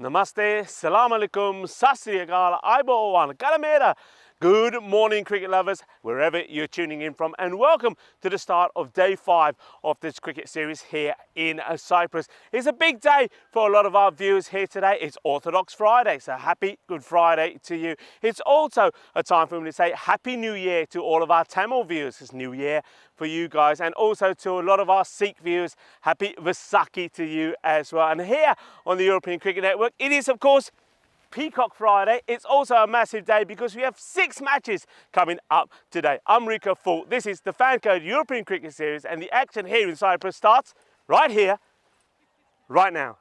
Namaste, Salam Alaikum, Sat Sri Akal, Aibo Kalamera. Good morning, cricket lovers, wherever you're tuning in from, and welcome to the start of day 5 of this cricket series here in Cyprus. It's a big day for a lot of our viewers here today. It's Orthodox Friday, so happy Good Friday to you. It's also a time for me to say Happy New Year to all of our Tamil viewers. It's New Year for you guys, and also to a lot of our Sikh viewers, Happy Vaisakhi to you as well. And here on the European Cricket Network, it is of course Peacock Friday. It's also a massive day because we have 6 matches coming up today. I'm Rico Full. This is the FanCode European Cricket Series, and the action here in Cyprus starts right here, right now.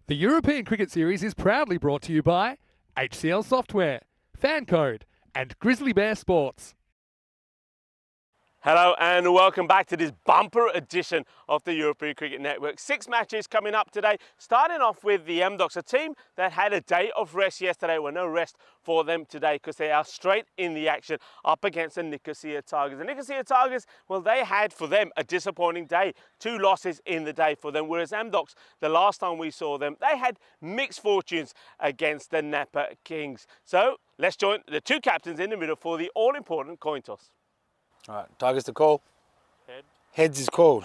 The European Cricket Series is proudly brought to you by HCL Software, FanCode, and Grizzly Bear Sports. Hello and welcome back to this bumper edition of the European Cricket Network. 6 matches coming up today, starting off with the MDocs, a team that had a day of rest yesterday. Well, no rest for them today because they are straight in the action up against the Nicosia Tigers. The Nicosia Tigers, well, they had for them a disappointing day. 2 losses in the day for them, whereas MDocs, the last time we saw them, they had mixed fortunes against the Napa Kings. So let's join the 2 captains in the middle for the all-important coin toss. All right, Tigers to call. Head. Heads is called.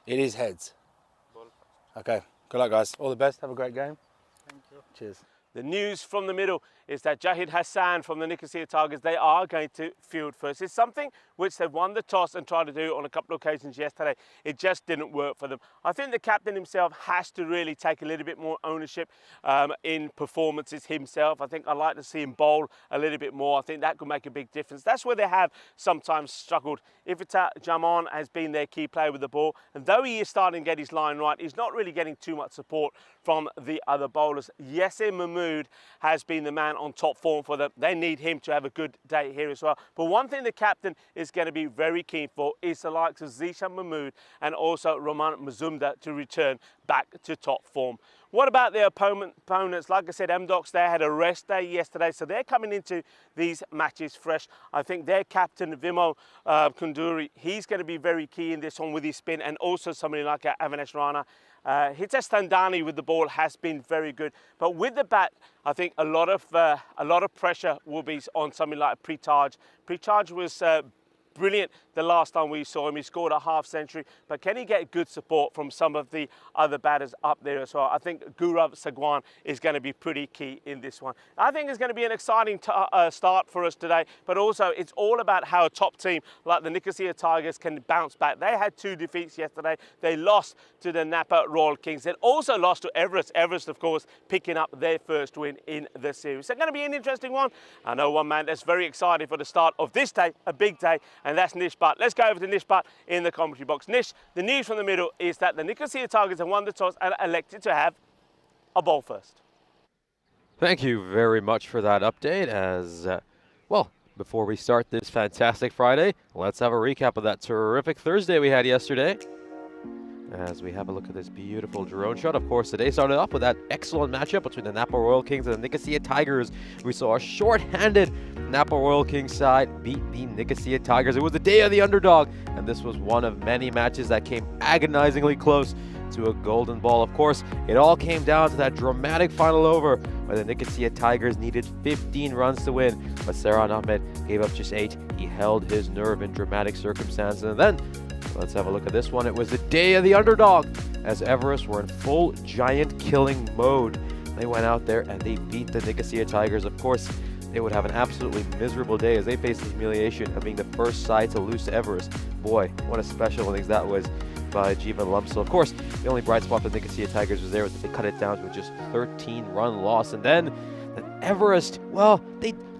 It is heads. Ball. Okay, good luck guys. All the best, have a great game. Thank you. Cheers. The news from the middle is that Jahid Hassan from the Nicosia Tigers, they are going to field first. It's something which they've won the toss and tried to do on a couple of occasions yesterday. It just didn't work for them. I think the captain himself has to really take a little bit more ownership in performances himself. I think I'd like to see him bowl a little bit more. I think that could make a big difference. That's where they have sometimes struggled. Iftikhar Jaman has been their key player with the ball, and though he is starting to get his line right, he's not really getting too much support from the other bowlers. Yasir Mahmood has been the man on top form for them. They need him to have a good day here as well. But one thing the captain is going to be very keen for is the likes of Zishan Mahmood and also Roman Mazumdar to return back to top form. What about their opponents? Like I said, MDocs, they had a rest day yesterday, so they're coming into these matches fresh. I think their captain, Vimal Kunduri, he's going to be very key in this one with his spin, and also somebody like Avinash Rana. Hitesh Tandani with the ball has been very good, but with the bat, I think a lot of pressure will be on somebody like Pritaj. Pritaj was brilliant the last time we saw him. He scored a half century, but can he get good support from some of the other batters up there as well? I think Gaurav Sagwan is going to be pretty key in this one. I think it's going to be an exciting start for us today, but also it's all about how a top team like the Nicosia Tigers can bounce back. They had 2 defeats yesterday. They lost to the Napa Royal Kings. They also lost to Everest. Everest, of course, picking up their first win in the series. It's going to be an interesting one. I know one man that's very excited for the start of this day, a big day, and that's Nish Bhatt. Let's go over to Nish Bhatt in the commentary box. Nish, the news from the middle is that the Nicosia Tigers have won the toss and elected to have a ball first. Thank you very much for that update. As well, before we start this fantastic Friday, let's have a recap of that terrific Thursday we had yesterday. As we have a look at this beautiful drone shot. Of course, today started off with that excellent matchup between the Napa Royal Kings and the Nicosia Tigers. We saw a short-handed Napa Royal Kings side beat the Nicosia Tigers. It was the day of the underdog, and this was one of many matches that came agonizingly close to a golden ball. Of course, it all came down to that dramatic final over where the Nicosia Tigers needed 15 runs to win, but Saran Ahmed gave up just 8. He held his nerve in dramatic circumstances, and then let's have a look at this one. It was the day of the underdog as Everest were in full giant killing mode. They went out there and they beat the Nicosia Tigers. Of course, they would have an absolutely miserable day as they faced the humiliation of being the first side to lose to Everest. Boy, what a special innings that was by Jeevan Lumsel. Of course, the only bright spot for the Nicosia Tigers was there was that they cut it down to just 13-run loss. And then Everest, well,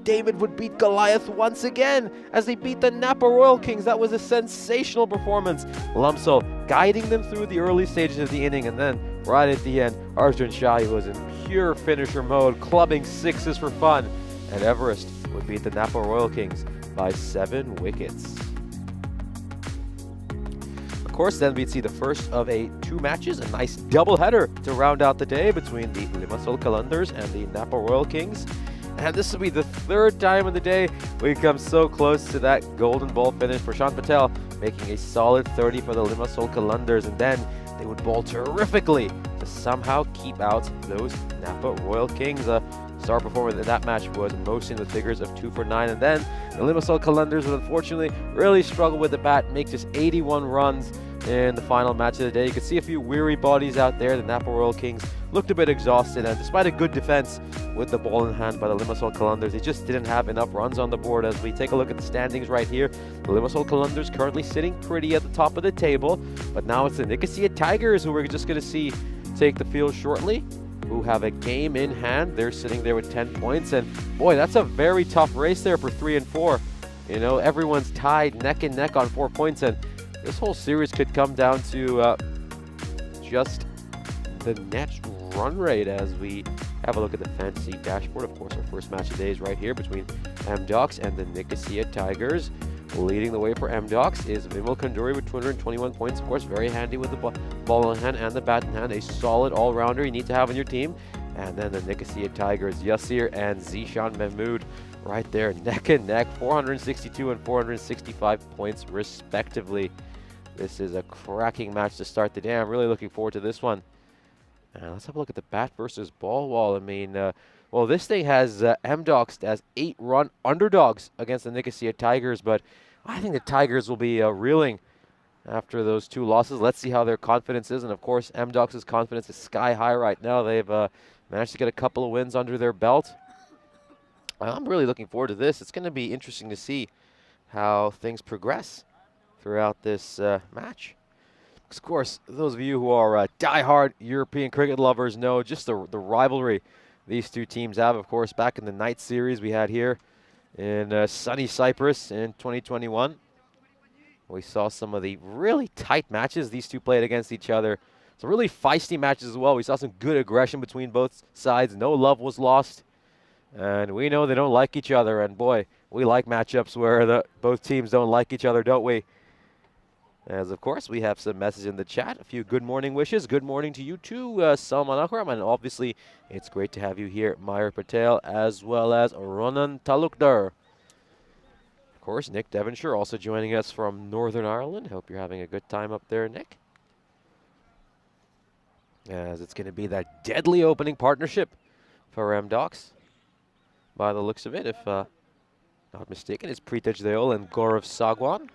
David would beat Goliath once again as they beat the Napa Royal Kings. That was a sensational performance. Lumsel guiding them through the early stages of the inning, and then right at the end, Arjun Shahi was in pure finisher mode, clubbing 6s for fun, and Everest would beat the Napa Royal Kings by 7 wickets. Of course, then we'd see the first of 2 matches, a nice doubleheader to round out the day between the Limassol Qalandars and the Napa Royal Kings. And this will be the 3rd time of the day we come so close to that golden ball finish. Prashant Patel making a solid 30 for the Limassol Qalandars, and then they would bowl terrifically to somehow keep out those Napa Royal Kings. Star performer in that match was Mohsin with figures of 2 for 9, and then the Limassol Qalandars would unfortunately really struggle with the bat, make just 81 runs in the final match of the day. You could see a few weary bodies out there. The Napa Royal Kings looked a bit exhausted, and despite a good defense with the ball in hand by the Limassol Qalandars, they just didn't have enough runs on the board. As we take a look at the standings right here, the Limassol Qalandars currently sitting pretty at the top of the table, but now it's the Nicosia Tigers who we're just going to see take the field shortly, who have a game in hand. They're sitting there with 10 points, and boy, that's a very tough race there for 3 and 4. You know, everyone's tied neck and neck on 4 points, and this whole series could come down to just the net run rate as we have a look at the fantasy dashboard. Of course, our first match of the day is right here between MDocs and the Nicosia Tigers. Leading the way for MDocs is Vimal Kunduri with 221 points. Of course, very handy with the ball in hand and the bat in hand. A solid all-rounder you need to have on your team. And then the Nicosia Tigers, Yasir and Zishan Mahmood right there, neck and neck, 462 and 465 points respectively. This is a cracking match to start the day. I'm really looking forward to this one. Let's have a look at the bat versus ball wall. I mean, well, this thing has MDocs as 8-run underdogs against the Nicosia Tigers, but I think the Tigers will be reeling after those 2 losses. Let's see how their confidence is, and of course, MDocs' confidence is sky high right now. They've managed to get a couple of wins under their belt. I'm really looking forward to this. It's going to be interesting to see how things progress throughout this match. Of course, those of you who are die-hard European cricket lovers know just the rivalry these two teams have. Of course, back in the night series we had here in sunny Cyprus in 2021, we saw some of the really tight matches these two played against each other. Some really feisty matches as well. We saw some good aggression between both sides. No love was lost. And we know they don't like each other. And boy, we like matchups where both teams don't like each other, don't we? As, of course, we have some messages in the chat. A few good morning wishes. Good morning to you too, Salman Akram. And obviously, it's great to have you here, Meyer Patel, as well as Ronan Talukdar. Of course, Nick Devonshire also joining us from Northern Ireland. Hope you're having a good time up there, Nick. As it's going to be that deadly opening partnership for MDocs. By the looks of it, if not mistaken, it's Pritej Deol and Gaurav Sagwan.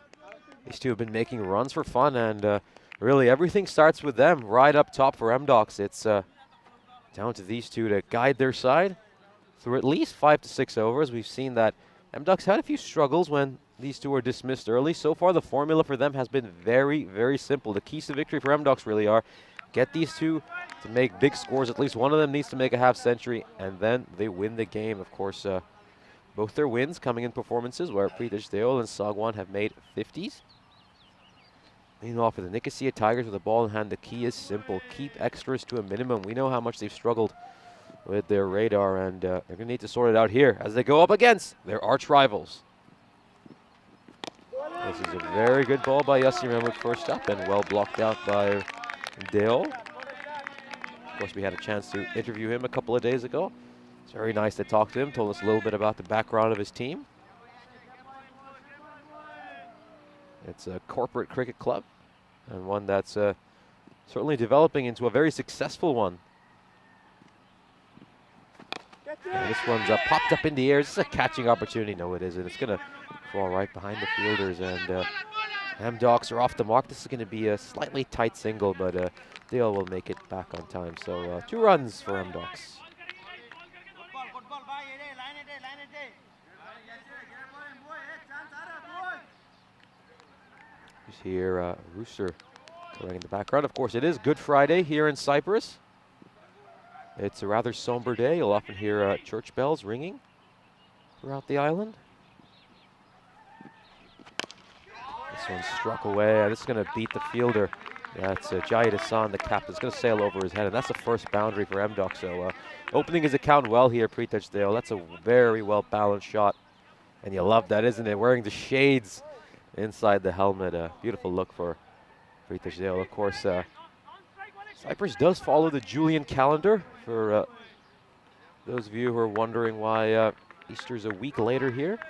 These two have been making runs for fun, and really everything starts with them right up top for MDocs. It's down to these two to guide their side through at least 5 to 6 overs. We've seen that MDocs had a few struggles when these two were dismissed early. So far, the formula for them has been very, very simple. The keys to victory for MDocs really are get these two to make big scores. At least one of them needs to make a half century, and then they win the game. Of course, both their wins coming in performances where Pritej Deol and Sagwan have made 50s. Meanwhile, for the Nicosia Tigers with the ball in hand, the key is simple. Keep extras to a minimum. We know how much they've struggled with their radar, and they're going to need to sort it out here as they go up against their arch rivals. This is a very good ball by Yassir Mahmoud first up, and well blocked out by Deol. Of course, we had a chance to interview him a couple of days ago. It's very nice to talk to him, told us a little bit about the background of his team. It's a corporate cricket club, and one that's certainly developing into a very successful one. And this one's popped up in the air. This is a catching opportunity. No, it isn't. It's going to fall right behind the fielders, and MDocs are off the mark. This is going to be a slightly tight single, but Deol will make it back on time. So 2 runs for MDocs. Here, Rooster playing in the background. Of course, it is Good Friday here in Cyprus. It's a rather somber day. You'll often hear church bells ringing throughout the island. This one struck away. This is going to beat the fielder. That's Jayed Hassan, the captain. It's going to sail over his head, and that's the first boundary for MDocs. So opening his account well here, Pritej Deol. That's a very well-balanced shot. And you love that, isn't it? Wearing the shades inside the helmet. A beautiful look for Pritej Deol. Of course, Cyprus does follow the Julian calendar. For those of you who are wondering why Easter's a week later here.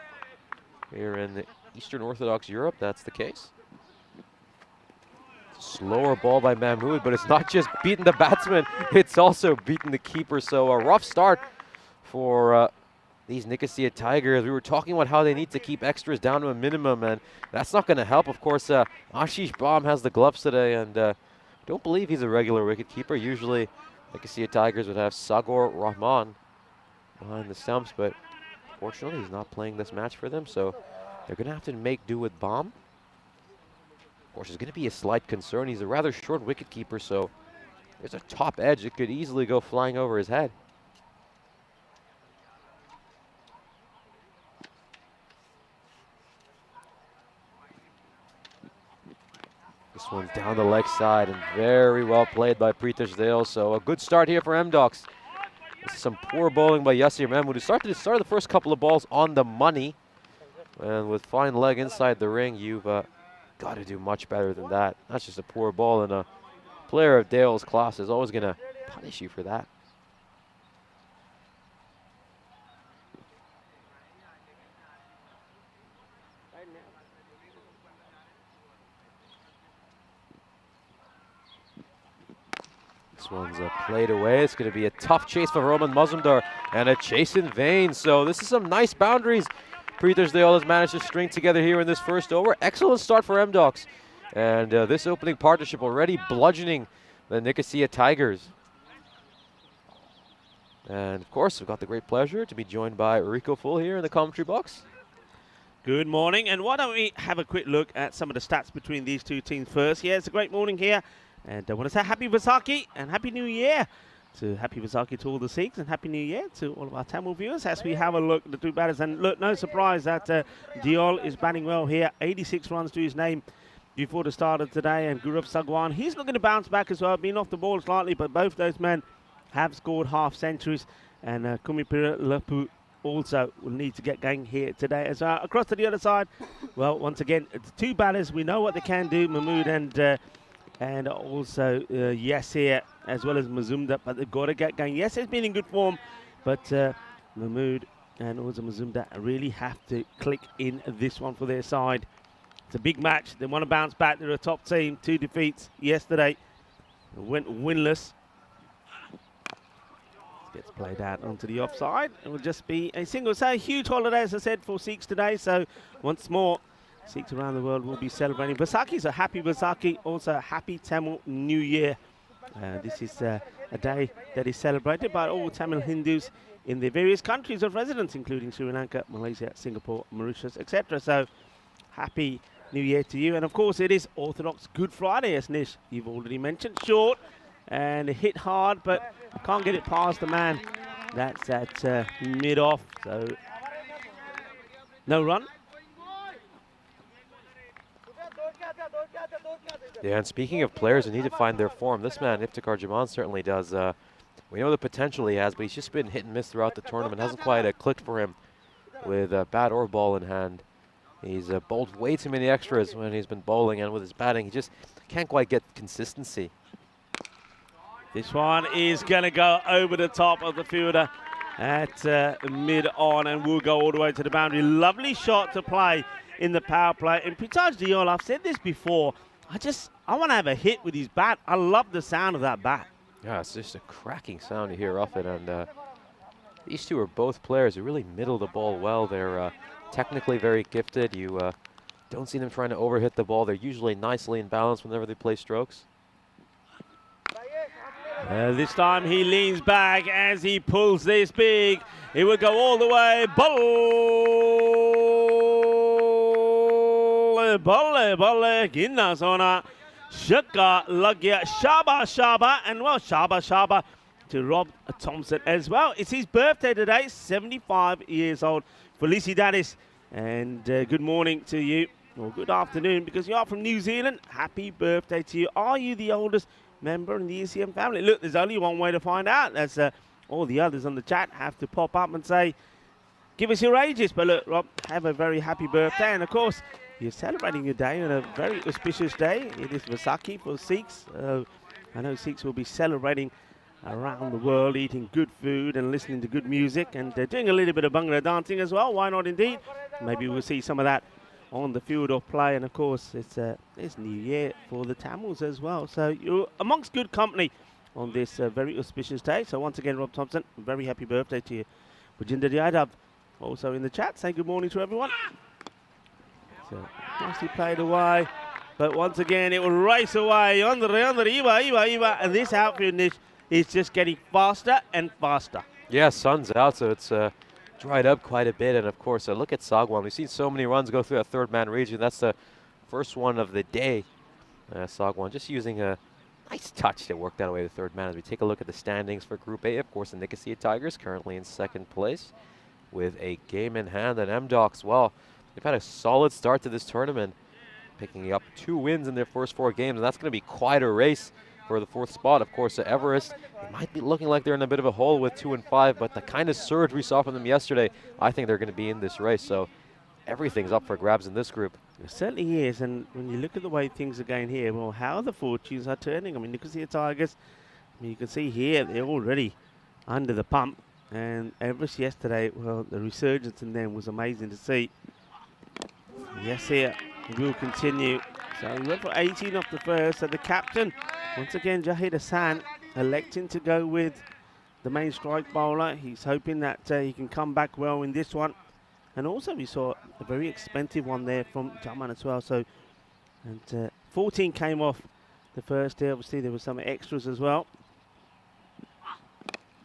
Here in the Eastern Orthodox Europe, that's the case. Slower ball by Mahmoud, but it's not just beating the batsman, it's also beating the keeper. So a rough start for these Nicosia Tigers. We were talking about how they need to keep extras down to a minimum, and that's not going to help. Of course, Ashish Baum has the gloves today, and don't believe he's a regular wicketkeeper. Usually, Nicosia Tigers would have Sagor Rahman behind the stumps, but fortunately, he's not playing this match for them, so they're going to have to make do with Baum. Of course, there's going to be a slight concern. He's a rather short wicketkeeper, so there's a top edge. It could easily go flying over his head. This one's down the leg side, and very well played by Pritej Deol. So a good start here for MDocs. This is some poor bowling by Yassir Mahmoud, who started the first couple of balls on the money. And with fine leg inside the ring, you've got to do much better than that. That's just a poor ball, and a player of Deol's class is always going to punish you for that. This one's played away. It's going to be a tough chase for Roman Mazumdar, and a chase in vain. So this is some nice boundaries Pritej Deol has managed to string together here in this first over. Excellent start for MDocs. And this opening partnership already bludgeoning the Nicosia Tigers. And of course, we've got the great pleasure to be joined by Rico Full here in the commentary box. Good morning, and why don't we have a quick look at some of the stats between these two teams first. Yeah, it's a great morning here, and I want to say Happy Vaisakhi and Happy New Year. So Happy Vaisakhi to all the Sikhs, and Happy New Year to all of our Tamil viewers as we have a look at the two batters. And look, no surprise that Diol is batting well here, 86 runs to his name before the start of today, and Gaurav Sagwan, he's looking to bounce back as well, been off the ball slightly, but both those men have scored half centuries, and Kumipira Lapu also will need to get going here today as well. Across to the other side, well, once again, it's two batters. We know what they can do, Mahmood and also Yes here, as well as Mazumdar, but they've got to get going. Yes, it's been in good form, but Mahmood and also Mazumdar really have to click in this one for their side. It's a big match. They want to bounce back. They're a top team. 2 defeats yesterday. Went winless. Gets played out onto the offside. It will just be a single. So a huge holiday, as I said, for Sikhs today. So once more, Sikhs around the world will be celebrating. Vaisakhi's a happy Vaisakhi, also a happy Tamil New Year. This is a day that is celebrated by all Tamil Hindus in their various countries of residence, including Sri Lanka, Malaysia, Singapore, Mauritius, etc. So happy New Year to you. And of course, it is Orthodox Good Friday, as Nish, you've already mentioned. Short and hit hard, but can't get it past the man. That's at mid-off, so no run. Yeah, and speaking of players who need to find their form, this man, Iftikhar Jaman, certainly does. We know the potential he has, but he's just been hit and miss throughout the tournament. Hasn't quite clicked for him with bat or ball in hand. He's bowled way too many extras when he's been bowling, and with his batting, he just can't quite get consistency. This one is going to go over the top of the fielder at mid-on and will go all the way to the boundary. Lovely shot to play in the power play. And Prithaj Diol, I've said this before, I want to have a hit with his bat. I love the sound of that bat. Yeah, it's just a cracking sound to hear off it. And these two are both players who really middle the ball well. They're technically very gifted. You don't see them trying to overhit the ball. They're usually nicely in balance whenever they play strokes. This time he leans back as he pulls this big. It will go all the way. Balle, ginna sona. Shaka lagya, shaba, and well, shaba to Rob Thompson as well. It's his birthday today, 75 years old. Felicidades, and good morning to you, or good afternoon, because you are from New Zealand. Happy birthday to you. Are you the oldest member in the ECM family? Look, there's only one way to find out. That's all the others on the chat have to pop up and say, give us your ages. But look, Rob, have a very happy birthday. And of course, you're celebrating your day on a very auspicious day. It is Vaisakhi for Sikhs. I know Sikhs will be celebrating around the world, eating good food and listening to good music, and doing a little bit of Bhangra dancing as well. Why not indeed? Maybe we'll see some of that on the field of play. And of course, it's New Year for the Tamils as well. So you're amongst good company on this very auspicious day. So once again, Rob Thompson, very happy birthday to you. Bajinder Yadav also in the chat, say good morning to everyone. So nicely played away, but once again it will race away on the Iva, and this outfield Nish is just getting faster and faster. Yeah, sun's out, so it's dried up quite a bit. And of course, look at Sagwan. We've seen so many runs go through that third man region. That's the first one of the day. Sagwan just using a nice touch to work that way to third man. As we take a look at the standings for Group A, of course, the Nicosia Tigers currently in second place with a game in hand. And M-Docs, well, they've had a solid start to this tournament, picking up 2 wins in their first 4 games, and that's going to be quite a race for the 4th spot. Of course, Everest, it might be looking like they're in a bit of a hole with 2 and 5, but the kind of surge we saw from them yesterday, I think they're going to be in this race. So everything's up for grabs in this group. It certainly is, and when you look at the way things are going here, well, how the fortunes are turning. I mean, Nicosia Tigers, I mean, you can see here, they're already under the pump, and Everest yesterday, well, the resurgence in them was amazing to see. Yes, here, will continue. So he went for 18 off the first, so the captain, once again, Jahid Hassan, electing to go with the main strike bowler. He's hoping that he can come back well in this one. And also we saw a very expensive one there from Jaman as well. So, and 14 came off the first day. Obviously there were some extras as well.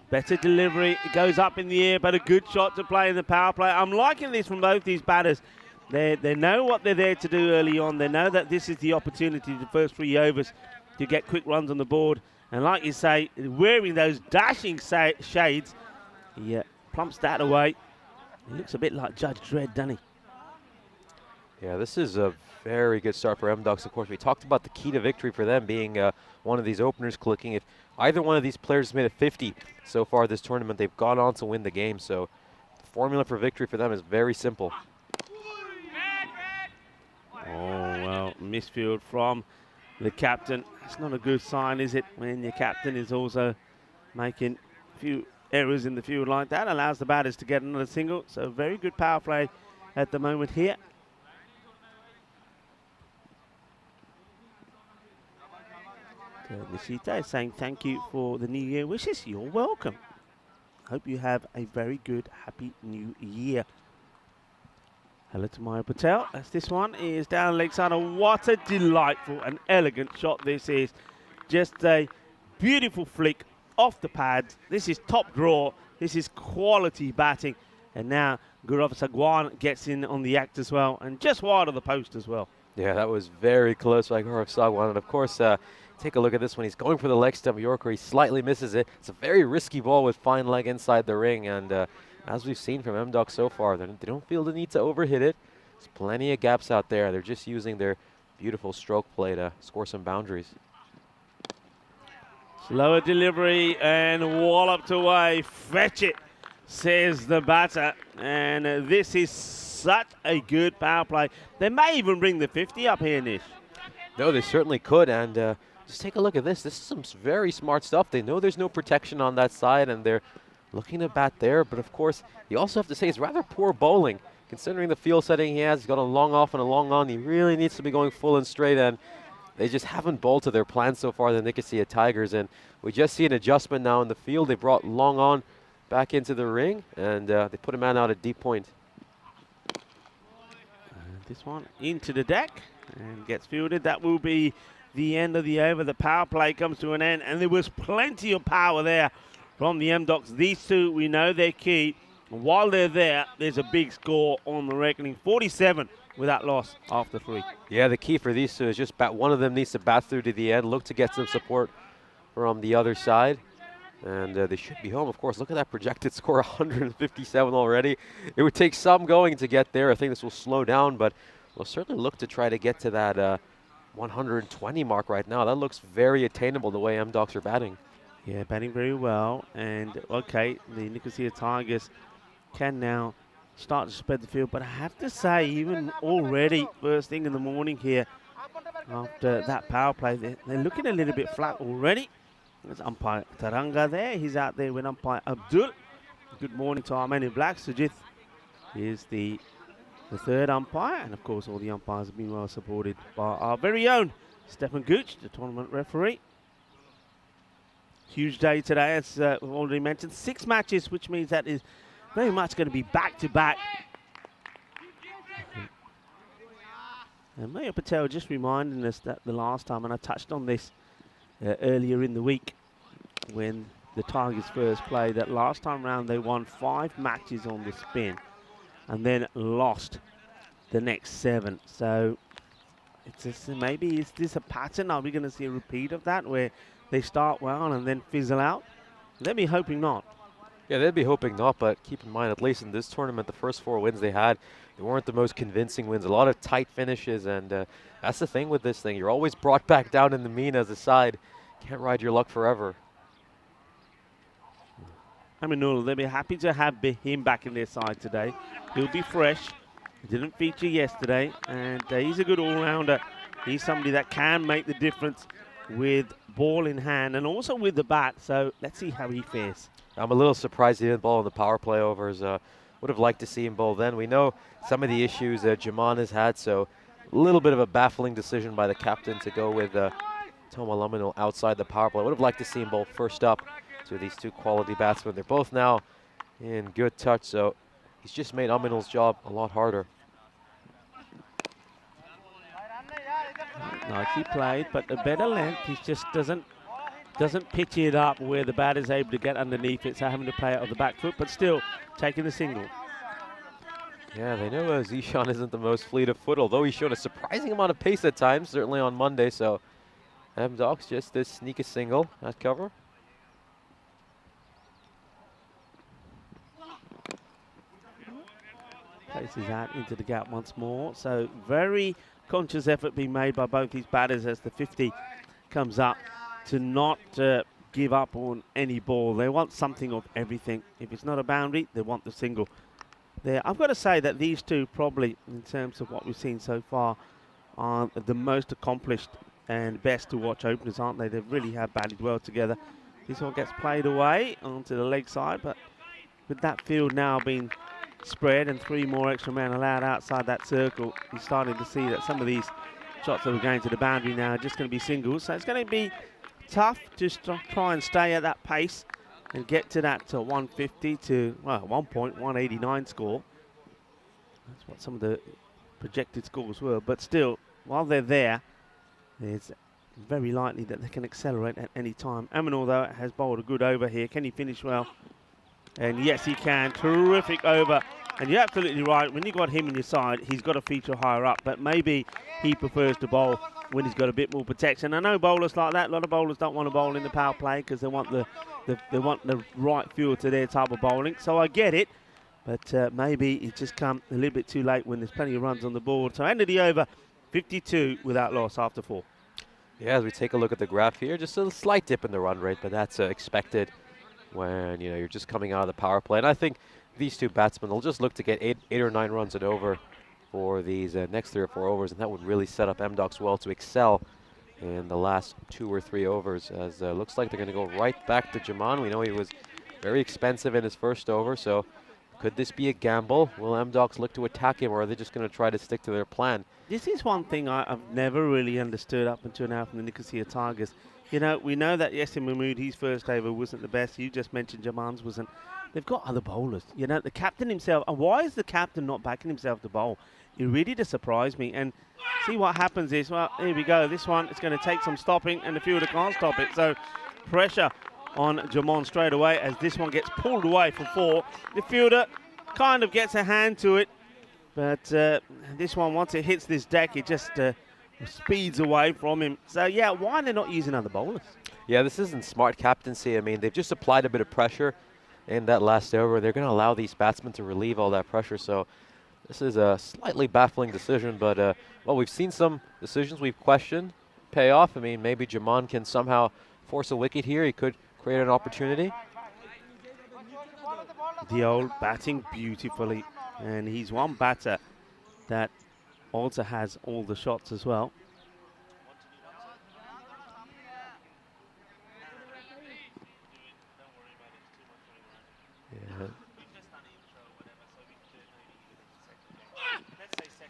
Better delivery, it goes up in the air, but a good shot to play in the power play. I'm liking this from both these batters. They know what they're there to do early on. They know that this is the opportunity, the first 3 overs, to get quick runs on the board. And like you say, wearing those dashing shades, he plumps that away. He looks a bit like Judge Dredd, doesn't he? Yeah, this is a very good start for M-Docs. Of course, we talked about the key to victory for them being one of these openers clicking. If either one of these players has made a 50 so far this tournament, they've gone on to win the game. So the formula for victory for them is very simple. Oh, well, misfield from the captain. That's not a good sign, is it, when your captain is also making a few errors in the field like that? Allows the batters to get another single. So very good power play at the moment here. Nishita is saying thank you for the New Year wishes. You're welcome. Hope you have a very good, happy New Year. Hello to Maya Patel, as this one is down leg side. What a delightful and elegant shot this is. Just a beautiful flick off the pads. This is top draw. This is quality batting. And now Gaurav Sagwan gets in on the act as well, and just wide of the post as well. Yeah, that was very close by Gaurav Sagwan. And of course, take a look at this one. He's going for the leg stump Yorker. He slightly misses it. It's a very risky ball with fine leg inside the ring. And as we've seen from M-Doc so far, they don't feel the need to overhit it. There's plenty of gaps out there. They're just using their beautiful stroke play to score some boundaries. Slower delivery and walloped away. Fetch it, says the batter. And this is such a good power play. They may even bring the 50 up here, Nish. No, they certainly could. And just take a look at this. This is some very smart stuff. They know there's no protection on that side, and they're looking to bat there. But of course, you also have to say it's rather poor bowling. Considering the field setting he has, he's got a long off and a long on. He really needs to be going full and straight, and they just haven't bowled to their plan so far, the Nicosia Tigers. And we just see an adjustment now in the field. They brought long on back into the ring, and they put a man out at deep point. This one into the deck and gets fielded. That will be the end of the over. The power play comes to an end, and there was plenty of power there from the M-Docs. These two, we know they're key. And while they're there, there's a big score on the reckoning. 47 without loss after 3. Yeah, the key for these two is just one of them needs to bat through to the end, look to get some support from the other side. And they should be home, of course. Look at that projected score, 157 already. It would take some going to get there. I think this will slow down, but we'll certainly look to try to get to that 120 mark right now. That looks very attainable the way M-Docs are batting. Yeah, batting very well. And, okay, the Nicosia Tigers can now start to spread the field. But I have to say, even already, first thing in the morning here, after that power play, they're looking a little bit flat already. There's umpire Taranga there. He's out there with umpire Abdul. Good morning to our man in black. Sujith is the third umpire. And, of course, all the umpires have been well supported by our very own Stefan Gooch, the tournament referee. Huge day today, as we've already mentioned. 6 matches, which means that is very much going to be back-to-back. And Maya Patel just reminding us that the last time, and I touched on this earlier in the week when the Tigers first played, that last time round they won 5 matches on the spin and then lost the next 7. So maybe is this a pattern? Are we going to see a repeat of that where they start well and then fizzle out? They'd be hoping not. Yeah, they'd be hoping not, but keep in mind, at least in this tournament, the first 4 wins they had, they weren't the most convincing wins. A lot of tight finishes, and that's the thing with this thing. You're always brought back down in the mean as a side. Can't ride your luck forever. Aminul, they'll be happy to have him back in their side today. He'll be fresh. He didn't feature yesterday, and he's a good all-rounder. He's somebody that can make the difference with ball in hand and also with the bat, so let's see how he fares. I'm a little surprised he didn't bowl in the power play overs. Would have liked to see him bowl then. We know some of the issues that Jaman has had, so a little bit of a baffling decision by the captain to go with Toma Laminal outside the power play. Would have liked to see him bowl first up to these 2 quality batsmen. They're both now in good touch, so he's just made Aminal's job a lot harder. Nicely played, but a better length. He just doesn't Doesn't pitch it up where the batter's able to get underneath it, so having to play it on the back foot, but still taking the single. Yeah, they know Zishan isn't the most fleet of foot, although he's shown a surprising amount of pace at times, certainly on Monday. So M-Docs just to sneak a single at cover. Places out into the gap once more. So very conscious effort being made by both these batters as the 50 comes up to not give up on any ball. They want something of everything. If it's not a boundary, they want the single. There, I've got to say that these two probably, in terms of what we've seen so far, are the most accomplished and best to watch openers, aren't they? They really have batted well together. This one gets played away onto the leg side, but with that field now being spread and 3 more extra men allowed outside that circle, you're starting to see that some of these shots that are going to the boundary now are just going to be singles. So it's going to be tough to try and stay at that pace and get to that 150 to, well, at one point, 189 score. That's what some of the projected scores were. But still, while they're there, it's very likely that they can accelerate at any time. Amin, though, has bowled a good over here. Can he finish well? And yes, he can. Terrific over. And you're absolutely right. When you've got him on your side, he's got to feature higher up. But maybe he prefers to bowl when he's got a bit more protection. I know bowlers like that. A lot of bowlers don't want to bowl in the power play because they want the right feel to their type of bowling. So I get it. But maybe it's just come a little bit too late when there's plenty of runs on the board. So end of the over, 52 without loss after 4. Yeah, as we take a look at the graph here, just a slight dip in the run rate, but that's expected when you're just coming out of the power play. And I think these two batsmen will just look to get eight or 9 runs at over for these next 3 or 4 overs, and that would really set up M-Docs well to excel in the last 2 or 3 overs, as looks like they're going to go right back to Jaman. We know he was very expensive in his first over, so could this be a gamble? Will M-Docs look to attack him, or are they just going to try to stick to their plan? This is one thing I've never really understood up until now from the Nicosia Tigers. You know, we know that Yasin Mahmood, his first over wasn't the best. You just mentioned Jaman's wasn't. They've got other bowlers. You know, the captain himself. And why is the captain not backing himself to bowl? It really does surprise me. And see what happens is, well, here we go. This one is going to take some stopping, and the fielder can't stop it. So pressure on Jamon straight away as this one gets pulled away for 4. The fielder kind of gets a hand to it. But this one, once it hits this deck, it just speeds away from him. So, yeah, why are they not using other bowlers? Yeah, this isn't smart captaincy. I mean, they've just applied a bit of pressure in that last over. They're going to allow these batsmen to relieve all that pressure. So this is a slightly baffling decision. But, well, we've seen some decisions we've questioned pay off. I mean, maybe Jaman can somehow force a wicket here. He could create an opportunity. The old batting beautifully. And he's one batter that also has all the shots as well. Yeah.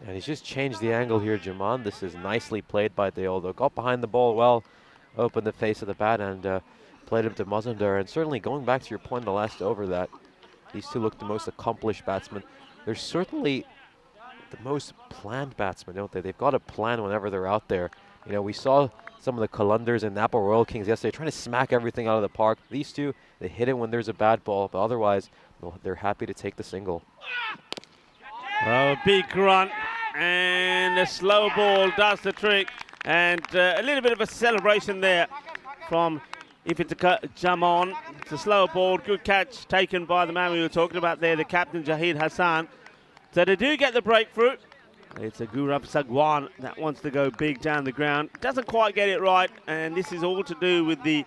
And he's just changed the angle here, Jaman. This is nicely played by Deoldo. Got behind the ball well, opened the face of the bat, and played him to Mazumdar. And certainly going back to your point in the last over, that these two look the most accomplished batsmen. They're certainly the most planned batsmen, don't they? They've got a plan whenever they're out there. You know, we saw some of the Kalundars and Napa Royal Kings yesterday trying to smack everything out of the park. These two, they hit it when there's a bad ball, but otherwise, well, they're happy to take the single. Oh, a big grunt, and a slow ball does the trick. And a little bit of a celebration there from Iftikhar Jaman. It's a slow ball, good catch taken by the man we were talking about there, the captain Jahid Hassan. So they do get the breakthrough. It's a Gaurav Sagwan that wants to go big down the ground. Doesn't quite get it right, and this is all to do with the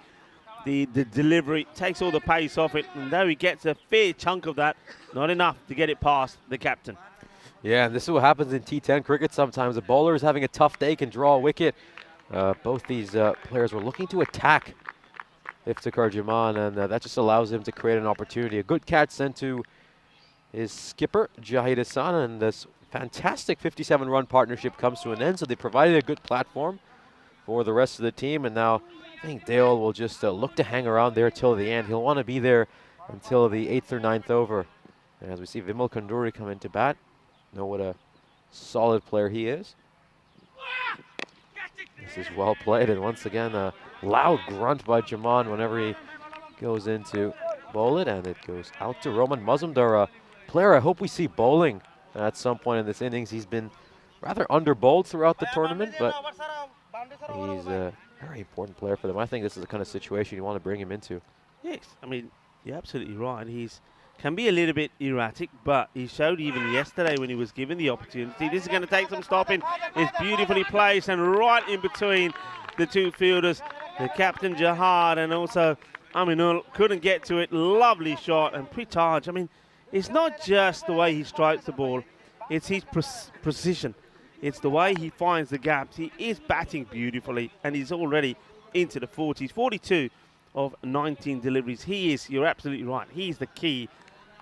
delivery. Takes all the pace off it, and though he gets a fair chunk of that, not enough to get it past the captain. Yeah, and this is what happens in T10 cricket sometimes. A bowler is having a tough day, can draw a wicket. Both these players were looking to attack Iftikhar Jaman, and that just allows him to create an opportunity. A good catch sent to his skipper, Jahid Hassan, and this fantastic 57-run partnership comes to an end. So they provided a good platform for the rest of the team, and now I think Dale will just look to hang around there till the end. He'll want to be there until the 8th or 9th over. And as we see Vimal Kanduri come into bat, know what a solid player he is. This is well played, and once again, loud grunt by Jaman whenever he goes into bowl it, and it goes out to Roman Mazumdar, a player I hope we see bowling at some point in this innings. He's been rather under-bowled throughout the tournament, but he's a very important player for them. I think this is the kind of situation you want to bring him into. Yes, I mean, you're absolutely right. He's can be a little bit erratic, but he showed even yesterday when he was given the opportunity. This is going to take some stopping. It's beautifully placed and right in between the two fielders, the captain Jihad and also Aminul couldn't get to it. Lovely shot, and Pritaj, I mean, it's not just the way he strikes the ball, it's his precision. It's the way he finds the gaps. He is batting beautifully, and he's already into the 40s. 42 of 19 deliveries. He is, you're absolutely right, he's the key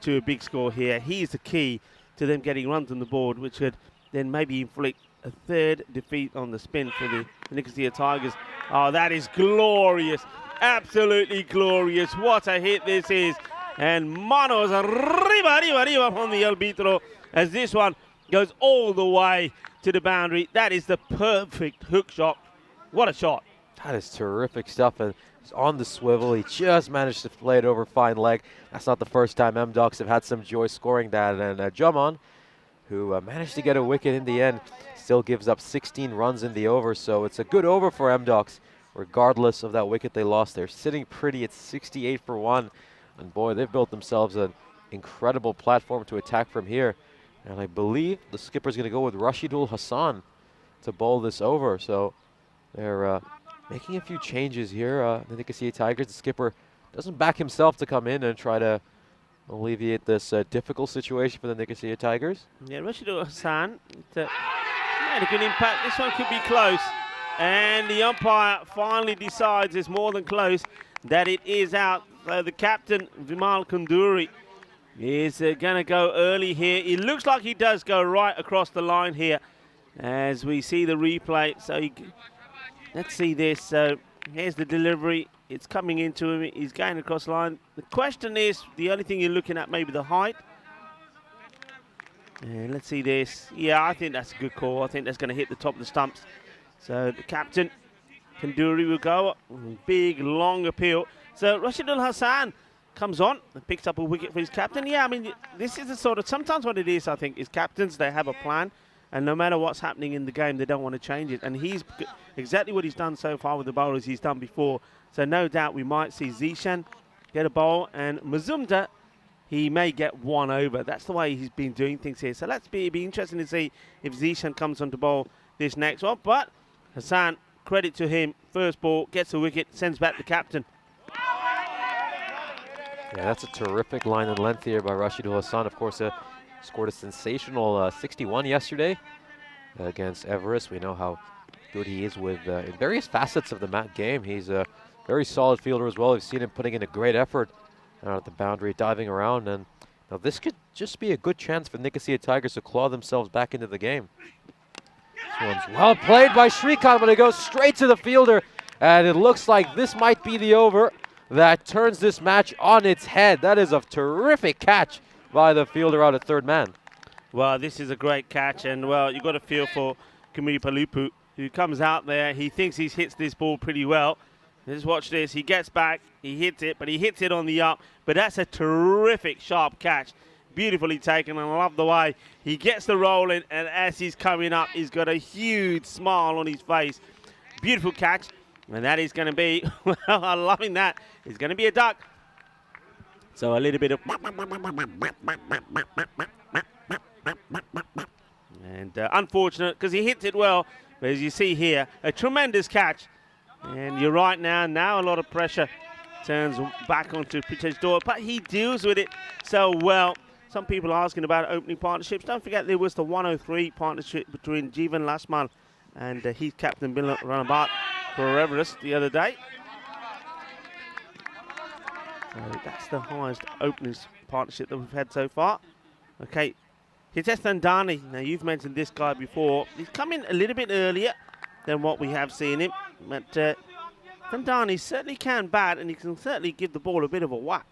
to a big score here. He's the key to them getting runs on the board, which could then maybe inflict a third defeat on the spin for the Nicosia Tigers. Oh, that is glorious. Absolutely glorious. What a hit this is. And Manos arriba from the arbitro as this one goes all the way to the boundary. That is the perfect hook shot. What a shot. That is terrific stuff. And he's on the swivel. He just managed to play it over fine leg. That's not the first time M-Docs have had some joy scoring that. And Jaman, who managed to get a wicket in the end, still gives up 16 runs in the over. So it's a good over for M-Docs, regardless of that wicket they lost. They're sitting pretty at 68 for 1. And boy, they've built themselves an incredible platform to attack from here. And I believe the skipper's going to go with Rashidul Hassan to bowl this over. So they're making a few changes here. The Nicosia Tigers, the skipper doesn't back himself to come in and try to alleviate this difficult situation for the Nicosia Tigers. Yeah, Rashidul Hassan made a good impact. This one could be close. And the umpire finally decides it's more than close, that it is out. So the captain, Vimal Kunduri, is going to go early here. It looks like he does go right across the line here as we see the replay. So let's see this. So here's the delivery. It's coming into him. He's going across the line. The question is, the only thing you're looking at, maybe the height. And let's see this. Yeah, I think that's a good call. I think that's going to hit the top of the stumps. So the captain, Kanduri, will go. Big, long appeal. So Rashidul Hassan comes on and picks up a wicket for his captain. Yeah, I mean, this is the sort of, sometimes what it is, I think, is captains, they have a plan. And no matter what's happening in the game, they don't want to change it. And he's exactly what he's done so far with the bowlers he's done before. So no doubt we might see Zishan get a bowl. And Mazumdar, he may get one over. That's the way he's been doing things here. So it'd be interesting to see if Zishan comes on to bowl this next one. But Hassan, credit to him. First ball, gets a wicket, sends back the captain. Yeah, that's a terrific line and length here by Rashidul Hassan. Of course, scored a sensational 61 yesterday against Everest. We know how good he is with in various facets of the mat game. He's a very solid fielder as well. We've seen him putting in a great effort out at the boundary, diving around. And now this could just be a good chance for Nicosia Tigers to claw themselves back into the game. This one's well played by Shrikant, but it goes straight to the fielder. And it looks like this might be the over that turns this match on its head. That is a terrific catch by the fielder out at third man. Well, this is a great catch, and well, you've got to feel for Kumiri Palupu, who comes out there. He thinks he hits this ball pretty well. Just watch this. He gets back, he hits it, but he hits it on the up. But that's a terrific, sharp catch. Beautifully taken, and I love the way he gets the roll in, and as he's coming up, he's got a huge smile on his face. Beautiful catch, and that is going to be, well, I'm loving that. It's going to be a duck. So a little bit of, and unfortunate because he hits it well, but as you see here, a tremendous catch. And you're right now a lot of pressure turns back onto Pritej's door, but he deals with it so well. Some people are asking about opening partnerships. Don't forget there was the 103 partnership between Jeevan Lasman and his captain Bill Ranabat for Everest the other day. So that's the highest openings partnership that we've had so far. Okay, Hitesh Thandani. Now you've mentioned this guy before. He's come in a little bit earlier than what we have seen him. But Thandani certainly can bat, and he can certainly give the ball a bit of a whack.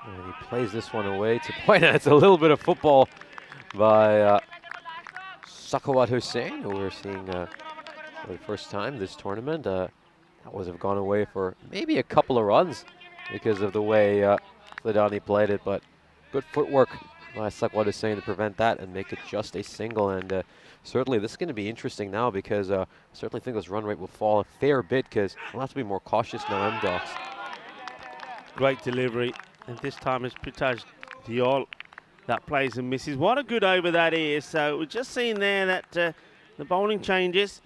And he plays this one away to point out it's a little bit of football by Sakawat Hussain, who we're seeing For the first time this tournament, that was have gone away for maybe a couple of runs because of the way Thledani played it, but good footwork by Sakwad Hussein to prevent that and make it just a single. And certainly this is going to be interesting now because I certainly think this run rate will fall a fair bit because we'll have to be more cautious now, M-Docs. Great delivery, and this time it's Pritaj Diol that plays and misses. What a good over that is. So we're just seeing there that the bowling changes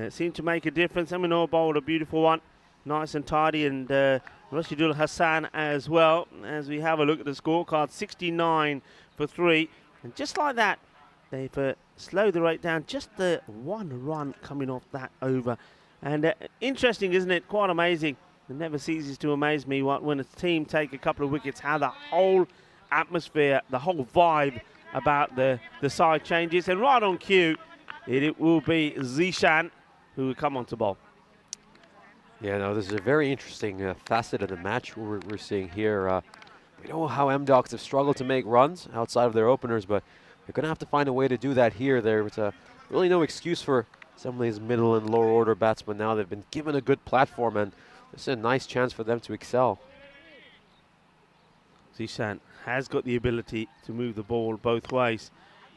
seem to make a difference. Eminor bowled a beautiful one, nice and tidy, and Rashidul Hassan as well. As we have a look at the scorecard, 69 for 3, and just like that, they've slowed the rate down. Just the 1 run coming off that over, and interesting, isn't it? Quite amazing. It never ceases to amaze me when a team take a couple of wickets, how the whole atmosphere, the whole vibe about the side changes. And right on cue, it will be Zishan who will come on to bowl. Yeah, no, this is a very interesting facet of the match we're seeing here. We know how M-Docs have struggled to make runs outside of their openers, but they're going to have to find a way to do that here. There's really no excuse for some of these middle and lower order batsmen now. They've been given a good platform, and this is a nice chance for them to excel. Zishan has got the ability to move the ball both ways,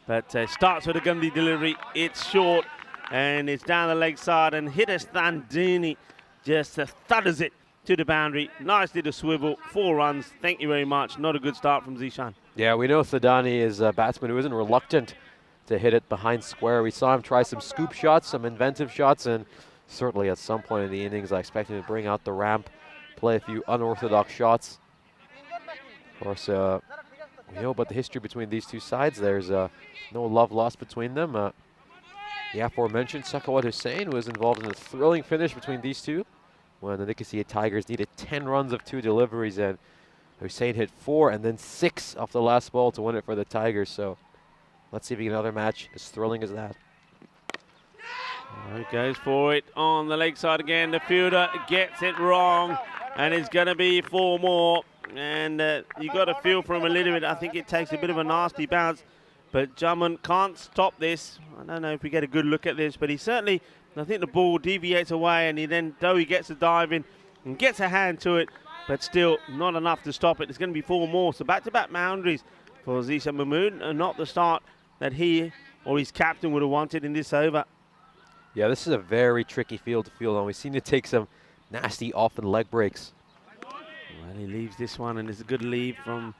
but starts with a Gandhi delivery. It's short, and it's down the leg side, and Hindustani just thudders it to the boundary. Nice little swivel, 4 runs. Thank you very much. Not a good start from Zishan. Yeah, we know Thledani is a batsman who isn't reluctant to hit it behind square. We saw him try some scoop shots, some inventive shots, and certainly at some point in the innings, I expect him to bring out the ramp, play a few unorthodox shots. Of course, we know about the history between these two sides. There's no love lost between them. The aforementioned Sakhawat Hussain was involved in a thrilling finish between these two when the Nicosia Tigers needed 10 runs of 2 deliveries, and Hussain hit 4 and then 6 off the last ball to win it for the Tigers. So let's see if we get another match as thrilling as that. Goes for it on the leg side again. The fielder gets it wrong, and it's going to be 4 more. And you got to feel for him a little bit. I think it takes a bit of a nasty bounce, but Jaman can't stop this. I don't know if we get a good look at this, but he certainly, I think the ball deviates away, and though he gets a dive in and gets a hand to it, but still not enough to stop it. It's going to be 4 more. So back-to-back boundaries for Zishan Mahmood, and not the start that he or his captain would have wanted in this over. Yeah, this is a very tricky field to field on. We've seen it take some nasty off and leg breaks. Well, he leaves this one, and it's a good leave from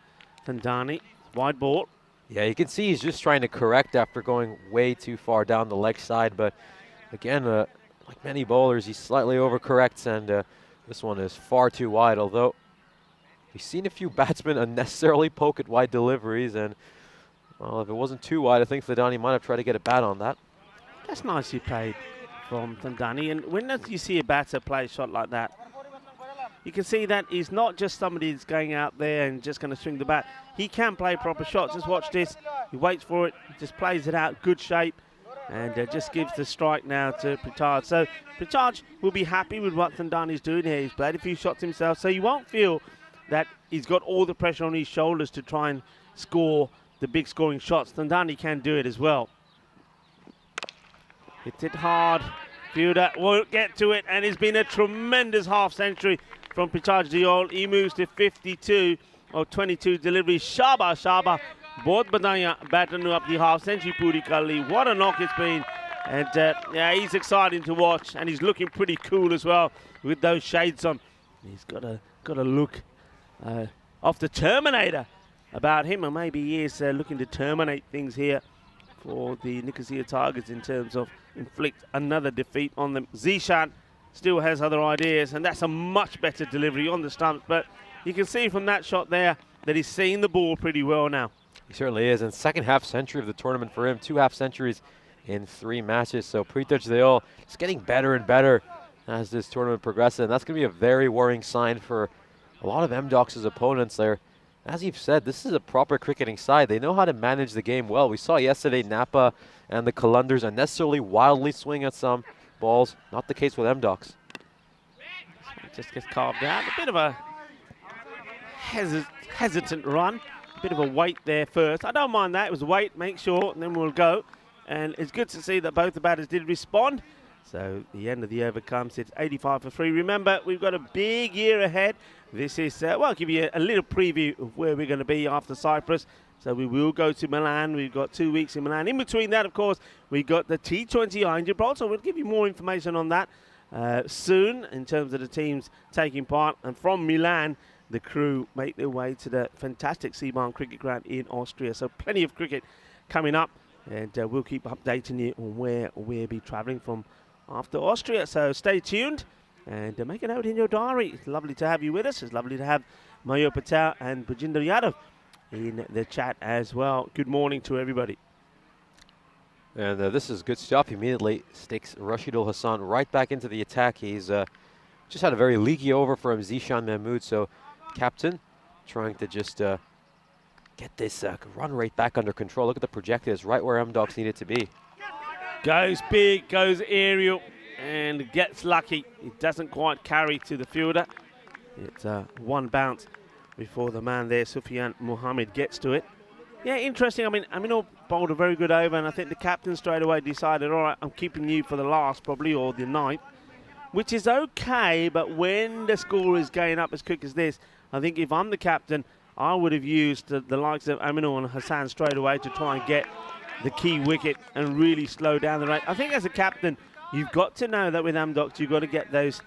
Thandani. Wide ball. Yeah, you can see he's just trying to correct after going way too far down the leg side. But again, like many bowlers, he slightly overcorrects, and this one is far too wide. Although we've seen a few batsmen unnecessarily poke at wide deliveries, and well, if it wasn't too wide, I think Thledani might have tried to get a bat on that. That's nicely played from Thandani. And when you see a batter play a shot like that, you can see that he's not just somebody that's going out there and just going to swing the bat. He can play proper shots. Just watch this. He waits for it, just plays it out, good shape, and just gives the strike now to Pritaj. So Pritaj will be happy with what Thandani's doing here. He's played a few shots himself, so you won't feel that he's got all the pressure on his shoulders to try and score the big scoring shots. Thandani can do it as well. Hits it hard. Fielder won't get to it, and it's been a tremendous half-century from Pritaj Diol. He moves to 52 of 22 deliveries. Shaba, Shaba. Both badaya batter nu apni half-century puri kar li. What a knock it's been. And yeah, he's exciting to watch, and he's looking pretty cool as well with those shades on. He's got a look of the Terminator about him, and maybe he is looking to terminate things here for the Nicosia Tigers in terms of inflict another defeat on them. Zishan still has other ideas, and that's a much better delivery on the stumps, but you can see from that shot there that he's seeing the ball pretty well now. He certainly is, and second half century of the tournament for him, 2 half centuries in 3 matches. So Pritaj Diol is getting better and better as this tournament progresses, and that's going to be a very worrying sign for a lot of M-Docs' opponents there. As you've said, this is a proper cricketing side. They know how to manage the game well. We saw yesterday Napa and the Kalandars unnecessarily wildly swing at some balls. Not the case with M-Docs. Just gets carved out. A bit of a hesitant run. A bit of a wait there first. I don't mind that. It was wait, make sure, and then we'll go. And it's good to see that both the batters did respond. So the end of the over comes. It's 85 for 3. Remember, we've got a big year ahead. This is, well, I'll give you a little preview of where we're going to be after Cyprus. So we will go to Milan. We've got 2 weeks in Milan. In between that, of course, we got the T20 in Gibraltar. So we'll give you more information on that soon in terms of the teams taking part. And from Milan, the crew make their way to the fantastic Seabarn Cricket Ground in Austria. So plenty of cricket coming up. And we'll keep updating you on where we'll be travelling from after Austria. So stay tuned and make a note in your diary. It's lovely to have you with us. It's lovely to have Mayur Patel and Bajinder Yadav in the chat as well. Good morning to everybody. And this is good stuff. Immediately sticks Rashidul Hassan right back into the attack. He's just had a very leaky over from Zishan Mahmood. So captain trying to just get this run rate back under control. Look at the projectors right where M-Dogs needed to be. Goes big, goes aerial, and gets lucky. It doesn't quite carry to the fielder. It's one bounce before the man there, Sufyan Mohammed, gets to it. Yeah, interesting. I mean, Aminul bowled a very good over, and I think the captain straight away decided, all right, I'm keeping you for the last probably, or the ninth, which is okay, but when the score is going up as quick as this, I think if I'm the captain, I would have used the likes of Aminul and Hassan straight away to try and get the key wicket and really slow down the rate. I think as a captain, you've got to know that with Amdocs, you've got to get those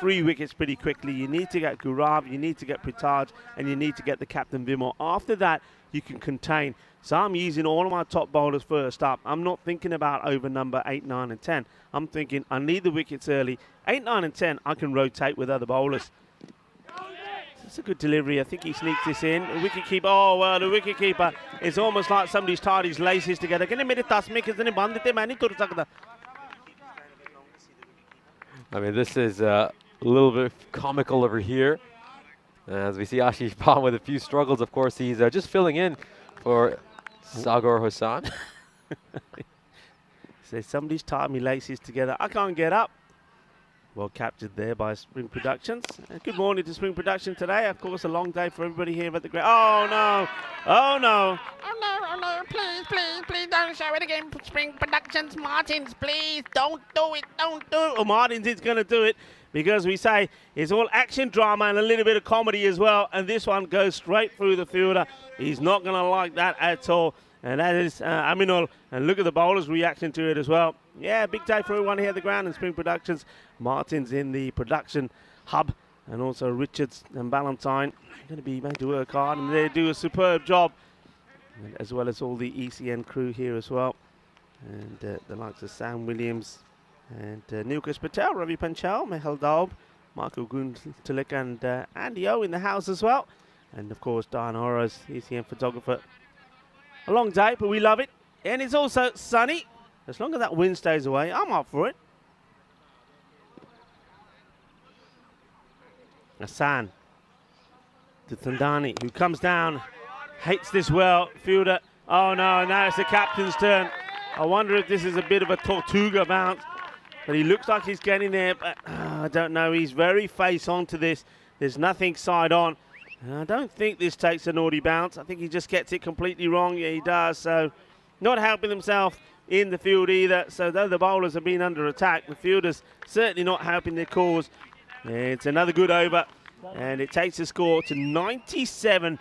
3 wickets pretty quickly. You need to get Gaurav, you need to get Pritaj, and you need to get the captain Vimal. After that, you can contain. So I'm using all of my top bowlers first up. I'm not thinking about over number 8, 9, and 10. I'm thinking I need the wickets early. 8, 9, and 10, I can rotate with other bowlers. It's a good delivery. I think he sneaks this in. The wicket keeper. Oh, well, the wicket keeper. It's almost like somebody's tied his laces together. I mean, this is a little bit comical over here. As we see Ashish Bhan with a few struggles, of course, he's just filling in for Sagar Hassan. So somebody's tied me laces together. I can't get up. Well captured there by Spring Productions. Good morning to Spring Production today. Of course, a long day for everybody here at the ground. Oh, no. Oh, no. Oh, no, oh, no. Please, please, please don't show it again. Spring Productions, Martins, please. Don't do it. Don't do it. Oh, Martins is going to do it because we say it's all action drama and a little bit of comedy as well. And this one goes straight through the fielder. He's not going to like that at all. And that is Aminul. And look at the bowler's reaction to it as well. Yeah, big day for everyone here at the ground in Spring Productions. Martin's in the production hub. And also Richards and Ballantyne going to be made to work hard. And they do a superb job. And as well as all the ECN crew here as well. And the likes of Sam Williams and Nilkas Patel, Ravi Panchal, Mehal Daub, Michael Guntulik and Andy O in the house as well. And of course, Diane Horrors, ECN photographer. A long day, but we love it. And it's also sunny. As long as that wind stays away, I'm up for it. Hassan to Thandani, who comes down, hates this well. Fielder, oh no, now it's the captain's turn. I wonder if this is a bit of a Tortuga bounce. But he looks like he's getting there, but I don't know. He's very face on to this. There's nothing side on. And I don't think this takes a naughty bounce. I think he just gets it completely wrong. Yeah, he does. So not helping himself in the field either. So though the bowlers have been under attack, the fielders certainly not helping their cause. It's another good over. And it takes the score to 97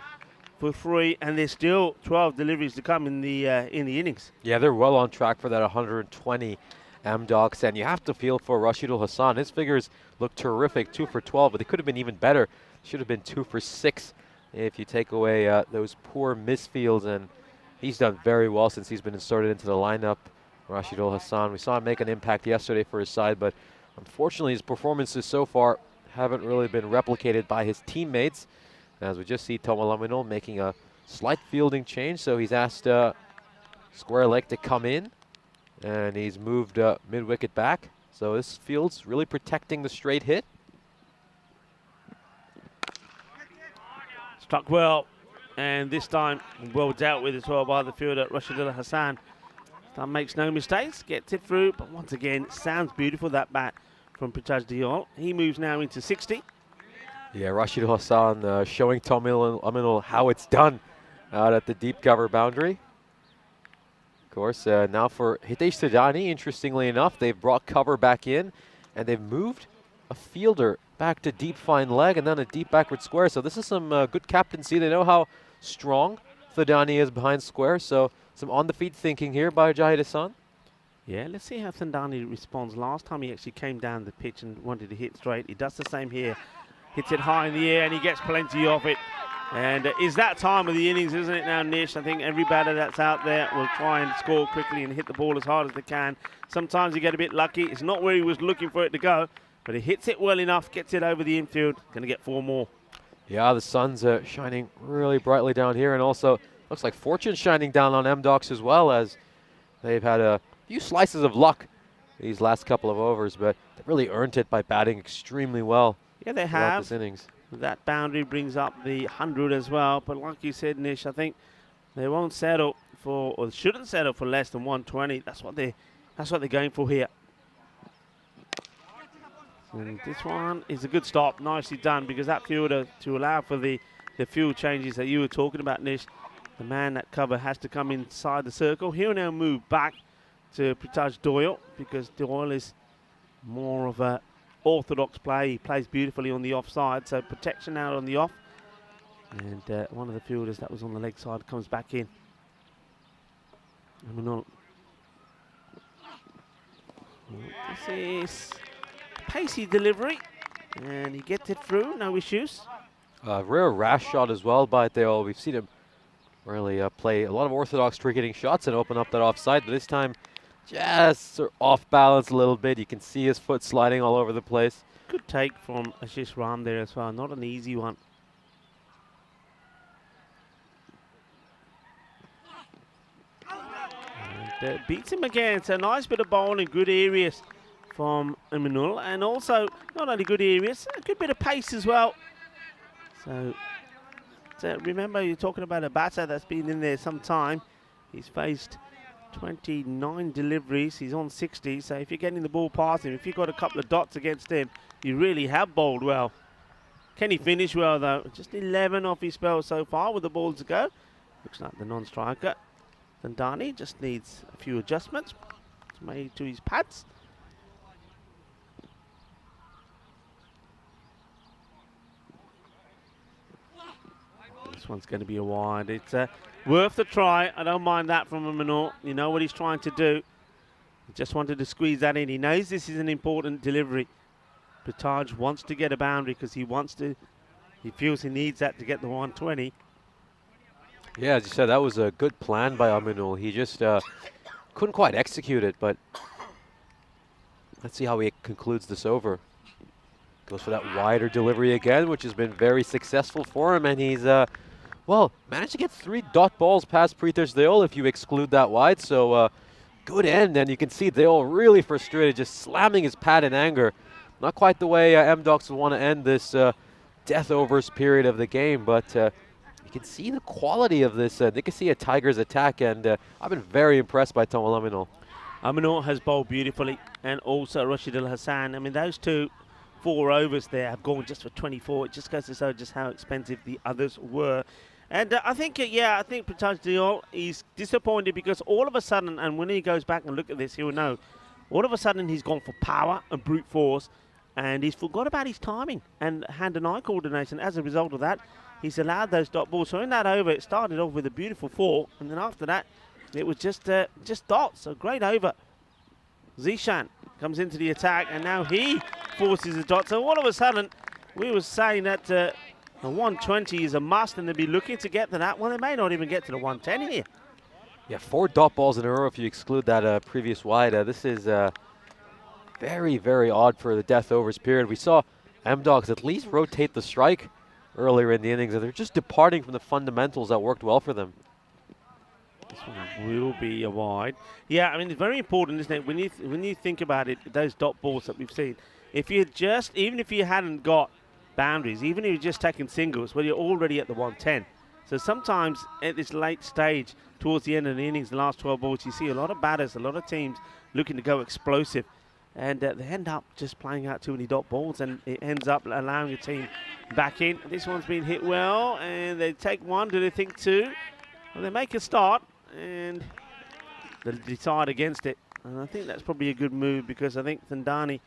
for 3. And there's still 12 deliveries to come in the innings. Yeah, they're well on track for that 120 M-Dogs. And you have to feel for Rashidul Hassan. His figures look terrific, 2 for 12, but they could have been even better. Should have been 2 for 6 if you take away those poor misfields. And he's done very well since he's been inserted into the lineup. Rashidul Hassan, we saw him make an impact yesterday for his side, but unfortunately his performances so far haven't really been replicated by his teammates. As we just see Tomal Aminul making a slight fielding change, so he's asked Square Leg to come in, and he's moved mid-wicket back. So this field's really protecting the straight hit. Struck well, and this time well dealt with as well by the fielder, Rashidullah Hassan. That makes no mistakes, gets it through, but once again, sounds beautiful, that bat from Pritaj Diol. He moves now into 60. Yeah, Rashidul Hassan showing Tomal Aminul how it's done out at the deep cover boundary. course, now for Hitesh Sedani, interestingly enough, they've brought cover back in, and they've moved a fielder back to deep fine leg and then a deep backward square. So this is some good captaincy. They know how strong Sedani is behind square, so some on-the-feet thinking here by Jahid Hassan. Yeah, let's see how Thandani responds. Last time he actually came down the pitch and wanted to hit straight. He does the same here. Hits it high in the air and he gets plenty of it. And is that time of the innings, isn't it now, Nish? I think every batter that's out there will try and score quickly and hit the ball as hard as they can. Sometimes you get a bit lucky. It's not where he was looking for it to go, but he hits it well enough, gets it over the infield. Going to get 4 more. Yeah, the sun's shining really brightly down here, and also looks like fortune shining down on M-Docs as well, as they've had a few slices of luck these last couple of overs, but they really earned it by batting extremely well. Yeah, they throughout have. this innings. That boundary brings up the 100 as well. But like you said, Nish, I think they won't settle for, or shouldn't settle for less than 120. That's what they're going for here. And this one is a good stop, nicely done, because that fielder, to allow for the field changes that you were talking about, Nish, the man at cover has to come inside the circle. He'll now move back to Prithaj Doyle, because Doyle is more of a orthodox play. He plays beautifully on the offside, so protection out on the off. And one of the fielders that was on the leg side comes back in. This is pacey delivery, and he gets it through, no issues. Rare rash shot as well by Theo. We've seen him really play a lot of orthodox cricketing shots and open up that offside, but this time just off balance a little bit. You can see his foot sliding all over the place. Good take from Ashish Ram there as well. Not an easy one. And beats him again. It's a nice bit of bowling, good areas from Emanul, and also not only good areas, a good bit of pace as well. So remember, you're talking about a batter that's been in there some time. He's faced 29 deliveries, he's on 60, so if you're getting the ball past him, if you've got a couple of dots against him, you really have bowled well. Can he finish well though? Just 11 off his spell so far with the ball to go. Looks like the non-striker Thandani just needs a few adjustments made to his pads. This one's going to be a wide. It's worth a try. I don't mind that from Emanul. You know what he's trying to do. He just wanted to squeeze that in. He knows this is an important delivery. Prithaj wants to get a boundary because he feels he needs that to get the 120. Yeah, as you said, that was a good plan by Emanul. He just couldn't quite execute it, but let's see how he concludes this over. Goes for that wider delivery again, which has been very successful for him, and he's well, managed to get 3 dot balls past Prithaj Deol if you exclude that wide. So good end, and you can see Deol really frustrated, just slamming his pad in anger. Not quite the way M-Docs would want to end this death overs period of the game, but you can see the quality of this Nicosia Tigers attack, and I've been very impressed by Tamal Emanul. Emanul has bowled beautifully, and also Rashid Al Hassan. I mean, those 4 overs there have gone just for 24. It just goes to show just how expensive the others were. And I think Prithaj Deol is disappointed because all of a sudden, and when he goes back and look at this, he'll know, all of a sudden he's gone for power and brute force, and he's forgot about his timing and hand and eye coordination. As a result of that, he's allowed those dot balls. So in that over, it started off with a beautiful 4, and then after that, it was just dots. So great over. Zishan comes into the attack, and now he forces a dot. So all of a sudden, we were saying that a 120 is a must, and they'll be looking to get to that. Well, they may not even get to the 110 here. Yeah, 4 dot balls in a row if you exclude that previous wide. This is very, very odd for the death overs period. We saw M-Docs at least rotate the strike earlier in the innings, and they're just departing from the fundamentals that worked well for them. This one will be a wide. Yeah, I mean, it's very important, isn't it? When you think about it, those dot balls that we've seen, even if you hadn't got boundaries, even if you're just taking singles, well, you're already at the 110. So sometimes at this late stage, towards the end of the innings, the last 12 balls, you see a lot of batters, a lot of teams looking to go explosive. And they end up just playing out too many dot balls, and it ends up allowing the team back in. This one's been hit well, and they take 1. Do they think 2? Well, they make a start, and decide against it. And I think that's probably a good move because I think Thandani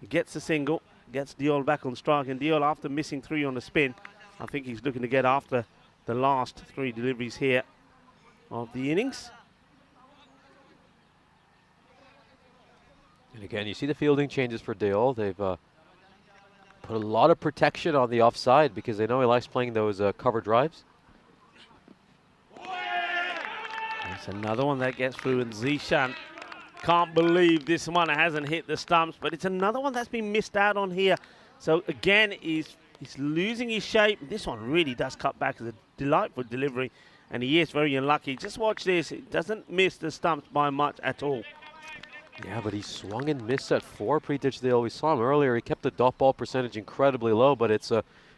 gets a single, gets Diol back on strike. And Diol, after missing 3 on the spin, I think he's looking to get after the last 3 deliveries here of the innings. And again, you see the fielding changes for Diol. They've put a lot of protection on the offside because they know he likes playing those cover drives. That's another one that gets through, and Zishan can't believe this one hasn't hit the stumps, but it's another one that's been missed out on here. So again, he's losing his shape. This one really does cut back as a delightful delivery, and he is very unlucky. Just watch this. It doesn't miss the stumps by much at all. Yeah, but he swung and missed at 4 pre-ditch Diol. We saw him earlier. He kept the dot ball percentage incredibly low, but it's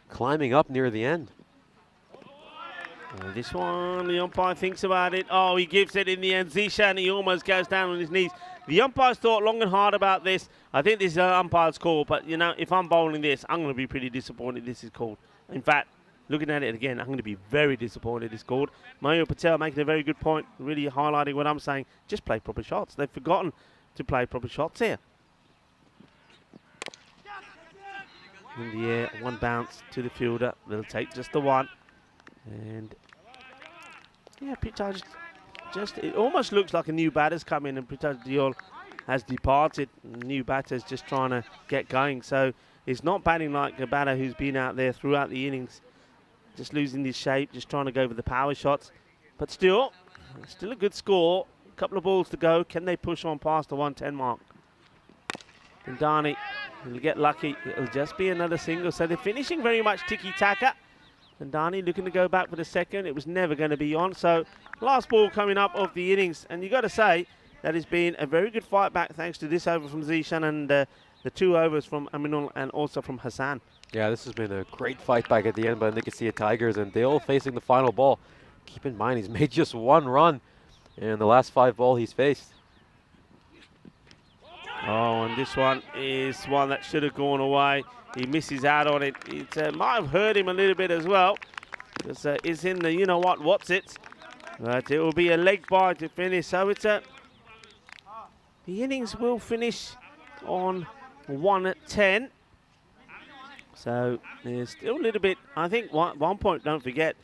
climbing up near the end. This one, the umpire thinks about it. Oh, he gives it in the end. Zishan, he almost goes down on his knees. The umpires thought long and hard about this. I think this is an umpire's call, but, you know, if I'm bowling this, I'm going to be pretty disappointed this is called. In fact, looking at it again, I'm going to be very disappointed it's called. Mayur Patel making a very good point, really highlighting what I'm saying. Just play proper shots. They've forgotten to play proper shots here. In the air, one bounce to the fielder. They'll take just the one. And yeah, Prithaj just, it almost looks like a new batter's come in, and Prithaj Diol has departed. New batter's just trying to get going. So it's not batting like a batter who's been out there throughout the innings, just losing his shape, just trying to go for the power shots. But still a good score. A couple of balls to go. Can they push on past the 110 mark? And Dani will get lucky. It'll just be another single. So they're finishing very much tiki-taka. And Dani looking to go back for the second. It was never going to be on. So last ball coming up of the innings. And you got to say that it's been a very good fight back thanks to this over from Zishan and the 2 overs from Aminul and also from Hassan. Yeah, this has been a great fight back at the end by the Nicosia Tigers, and Diol facing the final ball. Keep in mind, he's made just 1 run in the last 5 balls he's faced. Oh, and this one is one that should have gone away. He misses out on it. It might have hurt him a little bit as well. It's in the what's it. But it will be a leg bye to finish. So it's the innings will finish on 110. So there's still a little bit. I think one point, don't forget,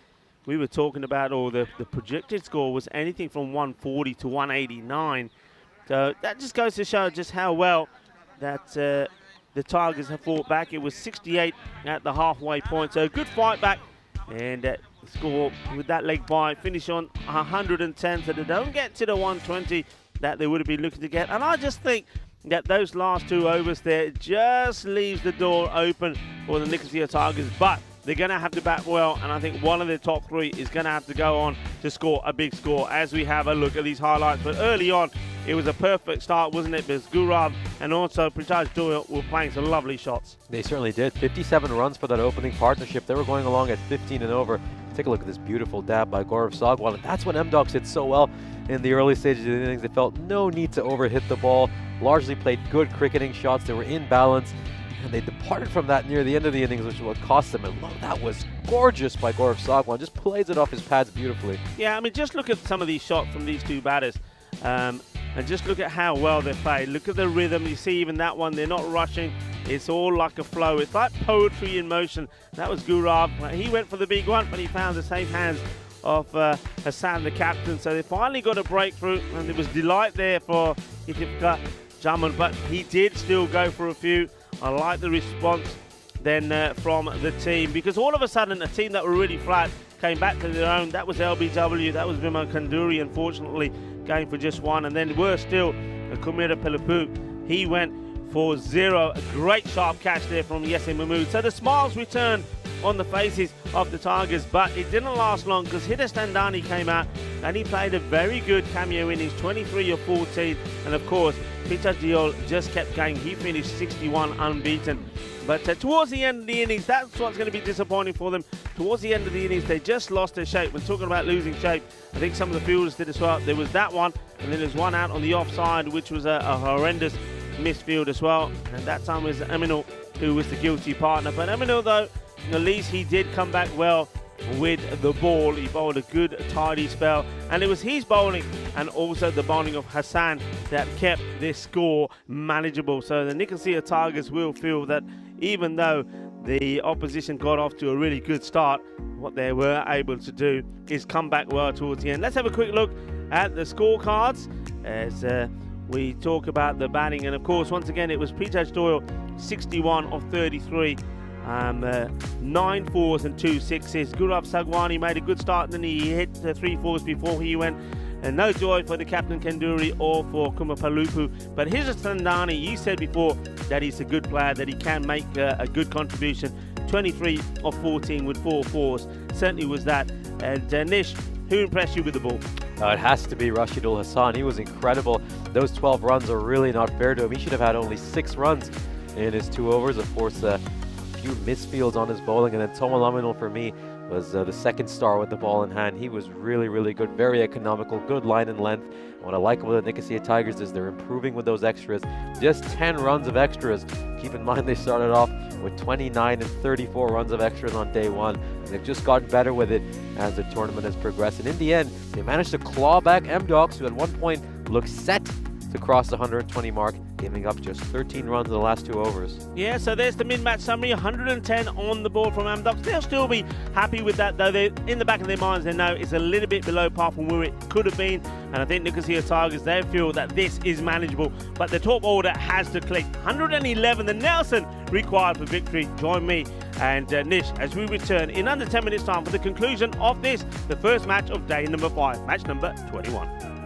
we were talking about, or the projected score was anything from 140 to 189. So that just goes to show just how well that the Tigers have fought back. It was 68 at the halfway point. So a good fight back. And score with that leg bye, finish on 110. So they don't get to the 120 that they would have been looking to get. And I just think that those last 2 overs there just leaves the door open for the Nicosia Tigers. But they're going to have to bat well, and I think one of their top 3 is going to have to go on to score a big score as we have a look at these highlights. But early on, it was a perfect start, wasn't it? Because Gaurav and also Prithaj Diol were playing some lovely shots. They certainly did. 57 runs for that opening partnership. They were going along at 15 and over. Take a look at this beautiful dab by Gaurav Sagwal. And that's when M-Dogs hit so well in the early stages of the innings. They felt no need to overhit the ball. Largely played good cricketing shots. They were in balance. And they departed from that near the end of the innings, which is what cost them. And look, that was gorgeous by Gaurav Sagwan. Just plays it off his pads beautifully. Yeah, I mean, just look at some of these shots from these 2 batters. And just look at how well they played. Look at the rhythm. You see even that one, they're not rushing. It's all like a flow. It's like poetry in motion. That was Gaurav. He went for the big one, but he found the safe hands of Hassan, the captain. So they finally got a breakthrough, and there was delight there for Itifka Jaman, but he did still go for a few. I like the response then from the team, because all of a sudden a team that were really flat came back to their own. That was LBW, that was Vimal Kanduri, unfortunately going for just 1, and then worse still, Kumira Pelapu, he went for 0. A great sharp catch there from Yasin Mahmood. So the smiles returned on the faces of the Tigers, but it didn't last long because Hitesh Thandani came out and he played a very good cameo innings, 23 of 14, and of course Prithaj Diol just kept going. He finished 61 unbeaten. But towards the end of the innings, that's what's going to be disappointing for them. Towards the end of the innings, they just lost their shape. When talking about losing shape, I think some of the fielders did as well. There was that one, and then there's one out on the offside, which was a horrendous misfield as well. And that time was Aminul who was the guilty partner. But Aminul, though, at least he did come back well with the ball. He bowled a good, tidy spell, and it was his bowling and also the bowling of Hassan that kept this score manageable. So the Nicosia Tigers will feel that even though the opposition got off to a really good start, what they were able to do is come back well towards the end. Let's have a quick look at the scorecards as we talk about the batting. And of course, once again, it was Pritesh Doyle, 61 of 33. 9 fours and 2 sixes. Gaurav Sagwani made a good start, then he hit 3 fours before he went. And no joy for the captain Kenduri or for Kumapalupu. But here's a Sandani. You said before that he's a good player, that he can make a good contribution. 23 of 14 with 4 fours. Certainly was that. And Nish, who impressed you with the ball? It has to be Rashidul Hassan. He was incredible. Those 12 runs are really not fair to him. He should have had only 6 runs in his 2 overs. Of course, a few misfields on his bowling. And then Toma Laminal, for me, was the second star with the ball in hand. He was really, really good, very economical, good line and length. What I like about the Nicosia Tigers is they're improving with those extras. Just 10 runs of extras. Keep in mind they started off with 29 and 34 runs of extras on day 1. And they've just gotten better with it as the tournament has progressed. And in the end, they managed to claw back M-Dogs, who at one point looked set to cross the 120 mark, giving up just 13 runs in the last 2 overs. Yeah, so there's the mid-match summary. 110 on the board from Amdocs. They'll still be happy with that, though. They, in the back of their minds, they know it's a little bit below par from where it could have been. And I think Nicosia Tigers, they feel that this is manageable. But the top order has to click. 111, the Nelson required for victory. Join me and Nish as we return in under 10 minutes time for the conclusion of this, the first match of day number 5, match number 21.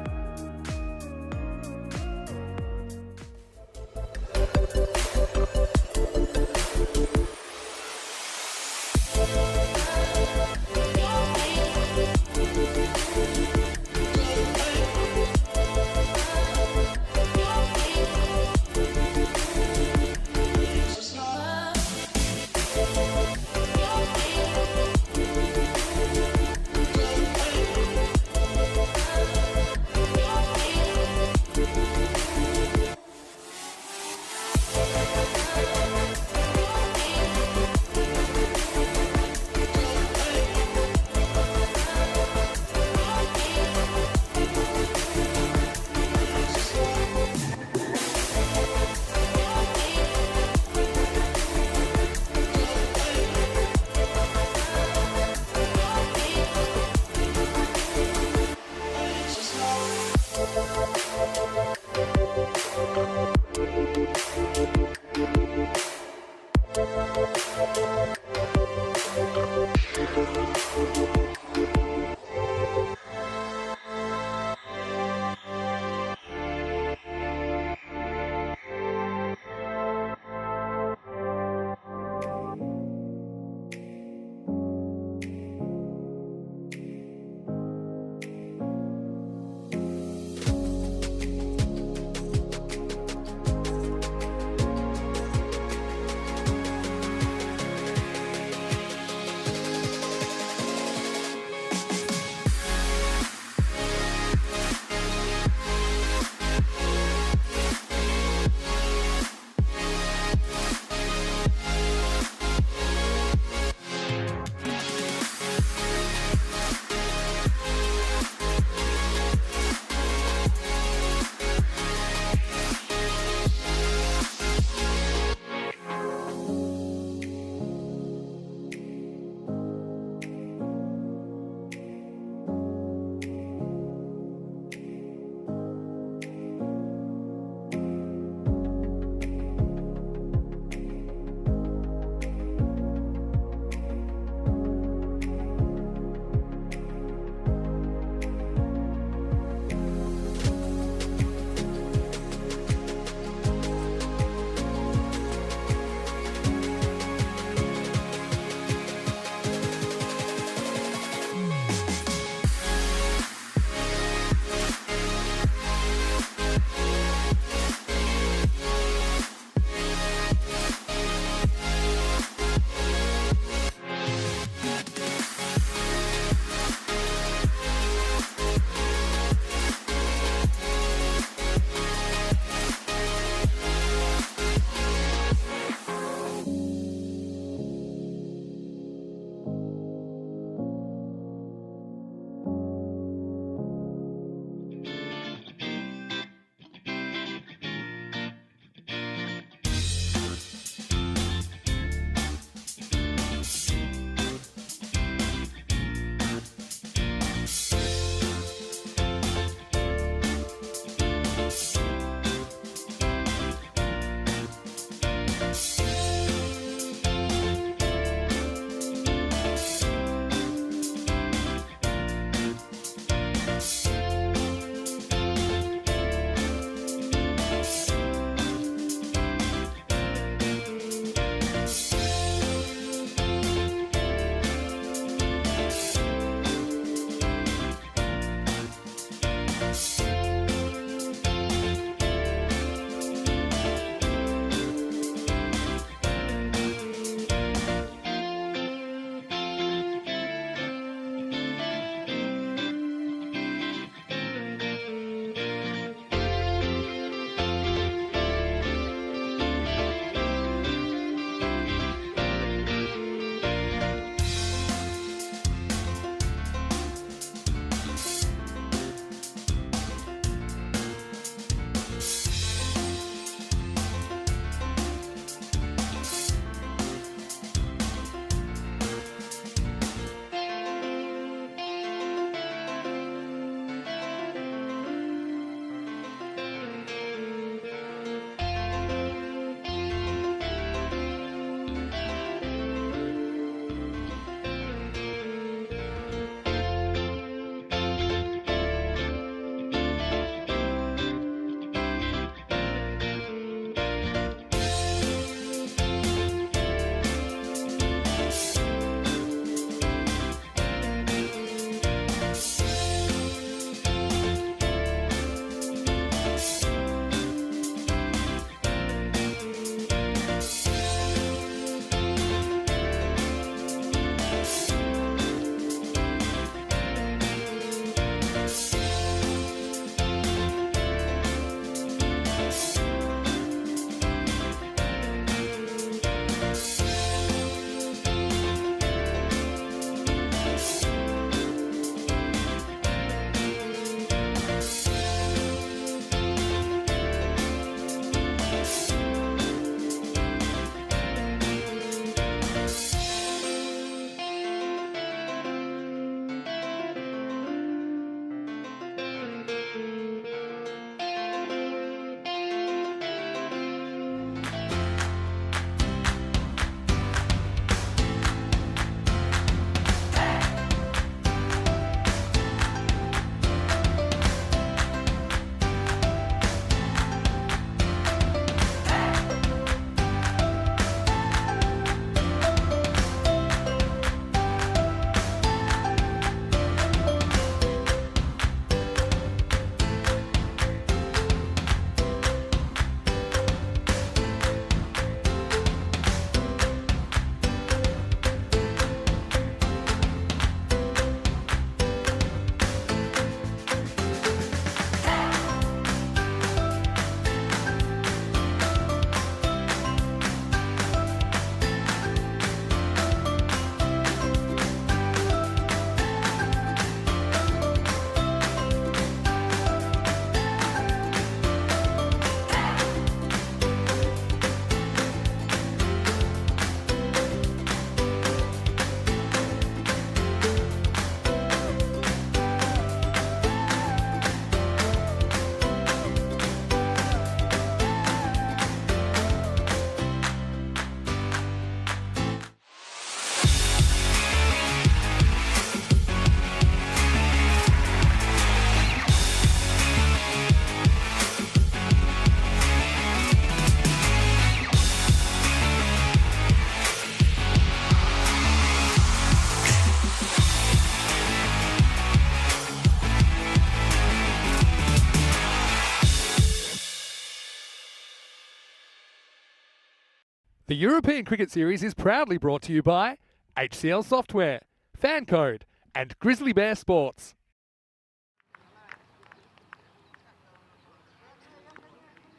The European Cricket Series is proudly brought to you by HCL Software, FanCode, and Grizzly Bear Sports.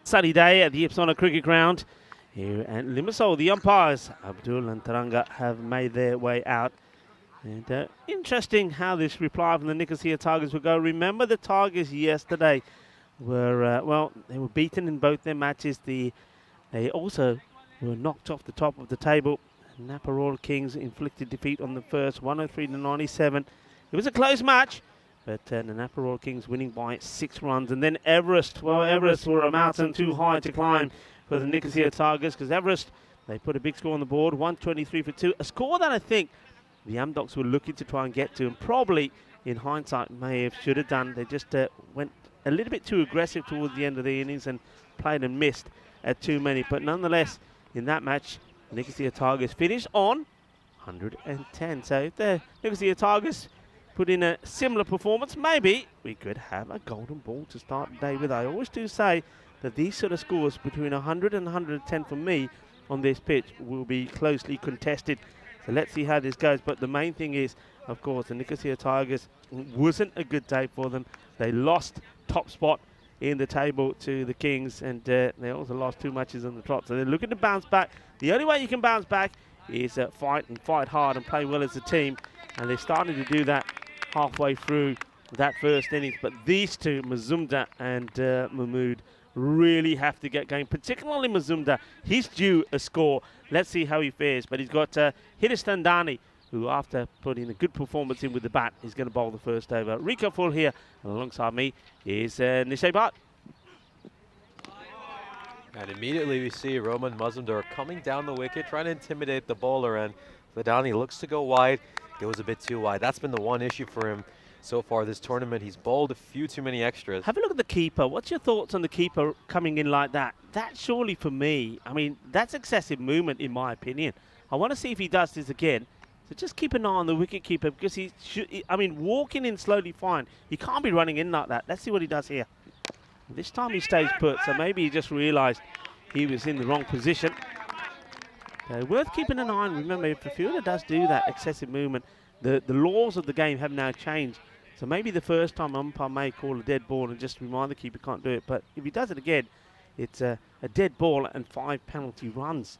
Sunny day at the Ipsona Cricket Ground here at Limassol. The umpires, Abdul and Taranga, have made their way out. And interesting how this reply from the Nicosia Tigers will go. Remember, the Tigers yesterday were, they were beaten in both their matches. They also were knocked off the top of the table. Napa Royal Kings inflicted defeat on the first, 103-97. It was a close match, but the Napa Royal Kings winning by 6 runs. And then Everest, well, Everest were a mountain too high to climb for the Nicosia Tigers, because Everest, they put a big score on the board, 123 for 2. A score that I think the Amdocs were looking to try and get to, and probably, in hindsight, should have done. They just went a little bit too aggressive towards the end of the innings and played and missed at too many. But nonetheless, in that match, Nicosia Tigers finished on 110. So if the Nicosia Tigers put in a similar performance, maybe we could have a golden ball to start the day with. I always do say that these sort of scores between 100 and 110 for me on this pitch will be closely contested. So let's see how this goes. But the main thing is, of course, the Nicosia Tigers wasn't a good day for them. They lost top spot in the table to the Kings, and they also lost 2 matches on the trot. So they're looking to bounce back. The only way you can bounce back is fight hard and play well as a team. And they started to do that halfway through that first innings. But these two, Mazumdar and Mahmood, really have to get going, particularly Mazumdar. He's due a score. Let's see how he fares. But he's got Hidestandani, who, after putting a good performance in with the bat, is going to bowl the first over. Rico Full here, and alongside me is Nishay Bhatt. And immediately we see Roman Mazumdar coming down the wicket, trying to intimidate the bowler, and Vidani looks to go wide, goes a bit too wide. That's been the one issue for him so far this tournament. He's bowled a few too many extras. Have a look at the keeper. What's your thoughts on the keeper coming in like that? That surely, for me, I mean, that's excessive movement in my opinion. I want to see if he does this again. So just keep an eye on the wicket keeper, because walking in slowly fine. He can't be running in like that. Let's see what he does here. This time he stays put, so maybe he just realised he was in the wrong position. Worth keeping an eye on. Remember, if the fielder does do that excessive movement, the laws of the game have now changed. So maybe the first time umpire may call a dead ball and just remind the keeper can't do it. But if he does it again, it's a dead ball and 5 penalty runs.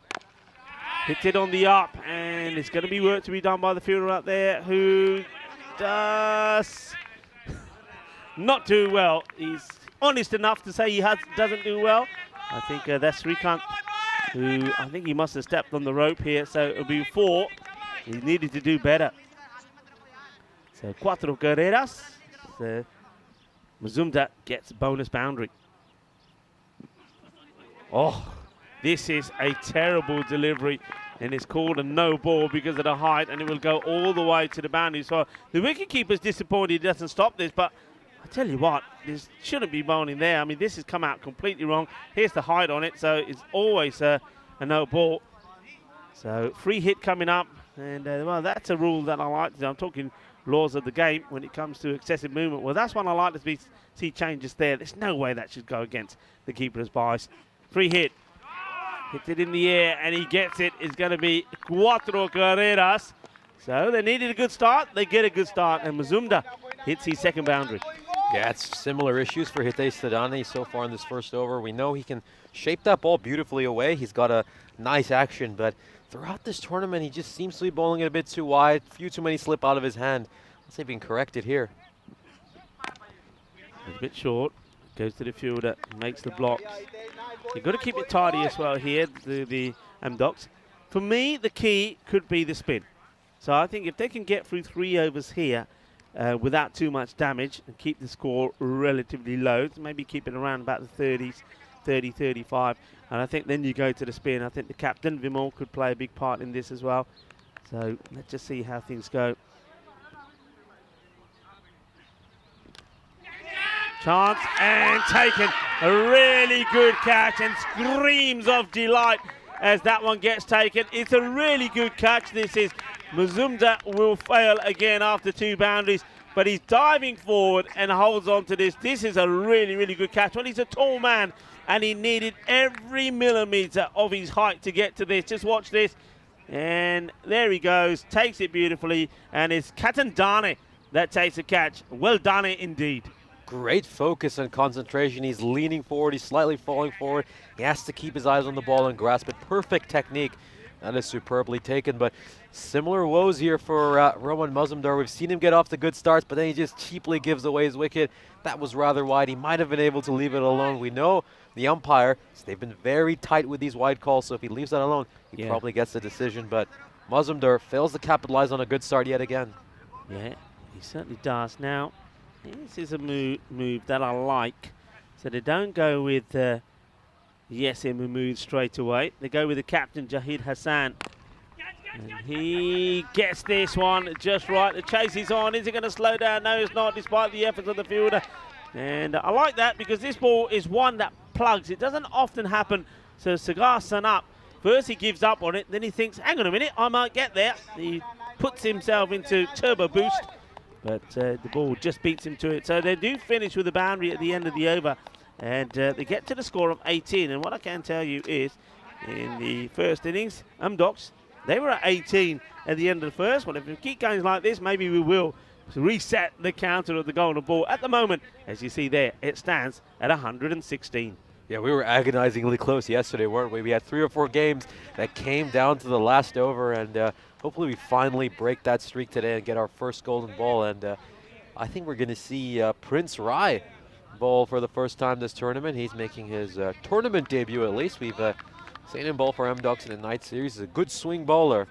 Hits it on the up, and it's going to be work to be done by the fielder out there, who does not do well. He's honest enough to say he doesn't do well. I think that's Srikanth, who I think he must have stepped on the rope here. So it'll be 4. He needed to do better. So 4 carreras. So Mazumdar gets bonus boundary. Oh, this is a terrible delivery, and it's called a no ball because of the height, and it will go all the way to the boundary. So the wicketkeeper's disappointed he doesn't stop this, but I tell you what, this shouldn't be bowling there. I mean, this has come out completely wrong. Here's the height on it, so it's always a no ball. So free hit coming up, and well, that's a rule that I like. I'm talking laws of the game when it comes to excessive movement. Well, that's one I like to see changes there. There's no way that should go against the keeper's bias. Free hit. Hits it in the air, and he gets it. It's going to be 4 carreras. So they needed a good start. They get a good start, and Mazumdar hits his second boundary. Yeah, it's similar issues for Hidestandani so far in this first over. We know he can shape that ball beautifully away. He's got a nice action, but throughout this tournament, he just seems to be bowling it a bit too wide. Few too many slip out of his hand. Let's see if he can correct it here. It's a bit short. Goes to the fielder, makes the blocks. You've got to keep it tidy as well here, the Amdocs. For me, the key could be the spin. So I think if they can get through 3 overs here without too much damage and keep the score relatively low, maybe keep it around about the 30s, 30, 35, and I think then you go to the spin. I think the captain, Vimal, could play a big part in this as well. So let's just see how things go. Chance, and taken. A really good catch, and screams of delight as that one gets taken. It's a really good catch. This is Mazumdar will fail again after 2 boundaries, but he's diving forward and holds on to this. This is a really, really good catch. Well, he's a tall man. and he needed every millimetre of his height to get to this. Just watch this. And there he goes, takes it beautifully, and it's Katandane that takes the catch. Well done indeed. Great focus and concentration. He's leaning forward, he's slightly falling forward. He has to keep his eyes on the ball and grasp it. Perfect technique. That is superbly taken, but similar woes here for Roman Mazumdar. We've seen him get off to good starts, but then he just cheaply gives away his wicket. That was rather wide. He might have been able to leave it alone. We know the umpire, they've been very tight with these wide calls, so if he leaves that alone, he probably gets the decision, but Mazumdar fails to capitalize on a good start yet again. Yeah, he certainly does. Now, this is a move that I like. So they don't go with Yasser Mahmood straight away. They go with the captain, Jahid Hassan. And he gets this one just right. The chase is on. Is it going to slow down? No, it's not, despite the efforts of the fielder. And I like that because this ball is one that plugs. It doesn't often happen. So Sagar Sanap, first he gives up on it, then he thinks, hang on a minute, I might get there. He puts himself into turbo boost, but the ball just beats him to it. So they do finish with a boundary at the end of the over, and they get to the score of 18. And what I can tell you is, in the first innings, Umdocs, they were at 18 at the end of the first one. If we keep going like this, maybe we will reset the counter of the golden ball. At the moment, as you see there, it stands at 116. Yeah, we were agonizingly close yesterday, weren't we? We had 3 or 4 games that came down to the last over, and hopefully we finally break that streak today and get our first golden ball. And I think we're going to see Prince Rai bowl for the first time this tournament. He's making his tournament debut at least. We've seen him bowl for MDocs in the night series. He's a good swing bowler.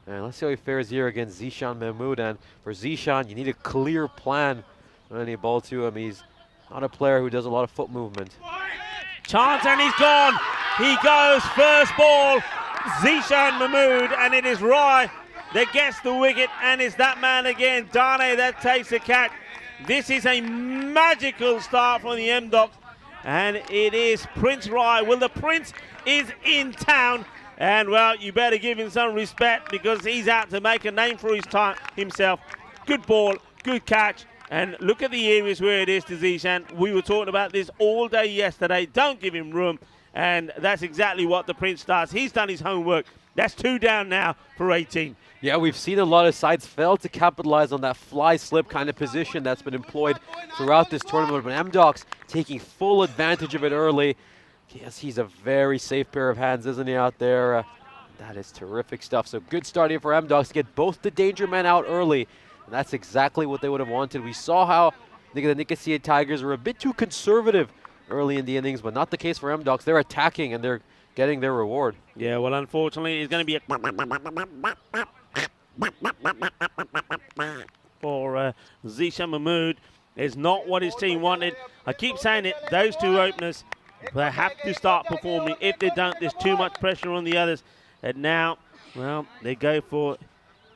And let's see how he fares here against Zishan Mahmood. And for Zishan, you need a clear plan when you bowl to him. He's not a player who does a lot of foot movement. Chance, and he's gone. He goes first ball, Zishan Mahmood, and it is Rai that gets the wicket, and it's that man again, Dane, that takes the catch. This is a magical start from the MDocs, and it is Prince Rai. Well, the Prince is in town, and well, you better give him some respect because he's out to make a name for himself. Good ball, good catch. And look at the areas where it is to Zishan. We were talking about this all day yesterday. Don't give him room. And that's exactly what the Prince does. He's done his homework. That's 2 down now for 18. Yeah, we've seen a lot of sides fail to capitalize on that fly slip kind of position that's been employed throughout this tournament. But MDocs taking full advantage of it early. Yes, he's a very safe pair of hands, isn't he, out there? That is terrific stuff. So good start here for MDocs to get both the danger men out early. And that's exactly what they would have wanted. We saw how the Nicosia Tigers were a bit too conservative early in the innings, but not the case for MDocs. They're attacking and they're getting their reward. Yeah, well, unfortunately, it's going to be a for Zishan Mahmood. Is not what his team wanted. I keep saying it, those 2 openers, they have to start performing. If they don't, there's too much pressure on the others. And now, well, they go for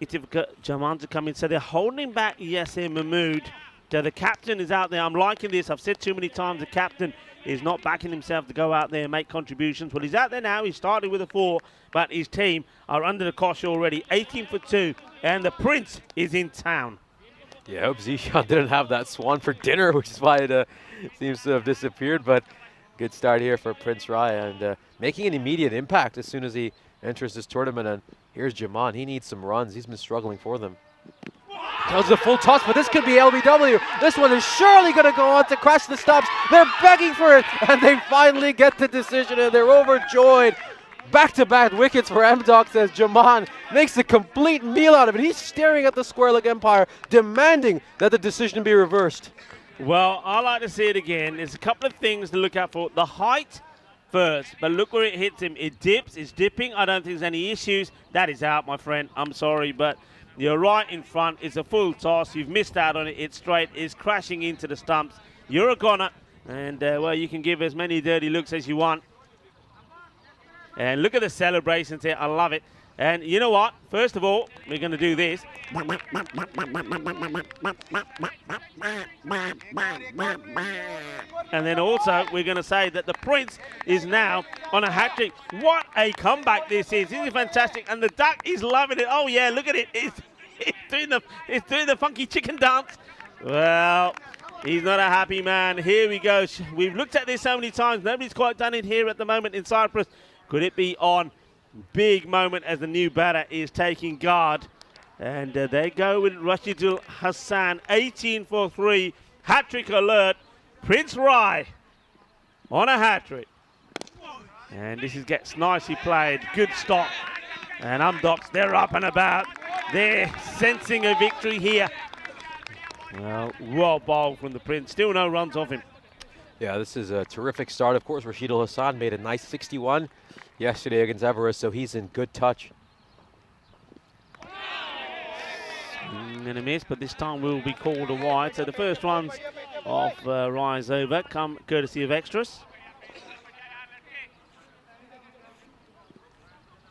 Itivka Jaman to come in. So they're holding back Yasser Mahmood. So the captain is out there. I'm liking this. I've said too many times the captain is not backing himself to go out there and make contributions. Well, he's out there now. He started with a 4, but his team are under the cosh already. 18 for 2, and the Prince is in town. Yeah, I hope Zishan didn't have that swan for dinner, which is why it seems to have disappeared. But good start here for Prince Rai, and making an immediate impact as soon as he enters this tournament. And here's Jaman. He needs some runs. He's been struggling for them. That was a full toss, but this could be LBW. This one is surely going to go on to crash the stops. They're begging for it, and they finally get the decision, and they're overjoyed. Back-to-back wickets for MDocs as Jaman makes a complete meal out of it. He's staring at the square leg umpire, demanding that the decision be reversed. Well, I like to see it again. There's a couple of things to look out for. The height first, but look where it hits him. It dips, it's dipping. I don't think there's any issues. That is out, my friend. I'm sorry, but you're right in front. It's a full toss. You've missed out on it. It's straight. It's crashing into the stumps. You're a goner, and, well, you can give as many dirty looks as you want. And look at the celebrations here. I love it. And you know what? First of all, we're going to do this. And then also, we're going to say that the Prince is now on a hat-trick. What a comeback this is. This is fantastic. And the duck is loving it. Oh, yeah, look at it. It's doing the funky chicken dance. Well, He's not a happy man. Here we go. We've looked at this so many times. Nobody's quite done it here at the moment in Cyprus. Could it be on? Big moment as the new batter is taking guard. And they go with Rashidul Hassan, 18 for 3. Hat-trick alert. Prince Rai on a hat-trick. And this gets nicely played. Good stop. And Amdocs, they're up and about. They're sensing a victory here. Well bowled from the Prince. Still no runs off him. Yeah, this is a terrific start. Of course, Rashidul Hassan made a nice 61 yesterday against Everest, so he's in good touch. Swing and a miss, but this time will be called a wide. So the first runs of Rai's over come courtesy of extras.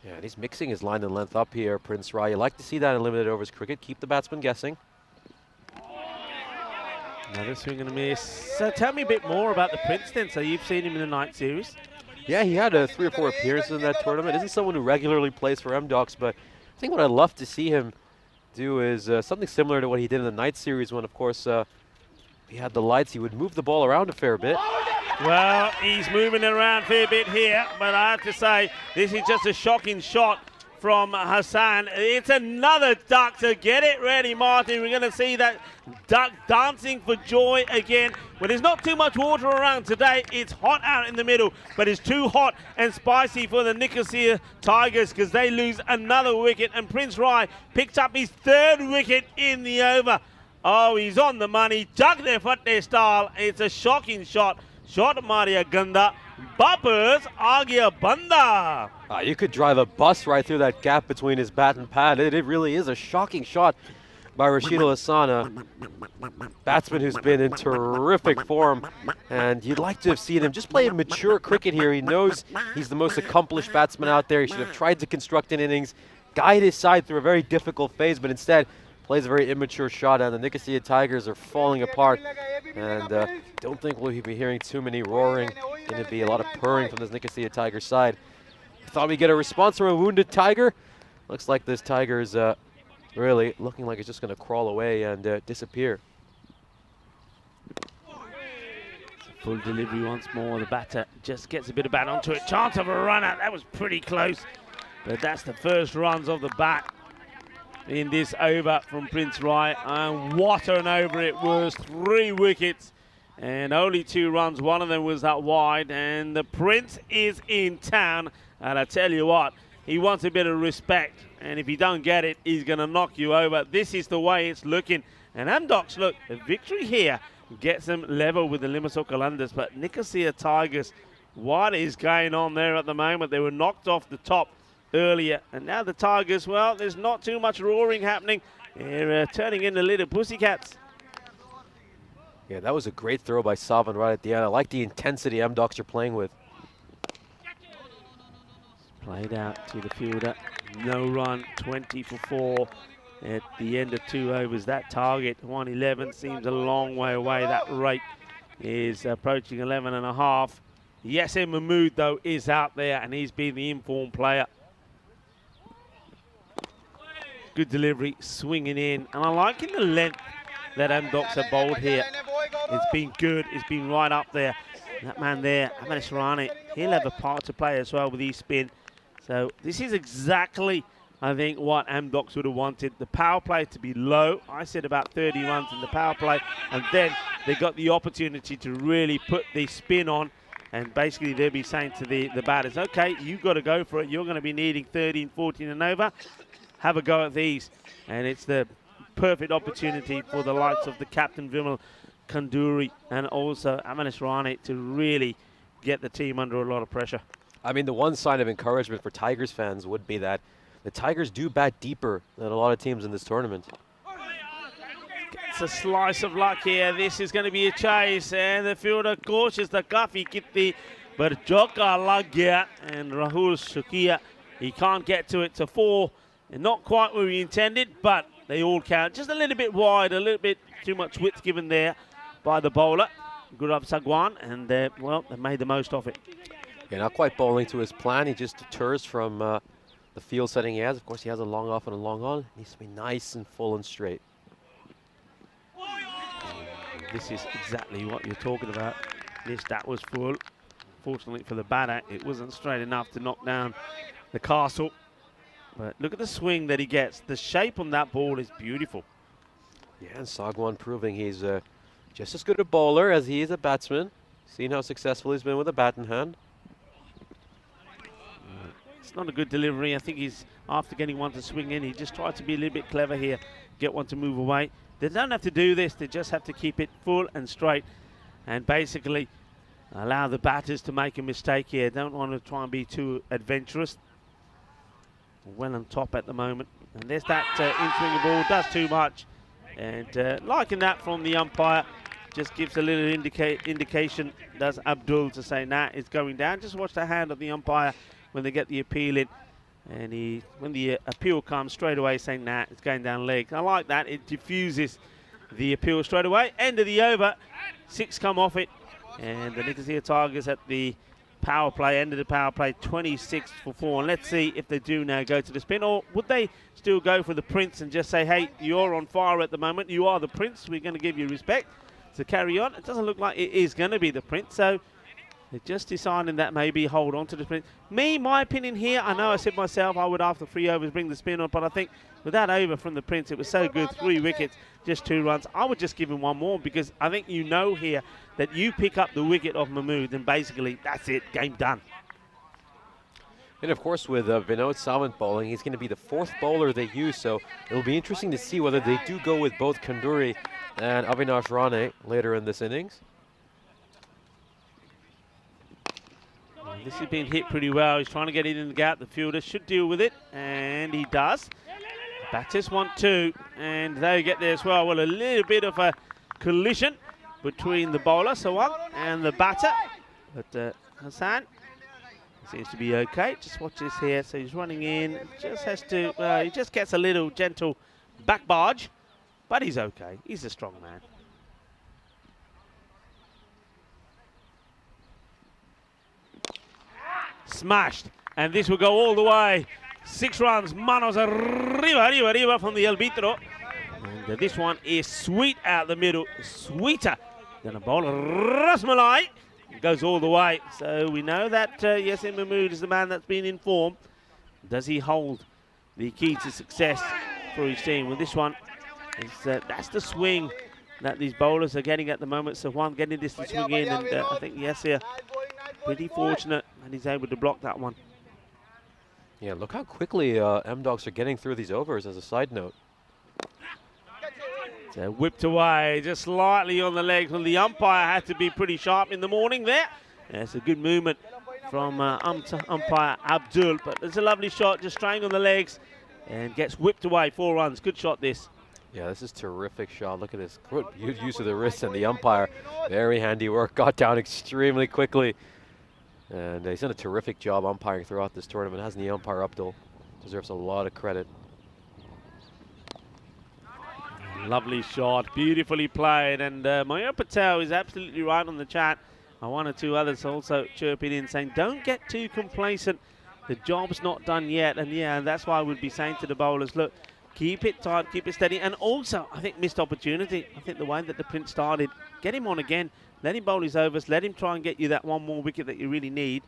Yeah, and he's mixing his line and length up here, Prince Rai. You like to see that in limited overs cricket. Keep the batsman guessing. Another swing and a miss. So tell me a bit more about the Prince then. So you've seen him in the night series. Yeah, he had 3 or 4 appearances in that tournament. Isn't someone who regularly plays for MDocs, but I think what I'd love to see him do is something similar to what he did in the night series when, of course, he had the lights. He would move the ball around a fair bit. Well, he's moving it around a fair bit here, but I have to say, this is just a shocking shot from Hassan. It's another duck, so get it ready, Martin. We're going to see that duck dancing for joy again. Well, there's not too much water around today. It's hot out in the middle, but it's too hot and spicy for the Nicosia Tigers because they lose another wicket, and Prince Rai picks up his 3rd wicket in the over. Oh, he's on the money. Jug their foot their style. It's a shocking shot. Shot Maria Ganda. Boppers Agia Banda. You could drive a bus right through that gap between his bat and pad. It really is a shocking shot by Rashidul Hassan, a batsman who's been in terrific form. And you'd like to have seen him just play mature cricket here. He knows he's the most accomplished batsman out there. He should have tried to construct an innings, guide his side through a very difficult phase, but instead plays a very immature shot, and the Nicosia Tigers are falling apart. And don't think we'll be hearing too many roaring. Going to be a lot of purring from this Nicosia Tiger side. Thought we'd get a response from a wounded tiger. Looks like this tiger is really looking like it's just going to crawl away and disappear. Full delivery once more. The batter just gets a bit of bat onto it. Chance of a run out. That was pretty close. But that's the first runs of the bat in this over from Prince Rai. And what an over it was. 3 wickets and only 2 runs. One of them was that wide. And the Prince is in town. And I tell you what, he wants a bit of respect. And if you don't get it, he's going to knock you over. This is the way it's looking. And Amdocs, look, a victory here gets them level with the Limassol Qalandars. But Nicosia Tigers, what is going on there at the moment? They were knocked off the top earlier. And now the Tigers, well, there's not too much roaring happening. They're turning into little pussycats. Yeah, that was a great throw by Savan right at the end. I like the intensity Amdocs are playing with. Played out to the fielder. No run, 20 for 4 at the end of 2 overs. That target, 111, seems a long way away. That rate is approaching 11.5. Yasser Mahmood, though, is out there, and he's been the informed player. Good delivery, swinging in. And I'm liking the length that Amdocs have bowled here. It's been good. It's been right up there. That man there, Amadesh Rani, he'll have a part to play as well with his spin. So this is exactly, I think, what Amdocs would have wanted. The power play to be low. I said about 30 runs in the power play. And then they got the opportunity to really put the spin on. And basically they'll be saying to the batters, okay, you've got to go for it. You're going to be needing 13, 14 and over. Have a go at these. And it's the perfect opportunity for the likes of the captain Vimal Kanduri and also Amadesh Rani to really get the team under a lot of pressure. I mean, the one sign of encouragement for Tigers fans would be that the Tigers do bat deeper than a lot of teams in this tournament. It's a slice of luck here. This is going to be a chase, and the fielder cautious the kafi kitti, but Joka lag gaya, and Rahul Shukia, he can't get to it to 4, and not quite where he intended, but they all count. Just a little bit wide, a little bit too much width given there by the bowler, Gurav Sagwan, and well, they made the most of it. Yeah, not quite bowling to his plan. He just deters from the field setting he has. Of course, he has a long off and a long on. Needs to be nice and full and straight. This is exactly what you're talking about. That was full. Fortunately for the batter, it wasn't straight enough to knock down the castle. But look at the swing that he gets. The shape on that ball is beautiful. Yeah, and Sagwan proving he's just as good a bowler as he is a batsman. Seen how successful he's been with a bat in hand. It's not a good delivery. I think he's, after getting one to swing in, he just tried to be a little bit clever here, get one to move away. They don't have to do this. They just have to keep it full and straight and basically allow the batters to make a mistake here. Don't want to try and be too adventurous. Well on top at the moment. And there's that in-swinging ball, does too much. And liking that from the umpire, just gives a little indication, does Abdul, to say, nah, it's going down. Just watch the hand of the umpire when they get the appeal in. And when the appeal comes, straight away saying, nah, it's going down leg. I like that. It diffuses the appeal straight away. End of the over. 6 come off it. And the Nicosia Tigers at the power play, end of the power play, 26 for 4. And let's see if they do now go to the spin, or would they still go for the Prince and just say, hey, you're on fire at the moment. You are the Prince. We're going to give you respect. To carry on. It doesn't look like it is going to be the Prince. So they're just deciding that maybe hold on to the Prince. My opinion here, I know I said myself I would after 3 overs bring the spin on, but I think with that over from the Prince, it was so good. 3 wickets, just 2 runs. I would just give him 1 more, because I think you know here that you pick up the wicket of Mahmood and basically that's it, game done. And of course with Vinod Sawant bowling, he's going to be the 4th bowler they use, so it'll be interesting to see whether they do go with both Kanduri and Avinash Rane later in this innings. This has been hit pretty well. He's trying to get it in the gap. The fielder should deal with it, and he does. Batters want 2, and they get there as well. Well, a little bit of a collision between the bowler, Sawant, and the batter. But Hassan seems to be okay. Just watch this here. So he's running in. Just has to. He just gets a little gentle back barge, but he's okay. He's a strong man. Smashed, and this will go all the way. 6 runs. Manos arriba from the Elbitro. And this one is sweet out the middle. Sweeter than a bowl of Rasmalai. It goes all the way. So we know that Yasin Mahmood is the man that's been in form. Does he hold the key to success for his team? Well, this one is that's the swing that these bowlers are getting at the moment. So one getting this to swing in, and I think Yasir pretty fortunate that he's able to block that one. Yeah, look how quickly M-Dogs are getting through these overs as a side note. So whipped away just slightly on the legs, and the umpire had to be pretty sharp in the morning there. It's a good movement from umpire Abdul, but it's a lovely shot, just straying on the legs and gets whipped away. 4 runs. Good shot this. Yeah, this is terrific shot. Look at this. Good use of the wrist, and the umpire, very handy work, got down extremely quickly. And he's done a terrific job umpiring throughout this tournament, hasn't he? Umpire Abdul deserves a lot of credit. Lovely shot, beautifully played, and Mayur Patel is absolutely right on the chat. 1 or 2 others also chirping in, saying don't get too complacent. The job's not done yet, and yeah, that's why I would be saying to the bowlers, look, keep it tight, keep it steady, and also I think missed opportunity. I think the way that the Prince started, get him on again. Let him bowl his overs. Let him try and get you that 1 more wicket that you really need.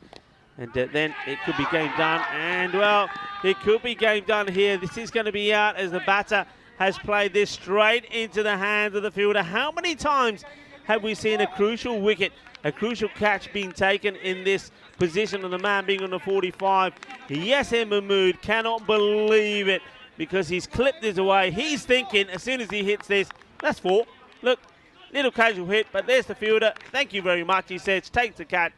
And then it could be game done. And, well, it could be game done here. This is going to be out as the batter has played this straight into the hands of the fielder. How many times have we seen a crucial wicket, a crucial catch being taken in this position of the man being on the 45? Yasin Mahmood cannot believe it because he's clipped this away. He's thinking as soon as he hits this, that's 4. Look. Little casual hit, but there's the fielder. Thank you very much, he says. Takes the catch.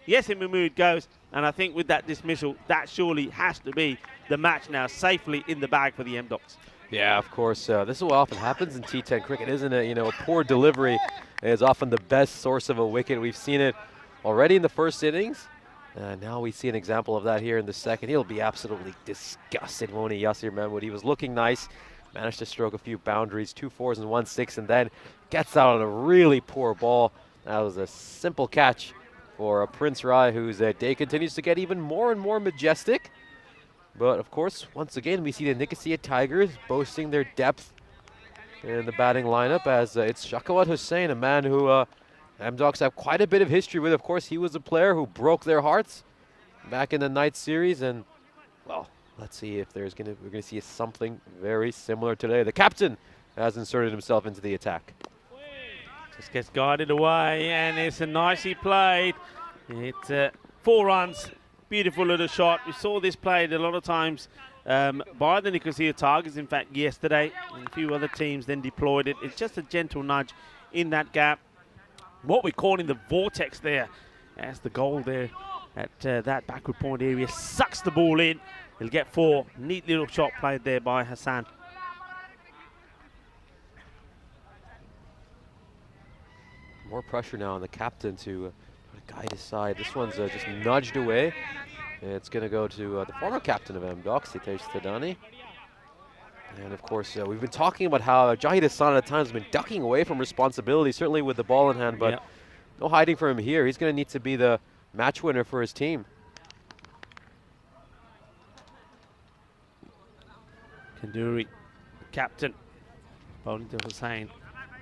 Yasin Mahmood goes. And I think with that dismissal, that surely has to be the match now safely in the bag for the M-Dogs. Yeah, of course. This is what often happens in T10 cricket, isn't it? You know, a poor delivery is often the best source of a wicket. We've seen it already in the first innings. Now we see an example of that here in the second. He'll be absolutely disgusted, won't he, Yasir Mahmood? He was looking nice. Managed to stroke a few boundaries, 2 4s and 1 6, and then gets out on a really poor ball. That was a simple catch for Prince Rai, whose day continues to get even more and more majestic. But of course, once again, we see the Nicosia Tigers boasting their depth in the batting lineup, as it's Shakawat Hussain, a man who M-Dogs have quite a bit of history with. Of course, he was a player who broke their hearts back in the night series, and well, let's see if we're gonna see something very similar today. The captain has inserted himself into the attack. Just gets guided away, and it's a nicely played. It's 4 runs. Beautiful little shot. We saw this played a lot of times by the Nicosia Tigers, in fact, yesterday. And a few other teams then deployed it. It's just a gentle nudge in that gap. What we're calling the vortex there, as the goal there at that backward point area sucks the ball in. He'll get 4. Neat little shot played there by Hassan. More pressure now on the captain to guide his side. This one's just nudged away. It's going to go to the former captain of M-Dogs, Hitesh Thadani. And of course, we've been talking about how Jahid Hassan at times has been ducking away from responsibility, certainly with the ball in hand, but no hiding from him here. He's going to need to be the match winner for his team. Kanduri, captain, bowling to Hussain.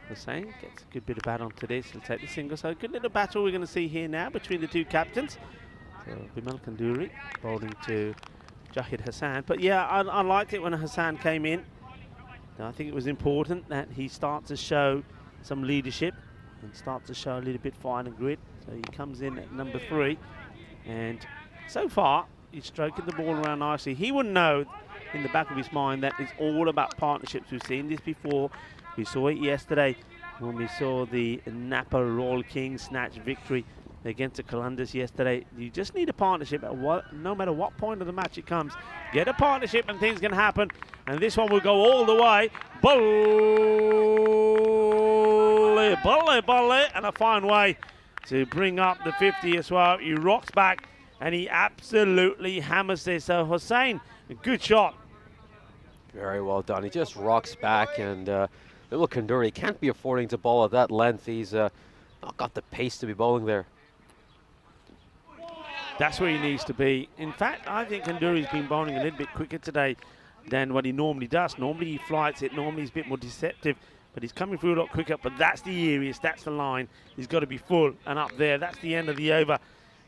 Hussain gets a good bit of bat onto this. He'll take the single. So a good little battle we're going to see here now between the two captains. So Bimal Kanduri bowling to Jahid Hassan. But yeah, I liked it when Hassan came in. I think it was important that he starts to show some leadership and starts to show a little bit fire and grit. So he comes in at number 3. And so far, he's stroking the ball around nicely. He would know in the back of his mind that it's all about partnerships. We've seen this before. We saw it yesterday when we saw the Napa Royal Kings snatch victory against the Calunders yesterday. You just need a partnership no matter what point of the match it comes. Get a partnership and things can happen. And this one will go all the way. Balle, and a fine way to bring up the 50 as well. He rocks back and he absolutely hammers this. So Hussain, a good shot. Very well done. He just rocks back, and little Kanduri can't be affording to bowl at that length. He's not got the pace to be bowling there. That's where he needs to be. In fact, I think Kanduri's been bowling a little bit quicker today than what he normally does. Normally he flights it, normally he's a bit more deceptive, but he's coming through a lot quicker. But that's the areas, that's the line. He's got to be full and up there. That's the end of the over.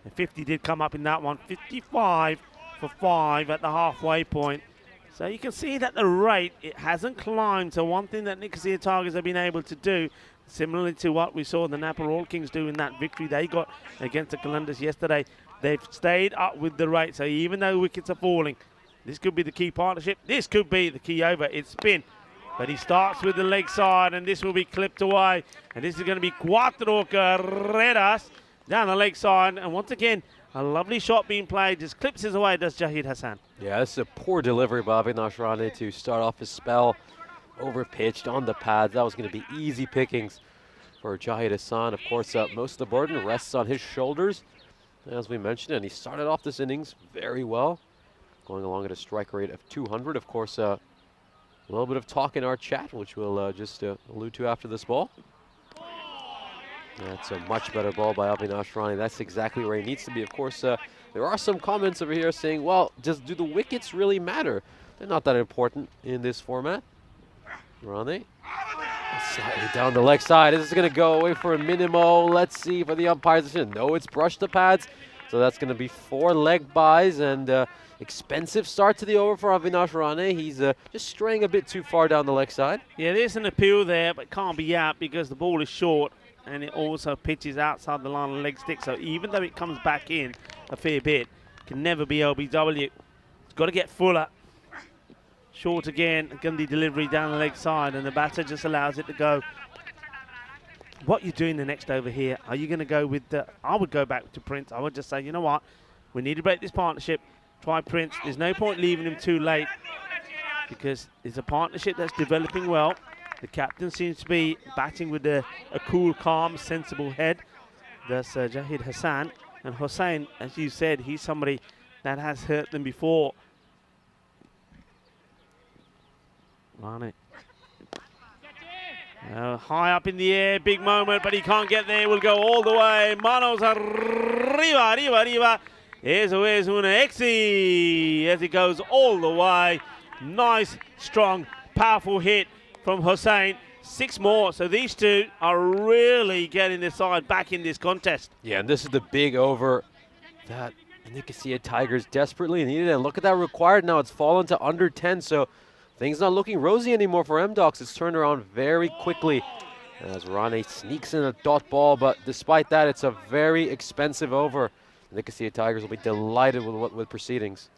And 50 did come up in that one. 55 for 5 at the halfway point. So you can see that the rate, it hasn't climbed. So one thing that Nicosia Tigers have been able to do, similarly to what we saw the Napa Royal Kings do in that victory they got against the Calunders yesterday, they've stayed up with the rate. So even though wickets are falling, this could be the key partnership. This could be the key over. It's spin. But he starts with the leg side, and this will be clipped away. And this is going to be Cuatro Carreras down the leg side. And once again, a lovely shot being played. Just clips his away, does Jahid Hassan. Yeah, this is a poor delivery by Avinash Rane to start off his spell. Over-pitched on the pads. That was going to be easy pickings for Jahid Hassan. Of course, most of the burden rests on his shoulders, as we mentioned. And he started off this innings very well, going along at a strike rate of 200. Of course, a little bit of talk in our chat, which we'll just allude to after this ball. That's a much better ball by Avinash Rane. That's exactly where he needs to be. Of course, there are some comments over here saying, well, do the wickets really matter? They're not that important in this format. Rane, slightly down the leg side. This is going to go away for a minimo. Let's see for the umpire's decision. No, it's brushed the pads. So that's going to be 4 leg buys, and expensive start to the over for Avinash Rane. He's just straying a bit too far down the leg side. Yeah, there's an appeal there, but can't be out because the ball is short. And it also pitches outside the line of the leg stick. So even though it comes back in a fair bit, can never be LBW. It's got to get fuller. Short again, Gundy delivery down the leg side, and the batter just allows it to go. What you doing the next over here? Are you going to go with the... I would go back to Prince. I would just say, you know what? We need to break this partnership. Try Prince. There's no point leaving him too late because it's a partnership that's developing well. The captain seems to be batting with a cool, calm, sensible head. That's Jahid Hassan. And Hussain, as you said, he's somebody that has hurt them before. Rane. High up in the air, big moment, but he can't get there. Will go all the way. Manos arriba. Eso es una exi as it goes all the way. Nice, strong, powerful hit from Hossein. 6 more. So these two are really getting their side back in this contest. Yeah, and this is the big over that Nicosia Tigers desperately needed. And look at that required now. It's fallen to under 10, so things not looking rosy anymore for M-Docs. It's turned around very quickly as Rane sneaks in a dot ball, but despite that, it's a very expensive over. Nicosia Tigers will be delighted with proceedings.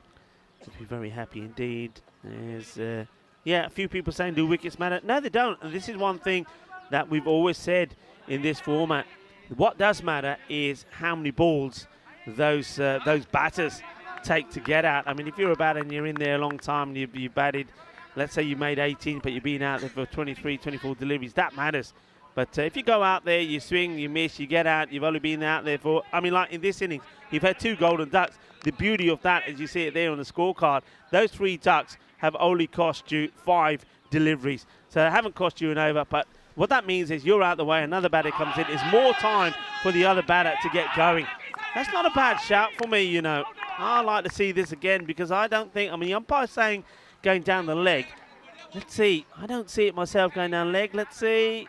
They'll be very happy indeed. There's, yeah, a few people saying, do wickets matter? No, they don't. And this is one thing that we've always said in this format. What does matter is how many balls those batters take to get out. I mean, if you're a batter and you're in there a long time and you batted, let's say you made 18, but you've been out there for 23, 24 deliveries, that matters. But if you go out there, you swing, you miss, you get out, you've only been out there for, I mean, like in this innings, you've had 2 golden ducks. The beauty of that, as you see it there on the scorecard, those 3 ducks have only cost you 5 deliveries. So they haven't cost you an over, but what that means is you're out the way, another batter comes in. It's more time for the other batter to get going. That's not a bad shout for me, you know. I like to see this again because I don't think, I mean, the umpire's saying going down the leg. Let's see. I don't see it myself going down the leg. Let's see.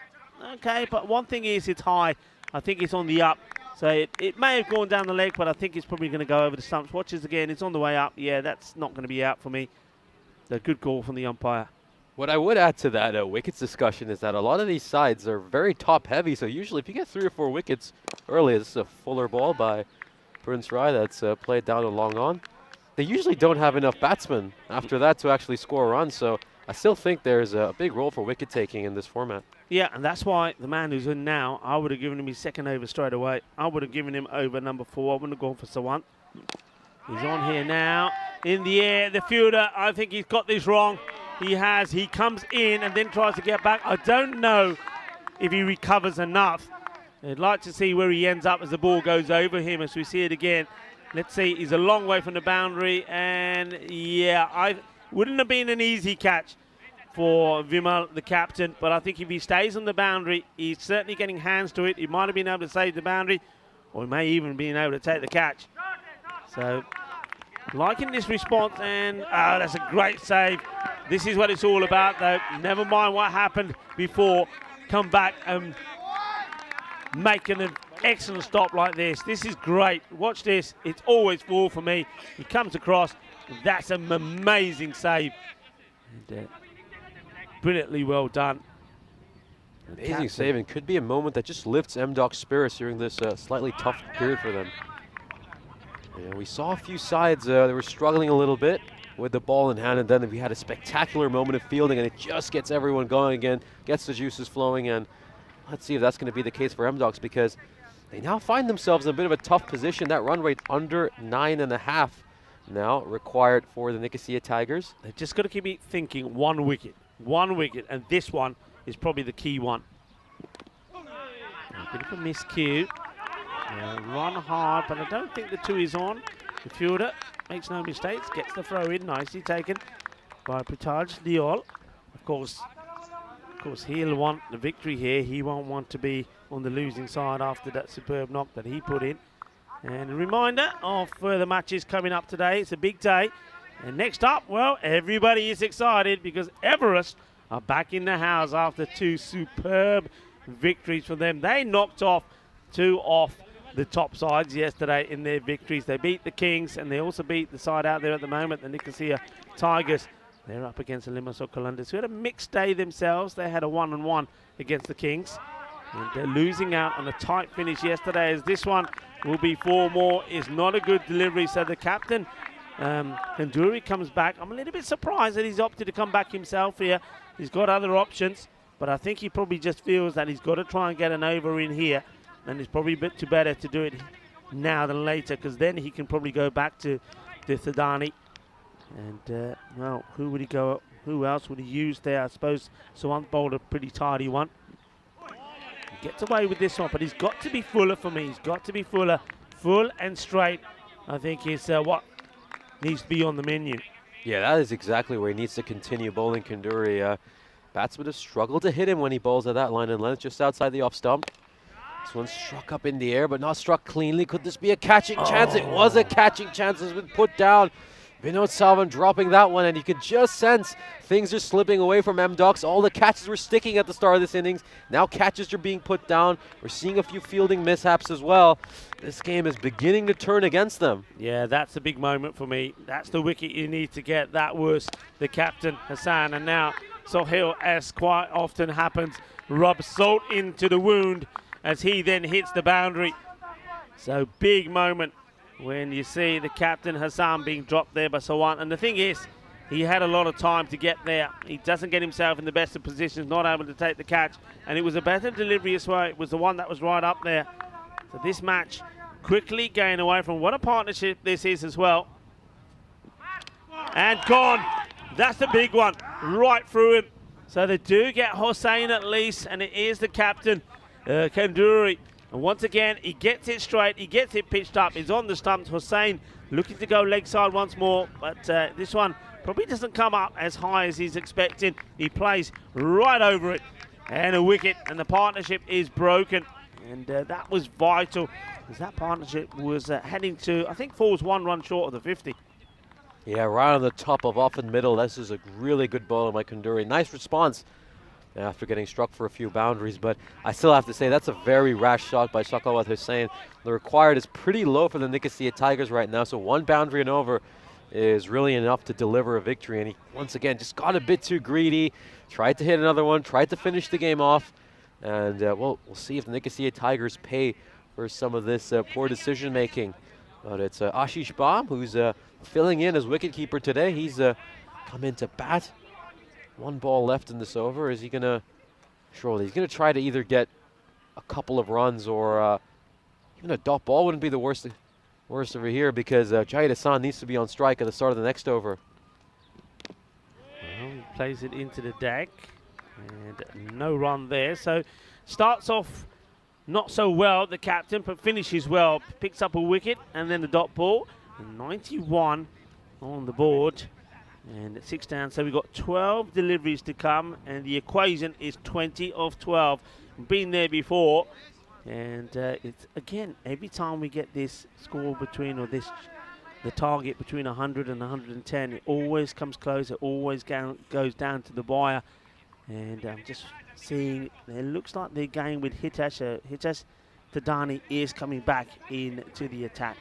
Okay, but one thing is it's high. I think it's on the up. So it may have gone down the leg, but I think it's probably going to go over the stumps. Watch this again. It's on the way up. Yeah, that's not going to be out for me. A good call from the umpire. What I would add to that wickets discussion is that a lot of these sides are very top heavy, so usually if you get 3 or 4 wickets early, this is a fuller ball by Prince Rai that's played down and long on. They usually don't have enough batsmen after that to actually score a run, so I still think there's a big role for wicket taking in this format. Yeah, and that's why the man who's in now, I would have given him his second over straight away. I would have given him over number 4. I wouldn't have gone for Sawan. He's on here now. In the air, the fielder, I think he's got this wrong. He has. He comes in and then tries to get back. I don't know if he recovers enough. I'd like to see where he ends up as the ball goes over him as we see it again. Let's see, he's a long way from the boundary. And yeah, I wouldn't have been an easy catch for Vimal, the captain. But I think if he stays on the boundary, he's certainly getting hands to it. He might have been able to save the boundary, or he may even been able to take the catch. So, liking this response, and that's a great save. This is what it's all about, though. Never mind what happened before. Come back and make an excellent stop like this. This is great. Watch this. It's always 4 for me. He comes across. That's an amazing save. And, brilliantly well done. Amazing save, and could be a moment that just lifts M-Doc's spirits during this slightly tough period for them. Yeah, we saw a few sides that were struggling a little bit with the ball in hand, and then we had a spectacular moment of fielding, and it just gets everyone going again, gets the juices flowing, and let's see if that's going to be the case for M-Docs, because they now find themselves in a bit of a tough position. That run rate under 9.5 now required for the Nicosia Tigers. They've just got to keep thinking 1 wicket, and this one is probably the key one. A bit of a miscue. Run hard, but I don't think the 2 is on. The fielder makes no mistakes, gets the throw in, nicely taken by Pritaj Diol. Of course, he'll want the victory here. He won't want to be on the losing side after that superb knock that he put in. And a reminder of further matches coming up today. It's a big day. And next up, well, everybody is excited because Everest are back in the house after 2 superb victories for them. They knocked off 2 off the top sides yesterday in their victories. They beat the Kings, and they also beat the side out there at the moment, the Nicosia Tigers. They're up against the Limassol Columbus, who had a mixed day themselves. They had a 1-1 against the Kings. And they're losing out on a tight finish yesterday, as this one will be 4 more. Is not a good delivery. So the captain, Kanduri, comes back. I'm a little bit surprised that he's opted to come back himself here. He's got other options, but I think he probably just feels that he's got to try and get an over in here. And it's probably a bit too better to do it now than later, because then he can probably go back to Thadani. And, well, who would he go? Who else would he use there? I suppose Sawant bowled a pretty tidy one. He gets away with this one, but he's got to be fuller for me. He's got to be fuller. Full and straight, I think, is what needs to be on the menu. Yeah, that is exactly where he needs to continue bowling Kanduri. Batsmen have struggled to hit him when he bowls at that line and length, just outside the off stump. This one struck up in the air, but not struck cleanly. Could this be a catching chance? It was a catching chance. It's been put down. Vinod Salvan dropping that one, and you could just sense things are slipping away from M-Ducks. All the catches were sticking at the start of this innings. Now catches are being put down. We're seeing a few fielding mishaps as well. This game is beginning to turn against them. Yeah, that's a big moment for me. That's the wicket you need to get. That was the captain, Hassan. And now Sohail, as quite often happens, rubs salt into the wound as he then hits the boundary. So big moment when you see the captain Hassan being dropped there by Sawan. And the thing is, he had a lot of time to get there. He doesn't get himself in the best of positions, not able to take the catch. And it was a better delivery as well. It was the one that was right up there. So this match quickly going away from what a partnership this is as well. And gone. That's the big one. Right through him. So they do get Hossein at least, and it is the captain, Kanduri. And once again, he gets it straight, he gets it pitched up, he's on the stumps. Hossein looking to go leg side once more, but this one probably doesn't come up as high as he's expecting. He plays right over it, and a wicket, and the partnership is broken. And that was vital, as that partnership was heading to, I think, falls 1 run short of the 50. Yeah, right on the top of off and middle. This is a really good bowler by Kanduri. Nice response after getting struck for a few boundaries, but I still have to say that's a very rash shot by Shakawat Hussain. The required is pretty low for the Nicosia Tigers right now, so 1 boundary and over is really enough to deliver a victory, and he once again just got a bit too greedy, tried to hit another one, tried to finish the game off, and we'll see if the Nicosia Tigers pay for some of this poor decision making. But it's Ashish Baum who's filling in as wicketkeeper today. He's come into bat. 1 ball left in this over. Is he gonna? Surely he's gonna try to either get a couple of runs or even a dot ball wouldn't be the worst over here, because Jahid Hassan needs to be on strike at the start of the next over. Well, he plays it into the deck, and no run there. So starts off not so well, the captain, but finishes well. Picks up a wicket and then the dot ball. 91 on the board. And 6 down, so we've got 12 deliveries to come, and the equation is 20 of 12. Been there before, and it's again, every time we get this score between, or this, the target between 100 and 110, it always comes close, it always goes down to the buyer. And I'm just seeing, it looks like they're going with Hitesh. Hitesh Tadani is coming back into the attack.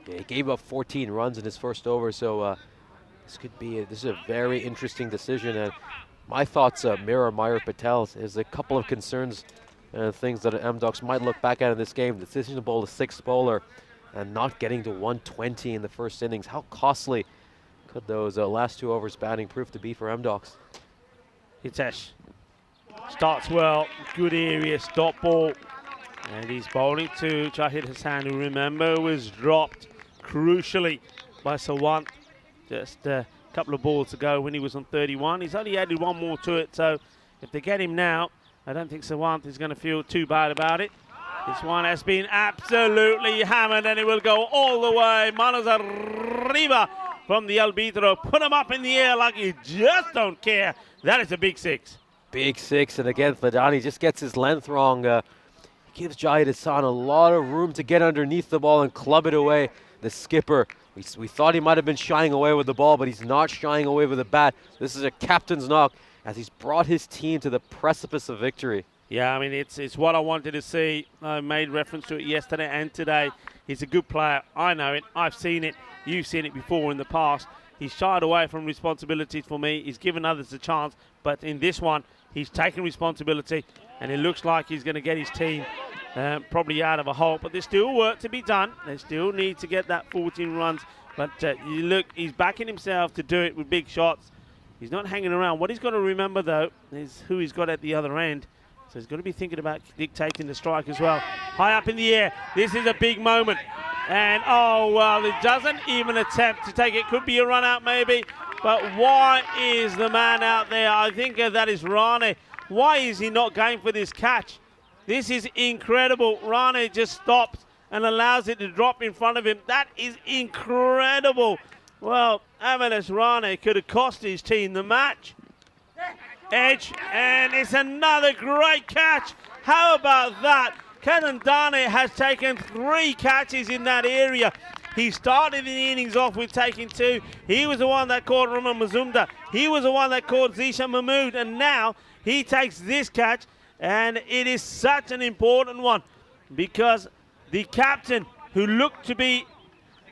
Yeah, he gave up 14 runs in his first over, so this is a very interesting decision. And my thoughts mirror Mayur Patel's. There's a couple of concerns and things that M-Ducks might look back at in this game. The decision to bowl the 6th bowler and not getting to 120 in the first innings. How costly could those last 2 overs batting prove to be for M-Ducks? Hitesh starts well, good area, stop ball. And he's bowling to Jahid Hassan, who, remember, was dropped crucially by Sawant. Just a couple of balls to go when he was on 31. He's only added 1 more to it, so if they get him now, I don't think Sawant is going to feel too bad about it. This one has been absolutely hammered, and it will go all the way. Manos arriba from the Albitro. Put him up in the air like you just don't care. That is a big 6. Big 6, and again, Fladani just gets his length wrong. Gives Jahid Hassan a lot of room to get underneath the ball and club it away. The skipper, we thought he might have been shying away with the ball, but he's not shying away with the bat. This is a captain's knock as he's brought his team to the precipice of victory. Yeah, I mean, it's what I wanted to see. I made reference to it yesterday and today. He's a good player. I know it. I've seen it. You've seen it before in the past. He's shied away from responsibilities for me. He's given others a chance. But in this one, he's taken responsibility, and it looks like he's going to get his team probably out of a hole. But there's still work to be done. They still need to get that 14 runs. But you look, he's backing himself to do it with big shots. He's not hanging around. What he's got to remember, though, is who he's got at the other end. So he's got to be thinking about dictating the strike as well. High up in the air. This is a big moment. And, oh, well, it doesn't even attempt to take it. Could be a run out maybe. But why is the man out there? I think that is Rane. Why is he not going for this catch? This is incredible. Rane just stops and allows it to drop in front of him. That is incredible. Well, Amalis Rane could have cost his team the match. Edge, and it's another great catch. How about that? Kanandane has taken 3 catches in that area. He started the innings off with taking 2. He was the one that caught Roman Mazumdar. He was the one that caught Zishan Mahmood. And now he takes this catch. And it is such an important one because the captain, who looked to be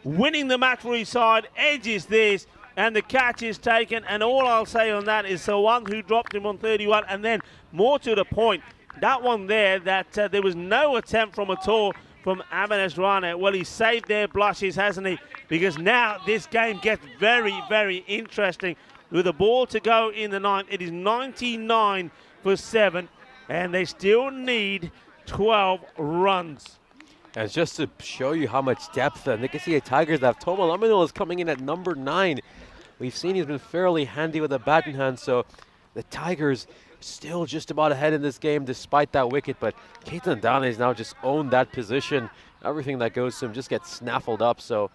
winning the match for his side, edges this. And the catch is taken, and all I'll say on that is the one who dropped him on 31, and then more to the point, that one there, that there was no attempt from at all from Amanesh Rana. Well, he saved their blushes, hasn't he? Because now this game gets very, very interesting. With a ball to go in the 9th, it is 99 for 7, and they still need 12 runs. And just to show you how much depth the Nicosia Tigers have, Toma Laminal is coming in at number 9. We've seen he's been fairly handy with a bat in hand, so the Tigers still just about ahead in this game despite that wicket, but Ketan Dane's now just owned that position. Everything that goes to him just gets snaffled up, so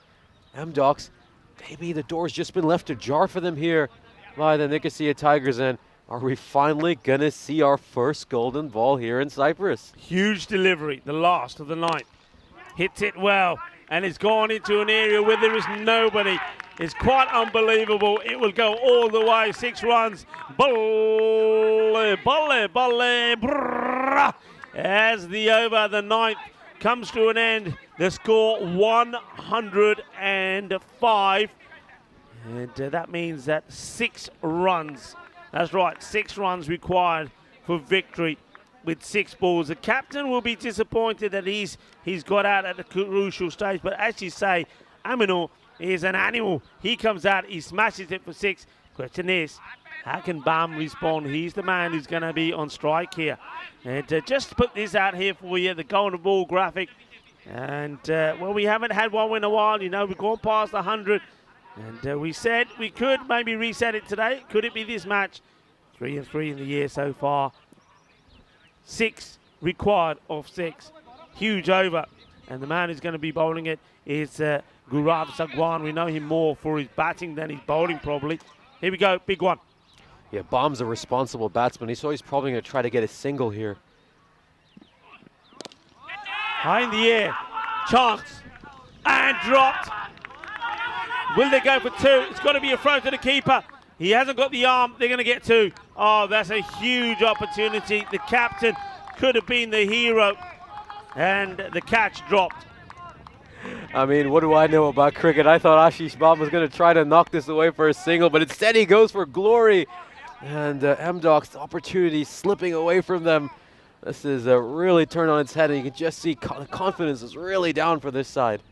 M-Docs, maybe the door's just been left ajar for them here by the Nicosia Tigers, and are we finally going to see our first golden ball here in Cyprus? Huge delivery, the last of the 9th. Hits it well, and it's gone into an area where there is nobody. It's quite unbelievable. It will go all the way. 6 runs. Balle, balle, balle, brrrr. As the over, the 9th, comes to an end. The score 105. And that means that 6 runs. That's right, 6 runs required for victory. With 6 balls, the captain will be disappointed that he's got out at the crucial stage. But as you say, Aminul is an animal. He comes out, he smashes it for 6. Question is, how can Bam respond? He's the man who's going to be on strike here. And just to put this out here for you, the golden ball graphic. And well, we haven't had one in a while. You know, we've gone past 100, and we said we could maybe reset it today. Could it be this match? 3-3 in the year so far. 6 required of 6. Huge over. And the man who's going to be bowling it is Gaurav Sagwan. We know him more for his batting than his bowling, probably. Here we go, big one. Yeah, Baum's a responsible batsman. So he's probably going to try to get a single here. High in the air. Chance. And dropped. Will they go for 2? It's got to be a throw to the keeper. He hasn't got the arm. They're going to get 2. Oh, that's a huge opportunity. The captain could have been the hero. And the catch dropped. I mean, what do I know about cricket? I thought Ashish Baum was going to try to knock this away for a single, but instead he goes for glory. And M-Doc's opportunity slipping away from them. This is really turned on its head, and you can just see the confidence is really down for this side.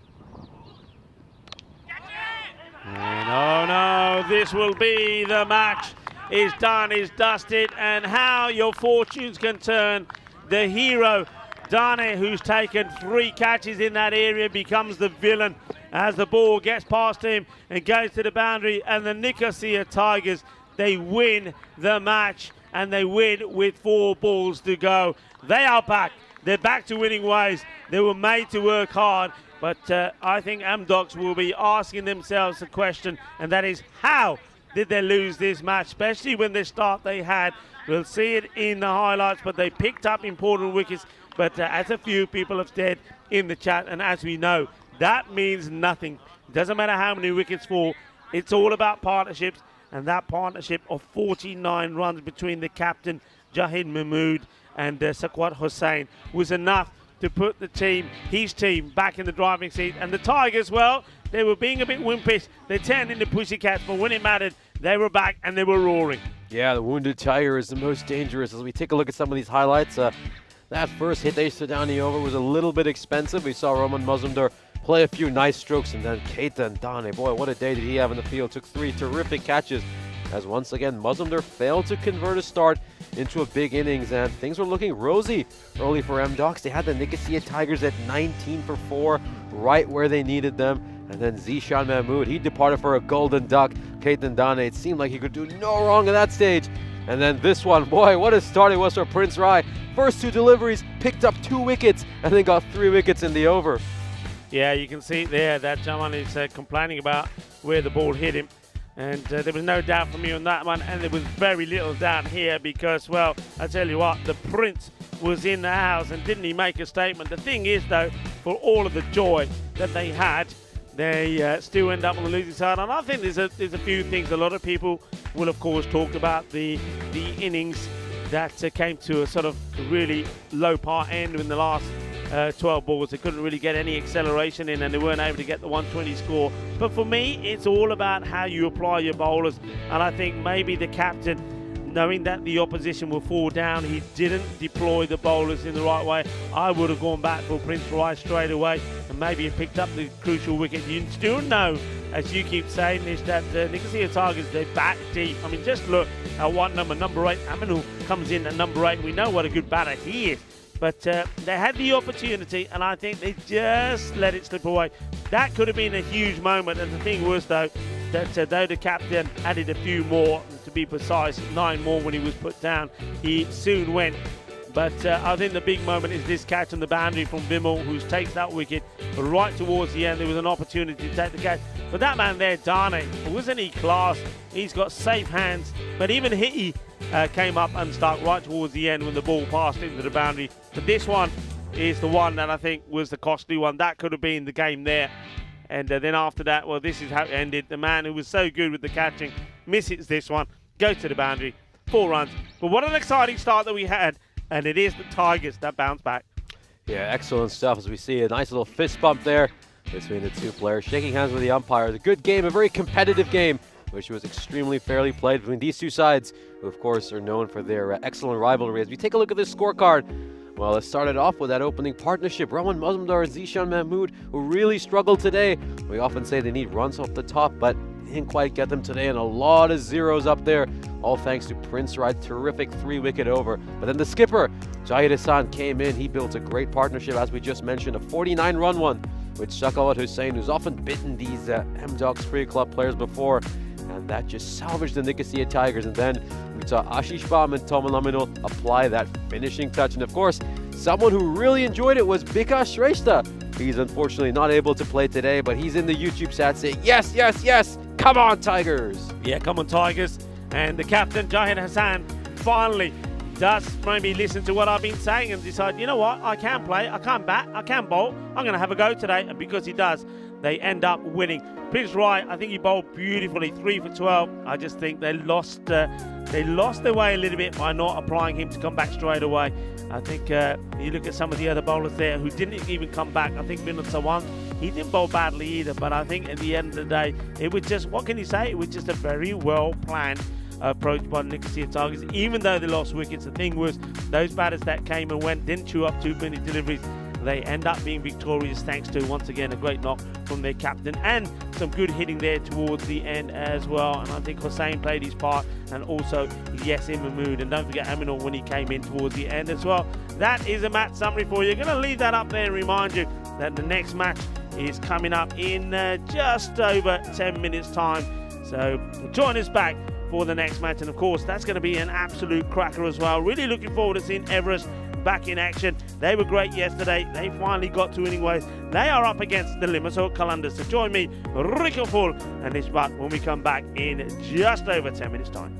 And oh no, this will be the match. Is done, is dusted, and how your fortunes can turn. The hero, Dane, who's taken 3 catches in that area, becomes the villain as the ball gets past him and goes to the boundary. And the Nicosia Tigers, they win the match, and they win with 4 balls to go. They are back. They're back to winning ways. They were made to work hard. But I think M-Docs will be asking themselves a question, and that is, how did they lose this match, especially when the start they had? We'll see it in the highlights, but they picked up important wickets. But as a few people have said in the chat, and as we know, that means nothing. It doesn't matter how many wickets fall. It's all about partnerships, and that partnership of 49 runs between the captain, Jahid Mahmood, and Sakwat Hussain was enough to put the team, his team, back in the driving seat. And the Tigers, well, they were being a bit wimpish. They turned into pussycats, but when it mattered, they were back and they were roaring. Yeah, the wounded tiger is the most dangerous. As we take a look at some of these highlights, that first hit they stood down the over was a little bit expensive. We saw Roman Mazumdar play a few nice strokes, and then Ketan Dane, boy, what a day did he have in the field. Took 3 terrific catches, as once again Mazumdar failed to convert a start into a big innings, and things were looking rosy early for M-Docs. They had the Nicosia Tigers at 19 for 4, right where they needed them. And then Zishan Mahmood, he departed for a golden duck. Ketan Dane, it seemed like he could do no wrong at that stage. And then this one, boy, what a start it was for Prince Rai. First 2 deliveries, picked up 2 wickets, and then got 3 wickets in the over. Yeah, you can see there that Jaman is complaining about where the ball hit him. And there was no doubt for me on that one, and there was very little doubt here because, well, I tell you what, the Prince was in the house, and didn't he make a statement? The thing is, though, for all of the joy that they had, they still end up on the losing side. And I think there's a few things. A lot of people will, of course, talk about the innings that came to a sort of really low part end in the last 12 balls. They couldn't really get any acceleration in, and they weren't able to get the 120 score. But for me, it's all about how you apply your bowlers. And I think maybe the captain, knowing that the opposition will fall down, he didn't deploy the bowlers in the right way. I would have gone back for Prince Rice straight away and maybe picked up the crucial wicket. You still know, as you keep saying this, that Nicosia Tigers, they bat deep. I mean, just look at what number 8, Aminul, comes in at number 8. We know what a good batter he is. But they had the opportunity, and I think they just let it slip away. That could have been a huge moment. And the thing was, though, that though the captain added a few more, to be precise, 9 more when he was put down, he soon went. But I think the big moment is this catch on the boundary from Vimal, who takes that wicket right towards the end. There was an opportunity to take the catch. But that man there, Dane, wasn't he class? He's got safe hands. But even Hitty came up and stuck right towards the end when the ball passed into the boundary. But this one is the one that I think was the costly one. That could have been the game there. And then after that, well, this is how it ended. The man who was so good with the catching misses this one, goes to the boundary, 4 runs. But what an exciting start that we had. And it is the Tigers that bounce back. Yeah, excellent stuff as we see a nice little fist bump there between the two players, shaking hands with the umpire. A good game, a very competitive game, which was extremely fairly played between these two sides, who of course are known for their excellent rivalry. As we take a look at this scorecard, well, it started off with that opening partnership, Rahman Mazumdar and Zishan Mahmood, who really struggled today. We often say they need runs off the top, but didn't quite get them today, and a lot of zeros up there, all thanks to Prince Wright, terrific 3-wicket over. But then the skipper, Jahid Hassan, came in. He built a great partnership, as we just mentioned, a 49-run one with Shakawat Hussain, who's often bitten these M-Dogs Free Club players before, and that just salvaged the Nicosia Tigers. And then we saw Ashish Bam and Tomal Aminul apply that finishing touch. And of course, someone who really enjoyed it was Bikash Shrestha. He's unfortunately not able to play today, but he's in the YouTube chat saying, yes, yes, yes, come on, Tigers. Yeah, come on, Tigers. And the captain, Jahid Hassan, finally does maybe listen to what I've been saying and decide, you know what, I can play, I can bat, I can bowl, I'm going to have a go today. And because he does, they end up winning. Prince Wright, I think he bowled beautifully, 3 for 12. I just think they lost their way a little bit by not applying him to come back straight away. I think you look at some of the other bowlers there who didn't even come back. I think Vinod Sawant, he didn't bowl badly either, but I think at the end of the day, it was just, what can you say? It was just a very well planned approach by the Nicosia Tigers. Even though they lost wickets, the thing was, those batters that came and went didn't chew up too many deliveries. They end up being victorious thanks to, once again, a great knock from their captain and some good hitting there towards the end as well. And I think Hussain played his part, and also Yasin Mahmood. And don't forget Aminul when he came in towards the end as well. That is a match summary for you. Going to leave that up there and remind you that the next match is coming up in just over 10 minutes time. So join us back for the next match. And of course, that's going to be an absolute cracker as well. Really looking forward to seeing Everest back in action. They were great yesterday. They finally got to winning ways. They are up against the Limassol Qalandars. So join me, Rico Full, and Ishbat when we come back in just over 10 minutes time.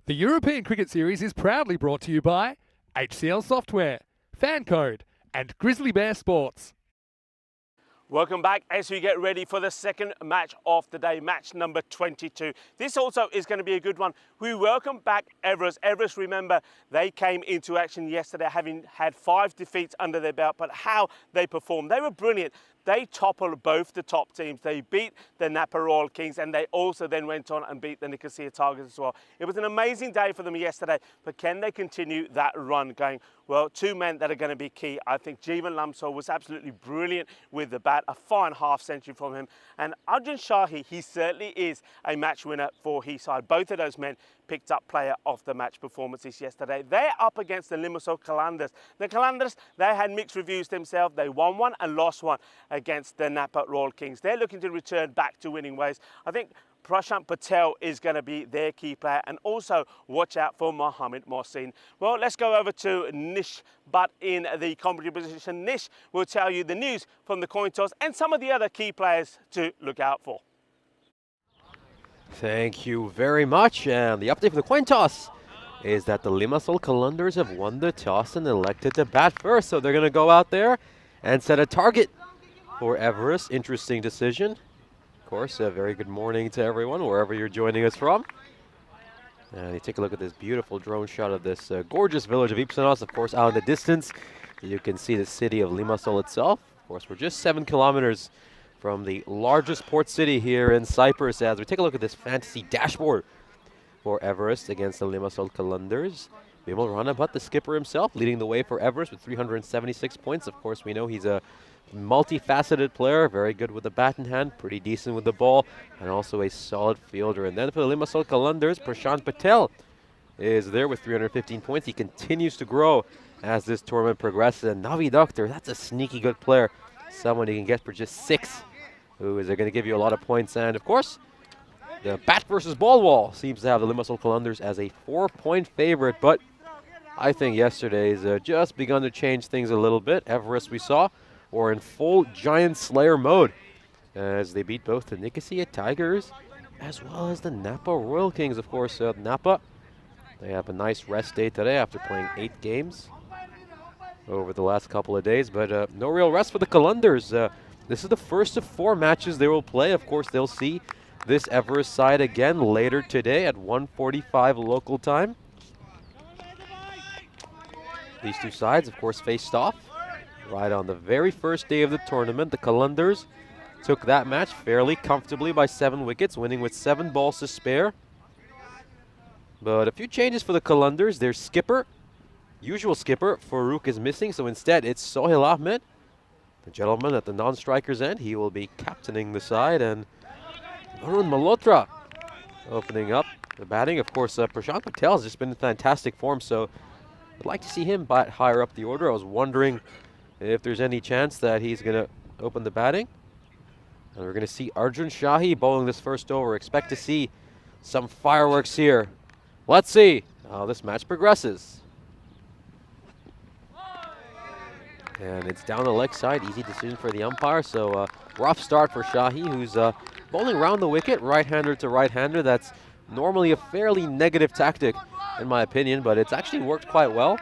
The European Cricket Series is proudly brought to you by HCL Software, FanCode, and Grizzly Bear Sports. Welcome back as we get ready for the second match of the day, match number 22. This also is going to be a good one. We welcome back Everest. Everest, remember, they came into action yesterday having had 5 defeats under their belt, but how they performed. They were brilliant. They toppled both the top teams. They beat the Napa Royal Kings, and they also then went on and beat the Nicosia Tigers as well. It was an amazing day for them yesterday, but can they continue that run going? Well, 2 men that are going to be key. I think Jeevan Lamsol was absolutely brilliant with the bat, a fine half-century from him. And Arjun Shahi, he certainly is a match winner for his side. Both of those men picked up player of the match performances yesterday. They're up against the Limassol Calanders. The Calanders, they had mixed reviews themselves. They won one and lost one against the Napa Royal Kings. They're looking to return back to winning ways. I think Prashant Patel is going to be their key player, and also watch out for Mohamed Mohsin. Well, let's go over to Nish, but in the commentary position. Nish will tell you the news from the coin toss and some of the other key players to look out for. Thank you very much. And the update for the coin toss is that the Limassol Calanders have won the toss and elected to bat first. So they're going to go out there and set a target for Everest. Interesting decision. Of course, a very good morning to everyone, wherever you're joining us from. And you take a look at this beautiful drone shot of this gorgeous village of Ipsanos. Of course, out in the distance, you can see the city of Limassol itself. Of course, we're just 7 kilometers from the largest port city here in Cyprus, as we take a look at this fantasy dashboard for Everest against the Limassol Calanders. Bimal Ranabat, the skipper himself, leading the way for Everest with 376 points. Of course, we know he's a multifaceted player, very good with the bat in hand, pretty decent with the ball, and also a solid fielder. And then for the Limassol Calanders, Prashant Patel is there with 315 points. He continues to grow as this tournament progresses. And Navi Doctor, that's a sneaky good player, someone you can get for just 6, who is going to give you a lot of points. And of course, the bat versus ball wall seems to have the Limassol Calanders as a 4-point favorite, but I think yesterday's just begun to change things a little bit. Everest, we saw, were in full Giant Slayer mode as they beat both the Nicosia Tigers as well as the Napa Royal Kings. Of course, Napa, they have a nice rest day today after playing 8 games over the last couple of days, but no real rest for the Calanders. This is the first of 4 matches they will play. Of course, they'll see this Everest side again later today at 1:45 local time. These 2 sides, of course, faced off right on the very first day of the tournament. The Calanders took that match fairly comfortably by 7 wickets, winning with 7 balls to spare. But a few changes for the Calanders. Their skipper, usual skipper, Farouk, is missing, so instead it's Sohail Ahmed, the gentleman at the non-striker's end. He will be captaining the side, and Varun Malhotra opening up the batting. Of course, Prashant Patel has just been in fantastic form, so I'd like to see him bat higher up the order. I was wondering if there's any chance that he's going to open the batting. And we're going to see Arjun Shahi bowling this first over. Expect to see some fireworks here. Let's see how this match progresses. And it's down the leg side. Easy decision for the umpire. So rough start for Shahi, who's bowling around the wicket, right-hander to right-hander. That's normally a fairly negative tactic, in my opinion, but it's actually worked quite well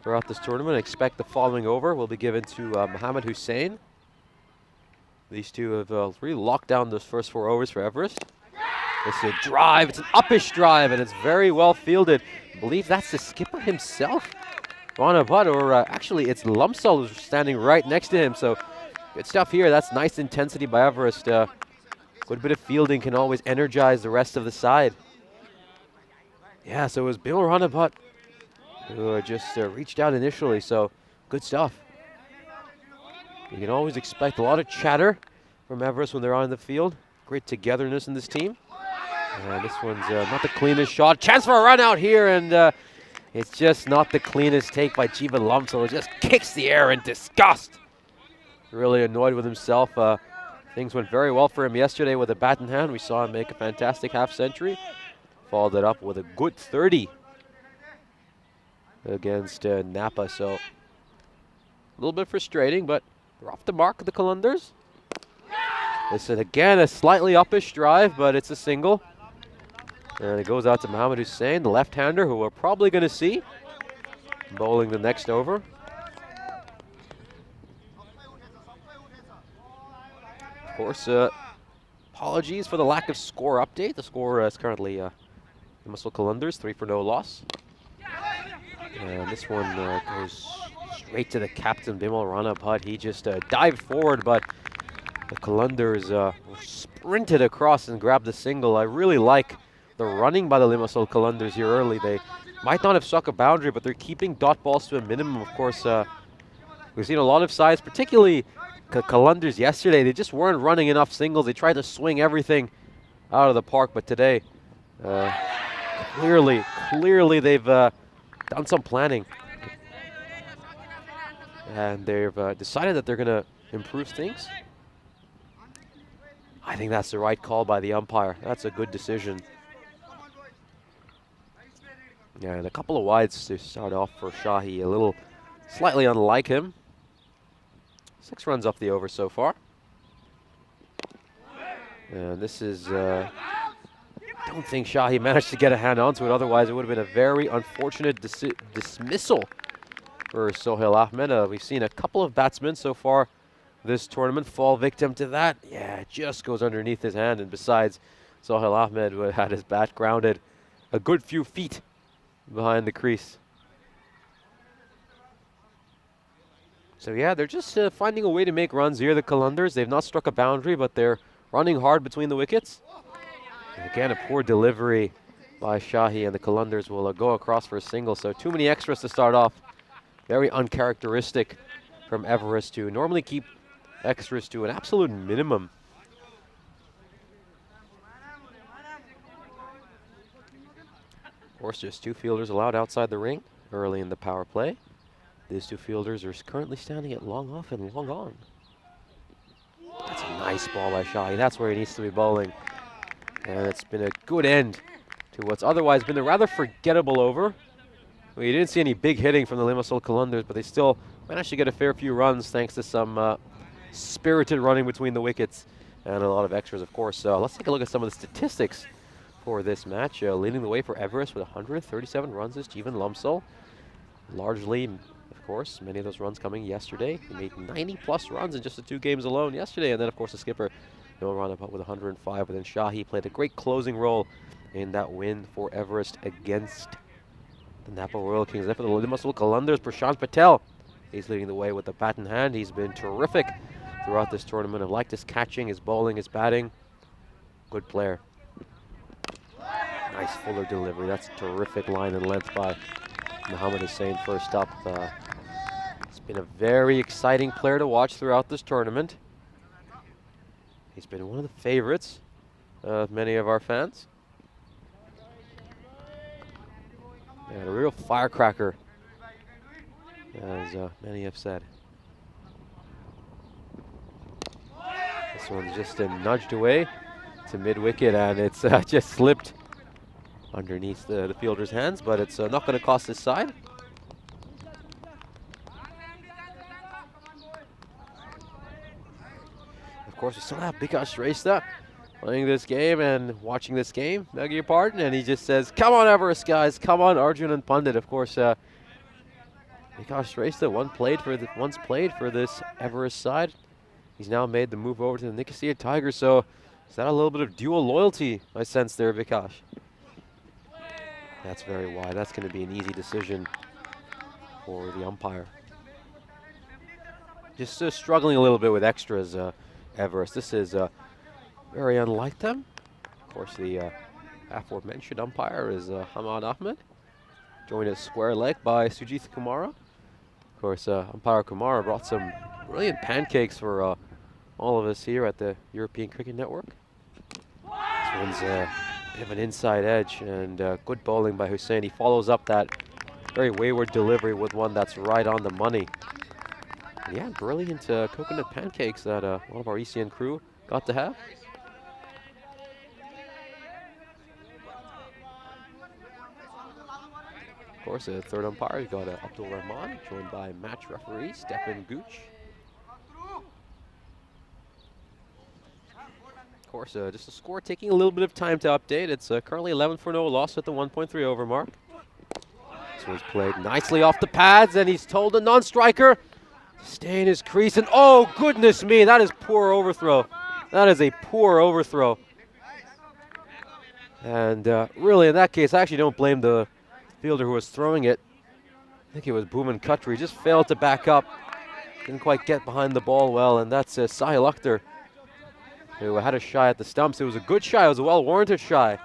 throughout this tournament. I expect the following over will be given to Mohamed Hussain. These two have really locked down those first 4 overs for Everest. It's a drive. It's an uppish drive, and it's very well fielded. I believe that's the skipper himself, Ranabat, or actually it's Lumsol who's standing right next to him. So good stuff here. That's nice intensity by Everest. Good bit of fielding can always energize the rest of the side. Yeah, so it was Bimal Ranabat who just reached out initially, so good stuff. You can always expect a lot of chatter from Everest when they're on the field. Great togetherness in this team. And this one's not the cleanest shot. Chance for a run out here, and it's just not the cleanest take by Jeevan Lamsol. It just kicks the air in disgust. Really annoyed with himself. Things went very well for him yesterday with a bat in hand. We saw him make a fantastic half-century. Followed it up with a good 30 against Napa. So a little bit frustrating, but they're off the mark of the Calanders. This is again a slightly uppish drive, but it's a single. And it goes out to Mohamed Hussein, the left-hander, who we're probably going to see bowling the next over. Of course, apologies for the lack of score update. The score is currently Limassol Kalundars, 3 for no loss. And this one goes straight to the captain, Bimal Rana Bhatt. He just dived forward, but the Kalundars sprinted across and grabbed the single. I really like the running by the Limassol Kalundars here early. They might not have struck a boundary, but they're keeping dot balls to a minimum. Of course, we've seen a lot of sides, particularly Kalundars yesterday. They just weren't running enough singles. They tried to swing everything out of the park, but today, clearly they've done some planning. And they've decided that they're going to improve things. I think that's the right call by the umpire. That's a good decision. Yeah, and a couple of wides to start off for Shahi, a little slightly unlike him. 6 runs off the over so far. And this is, I don't think Shahi managed to get a hand onto it, otherwise it would have been a very unfortunate dismissal for Sohail Ahmed. We've seen a couple of batsmen so far this tournament fall victim to that. Yeah, it just goes underneath his hand, and besides, Sohail Ahmed had his bat grounded a good few feet behind the crease. So yeah, they're just finding a way to make runs here, the Kalundars. They've not struck a boundary, but they're running hard between the wickets. And again, a poor delivery by Shahi, and the Kalundars will go across for a single. So too many extras to start off. Very uncharacteristic from Everest to normally keep extras to an absolute minimum. Of course, just 2 fielders allowed outside the ring early in the power play. These 2 fielders are currently standing at long off and long on. That's a nice ball by Shahi. That's where he needs to be bowling. And it's been a good end to what's otherwise been a rather forgettable over. Well, you didn't see any big hitting from the Limassol Kalundars, but they still managed to get a fair few runs thanks to some spirited running between the wickets and a lot of extras, of course. Let's take a look at some of the statistics for this match. Leading the way for Everest with 137 runs is Jeevan Lumsel. Largely, of course, many of those runs coming yesterday. He made 90-plus runs in just the 2 games alone yesterday. And then, of course, the skipper, Bimal Rana Bhatt, with 105. But then Shahi played a great closing role in that win for Everest against the Napa Royal Kings. Then for the Limassol Kalundars, Prashant Patel. He's leading the way with the bat in hand. He's been terrific throughout this tournament. I've liked his catching, his bowling, his batting. Good player. Nice fuller delivery. That's a terrific line and length by Mohamed Hussein first up. He's been a very exciting player to watch throughout this tournament. He's been one of the favorites of many of our fans. And a real firecracker, as many have said. This one's just nudged away to mid-wicket, and it's just slipped underneath the fielder's hands, but it's not going to cost his side. Of course, we still have Bikash Shrestha playing this game and watching this game, beg your pardon, and he just says, "Come on, Everest, guys, come on, Arjun and Pandit." Of course, Bikash Shrestha once played for this Everest side. He's now made the move over to the Nicosia Tigers, so is that a little bit of dual loyalty I sense there, Bikash? That's very wide. That's going to be an easy decision for the umpire. Just struggling a little bit with extras, Everest. This is very unlike them. Of course, the aforementioned umpire is Hamad Ahmed, joined at square leg by Sujith Kumara. Of course, umpire Kumara brought some brilliant pancakes for all of us here at the European Cricket Network. This one's a bit of an inside edge, and good bowling by Hussein. He follows up that very wayward delivery with one that's right on the money. And yeah, brilliant coconut pancakes that one of our ECN crew got to have. Of course, the third umpire, you got Abdul Rahman, joined by match referee Stefan Gooch. Of course, just a score taking a little bit of time to update. It's currently 11-0, loss at the 1.3 over mark. This was played nicely off the pads, and he's told a non-striker to stay in his crease. And oh, goodness me, that is poor overthrow. That is a poor overthrow. And really, in that case, I actually don't blame the fielder who was throwing it. I think it was Booman Khatri. He just failed to back up. Didn't quite get behind the ball well, and that's Sahil Akhtar, who had a shy at the stumps. It was a good shy. It was a well-warranted shy.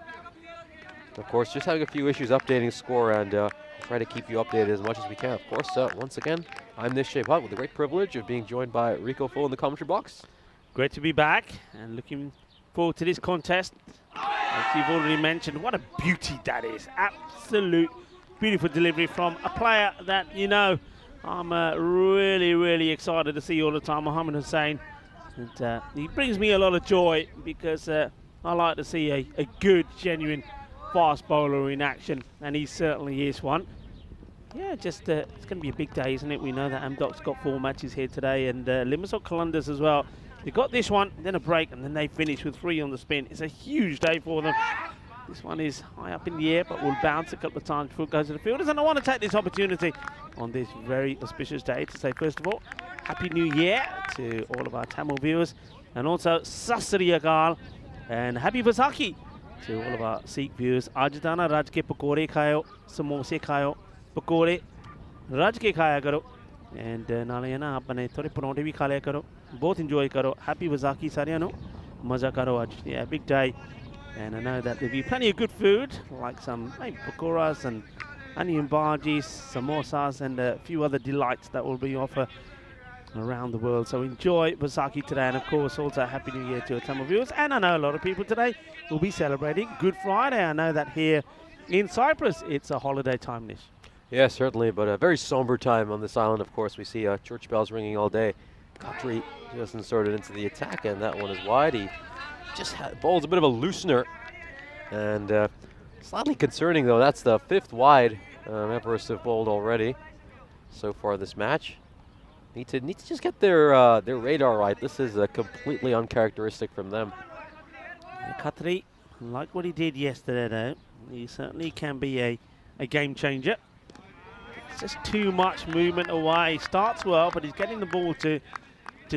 Of course, just having a few issues updating score, and try to keep you updated as much as we can. Of course, once again, I'm Nishay Bhatt with the great privilege of being joined by Rico Full in the commentary box. Great to be back and looking forward to this contest. As you've already mentioned, what a beauty that is. Absolute beautiful delivery from a player that, you know, I'm really, really excited to see all the time, Mohammed Hussain. And he brings me a lot of joy because I like to see a good, genuine fast bowler in action, and he certainly is one. Yeah, just it's going to be a big day, isn't it? We know that Amdok's got 4 matches here today, and Limassol Qalandars as well. They got this one, then a break, and then they finish with 3 on the spin. It's a huge day for them. This one is high up in the air, but will bounce a couple of times before it goes to the fielders. And I want to take this opportunity on this very auspicious day to say, first of all, Happy New Year to all of our Tamil viewers, and also Sasri Akal and Happy Vaisakhi to all of our Sikh viewers. Aaj dana raj ke pakore khayo, samose khayo, pakore raj ke khaya karo, and naale na apne thode paronte bhi kha liya karo. Both enjoy karo. Happy Vaisakhi sarya no, maza karo aaj. Yeah, big day. And I know that there'll be plenty of good food, like some pakoras and onion bhajis, samosas, and a few other delights that will be offered around the world. So enjoy Vaisakhi today, and of course also Happy New Year to our Tamil viewers. And I know a lot of people today will be celebrating Good Friday. I know that here in Cyprus it's a holiday time, Nish. Yeah, certainly, but a very somber time on this island. Of course, we see church bells ringing all day. Khatri just inserted into the attack, and that one is wide. He just bowls a bit of a loosener, and slightly concerning though. That's the 5th wide Everest have bowled already so far this match. Need to just get their radar right. This is completely uncharacteristic from them. Khatri, like what he did yesterday though, he certainly can be a game changer. It's just too much movement away. He starts well, but he's getting the ball to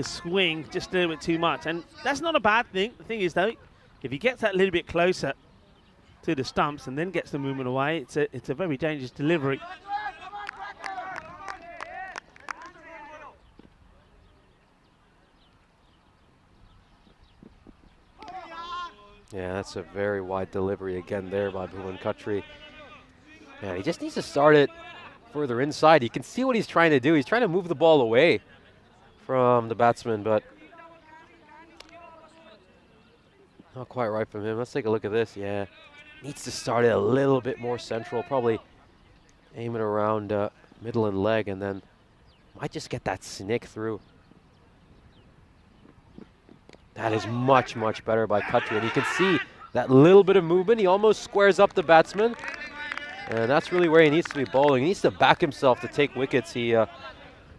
swing just a little bit too much, and that's not a bad thing. The thing is though, if he gets that little bit closer to the stumps and then gets the movement away, it's a very dangerous delivery. Yeah, that's a very wide delivery again there by Booman Khatri. Yeah, he just needs to start it further inside. You can see what he's trying to do. He's trying to move the ball away from the batsman, but not quite right from him. Let's take a look at this. Yeah, needs to start it a little bit more central. Probably aim it around middle and leg, and then might just get that snick through. That is much, much better by Khatri, and you can see that little bit of movement. He almost squares up the batsman, and that's really where he needs to be bowling. He needs to back himself to take wickets. He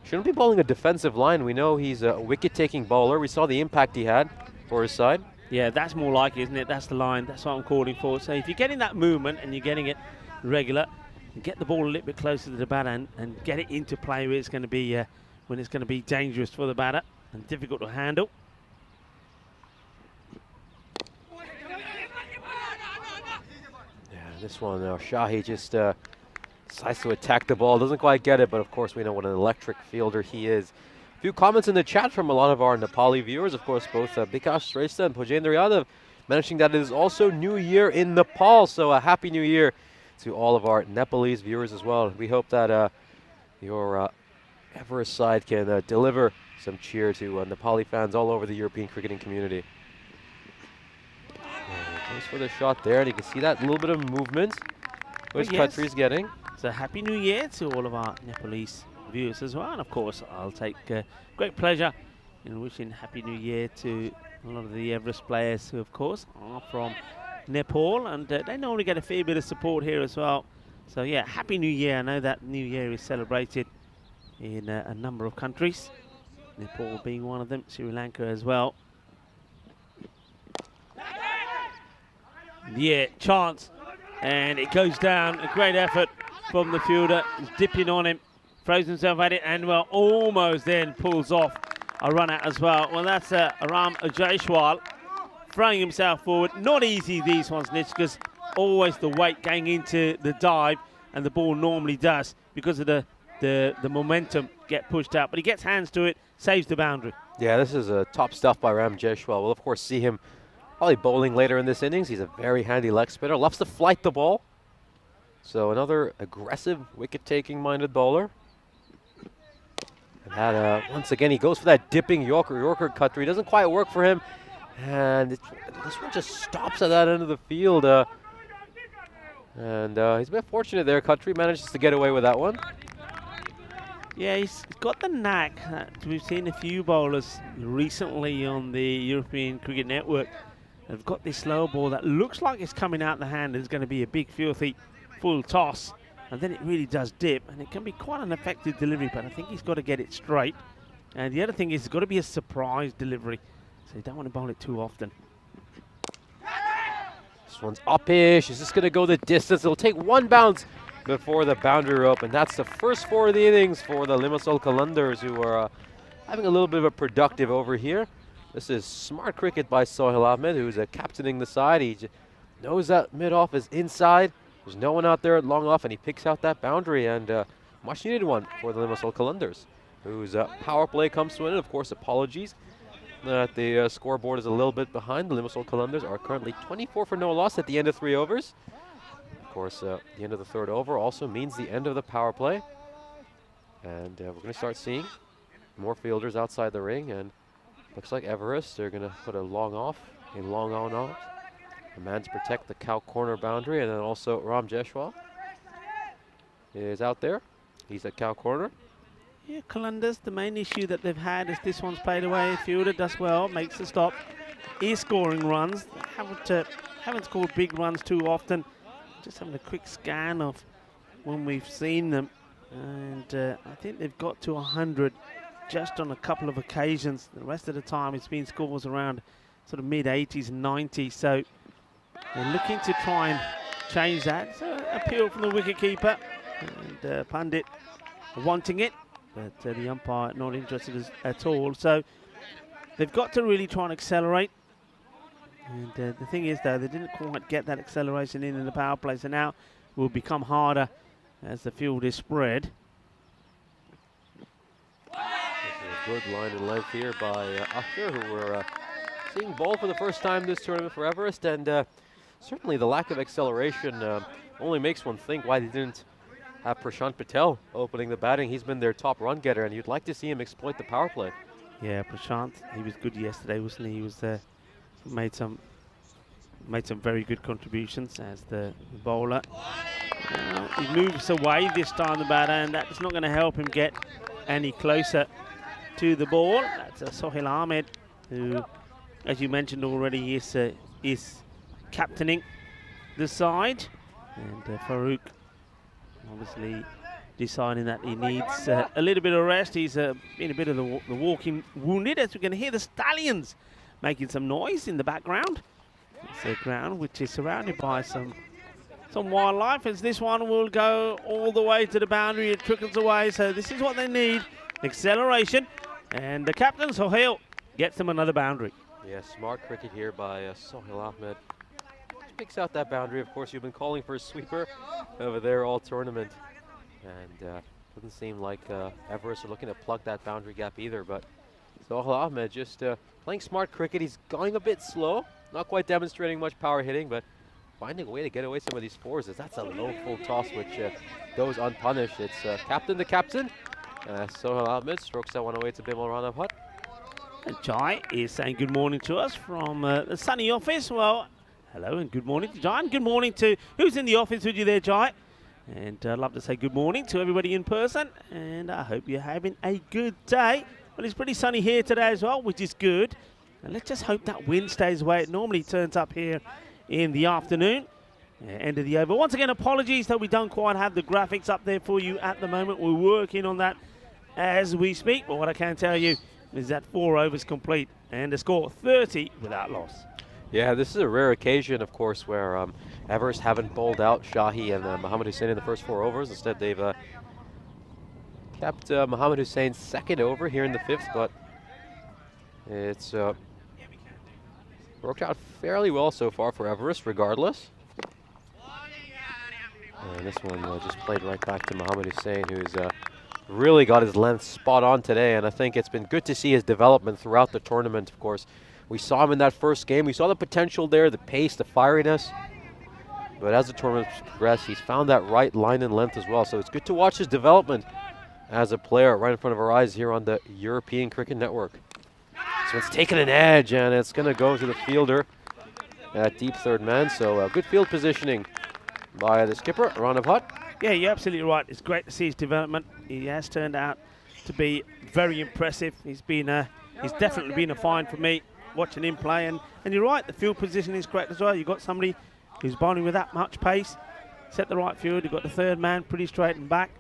shouldn't be bowling a defensive line. We know he's a wicket-taking bowler. We saw the impact he had for his side. Yeah, that's more like it, isn't it? That's the line. That's what I'm calling for. So if you're getting that movement and you're getting it regular, you get the ball a little bit closer to the batter and get it into play where it's going to be when it's going to be dangerous for the batter and difficult to handle. This one, Shahi just decides to attack the ball. Doesn't quite get it, but of course we know what an electric fielder he is. A few comments in the chat from a lot of our Nepali viewers. Of course, both Bikash Shrestha and Pujendra Yadav mentioning that it is also New Year in Nepal. So a Happy New Year to all of our Nepalese viewers as well. We hope that your Everest side can deliver some cheer to Nepali fans all over the European cricketing community. Goes for the shot there, and you can see that little bit of movement which Khatri's getting. So Happy New Year to all of our Nepalese viewers as well, and of course I'll take great pleasure in wishing Happy New Year to a lot of the Everest players who of course are from Nepal, and they normally get a fair bit of support here as well. So yeah, Happy New Year. I know that New Year is celebrated in a number of countries, Nepal being one of them, Sri Lanka as well. Yeah, chance. And it goes down. A great effort from the fielder. He's dipping on him, throws himself at it, and well, almost then pulls off a run out as well. Well, that's Aram Jaishwal throwing himself forward. Not easy, these ones, Nitch, because always the weight going into the dive, and the ball normally does, because of the momentum, get pushed out. But he gets hands to it, saves the boundary. Yeah, this is top stuff by Ram Jaishwal. We'll, of course, see him probably bowling later in this innings. He's a very handy leg spinner, loves to flight the ball. So another aggressive, wicket-taking minded bowler. And that, once again, he goes for that dipping Yorker cut through. He doesn't quite work for him. And this one just stops at that end of the field. And he's a bit fortunate there. Khatri manages to get away with that one. Yeah, he's got the knack. We've seen a few bowlers recently on the European Cricket Network. They've got this slow ball that looks like it's coming out the hand. It's going to be a big, filthy, full toss. And then it really does dip. And it can be quite an effective delivery, but I think he's got to get it straight. And the other thing is, it's got to be a surprise delivery. So you don't want to bowl it too often. This one's uppish. Is this going to go the distance? It'll take one bounce before the boundary rope. And that's the first 4 of the innings for the Limassol Qalandars, who are having a little bit of a productive over here. This is smart cricket by Sohail Ahmed, who's captaining the side. He knows that mid-off is inside. There's no one out there at long off, and he picks out that boundary, and much needed one for the Limassol Qalandars, whose power play comes to an end. Of course, apologies that the scoreboard is a little bit behind. The Limassol Qalandars are currently 24 for no loss at the end of 3 overs. Of course, the end of the 3rd over also means the end of the power play. And we're going to start seeing more fielders outside the ring, and looks like Everest, they're going to put a long off, a long on off. A man to protect the cow corner boundary, and then also Ram Jaishwal is out there. He's at cow corner. Yeah, Qalandars, the main issue that they've had is this one's played away. Fielder does well, makes the stop, is scoring runs. Haven't scored big runs too often. Just having a quick scan of when we've seen them. And I think they've got to 100 just on a couple of occasions. The rest of the time it's been scores around sort of mid-80s and 90s. So they're looking to try and change that. So appeal from the wicketkeeper, and Pandit wanting it, but the umpire not interested at all. So they've got to really try and accelerate. And the thing is, though, they didn't quite get that acceleration in the power play, so now it will become harder as the field is spread. This is a good line and length here by Akhtar, who we're seeing ball for the first time this tournament for Everest, and certainly the lack of acceleration only makes one think why they didn't have Prashant Patel opening the batting. He's been their top run getter, and you'd like to see him exploit the power play. Yeah, Prashant, he was good yesterday, wasn't he? He was made some very good contributions as the bowler. He moves away this time, the batter, and that's not going to help him get any closer to the ball. That's Sohail Ahmed, who, as you mentioned already, is captaining the side, and Farouk obviously deciding that he needs a little bit of rest. He's been a bit of the walking wounded, as we're going to hear the Stallions making some noise in the background. It's a ground which is surrounded by some wildlife, as this one will go all the way to the boundary. It trickles away, so this is what they need, acceleration, and the captain, Sohail, gets them another boundary. Yeah, smart cricket here by Sohail Ahmed. Just picks out that boundary. Of course, you've been calling for a sweeper over there all tournament, and doesn't seem like Everest are looking to plug that boundary gap either, but Sohail Ahmed just playing smart cricket. He's going a bit slow, not quite demonstrating much power hitting, but finding a way to get away some of these fours, as that's a low full toss which goes unpunished. It's captain the captain. Sohail Ahmed strokes that one away to Bimal Rana Bhatt. And Jai is saying good morning to us from the sunny office. Well, hello and good morning to Jai, and good morning to who's in the office with you there, Jai. And I'd love to say good morning to everybody in person, and I hope you're having a good day. Well, it's pretty sunny here today as well, which is good. And let's just hope that wind stays away. It normally turns up here in the afternoon, end of the over. Once again, apologies that we don't quite have the graphics up there for you at the moment. We're working on that as we speak, but what I can tell you is that 4 overs complete and a score 30 without loss. Yeah, this is a rare occasion, of course, where Everest haven't bowled out Shahi and Mohammad Hussein in the first 4 overs. Instead, they've kept Mohammad Hussein's second over here in the 5th, but it's worked out fairly well so far for Everest, regardless. And this one just played right back to Mohammad Hussein, who's really got his length spot on today, and I think it's been good to see his development throughout the tournament, of course. We saw him in that first game. We saw the potential there, the pace, the fieriness. But as the tournament progressed, he's found that right line and length as well. So it's good to watch his development as a player right in front of our eyes here on the European Cricket Network. So it's taking an edge, and it's going to go to the fielder at deep third man. So good field positioning by the skipper, Ranav Hutt. Yeah, you're absolutely right. It's great to see his development. He has turned out to be very impressive. He's definitely been a find for me watching him play. And you're right, the field position is correct as well. You've got somebody who's bowling with that much pace. Set the right field. You've got the third man pretty straight and back.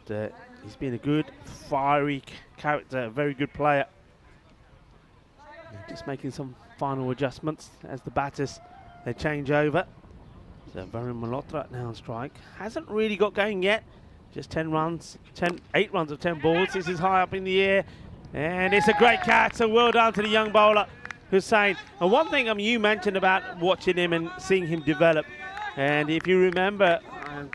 He's been a good, fiery character, a very good player. Just making some final adjustments as the batters, they change over. So Varun Malhotra now on strike. Hasn't really got going yet. Just 8 runs of 10 balls. This is high up in the air. And it's a great catch. So well done to the young bowler, Hussein. And one thing you mentioned about watching him and seeing him develop. And if you remember,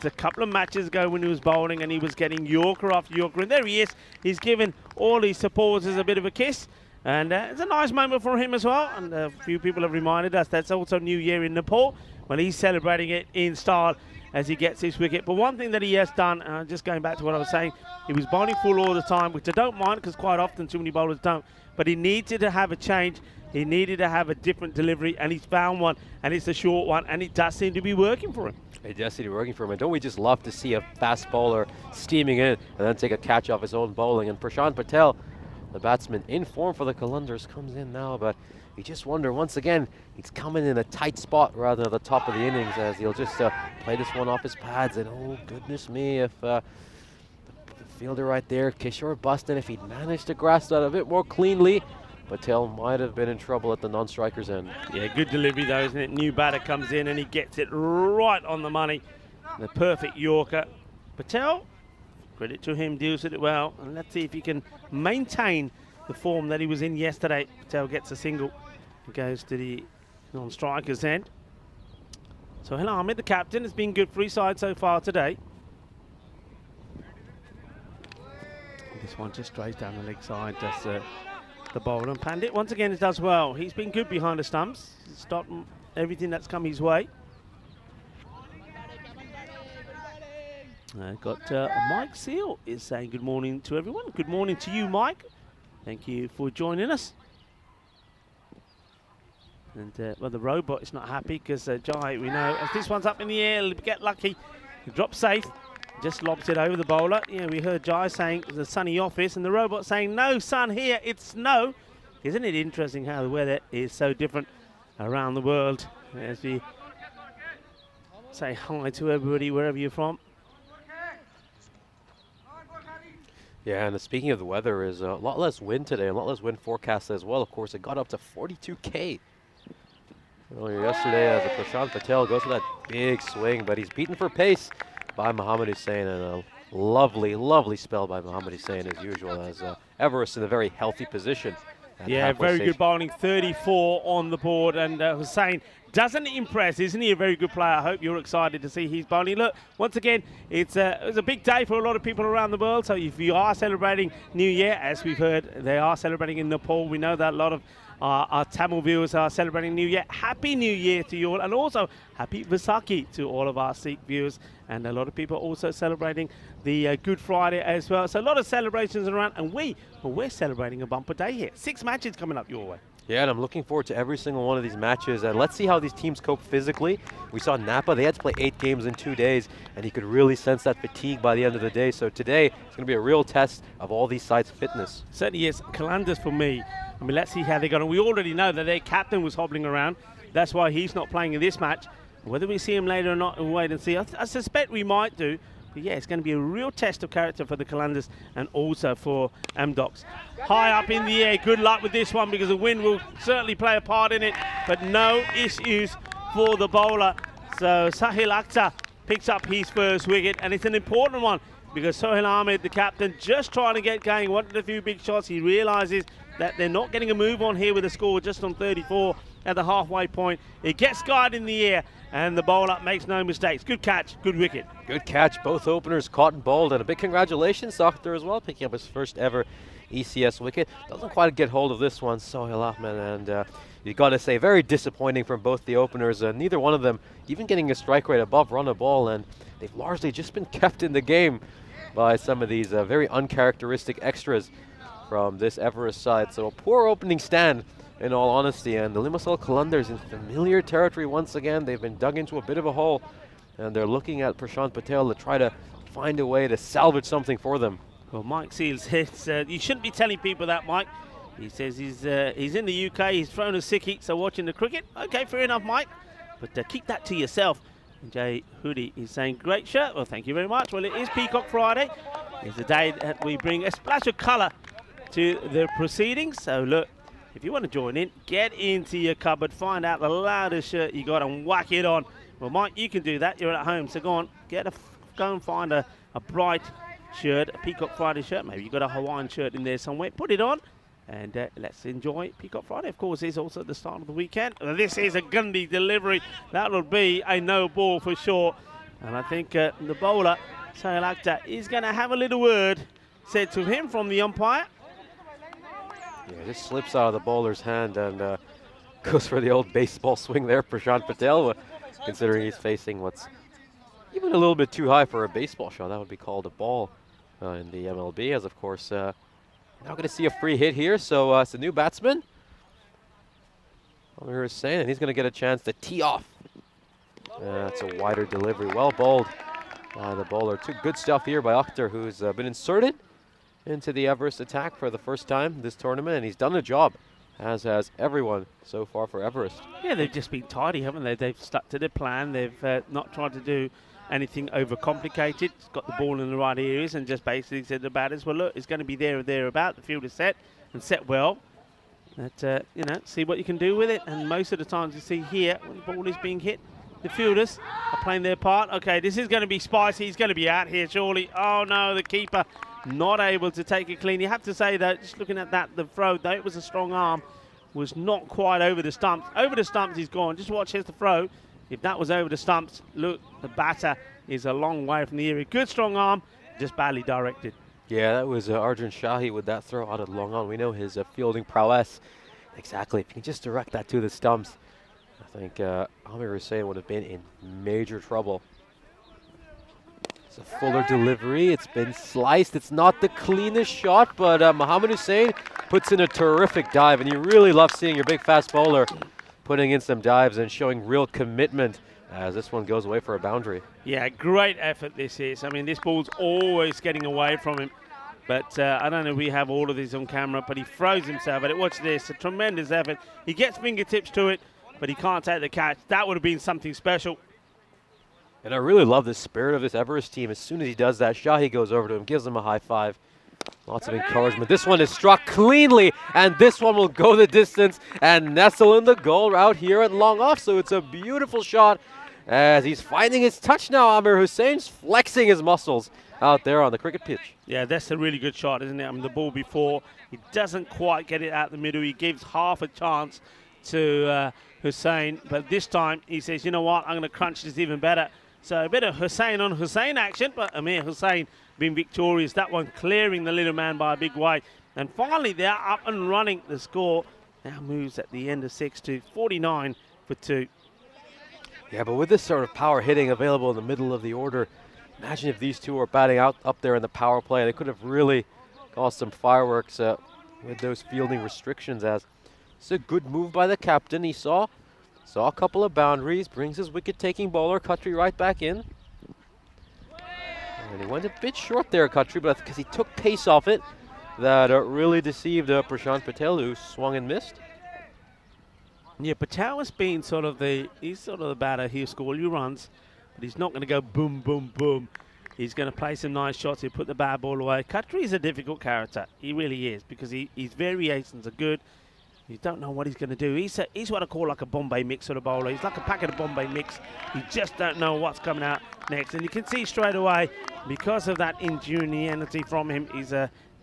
a couple of matches ago when he was bowling and he was getting Yorker after Yorker. And there he is. He's given all his supporters a bit of a kiss. And it's a nice moment for him as well. And a few people have reminded us that's also New Year in Nepal, when he's celebrating it in style as he gets his wicket. But one thing that he has done, just going back to what I was saying, he was bowling full all the time, which I don't mind because quite often too many bowlers don't. But he needed to have a change. He needed to have a different delivery, and he's found one, and it's a short one, and it does seem to be working for him. It does seem to be working for him. And don't we just love to see a fast bowler steaming in and then take a catch off his own bowling? And Prashant Patel, the batsman in form for the Qalandars, comes in now, but you just wonder, once again, he's coming in a tight spot rather than at the top of the innings, as he'll just play this one off his pads. And oh, goodness me, if the fielder right there, Kishore Buston, if he'd managed to grasp that a bit more cleanly, Patel might have been in trouble at the non-striker's end. Yeah, good delivery though, isn't it? New batter comes in and he gets it right on the money. The perfect Yorker. Patel, credit to him, deals with it well. And let's see if he can maintain the form that he was in yesterday. Patel gets a single and goes to the non-striker's end. So Hill Ahmed, the captain, has been good for his side so far today. This one just straight down the leg side. That's the bowler. And Pandit, once again, does well. He's been good behind the stumps. Stopped everything that's come his way. Got Mike Seal is saying good morning to everyone. Good morning to you, Mike. Thank you for joining us. And well, the robot is not happy because Jai, we know, as this one's up in the air, get lucky, drop safe, just lobs it over the bowler. Yeah, we heard Jai saying the sunny office, and the robot saying no sun here, it's snow. Isn't it interesting how the weather is so different around the world? As we say hi to everybody wherever you're from. Yeah, and speaking of the weather, is a lot less wind today, a lot less wind forecast as well. Of course, it got up to 42K earlier yesterday as Prashant Patel goes for that big swing, but he's beaten for pace by Mohammad Hussein, and a lovely, lovely spell by Mohammad Hussein as usual, as Everest in a very healthy position. Yeah, very good bowling, 34 on the board, and Hussein doesn't impress, isn't he? A very good player. I hope you're excited to see his bowling. Look, once again, it's a big day for a lot of people around the world. So if you are celebrating New Year, as we've heard, they are celebrating in Nepal. We know that a lot of our Tamil viewers are celebrating New Year. Happy New Year to you all, and also happy Vaisakhi to all of our Sikh viewers. And a lot of people also celebrating the Good Friday as well. So a lot of celebrations around, and we're celebrating a bumper day here. 6 matches coming up your way. Yeah, and I'm looking forward to every single one of these matches. And let's see how these teams cope physically. We saw Napa, they had to play 8 games in 2 days, and you could really sense that fatigue by the end of the day. So today, it's going to be a real test of all these sides' fitness. Certainly is. Qalandars for me. I mean, let's see how they go. And we already know that their captain was hobbling around. That's why he's not playing in this match. Whether we see him later or not, we'll wait and see. I suspect we might do. But yeah, it's going to be a real test of character for the Kalandars and also for Amdocs. High up in the air, good luck with this one because the wind will certainly play a part in it, but no issues for the bowler. So Sahil Akhtar picks up his first wicket, and it's an important one because Sohail Ahmed, the captain, just trying to get going, wanted a few big shots. He realises that they're not getting a move on here with a score just on 34 at the halfway point. It gets skied in the air, and the bowler makes no mistakes. Good catch, good wicket. Good catch. Both openers caught and bowled, and a big congratulations to Akhtar as well, picking up his first ever ECS wicket. Doesn't quite get hold of this one, Sohail Ahmed, and you got to say, very disappointing from both the openers. Neither one of them even getting a strike rate above run a ball, and they've largely just been kept in the game by some of these very uncharacteristic extras from this Everest side. So a poor opening stand, in all honesty, and the Limassol Kalandars in familiar territory once again. They've been dug into a bit of a hole, and they're looking at Prashant Patel to try to find a way to salvage something for them. Well, Mike Seals says, you shouldn't be telling people that, Mike. He says he's in the UK, he's thrown a sickie, so watching the cricket. Okay, fair enough, Mike, but keep that to yourself. And Jay Hoodie is saying, great shirt. Well, thank you very much. Well, it is Peacock Friday. It's a day that we bring a splash of colour to the proceedings. So look, if you want to join in, get into your cupboard, find out the loudest shirt you got and whack it on. Well, Mike, you can do that. You're at home, so go on, go and find a bright shirt, a Peacock Friday shirt. Maybe you've got a Hawaiian shirt in there somewhere. Put it on, and let's enjoy Peacock Friday. Of course, it's also the start of the weekend. This is a Gundy delivery. That will be a no ball for sure. And I think the bowler, Sohail Akhtar, is going to have a little word said to him from the umpire. Yeah, just slips out of the bowler's hand and goes for the old baseball swing there, Prashant Patel, considering he's facing what's even a little bit too high for a baseball shot. That would be called a ball in the MLB, as of course now going to see a free hit here. So it's a new batsman, Amir Hussain, and he's going to get a chance to tee off. That's a wider delivery, well bowled by the bowler. Good stuff here by Akhtar, who's been inserted into the Everest attack for the first time this tournament, and he's done a job, as has everyone so far for Everest. Yeah, they've just been tidy, haven't they? They've stuck to their plan. They've not tried to do anything overcomplicated. Got the ball in the right areas and just basically said to the batters, well, look, it's going to be there or thereabout. The field is set and set well. But, you know, see what you can do with it. And most of the times you see here, when the ball is being hit, the fielders are playing their part. Okay, this is going to be spicy. He's going to be out here, surely. Oh, no, the keeper not able to take it clean. You have to say that, just looking at that, the throw, though it was a strong arm, was not quite over the stumps. Over the stumps, he's gone. Just watch, here's the throw. If that was over the stumps, look, the batter is a long way from the area. Good strong arm, just badly directed. Yeah, that was Arjun Shahi with that throw out of long on. We know his fielding prowess. Exactly, if you can just direct that to the stumps, I think Amir Hussain would have been in major trouble. It's a fuller delivery. It's been sliced. It's not the cleanest shot, but Mohammad Hussain puts in a terrific dive, and you really love seeing your big fast bowler putting in some dives and showing real commitment as this one goes away for a boundary. Yeah, great effort this is. I mean, this ball's always getting away from him. But I don't know if we have all of this on camera, but he throws himself at it. Watch this, a tremendous effort. He gets fingertips to it, but he can't take the catch. That would have been something special. And I really love the spirit of this Everest team. As soon as he does that shot, he goes over to him, gives him a high five. Lots of encouragement. This one is struck cleanly, and this one will go the distance and nestle in the goal out here at long off. So it's a beautiful shot as he's finding his touch now. Amir Hussein's flexing his muscles out there on the cricket pitch. Yeah, that's a really good shot, isn't it? I mean, the ball before, he doesn't quite get it out the middle. He gives half a chance to Hussain, but this time he says, you know what, I'm going to crunch this even better. So a bit of Hussain on Hussain action, but Amir Hussain being victorious. That one clearing the little man by a big way. And finally, they're up and running. The score now moves at the end of 6 to 49 for 2. Yeah, but with this sort of power hitting available in the middle of the order, imagine if these two were batting out up there in the power play. They could have really caused some fireworks with those fielding restrictions. As it's a good move by the captain. He saw a couple of boundaries, brings his wicket-taking bowler, Khatri, right back in. And he went a bit short there, Khatri, but because he took pace off it, that really deceived Prashant Patel, who swung and missed. Yeah, Patel has been he's sort of the batter. He'll score all your runs, but he's not going to go boom, boom, boom. He's going to play some nice shots. He'll put the bad ball away. Khatri is a difficult character. He really is, because his variations are good. You don't know what he's going to do. He's what I call like a Bombay mix sort of bowler. He's like a packet of Bombay mix. You just don't know what's coming out next. And you can see straight away, because of that ingenuity from him, he's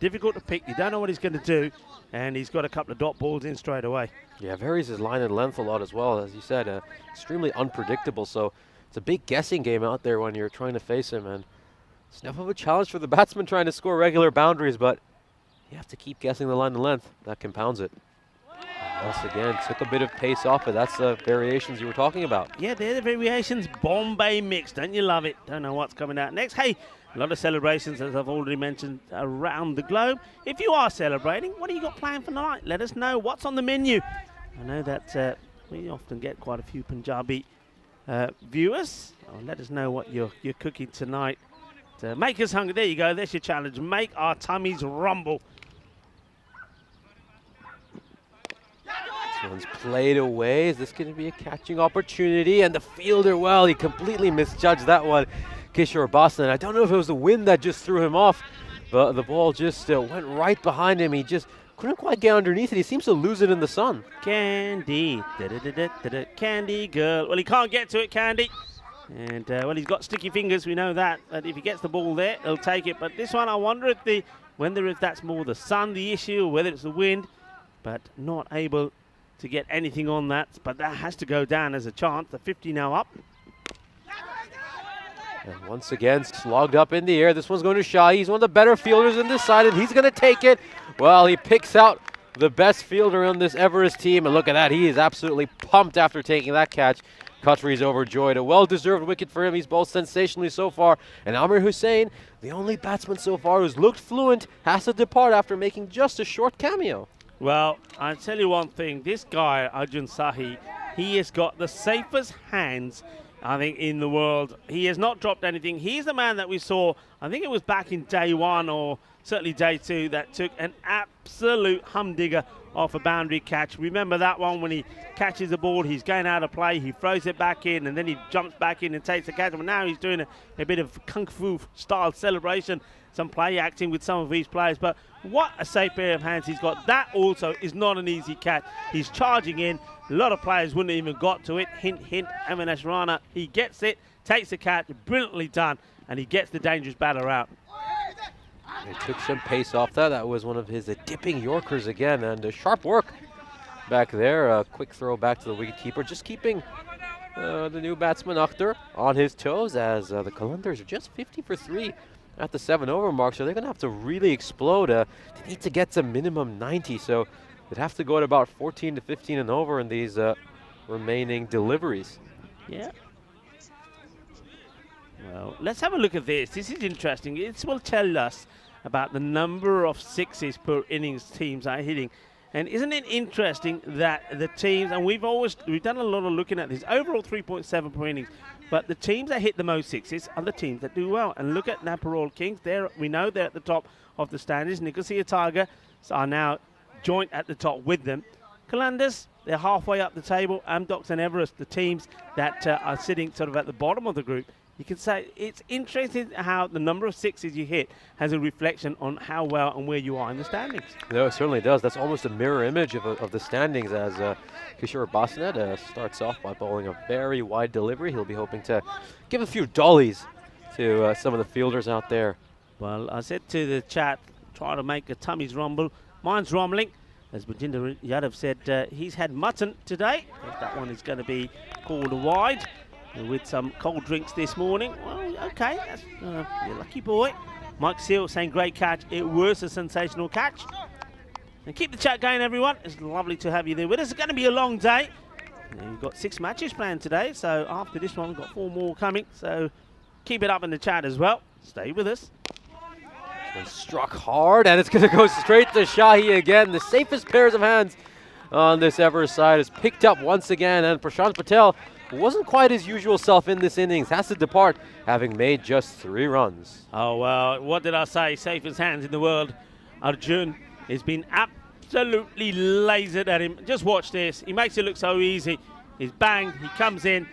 difficult to pick. You don't know what he's going to do. And he's got a couple of dot balls in straight away. Yeah, varies his line and length a lot as well. As you said, extremely unpredictable. So it's a big guessing game out there when you're trying to face him. And it's enough of a challenge for the batsman trying to score regular boundaries, but you have to keep guessing the line and length. That compounds it. Once again, took a bit of pace off it. That's the variations you were talking about. Yeah, they're the variations. Bombay mix. Don't you love it? Don't know what's coming out next. Hey, a lot of celebrations, as I've already mentioned, around the globe. If you are celebrating, what have you got planned for tonight? Let us know what's on the menu. I know that we often get quite a few Punjabi viewers. Let us know what you're cooking tonight. Make us hungry. There you go. There's your challenge. Make our tummies rumble. This one's played away. Is this going to be a catching opportunity? And the fielder, well, he completely misjudged that one. Kishore Boston. I don't know if it was the wind that just threw him off, but the ball just went right behind him. He just couldn't quite get underneath it. He seems to lose it in the sun. Candy. Candy girl. Well, he can't get to it, Candy. And, well, he's got sticky fingers. We know that. But if he gets the ball there, he'll take it. But this one, I wonder if that's more the sun, the issue, or whether it's the wind. But not able to get anything on that. But that has to go down as a chance. The 50 now up. And once again, slogged up in the air. This one's going to Shah. He's one of the better fielders in this side, and he's going to take it. Well, he picks out the best fielder on this Everest team. And look at that. He is absolutely pumped after taking that catch. Khatri's overjoyed. A well-deserved wicket for him. He's bowled sensationally so far. And Amir Hussain, the only batsman so far who's looked fluent, has to depart after making just a short cameo. Well, I'll tell you one thing. This guy, Arjun Sahi, he has got the safest hands, I think, in the world. He has not dropped anything. He's the man that we saw, I think it was back in day one or certainly day two, that took an absolute humdinger off a boundary catch. Remember that one when he catches the ball, he's going out of play, he throws it back in, and then he jumps back in and takes the catch. But now he's doing a bit of kung fu style celebration, some play acting with some of these players. But what a safe pair of hands he's got. That also is not an easy catch. He's charging in. A lot of players wouldn't have even got to it. Hint, hint, Avinash Rana. He gets it, takes the catch, brilliantly done, and he gets the dangerous batter out. He took some pace off that. That was one of his dipping Yorkers again, and sharp work back there. A quick throw back to the wicketkeeper, just keeping the new batsman Akhtar on his toes, as the Qalandars are just 50 for 3 at the 7-over mark, so they're going to have to really explode. They need to get to minimum 90, so they'd have to go at about 14 to 15 and over in these remaining deliveries. Yeah. Well, let's have a look at this. This is interesting. It will tell us about the number of sixes per innings teams are hitting. And isn't it interesting that the teams, and we've done a lot of looking at this, overall 3.7 per innings, but the teams that hit the most sixes are the teams that do well. And look at Napa Royal Kings. We know they're at the top of the standings. Nicosia Tigers are now joint at the top with them. Qalandars, they're halfway up the table. Amdocs and Everest, the teams that are sitting sort of at the bottom of the group. You can say it's interesting how the number of sixes you hit has a reflection on how well and where you are in the standings. No, it certainly does. That's almost a mirror image of the standings, as Kishore Boston starts off by bowling a very wide delivery. He'll be hoping to give a few dollies to some of the fielders out there. Well, I said to the chat, try to make a tummies rumble. Mine's rumbling. As Bajinder Yadav said, he's had mutton today. If that one is going to be called wide. With some cold drinks this morning. Well, okay, that's you're a lucky boy. Mike Seal saying great catch. It was a sensational catch. And keep the chat going, everyone. It's lovely to have you there with us. It's going to be a long day. We've got 6 matches planned today, so after this one, we've got 4 more coming. So keep it up in the chat as well. Stay with us. And struck hard, and it's going to go straight to Shahi again. The safest pairs of hands on this Everest side is picked up once again, and Prashant Patel wasn't quite his usual self in this innings, has to depart, having made just 3 runs. Oh, well, what did I say? Safest hands in the world. Arjun has been absolutely lasered at him. Just watch this. He makes it look so easy. He's banged, he comes in,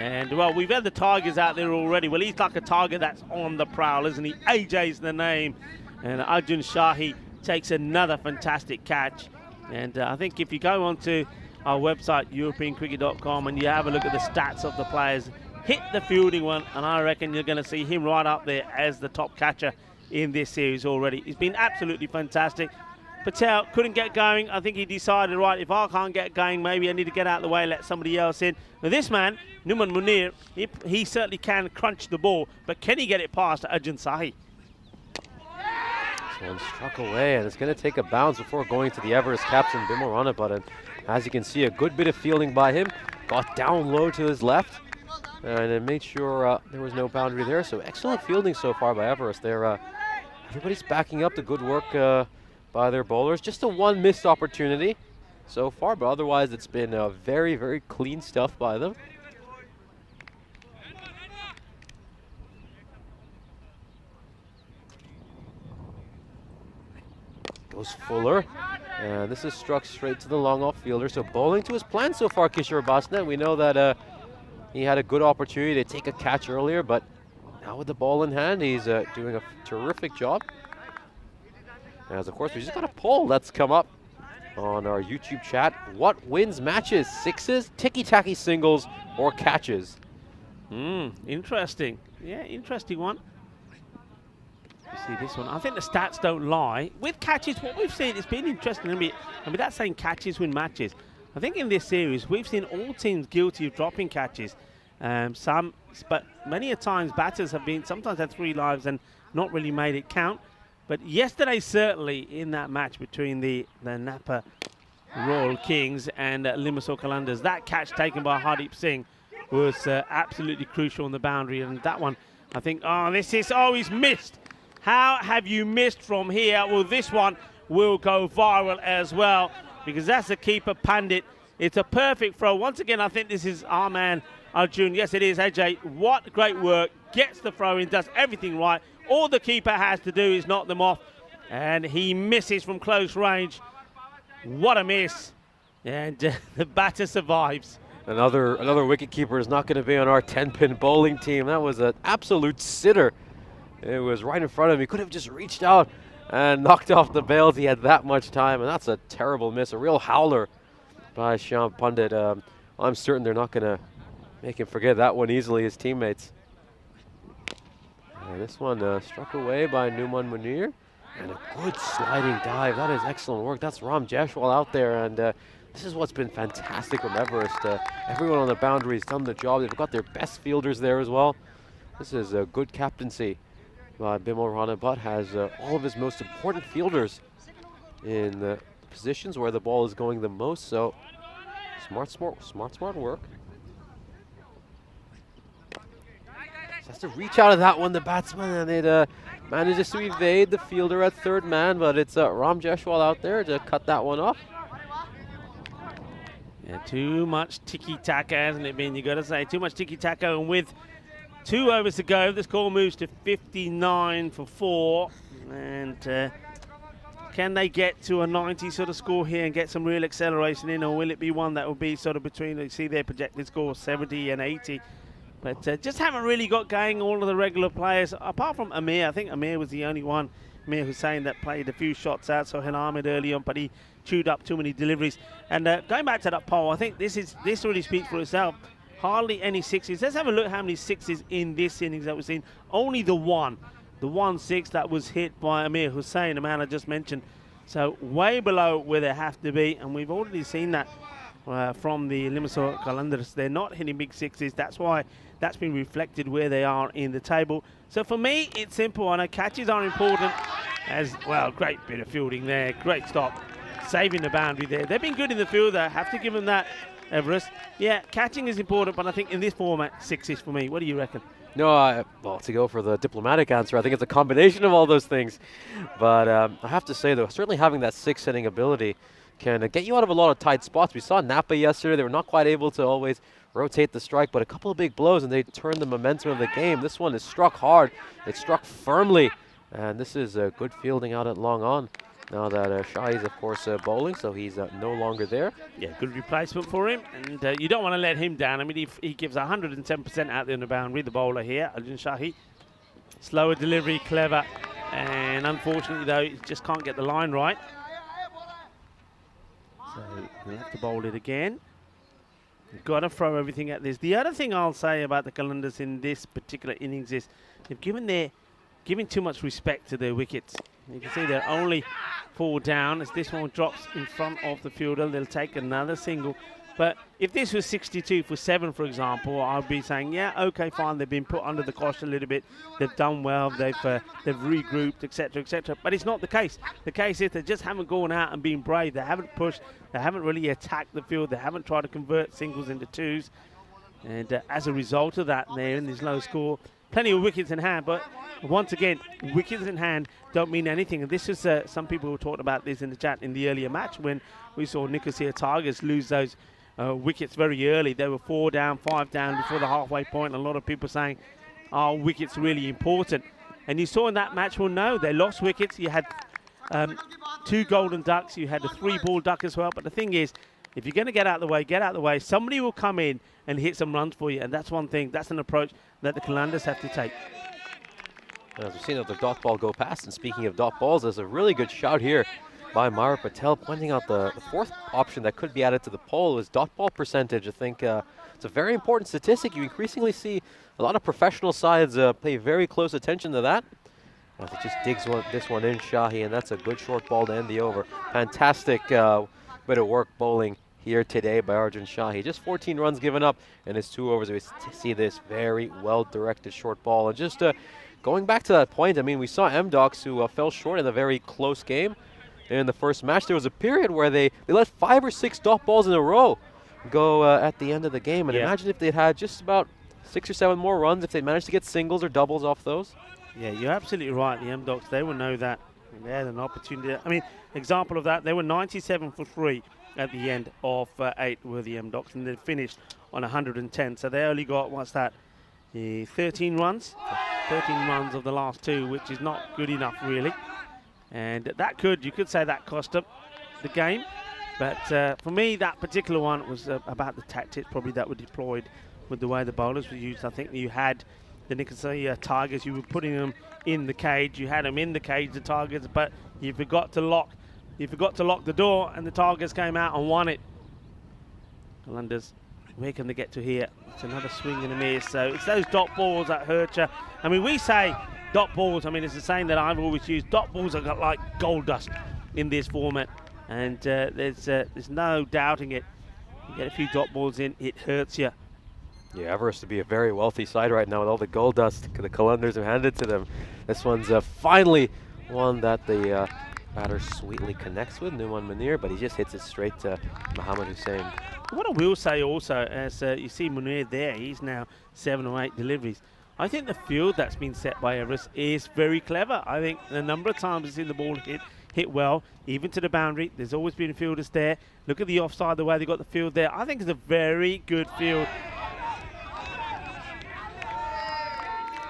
And, well, we've had the Tigers out there already. Well, he's like a tiger that's on the prowl, isn't he? AJ's the name. And Arjun Shahi takes another fantastic catch. And I think if you go onto our website, EuropeanCricket.com, and you have a look at the stats of the players, hit the fielding one, and I reckon you're going to see him right up there as the top catcher in this series already. He's been absolutely fantastic. Patel couldn't get going. I think he decided, right, if I can't get going, maybe I need to get out of the way, let somebody else in. Now this man, Numan Munir, he certainly can crunch the ball, but can he get it past Arjun Shahi? This one struck away, and it's going to take a bounce before going to the Everest captain, Bimal Ranaput. And as you can see, a good bit of fielding by him. Got down low to his left, and it made sure there was no boundary there. So excellent fielding so far by Everest. Everybody's backing up the good work by their bowlers. Just a one missed opportunity so far, but otherwise it's been very, very clean stuff by them. Goes Fuller, and this is struck straight to the long off fielder. So bowling to his plan so far, Kishore Basnet. We know that he had a good opportunity to take a catch earlier, but now with the ball in hand, he's doing a terrific job. As of course, we just got a poll that's come up on our YouTube chat. What wins matches? Sixes, ticky-tacky singles, or catches? Interesting. Yeah, interesting one. You see this one. I think the stats don't lie. With catches, what we've seen, it's been interesting. I mean, that's saying catches win matches. I think in this series, we've seen all teams guilty of dropping catches. But many a times, batters have been sometimes had 3 lives and not really made it count. But yesterday, certainly, in that match between the Napa Royal Kings and Limassol Qalandars, that catch taken by Hardeep Singh was absolutely crucial on the boundary. And that one, I think, he's missed. How have you missed from here? Well, this one will go viral as well, because that's the keeper Pandit. It's a perfect throw. Once again, I think this is our man, Arjun. Yes, it is, AJ. What great work. Gets the throw in, does everything right. All the keeper has to do is knock them off, and he misses from close range. What a miss. And the batter survives. Another wicketkeeper is not going to be on our 10-pin bowling team. That was an absolute sitter. It was right in front of him. He could have just reached out and knocked off the bails. He had that much time, and that's a terrible miss. A real howler by Shyam Pandit. I'm certain they're not going to make him forget that one easily, his teammates. And this one struck away by Numan Munir. And a good sliding dive. That is excellent work. That's Ram Jaiswal out there. And this is what's been fantastic from Everest. Everyone on the boundary has done the job. They've got their best fielders there as well. This is a good captaincy by Bimal Ranaput. Has all of his most important fielders in the positions where the ball is going the most. So smart work. Has to reach out of that one, the batsman, and it manages to evade the fielder at third man, but it's Ram Jaiswal out there to cut that one off. Yeah, too much tiki-taka, hasn't it been? You got to say, too much tiki-taka, and with 2 overs to go, the score moves to 59 for 4, and can they get to a 90 sort of score here and get some real acceleration in, or will it be one that will be sort of between, you see their projected score, 70 and 80? But just haven't really got going, all of the regular players, apart from Amir. I think Amir was the only one, Amir Hussain, that played a few shots out. So Ahmed early on, but he chewed up too many deliveries. And going back to that poll, I think this really speaks for itself. Hardly any sixes. Let's have a look how many sixes in this innings that we've seen. Only the 1-6 that was hit by Amir Hussain, the man I just mentioned. So way below where they have to be, and we've already seen that from the Limassol Qalandars. They're not hitting big sixes. That's why that's been reflected where they are in the table. So for me, it's simple. I know catches are important as well. Great bit of fielding there. Great stop. Saving the boundary there. They've been good in the field. I have to give them that, Everest. Yeah, catching is important, but I think in this format, sixes for me. What do you reckon? No, well, to go for the diplomatic answer, I think it's a combination of all those things. But I have to say, though, certainly having that six-hitting ability can get you out of a lot of tight spots. We saw Napa yesterday. They were not quite able to always rotate the strike, but a couple of big blows, and they turned the momentum of the game. This one is struck hard. It's struck firmly, and this is a good fielding out at long on Now that Shahi's, of course, bowling, so he's no longer there. Yeah, good replacement for him, and you don't want to let him down. I mean, he gives 110% out there in the boundary, the bowler here, Arjun Shahi. Slower delivery, clever, and unfortunately, though, he just can't get the line right. So he'll have to bowl it again. You've got to throw everything at this. The other thing I'll say about the Qalandars in this particular innings is they've giving too much respect to their wickets. You can see they're only 4 down. As this one drops in front of the fielder, they'll take another single. But if this was 62 for 7, for example, I'd be saying, yeah, okay, fine. They've been put under the cosh a little bit. They've done well. They've regrouped, etc., etc. But it's not the case. The case is they just haven't gone out and been brave. They haven't pushed. They haven't really attacked the field. They haven't tried to convert singles into twos. And as a result of that, they're in this low score. Plenty of wickets in hand, but once again, wickets in hand don't mean anything. And this is some people were talking about this in the chat in the earlier match when we saw Nicosia Tigers lose those wickets very early. They were 4 down, 5 down before the halfway point. And a lot of people saying, "Are wickets really important?" And you saw in that match, well, no, they lost wickets. You had 2 golden ducks. You had a 3-ball duck as well. But the thing is, if you're going to get out of the way, get out of the way. Somebody will come in and hit some runs for you. And that's one thing. That's an approach that the Qalandars have to take. As we've seen the dot ball go past, and speaking of dot balls, there's a really good shout here by Mara Patel pointing out the 4th option that could be added to the poll is dot ball percentage. I think it's a very important statistic. You increasingly see a lot of professional sides pay very close attention to that. As it just digs this one in, Shahi, and that's a good short ball to end the over. Fantastic bit of work bowling here today by Arjun Shahi. Just 14 runs given up in his 2 overs. We see this very well-directed short ball. And just going back to that point, I mean, we saw M-Docs who fell short in a very close game. In the first match, there was a period where they let 5 or 6 dot balls in a row go at the end of the game. And imagine if they'd had just about 6 or 7 more runs, if they managed to get singles or doubles off those. Yeah, you're absolutely right. The M-Docs, they will know that. And they had an opportunity. I mean, example of that, they were 97 for 3 at the end of 8 were the M-Docs, and they finished on 110. So they only got, 13 runs? 13 runs of the last 2, which is not good enough, really. And you could say that cost them the game. But for me, that particular one was about the tactics probably that were deployed with the way the bowlers were used. I think you had the Nicosia Tigers, you were putting them in the cage. You had them in the cage, the Tigers, but you forgot to lock the door, and the Tigers came out and won it. Qalandars, where can they get to here? It's another swing and a miss. So it's those dot balls that hurt you. I mean, we say dot balls. I mean, it's the same that I've always used. Dot balls are like gold dust in this format, and there's no doubting it. You get a few dot balls in, it hurts you. Yeah, Everest to be a very wealthy side right now with all the gold dust the Qalandars have handed to them. This one's finally one that the batter sweetly connects with, Numan Munir, but he just hits it straight to Mohammad Hussain. What I will say also, as you see Munir there, he's now 7 or 8 deliveries. I think the field that's been set by Everest is very clever. I think the number of times we've seen the ball hit well, even to the boundary. There's always been fielders there. Look at the offside, the way they got the field there. I think it's a very good field.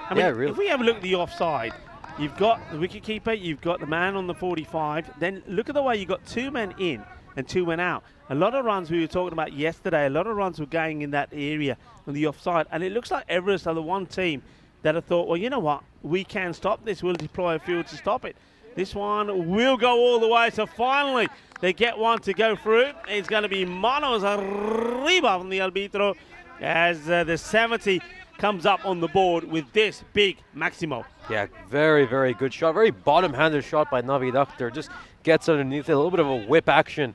I mean, really. If we have a look at the offside, you've got the wicketkeeper, you've got the man on the 45. Then look at the way you got 2 men in and 2 men out. A lot of runs we were talking about yesterday, a lot of runs were going in that area on the offside. And it looks like Everest are the one team that have thought, well, you know what? We can stop this. We'll deploy a field to stop it. This one will go all the way. So finally, they get one to go through. It's going to be manos arriba from the arbitro as the 70 comes up on the board with this big Maximo. Yeah, very, very good shot. Very bottom-handed shot by Navid Akhtar. Just gets underneath it. A little bit of a whip action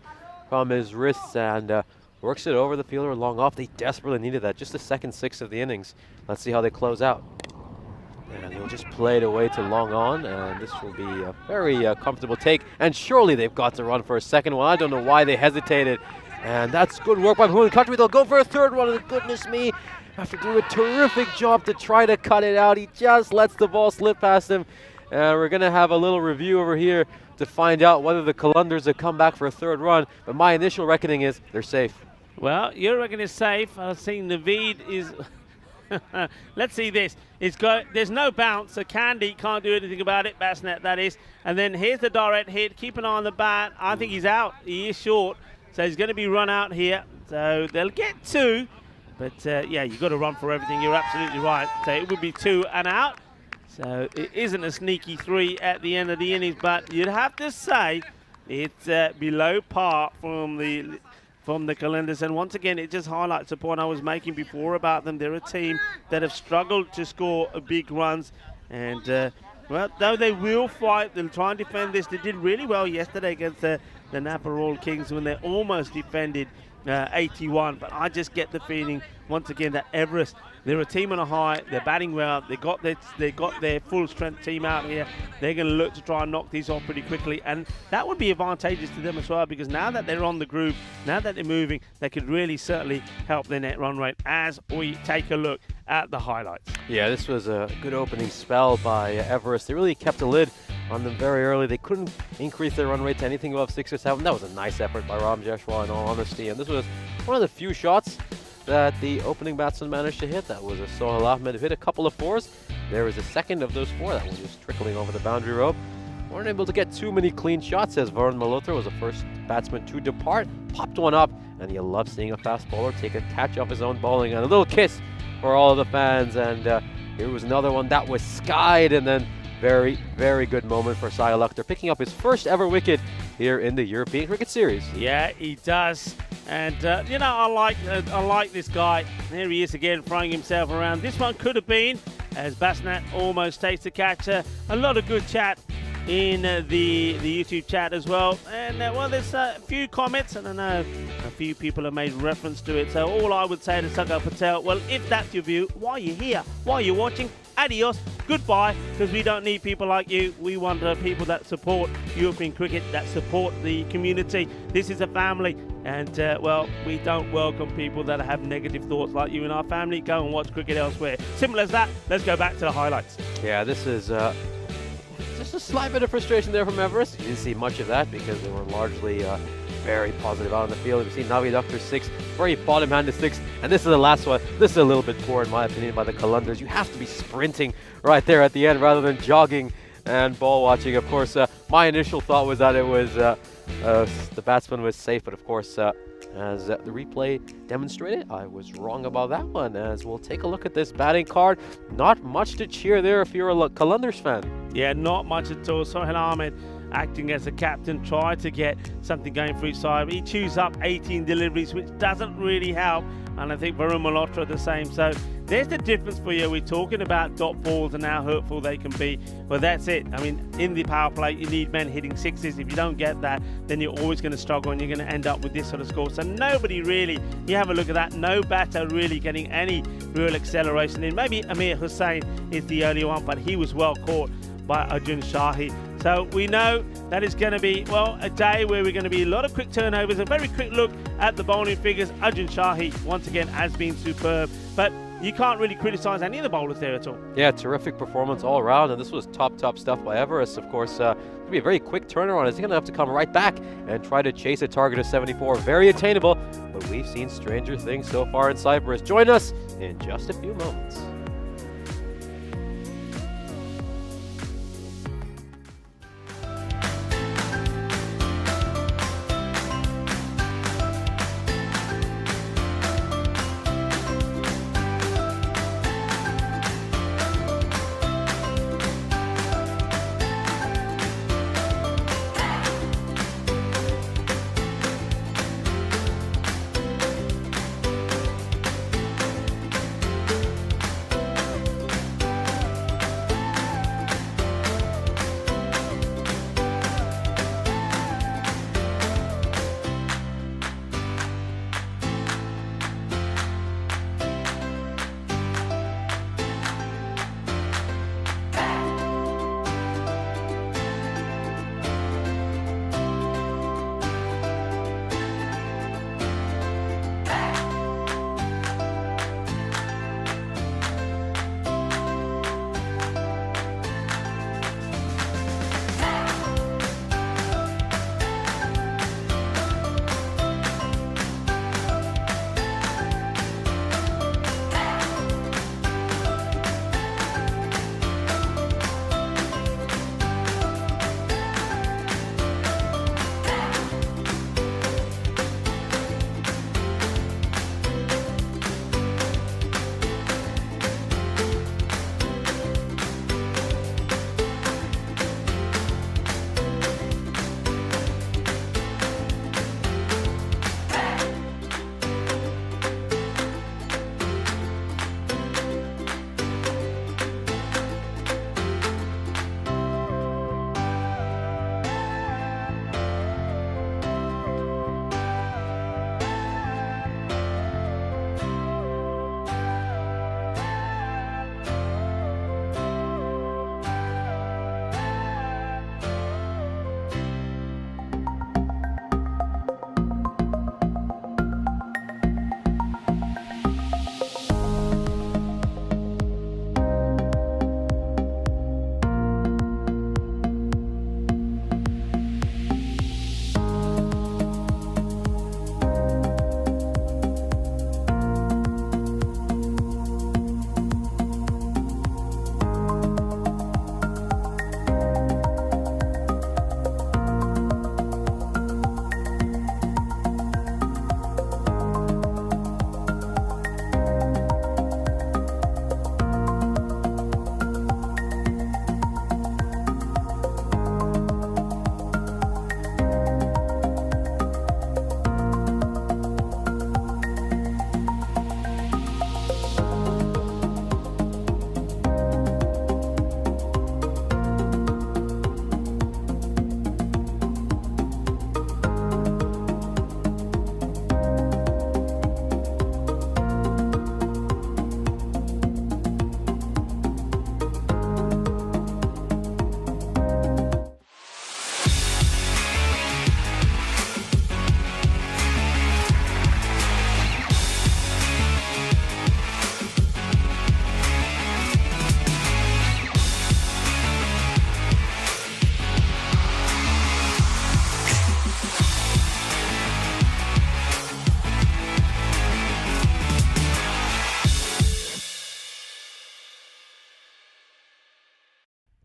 from his wrists and works it over the fielder long off. They desperately needed that. Just the second 6 of the innings. Let's see how they close out. And he'll just play it away to long on, and this will be a very comfortable take. And surely they've got to run for a second one. I don't know why they hesitated. And that's good work by Mahmoud Khatri. They'll go for a 3rd one, and goodness me, after doing a terrific job to try to cut it out, he just lets the ball slip past him. And we're going to have a little review over here to find out whether the Qalandars have come back for a 3rd run. But my initial reckoning is they're safe. Well, your reckoning is safe. I've seen Naveed is Let's see this. There's no bounce, so Candy can't do anything about it. Basnet, that is. And then here's the direct hit. Keep an eye on the bat. I think he's out. He is short, so he's going to be run out here. So they'll get 2. But, yeah, you've got to run for everything. You're absolutely right. So it would be 2 and out. So it isn't a sneaky 3 at the end of the innings, but you'd have to say it's below par from the Calendars. And once again, it just highlights the point I was making before about them. They're a team that have struggled to score big runs. And, well, though they will fight, they'll try and defend this. They did really well yesterday against the Napa Royal Kings when they almost defended 81. But I just get the feeling, once again, that Everest, they're a team on a high. They're batting well. They got their full strength team out here. They're going to look to try and knock these off pretty quickly, and that would be advantageous to them as well, because now that they're on the groove, now that they're moving, they could really certainly help their net run rate as we take a look at the highlights. Yeah, this was a good opening spell by Everest. They really kept a lid on them very early. They couldn't increase their run rate to anything above 6 or 7. That was a nice effort by Ram Jeshwal, in all honesty, and this was one of the few shots that the opening batsman managed to hit. That was a Sohail Ahmed who hit a couple of 4s. There was a second of those 4 that was just trickling over the boundary rope. Weren't able to get too many clean shots, as Varun Malhotra was the first batsman to depart. Popped one up, and you love seeing a fast bowler take a catch off his own bowling. And a little kiss for all of the fans. And here was another one that was skied, and then very, very good moment for Sohail Akhtar, picking up his first ever wicket here in the European Cricket Series. Yeah, he does. And, you know, I like this guy. Here he is again, throwing himself around. This one could have been, as Basnet almost takes the catch. A lot of good chat in the YouTube chat as well. And, well, there's a few comments, and I know a few people have made reference to it. So all I would say to Sagar Patel, well, if that's your view, why are you here? Why are you watching? Adios, goodbye, because we don't need people like you. We want people that support European cricket, that support the community. This is a family, and, well, we don't welcome people that have negative thoughts like you in our family. Go and watch cricket elsewhere. Simple as that. Let's go back to the highlights. Yeah, this is just a slight bit of frustration there from Everest. You didn't see much of that because they were largely very positive out on the field. We've seen Naveed Akhtar 6, very bottom-handed 6, and this is the last one. This is a little bit poor in my opinion by the Calendars. You have to be sprinting right there at the end rather than jogging and ball watching. Of course, my initial thought was that it was the batsman was safe, but of course, as the replay demonstrated, I was wrong about that one. As we'll take a look at this batting card, not much to cheer there if you're a Calendars fan. Yeah, not much at all. Sohail Ahmed, acting as a captain, tried to get something going for his side. He chews up 18 deliveries, which doesn't really help. And I think Varun Malhotra the same. So there's the difference for you. We're talking about dot balls and how hurtful they can be. Well, that's it. I mean, in the power play, you need men hitting 6s. If you don't get that, then you're always going to struggle and you're going to end up with this sort of score. So nobody really, you have a look at that, no batter really getting any real acceleration in. Maybe Amir Hussain is the early one, but he was well caught by Arjun Shahi. So we know that it's going to be, well, a day where we're going to be a lot of quick turnovers. A very quick look at the bowling figures. Arjun Shahi, once again, has been superb. But you can't really criticise any of the bowlers there at all. Yeah, terrific performance all around. And this was top stuff by Everest. Of course, it'll be a very quick turnaround. He's going to have to come right back and try to chase a target of 74. Very attainable. But we've seen stranger things so far in Cyprus. Join us in just a few moments.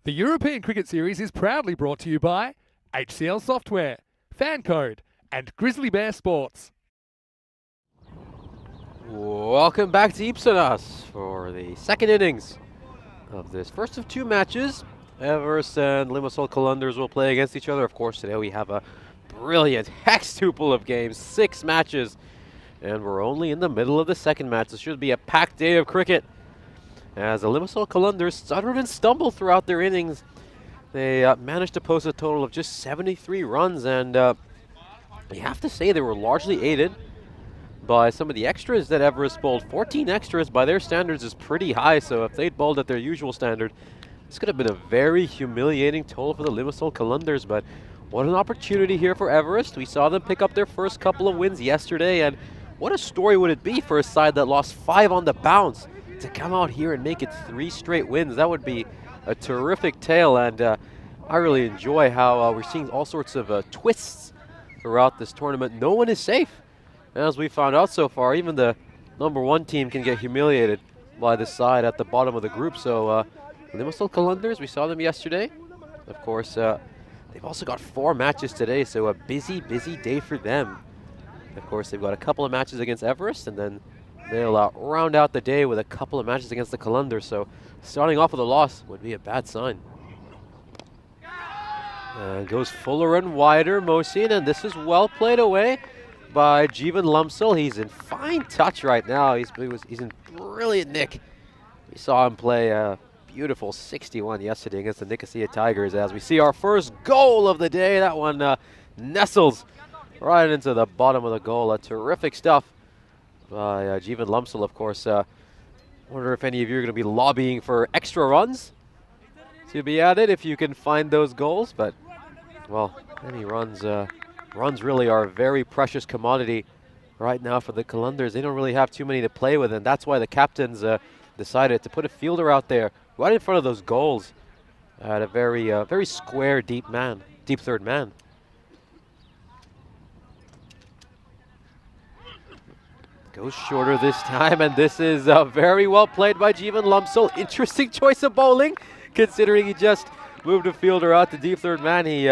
The European Cricket Series is proudly brought to you by HCL Software, FanCode, and Grizzly Bear Sports. Welcome back to Ipsanas for the second innings of this first of two matches. Everest and Limassol Calunders will play against each other. Of course, today we have a brilliant hextuple of games, 6 matches, and we're only in the middle of the second match. This should be a packed day of cricket, as the Limassol Calunders stuttered and stumbled throughout their innings. They managed to post a total of just 73 runs, and you have to say they were largely aided by some of the extras that Everest bowled. 14 extras by their standards is pretty high, so if they'd bowled at their usual standard, this could have been a very humiliating total for the Limassol Calunders. But what an opportunity here for Everest. We saw them pick up their first couple of wins yesterday, and what a story would it be for a side that lost 5 on the bounce to come out here and make it 3 straight wins. That would be a terrific tale, and I really enjoy how we're seeing all sorts of twists throughout this tournament. No one is safe. As we found out so far, even the #1 team can get humiliated by the side at the bottom of the group. So Limassol Calunders, we saw them yesterday. Of course, they've also got 4 matches today, so a busy, busy day for them. Of course, they've got a couple of matches against Everest, and then they'll round out the day with a couple of matches against the Calunders. So starting off with a loss would be a bad sign. Goes fuller and wider, Mohsin, and this is well played away by Jeevan Lumsel. He's in fine touch right now. He's in brilliant nick. We saw him play a beautiful 61 yesterday against the Nicosia Tigers. As we see our first goal of the day, that one nestles right into the bottom of the goal. Terrific stuff by Jeevan Lumsel. Of course, wonder if any of you are going to be lobbying for extra runs to be added if you can find those goals. But, well, any runs really are a very precious commodity right now for the Calunders. They don't really have too many to play with, and that's why the captains decided to put a fielder out there right in front of those goals at a very square, deep third man. Goes shorter this time, and this is very well played by Jeevan Lumsel. Interesting choice of bowling, considering he just moved a fielder out to deep third man. He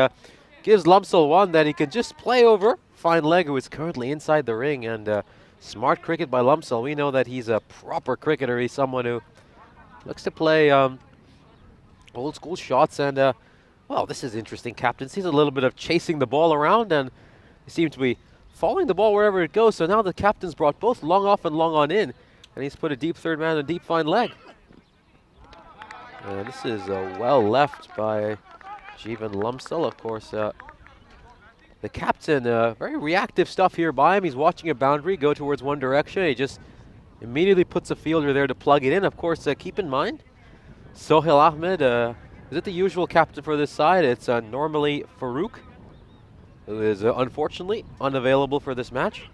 gives Lumsel one that he can just play over fine leg, who is currently inside the ring, and smart cricket by Lumsel. We know that he's a proper cricketer. He's someone who looks to play old school shots, and well, this is interesting. Captain sees a little bit of chasing the ball around, and he seems to be following the ball wherever it goes. So now the captain's brought both long off and long on in, and he's put a deep third man and a deep fine leg. And this is well left by Jeevan Lumsel. Of course, the captain, very reactive stuff here by him. He's watching a boundary go towards one direction. He just immediately puts a fielder there to plug it in. Of course, keep in mind, Sohail Ahmed, is it the usual captain for this side? It's normally Farouk, who is unfortunately unavailable for this match.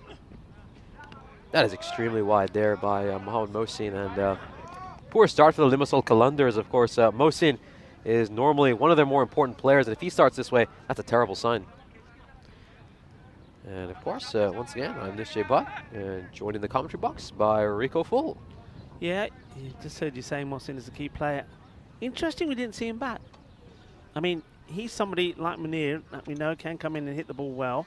That is extremely wide there by Mohamed Mohsin, and poor start for the Limassol Calunders. Of course, Mohsin is normally one of their more important players, and if he starts this way, that's a terrible sign. And of course, once again, I'm Nishay Butt, and joined in the commentary box by Rico Full. Yeah, just heard you saying Mohsin is a key player. Interesting we didn't see him bat. I mean, he's somebody like Munir that we know can come in and hit the ball well.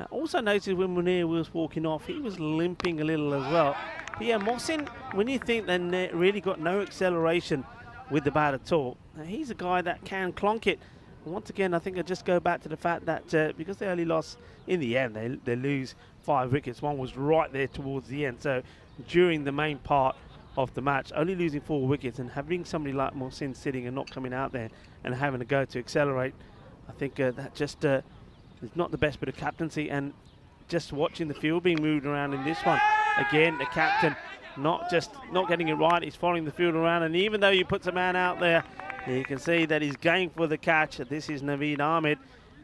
Also noticed when Munir was walking off, he was limping a little as well. But yeah, Mohsin, when you think then really got no acceleration with the bat at all, he's a guy that can clonk it. Once again, I think I just go back to the fact that because they only lost in the end, they lose 5 wickets. One was right there towards the end. So during the main part of the match, only losing 4 wickets and having somebody like Mohsin sitting and not coming out there and having to go to accelerate, I think that just is not the best bit of captaincy. And just watching the field being moved around in this one, again, the captain not getting it right. He's following the field around, and even though you put a man out there, you can see that he's going for the catch. This is Naveed Ahmed.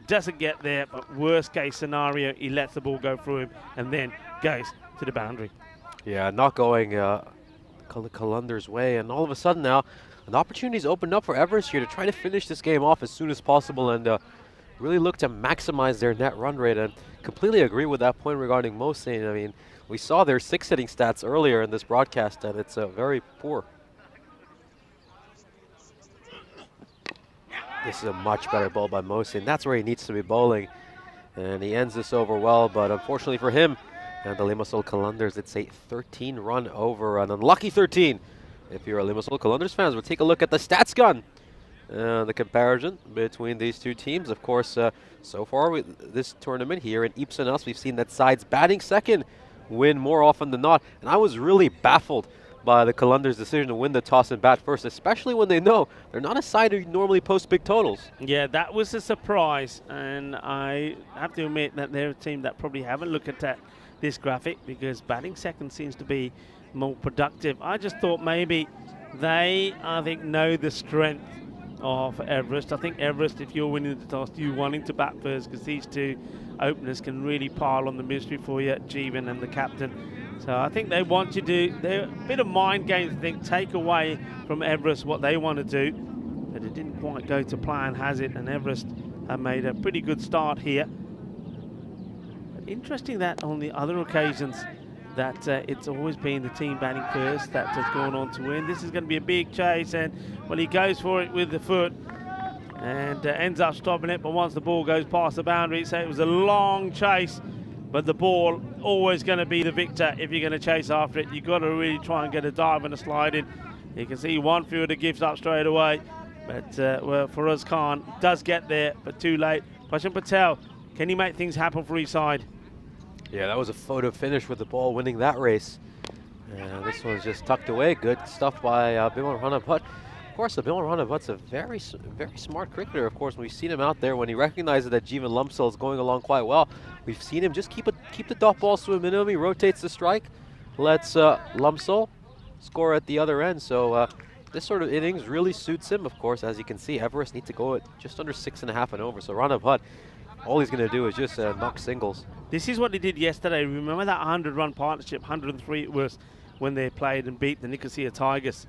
Doesn't get there, but worst case scenario, he lets the ball go through him and then goes to the boundary. Yeah, not going Calunders' way, and all of a sudden now, an opportunity's opened up for Everest here to try to finish this game off as soon as possible and really look to maximize their net run rate. And completely agree with that point regarding Mohsin. I mean, we saw their 6-hitting stats earlier in this broadcast, and it's very poor. This is a much better ball by Mohsin. That's where he needs to be bowling. And he ends this over well, but unfortunately for him and the Limassol Qalandars, it's a 13-run over, an unlucky 13. If you're a Limassol Qalandars fans, we'll take a look at the stats gun. The comparison between these two teams. Of course, so far with this tournament here in Ipsanas, we've seen that sides batting second win more often than not. And I was really baffled by the Qalandars' decision to win the toss and bat first, especially when they know they're not a side who normally post big totals. Yeah, that was a surprise, and I have to admit that they're a team that probably haven't looked at this graphic, because batting second seems to be more productive. I just thought maybe they, I think, know the strength of Everest. I think Everest, if you're winning the toss, you wanting to bat first, because these two openers can really pile on the misery for you, Jeevan and the captain. So I think they want you to, they're a bit of mind games, I think, take away from Everest what they want to do. But it didn't quite go to plan, has it? And Everest have made a pretty good start here. But interesting that on the other occasions that it's always been the team batting first that has gone on to win. This is going to be a big chase, and well, he goes for it with the foot and ends up stopping it. But once the ball goes past the boundary, so it was a long chase. But the ball always going to be the victor if you're going to chase after it. You've got to really try and get a dive and a slide in. You can see one fielder gives up straight away. But well, Faraz Khan does get there, but too late. Prashant Patel, can he make things happen for his side? Yeah, that was a photo finish with the ball winning that race. This one's just tucked away. Good stuff by Bimal Ranabhat. Of course, Bimal Ranabhat's a very smart cricketer. Of course, we've seen him out there when he recognizes that Jeevan Lumsel is going along quite well. We've seen him just keep the dot balls to a minimum. He rotates the strike, lets Lumsel score at the other end. So this sort of innings really suits him. Of course, as you can see, Everest needs to go at just under 6.5 and over. So Ranabhat, all he's going to do is just knock singles. This is what they did yesterday. Remember that 100-run partnership, 103 it was, when they played and beat the Nicosia Tigers.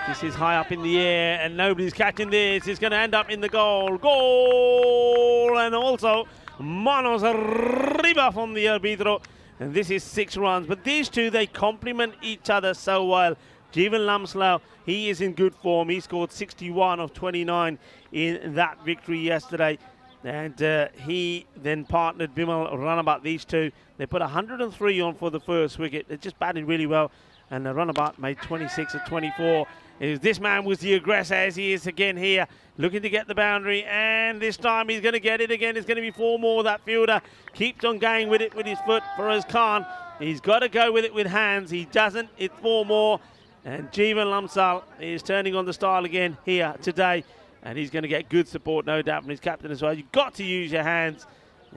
This is high up in the air, and nobody's catching this. It's going to end up in the goal. Goal! And also, manos arriba from the arbitro. And this is 6 runs. But these two, they complement each other so well. Jeevan Lumsel, he is in good form. He scored 61 of 29 in that victory yesterday. And he then partnered Bimal Ranabhat, these two. They put 103 on for the first wicket. They just batted really well. And Ranabhat made 26 of 24. This man was the aggressor, as he is again here, looking to get the boundary. And this time he's going to get it again. It's going to be 4 more. That fielder keeps on going with it with his foot. Faraz Khan, he's got to go with it with hands. He doesn't. It's 4 more. And Jeevan Lumsel is turning on the style again here today. And he's going to get good support, no doubt, from his captain as well. You've got to use your hands.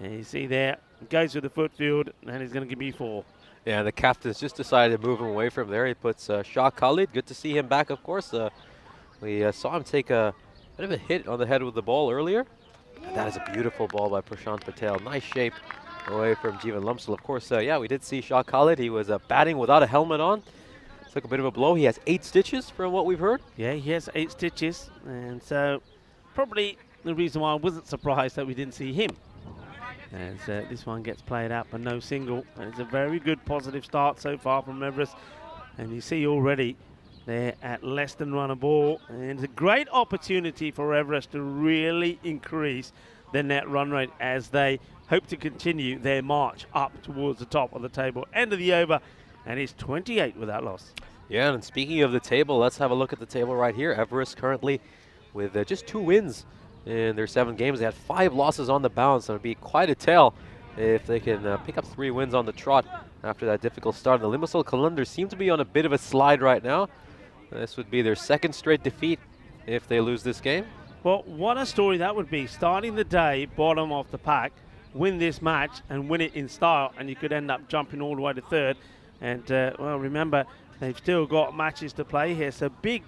And you see there, goes with the foot field, and he's going to give me 4. Yeah, the captain's just decided to move him away from there. He puts Shah Khalid. Good to see him back, of course. We saw him take a bit of a hit on the head with the ball earlier. And that is a beautiful ball by Prashant Patel. Nice shape away from Jeevan Lumsel. Of course, yeah, we did see Shah Khalid. He was batting without a helmet on. Took a bit of a blow. He has 8 stitches from what we've heard. Yeah, he has 8 stitches. And so probably the reason why I wasn't surprised that we didn't see him. As this one gets played out, but no single. And it's a very good positive start so far from Everest. And you see already they're at less than run a ball. And it's a great opportunity for Everest to really increase their net run rate as they hope to continue their march up towards the top of the table. End of the over, and it's 28 without loss. Yeah, and speaking of the table, let's have a look at the table right here. Everest currently with just 2 wins in their 7 games. They had 5 losses on the bounce, so it would be quite a tell if they can pick up 3 wins on the trot after that difficult start. The Limassol Qalandars seem to be on a bit of a slide right now. This would be their 2nd straight defeat if they lose this game. Well, what a story that would be. Starting the day, bottom of the pack, win this match and win it in style, and you could end up jumping all the way to 3rd. And, well, remember, they've still got matches to play here, so big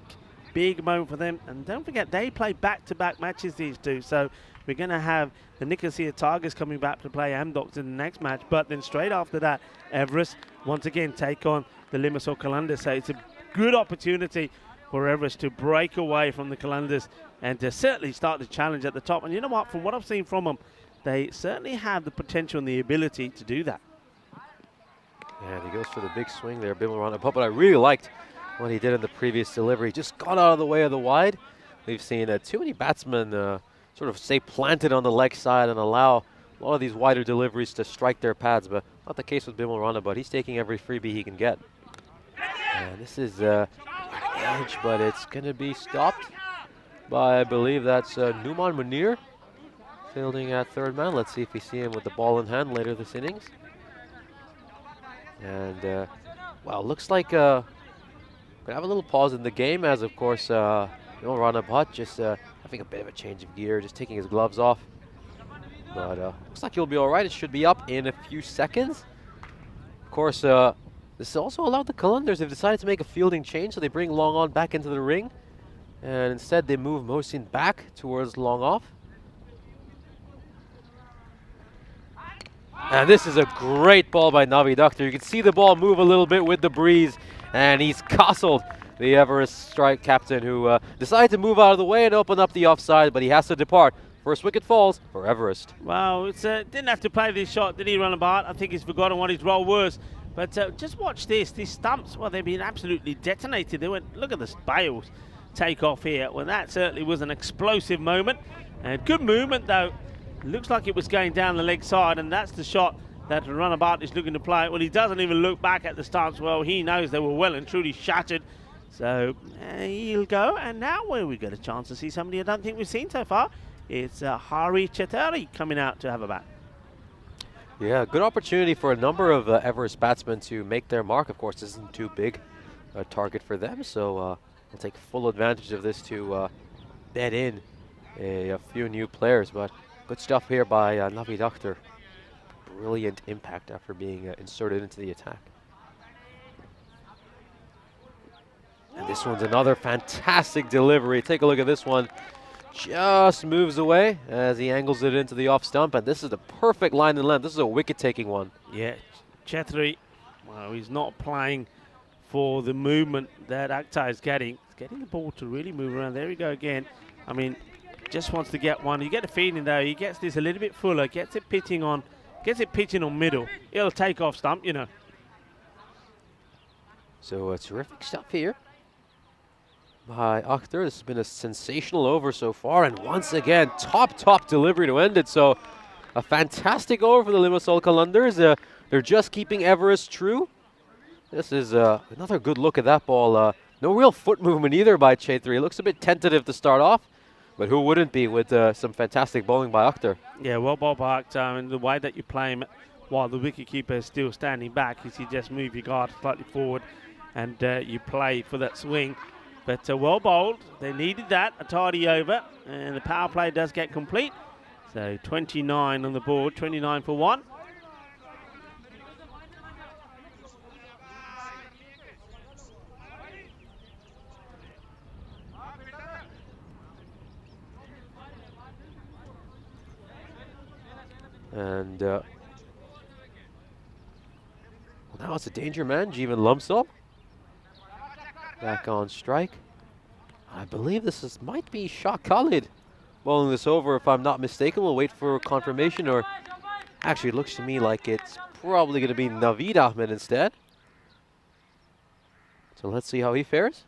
moment for them. And don't forget, they play back-to-back matches, these two. So we're going to have the Nicosia Tigers coming back to play Amdocs in the next match. But then straight after that, Everest once again take on the Limassol Qalandars. So it's a good opportunity for Everest to break away from the Qalandars and to certainly start the challenge at the top. And you know what? From what I've seen from them, they certainly have the potential and the ability to do that. And he goes for the big swing there, Bimal Ranabhat. But I really liked what he did in the previous delivery. Just got out of the way of the wide. we've seen too many batsmen sort of stay planted on the leg side and allow a lot of these wider deliveries to strike their pads, but not the case with Bimal Rana, but he's taking every freebie he can get. And this is edge, but it's going to be stopped by, I believe that's Numan Munir, fielding at third man. Let's see if we see him with the ball in hand later this innings. And, well, looks like we have a little pause in the game as, of course, Bimal Rana Bhatt just having a bit of a change of gear, just taking his gloves off. But looks like he'll be all right. It should be up in a few seconds. Of course, this also allowed the Qalandars. They've decided to make a fielding change, so they bring Long On back into the ring. And instead, they move Mohsin back towards Long Off. And this is a great ball by Navi Doctor. You can see the ball move a little bit with the breeze, and he's castled the Everest strike captain, who decided to move out of the way and open up the offside, but he has to depart. First wicket falls for Everest. Well, it's didn't have to play this shot, did he, Rana Bhatt? I think he's forgotten what his role was. But just watch this. These stumps, well, they've been absolutely detonated. They went, look at the bales take off here. Well, that certainly was an explosive moment. And good movement, though. Looks like it was going down the leg side, and that's the shot that Rana Bhatt is looking to play. Well, he doesn't even look back at the stumps. Well, he knows they were well and truly shattered. So he'll go. And now where we get a chance to see somebody I don't think we've seen so far. It's Hari Chetari coming out to have a bat. Yeah, good opportunity for a number of Everest batsmen to make their mark. Of course, this isn't too big a target for them, so we'll take full advantage of this to bed in a few new players. But good stuff here by Navi Doctor. Brilliant impact after being inserted into the attack. And this one's another fantastic delivery. Take a look at this one. Just moves away as he angles it into the off stump, and this is the perfect line and length. This is a wicket-taking one. Yeah, Chetri, well, he's not playing for the movement that Akhtar is getting. He's getting the ball to really move around. There we go again. I mean, just wants to get one. You get the feeling, though, he gets this a little bit fuller, gets it pitching on middle. It'll take off stump, you know. So terrific stuff here by Akhtar. This has been a sensational over so far, and once again, top delivery to end it. So a fantastic over for the Limassol Qalandars. They're just keeping Everest true. This is another good look at that ball. No real foot movement either by Chetri. It looks a bit tentative to start off, but who wouldn't be with some fantastic bowling by Akhtar? Yeah, well bowled by Akhtar, and the way that you play him while the wicketkeeper is still standing back is you just move your guard slightly forward and you play for that swing. But well bowled, they needed that, a tidy over, and the power play does get complete. So 29 on the board, 29 for 1. And now it's a danger man, Jeevan Lumsop. Back on strike. I believe this might be Shah Khalid bowling this over, if I'm not mistaken. We'll wait for confirmation, or actually it looks to me like it's probably going to be Naveed Ahmed instead. So let's see how he fares.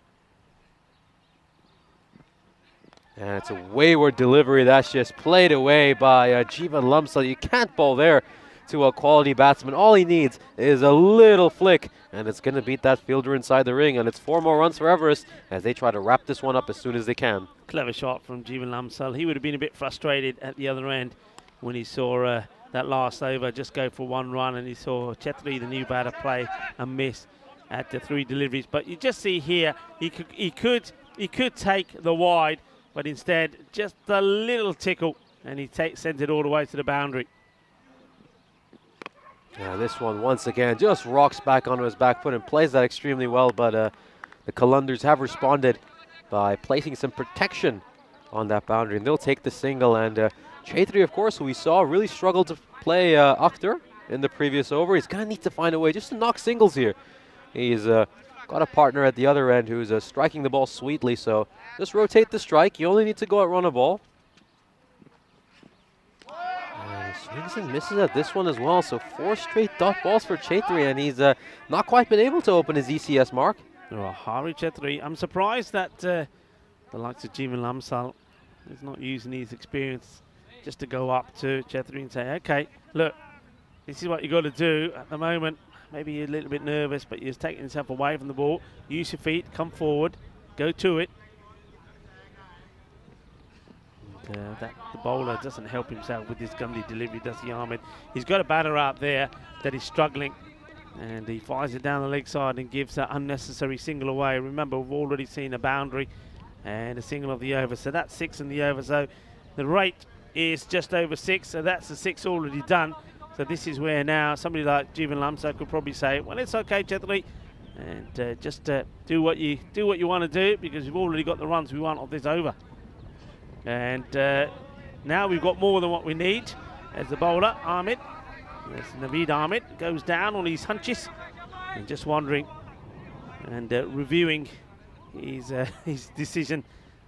And it's a wayward delivery that's just played away by Jeevan Lumsop. You can't bowl there to a quality batsman. All he needs is a little flick, and it's going to beat that fielder inside the ring. And it's 4 more runs for Everest as they try to wrap this one up as soon as they can. Clever shot from Jeevan Lumsop. He would have been a bit frustrated at the other end when he saw that last over just go for 1 run, and he saw Chetri, the new batter, play and miss at the 3 deliveries. But you just see here, he could take the wide, but instead just a little tickle, and he sends it all the way to the boundary. Yeah, this one once again just rocks back onto his back foot and plays that extremely well, but the Qalandars have responded by placing some protection on that boundary, and they'll take the single. And Chetri, of course, who we saw really struggled to play Akhtar in the previous over. He's going to need to find a way just to knock singles here. He's got a partner at the other end who's striking the ball sweetly, so just rotate the strike. You only need to go out run a ball. Swings and misses at this one as well, so 4 straight dot balls for Chetri, and he's not quite been able to open his ECS mark. Oh, Hari Chetri. I'm surprised that the likes of Jeevan Lamsal is not using his experience just to go up to Chhetri and say, okay, look, this is what you got to do at the moment. Maybe you're a little bit nervous, but you're taking yourself away from the ball. Use your feet, come forward, go to it. And, the bowler doesn't help himself with this Gandhi delivery, does he, Ahmed? He's got a batter out there that is struggling, and he fires it down the leg side and gives that unnecessary single away. Remember, we've already seen a boundary and a single of the over, so that's 6 in the over. So the rate is just over 6, so that's the 6 already done. So this is where now somebody like Jeevan Lamsal could probably say, well, it's okay, Chhetri, and just do what you want to do, because we've already got the runs we want off this over. And now we've got more than what we need. As the bowler, Ahmed, as Naveed Ahmed goes down on his hunches and just wondering and reviewing his decision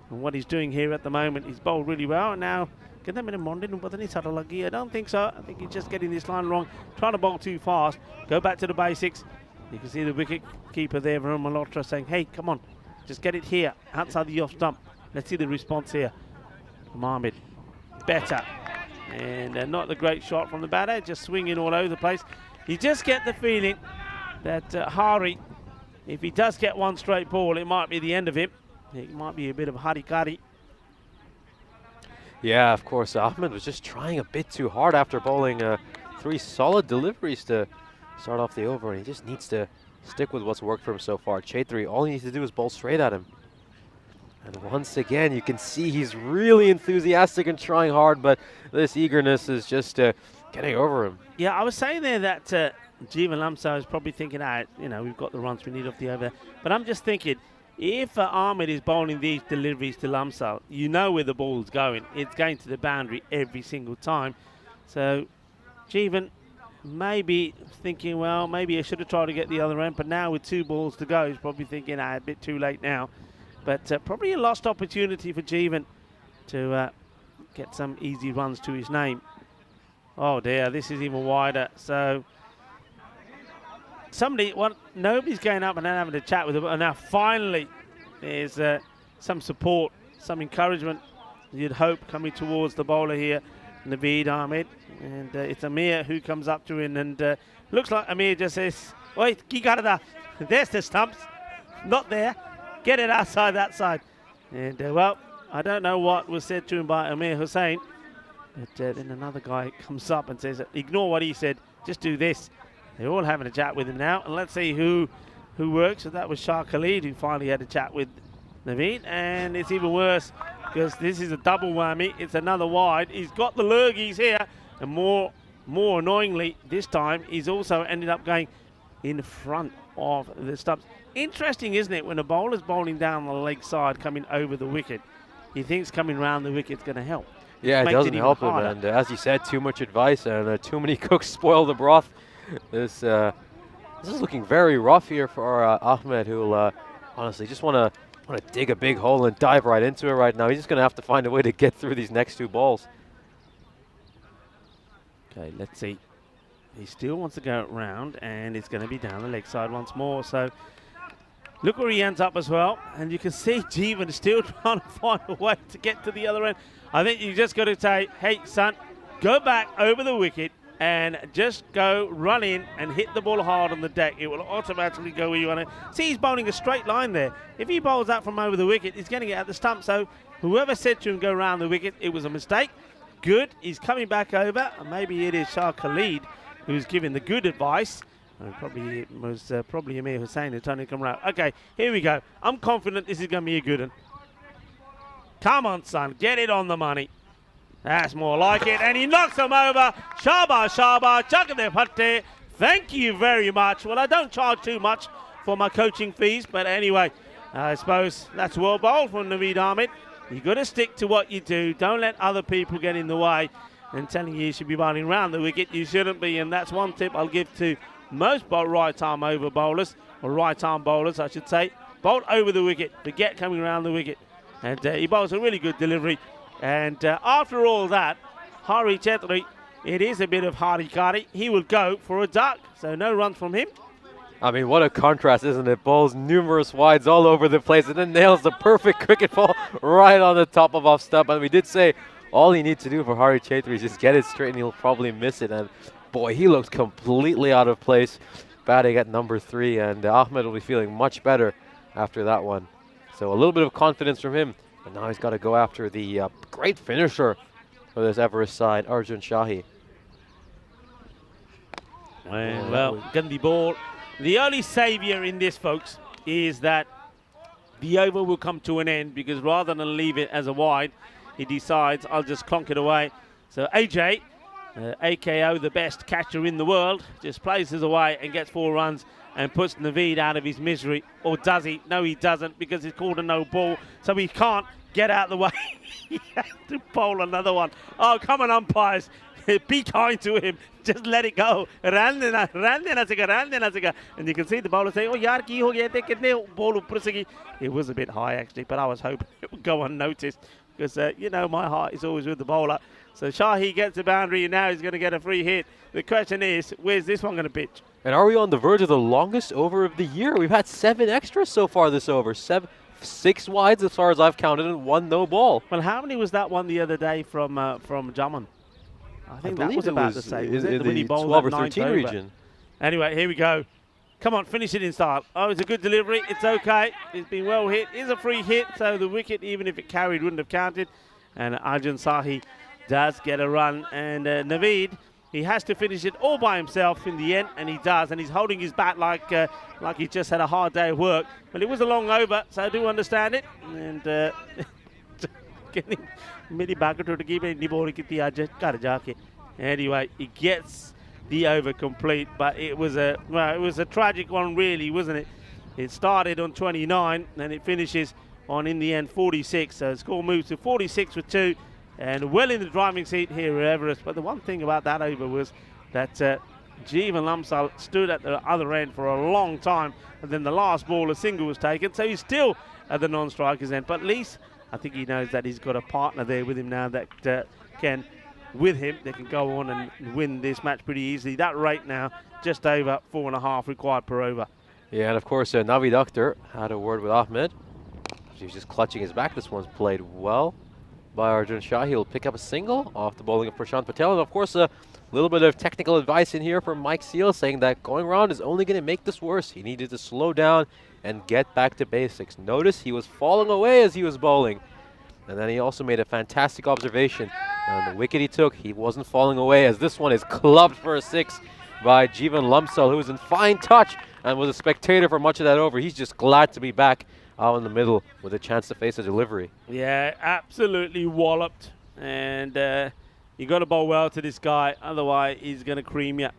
and what he's doing here at the moment. He's bowled really well, and now I don't think so. I think he's just getting this line wrong, trying to bowl too fast. Go back to the basics. You can see the wicket keeper there, Varun Malhotra, saying, hey, come on, just get it here, outside the off stump. Let's see the response here from Ahmed. Better. And not the great shot from the batter, just swinging all over the place. You just get the feeling that Hari, if he does get one straight ball, it might be the end of him. It might be a bit of hari-kari. Yeah, of course, Ahmed was just trying a bit too hard after bowling 3 solid deliveries to start off the over, and he just needs to stick with what's worked for him so far. Chhetri, all he needs to do is bowl straight at him. And once again, you can see he's really enthusiastic and trying hard, but this eagerness is just getting over him. Yeah, I was saying there that Jeevan Lamsal is probably thinking, we've got the runs we need off the over. But I'm just thinking, if Ahmed is bowling these deliveries to Lamsal, you know where the ball's going. It's going to the boundary every single time. So Jeevan maybe thinking, well, maybe I should have tried to get the other end, but now with 2 balls to go, he's probably thinking, a bit too late now. But probably a lost opportunity for Jeevan to get some easy runs to his name. Oh dear, this is even wider. So nobody's going up and then having a chat with him. And now finally there's some support, some encouragement, you'd hope, coming towards the bowler here, Naveed Ahmed. And it's Amir who comes up to him, and looks like Amir just says, wait, there's the stumps. Not there. Get it outside that side. And, well, I don't know what was said to him by Amir Hussain. But then another guy comes up and says, ignore what he said. Just do this. They're all having a chat with him now. And let's see who works. So that was Shah Khalid, who finally had a chat with Naveed. And it's even worse because this is a double whammy. It's another wide. He's got the lurgies here. And more annoyingly, this time, he's also ended up going in front of the stumps. Interesting, isn't it, when a bowler's bowling down the leg side, coming over the wicket, he thinks coming round the wicket's going to help. Yeah, it doesn't help him, and as you said, too much advice, and too many cooks spoil the broth. This is looking very rough here for Ahmed, who'll honestly just want to dig a big hole and dive right into it right now. He's just going to have to find a way to get through these next 2 balls. Okay, let's see. He still wants to go round, and it's going to be down the leg side once more. So look where he ends up as well. And you can see Jeevan still trying to find a way to get to the other end. I think you just got to say, hey, son, go back over the wicket and just go run in and hit the ball hard on the deck. It will automatically go where you want it. See, he's bowling a straight line there. If he bowls that from over the wicket, he's getting it at the stump. So whoever said to him go round the wicket, it was a mistake. Good. He's coming back over. And maybe it is Shah Khalid who's giving the good advice. Probably it was Amir Hussain who told him to come round. Okay, here we go. I'm confident this is going to be a good one. Come on, son. Get it on the money. That's more like it. And he knocks him over. Shaba, Shaba, Chakade Patte. Thank you very much. Well, I don't charge too much for my coaching fees, but anyway, I suppose that's well bowled from Naveed Ahmed. You've got to stick to what you do. Don't let other people get in the way and telling you should be bowling round the wicket. You shouldn't be, and that's one tip I'll give to most right-arm over bowlers, or right-arm bowlers, I should say. Bowl over the wicket. Forget coming around the wicket. And he bowls a really good delivery. And after all that, Hari Chhetri, it is a bit of hari-kari. He will go for a duck. So no runs from him. I mean, what a contrast, isn't it? Bowls numerous wides all over the place and then nails the perfect cricket ball right on the top of off stump. And we did say all he needs to do for Hari Chaitri is just get it straight and he'll probably miss it. And boy, he looks completely out of place batting at number 3. And Ahmed will be feeling much better after that one. So a little bit of confidence from him. And now he's got to go after the great finisher for this Everest side, Arjun Shahi. Well, Gandhi ball. The only saviour in this, folks, is that the over will come to an end because rather than leave it as a wide, he decides, I'll just clonk it away. So AJ, AKO, the best catcher in the world, just places away and gets 4 runs and puts Naveed out of his misery. Or does he? No, he doesn't, because it's called a no ball. So he can't get out of the way. He has to bowl another one. Oh, come on, umpires. Be kind to him. Just let it go. And you can see the bowler saying, oh, yaar, ki ho gaya the, kitne ball upar se ki. It was a bit high, actually, but I was hoping it would go unnoticed because, you know, my heart is always with the bowler. So Shahi gets a boundary, and now he's going to get a free hit. The question is, where's this one going to pitch? And are we on the verge of the longest over of the year? We've had 7 extras so far this over. 6 wides as far as I've counted, and 1 no ball. Well, how many was that one the other day from Jaman? I think that was about the same. Was it? In the 12 or 13 region. Anyway, here we go. Come on, finish it in style. Oh, it's a good delivery. It's okay. It's been well hit. It's a free hit, so the wicket, even if it carried, wouldn't have counted. And Arjun Shahi does get a run. And Naveed, he has to finish it all by himself in the end, and he does. And he's holding his bat like he just had a hard day of work. But it was a long over, so I do understand it. And anyway, he gets the over complete, but it was a tragic one, really, wasn't it? It started on 29 and it finishes on, in the end, 46. So the score moves to 46 with 2, and well in the driving seat here at Everest. But the one thing about that over was that Jeevan Lamsal stood at the other end for a long time, and then the last ball, a single, was taken. So he's still at the non-strikers end, but at least I think he knows that he's got a partner there with him now that can, with him, they can go on and win this match pretty easily. That rate now, just over 4.5 required per over. Yeah, and of course, Naveed Akhtar had a word with Ahmed. He's just clutching his back. This one's played well by Arjun Shah. He'll pick up a single off the bowling of Prashant Patel. And of course, a little bit of technical advice in here from Mike Seal, saying that going around is only going to make this worse. He needed to slow down and get back to basics. Notice he was falling away as he was bowling. And then he also made a fantastic observation. On the wicket he took, he wasn't falling away, as this one is clubbed for a 6 by Jeevan Lamsal, who was in fine touch and was a spectator for much of that over. He's just glad to be back out in the middle with a chance to face a delivery. Yeah, absolutely walloped. And you got to bowl well to this guy, otherwise he's going to cream you.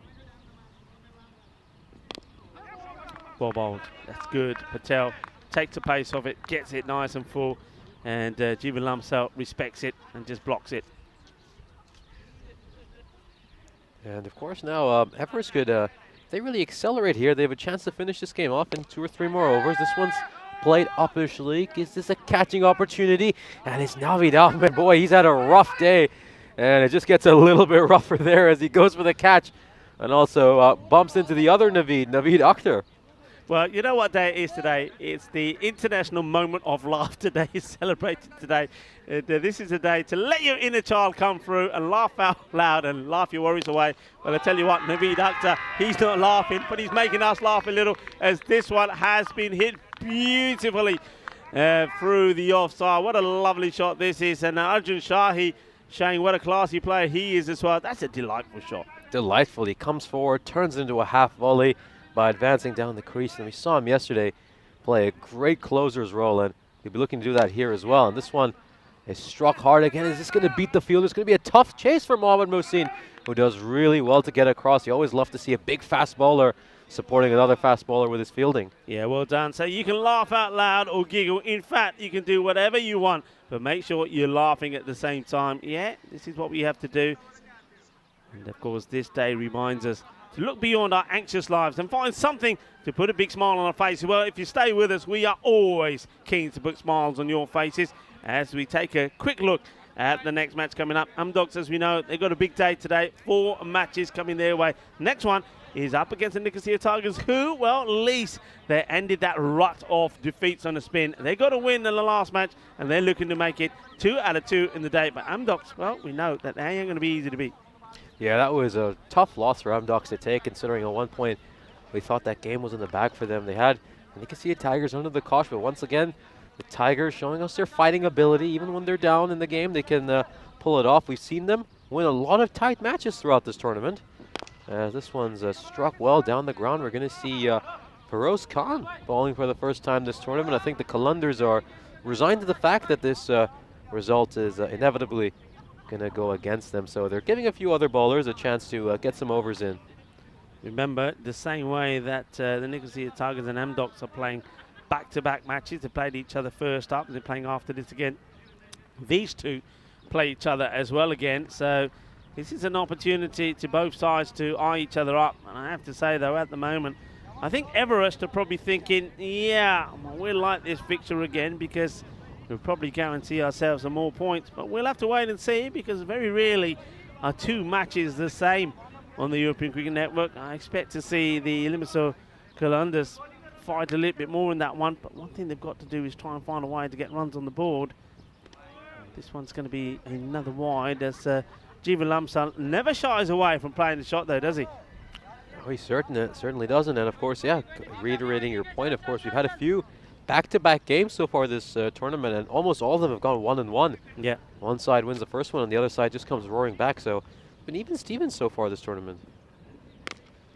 Well bowled. That's good. Patel takes the pace off it, gets it nice and full, and Jeevan Lamsal respects it and just blocks it. And of course now Everest could, they really accelerate here. They have a chance to finish this game off in 2 or 3 more overs. This one's played uppish leak. Is this a catching opportunity? And it's Naveed Ahmed. Boy, he's had a rough day. And it just gets a little bit rougher there as he goes for the catch. And also bumps into the other Naveed Akhtar. Well, you know what day it is today? It's the International Moment of Laughter Day. Is celebrated today. This is a day to let your inner child come through and laugh out loud and laugh your worries away. Well, I tell you what, Naveed Akhtar, he's not laughing, but he's making us laugh a little, as this one has been hit beautifully through the offside. What a lovely shot this is. And Arjun Shahi showing what a classy player he is as well. That's a delightful shot. Delightful. He comes forward, turns into a half volley by advancing down the crease. And we saw him yesterday play a great closer's role, and he'll be looking to do that here as well. And this one is struck hard again. Is this going to beat the field? It's going to be a tough chase for Mohammad Mohsin, who does really well to get across. You always love to see a big fast bowler supporting another fast bowler with his fielding. Yeah, well done. So you can laugh out loud or giggle. In fact, you can do whatever you want, but make sure you're laughing at the same time. Yeah, this is what we have to do. And of course, this day reminds us to look beyond our anxious lives and find something to put a big smile on our faces. Well, if you stay with us, we are always keen to put smiles on your faces as we take a quick look at the next match coming up. Dogs, as we know, they've got a big day today. 4 matches coming their way. Next one is up against the Nicosia Tigers, who, well, at least they ended that rut of defeats on the spin. They got a win in the last match, and they're looking to make it 2 out of 2 in the day. But Amdocs, well, we know that they ain't going to be easy to beat. Yeah, that was a tough loss for Amdocs to take, considering at one point we thought that game was in the bag for them. They had the Nicosia Tigers under the cosh, but once again, the Tigers showing us their fighting ability. Even when they're down in the game, they can pull it off. We've seen them win a lot of tight matches throughout this tournament. This one's struck well down the ground. We're going to see Feroz Khan bowling for the first time this tournament. I think the Kalundars are resigned to the fact that this result is inevitably going to go against them. So they're giving a few other bowlers a chance to get some overs in. Remember, the same way that the Nicosia Tigers and Amdocs are playing back-to-back matches. They played each other first up, and they're playing after this again. These two play each other as well again. So this is an opportunity to both sides to eye each other up. And I have to say, though, at the moment, I think Everest are probably thinking, yeah, we'll like this fixture again because we'll probably guarantee ourselves some more points. But we'll have to wait and see, because very rarely are two matches the same on the European Cricket Network. I expect to see the Limassol Kalundars fight a little bit more in that one. But one thing they've got to do is try and find a way to get runs on the board. This one's going to be another wide, as Jivan Lamsal never shies away from playing the shot, though, does he? Oh, he certainly doesn't. And of course, yeah, reiterating your point, of course, we've had a few back-to-back games so far this tournament, and almost all of them have gone 1-1. Yeah. One side wins the first one, and the other side just comes roaring back. So, been even Stevens so far this tournament.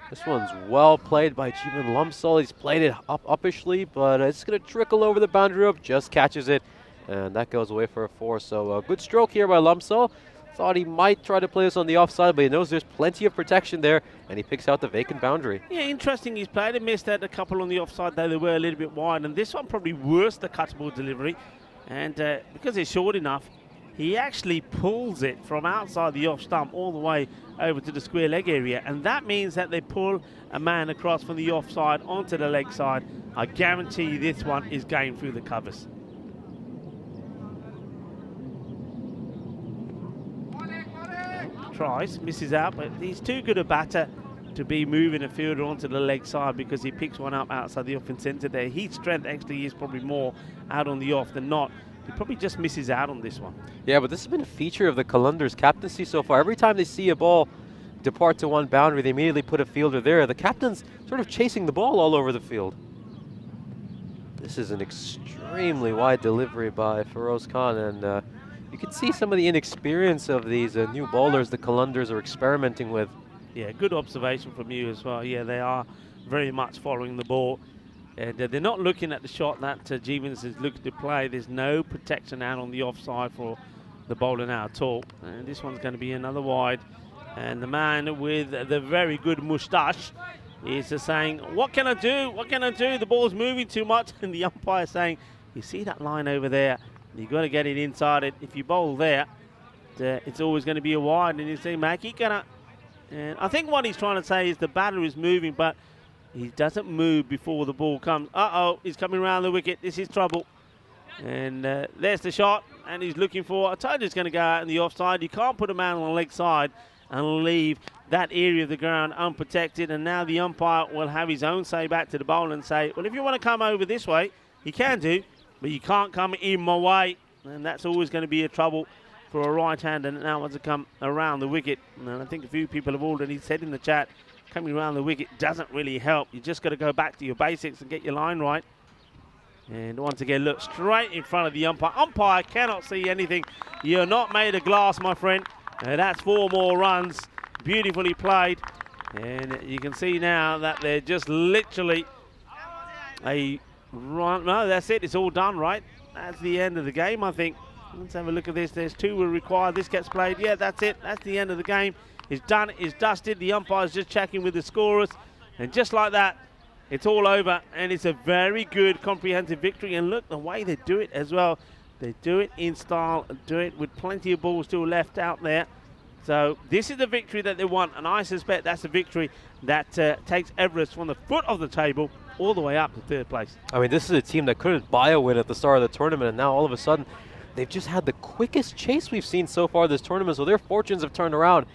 This one's well played by Jivan Lamsal. He's played it uppishly, but it's going to trickle over the boundary rope, just catches it, and that goes away for a 4. So a good stroke here by Lamsal. Thought he might try to play this on the offside, but he knows there's plenty of protection there, and he picks out the vacant boundary. Yeah, interesting. He's played and missed out a couple on the offside, though they were a little bit wide, and this one probably worse the cut ball delivery. And because it's short enough, he actually pulls it from outside the off stump all the way over to the square leg area, and that means that they pull a man across from the offside onto the leg side. I guarantee you this one is going through the covers. Tries, misses out, but he's too good a batter to be moving a fielder onto the leg side, because he picks one up outside the off and centre there. His strength actually is probably more out on the off than not. He probably just misses out on this one. Yeah, but this has been a feature of the Kalundars captaincy so far. Every time they see a ball depart to one boundary, they immediately put a fielder there. The captain's sort of chasing the ball all over the field. This is an extremely wide delivery by Feroz Khan, and you can see some of the inexperience of these new bowlers the Kalundars are experimenting with. Yeah, good observation from you as well. Yeah, they are very much following the ball. And they're not looking at the shot that Jevons is looking to play. There's no protection out on the offside for the bowler now at all. And this one's going to be another wide. And the man with the very good moustache is saying, what can I do? What can I do? The ball's moving too much. And the umpire saying, you see that line over there? You've got to get it inside it. If you bowl there, it's always going to be a wide. And you say, Mackie, and I think what he's trying to say is the batter is moving, but he doesn't move before the ball comes. Uh-oh, he's coming around the wicket. This is trouble. And there's the shot, and he's looking for, I told you it's going to go out in the offside. You can't put a man on the leg side and leave that area of the ground unprotected. And now the umpire will have his own say back to the bowler and say, well, if you want to come over this way, you can do, but you can't come in my way. And that's always going to be a trouble for a right-hander that now wants to come around the wicket. And I think a few people have already said in the chat, coming around the wicket doesn't really help. You just got to go back to your basics and get your line right. And once again, look straight in front of the umpire. Umpire cannot see anything. You're not made of glass, my friend. That's 4 more runs. Beautifully played. And you can see now that they're just literally a run. No, that's it. It's all done, right? That's the end of the game, I think. Let's have a look at this. There's 2 were required. This gets played. Yeah, that's it. That's the end of the game. It's done, it's dusted. The umpire's just checking with the scorers. And just like that, it's all over. And it's a very good, comprehensive victory. And look, the way they do it as well. They do it in style, do it with plenty of balls still left out there. So this is the victory that they want. And I suspect that's a victory that takes Everest from the foot of the table all the way up to 3rd place. I mean, this is a team that couldn't buy a win at the start of the tournament, and now all of a sudden, they've just had the quickest chase we've seen so far this tournament. So their fortunes have turned around.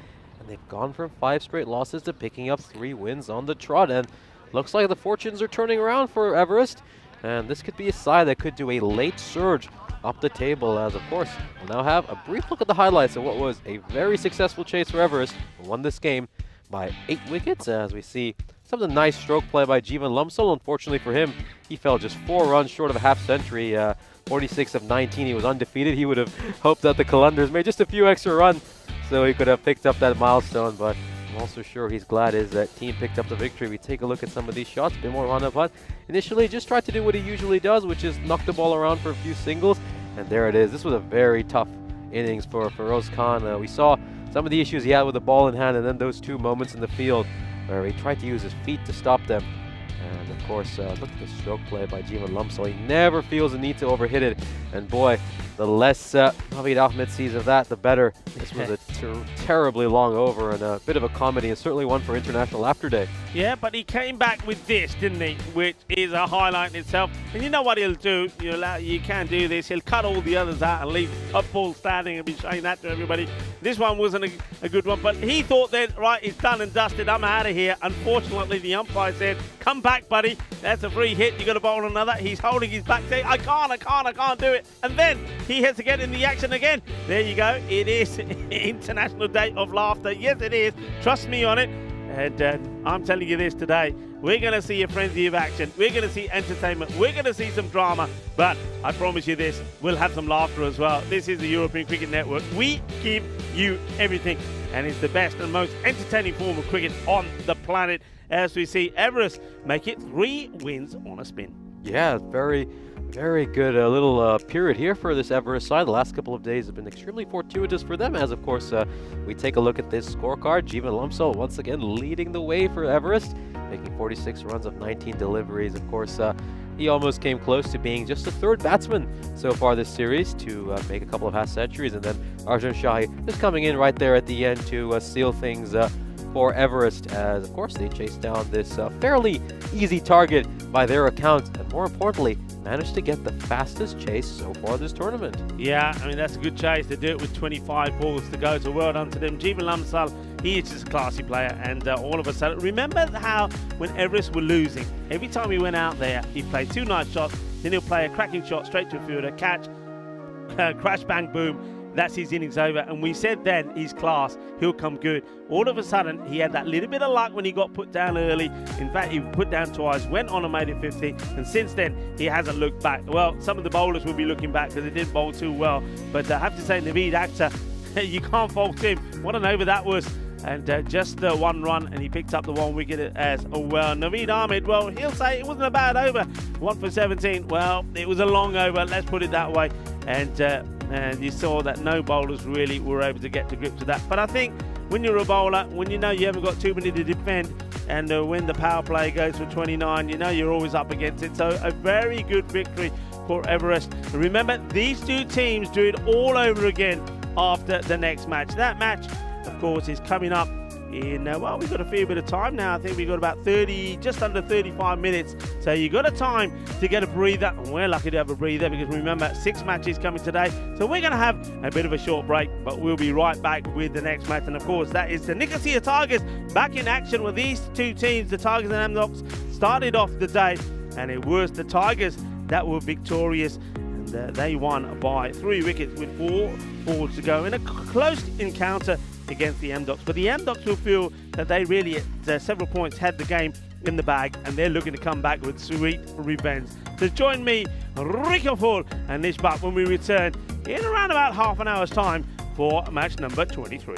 They've gone from 5 straight losses to picking up 3 wins on the trot, and looks like the fortunes are turning around for Everest. And this could be a side that could do a late surge up the table, as of course we'll now have a brief look at the highlights of what was a very successful chase for Everest, who won this game by 8 wickets, as we see some of the nice stroke play by Jeevan Lumsel. Unfortunately for him, he fell just 4 runs short of a half century. 46 of 19, he was undefeated. He would have hoped that the Kalundars made just a few extra runs so he could have picked up that milestone, but I'm also sure he's glad his team picked up the victory. We take a look at some of these shots. A bit more on the putt. Initially, just tried to do what he usually does, which is knock the ball around for a few singles, and there it is. This was a very tough innings for Feroz Khan. We saw some of the issues he had with the ball in hand, and then those 2 moments in the field where he tried to use his feet to stop them. And of course, look at the stroke play by Jeevan Lumsel. He never feels the need to overhit it. And boy, the less Naveed Ahmed sees of that, the better. This was a terribly long over and a bit of a comedy, and certainly one for International After Day. Yeah, but he came back with this, didn't he? Which is a highlight in itself. And you know what he'll do? You can do this. He'll cut all the others out and leave a full standing and be showing that to everybody. This one wasn't a good one, but he thought then, right, it's done and dusted. I'm out of here. Unfortunately, the umpire said, come back, buddy. That's a free hit. You got to bowl another. He's holding his back, saying, I can't do it. And then he has to get in the action again. There you go. It is International Day of Laughter. Yes, it is. Trust me on it. And I'm telling you this today, we're going to see a frenzy of action. We're going to see entertainment. We're going to see some drama. But I promise you this, we'll have some laughter as well. This is the European Cricket Network. We give you everything. And it's the best and most entertaining form of cricket on the planet, as we see Everest make it 3 wins on a spin. Yeah, very good little period here for this Everest side. The last couple of days have been extremely fortuitous for them, as of course we take a look at this scorecard. Jeevan Lumsel once again leading the way for Everest, making 46 runs of 19 deliveries. Of course, he almost came close to being just the 3rd batsman so far this series to make a couple of half centuries, and then Arjun Shahi just coming in right there at the end to seal things for Everest, as of course they chased down this fairly easy target by their account, and more importantly, managed to get the fastest chase so far this tournament. Yeah, I mean, that's a good chase. They do it with 25 balls to go, so well done to them. Jeevan Lumsel, he is just a classy player, and all of a sudden, remember how when Everest were losing, every time he went out there, he played 2 nice shots, then he'll play a cracking shot straight to a fielder, catch, crash, bang, boom. That's his innings over, and we said then he's class, he'll come good. All of a sudden he had that little bit of luck when he got put down early. In fact, he put down twice, went on and made it 50, and since then he hasn't looked back. Well, some of the bowlers will be looking back because they didn't bowl too well, but I have to say, Naveed Akhtar, you can't fault him. What an over that was. And just 1 run, and he picked up the 1 wicket as well. Naveed Ahmed, well, he'll say it wasn't a bad over. 1 for 17. Well, it was a long over, let's put it that way. And you saw that no bowlers really were able to get to grips with that. But I think when you're a bowler, when you know you haven't got too many to defend, and when the power play goes for 29, you know you're always up against it. So a very good victory for Everest. Remember, these 2 teams do it all over again after the next match. That match, of course, is coming up in, well, we've got a fair bit of time now. I think we've got about just under 35 minutes. So you've got a time to get a breather. And we're lucky to have a breather because remember, 6 matches coming today. So we're going to have a bit of a short break, but we'll be right back with the next match. And of course, that is the Nicosia Tigers back in action with these 2 teams. The Tigers and Amdocs started off the day, and it was the Tigers that were victorious. And they won by 3 wickets with 4 balls to go in a close encounter against the Amdocs. But the Amdocs will feel that they really, at several points, had the game in the bag, and they're looking to come back with sweet revenge. So join me, Rico Paul and Nish Butt, when we return in around about half an hour's time for match number 23.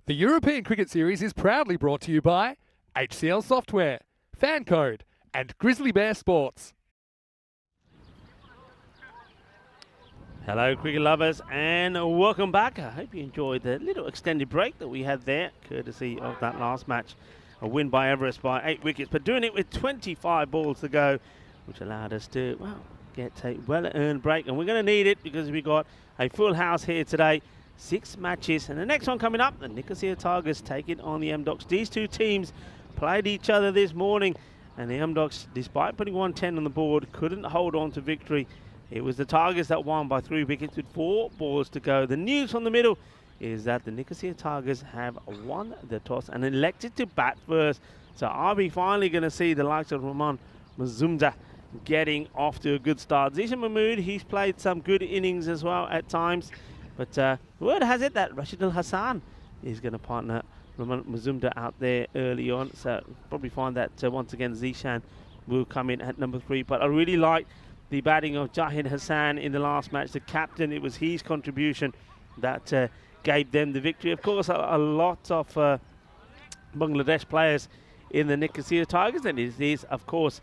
The European Cricket Series is proudly brought to you by HCL Software, FanCode, and Grizzly Bear Sports. Hello, cricket lovers, and welcome back. I hope you enjoyed the little extended break that we had there, courtesy of that last match. A win by Everest by 8 wickets, but doing it with 25 balls to go, which allowed us to, well, get a well-earned break. And we're going to need it because we've got a full house here today. 6 matches, and the next one coming up, the Nicosia Tigers taking on the M-Docs. These two teams played each other this morning, and the M-Docs, despite putting 110 on the board, couldn't hold on to victory. It was the Tigers that won by 3 wickets with 4 balls to go. The news from the middle is that the Nicosia Tigers have won the toss and elected to bat first. So are we finally going to see the likes of Rahman Mazumdar getting off to a good start? Zishan Mahmood, he's played some good innings as well at times. But word has it that Rashid Al Hassan is going to partner Rahman Mazumdar out there early on. So probably find that once again Zishan will come in at number 3. But I really like the batting of Jahid Hassan in the last match. The captain, it was his contribution that gave them the victory. Of course, a lot of Bangladesh players in the Nicosia Tigers, and it is, of course,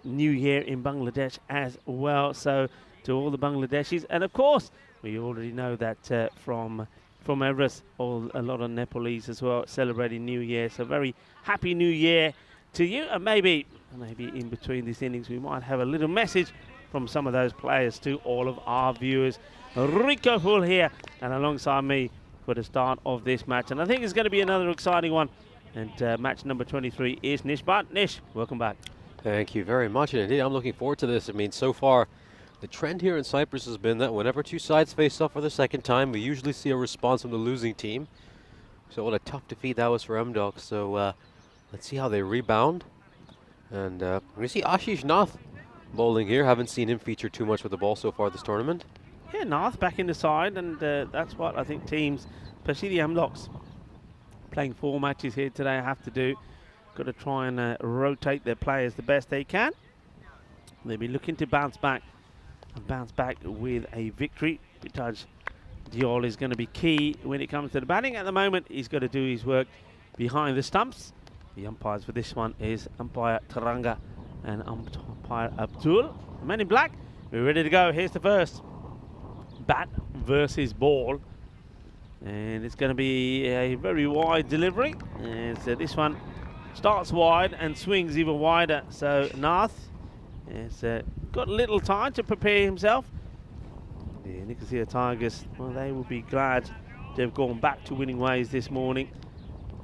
New Year in Bangladesh as well. So to all the Bangladeshis, and of course, we already know that from Everest, a lot of Nepalese as well celebrating New Year. So very happy New Year to you, and maybe in between these innings we might have a little message from some of those players to all of our viewers. Rico Hull here, and alongside me for the start of this match, and I think it's going to be another exciting one. And match number 23 is Nish Bhatt. Nish, welcome back. Thank you very much, and indeed, I'm looking forward to this. I mean, so far, the trend here in Cyprus has been that whenever two sides face off for the second time, we usually see a response from the losing team. So what a tough defeat that was for M-Docs. So let's see how they rebound. And we see Ashish Nath bowling here. Haven't seen him feature too much with the ball so far this tournament. Yeah, Nath back in the side, and that's what I think teams, especially the M-Docs, playing 4 matches here today, have to do. Got to try and rotate their players the best they can. They'll be looking to bounce back with a victory. Bitaj Diol is going to be key when it comes to the batting. At the moment, he's got to do his work behind the stumps. The umpires for this one is umpire Taranga and umpire Abdul. The men in black, we're ready to go. Here's the first. Bat versus ball. And it's going to be a very wide delivery. And so this one starts wide and swings even wider. So Nath has got little time to prepare himself. The Nicosia Tigers, well, they will be glad to have gone back to winning ways this morning.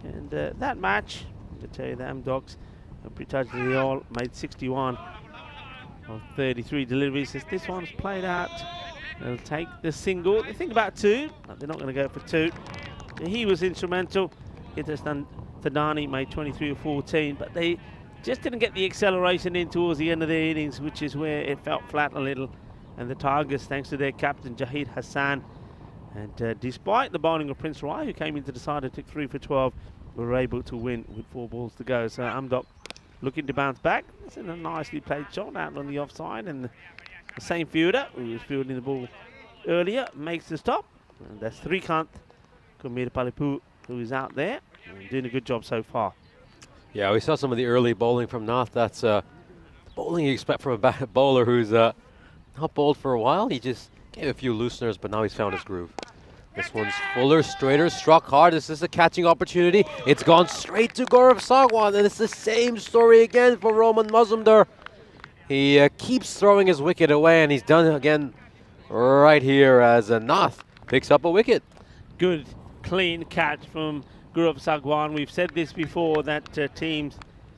And that match, to tell you, the M-Docs, Bitaj Diol made 61 of 33 deliveries. As this one's played out, they'll take the single. They think about 2, but they're not going to go for 2. He was instrumental. Hindustan Tadani made 23 of 14, but they just didn't get the acceleration in towards the end of the innings, which is where it felt flat a little. And the Tigers, thanks to their captain Jahid Hassan, and despite the bowling of Prince Rai, who came into the side and took 3 for 12, were able to win with 4 balls to go. So M-Doc looking to bounce back. It's a nicely played shot out on the offside, and the same fielder who was fielding the ball earlier makes the stop. And that's Srikanth Kumir Palipu, who is out there and doing a good job so far. Yeah, we saw some of the early bowling from Nath. That's bowling you expect from a bowler who's not bowled for a while. He just gave a few looseners, but now he's found his groove. This one's fuller, straighter, struck hard. This is a catching opportunity. It's gone straight to Gaurav Sagwan, and it's the same story again for Rahman Mazumdar. He keeps throwing his wicket away, and he's done it again right here as Nath picks up a wicket. Good, clean catch from Gaurav Sagwan. We've said this before, that teams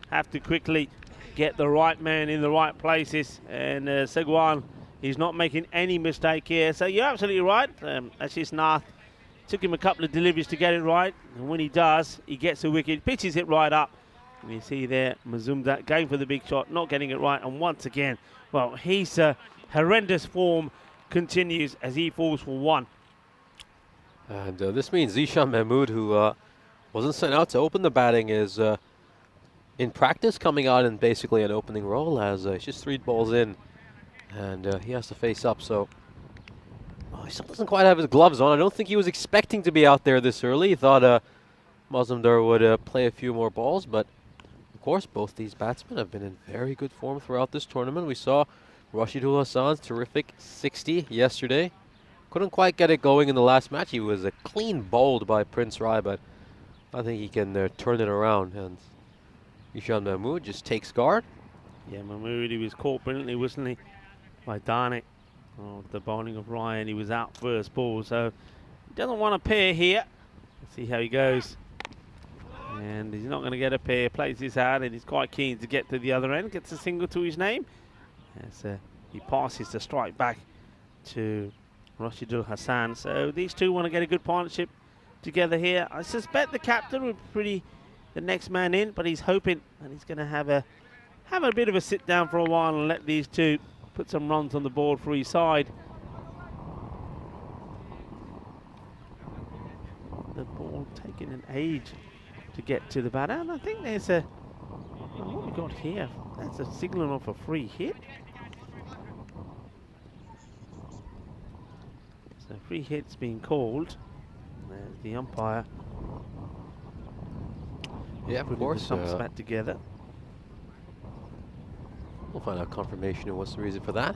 have to quickly get the right man in the right places, and Sagwan, he's not making any mistake here. So you're absolutely right. Ashish Nath took him a couple of deliveries to get it right, and when he does, he gets a wicket, pitches it right up. And you see there, Mazumdar going for the big shot, not getting it right, and once again, well, his horrendous form continues as he falls for 1. And this means Zishan Mahmood, who wasn't sent out to open the batting, is in practice coming out in basically an opening role, as he's just 3 balls in, and he has to face up. So he still doesn't quite have his gloves on. I don't think he was expecting to be out there this early. He thought Mazumdar would play a few more balls, but of course, both these batsmen have been in very good form throughout this tournament. We saw Rashidul Hassan's terrific 60 yesterday. Couldn't quite get it going in the last match. He was clean bowled by Prince Rai, but I think he can turn it around. And Ishan Mahmood just takes guard. Yeah, Mahmood, he was caught brilliantly, wasn't he, by Darnik. Oh, the bowling of Ryan, he was out first ball, so he doesn't want a pair here. Let's see how he goes. And he's not going to get a pair, plays this out, and he's quite keen to get to the other end, gets a single to his name. As he passes the strike back to Rashidul Hassan. So these two want to get a good partnership together here. I suspect the captain will be the next man in, but he's hoping that he's going to have a bit of a sit down for a while and let these two put some runs on the board for each side. The ball taking an age to get to the batter, and I think there's a what we got here. That's a signal of a free hit. So free hit's being called. There's the umpire. Yeah, of course. Some spat together. We'll find out confirmation of what's the reason for that.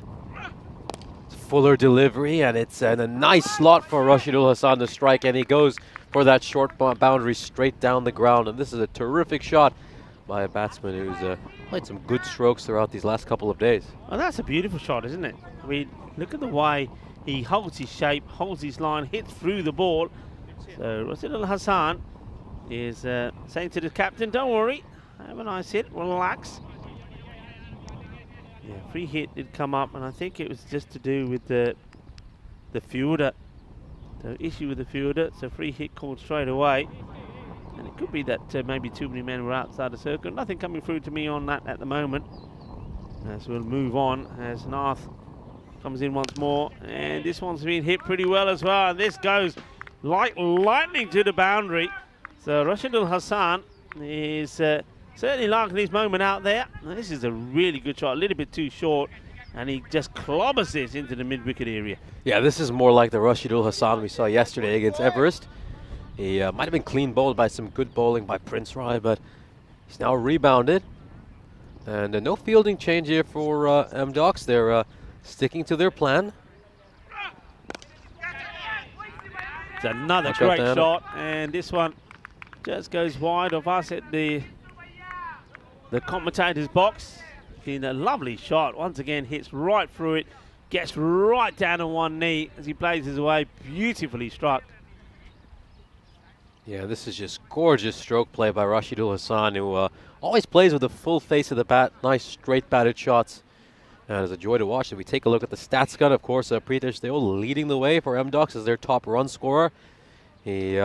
It's fuller delivery, and it's a nice slot for Rashidul Hassan to strike, and he goes for that short boundary straight down the ground. And this is a terrific shot by a batsman who's played some good strokes throughout these last couple of days. Oh, that's a beautiful shot, isn't it? I mean, look at the way he holds his shape, holds his line, hits through the ball. So Rashidul Hassan is saying to the captain, don't worry, have a nice hit, relax. Yeah, free hit did come up, and I think it was just to do with the fielder. The issue with the fielder, so free hit called straight away. And it could be that maybe too many men were outside the circle. Nothing coming through to me on that at the moment. As we'll move on, as Nath comes in once more. And this one's been hit pretty well as well. And this goes like lightning to the boundary. So Rashidul Hassan is certainly liking his moment out there. Now, this is a really good shot, a little bit too short. And he just clobbers this into the mid-wicket area. Yeah, this is more like the Rashidul Hassan we saw yesterday against Everest. He might have been clean bowled by some good bowling by Prince Rai, but he's now rebounded. And no fielding change here for M-Docs. They're sticking to their plan. It's another great shot, and this one just goes wide of us at the commentator's box. Been a lovely shot. Once again, hits right through it, gets right down on one knee as he plays his way. Beautifully struck. Yeah, this is just gorgeous stroke play by Rashidul Hassan, who always plays with the full face of the bat. Nice straight batted shots. And it's a joy to watch. If we take a look at the stats gun, of course, Pritesh Deol leading the way for M-Docs as their top run scorer. He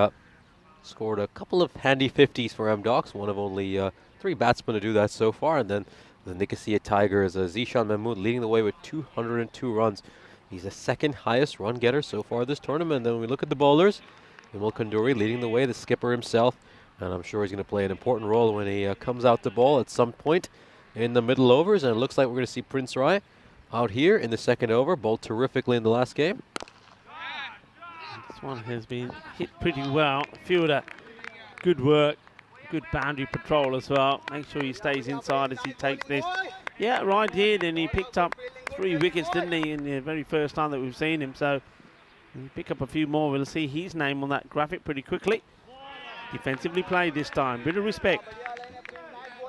scored a couple of handy 50s for M-Docs, one of only 3 batsmen to do that so far. And then the Nicosia Tigers, Zishan Mahmood leading the way with 202 runs. He's the second highest run getter so far this tournament. And then when we look at the bowlers, Emil Kanduri leading the way, the skipper himself. And I'm sure he's going to play an important role when he comes out to bowl at some point in the middle overs. And it looks like we're going to see Prince Rai out here in the second over, bowled terrifically in the last game. This one has been hit pretty well. Fielder, good work. Good boundary patrol as well. Make sure he stays inside as he takes this. Yeah, right did, and he picked up 3 wickets, didn't he, in the very first time that we've seen him. So he'll pick up a few more. We'll see his name on that graphic pretty quickly. Defensively played this time. Bit of respect.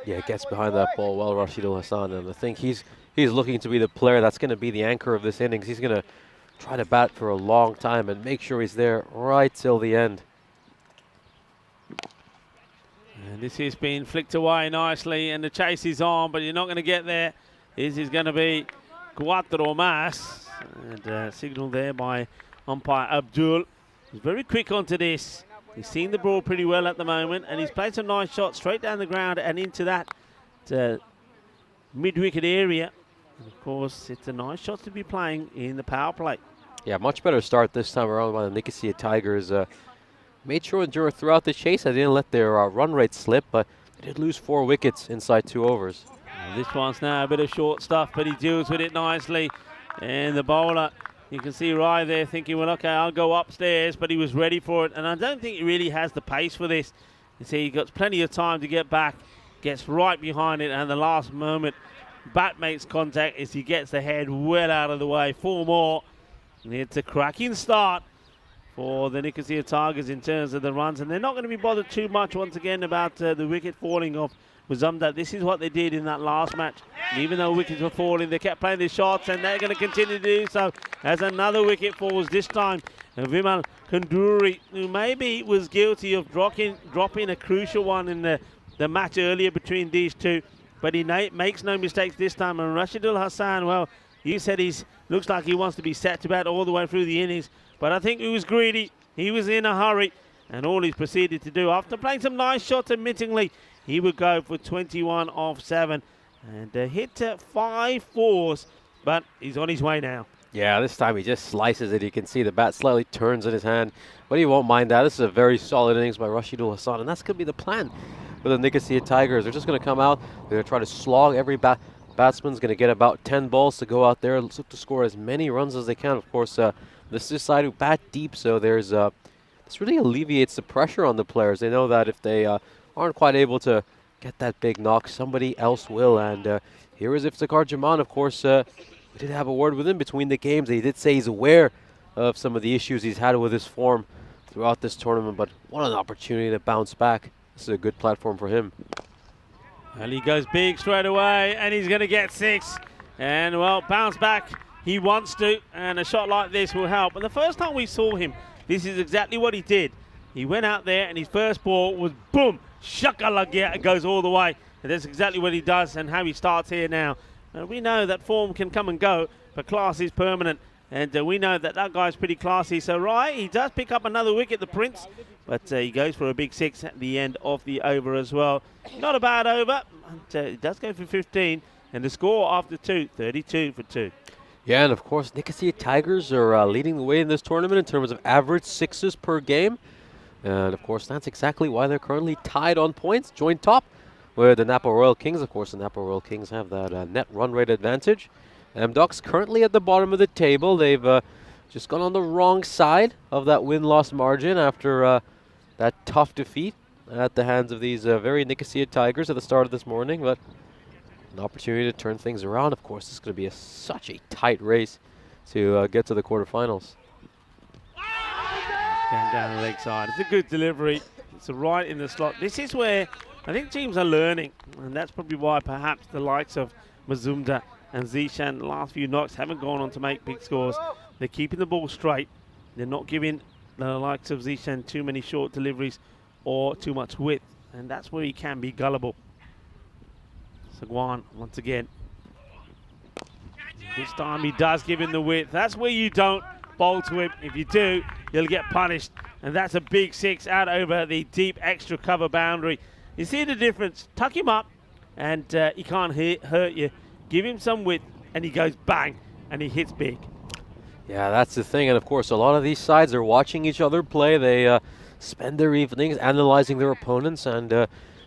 Yeah, gets behind that ball well, Rashidul Hassan, and I think he's looking to be the player that's going to be the anchor of this innings. He's going to try to bat for a long time and make sure he's there right till the end. And this is being flicked away nicely, and the chase is on, but you're not going to get there. This is going to be Cuatro Mas, and signal there by umpire Abdul. He's very quick onto this. He's seen the ball pretty well at the moment, and he's played some nice shots straight down the ground and into that mid-wicket area. And of course, it's a nice shot to be playing in the power play. Yeah, much better start this time around by the Nicosia Tigers. Made sure throughout the chase they didn't let their run rate slip, but they did lose 4 wickets inside 2 overs. This one's now a bit of short stuff, but he deals with it nicely. And the bowler, you can see Rai there thinking, well, okay, I'll go upstairs, but he was ready for it. And I don't think he really has the pace for this. You see, he got plenty of time to get back, gets right behind it, and the last moment, bat makes contact as he gets the head well out of the way. 4 more, and it's a cracking start for the Nicosia Tigers in terms of the runs, and they're not going to be bothered too much once again about the wicket falling off Muzumdar. This is what they did in that last match. Even though wickets were falling, they kept playing their shots, and they're going to continue to do so as another wicket falls, this time Vimal Kanduri, who maybe was guilty of dropping a crucial one in the match earlier between these two, but he makes no mistakes this time. And Rashidul Hassan, well, you said looks like he wants to be set to bat all the way through the innings, but I think he was greedy, he was in a hurry, and all he's proceeded to do, after playing some nice shots admittingly, he would go for 21 off 7 and hit 5 fours, but he's on his way now. Yeah, this time he just slices it. You can see the bat slightly turns in his hand, but he won't mind that. This is a very solid innings by Rashidul Hassan, and that's going to be the plan for the Nicosia Tigers. They're just going to come out, they're going to try to slog every batsman's going to get about 10 balls to go out there and look to score as many runs as they can. Of course, this is a side who bat deep, so this really alleviates the pressure on the players. They know that if they aren't quite able to get that big knock, somebody else will. And here is Iftikhar Jaman. Of course, we did have a word with him between the games. He did say he's aware of some of the issues he's had with his form throughout this tournament, but what an opportunity to bounce back. This is a good platform for him. Well, he goes big straight away, and he's going to get 6. And, well, bounce back. He wants to, and a shot like this will help. And the first time we saw him, this is exactly what he did. He went out there, and his first ball was boom, shakalaka, it goes all the way. And that's exactly what he does and how he starts here now. We know that form can come and go, but class is permanent. And we know that guy's pretty classy. So, right, he does pick up another wicket, the Prince. But he goes for a big 6 at the end of the over as well. Not a bad over. But, he does go for 15. And the score after 2, 32 for 2. Yeah, and of course, Nicosia Tigers are leading the way in this tournament in terms of average 6s per game. And of course, that's exactly why they're currently tied on points, joint top with the Napa Royal Kings. Of course, the Napa Royal Kings have that net run rate advantage. Ducks currently at the bottom of the table. They've just gone on the wrong side of that win-loss margin after that tough defeat at the hands of these very Nicosia Tigers at the start of this morning. But an opportunity to turn things around. Of course, it's going to be such a tight race to get to the quarterfinals. Going down the leg side. It's a good delivery. It's right in the slot. This is where I think teams are learning, and that's probably why perhaps the likes of Muzumdar and Zishan, the last few knocks, haven't gone on to make big scores. They're keeping the ball straight. They're not giving the likes of Zishan too many short deliveries or too much width, and that's where he can be gullible. Sagwan once again. This time he does give him the width. That's where you don't bowl to him. If you do, you'll get punished. And that's a big 6 out over the deep extra cover boundary. You see the difference? Tuck him up and he can't hurt you. Give him some width and he goes bang and he hits big. Yeah, that's the thing. And of course, a lot of these sides are watching each other play. They spend their evenings analyzing their opponents. And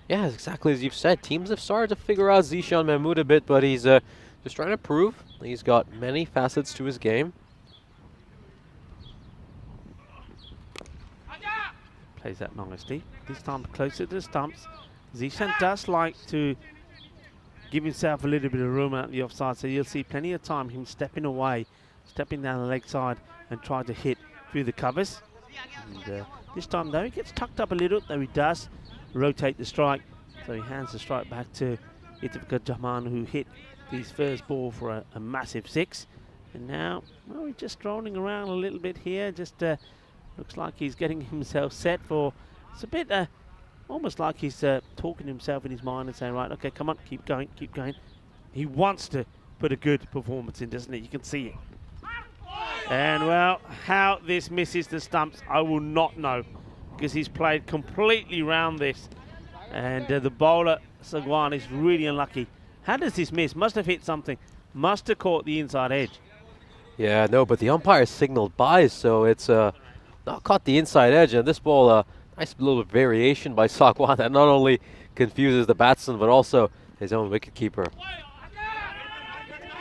yeah, exactly as you've said, teams have started to figure out Zishan Mahmood a bit, but he's just trying to prove he's got many facets to his game. Plays that nicely. This time closer to the stumps. Zishan does like to give himself a little bit of room out the offside, so you'll see plenty of time him stepping away, stepping down the leg side and try to hit through the covers. And this time though, he gets tucked up a little, though he does rotate the strike. So he hands the strike back to Iftikhar Jaman, who hit his first ball for a massive 6. And now, well, he's just strolling around a little bit here, just looks like he's getting himself set for, it's a bit almost like he's talking to himself in his mind and saying, right, okay, come on, keep going, keep going. He wants to put a good performance in, doesn't he? You can see it. And, well, how this misses the stumps, I will not know, because he's played completely round this. And the bowler, Sagwan, is really unlucky. How does this miss? Must have hit something. Must have caught the inside edge. Yeah, no, but the umpire signaled by, so it's not caught the inside edge. And this ball, nice little variation by Sagwan that not only confuses the batsman, but also his own wicketkeeper.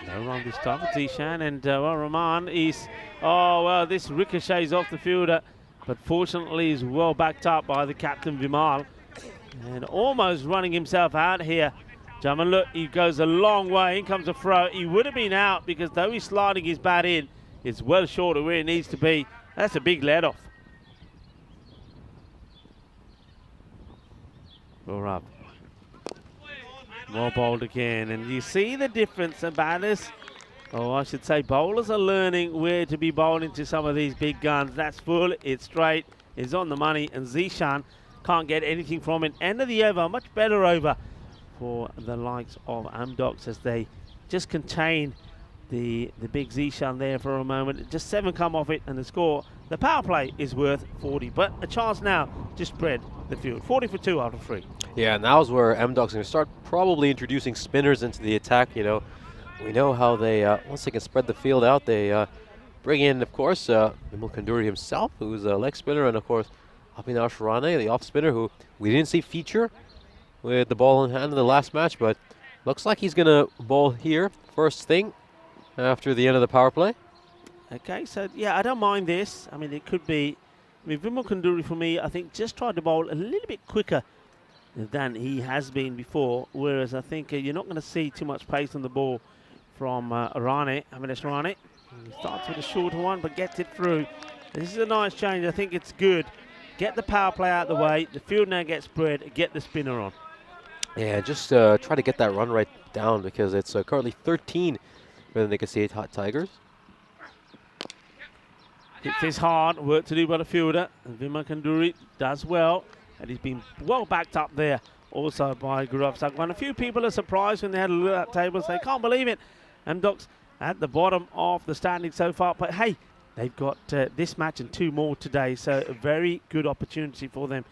No run this time for Zishan, and well, Rahman is, oh, well, this ricochets off the fielder, but fortunately is well backed up by the captain, Vimal. And almost running himself out here. Jaman, look, he goes a long way. In comes a throw. He would have been out because though he's sliding his bat in, it's well short of where it needs to be. That's a big let off. We're up. More bowled again. And you see the difference about this. Oh, I should say bowlers are learning where to be bowled into some of these big guns. That's full, it's straight, it's on the money, and Zishan can't get anything from it. End of the over, much better over for the likes of Amdocs as they just contain the big Zishan there for a moment. Just 7 come off it, and the score, the power play is worth 40, but a chance now to spread the field. 40 for 2 out of 3. Yeah, now's where Amdocs are going to start probably introducing spinners into the attack. You know, we know how they, once they can spread the field out, they bring in, of course, Vimal Kanduri himself, who's a leg spinner, and of course, Avinash Rane, the off spinner, who we didn't see feature with the ball in hand in the last match, but looks like he's going to bowl here first thing after the end of the power play. Okay, so yeah, I don't mind this. I mean, it could be, Vimal Kanduri for me, I think just tried to bowl a little bit quicker than he has been before, whereas I think you're not going to see too much pace on the ball from Rane, Avinash Rane. He starts with a shorter one, but gets it through. This is a nice change. I think it's good. Get the power play out of the way. The field now gets spread. Get the spinner on. Yeah, just try to get that run rate down because it's currently 13 for the Nicosia Tigers. Hits this hard. Work to do by the fielder. And Vimal Kanduri does well. And he's been well backed up there also by Gaurav Sagwan. A few people are surprised when they had a look at that table. So they can't believe it. Amdocs at the bottom of the standing so far. But hey, they've got this match and 2 more today, so a very good opportunity for them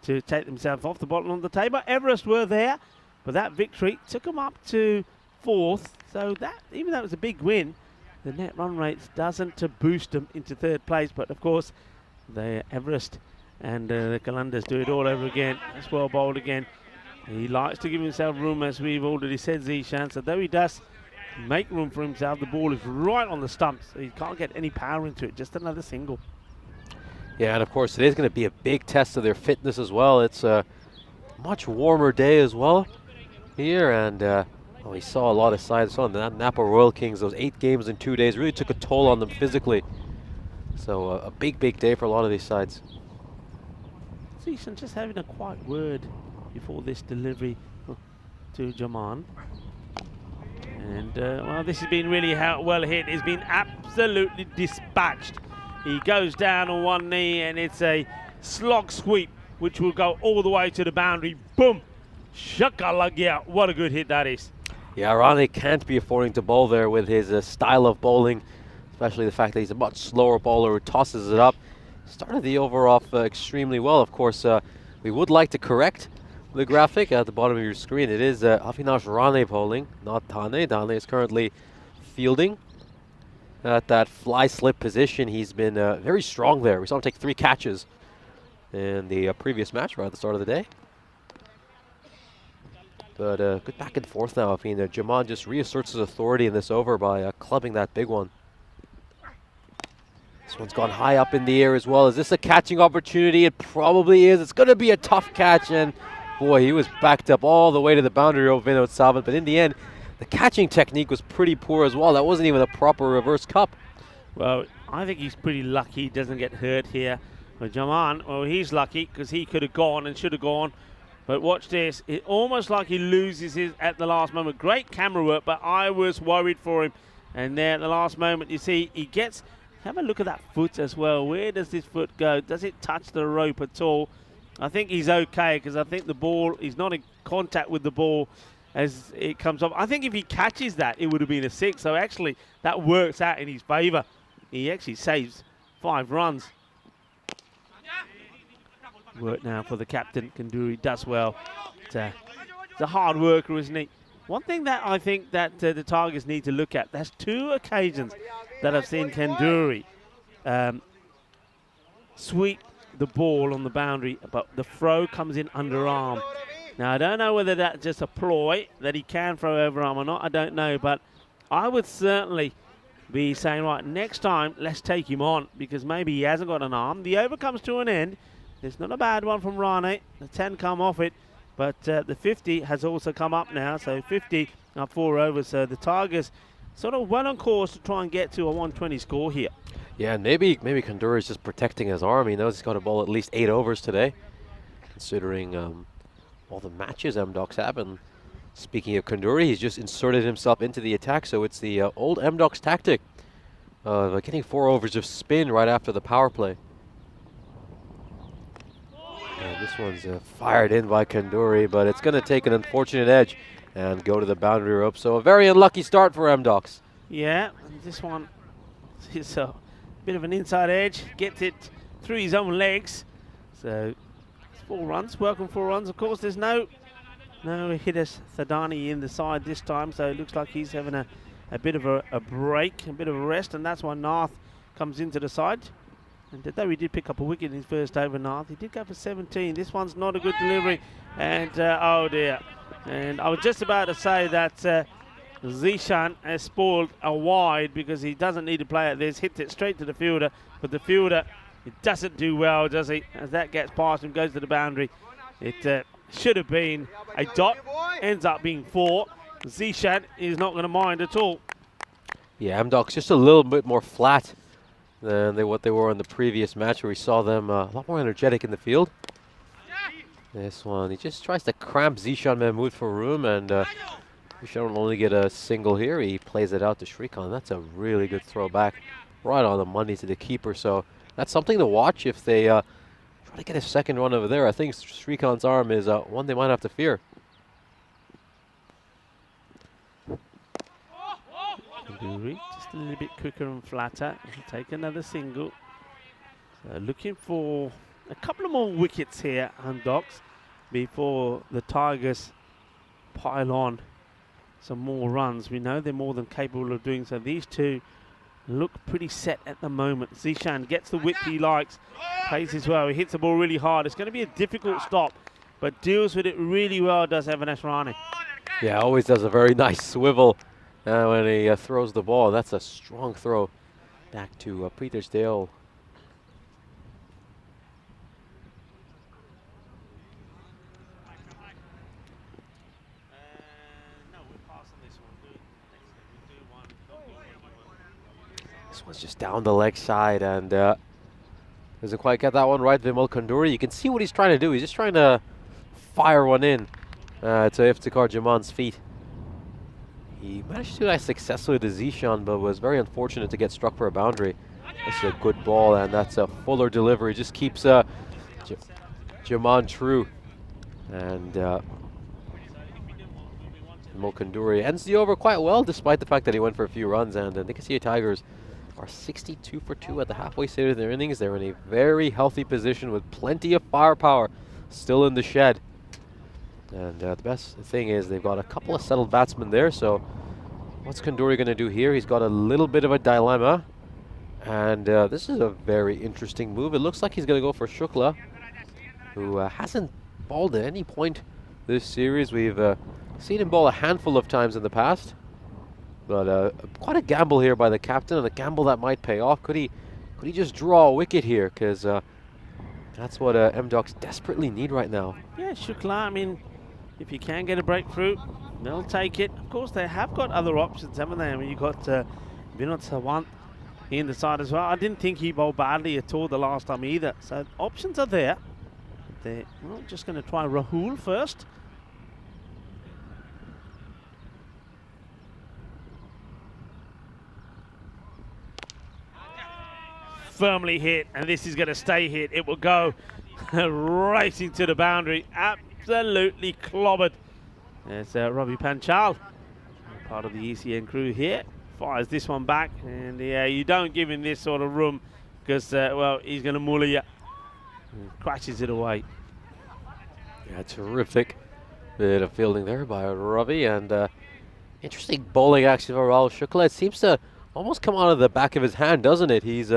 to take themselves off the bottom of the table. Everest were there, but that victory took them up to 4th. So that, even though it was a big win, the net run rates doesn't boost them into 3rd place. But of course, the Everest and the Kalandars do it all over again. That's well bowled again. He likes to give himself room, as we've already said, Zishan. So though he does make room for himself, the ball is right on the stumps. So he can't get any power into it. Just another single. Yeah, and of course it is going to be a big test of their fitness as well. It's a much warmer day as well here, and we saw a lot of sides. Saw the Napa Royal Kings, those 8 games in 2 days really took a toll on them physically. So a big day for a lot of these sides. Zishan just having a quiet word before this delivery to Jaman. And, well, this has been really well hit. It's been absolutely dispatched. He goes down on one knee, and it's a slog sweep, which will go all the way to the boundary. Boom! Shakalagya. What a good hit that is. Yeah, Rane can't be affording to bowl there with his style of bowling, especially the fact that he's a much slower bowler who tosses it up. Started the over off extremely well. Of course, we would like to correct the graphic at the bottom of your screen. It is Avinash Rane bowling, not Dane. Dane is currently fielding at that fly slip position. He's been very strong there. We saw him take 3 catches in the previous match right at the start of the day. But good back and forth now. I mean, Jaman just reasserts his authority in this over by clubbing that big one. This one's gone high up in the air as well. Is this a catching opportunity? It probably is. It's going to be a tough catch, and boy, he was backed up all the way to the boundary of Vinod Savant, but in the end, the catching technique was pretty poor as well. That wasn't even a proper reverse cup. Well, I think he's pretty lucky he doesn't get hurt here. But Jaman, well, he's lucky because he could have gone and should have gone. But watch this. It almost like he loses his at the last moment. Great camera work, but I was worried for him. And there at the last moment, you see, he gets... Have a look at that foot as well. Where does this foot go? Does it touch the rope at all? I think he's okay because I think the ball, he's not in contact with the ball as it comes off. I think if he catches that, it would have been a 6. So actually, that works out in his favour. He actually saves 5 runs. Work now for the captain. Kanduri does well. He's a hard worker, isn't he? One thing that I think that the Tigers need to look at, there's 2 occasions that I've seen Kanduri sweep the ball on the boundary, but the throw comes in underarm. Now, I don't know whether that's just a ploy that he can throw overarm or not. I don't know, but I would certainly be saying, right, next time, let's take him on because maybe he hasn't got an arm. The over comes to an end, It's not a bad one from Rane. The 10 come off it, but the 50 has also come up now. So 50 up 4 overs. So the Tigers sort of well on course to try and get to a 120 score here. Yeah, and maybe Kanduri is just protecting his arm. He knows he's got to bowl at least 8 overs today, considering all the matches MDocs have. And speaking of Kanduri, he's just inserted himself into the attack. So it's the old MDocs tactic of getting 4 overs of spin right after the power play. And this one's fired in by Kanduri, but it's going to take an unfortunate edge and go to the boundary rope. So a very unlucky start for MDocs. Yeah, and this one is a bit of an inside edge. Gets it through his own legs. So it's 4 runs, welcome 4 runs. Of course, there's no hitters Thadani in the side this time, so it looks like he's having a bit of a break, a bit of a rest, and that's why Nath comes into the side. And though he did pick up a wicket in his first over, Nath, he did go for 17. This one's not a good delivery, and oh dear. And I was just about to say that Zishan has spoiled a wide because he doesn't need to play at this, hits it straight to the fielder, but the fielder, it doesn't do well, does he? As that gets past him, goes to the boundary. It should have been a dot, ends up being 4. Zishan is not going to mind at all. Yeah, MDocs just a little bit more flat than what they were in the previous match, where we saw them a lot more energetic in the field. This one, he just tries to cramp Zishan Mahmood for room, and Zishan will only get a single here. He plays it out to Shrikant. That's a really good throw back, right on the money to the keeper. So that's something to watch if they try to get a second run over there. I think Shrikant's arm is one they might have to fear. Just a little bit quicker and flatter. He'll take another single. So looking for a couple of more wickets here, MDocs, before the Tigers pile on some more runs. We know they're more than capable of doing so. These two look pretty set at the moment. Zishan gets the width he likes, plays as well. He hits the ball really hard. It's going to be a difficult stop, but deals with it really well, does Avanesh Rane. Yeah, always does a very nice swivel when he throws the ball. That's a strong throw back to Petersdale. This one's just down the leg side, and doesn't quite get that one right. Vimal Kanduri, you can see what he's trying to do. He's just trying to fire one in to Iftikhar Jaman's feet. He managed to do that successfully to Zishan, but was very unfortunate to get struck for a boundary. That's a good ball, and that's a fuller delivery. Just keeps Jaman true. And Kanduri ends the over quite well, despite the fact that he went for a few runs. And the Nicosia Tigers are 62 for 2 at the halfway stage of their innings. They're in a very healthy position with plenty of firepower still in the shed. And the best thing is they've got a couple of settled batsmen there. So what's Kanduri going to do here? He's got a little bit of a dilemma. And this is a very interesting move. It looks like he's going to go for Shukla, who hasn't bowled at any point this series. We've seen him bowl a handful of times in the past. But quite a gamble here by the captain, and a gamble that might pay off. Could he just draw a wicket here? Because that's what MDocs desperately need right now. Yeah, Shukla, I mean, if you can get a breakthrough, they'll take it. Of course, they have got other options, haven't they? I mean, you've got Vinod Sawant in the side as well. I didn't think he bowled badly at all the last time either. So options are there. They're just going to try Rahul first. Firmly hit, and this is going to stay hit. It will go right into the boundary. Absolutely clobbered. There's Ravi Panchal, part of the ECN crew here. Fires this one back, and yeah, you don't give him this sort of room because, well, he's going to mullah you. Crashes it away. Yeah, terrific bit of fielding there by Ravi, and interesting bowling action for Rahul Shukla. It seems to almost come out of the back of his hand, doesn't it? He's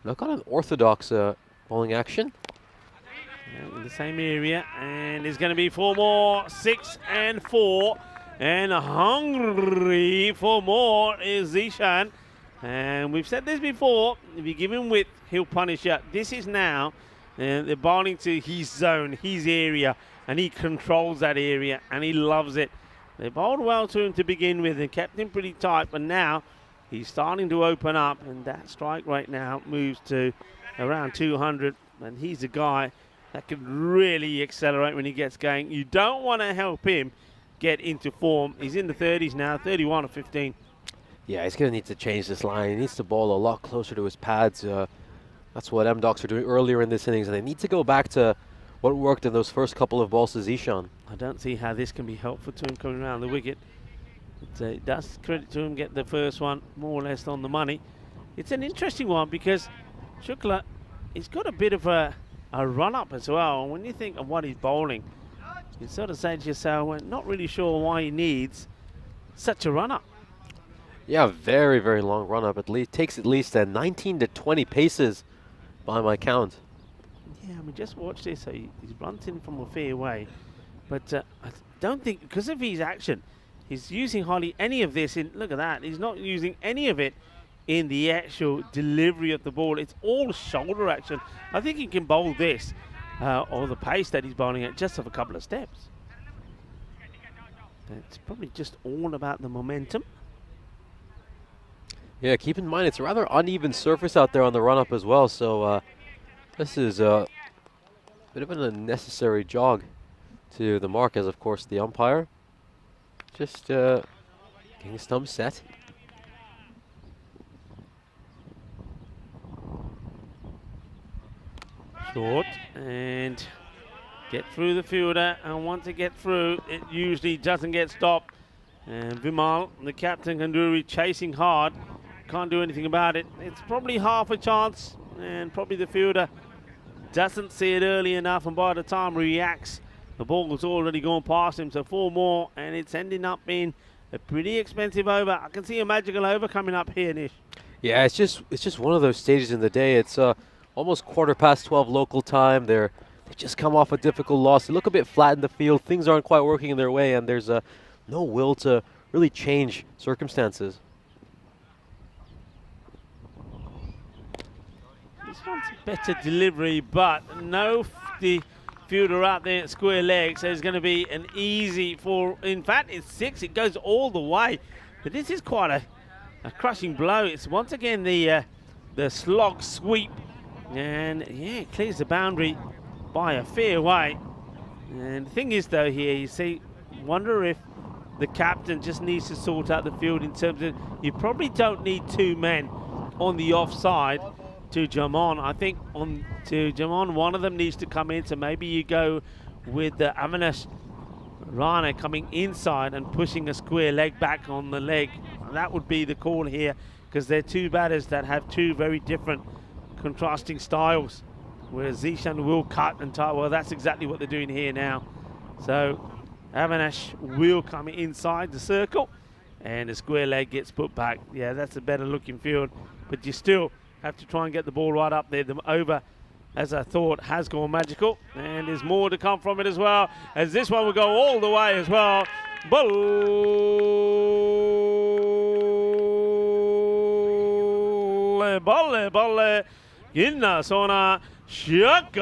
not got an orthodox bowling action. In the same area, and there's going to be 4 more, 6 and 4, and hungry for more is Zishan. And we've said this before, if you give him width, he'll punish you. This is now And they're bowling to his zone, his area, and he controls that area, and he loves it. They bowled well to him to begin with and kept him pretty tight, but now he's starting to open up, and that strike rate now moves to around 200, and he's a guy that can really accelerate when he gets going. You don't want to help him get into form. He's in the 30s now, 31 of 15. Yeah, he's going to need to change this line. He needs to bowl a lot closer to his pads. That's what M-Docs are doing earlier in this innings, and they need to go back to what worked in those first couple of balls to Zishan. I don't see how this can be helpful to him coming around the wicket. It does credit to him get the first one more or less on the money. It's an interesting one because Shukla, he's got a bit of a run-up as well. And when you think of what he's bowling, you sort of say to yourself, well, not really sure why he needs such a run-up. Yeah, very, very long run-up. At least takes at least 19 to 20 paces by my count. Yeah, I mean, just watch this. So he's runs in from a fair way. But I don't think, because of his action, he's using hardly any of this in, look at that, he's not using any of it in the actual delivery of the ball. It's all shoulder action. I think he can bowl this, or the pace that he's bowling at, just of a couple of steps. It's probably just all about the momentum. Yeah, keep in mind, it's a rather uneven surface out there on the run-up as well, so this is a bit of an unnecessary jog to the mark, as of course the umpire just getting his thumb set. Short and get through the fielder, and once it gets through, it usually doesn't get stopped. And Vimal, the captain, Kanduri, chasing hard. Can't do anything about it. It's probably half a chance, and probably the fielder doesn't see it early enough, and by the time he reacts, the ball has already gone past him. So 4 more, and it's ending up being a pretty expensive over. I can see a magical over coming up here, Nish. Yeah, it's just one of those stages in the day. It's almost 12:15 local time. They just come off a difficult loss. They look a bit flat in the field. Things aren't quite working in their way, and there's no will to really change circumstances. This one's better delivery, but no the fielder out there at square leg, so it's going to be an easy 4. In fact, it's 6. It goes all the way. But this is quite a crushing blow. It's once again the slog sweep. And yeah, it clears the boundary by a fair way. And the thing is, though, here, you see, wonder if the captain just needs to sort out the field in terms of, you probably don't need 2 men on the offside to Jamon. I think to Jamon, one of them needs to come in, so maybe you go with Avinash Rana coming inside and pushing a square leg back on the leg. That would be the call here, because they're 2 batters that have 2 very different contrasting styles, where Zishan will cut and tie. Well, that's exactly what they're doing here now. So Avinash will come inside the circle, and the square leg gets put back. Yeah, that's a better looking field, but you still have to try and get the ball right up there. The over, as I thought, has gone magical, and there's more to come from it as well, as this one will go all the way as well. Balle, balle, inna sona shaka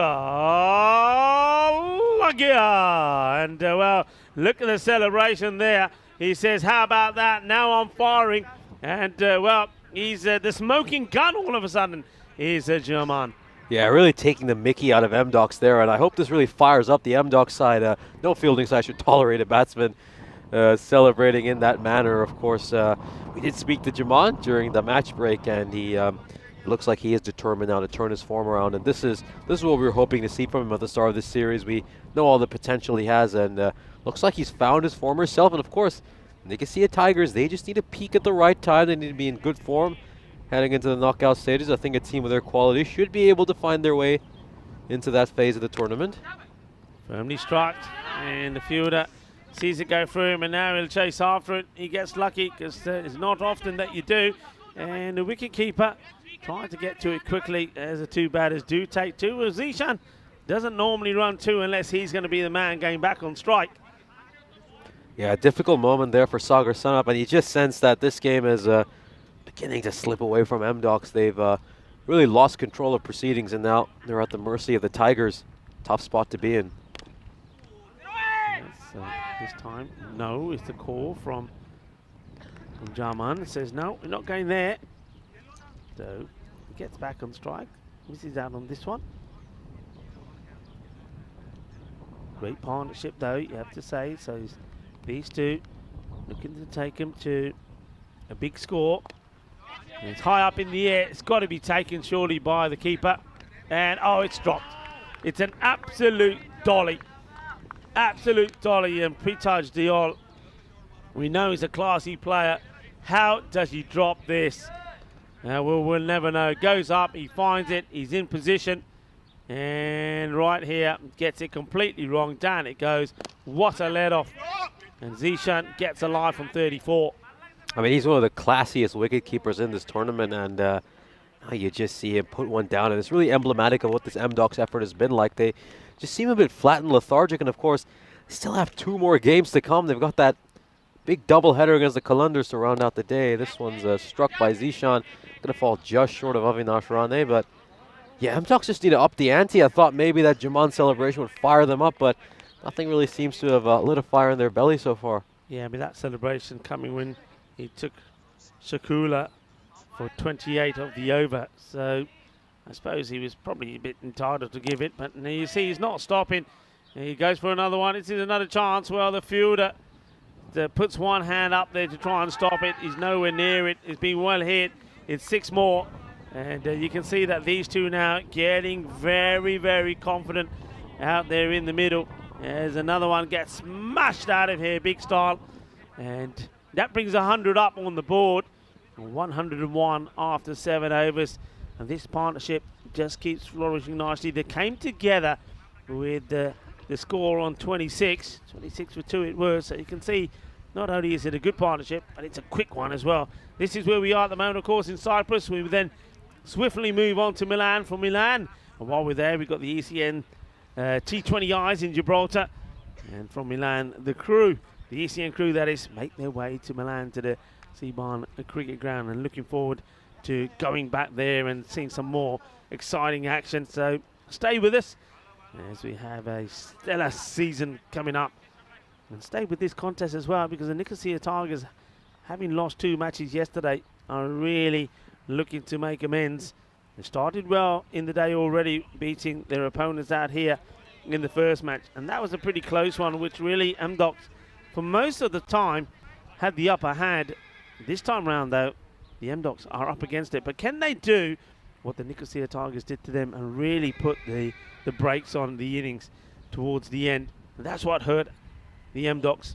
lagia. And well, look at the celebration there. He says, how about that? Now I'm firing. And well, he's the smoking gun all of a sudden is German. Yeah, really taking the mickey out of M-Docs there, and I hope this really fires up the M-Docs side. No fielding side should tolerate a batsman celebrating in that manner. Of course, we did speak to Jaman during the match break, and he looks like he is determined now to turn his form around, and this is what we were hoping to see from him at the start of this series. We know all the potential he has, and looks like he's found his former self. And of course, they can see Tigers, they just need to peak at the right time. They need to be in good form heading into the knockout stages. I think a team of their quality should be able to find their way into that phase of the tournament. Firmly struck, and the fielder sees it go through him, and now he'll chase after it. He gets lucky, because it's not often that you do. And the wicketkeeper trying to get to it quickly, as the 2 batters do take 2. Zishan doesn't normally run 2 unless he's going to be the man going back on strike. Yeah, a difficult moment there for Sagar Sanup, and you just sense that this game is beginning to slip away from M-Docs. They've really lost control of proceedings, and now they're at the mercy of the Tigers. Tough spot to be in. This time, no, is the call from Jarman. It says, no, we're not going there. So, he gets back on strike. Misses out on this one. Great partnership, though, you have to say. So, these two looking to take him to a big score. And it's high up in the air. It's got to be taken, surely, by the keeper. And, oh, it's dropped. It's an absolute dolly. Absolute dolly, and Pritaj Diol, we know he's a classy player. How does he drop this? We'll never know. Goes up, he finds it, he's in position, and right here, gets it completely wrong. Down it goes. What a let off. And Zishan gets alive from 34. I mean, he's one of the classiest wicket keepers in this tournament, and you just see him put one down, and it's really emblematic of what this MDocs effort has been like. They just seem a bit flat and lethargic, and of course, they still have 2 more games to come. They've got that big doubleheader against the Kalandars to round out the day. This one's struck by Zishan. Going to fall just short of Avinash Rane, but yeah, MDocs just need to up the ante. I thought maybe that Jaman celebration would fire them up, but nothing really seems to have lit a fire in their belly so far. Yeah, I mean, that celebration coming when he took Shakula for 28 of the over. So I suppose he was probably a bit entitled to give it, but you see he's not stopping. He goes for another one. This is another chance. Well, the fielder puts one hand up there to try and stop it. He's nowhere near it. It's been well hit. It's 6 more. And you can see that these two now getting very, very confident out there in the middle. As another one gets smashed out of here, big style. And that brings 100 up on the board. 101 after 7 overs. And this partnership just keeps flourishing nicely. They came together with the score on 26. 26 for 2 it was. So you can see not only is it a good partnership, but it's a quick one as well. This is where we are at the moment, of course, in Cyprus. We will then swiftly move on to Milan. From Milan, and while we're there, we've got the ECN T20Is in Gibraltar. And from Milan, the crew, the ECN crew that is, make their way to Milan to the Seabarn cricket ground, and looking forward to going back there and seeing some more exciting action. So stay with us as we have a stellar season coming up, and stay with this contest as well, because the Nicosia Tigers, having lost 2 matches yesterday, are really looking to make amends. They started well in the day already, beating their opponents out here in the first match, and that was a pretty close one, which really MDocs for most of the time had the upper hand. This time round, though, the MDocs are up against it. But can they do what the Nicosia Tigers did to them and really put the brakes on the innings towards the end? And that's what hurt the MDocs.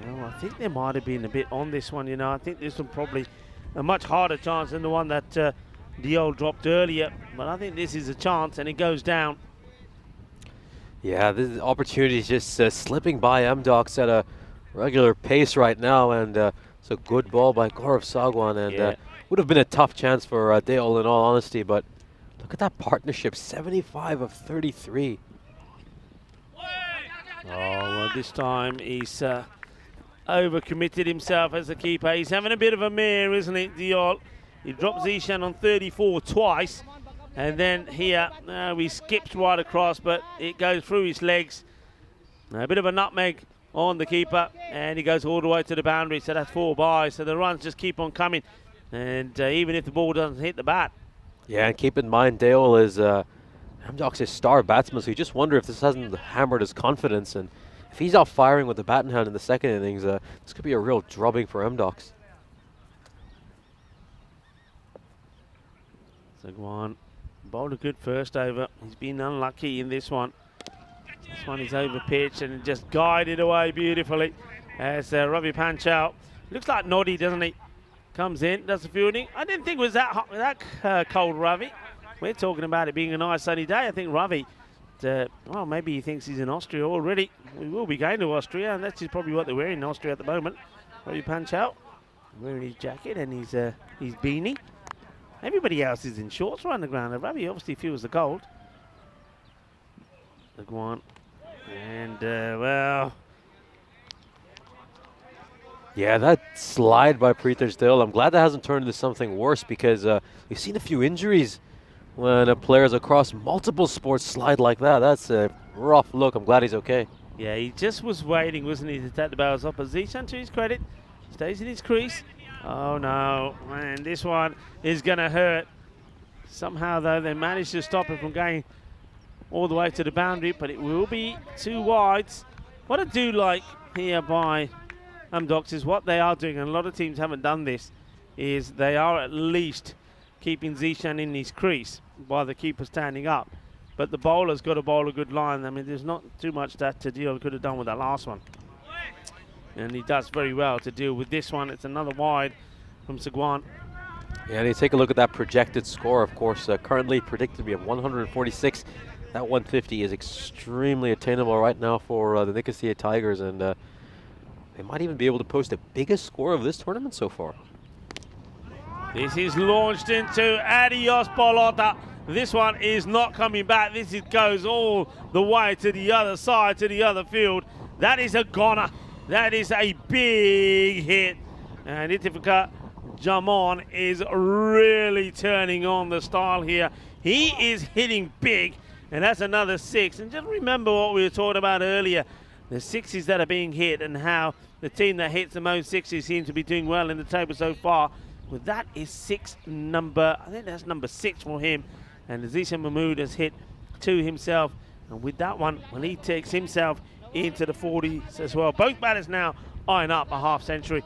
And, I think there might have been a bit on this one. I think this one probably a much harder chance than the one that Diol dropped earlier. But I think this is a chance, and it goes down. Yeah, this opportunity is just slipping by MDocs at a regular pace right now, and it's a good ball by Gaurav Sagwan, and would have been a tough chance for Diol in all honesty, but look at that partnership, 75 of 33. Oh, well, this time he's overcommitted himself as a keeper. He's having a bit of a mare, isn't he, Diol? He dropped Zishan on 34 twice, and then here he skips right across, but it goes through his legs. A bit of a nutmeg on the keeper, and he goes all the way to the boundary, so that's 4 by. So the runs just keep on coming, and even if the ball doesn't hit the bat. Yeah, and keep in mind, Diol is MDocs' star batsman, so you just wonder if this hasn't hammered his confidence, and if he's out firing with the bat in hand in the second innings, this could be a real drubbing for MDocs. Sagwan bowled a good first over. He's been unlucky in this one. This one is over pitch and just guided away beautifully as Ravi Panchal. Looks like Noddy, doesn't he? Comes in, does the fielding. I didn't think it was that hot, that cold, Ravi. We're talking about it being a nice sunny day. I think Ravi, well, maybe he thinks he's in Austria already. We will be going to Austria, and that's probably what they're wearing in Austria at the moment. Ravi Panchal wearing his jacket and his beanie. Everybody else is in shorts around the ground. Ravi obviously feels the cold. Sagwan. And, well, Yeah, that slide by Pritesh Dale, I'm glad that hasn't turned into something worse because we've seen a few injuries when players across multiple sports slide like that. That's a rough look. I'm glad he's okay. Yeah, he just was waiting, wasn't he, to take the barrels up. But Zishan, to his credit, stays in his crease. Oh no, man, this one is going to hurt. Somehow, though, they managed to stop it from going all the way to the boundary, but it will be 2 wides. What I do like here by Amdocs is what they are doing, and a lot of teams haven't done this, is they are at least keeping Zishan in his crease while the keeper standing up. But the bowler's got to bowl a good line. I mean, there's not too much that Tadil could have done with that last one. And he does very well to deal with this one. It's another wide from Sagwan. Yeah, and you take a look at that projected score, of course, currently predicted to be at 146. That 150 is extremely attainable right now for the Nicosia Tigers, and they might even be able to post the biggest score of this tournament so far. This is launched into Adios Bolota. This one is not coming back. This goes all the way to the other side, to the other field. That is a goner. That is a big hit. And Itifika Jamon is really turning on the style here. He is hitting big, and that's another 6. And just remember what we were talking about earlier, the 6s that are being hit and how the team that hits the most 6s seems to be doing well in the table so far. Well, that is I think that's number 6 for him. And Zishan Mahmood has hit 2 himself. And with that one, well, he takes himself into the 40s as well. Both batters now eyeing up a half century.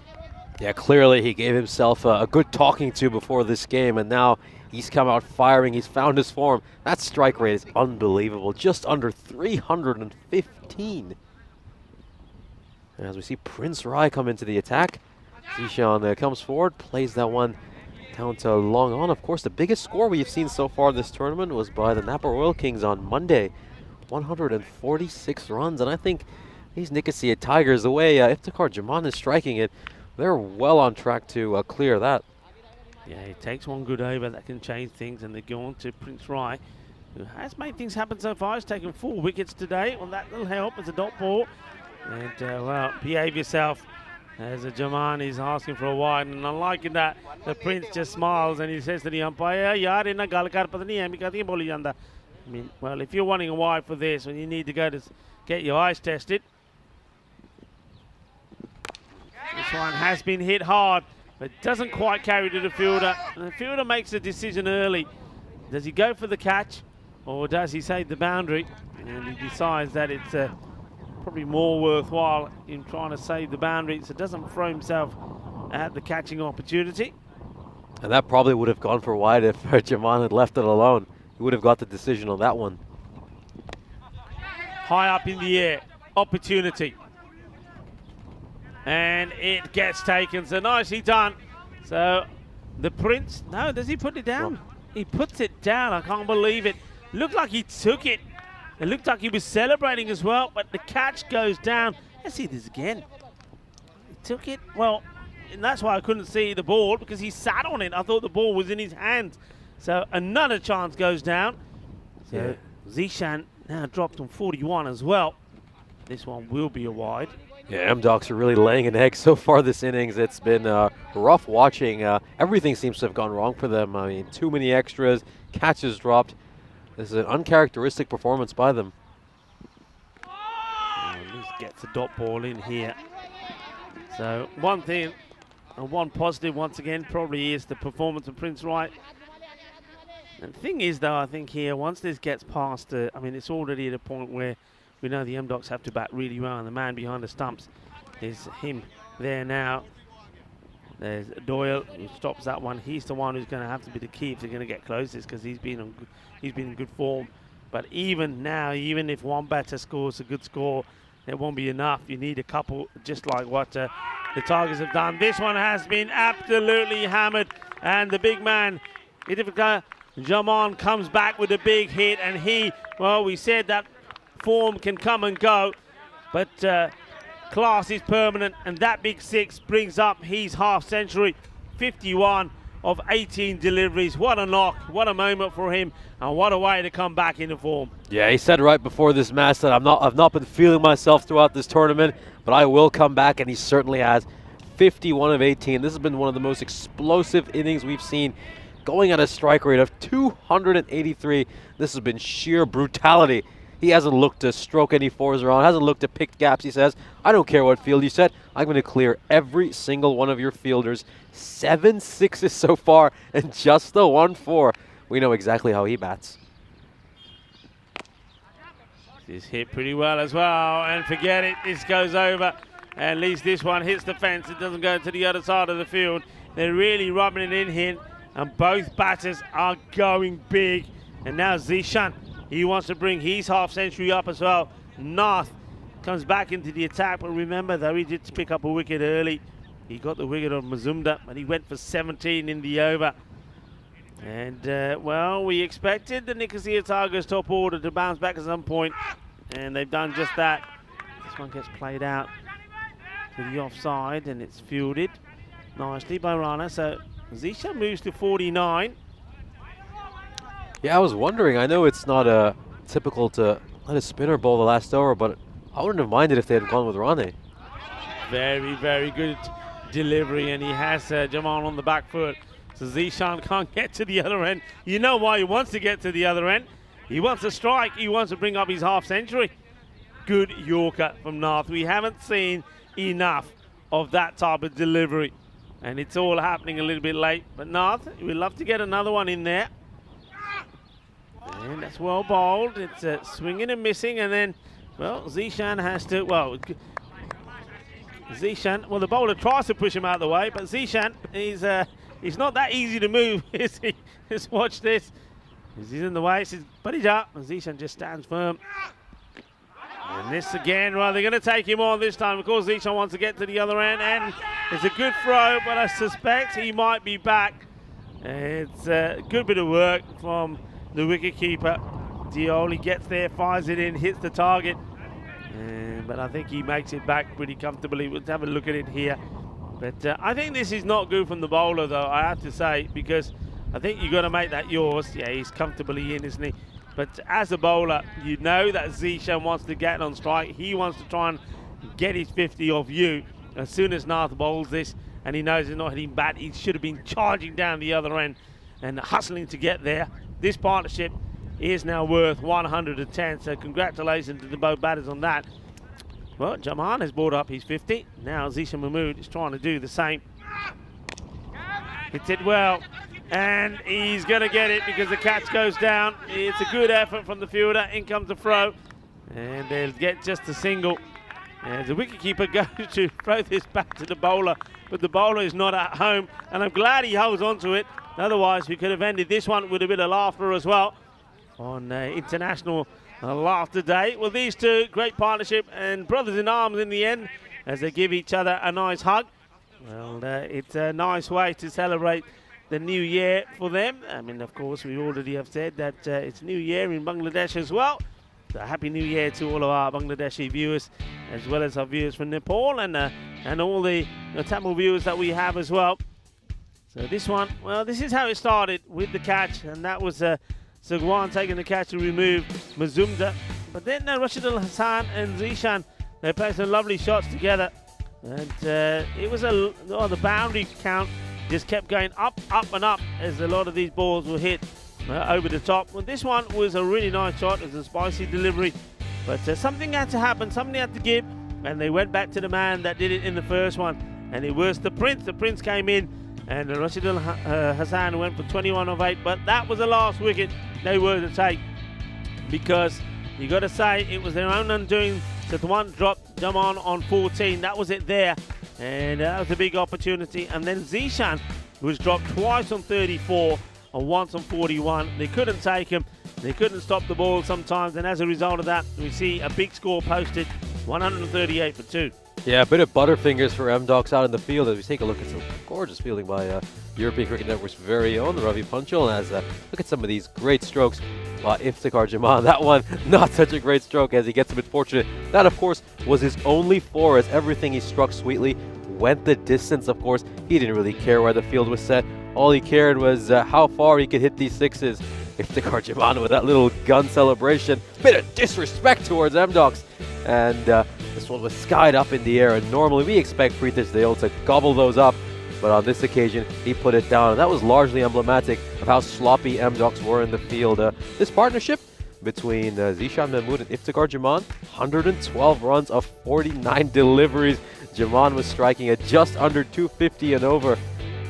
Yeah, clearly he gave himself a good talking to before this game, and now he's come out firing. He's found his form. That strike rate is unbelievable, just under 315. And as we see Prince Rai come into the attack, Zishan comes forward, plays that one down to long on. Of course, the biggest score we've seen so far this tournament was by the Napa Royal Kings on Monday, 146 runs. And I think these Nicosia Tigers, the way Iftikhar Jaman is striking it, they're well on track to clear that. Yeah, he takes one good over that can change things, and they go on to Prince Rai, who has made things happen so far. He's taken 4 wickets today. Well, that will help as a dot ball. And, well, behave yourself, as a Jaman is asking for a wide. And I'm liking that the Prince just smiles and he says to the umpire, "Yaar, inna gal kar pata nahi hai, main kati boli janda." I mean, well, if you're wanting a wide for this, and you need to go to get your eyes tested. This one has been hit hard, but doesn't quite carry to the fielder. And the fielder makes a decision early. Does he go for the catch, or does he save the boundary? And he decides that it's probably more worthwhile in trying to save the boundary, so doesn't throw himself at the catching opportunity. And that probably would have gone for wide if Jaman had left it alone. He would have got the decision on that one. High up in the air, opportunity. And it gets taken, so nicely done. So the Prince, no, does he put it down? No. He puts it down, I can't believe it. Looked like he took it. It looked like he was celebrating as well, but the catch goes down. Let's see this again. He took it, well, and that's why I couldn't see the ball, because he sat on it. I thought the ball was in his hands. So another chance goes down. So Yeah. Zishan now dropped on 41 as well. This one will be a wide. Yeah, M-Docs are really laying an egg so far this innings. It's been rough watching. Everything seems to have gone wrong for them. I mean, too many extras, catches dropped. This is an uncharacteristic performance by them. And this gets a dot ball in here. So one thing, and one positive once again, probably is the performance of Prince Rai. And the thing is, though, I think here, once this gets past, I mean, it's already at a point where we know the M-Docs have to bat really well, and the man behind the stumps is him there now. There's Doyle, who stops that one. He's the one who's going to have to be the key if they're going to get closest, because he's been in good form. But even now, even if one batter scores a good score, it won't be enough. You need a couple, just like what the Tigers have done. This one has been absolutely hammered, and the big man, Itifika Jaman, comes back with a big hit, and he, well, we said that form can come and go, but class is permanent, and that big 6 brings up his half century. 51 of 18 deliveries. What a knock, what a moment for him, and what a way to come back into form. Yeah, he said right before this match that I've not been feeling myself throughout this tournament, but I will come back, and he certainly has. 51 of 18. This has been one of the most explosive innings we've seen, going at a strike rate of 283. This has been sheer brutality. He hasn't looked to stroke any fours around, hasn't looked to pick gaps. He says, I don't care what field you set, I'm going to clear every single one of your fielders. 7 sixes so far, and just the 1-4. We know exactly how he bats. This hit pretty well as well, and forget it, this goes over. At least this one hits the fence, it doesn't go to the other side of the field. They're really rubbing it in here, and both batters are going big. And now Zishan, he wants to bring his half century up as well. Nath comes back into the attack, but remember though, he did pick up a wicket early. He got the wicket on Mazumdar, and he went for 17 in the over. And, well, we expected the Nicosia Tigers top order to bounce back at some point, and they've done just that. This one gets played out to the offside, and it's fielded nicely by Rana. So Zishan moves to 49. Yeah, I was wondering, I know it's not typical to let a spinner bowl the last over, but I wouldn't have minded if they had gone with Rane. Very, very good delivery, and he has Jamal on the back foot. So Zishan can't get to the other end. You know why he wants to get to the other end. He wants to strike. He wants to bring up his half century. Good Yorker from Nath. We haven't seen enough of that type of delivery, and it's all happening a little bit late. But Nath, we'd love to get another one in there. And that's well bowled. It's swinging and missing, and then, well, Zishan has to, well, the bowler tries to push him out of the way, but Zishan is, he's not that easy to move, is he? Just watch this. He's in the way, he says, but he's up, and Zishan just stands firm. And this again, well, they're going to take him on this time. Of course, Zishan wants to get to the other end, and it's a good throw, but I suspect he might be back. It's a good bit of work from the wicketkeeper. Dioli gets there, fires it in, hits the target. But I think he makes it back pretty comfortably. We'll have a look at it here. But I think this is not good from the bowler, though, I have to say, because I think you've got to make that yours. Yeah, he's comfortably in, isn't he? But as a bowler, you know that Zishan wants to get on strike. He wants to try and get his 50 off you. As soon as Nath bowls this, and he knows he's not hitting bat, he should have been charging down the other end and hustling to get there. This partnership is now worth 110, so congratulations to the both batters on that. Well, Jaman has brought up his 50. Now Zishan Mahmood is trying to do the same. Hits it well, and he's going to get it because the catch goes down. It's a good effort from the fielder. In comes the throw, and they'll get just a single. And the wicketkeeper goes to throw this back to the bowler, but the bowler is not at home, and I'm glad he holds on to it. Otherwise, we could have ended this one with a bit of laughter as well on International Laughter Day. Well, these two, great partnership and brothers in arms in the end as they give each other a nice hug. Well, it's a nice way to celebrate the new year for them. I mean, of course, we already have said that it's New Year in Bangladesh as well. So Happy New Year to all of our Bangladeshi viewers, as well as our viewers from Nepal and all the Tamil viewers that we have as well. So this one, well, this is how it started with the catch, and that was Sagwan taking the catch to remove Mazumdar. But then Rashid Al Hassan and Zishan, they played some lovely shots together. And it was the boundary count just kept going up, up and up as a lot of these balls were hit over the top. Well, this one was a really nice shot. It was a spicy delivery. But something had to happen, something had to give. And they went back to the man that did it in the first one. And it was the Prince. The Prince came in. And Rashid Al Hassan went for 21 of 8. But that was the last wicket they were to take. Because you got to say it was their own undoing. That the one dropped Jaman on 14. That was it there. And that was a big opportunity. And then Zishan was dropped twice on 34 and once on 41. They couldn't take him. They couldn't stop the ball sometimes. And as a result of that, we see a big score posted, 138 for 2. Yeah, a bit of butterfingers for M-Docs out in the field as we take a look at some gorgeous fielding by European Cricket Network's very own Ravi Panchal. As look at some of these great strokes by Iftikhar Jaman. That one, not such a great stroke as he gets a bit fortunate. That, of course, was his only 4 as everything he struck sweetly went the distance, of course. He didn't really care where the field was set. All he cared was how far he could hit these 6s. Iftikhar Jaman with that little gun celebration. Bit of disrespect towards M-Docs. And This one was skied up in the air, and normally we expect Friedrich Dale to gobble those up, but on this occasion he put it down, and that was largely emblematic of how sloppy M-Docs were in the field. This partnership between Zishan Mahmoud and Iftikhar Jaman, 112 runs of 49 deliveries. Jaman was striking at just under 250 and over,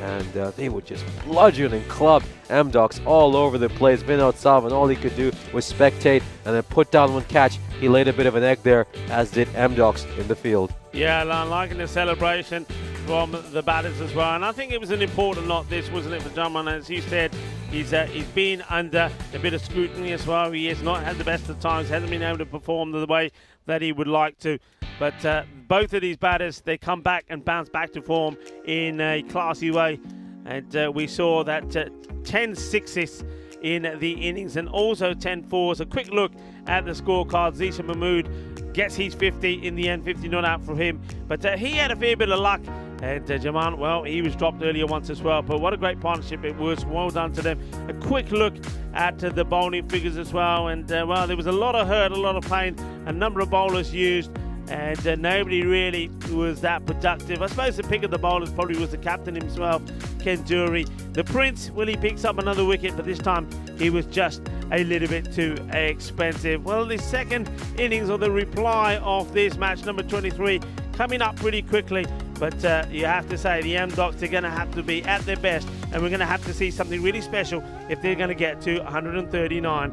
and they would just bludgeon and club M-Docs all over the place. Vinod Savan, all he could do was spectate and then put down one catch. He laid a bit of an egg there, as did M-Docs in the field. Yeah, I'm liking the celebration from the batters as well, and I think it was an important knock, this, wasn't it, for Jaman? As you said, he's been under a bit of scrutiny as well. He has not had the best of times, hasn't been able to perform the way that he would like to. But both of these batters, they come back and bounce back to form in a classy way. And we saw that 10 sixes in the innings and also 10 fours. A quick look at the scorecard. Zishan Mahmood gets his 50 in the end, 50 not out for him. But he had a fair bit of luck. And Jaman, well, he was dropped earlier once as well. But what a great partnership it was. Well done to them. A quick look at the bowling figures as well. And, well, there was a lot of hurt, a lot of pain. A number of bowlers used. And nobody really was that productive. I suppose the pick of the bowlers probably was the captain himself, Ken Dury. The Prince, well, he picks up another wicket, but this time he was just a little bit too expensive. Well, the second innings, or the reply of this match, number 23, coming up pretty quickly. But you have to say, the M-Docs are going to have to be at their best, and we're going to have to see something really special if they're going to get to 139,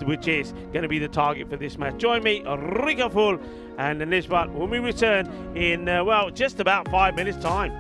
which is going to be the target for this match. Join me, Rico Full, and Nishbat when we return in, well, just about 5 minutes' time.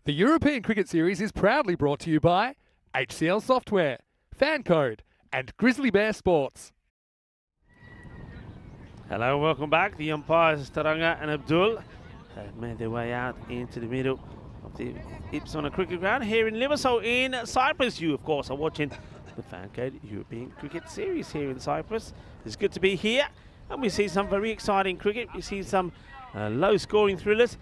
The European Cricket Series is proudly brought to you by HCL Software, FanCode, and Grizzly Bear Sports. Hello, welcome back. The umpires, Taranga and Abdul, have made their way out into the middle of the Ipsona cricket ground here in Limassol in Cyprus. You, of course, are watching the FanCode European Cricket Series here in Cyprus. It's good to be here, and we see some very exciting cricket. We see some low-scoring thrillers.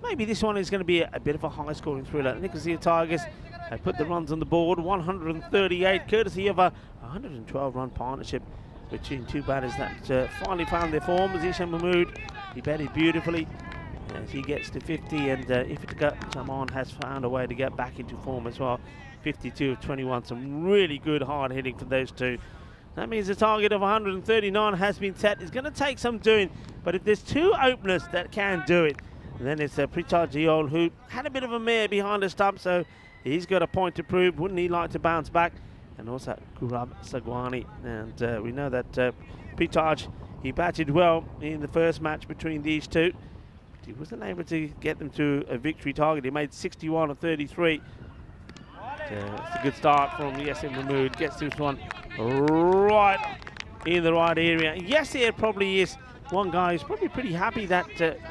Maybe this one is going to be a bit of a high-scoring thriller. Nicosia Tigers have put the runs on the board, 138, courtesy of a 112-run partnership between two batters that finally found their form. Zishan Mahmood, he batted beautifully as he gets to 50, and Iftika Jaman has found a way to get back into form as well. 52 of 21, some really good hard hitting for those two. That means the target of 139 has been set. It's going to take some doing, but if there's two openers that can do it, then it's Pritchard Giol, who had a bit of a mare behind the stump, so he's got a point to prove. Wouldn't he like to bounce back? And also Gaurav Sagwani, and we know that Pritchard, he batted well in the first match between these two, but he wasn't able to get them to a victory target. He made 61 of 33. It's a good start from Yassir Mahmood. Gets this one right in the right area. Yassir probably is one guy who's probably pretty happy that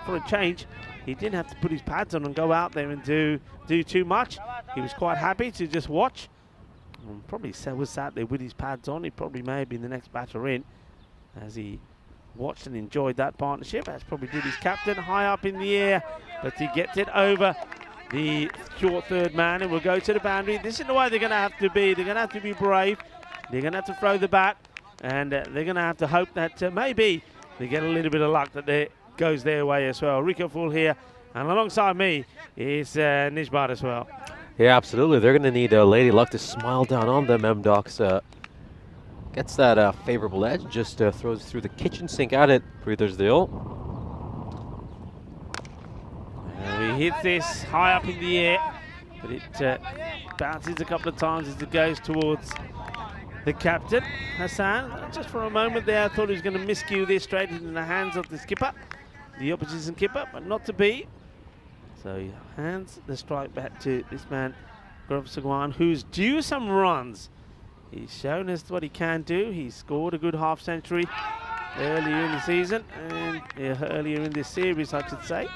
for a change, he didn't have to put his pads on and go out there and do too much. He was quite happy to just watch. Probably was sat there with his pads on. He probably may have been the next batter in as he watched and enjoyed that partnership, as probably did his captain. High up in the air, but he gets it over the short third man and will go to the boundary. This is the way they're going to have to be. They're going to have to be brave. They're going to have to throw the bat, and they're going to have to hope that maybe they get a little bit of luck that it goes their way as well. Rico Full here, and alongside me is Nishbat as well. Yeah, absolutely. They're going to need Lady Luck to smile down on them. M-Docs gets that favorable edge, just throws through the kitchen sink at it. Breathers deal. He hits this high up in the air, but it bounces a couple of times as it goes towards the captain, Hassan. Just for a moment there, I thought he was going to miscue this straight into the hands of the skipper, the opposition skipper, but not to be. So he hands the strike back to this man, Gaurav Sagwan, who's due some runs. He's shown us what he can do. He scored a good half century earlier in the season, and earlier in this series, I should say.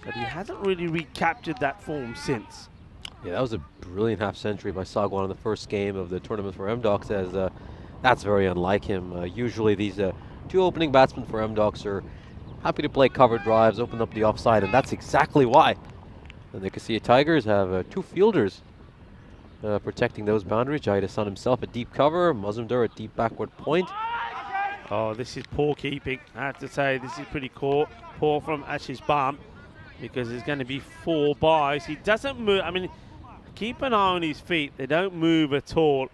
But he hasn't really recaptured that form since. Yeah, that was a brilliant half century by Sagwan in the first game of the tournament for M-Docs, as that's very unlike him. Usually these two opening batsmen for M-Docs are happy to play cover drives, open up the offside, and that's exactly why the Nicosia Tigers have two fielders protecting those boundaries. Jahid Hassan himself at deep cover, Mazumdar at deep backward point. Oh, this is poor keeping. I have to say, this is pretty poor from Ashish Bam, because there's going to be 4 byes. He doesn't move. I mean, keep an eye on his feet. They don't move at all,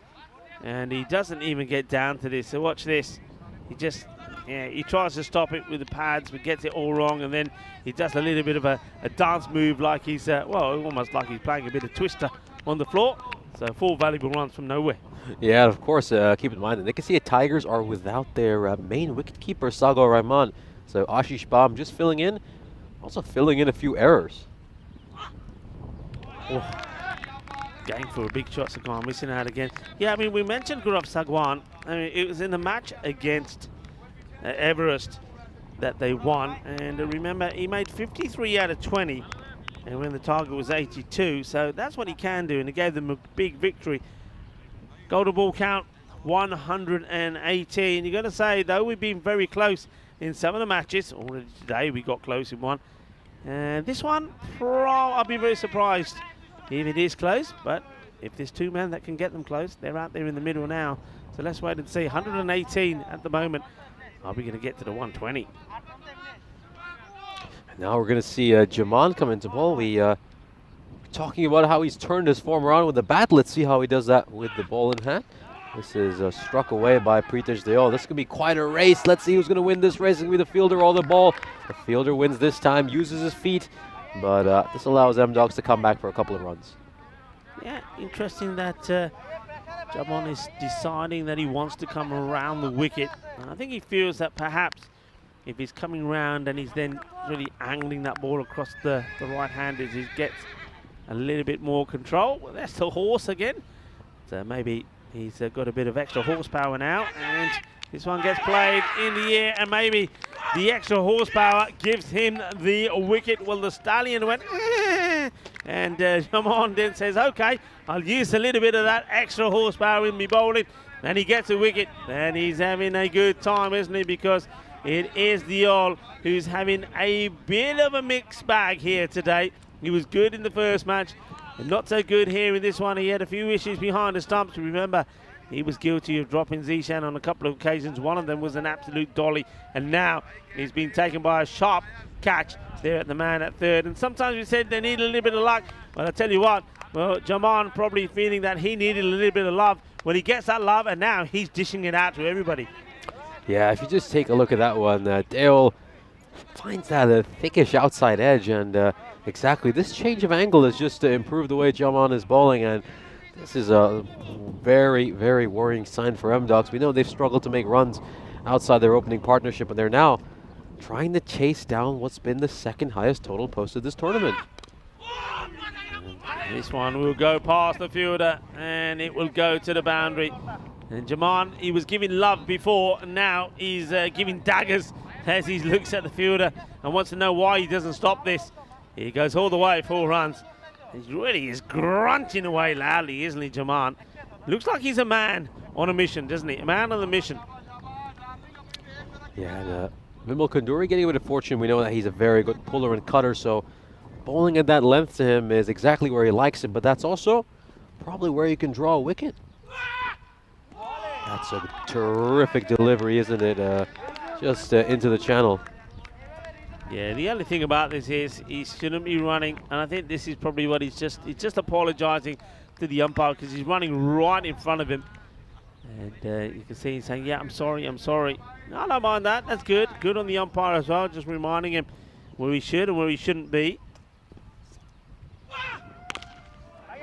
and he doesn't even get down to this. So watch this. He just, he tries to stop it with the pads, but gets it all wrong, and then he does a little bit of a dance move, like he's, well, almost like he's playing a bit of twister on the floor. So 4 valuable runs from nowhere. Yeah, of course, keep in mind the Nicosia Tigers are without their main wicketkeeper, Sagar Rahman. So Ashish Bam just filling in, also filling in a few errors. Oh, going for a big shot, Sagwan missing out again. Yeah, I mean, we mentioned Gaurav Sagwan. I mean, it was in the match against Everest that they won, and remember, he made 53 out of 20, and when the target was 82, so that's what he can do, and it gave them a big victory. Golden ball count 118. You're going to say, though, we've been very close in some of the matches. Already today we got close in one, and this one, I'll be very surprised if it is close, but if there's 2 men that can get them close, they're out there in the middle now. So let's wait and see. 118 at the moment. Are we going to get to the 120? Now we're going to see Jaman come into ball. We talking about how he's turned his form around with the bat. Let's see how he does that with the ball in hand. This is struck away by Pritesh Dayal. This could be quite a race. Let's see who's going to win this race. It's going to be the fielder or the ball. The fielder wins this time, uses his feet, but this allows M-Dogs to come back for a couple of runs. Yeah, interesting that Jaman is deciding that he wants to come around the wicket. And I think he feels that perhaps if he's coming round and he's then really angling that ball across the right hand as he gets a little bit more control. Well, that's the horse again. So maybe he's got a bit of extra horsepower now, and this one gets played in the air, and maybe the extra horsepower gives him the wicket. Well, the stallion went, and Jamon then says, okay, I'll use a little bit of that extra horsepower in me bowling, and he gets a wicket, and he's having a good time, isn't he? Because it is Diol who's having a bit of a mixed bag here today. He was good in the first match, and not so good here in this one. He had a few issues behind the stumps. Remember, he was guilty of dropping Zishan on a couple of occasions. One of them was an absolute dolly, and now he's been taken by a sharp catch there at the man at third. And sometimes we said they need a little bit of luck, but I tell you what, well, Jaman probably feeling that he needed a little bit of love. Well, he gets that love, and now he's dishing it out to everybody. Yeah, if you just take a look at that one, Dale finds that thickish outside edge, and exactly this change of angle is just to improve the way Jaman is bowling, and this is a very, very worrying sign for M-Dogs. We know they've struggled to make runs outside their opening partnership, and they're now trying to chase down what's been the second highest total posted this tournament. And this one will go past the fielder, and it will go to the boundary. And Jaman, he was giving love before, and now he's giving daggers as he looks at the fielder and wants to know why he doesn't stop this. He goes all the way, 4 runs. He really is grunting away loudly, isn't he, Jaman? Looks like he's a man on a mission, doesn't he? A man on a mission. Yeah, and Vimal Kanduri getting a bit of fortune. We know that he's a very good puller and cutter, so bowling at that length to him is exactly where he likes it, but that's also probably where you can draw a wicket. That's a terrific delivery, isn't it? Just into the channel. Yeah, the only thing about this is he shouldn't be running, and I think this is probably what he's just apologising to the umpire because he's running right in front of him. And you can see he's saying, yeah, I'm sorry, I'm sorry. No, I don't mind that. That's good. Good on the umpire as well, just reminding him where he should and where he shouldn't be.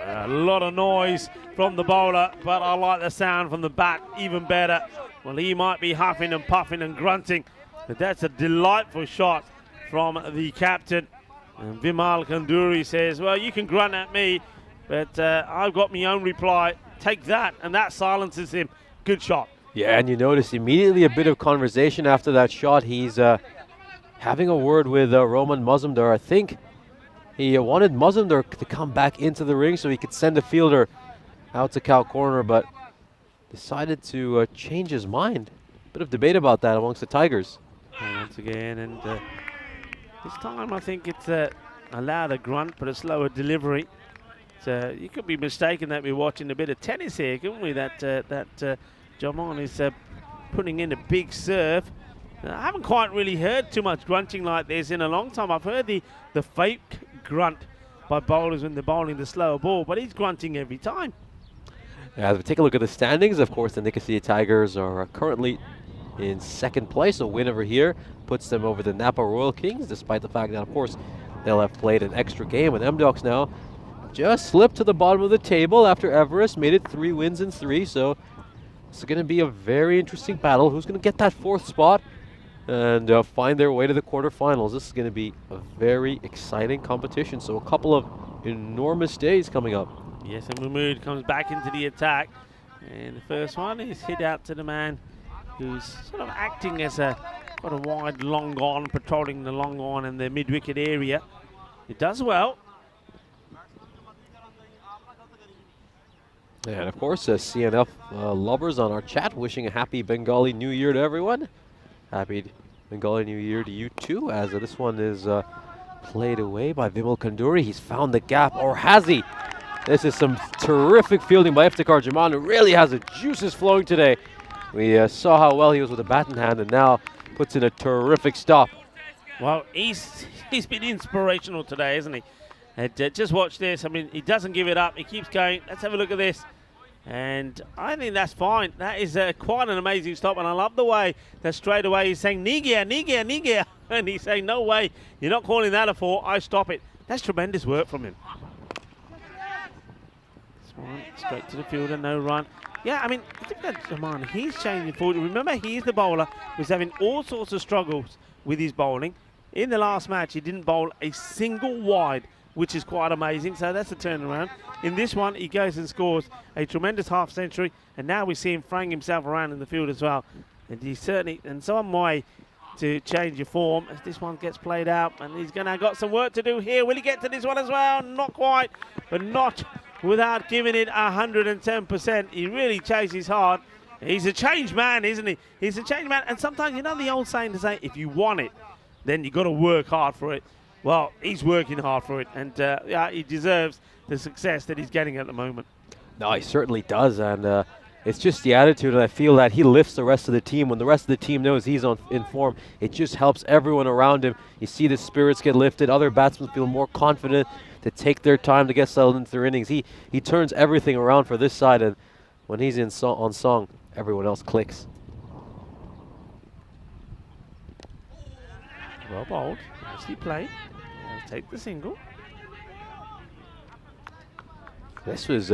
A lot of noise from the bowler, but I like the sound from the bat even better. Well, he might be huffing and puffing and grunting, but that's a delightful shot from the captain. And Vimal Kanduri says, well, you can grunt at me, but I've got my own reply. Take that, and that silences him. Good shot. Yeah, and you notice immediately a bit of conversation after that shot. He's having a word with Roman Mazumdar. I think he wanted Mazumdar to come back into the ring so he could send the fielder out to cow corner, but decided to change his mind. Bit of debate about that amongst the Tigers. Once again, and this time I think it's a louder grunt but a slower delivery. So you could be mistaken that we're watching a bit of tennis here, couldn't we? That Jamon is putting in a big serve. I haven't quite really heard too much grunting like this in a long time. I've heard the fake grunt by bowlers when they're bowling the slower ball, but he's grunting every time. As we take a look at the standings, of course, the Nicosia Tigers are currently in second place. A win over here puts them over the Napa Royal Kings, despite the fact that, of course, they'll have played an extra game. And M-Dogs now just slipped to the bottom of the table after Everest made it 3 wins in 3. So it's going to be a very interesting battle. Who's going to get that 4th spot and find their way to the quarterfinals? This is going to be a very exciting competition. So a couple of enormous days coming up. Yes, and Mahmood comes back into the attack. And the first one is hit out to the man who's sort of acting as a wide long on, patrolling the long on in the mid-wicket area. It does well. And of course, CNF lovers on our chat wishing a happy Bengali New Year to everyone. Happy Bengali New Year to you too, as this one is played away by Vimal Kanduri. He's found the gap, or has he? This is some terrific fielding by Iftikhar Jaman, who really has the juices flowing today. We saw how well he was with the bat in hand, and now puts in a terrific stop. Well, he's been inspirational today, isn't he? And just watch this. I mean, he doesn't give it up. He keeps going. Let's have a look at this. And I think that's fine. That is quite an amazing stop. And I love the way that straight away he's saying, Nigia, Nigia, Nigia. And he's saying, no way. You're not calling that a 4. I stop it. That's tremendous work from him. This one, straight to the fielder, no run. Yeah, I mean, I think that Jaman, he's changing forward. Remember, he's the bowler who's having all sorts of struggles with his bowling. In the last match, he didn't bowl a single wide which is quite amazing. So that's a turnaround. In this one, he goes and scores a tremendous half century, and now we see him throwing himself around in the field as well. And he's certainly, and some way to change your form as this one gets played out, and he's gonna got some work to do here. Will he get to this one as well? Not quite, but not without giving it 110%. He really chases hard. He's a changed man, isn't he? He's a changed man, and sometimes, you know the old saying to say, if you want it, then you got to work hard for it. Well, he's working hard for it, and yeah, he deserves the success that he's getting at the moment. No, he certainly does, and it's just the attitude, and I feel that he lifts the rest of the team. When the rest of the team knows he's in form, it just helps everyone around him. You see the spirits get lifted. Other batsmen feel more confident to take their time to get settled into their innings. He turns everything around for this side, and when he's on song, everyone else clicks. Well bowled, nicely played. I'll take the single. This was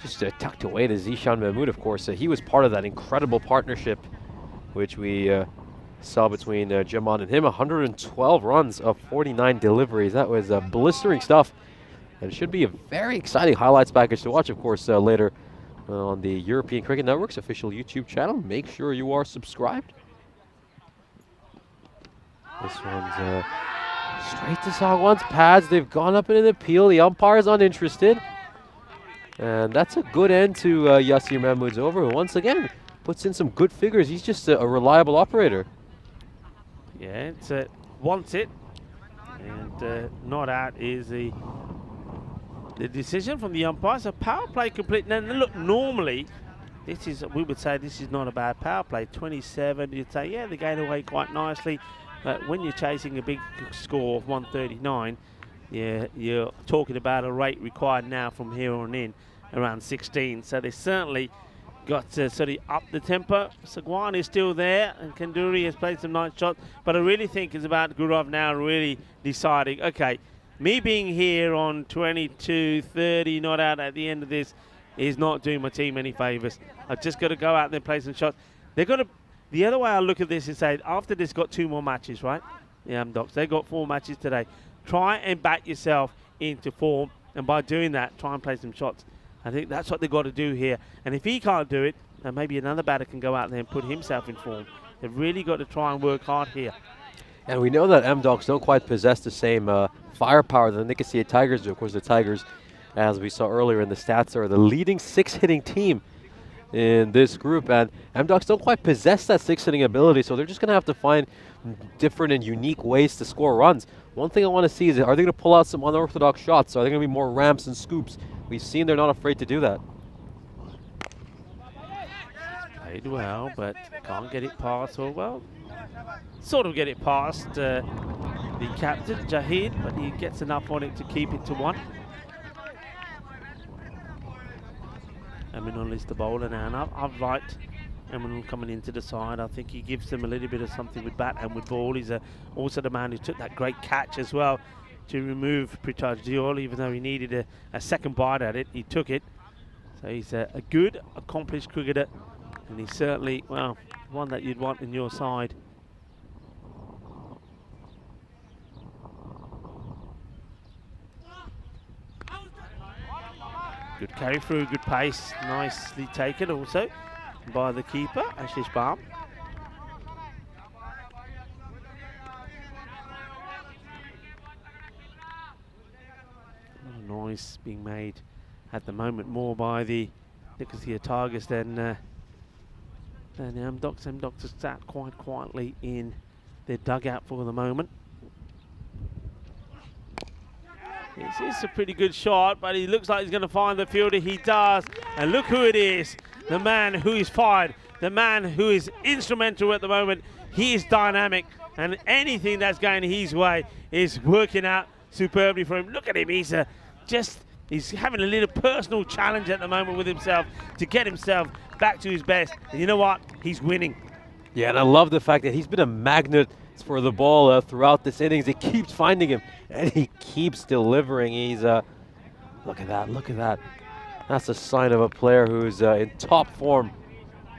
just tucked away to Zishan Mahmood, of course. He was part of that incredible partnership which we saw between Jaman and him. 112 runs of 49 deliveries. That was blistering stuff. And it should be a very exciting highlights package to watch, of course, later on the European Cricket Network's official YouTube channel. Make sure you are subscribed. This one's straight to song one's pads. They've gone up in an appeal. The umpire's uninterested. And that's a good end to Yasir Mahmood's over, who once again puts in some good figures. He's just a reliable operator. Yeah, it's wants it. And not out is the decision from the umpire. So power play complete. Now look, normally this is, we would say this is not a bad power play. 27, you'd say, yeah, they're going away quite nicely. But when you're chasing a big score of 139, yeah, you're talking about a rate required now from here on in around 16. So they certainly got to sort of up the tempo. Sagwan is still there, and Kanduri has played some nice shots. But I really think it's about Gurov now really deciding, okay, me being here on 22, 30, not out at the end of this is not doing my team any favours. I've just got to go out there and play some shots. They've got to. The other way I look at this is say, after this got 2 more matches, right? Yeah, Docs. They got 4 matches today. Try and back yourself into form, and by doing that, try and play some shots. I think that's what they've got to do here. And if he can't do it, then maybe another batter can go out there and put himself in form. They've really got to try and work hard here. And we know that M-Docs don't quite possess the same firepower that the Nicosia Tigers do. Of course, the Tigers, as we saw earlier in the stats, are the leading 6-hitting team in this group, and M-Docs don't quite possess that 6-hitting ability, so they're just going to have to find different and unique ways to score runs. One thing I want to see is, are they going to pull out some unorthodox shots? Are they going to be more ramps and scoops? We've seen they're not afraid to do that. Played well, but can't get it past, or well, sort of get it past the captain, Jahid, but he gets enough on it to keep it to 1. Eminol is the bowler now, and I've liked Eminol coming into the side. I think he gives them a little bit of something with bat and with ball. He's also the man who took that great catch as well to remove Prithaj Diol, even though he needed a second bite at it. He took it. So he's a good, accomplished cricketer, and he's certainly, well, one that you'd want in your side. Good carry through, good pace, nicely taken also by the keeper, Ashish Balm. Noise being made at the moment more by the Nicosia Tigers than M-Docs. M-Docs has sat quite quietly in their dugout for the moment. It's a pretty good shot, but he looks like he's going to find the fielder. He does. And look who it is. The man who is fired. The man who is instrumental at the moment. He is dynamic. And anything that's going his way is working out superbly for him. Look at him. He's having a little personal challenge at the moment with himself to get himself back to his best. And you know what? He's winning. Yeah, and I love the fact that he's been a magnet for the ball throughout this innings. It keeps finding him, and he keeps delivering. He's look at that. That's a sign of a player who's in top form.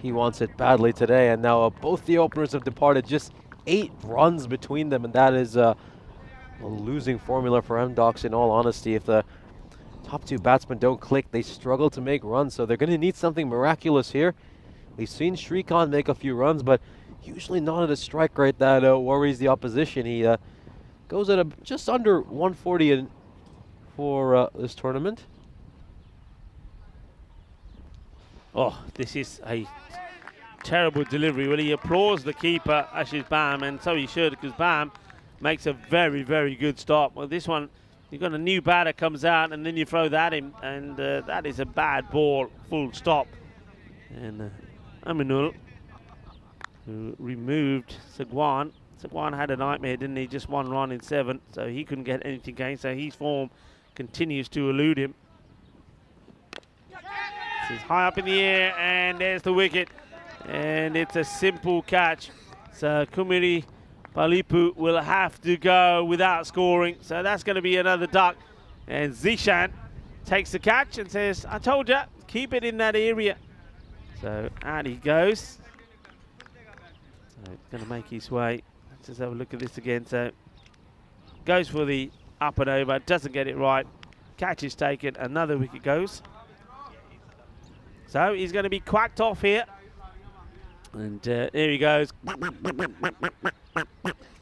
He wants it badly today, and now both the openers have departed. Just 8 runs between them, and that is a losing formula for M-Docs, in all honesty. If the top two batsmen don't click, they struggle to make runs, so they're going to need something miraculous here. We've seen Shrikant make a few runs, but usually not at a strike rate that worries the opposition. He goes at just under 140 for this tournament. Oh, this is a terrible delivery. Well, he applauds the keeper, Ashish Bam, and so he should, because Bam makes a very, very good stop. Well, this one, you've got a new batter comes out, and then you throw that in, and that is a bad ball, full stop. And Aminul, who removed Sagwan. Sagwan had a nightmare, didn't he? Just 1 run in 7, so he couldn't get anything going, so his form continues to elude him. This is high up in the air, and there's the wicket. And it's a simple catch. So Kumiri Palipu will have to go without scoring. So that's going to be another duck. And Zishan takes the catch and says, I told you, keep it in that area. So out he goes. So he's going to make his way. Let's just have a look at this again. So goes for the up and over, doesn't get it right. Catch is taken, another wicket goes. So he's going to be quacked off here. And there he goes.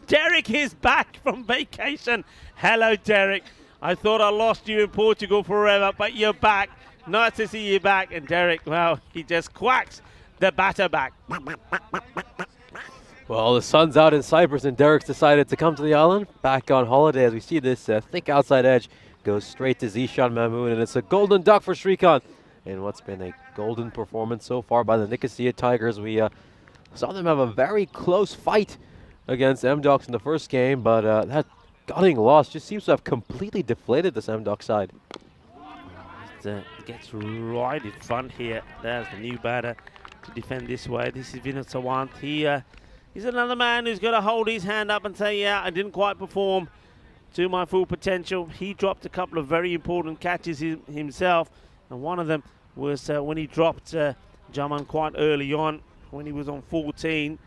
Derek is back from vacation. Hello, Derek. I thought I lost you in Portugal forever, but you're back. Nice to see you back. And Derek, well, he just quacks the batter back. Well, the sun's out in Cyprus, and Derek's decided to come to the island, back on holiday, as we see this thick outside edge goes straight to Zishan Mahmood, and it's a golden duck for Shrikant. And what's been a golden performance so far by the Nicosia Tigers. We saw them have a very close fight against M-Docs in the first game, but that gutting loss just seems to have completely deflated this M-Doc side. Gets right in front here. There's the new batter to defend this way. This is Vinod Sawant. He's another man who's got to hold his hand up and say, yeah, I didn't quite perform to my full potential. He dropped a couple of very important catches himself, and one of them was when he dropped Jaman quite early on, when he was on 14.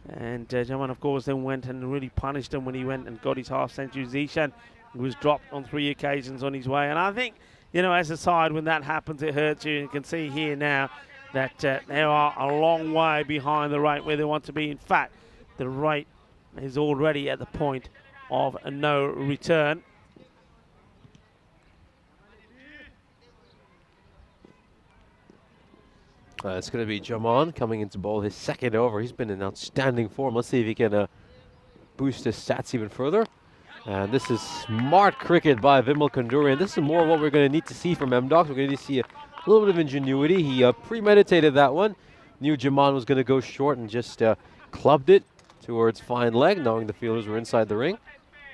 And Jaman, of course, then went and really punished him when he went and got his half-century. Zishan was dropped on 3 occasions on his way. And I think, you know, as a side, when that happens, it hurts you. You can see here now that they are a long way behind the rate where they want to be. In fact, the rate is already at the point of a no return. It's going to be Jaman coming into bowl his second over. He's been in outstanding form. Let's see if he can boost his stats even further. And this is smart cricket by Vimal Kandurian. This is more of what we're going to need to see from M-Docs. We're going to need to see a little bit of ingenuity. He premeditated that one. Knew Jaman was going to go short and just clubbed it towards fine leg, knowing the fielders were inside the ring.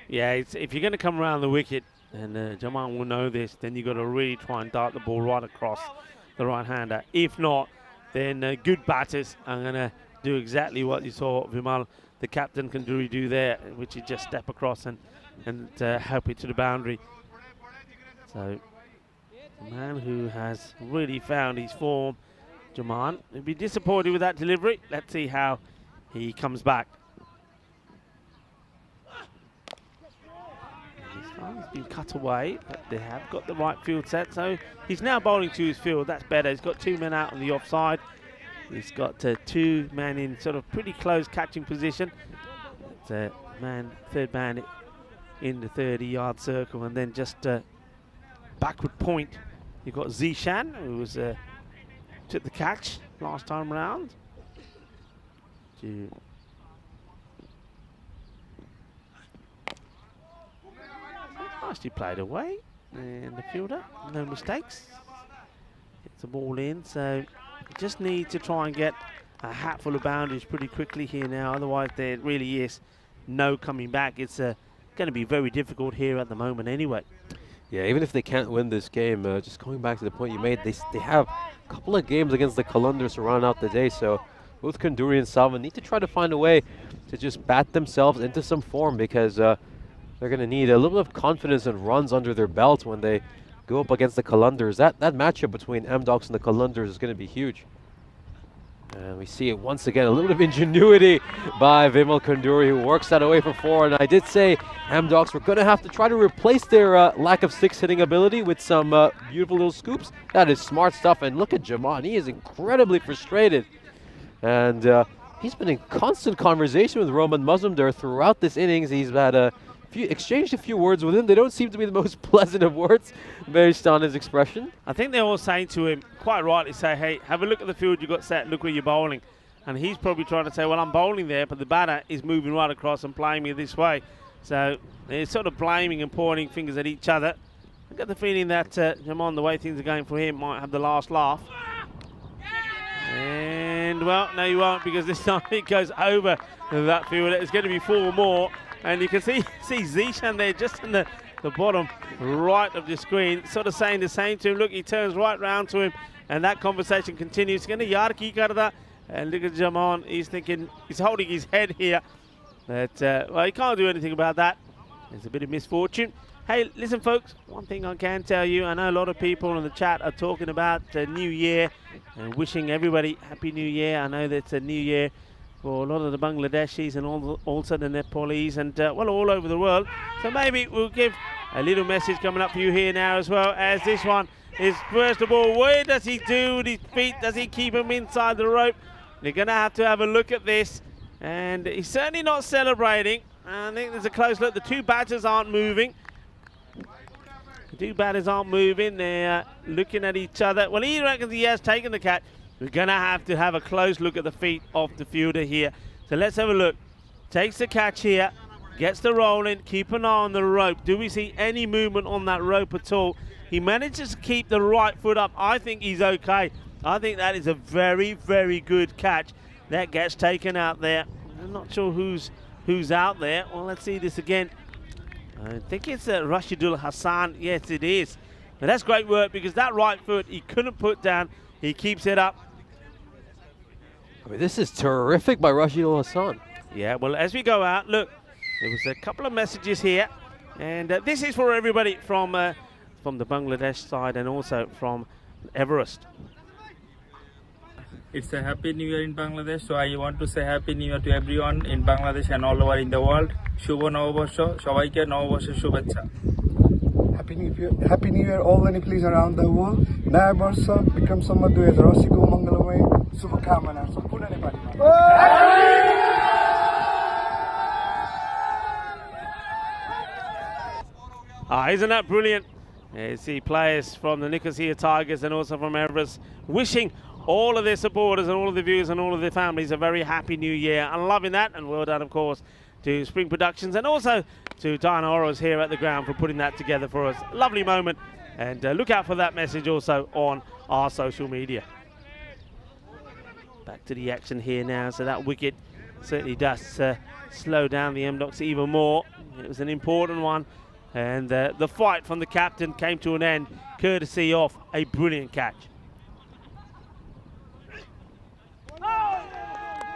Yeah, if you're going to come around the wicket, and Jaman will know this, then you've got to really try and dart the ball right across the right-hander. If not, then good batters are going to do exactly what you saw Vimal, the captain, Kanduri, do there, which is just step across and help it to the boundary. So, a man who has really found his form, Jaman. He'll be disappointed with that delivery. Let's see how he comes back. He's been cut away, but they have got the right field set. So he's now bowling to his field. That's better. He's got 2 men out on the offside. He's got 2 men in sort of pretty close catching position. Third man in the 30-yard circle, and then just backward point. You've got Zishan, who was took the catch last time around. Nicely played away, and the fielder, no mistakes. Gets the ball in, so just need to try and get a hatful of boundaries pretty quickly here now. Otherwise, there really is no coming back. It's going to be very difficult here at the moment anyway. Yeah, even if they can't win this game, just going back to the point you made, they have a couple of games against the Kalundars to round out the day, so both Kanduri and Salva need to try to find a way to just bat themselves into some form, because they're going to need a little bit of confidence and runs under their belt when they go up against the Kalundars. That matchup between M-Docs and the Kalundars is going to be huge. And we see it once again, a little bit of ingenuity by Vimal Kanduri, who works that away for 4. And I did say Dogs were going to have to try to replace their lack of 6 hitting ability with some beautiful little scoops. That is smart stuff. And look at Jaman, he is incredibly frustrated. And he's been in constant conversation with Roman Mazumdar throughout this innings. He's had exchanged a few words with him. They don't seem to be the most pleasant of words based on his expression. I think they're all saying to him, quite rightly, say, hey, have a look at the field you got set, look where you're bowling. And he's probably trying to say, well, I'm bowling there, but the batter is moving right across and playing me this way. So they're sort of blaming and pointing fingers at each other. I get the feeling that Jaman, the way things are going for him, might have the last laugh. And, well, no, you won't, because this time it goes over that field. It's going to be 4 more. And you can see Zishan there just in the bottom right of the screen, sort of saying the same to him. Look, he turns right round to him, and that conversation continues. And look at Jaman, he's thinking, he's holding his head here. But, well, he can't do anything about that. There's a bit of misfortune. Hey, listen, folks, one thing I can tell you, I know a lot of people in the chat are talking about New Year and wishing everybody Happy New Year. I know that it's a New Year for a lot of the Bangladeshis and also the Nepalese and, well, all over the world. So maybe we'll give a little message coming up for you here now as well, as this one is, first of all, where does he do with his feet? Does he keep him inside the rope? They're going to have a look at this. And he's certainly not celebrating. I think there's a close look. The 2 batters aren't moving. The 2 batters aren't moving. They're looking at each other. Well, he reckons he has taken the catch. We're going to have a close look at the feet of the fielder here. So let's have a look. Takes the catch here. Gets the roll in. Keep an eye on the rope. Do we see any movement on that rope at all? He manages to keep the right foot up. I think he's okay. I think that is a very, very good catch. That gets taken out there. I'm not sure who's out there. Well, let's see this again. I think it's Rashidul Hassan. Yes, it is. But that's great work, because that right foot he couldn't put down. He keeps it up. I mean, this is terrific by Rashidul Hassan. Yeah, well, as we go out, look, there was a couple of messages here. And this is for everybody from the Bangladesh side and also from Everest. It's a Happy New Year in Bangladesh, so I want to say Happy New Year to everyone in Bangladesh and all over in the world. Shubho Novoborsho, সবাইকে নববর্ষের শুভেচ্ছা। Happy New Year all and please around the world. नया वर्ष विक्रम सम्वत 2080 को मङ्गलमय शुभकामना सम्पूर्ण नेपालीमा। Isn't that brilliant? You see players from the Nicosia Tigers and also from Everest wishing all of their supporters and all of the viewers and all of their families a very happy new year. I'm loving that, and well done, of course, to Spring Productions and also to Diana Oros here at the ground for putting that together for us. Lovely moment, and look out for that message also on our social media. Back to the action here now, so that wicket certainly does slow down the M-Docs even more. It was an important one, and the fight from the captain came to an end courtesy of a brilliant catch.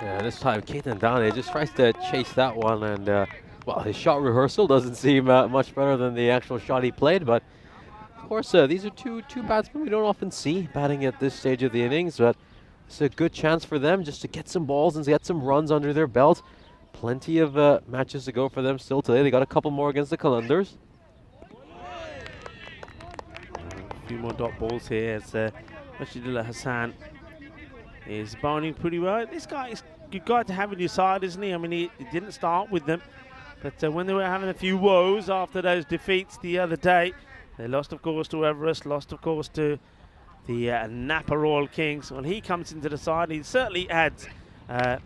Yeah, this time Ketan Dane just tries to chase that one, and well, his shot rehearsal doesn't seem much better than the actual shot he played, but of course these are two batsmen we don't often see batting at this stage of the innings, but it's a good chance for them just to get some balls and get some runs under their belt. Plenty of matches to go for them still today. They got a couple more against the Qalandars. A few more dot balls here as Rashidullah Hassan is bowling pretty well. This guy is a good guy to have in your side, isn't he? I mean, he didn't start with them, but when they were having a few woes after those defeats the other day, they lost, of course, to Everest, lost, of course, to the Napa Royal Kings. Well, he comes into the side. He certainly adds a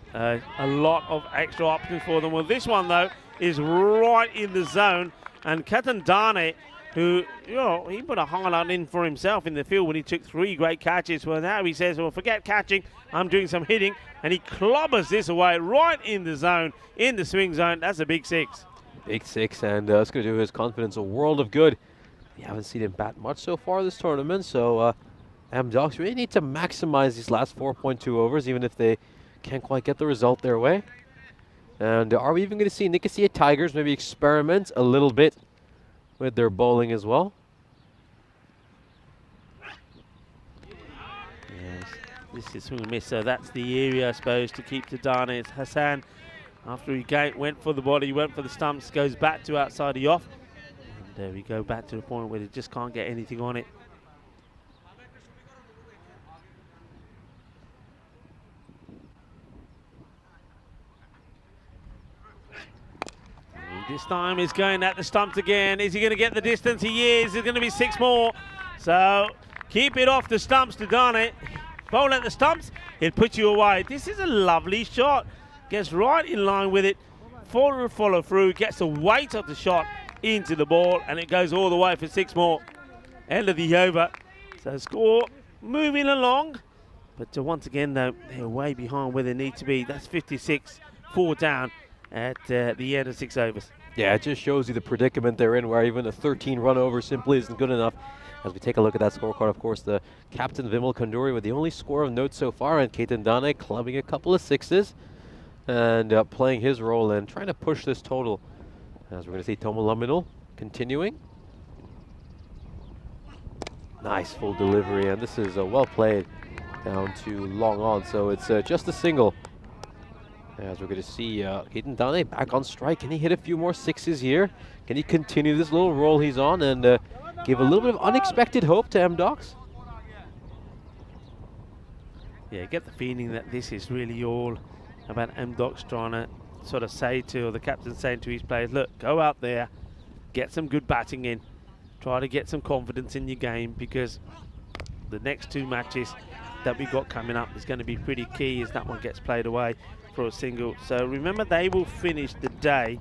lot of extra options for them. Well, this one, though, is right in the zone, and Ketan Dane, who, you know, he put a highlight in for himself in the field when he took 3 great catches. Well, now he says, well, forget catching, I'm doing some hitting, and he clobbers this away right in the zone, in the swing zone. That's a big 6. Big 6, and it's going to do his confidence a world of good. We haven't seen him bat much so far this tournament, so M-Docs really need to maximize these last 4.2 overs, even if they can't quite get the result their way. And are we even going to see Nicosia Tigers maybe experiment a little bit with their bowling as well? Yes. This is swing and miss, so that's the area, I suppose, to keep to Dane. It's Hassan, after he went for the body, went for the stumps, goes back to outside the off. And there we go, back to the point where they just can't get anything on it. This time he's going at the stumps again. Is he going to get the distance? He is. There's going to be 6 more. So keep it off the stumps to Dane. Bowl at the stumps, he'll put you away. This is a lovely shot. Gets right in line with it. Follow through, gets the weight of the shot into the ball, and it goes all the way for 6 more. End of the over. So score moving along. But once again, though, they're way behind where they need to be. That's 56, 4 down at the end of 6 overs. Yeah, it just shows you the predicament they're in, where even a 13 run over simply isn't good enough. As we take a look at that scorecard, of course, the captain Vimal Kanduri with the only score of note so far, and Ketan Dane clubbing a couple of 6s and playing his role and trying to push this total. As we're going to see Tomo Laminal continuing. Nice full delivery, and this is well played down to long on, so it's just a single. As we're going to see Ketan Dane back on strike. Can he hit a few more 6s here? Can he continue this little roll he's on and give a little bit of unexpected hope to M-Docs? Yeah, get the feeling that this is really all about M-Docs trying to sort of say to, or the captain saying to his players, look, go out there, get some good batting in, try to get some confidence in your game, because the next 2 matches that we've got coming up is going to be pretty key as that one gets played away for a single. So remember, they will finish the day.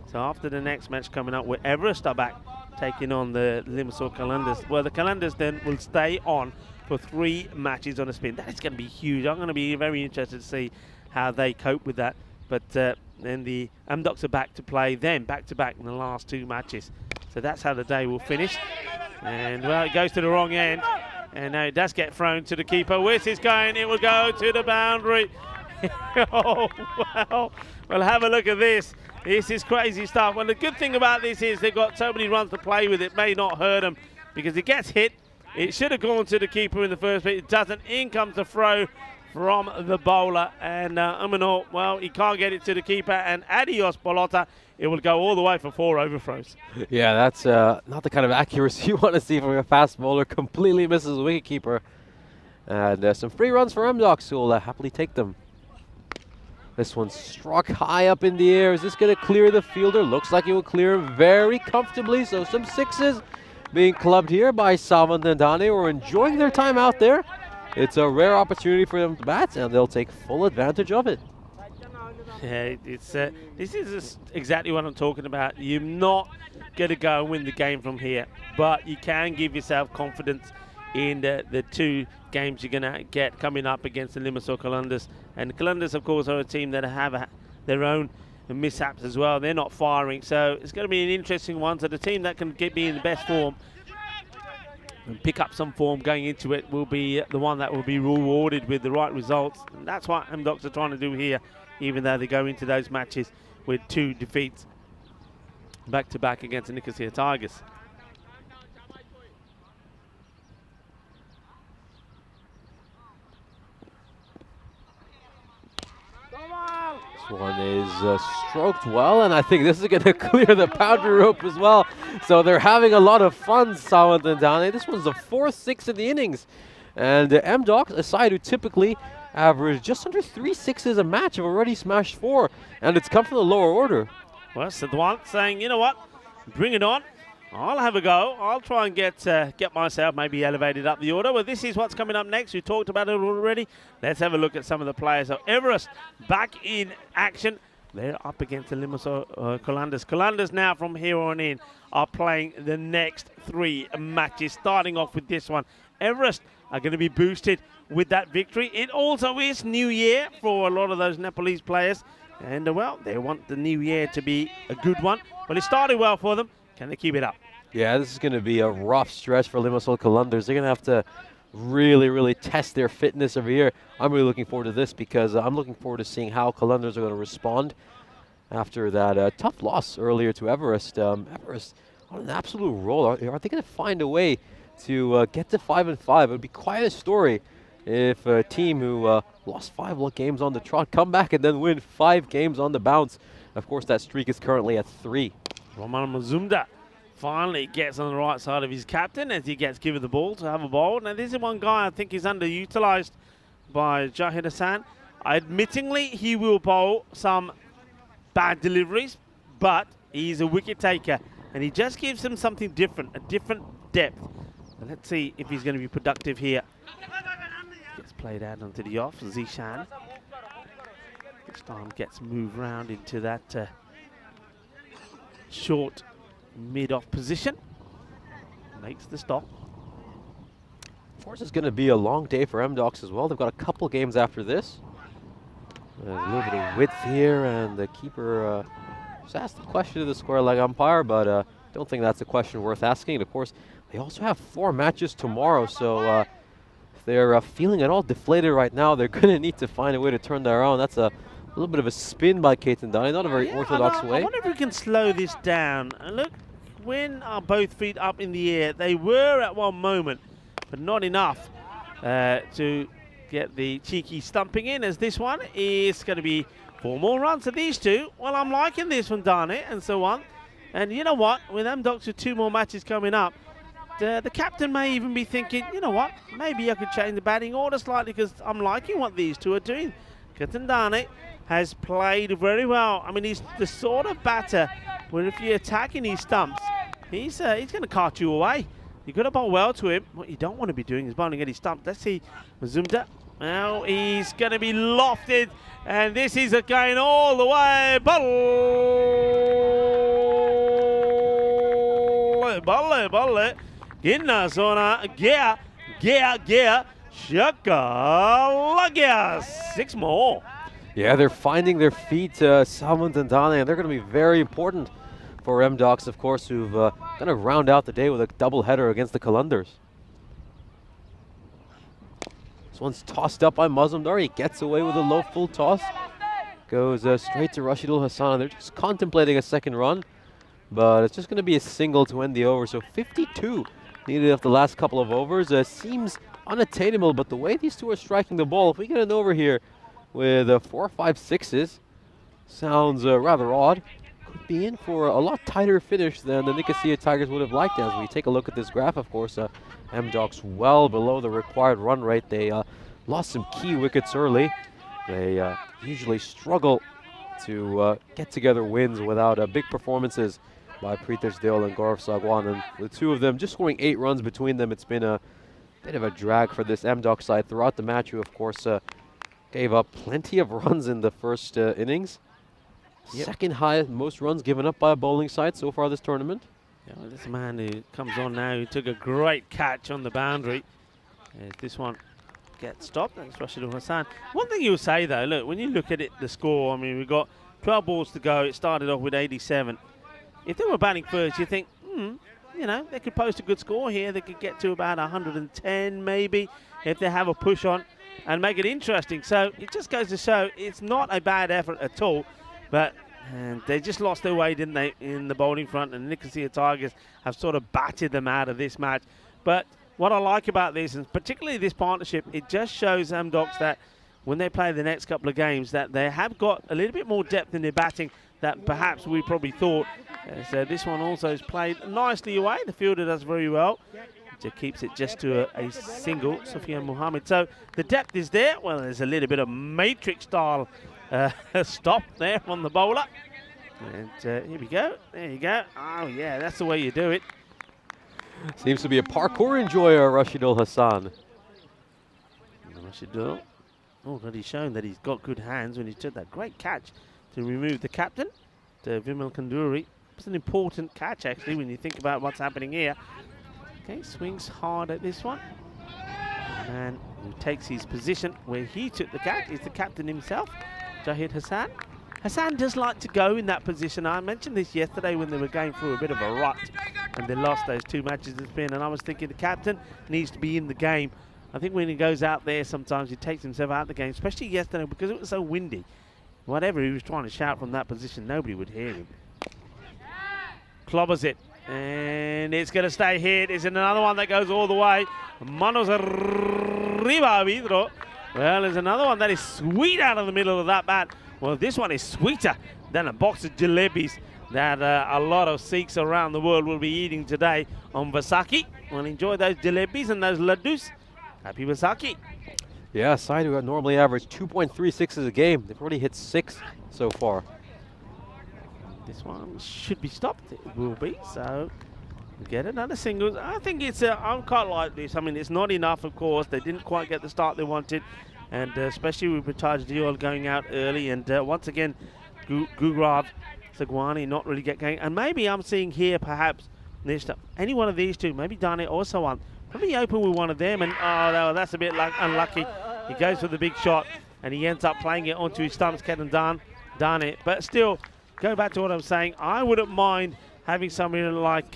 So after the next match coming up, where Everest are back taking on the Limassol Calendars, well, the Calendars then will stay on for 3 matches on a spin. That is going to be huge. I'm going to be very interested to see how they cope with that. But then the M-Docs are back to play then, back-to-back in the last 2 matches. So that's how the day will finish. And, well, it goes to the wrong end. And now it does get thrown to the keeper. Where's this going? It will go to the boundary. Oh, wow. Well, have a look at this. This is crazy stuff. Well, the good thing about this is they've got so many runs to play with. It may not hurt them because it gets hit. It should have gone to the keeper in the first bit. It doesn't. In comes the throw from the bowler. And Amanor, well, he can't get it to the keeper. And adios, Bolota. It will go all the way for 4 overthrows. Yeah, that's not the kind of accuracy you want to see from a fast bowler. Completely misses the wicketkeeper. And some free runs for M-Docs, who will happily take them. This one struck high up in the air. Is this going to clear the fielder? Looks like it will clear very comfortably. So some 6s being clubbed here by Savant and Dane, who are enjoying their time out there. It's a rare opportunity for them to bat, and they'll take full advantage of it. Yeah, this is exactly what I'm talking about. You're not going to go and win the game from here, but you can give yourself confidence in the 2 games you're going to get coming up against the Limassol Calendars. And the Calendars, of course, are a team that have their own mishaps as well. They're not firing, so it's going to be an interesting one. So the team that can be in the best form and pick up some form going into it will be the one that will be rewarded with the right results. And that's what M-Docs are trying to do here, even though they go into those matches with 2 defeats back-to-back against the Nicosia Tigers. This one is stroked well, and I think this is going to clear the boundary rope as well. So they're having a lot of fun, Savant and Dane. This one's the 4th 6 in the innings. And M-Docs, a side who typically average just under 3 6s a match, have already smashed 4, and it's come from the lower order. Well, Sidwan saying, you know what, bring it on. I'll have a go. I'll try and get myself maybe elevated up the order. Well, this is what's coming up next. We talked about it already. Let's have a look at some of the players. So Everest back in action. They're up against the Limassol Calendars. Calendars now from here on in are playing the next 3 matches, starting off with this one. Everest are going to be boosted with that victory. It also is New Year for a lot of those Nepalese players. And, well, they want the New Year to be a good one. Well, it started well for them. Can they keep it up? Yeah, this is going to be a rough stretch for Limassol Calendars. They're going to have to really, really test their fitness over here. I'm really looking forward to this because I'm looking forward to seeing how Calendars are going to respond after that tough loss earlier to Everest. Everest on an absolute roll. Are they going to find a way to get to 5-5? It would be quite a story if a team who lost 5 games on the trot come back and then win 5 games on the bounce. Of course, that streak is currently at 3. Roman Mazumda finally gets on the right side of his captain as he gets given the ball to have a bowl. Now, this is one guy I think is underutilized by Jahid Hassan. Admittingly, he will bowl some bad deliveries, but he's a wicket taker, and he just gives them something different, a different depth. And let's see if he's going to be productive here. Gets played out onto the off. Zishan this time gets moved round into that short mid-off position. Makes the stop. Of course, it's going to be a long day for M-Docs as well. They've got a couple games after this. There's a little bit of width here, and the keeper just asked the question to the square leg umpire, but don't think that's a question worth asking. And of course, they also have 4 matches tomorrow, so if they're feeling at all deflated right now, they're going to need to find a way to turn that around. That's a little bit of a spin by Ketan Dani, not a very orthodox way. I wonder if we can slow this down. And look, when are both feet up in the air? They were at one moment, but not enough to get the cheeky stumping in, as this one is going to be 4 more runs to these two. Well, I'm liking this from Dani and so on. And you know what? With M-Docs with 2 more matches coming up, the captain may even be thinking, you know what? Maybe I could change the batting order slightly because I'm liking what these two are doing. Ketan Dani has played very well. I mean, he's the sort of batter where if you're attacking his stumps, he's going to cart you away. You've got to bowl well to him. What you don't want to be doing is bowling at his stumps. Let's see Mazumda. Now he's going to be lofted, and this is going all the way. Balle. Ginna zona. Gear. Shaka. 6 more. Yeah, they're finding their feet, Salmond and Dani, and they're going to be very important for M-Docs, of course, who've going to round out the day with a double-header against the Kalundars. This one's tossed up by Mazumdar. He gets away with a low full toss. Goes straight to Rashidul Hassan. They're just contemplating a second run, but it's just going to be a single to end the over. So 52 needed after the last couple of overs. Seems unattainable, but the way these two are striking the ball, if we get an over here with 4 or 5 sixes, sounds rather odd. Could be in for a lot tighter finish than the Nicosia Tigers would have liked. As we take a look at this graph, of course, M-Docs well below the required run rate. They lost some key wickets early. They usually struggle to get together wins without big performances by Pritesh Dale and Gaurav Sagwan. And the two of them just scoring 8 runs between them, it's been a bit of a drag for this M-Doc side throughout the match, who, of course, gave up plenty of runs in the first innings. Yep. Second highest most runs given up by a bowling side so far this tournament. Yeah, well, this man who comes on now, who took a great catch on the boundary. This one gets stopped. That's Rashidul Hassan. One thing you'll say though, look, when you look at it, the score, I mean, we've got 12 balls to go. It started off with 87. If they were batting first, you think, you know, they could post a good score here. They could get to about 110 maybe if they have a push on and make it interesting. So it just goes to show it's not a bad effort at all. But they just lost their way, didn't they, in the bowling front, and the Nicosia Tigers have sort of battered them out of this match. But what I like about this, and particularly this partnership, it just shows M-Docs that when they play the next couple of games, that they have got a little bit more depth in their batting that perhaps we probably thought. So this one also is played nicely away. The fielder does very well. It keeps it just to a single, Sufyan Mohammed. So the depth is there. Well, there's a little bit of matrix style stop there on the bowler. And here we go. There you go. Oh, yeah, that's the way you do it. Seems to be a parkour enjoyer, Rashidul Hassan. Rashidul already shown that he's got good hands when he took that great catch to remove the captain, to Vimal Kanduri. It's an important catch, actually, when you think about what's happening here. Okay, swings hard at this one. And who takes his position where he took the catch is the captain himself, Jahid Hassan. Hassan does like to go in that position. I mentioned this yesterday when they were going through a bit of a rut and they lost those 2 matches it's been, and I was thinking the captain needs to be in the game. I think when he goes out there, sometimes he takes himself out of the game, especially yesterday because it was so windy. Whatever he was trying to shout from that position, nobody would hear him. Clobbers it. And And it's going to stay hit. Is another one that goes all the way. Manos arriba, Vidro. Well, there's another one that is sweet out of the middle of that bat. Well, this one is sweeter than a box of jalebis that a lot of Sikhs around the world will be eating today on Vaisakhi. Well, enjoy those jalebis and those laddus. Happy Vaisakhi. Yeah, Saidu normally average 2.36 a game. They've already hit 6 so far. This one should be stopped. It will be. So we get another singles. I think it's I'm quite like this. I mean, it's not enough, of course. They didn't quite get the start they wanted, and especially with Taj Diol going out early, and once again, Gugrav Sagwani not really get going. And maybe I'm seeing here perhaps any one of these two, maybe Dane or someone, probably open with one of them, and oh, that's a bit unlucky. He goes for the big shot, and he ends up playing it onto his stumps, Ketan done it. But still, go back to what I'm saying. I wouldn't mind having somebody like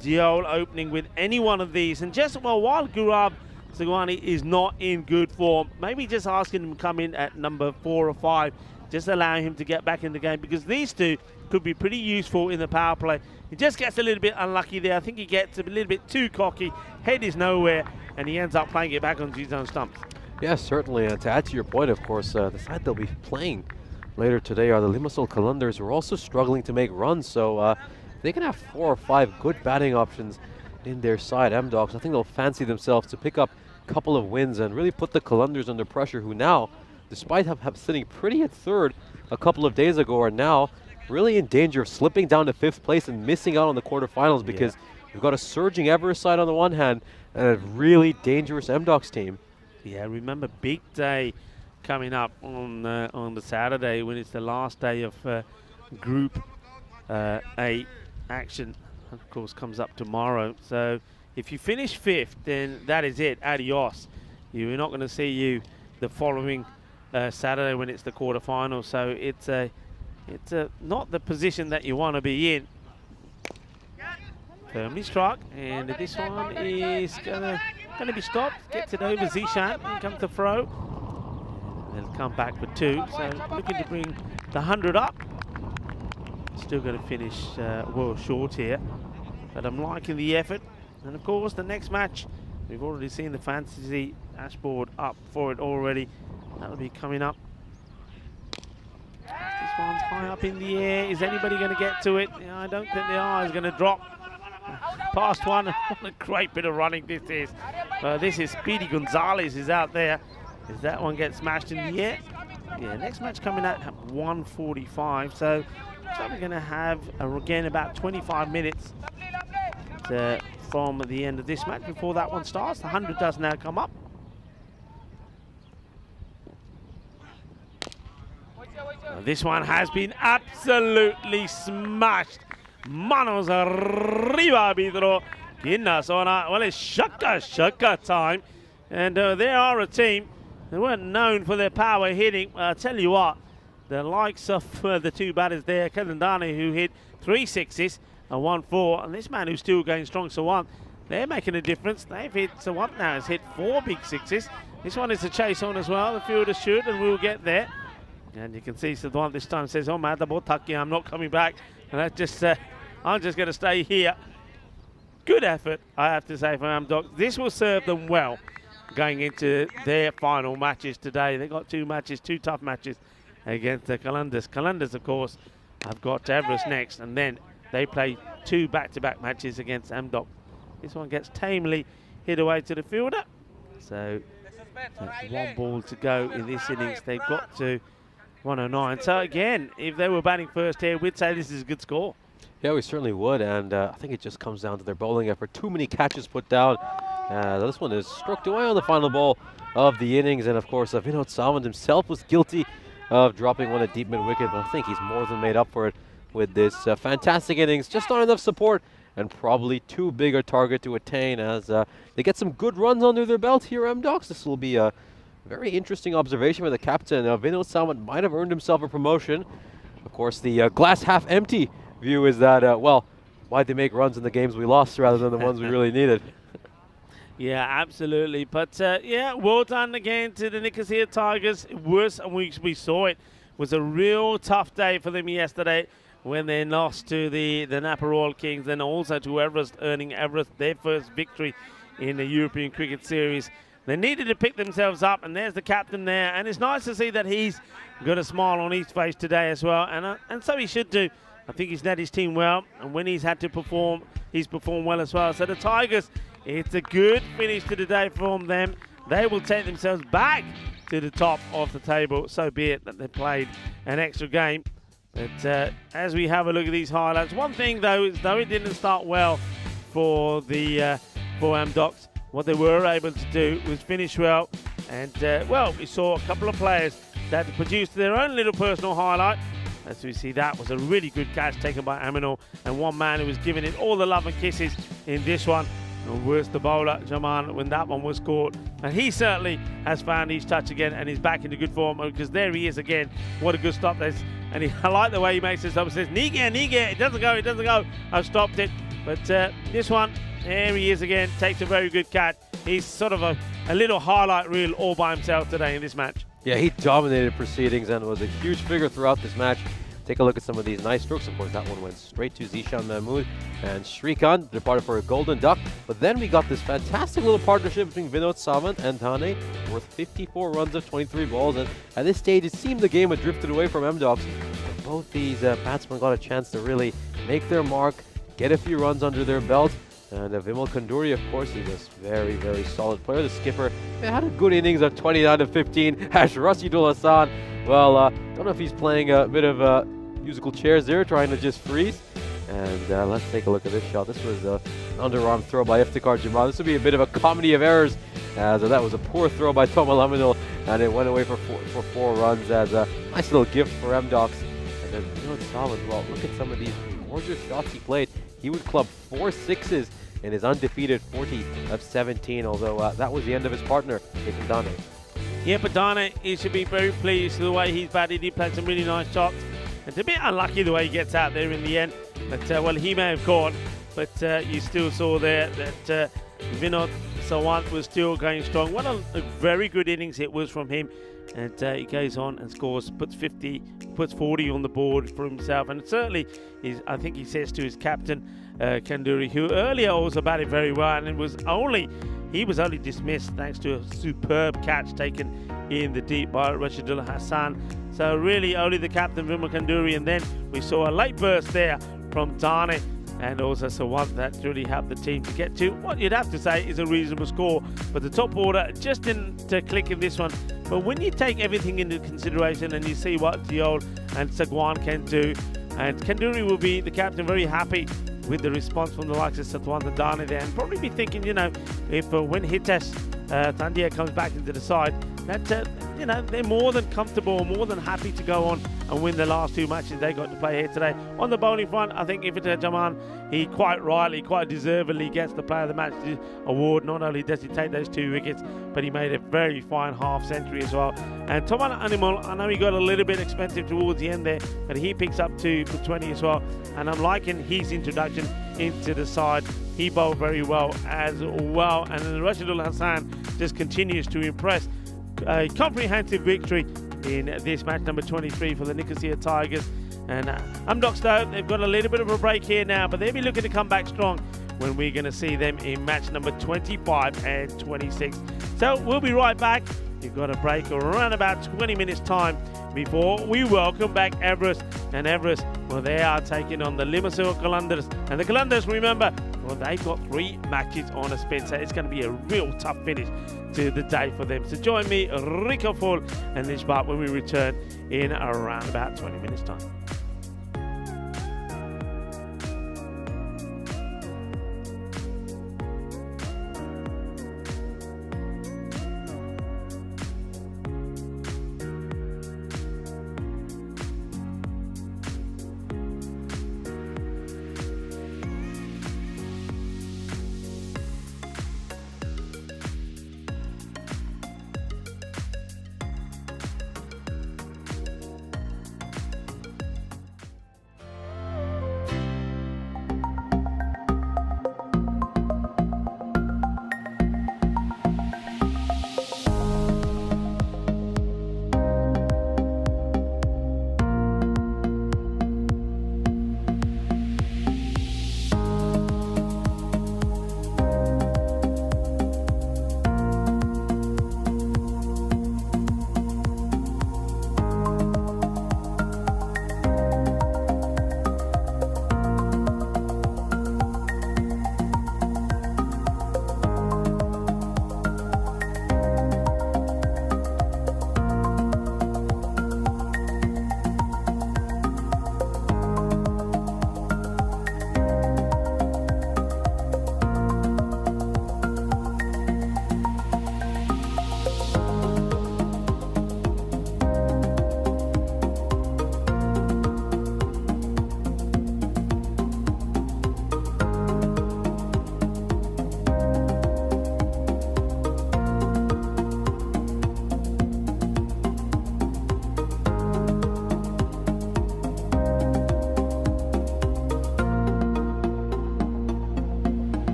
Diol opening with any one of these, and just while Gugrav Sagwani is not in good form, maybe just asking him to come in at number 4 or 5, just allowing him to get back in the game, because these two could be pretty useful in the power play. He just gets a little bit unlucky there. I think he gets a little bit too cocky, head is nowhere, and he ends up playing it back onto his own stumps. Yes, certainly. To add to your point, of course, the side they'll be playing later today are the Limassol Qalandars, who are also struggling to make runs. So they can have 4 or 5 good batting options in their side. M-Dogs, I think they'll fancy themselves to pick up a couple of wins and really put the Qalandars under pressure, who now, despite sitting pretty at 3rd a couple of days ago, are now really in danger of slipping down to 5th place and missing out on the quarterfinals, because you've got a surging Everest side on the one hand and a really dangerous M-Dogs team. Yeah, remember, big day coming up on the Saturday, when it's the last day of Group A action. Of course, comes up tomorrow. So if you finish 5th, then that is it. Adios. You're not going to see you the following Saturday when it's the quarterfinal. So it's not the position that you want to be in. Firmly struck, and this one is gonna be stopped. Gets it over Zishan. Here comes the throw. And they'll come back for 2. So looking to bring the 100 up. Still going to finish well short here, but I'm liking the effort. And of course, the next match, we've already seen the fantasy dashboard up for it already. That'll be coming up. This one's high up in the air. Is anybody going to get to it? Yeah, I don't think they are. It's going to drop past one. What a great bit of running this is. This is Speedy Gonzalez is out there. As that one gets smashed in the air. Yeah, next match coming out at 1:45. So we're going to have, again, about 25 minutes from the end of this match before that one starts. The 100 does now come up. This one has been absolutely smashed. Manos arriba, Vidro. Well, it's shaka time. And they are a team. They weren't known for their power hitting. I'll tell you what, the likes of the 2 batters there, Ketan, who hit 3 6s and 1 4, and this man who's still going strong, Sawant, they're making a difference. They've hit, Sawant now has hit 4 big 6s. This one is a chase on as well. The fielder shoot, and we'll get there. And you can see Sawant this time says, "Oh man, I'm not coming back." And that's just, I'm just going to stay here. Good effort, I have to say, from M-Dogs. This will serve them well going into their final matches today. They got 2 matches, 2 tough matches against the Qalandars. Qalandars, of course, have got Everest next, and then they play 2 back-to-back matches against M-Dogs. This one gets tamely hit away to the fielder. So 1 ball to go in this innings. They've got to 109. So again, if they were batting first here, we'd say this is a good score. Yeah, we certainly would, and I think it just comes down to their bowling effort. Too many catches put down. This one is struck away on the final ball of the innings, and of course, Vinod Sawant himself was guilty of dropping one at deep mid-wicket, but I think he's more than made up for it with this fantastic innings. Just not enough support, and probably too big a target to attain as they get some good runs under their belt here, M-Dogs. This will be a very interesting observation for the captain. Vinod Sawant might have earned himself a promotion. Of course, the glass half empty view is that, well, why'd they make runs in the games we lost rather than the ones we really needed? Yeah, absolutely. But, yeah, well done again to the Nicosia Tigers. Worse, and we saw it, was a real tough day for them yesterday. when they lost to the Napa Royal Kings, and also to Everest, earning Everest their first victory in the European Cricket Series. They needed to pick themselves up, and there's the captain there, and it's nice to see that he's got a smile on his face today as well, and so he should do. I think he's led his team well, and when he's had to perform, he's performed well as well. So the Tigers, it's a good finish to the day from them. They will take themselves back to the top of the table, so be it that they played an extra game. But as we have a look at these highlights, one thing though is, though it didn't start well for the for Amdocs, what they were able to do was finish well, and well, we saw a couple of players that produced their own little personal highlight. As we see, that was a really good catch taken by Aminul, and one man who was giving it all the love and kisses in this one. And worse the bowler, Jaman, when that one was caught. And he certainly has found his touch again, and he's back into good form, because there he is again. What a good stop this. And I like the way he makes this up and says, Nige, it doesn't go. I've stopped it. But this one, there he is again, takes a very good catch. He's sort of a little highlight reel all by himself today in this match. Yeah, he dominated proceedings and was a huge figure throughout this match. Take a look at some of these nice strokes. Of course, that one went straight to Zishan Mahmood, and Shrikant departed for a golden duck. But then we got this fantastic little partnership between Vinod Savant and Dhane, worth 54 runs of 23 balls. And at this stage, it seemed the game had drifted away from Amdocs. But both these batsmen got a chance to really make their mark, get a few runs under their belt. And Vimal Kanduri, of course, he's a very, very solid player. The skipper had a good innings of 29 of 15. As Rasidul Hassan, well, don't know if he's playing a bit of musical chairs there, trying to just freeze. And let's take a look at this shot. This was an underarm throw by Iftikhar Jamal. This would be a bit of a comedy of errors, as that was a poor throw by Tomal Aminul, and it went away for 4 runs as a nice little gift for Amdocs. And then Savant, well, look at some of these gorgeous shots he played. He would club 4 sixes in his undefeated 40 of 17, although that was the end of his partner, Nathan Dhane. Yeah, but Dhane, he should be very pleased with the way he's batted. He played some really nice shots. It's a bit unlucky the way he gets out there in the end. But, well, he may have gone. But you still saw there that Vinod Sawant was still going strong. What a very good innings it was from him. And he goes on and scores, puts 40 on the board for himself. And certainly, I think he says to his captain, Kanduri, who earlier also batted very well, and he was only dismissed thanks to a superb catch taken in the deep by Rashidul Hassan. So really only the captain, Vimal Kanduri, and then we saw a late burst there from Dhane, and also Sawant that really helped the team to get to what you'd have to say is a reasonable score. But the top order just didn't click in this one. But when you take everything into consideration and you see what Diol and Sagwan can do, and Kanduri will be, the captain, very happy with the response from the likes of Satwant and Dhane there, and probably be thinking, if when Hitesh Thandiya comes back into the side, that they're more than comfortable, more than happy to go on and win the last 2 matches they got to play here today. On the bowling front, I think Iftikhar Jaman, he quite rightly, quite deservedly gets the Player of the Match award. Not only does he take those 2 wickets, but he made a very fine half century as well. And Tomal Animal, I know he got a little bit expensive towards the end there, but he picks up 2 for 20 as well. And I'm liking his introduction into the side. He bowled very well as well. And then Rashidul Hassan just continues to impress. A comprehensive victory in this match number 23 for the Nicosia Tigers. And Amdocs, though, they've got a little bit of a break here now, but they'll be looking to come back strong when we're going to see them in match number 25 and 26. So we'll be right back. You've got a break around about 20 minutes time before we welcome back Everest. And Everest, well, they are taking on the Limassol Qalandars. And the Qalandars, remember, well, they've got 3 matches on a spin, so it's going to be a real tough finish to the day for them. So join me, Rico Full and Nishbat, when we return in around about 20 minutes time.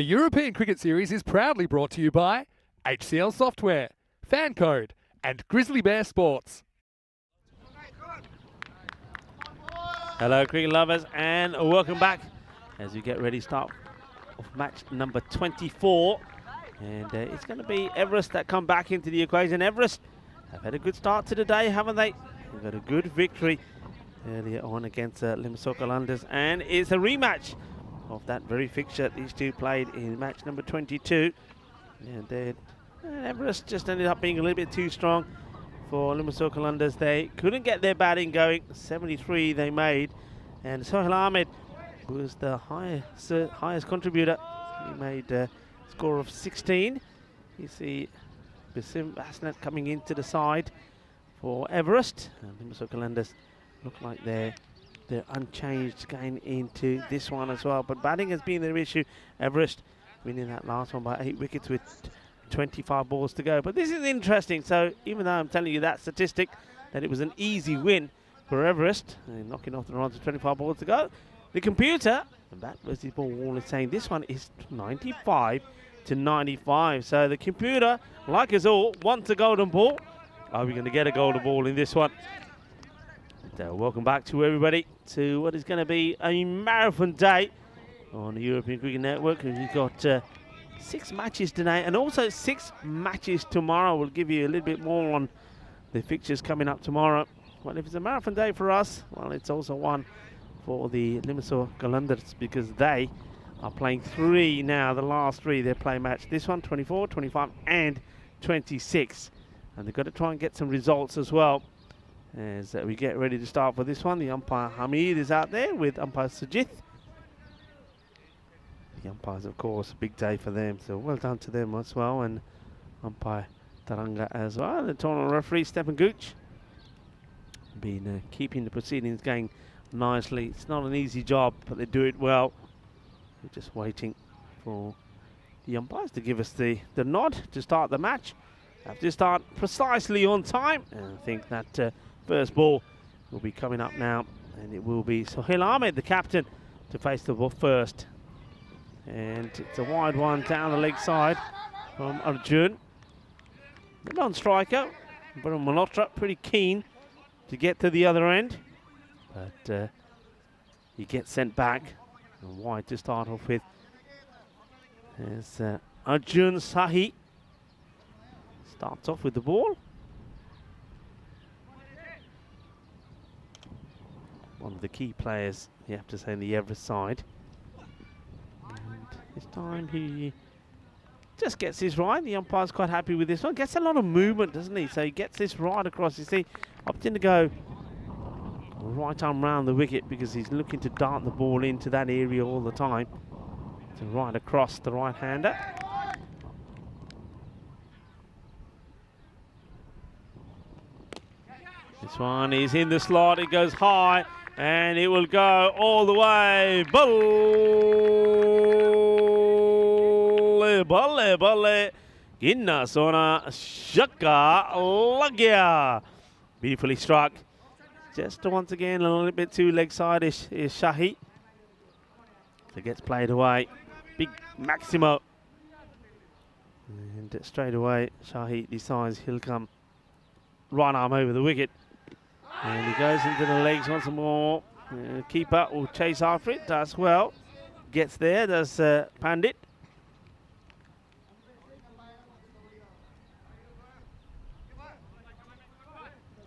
The European Cricket Series is proudly brought to you by HCL Software, FanCode, and Grizzly Bear Sports. Hello, cricket lovers, and welcome back as we get ready to start off match number 24. And it's going to be Everest that come back into the equation. Everest have had a good start to the day, haven't they? They've got a good victory earlier on against Limassol Qalandars, and it's a rematch of that very fixture these two played in match number 22. And Everest just ended up being a little bit too strong for Limassol Qalandars. They couldn't get their batting going. 73 they made, and Sohail Ahmed was the highest contributor. He made a score of 16. You see Basim Basnet coming into the side for Everest, and Limassol Qalandars look like they're unchanged going into this one as well. But batting has been their issue. Everest winning that last one by 8 wickets with 25 balls to go. But this is interesting. So even though I'm telling you that statistic, that it was an easy win for Everest, knocking off the runs with 25 balls to go, the computer, and that was the ball, is saying this one is 95 to 95. So the computer, like us all, wants a golden ball. Are we going to get a golden ball in this one? So welcome back to everybody to what is going to be a marathon day on the European Cricket Network. And we've got 6 matches today and also 6 matches tomorrow. We'll give you a little bit more on the fixtures coming up tomorrow. Well, if it's a marathon day for us, well, it's also one for the Limassol Qalandars, because they are playing 3 now. The last 3 they play match. This one, 24, 25 and 26. And they've got to try and get some results as well as we get ready to start for this one. The umpire Hamid is out there with umpire Sujith. The umpires, of course, a big day for them, so well done to them as well, and umpire Taranga as well. The tournament referee Stephen Gooch been keeping the proceedings going nicely. It's not an easy job, but they do it well. We're just waiting for the umpires to give us the nod to start the match. Have to start precisely on time, and I think that first ball will be coming up now, and it will be Sohail Ahmed, the captain, to face the ball first. And it's a wide one down the leg side from Arjun. The non-striker, but Malhotra, pretty keen to get to the other end, but he gets sent back, and wide to start off with. As Arjun Sahi starts off with the ball. One of the key players, you have to say, on the Everest side. And this time he just gets his right. The umpire's quite happy with this one. Gets a lot of movement, doesn't he? So he gets this right across. You see, opting to go right arm round the wicket because he's looking to dart the ball into that area all the time. So right across the right-hander. This one is in the slot. It goes high, and it will go all the way. Balle, balle, balle. Ginna sona shaka lagya. Beautifully struck. Just once again a little bit too leg side is Shahi. So it gets played away. Big Maximo. And straight away Shahi decides he'll come right arm over the wicket. And he goes into the legs once more. Keeper will chase after it, does well. Gets there, does Pandit.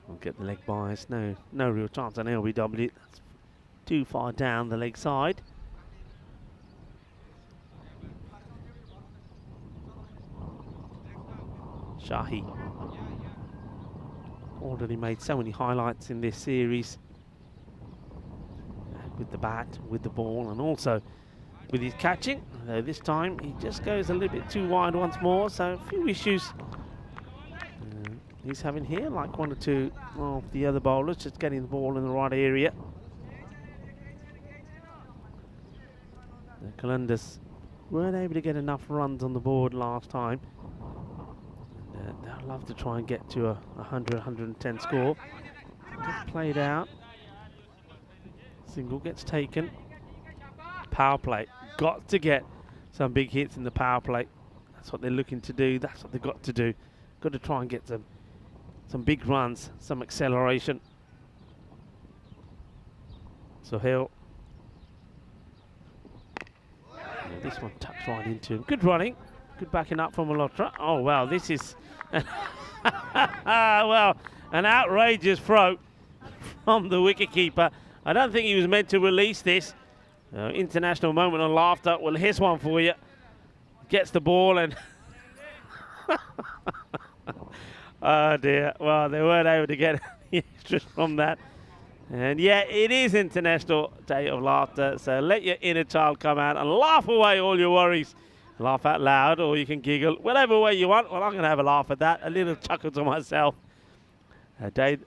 We'll get the leg bias. No real chance on LBW. That's too far down the leg side. Shahi already made so many highlights in this series with the bat, with the ball, and also with his catching. Though this time he just goes a little bit too wide once more, so a few issues he's having here, like 1 or 2 of the other bowlers, just getting the ball in the right area. The Qalandars weren't able to get enough runs on the board last time. They'll love to try and get to a 100, 110 score. Just played out. Single gets taken. Power play. Got to get some big hits in the power play. That's what they're looking to do. That's what they've got to do. Got to try and get some big runs, some acceleration. So Hill. This one tucks right into him. Good running. Good backing up from Malhotra. Oh, wow, this is... well, an outrageous throw from the wicketkeeper. I don't think he was meant to release this. International moment of laughter. Well, here's one for you. Gets the ball and... oh, dear. Well, they weren't able to get the extras from that. And yeah, it is International Day of Laughter, so let your inner child come out and laugh away all your worries. Laugh out loud, or you can giggle, whatever way you want. Well, I'm going to have a laugh at that, a little chuckle to myself. A day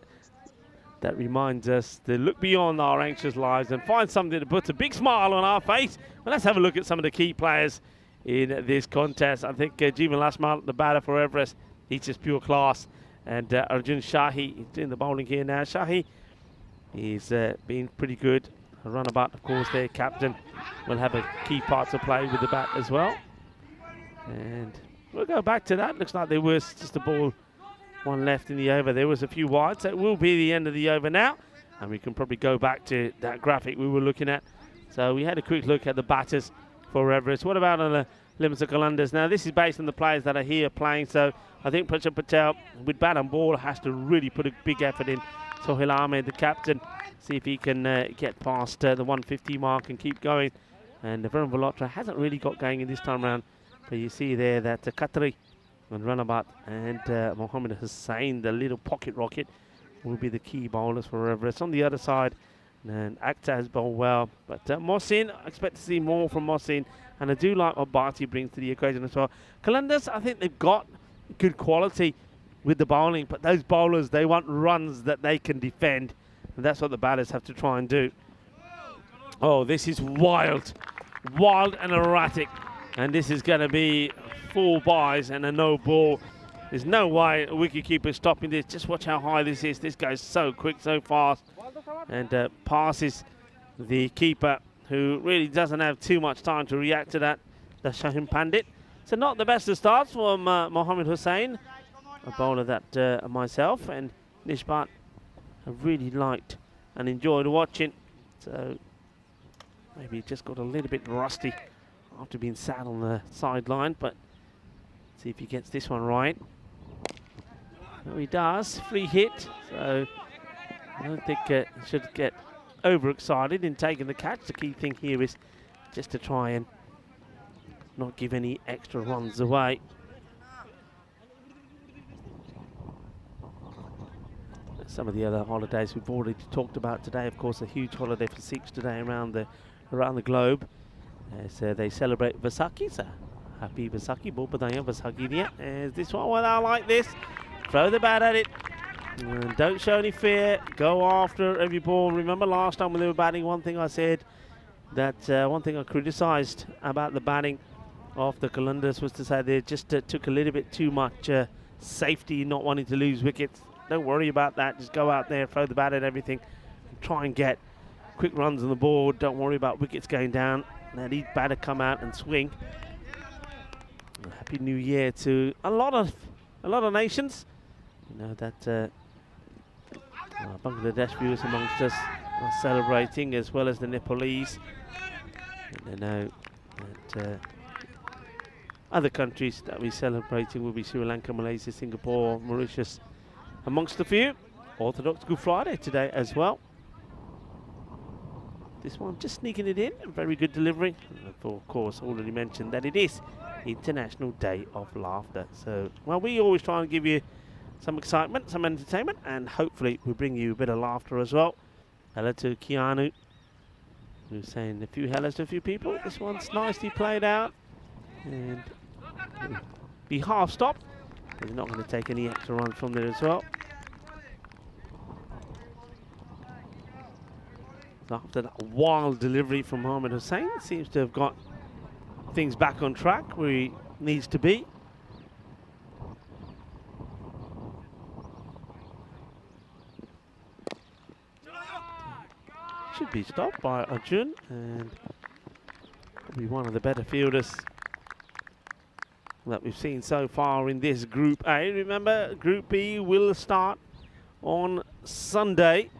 that reminds us to look beyond our anxious lives and find something that puts a big smile on our face. Well, let's have a look at some of the key players in this contest. I think Jeevan Lasmal, the batter for Everest, he's just pure class. And Arjun Shahi, he's doing the bowling here now. Shahi, he's been pretty good. A runabout, of course, their captain will have a key part to play with the bat as well. And we'll go back to that. Looks like there was just a ball, one left in the over. There was a few wides. So it will be the end of the over now. And we can probably go back to that graphic we were looking at. So we had a quick look at the batters for Everest. What about on the Limassol Qalandars? Now, this is based on the players that are here playing. So I think Prashant Patel, with bat and ball, has to really put a big effort in. Sohail Ahmed, the captain, see if he can get past the 150 mark and keep going. And Varun Malhotra hasn't really got going in this time round. But you see there that Khatri and Runabout and Mohammed Hussain, the little pocket rocket, will be the key bowlers for Everest. On the other side, and Akhtar has bowled well. But Mohsin, I expect to see more from Mohsin. And I do like what Bharti brings to the equation as well. Qalandars, I think they've got good quality with the bowling, but those bowlers, they want runs that they can defend, and that's what the batters have to try and do. Oh, this is wild and erratic, and this is going to be 4 byes and a no ball. There's no way a wicketkeeper stopping this. Just watch how high this is. This goes so quick, so fast, and passes the keeper, who really doesn't have too much time to react to that. The Shaheen Pandit. So not the best of starts from Mohammed Hussain, a bowler that myself and Nishbat have really liked and enjoyed watching. So maybe just got a little bit rusty after being sat on the sideline, but see if he gets this one right. No, he does. Free hit. So I don't think he should get overexcited in taking the catch. The key thing here is just to try and not give any extra runs away. Some of the other holidays we've already talked about today, of course, a huge holiday for Sikhs today around the globe, as they celebrate Vaisakhi. So happy Vaisakhi, Bahut badaiyan Vaisakhi diyan. As this one, well, I like this. Throw the bat at it. And don't show any fear. Go after every ball. Remember last time when they were batting, one thing I said, that one thing I criticised about the batting of the Qalandars was to say they just took a little bit too much safety, not wanting to lose wickets. Don't worry about that. Just go out there, throw the bat at everything, and try and get quick runs on the board. Don't worry about wickets going down. Let each batter come out and swing. And Happy New Year to a lot of nations. You know that Bangladesh viewers amongst us are celebrating, as well as the Nepalese. And they know that other countries that we're celebrating will be Sri Lanka, Malaysia, Singapore, Mauritius, amongst a few. Orthodox Good Friday today as well. This one just sneaking it in, very good delivery. And of course, already mentioned that it is International Day of Laughter. So, well, we always try and give you some excitement, some entertainment, and hopefully we bring you a bit of laughter as well. Hello to Keanu, who's saying a few hellos to a few people. This one's nicely played out, and be half stopped. He's not going to take any extra runs from there as well. So after that wild delivery from Mohammed Hussain, seems to have got things back on track where he needs to be. Should be stopped by Arjun, and be one of the better fielders that we've seen so far in this Group A. Remember, Group B will start on Sunday,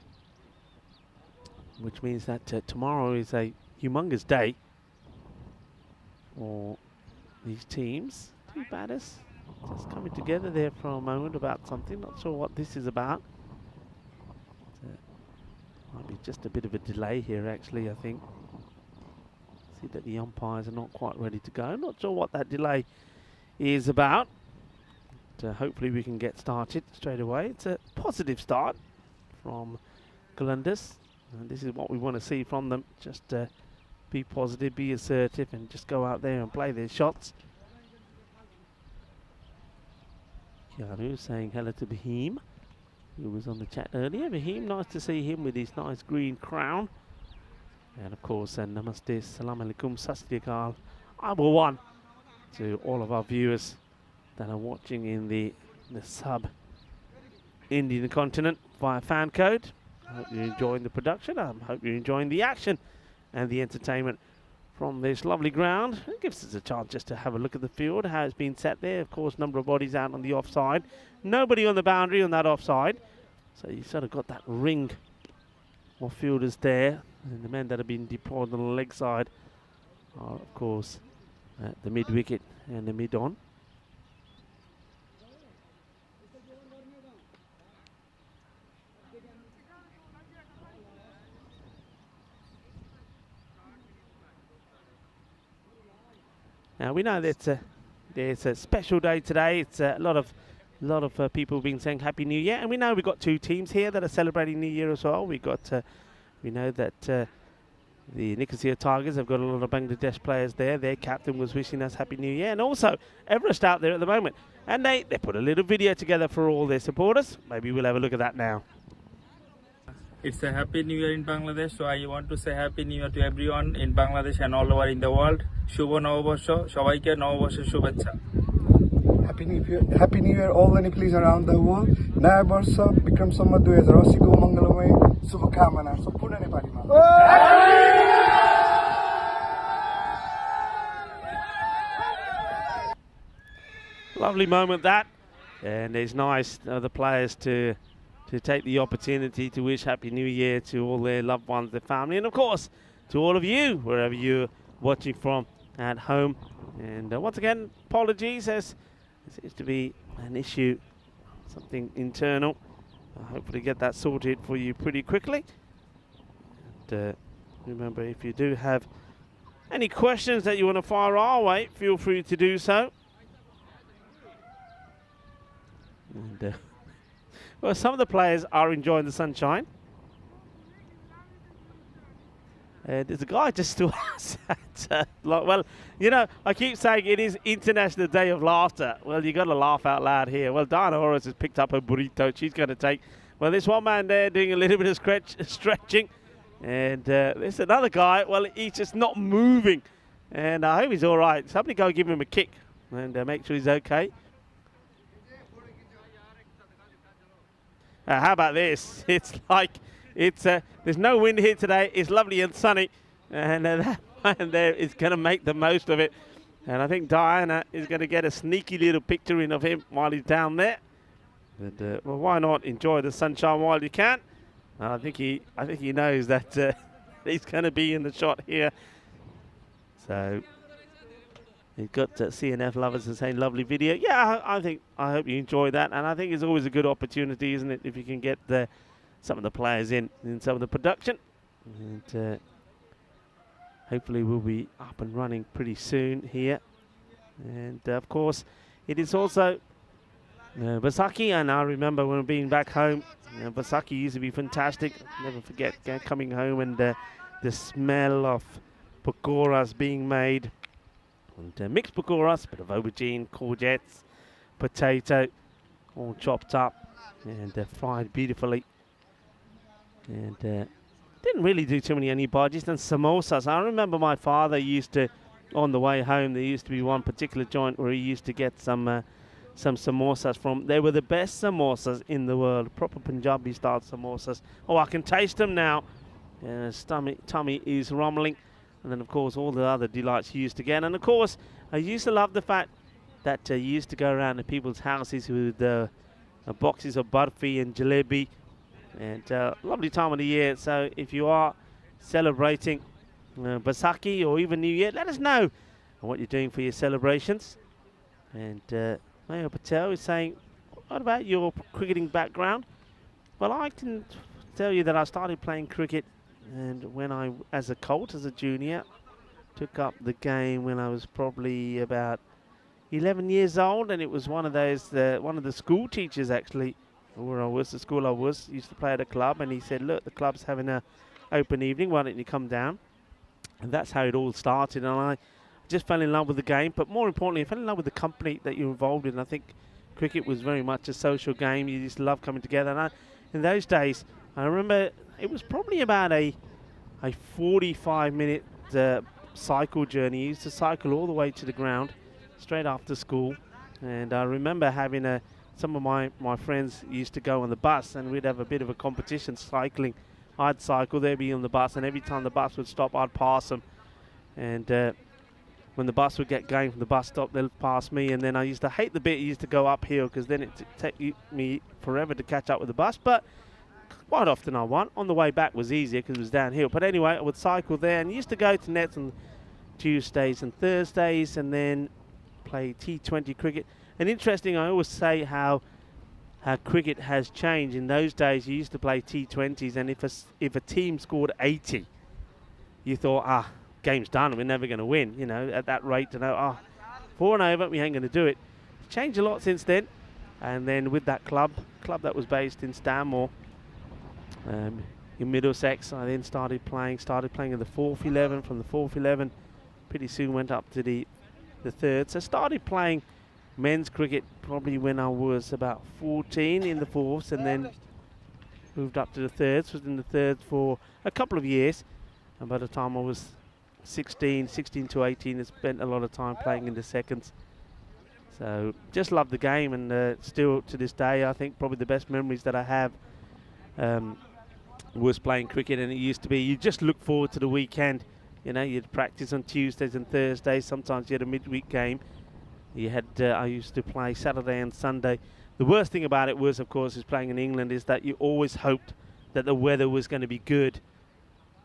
which means that tomorrow is a humongous day for these teams. Two batters just coming together there for a moment about something. Not sure what this is about. Might be just a bit of a delay here, actually, I think. See that the umpires are not quite ready to go. Not sure what that delay is about. But, hopefully we can get started straight away. It's a positive start from Columbus. And this is what we want to see from them. Just be positive, be assertive, and just go out there and play their shots. Keanu saying hello to Bahim, who was on the chat earlier. Bahim, nice to see him with his nice green crown. And of course, namaste, salam alaikum, sat sri akal, One to all of our viewers that are watching in the sub-Indian continent via FanCode. I hope you're enjoying the production. I hope you're enjoying the action and the entertainment from this lovely ground. It gives us a chance just to have a look at the field, how it's been set there. Of course, number of bodies out on the offside. Nobody on the boundary on that offside. So you sort of got that ring of fielders there. And the men that have been deployed on the leg side are, of course, at the mid-wicket and the mid-on. Now we know that there's a special day today. It's a lot of people have been saying Happy New Year, and we know we've got two teams here that are celebrating New Year as well. We know that the Nicosia Tigers have got a lot of Bangladesh players there. Their captain was wishing us Happy New Year, and also Everest out there at the moment. And they put a little video together for all their supporters. Maybe we'll have a look at that now. It's a Happy New Year in Bangladesh, so I want to say Happy New Year to everyone in Bangladesh and all over in the world. শুভ নববর্ষ, সবাইকে নববর্ষের শুভেচ্ছা। Happy New Year all the Nepalese around the world. नया वर्ष विक्रम सम्वत 2080 को मङ्गलमय शुभकामना सम्पूर्ण नेपालीमा। Lovely moment that, and it's nice the players to take the opportunity to wish Happy New Year to all their loved ones, their family, and of course to all of you wherever you're watching from at home. And once again, apologies, as there seems to be an issue, something internal. I'll hopefully get that sorted for you pretty quickly. And remember, if you do have any questions that you want to fire our way, feel free to do so. And well, some of the players are enjoying the sunshine. There's a guy just still well, you know, I keep saying it is International Day of Laughter. Well, you got to laugh out loud here. Well, Diana Horace has picked up her burrito. She's going to take, well, there's one man there doing a little bit of stretching. And there's another guy, well, he's just not moving. And I hope he's all right. Somebody go give him a kick and make sure he's okay. How about this? It's like, there's no wind here today. It's lovely and sunny. And that man there is going to make the most of it. And I think Diana is going to get a sneaky little picture in of him while he's down there. And, well, why not enjoy the sunshine while you can? I think he knows that he's going to be in the shot here. So you've got CNF lovers and saying lovely video. Yeah, I hope you enjoy that, and I think it's always a good opportunity, isn't it, if you can get some of the players in some of the production. And hopefully we'll be up and running pretty soon here. And of course, it is also Basaki, and I remember when being back home, Basaki used to be fantastic. Never forget coming home and the smell of pakoras being made. And mixed pakoras, bit of aubergine, courgettes, potato, all chopped up and fried beautifully. And didn't really do too many bhajis and samosas. I remember my father used to, on the way home, there used to be one particular joint where he used to get some samosas from. They were the best samosas in the world, proper Punjabi style samosas. Oh, I can taste them now. Tummy is rumbling. And then, of course, all the other delights you used to get. And, of course, I used to love the fact that used to go around to people's houses with boxes of barfi and jalebi, and lovely time of the year. So if you are celebrating Baisakhi or even New Year, let us know what you're doing for your celebrations. And Mayor Patel is saying, what about your cricketing background? Well, I can tell you that I started playing cricket, and when I, as a colt, as a junior, took up the game when I was probably about 11 years old, and it was one of those, one of the school teachers actually, where I was, the school I was, used to play at a club, and he said, look, the club's having a open evening, why don't you come down? And that's how it all started, and I just fell in love with the game, but more importantly, I fell in love with the company that you're involved in. I think cricket was very much a social game. You just love coming together, and in those days, I remember it was probably about a 45-minute cycle journey. You used to cycle all the way to the ground straight after school, and I remember having some of my friends used to go on the bus, and we'd have a bit of a competition cycling. I'd cycle, they'd be on the bus, and every time the bus would stop, I'd pass them. And when the bus would get going from the bus stop, they'd pass me, and then I used to hate the bit it used to go uphill, because then it'd take me forever to catch up with the bus. But quite often I won. On the way back was easier because it was downhill. But anyway, I would cycle there, and used to go to nets on Tuesdays and Thursdays, and then play T20 cricket. And interesting, I always say how cricket has changed. In those days, you used to play T20s, and if a team scored 80, you thought, game's done, we're never going to win, you know, at that rate, to know, 4 and over, we ain't going to do it. It's changed a lot since then. And then with that club that was based in Stanmore, in Middlesex, I then started playing in the 4th 11. From the 4th 11, pretty soon went up to the 3rd. So started playing men's cricket probably when I was about 14 in the 4ths, and then moved up to the 3rds. Was in the 3rd for a couple of years, and by the time I was 16 to 18, I spent a lot of time playing in the 2nds. So just love the game, and still to this day, I think probably the best memories that I have was playing cricket. And it used to be, you just look forward to the weekend. You know, you'd practice on Tuesdays and Thursdays. Sometimes you had a midweek game. You had, I used to play Saturday and Sunday. The worst thing about it was, of course, is playing in England, is that you always hoped that the weather was going to be good.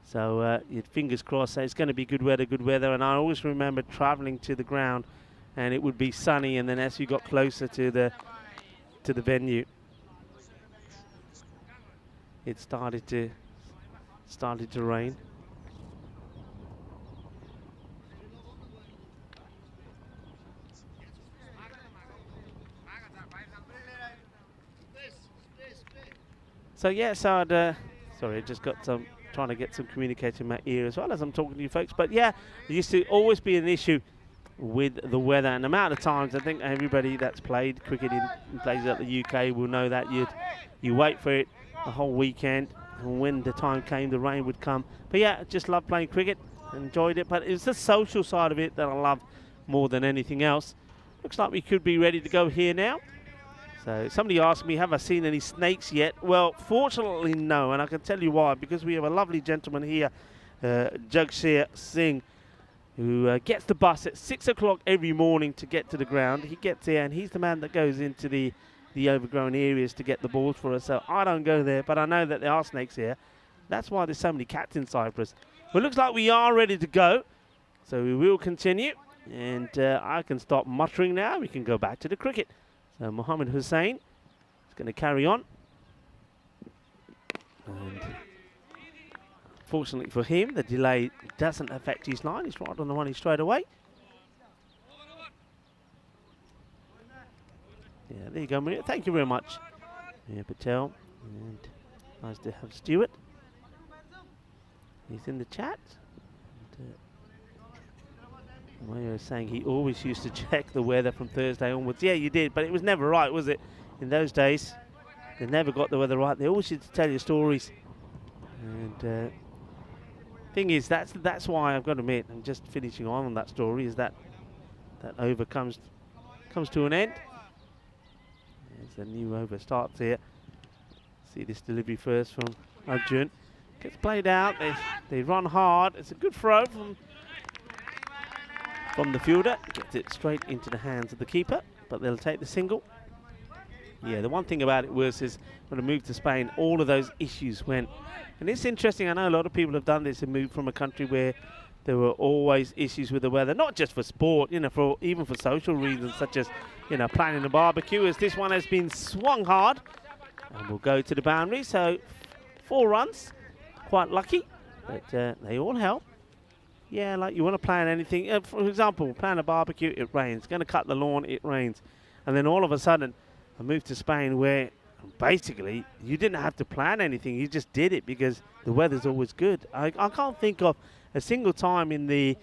So you'd fingers crossed, say it's going to be good weather. And I always remember travelling to the ground, and it would be sunny. And then as you got closer to the venue, it started to rain. So yeah, so I'd sorry, I just got some. Trying to get some communication in my ear as well as I'm talking to you folks. But yeah, there used to always be an issue with the weather and the amount of times. I think everybody that's played cricket in places like the UK will know that you wait for it the whole weekend, and when the time came, the rain would come. But yeah, just loved playing cricket, enjoyed it. But it's the social side of it that I love more than anything else. Looks like we could be ready to go here now. So somebody asked me, have I seen any snakes yet? Well, fortunately, no, and I can tell you why. Because we have a lovely gentleman here, Jagshir Singh, who gets the bus at 6 o'clock every morning to get to the ground. He gets here, and he's the man that goes into the overgrown areas to get the balls for us. So I don't go there, but I know that there are snakes here. That's why there's so many cats in Cyprus. Well, it looks like we are ready to go. So we will continue, and I can stop muttering now. We can go back to the cricket. So Mohammed Hussain is going to carry on. And fortunately for him, the delay doesn't affect his line. He's right on the money straight away. Yeah, there you go, Maria. Thank you very much, Maria Patel. And nice to have Stuart. He's in the chat. Mario is saying he always used to check the weather from Thursday onwards. Yeah, you did, but it was never right, was it? In those days, they never got the weather right. They always used to tell you stories. And thing is, that's why I've got to admit, I'm just finishing on that story, is that over comes to an end. There's a new over starts here. See this delivery first from Arjun. Gets played out. They run hard. It's a good throw from from the fielder. Gets it straight into the hands of the keeper, but they'll take the single. Yeah, the one thing about it was is when I moved to Spain, all of those issues went. And it's interesting, I know a lot of people have done this and moved from a country where there were always issues with the weather, not just for sport, you know, even for social reasons, such as, you know, planning a barbecue, as this one has been swung hard and will go to the boundary. So 4 runs, quite lucky, but they all help. Yeah, like you want to plan anything. For example, plan a barbecue, it rains. Going to cut the lawn, it rains. And then all of a sudden, I moved to Spain where basically you didn't have to plan anything. You just did it because the weather's always good. I can't think of a single time in the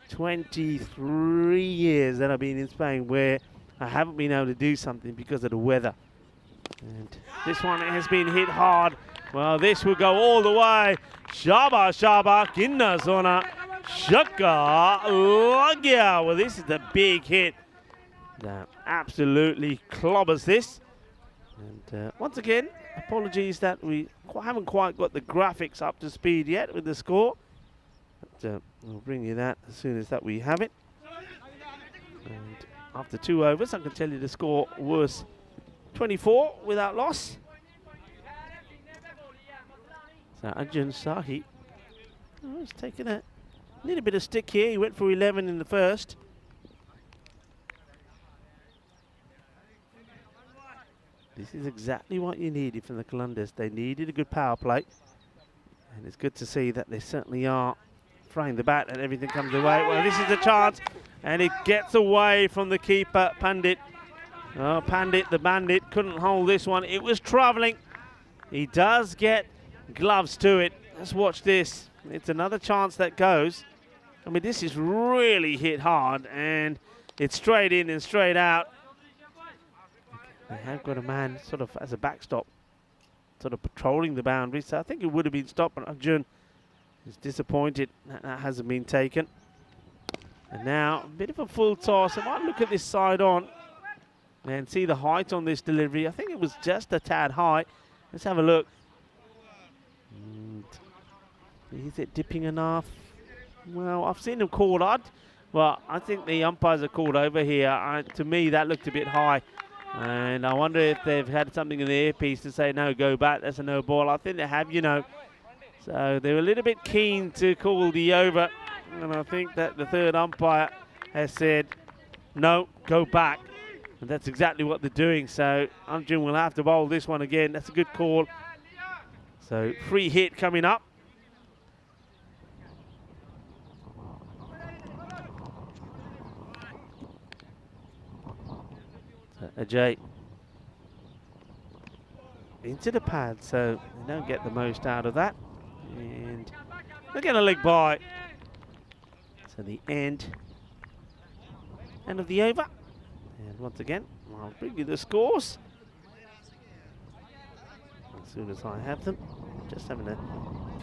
23 years that I've been in Spain where I haven't been able to do something because of the weather. And this one has been hit hard. Well, this will go all the way. Shaba, kinna zona, shaka, lagya. Well, this is the big hit that absolutely clobbers this. And once again, apologies that we haven't quite got the graphics up to speed yet with the score. But we'll bring you that as soon as that we have it. And after 2 overs, I can tell you the score was 24 without loss. So Arjun Sahi, he's taking a little bit of stick here. He went for 11 in the first. This is exactly what you needed from the Columbus. They needed a good power play. And it's good to see that they certainly are throwing the bat and everything comes away. Well, this is a chance. And it gets away from the keeper, Pandit. Oh, Pandit, the bandit, couldn't hold this one. It was traveling. He does get gloves to it. Let's watch this. It's another chance that goes. I mean, this is really hit hard. And it's straight in and straight out. They have got a man sort of as a backstop, sort of patrolling the boundary. So I think it would have been stopped, but Arjun is disappointed that that hasn't been taken. And now a bit of a full toss. I might look at this side on and see the height on this delivery. I think it was just a tad high. Let's have a look. And is it dipping enough? Well, I've seen them called odd. Well, I think the umpires are called over here. To me, that looked a bit high. And I wonder if they've had something in the earpiece to say, no, go back, that's a no ball. I think they have, you know. So they're a little bit keen to call the over. And I think that the third umpire has said, no, go back. And that's exactly what they're doing. So Arjun will have to bowl this one again. That's a good call. So free hit coming up. Ajay into the pad, so they don't get the most out of that. And they're going to leg by. So the end of the over. And once again, I'll bring you the scores as soon as I have them. Just having a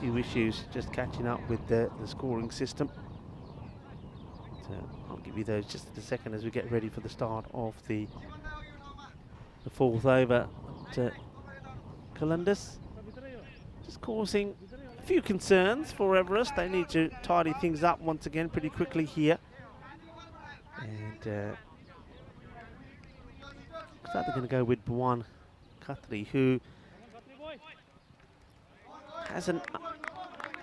few issues, just catching up with the scoring system. So I'll give you those just in a second as we get ready for the start of the fourth over to Columbus. Just causing a few concerns for Everest. They need to tidy things up once again pretty quickly here. And looks like they're going to go with Bhuwan Khatri, who has an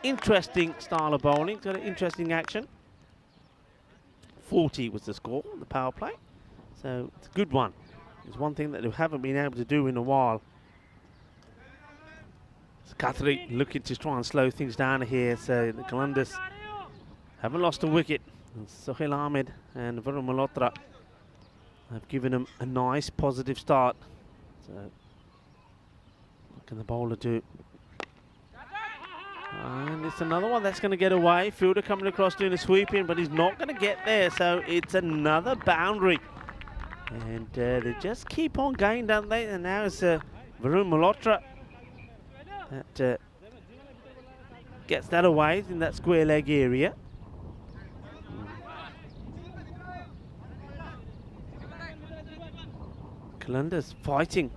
interesting style of bowling. Got an interesting action. 40 was the score on the power play. So it's a good one. It's one thing that they haven't been able to do in a while. So Khatri looking to try and slow things down here. So the Columbus haven't lost a wicket. And Sohail Ahmed and Varun Malhotra have given them a nice positive start. So what can the bowler do? And it's another one that's going to get away. Fielder coming across doing a sweep in, but he's not going to get there. So it's another boundary. And they just keep on going, don't they? And now it's Varun Malhotra that gets that away in that square leg area. Columbus fighting.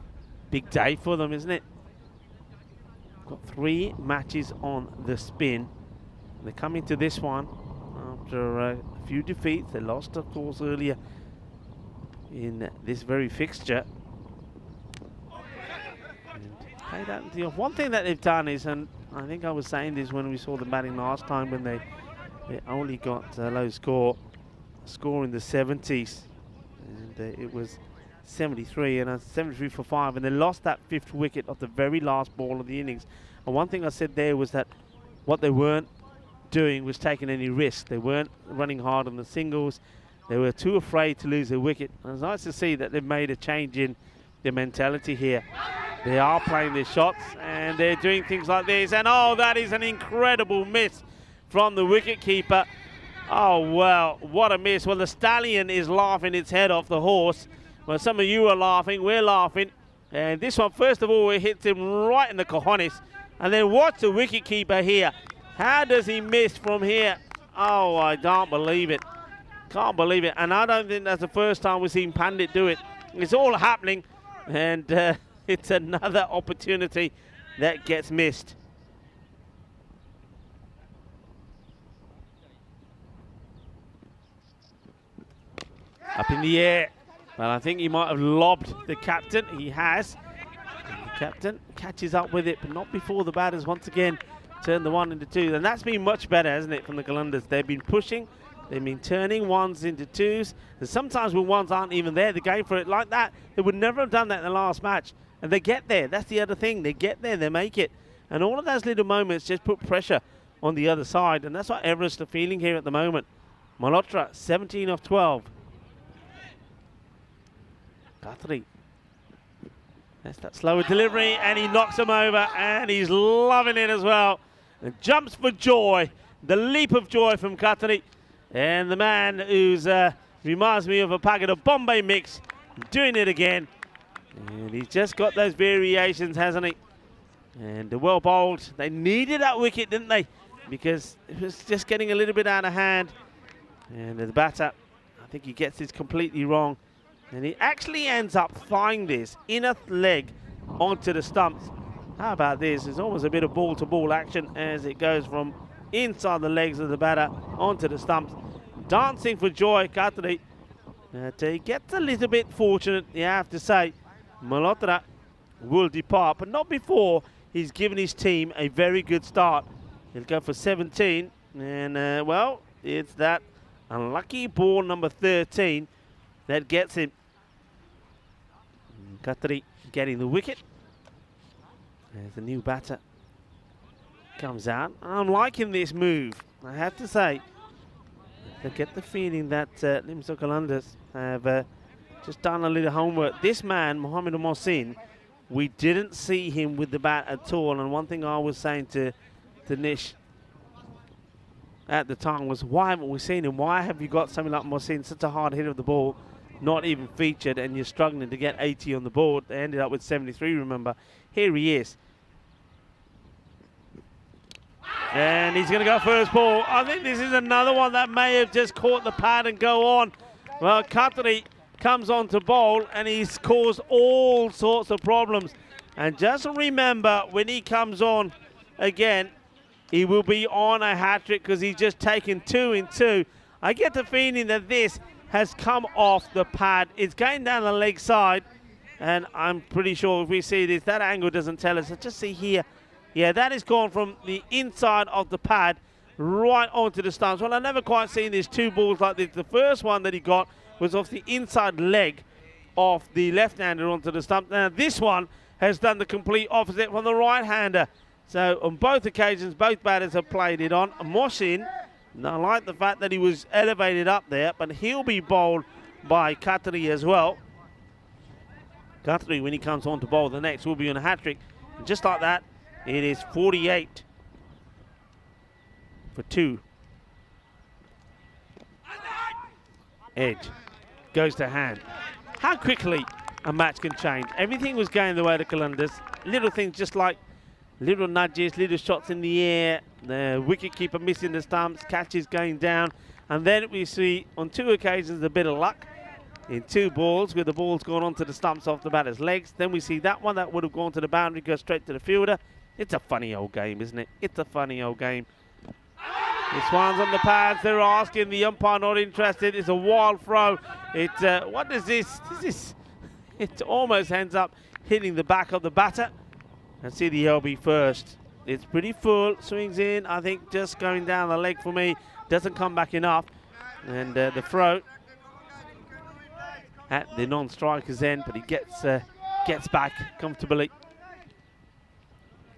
Big day for them, isn't it? Got 3 matches on the spin. They come into this one after a few defeats. They lost, of course, earlier in this very fixture. One thing that they've done is, and I think I was saying this when we saw the batting last time, when they only got a low score in the 70s, and it was 73 and 73 for 5, and they lost that 5th wicket of the very last ball of the innings. And one thing I said there was that what they weren't doing was taking any risk. They weren't running hard on the singles. They were too afraid to lose their wicket. And it's nice to see that they've made a change in their mentality here. They are playing their shots and they're doing things like this. And oh, that is an incredible miss from the wicketkeeper. Oh, well, what a miss. Well, the stallion is laughing its head off the horse. Well, some of you are laughing, we're laughing. And this one, first of all, it hits him right in the cojones. And then watch the wicketkeeper here. How does he miss from here? Oh, I can't believe it. Can't believe it. And I don't think that's the first time we've seen Pandit do it. It's all happening. And it's another opportunity that gets missed. Up in the air. Well, I think he might have lobbed the captain. He has. The captain catches up with it, but not before the batters once again turn the 1 into 2. And that's been much better, hasn't it, from the Qalandars? They've been pushing. They've been turning 1s into 2s. And sometimes when 1s aren't even there, they're going for it like that. They would never have done that in the last match. And they get there. That's the other thing. They get there. They make it. And all of those little moments just put pressure on the other side. And that's what Everest are feeling here at the moment. Malhotra, 17 of 12. Khatri. That's that slower delivery. And he knocks him over. And he's loving it as well. And jumps for joy. The leap of joy from Khatri. And the man who's reminds me of a packet of Bombay mix, doing it again. And he's just got those variations, hasn't he? And well bowled. They needed that wicket, didn't they? Because it was just getting a little bit out of hand. And the batter, I think he gets this completely wrong. And he actually ends up throwing this inner leg onto the stumps. How about this? It's almost a bit of ball-to-ball action as it goes from inside the legs of the batter onto the stumps. Dancing for joy, Khatri. He gets a little bit fortunate, you have to say. Malhotra will depart, but not before he's given his team a very good start. He'll go for 17, and well, it's that unlucky ball number 13 that gets him. Khatri getting the wicket. There's the new batter. Comes out. I'm liking this move, I have to say. I get the feeling that Limsa Qalandars have just done a little homework. This man, Mohamed Mohsin, we didn't see him with the bat at all. And one thing I was saying to Nish at the time was, why haven't we seen him? Why have you got something like Mohsin, such a hard hit of the ball, not even featured, and you're struggling to get 80 on the board? They ended up with 73, remember. Here he is. And he's going to go first ball. I think this is another one that may have just caught the pad and go on. Well, Khatri comes on to bowl and he's caused all sorts of problems. And just remember, when he comes on again, he will be on a hat-trick because he's just taken 2 in 2. I get the feeling that this has come off the pad. It's going down the leg side. And I'm pretty sure if we see this, that angle doesn't tell us. So just see here. Yeah, that is gone from the inside of the pad right onto the stumps. Well, I've never quite seen these 2 balls like this. The first one that he got was off the inside leg of the left-hander onto the stump. Now, this one has done the complete opposite from the right-hander. So, on both occasions, both batters have played it on. Mohsin, I like the fact that he was elevated up there, but he'll be bowled by Khatri as well. Khatri, when he comes on to bowl the next, will be on a hat-trick. And just like that, it is 48 for 2. Edge goes to hand. How quickly a match can change. Everything was going the way of the Qalandars. Little things just like little nudges, little shots in the air, the wicketkeeper missing the stumps, catches going down. And then we see on 2 occasions a bit of luck in 2 balls where the ball's gone onto the stumps off the batter's legs. Then we see that one that would have gone to the boundary, go straight to the fielder. It's a funny old game, isn't it? It's a funny old game. This one's on the pads. They're asking. The umpire not interested. It's a wild throw. What is this? It almost ends up hitting the back of the batter. Let's see the LB first. It's pretty full. Swings in. I think just going down the leg for me. Doesn't come back enough. And the throw at the non-striker's end, but he gets back comfortably.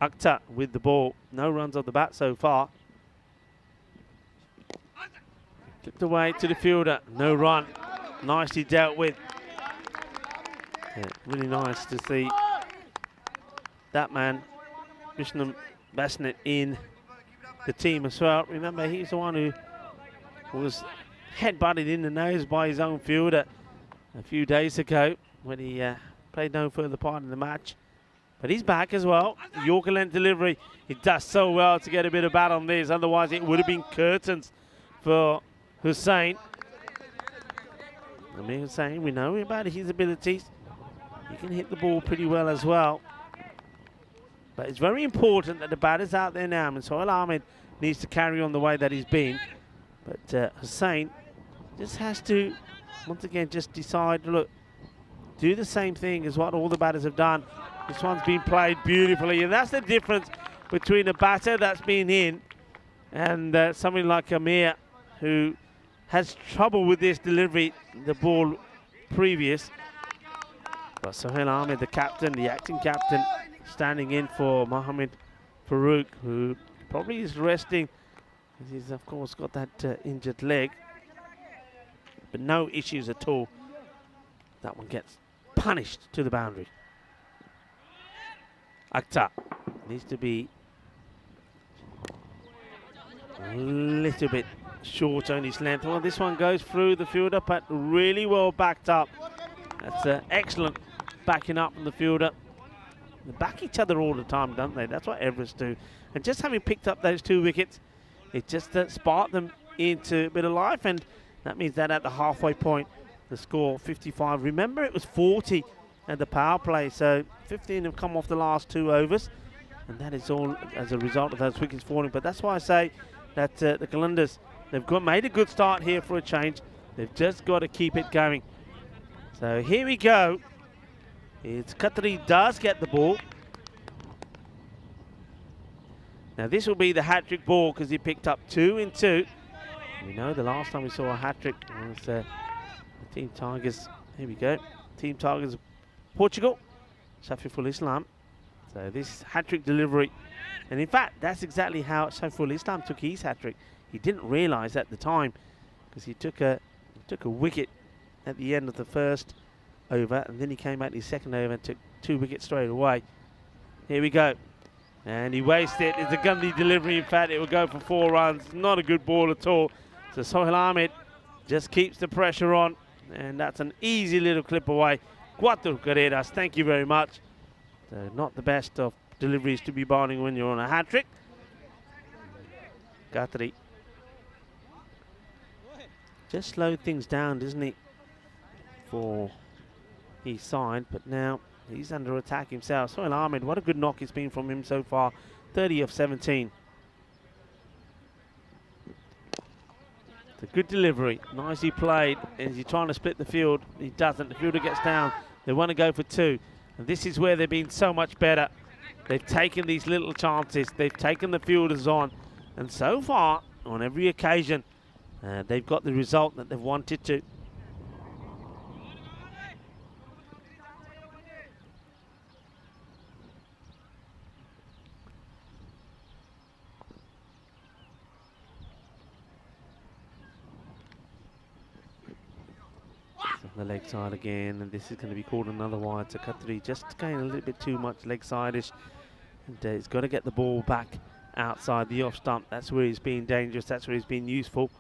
Akhtar with the ball. No runs off the bat so far. Flipped away to the fielder. No run. Nicely dealt with. Yeah, really nice to see that man, Vishnam Basnet, in the team as well. Remember, he's the one who was headbutted in the nose by his own fielder a few days ago when he played no further part in the match. But he's back as well. Yorker length delivery. He does so well to get a bit of bat on this. Otherwise, it would have been curtains for Hussain. I mean, Hussain, we know about his abilities. He can hit the ball pretty well as well. But it's very important that the batter's out there now. And Sohail Ahmed needs to carry on the way that he's been. But Hussain just has to, once again, just decide, look, do the same thing as what all the batters have done. This one's been played beautifully, and that's the difference between a batter that's been in and somebody like Amir, who has trouble with this delivery, the ball previous. But Sohail Ahmed, the captain, the acting captain, standing in for Mohamed Farouk, who probably is resting. He's, of course, got that injured leg. But no issues at all. That one gets punished to the boundary. Akhtar needs to be a little bit short on his length. Well, this one goes through the fielder, but really well backed up. That's excellent backing up from the fielder. They back each other all the time, don't they? That's what Everest do. And just having picked up those 2 wickets, it just sparked them into a bit of life, and that means that at the halfway point, the score 55. Remember, it was 40 at the power play, so 15 have come off the last 2 overs, and that is all as a result of those wickets falling. But that's why I say that the Qalandars, they've made a good start here for a change. They've just got to keep it going. So here we go. It's Khatri does get the ball. Now this will be the hat-trick ball because he picked up 2 in 2. We know the last time we saw a hat-trick was the Team Tigers. Here we go. Team Tigers Portugal, Shafiful Islam. So this hat-trick delivery. And in fact, that's exactly how Shafiful Islam took his hat-trick. He didn't realise at the time because he took a wicket at the end of the first over, and then he came out in his second over and took 2 wickets straight away. Here we go. And he wasted it. It's a gundy delivery. In fact, it will go for 4 runs. Not a good ball at all. So Sohail Ahmed just keeps the pressure on. And that's an easy little clip away. 4 carreras. Thank you very much. So not the best of deliveries to be bowling when you're on a hat-trick. Khatri just slowed things down, doesn't he, for his side, but now he's under attack himself. Sohail Ahmed, what a good knock it's been from him so far. 30 of 17. It's a good delivery, nicely played. Is he trying to split the field? He doesn't. The fielder gets down. They want to go for 2. And this is where they've been so much better. They've taken these little chances. They've taken the fielders on. And so far, on every occasion, they've got the result that they've wanted to. The leg side again, and this is going to be called another wide. So Khatri just going a little bit too much leg side-ish, and he's got to get the ball back outside the off stump. That's where he's been dangerous. That's where he's been useful.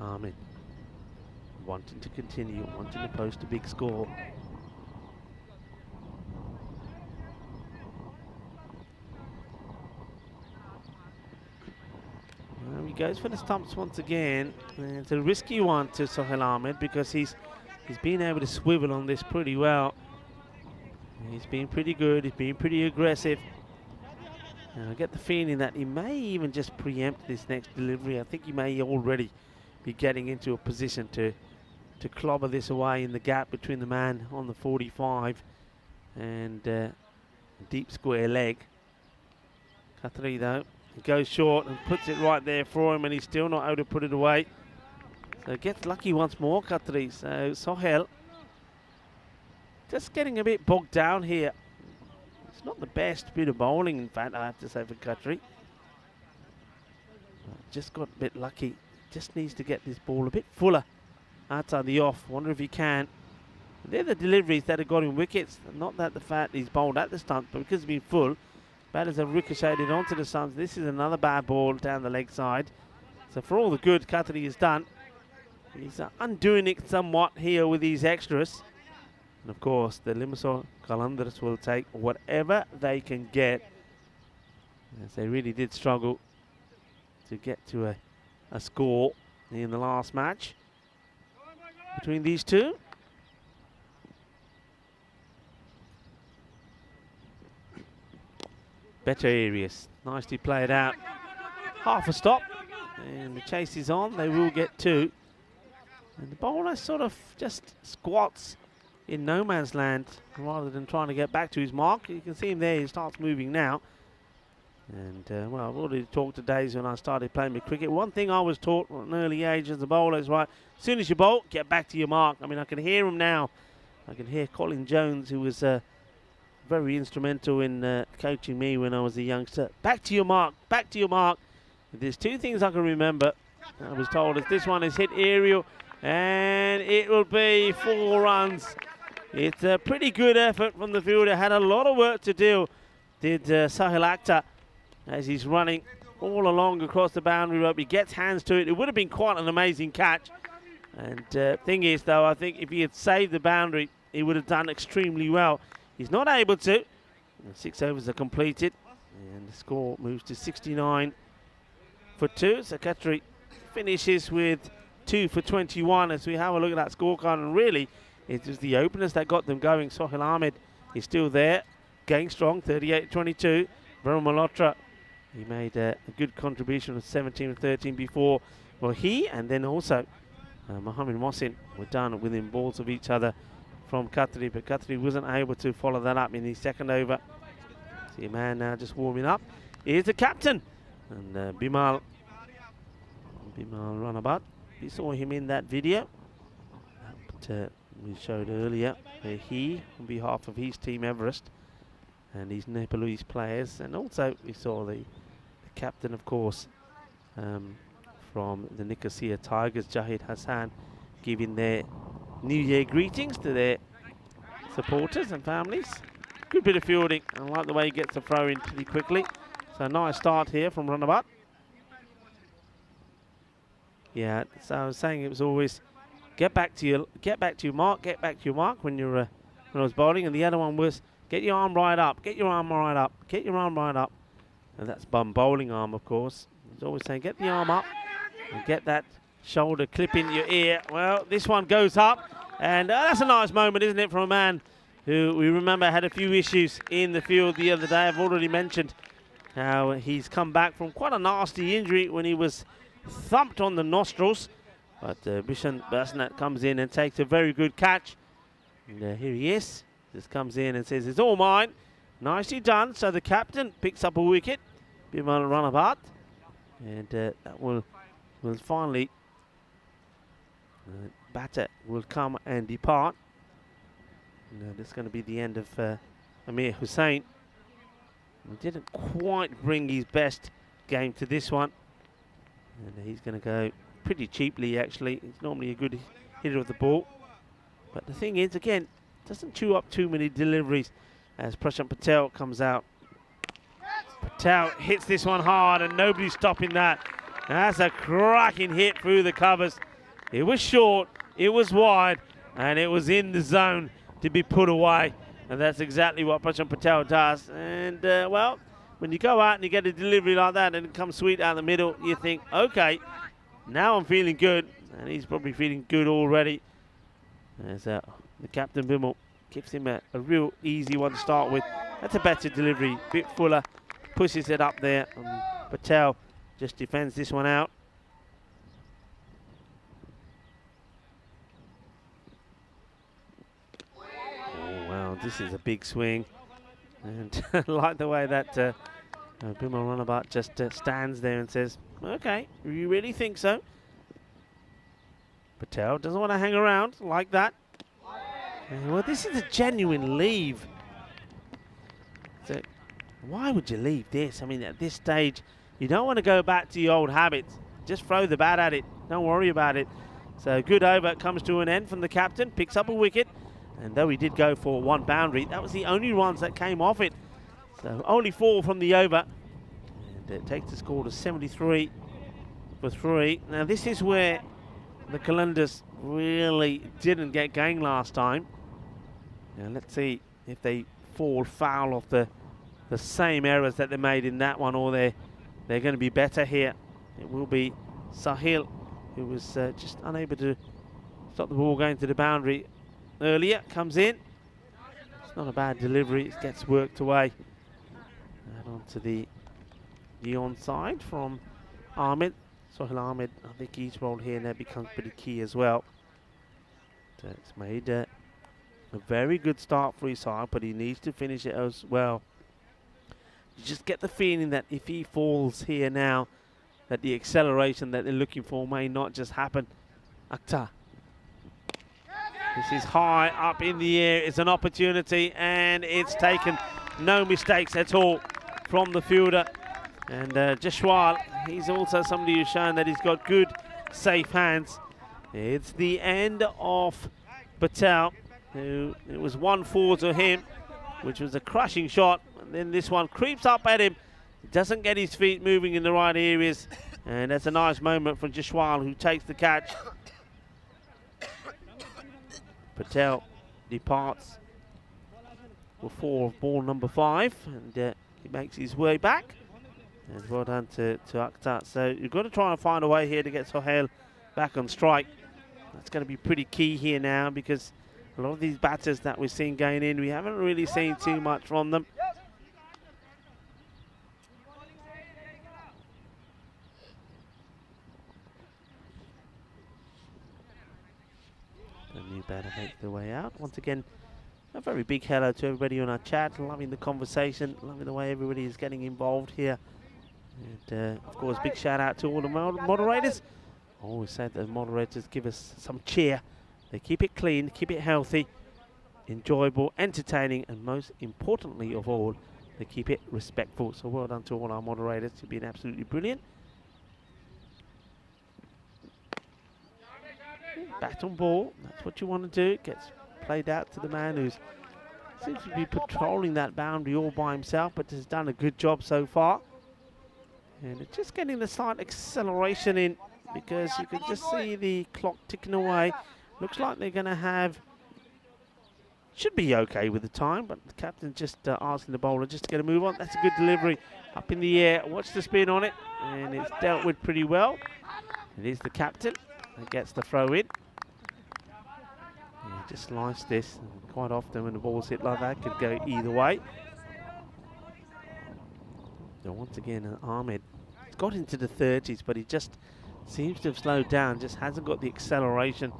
Ahmed wanting to continue, wanting to post a big score. He goes for the stumps once again. It's a risky one to Sohail Ahmed because he's he's been able to swivel on this pretty well. He's been pretty good. He's been pretty aggressive. And I get the feeling that he may even just preempt this next delivery. I think he may already be getting into a position to clobber this away in the gap between the man on the 45 and deep square leg. Khatri though, he goes short and puts it right there for him, and he's still not able to put it away. So gets lucky once more, Khatri. So Sohail just getting a bit bogged down here. It's not the best bit of bowling, in fact, I have to say, for Khatri. Just got a bit lucky. Just needs to get this ball a bit fuller outside the off. Wonder if he can. They're the deliveries that have got him wickets. Not that the fact he's bowled at the stump, but because he's been full, batters have ricocheted onto the stumps. This is another bad ball down the leg side. So for all the good Khatri has done, he's undoing it somewhat here with these extras. And of course, the Limassol Qalandars will take whatever they can get, as they really did struggle to get to a score in the last match between these two. Better areas, nicely played out. Half a stop, and the chase is on. They will get two. And the bowler sort of just squats in no man's land rather than trying to get back to his mark. You can see him there, he starts moving now. And well, I've already talked to days when I started playing with cricket. One thing I was taught at an early age as a bowler is, right, as soon as you bowl, get back to your mark. I mean, I can hear him now. I can hear Colin Jones, who was very instrumental in coaching me when I was a youngster. Back to your mark, back to your mark. There's two things I can remember. I was told that this one is hit aerial, and it will be 4 runs. It's a pretty good effort from the fielder. Had a lot of work to do, did Sahil Akhtar, as he's running all along across the boundary rope. He gets hands to it. It would have been quite an amazing catch. And thing is, though, I think if he had saved the boundary, he would have done extremely well. He's not able to. And 6 overs are completed, and the score moves to 69 for 2. So Khatri finishes with 2 for 21 as we have a look at that scorecard. And really, it was the openers that got them going. Sohail Ahmed is still there, going strong, 38-22. Varun Malhotra, he made a good contribution of 17-13 before. Well, he and then also Mohammed Mohsin were done within balls of each other from Khatri, but Khatri wasn't able to follow that up in the second over. See a man now just warming up. Here's the captain, and Bimal Runabout. We saw him in that video that we showed earlier, where he, on behalf of his team Everest and his Nepalese players, and also we saw the captain, of course, from the Nicosia Tigers, Jahid Hassan, giving their New Year greetings to their supporters and families. Good bit of fielding. I like the way he gets the throw in pretty quickly. So nice start here from Runabout. Yeah, so I was saying it was always get back to your mark when you're when I was bowling, and the other one was get your arm right up, get your arm right up, get your arm right up. And that's bowling arm, of course. I was always saying get the arm up and get that shoulder clip in your ear. Well, this one goes up, and that's a nice moment, isn't it, from a man who we remember had a few issues in the field the other day. I've already mentioned how he's come back from quite a nasty injury when he was thumped on the nostrils. But Bishan Basnat comes in and takes a very good catch. And here he is. Just comes in and says, it's all mine. Nicely done. So the captain picks up a wicket. Bimal Runabout. And that will finally, batter will come and depart. This is going to be the end of Amir Hussain. He didn't quite bring his best game to this one. And he's going to go pretty cheaply, actually. He's normally a good hitter of the ball. But the thing is, again, doesn't chew up too many deliveries as Prashant Patel comes out. Patel hits this one hard, and nobody's stopping that. That's a cracking hit through the covers. It was short, it was wide, and it was in the zone to be put away. And that's exactly what Prashant Patel does. And, well, when you go out and you get a delivery like that and it comes sweet out the middle, you think, okay, now I'm feeling good. And he's probably feeling good already. As the captain Bimmel gives him a real easy one to start with. That's a better delivery, bit fuller, pushes it up there. Patel just defends this one out. Oh wow, this is a big swing. And I like the way that Bimmel runabout just stands there and says, okay, you really think so? Patel doesn't want to hang around like that. Well, this is a genuine leave. So why would you leave this? I mean, at this stage, you don't want to go back to your old habits. Just throw the bat at it. Don't worry about it. So good over comes to an end from the captain. Picks up a wicket. And though he did go for one boundary, that was the only runs that came off it. So only 4 from the over. And it takes the score to 73 for 3. Now this is where the Calendars really didn't get going last time. Now let's see if they fall foul of the same errors that they made in that one, or they're going to be better here. It will be Sahil, who was just unable to stop the ball going to the boundary earlier. Comes in. It's not a bad delivery. It gets worked away. And onto the onside from Ahmed. Sohail Ahmed, I think his role here now becomes pretty key as well. So it's made a very good start for his side, but he needs to finish it as well. You just get the feeling that if he falls here now, that the acceleration that they're looking for may not just happen. Akhtar. This is high up in the air. It's an opportunity, and it's taken. No mistakes at all from the fielder. And Jashwal, he's also somebody who's shown that he's got good, safe hands. It's the end of Patel, who it was 1-4 to him, which was a crushing shot. And then this one creeps up at him. Doesn't get his feet moving in the right areas. And that's a nice moment from Jashwal, who takes the catch. Patel departs for ball number 5, and he makes his way back. And well done to Akhtar. So you've got to try and find a way here to get Sohail back on strike. That's going to be pretty key here now, because a lot of these batters that we're seeing going in, we haven't really seen too much from them. A new batter makes their way out. Once again, a very big hello to everybody on our chat. Loving the conversation, loving the way everybody is getting involved here. And of course, big shout out to all the moderators. I always say that the moderators give us some cheer. They keep it clean, keep it healthy, enjoyable, entertaining, and most importantly of all, they keep it respectful. So well done to all our moderators. You've been absolutely brilliant. Bat on ball, that's what you want to do. It gets played out to the man who seems to be patrolling that boundary all by himself, but has done a good job so far. And it's just getting the slight acceleration in, because you can just see the clock ticking away. Looks like they're going to have, should be okay with the time, but the captain just asking the bowler just to get a move on. That's a good delivery up in the air. Watch the spin on it, and it's dealt with pretty well. It is the captain that gets the throw in. Yeah, just slice this. And quite often when the ball's hit like that, it could go either way. So once again, Ahmed, he's got into the 30s, but he just seems to have slowed down, just hasn't got the acceleration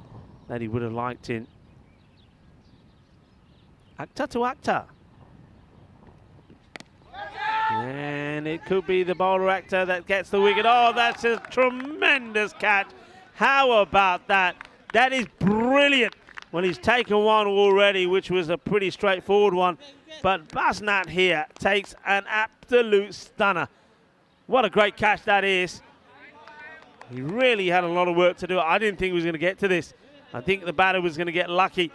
that he would have liked in. Akhtar to Akhtar. And it could be the bowler Akhtar that gets the wicket. Oh, that's a tremendous catch. How about that? That is brilliant. Well, he's taken one already, which was a pretty straightforward one. But Basnat here takes an absolute stunner. What a great catch that is. He really had a lot of work to do. I didn't think he was going to get to this. I think the batter was going to get lucky.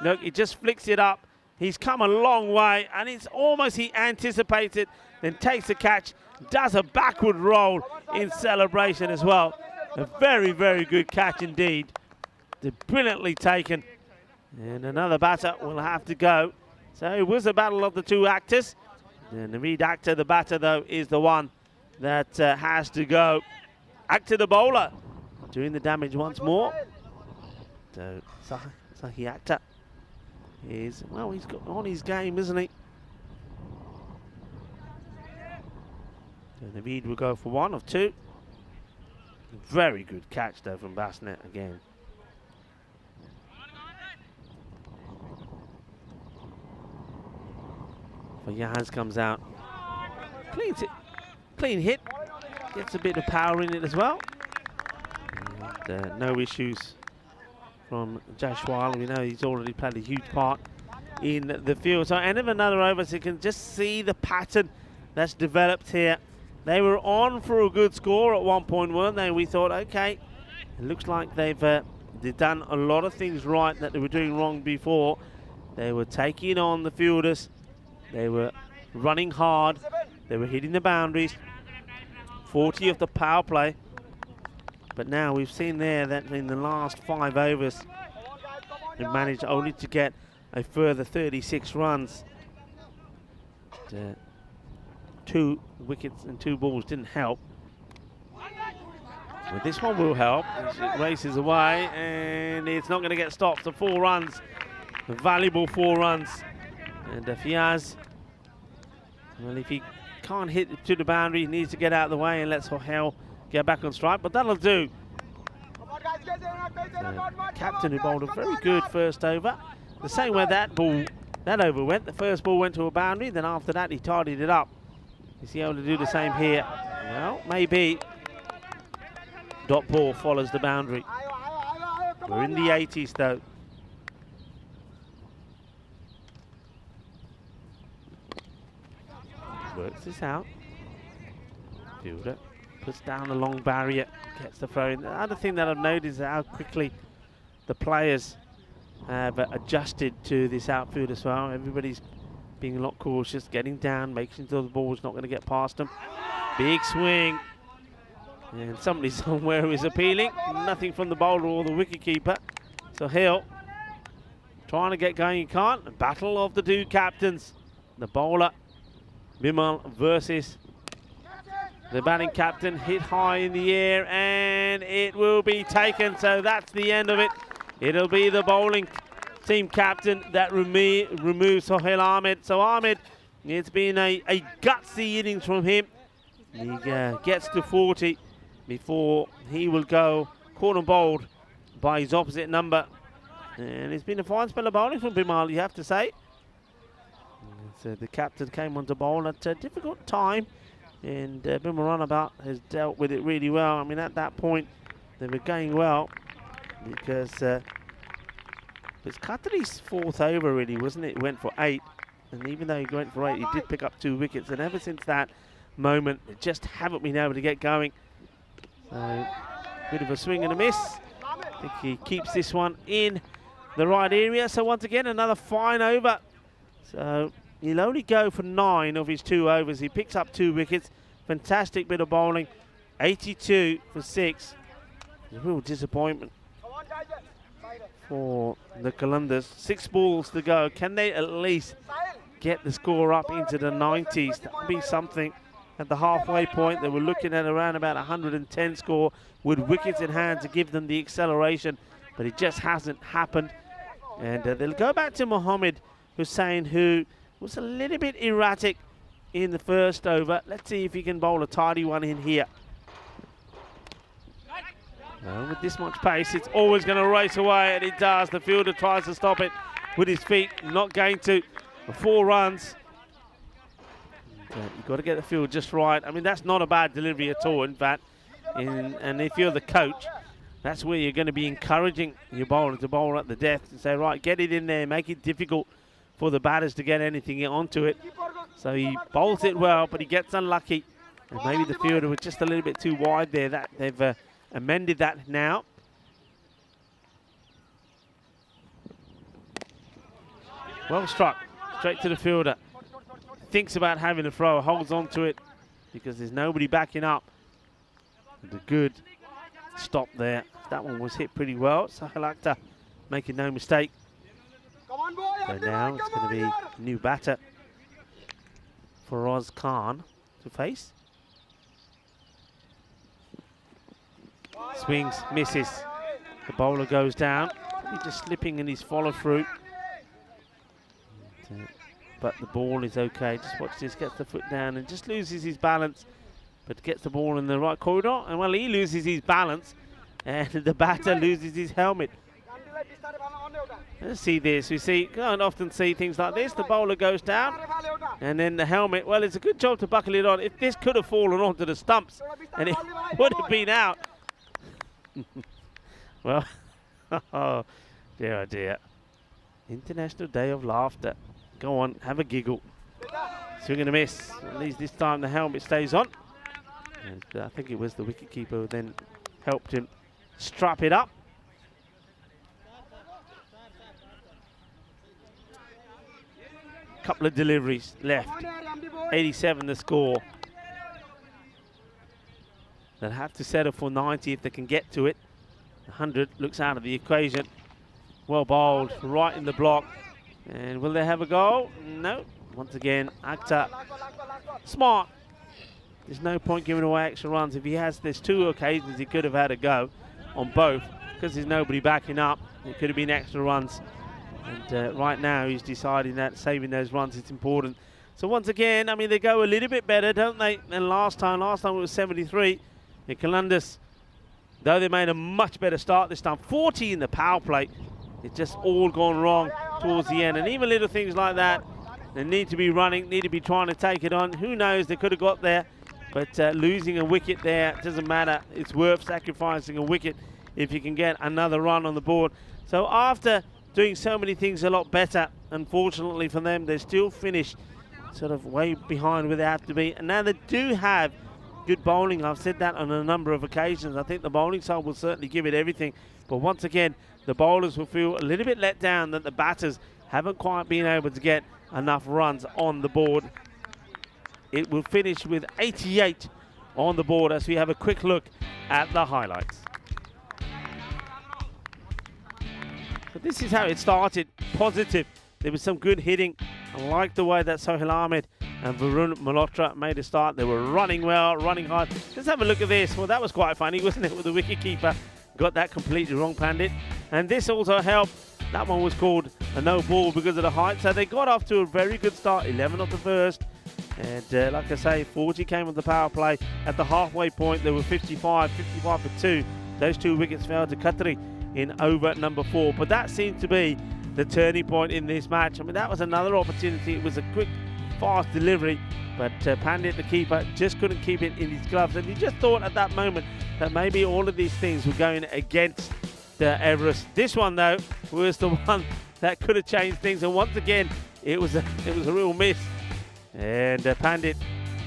Look, he just flicks it up. He's come a long way, and it's almost he anticipates it, then takes the catch, does a backward roll in celebration as well. A very, very good catch indeed. Brilliantly taken. And another batter will have to go. So it was a battle of the two actors. And Naveed Akhtar, the batter, though, is the one that has to go. Akhtar, the bowler, doing the damage once more. So Sahiata is, well, he's got on his game, isn't he? So Naveed will go for 1 of 2. Very good catch though from Basnet again. Yaz comes out, cleans it, clean hit, gets a bit of power in it as well. And, no issues from Jashwal. We know he's already played a huge part in the field. So end of another over, so you can just see the pattern that's developed here. They were on for a good score at one point, weren't they? We thought, okay, it looks like they've done a lot of things right that they were doing wrong before. They were taking on the fielders. They were running hard. They were hitting the boundaries. 40 of the power play. But now we've seen there that in the last 5 overs, they managed only to get a further 36 runs. 2 wickets and 2 balls didn't help. Well, this one will help. It races away and it's not going to get stopped. So 4 runs, a valuable 4 runs. And Fiaz, well, if he can't hit to the boundary, he needs to get out of the way and let Sohail get back on strike, but that'll do. Captain who bowled a very good first over. The same way that over went. The first ball went to a boundary, then after that he tidied it up. Is he able to do the same here? Well, maybe. Dot ball follows the boundary. We're in the 80s though. Works this out. Fielder puts down the long barrier, gets the throw in. The other thing that I've noticed is how quickly the players have adjusted to this outfield as well. Everybody's being a lot cautious, getting down, making sure the ball's not going to get past them. Big swing. And somebody somewhere who is appealing. Nothing from the bowler or the wicketkeeper. So Hill trying to get going, he can't. A battle of the 2 captains. The bowler, Bimal, versus the batting captain. Hit high in the air and it will be taken. So that's the end of it. It'll be the bowling team captain that removes Sohail Ahmed. So Ahmed, it's been a gutsy innings from him. He gets to 40 before he will go corner bowled by his opposite number. And it's been a fine spell of bowling from Bimal, you have to say. So the captain came on to bowl at a difficult time, and Bimal Runabout has dealt with it really well. I mean, at that point, they were going well because it's Qatari's 4th over, really, wasn't it? It went for 8, and even though he went for 8, he did pick up 2 wickets, and ever since that moment, they just haven't been able to get going. So, bit of a swing and a miss. I think he keeps this one in the right area. So once again, another fine over. So he'll only go for 9 of his 2 overs. He picks up 2 wickets. Fantastic bit of bowling. 82 for 6. A real disappointment for the Qalandars. 6 balls to go. Can they at least get the score up into the 90s? That would be something. At the halfway point, they were looking at around about 110 score with wickets in hand to give them the acceleration, but it just hasn't happened. And they'll go back to Mohammed Hussain, who was a little bit erratic in the first over. Let's see if he can bowl a tidy one in here. Well, with this much pace, it's always going to race away, and it does. The fielder tries to stop it with his feet, not going to. 4 runs. You've got to get the field just right. I mean, that's not a bad delivery at all, in fact. And if you're the coach, that's where you're going to be encouraging your bowler to bowl at the death and say, right, get it in there, make it difficult for the batters to get anything onto it. So he bowls it well, but he gets unlucky. And maybe the fielder was just a little bit too wide there. That they've amended that now. Well struck, straight to the fielder. Thinks about having a throw, holds on to it because there's nobody backing up. The good stop there. That one was hit pretty well. Sohail Akhtar making no mistake. So now it's going to be a new batter for Roz Khan to face. Swings, misses. The bowler goes down. maybe just slipping in his follow through. But the ball is okay. Just watch this, gets the foot down and just loses his balance, but gets the ball in the right corridor. And well, he loses his balance and the batter loses his helmet. Let's see this. We can't often see things like this. The bowler goes down and then the helmet. Well, it's a good job to buckle it on. If this could have fallen onto the stumps and it would have been out. Well, oh dear. International Day of Laughter. Go on, have a giggle. Swing and a miss. At least this time the helmet stays on. And I think it was the wicketkeeper who then helped him strap it up. Couple of deliveries left. 87 the score. They'll have to settle for 90 if they can get to it. 100 looks out of the equation. Well bowled, right in the block. And will they have a goal? No. Once again, Akhtar smart. There's no point giving away extra runs. If he has, there's 2 occasions he could have had a go on both. Because there's nobody backing up, it could have been extra runs. And right now he's deciding that saving those runs is important. So once again, I mean, they go a little bit better, don't they, than last time. Last time it was 73. And Columbus, though they made a much better start this time, 40 in the power play. It's just all gone wrong towards the end. And even little things like that, they need to be running, need to be trying to take it on. Who knows, they could have got there. But losing a wicket there doesn't matter. It's worth sacrificing a wicket if you can get another run on the board. So after doing so many things a lot better, unfortunately for them, they still finish sort of way behind where they have to be. And now they do have good bowling. I've said that on a number of occasions. I think the bowling side will certainly give it everything. But once again, the bowlers will feel a little bit let down that the batters haven't quite been able to get enough runs on the board. It will finish with 88 on the board as we have a quick look at the highlights. But this is how it started, positive. There was some good hitting. I like the way that Sohail Ahmed and Varun Malhotra made a start. They were running well, running hard. Let's have a look at this. Well, that was quite funny, wasn't it, with the wicketkeeper. Got that completely wrong, Pandit. And this also helped. That one was called a no ball because of the height. So they got off to a very good start, 11 off the first. And like I say, 40 came on the power play. At the halfway point, there were 55 for 2. Those 2 wickets fell to Qatari in over number 4. But that seemed to be the turning point in this match. I mean, that was another opportunity. It was a quick, fast delivery. But Pandit, the keeper, just couldn't keep it in his gloves. And he just thought at that moment that maybe all of these things were going against Everest. This one, though, was the one that could have changed things. And once again, it was a real miss. And Pandit,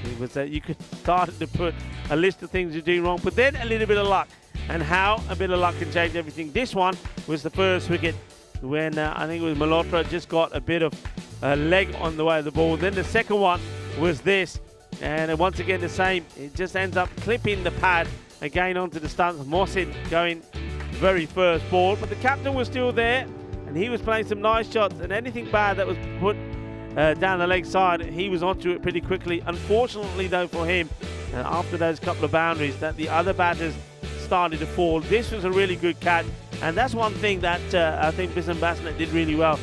it was you could start to put a list of things you do wrong, but then a little bit of luck. And how a bit of luck can change everything. This one was the first wicket when I think it was Malhotra just got a bit of leg on the way of the ball. Then the second one was this, and once again the same. It just ends up clipping the pad again onto the stumps. Mohsin going very first ball, but the captain was still there, and he was playing some nice shots. And anything bad that was put down the leg side, he was onto it pretty quickly. Unfortunately, though, for him, after those couple of boundaries, that the other batters started to fall. This was a really good catch, and that's one thing that I think Bishan Basnet did really well.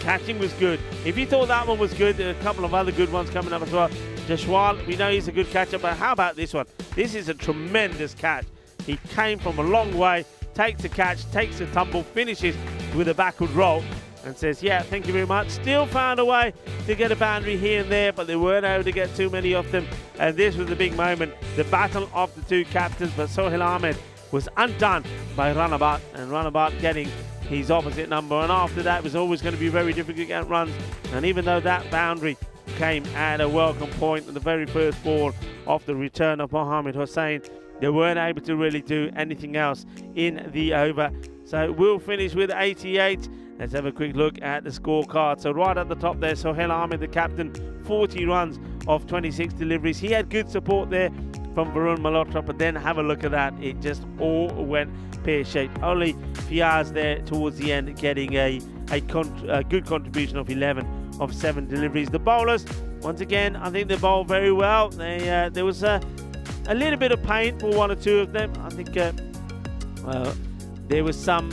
Catching was good. If you thought that one was good, there are a couple of other good ones coming up as well. Jashwal, we know he's a good catcher, but how about this one? This is a tremendous catch. He came from a long way, takes a catch, takes a tumble, finishes with a backward roll, and says, yeah, thank you very much. Still found a way to get a boundary here and there, but they weren't able to get too many of them. And this was the big moment, the battle of the 2 captains. But Sohail Ahmed was undone by Ranabat, and Ranabat getting his opposite number. And after that, it was always going to be very difficult to get runs. And even though that boundary came at a welcome point, the very first ball off the return of Mohamed Hussain, they weren't able to really do anything else in the over. So we'll finish with 88. Let's have a quick look at the scorecard. So right at the top there, Sohail Ahmed, the captain, 40 runs off 26 deliveries. He had good support there from Varun Malhotra, but then have a look at that. It just all went pear-shaped. Only Fiaz there towards the end getting a good contribution of 11 of 7 deliveries. The bowlers, once again, I think they bowled very well. There was a little bit of pain for 1 or 2 of them. I think there was some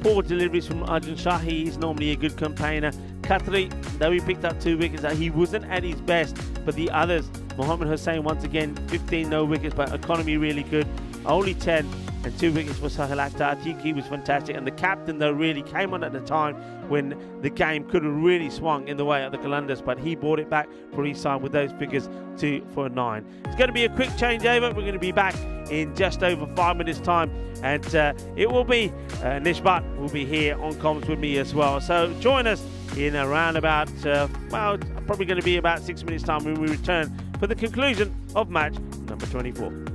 poor deliveries from Arjun Shah. He is normally a good campaigner. Khatri, though he picked up 2 wickets, he wasn't at his best. But the others, Mohammad Hussain once again, 15 no wickets, but economy really good. Only 10 and 2 wickets for Sahil Akhtar. I think he was fantastic. And the captain, though, really came on at the time when the game could have really swung in the way of the Qalandars, but he brought it back for his side with those figures 2 for 9. It's going to be a quick changeover. We're going to be back in just over 5 minutes time, and it will be Nish Bhatt will be here on comms with me as well. So join us in around about well, probably going to be about 6 minutes time when we return for the conclusion of match number 24.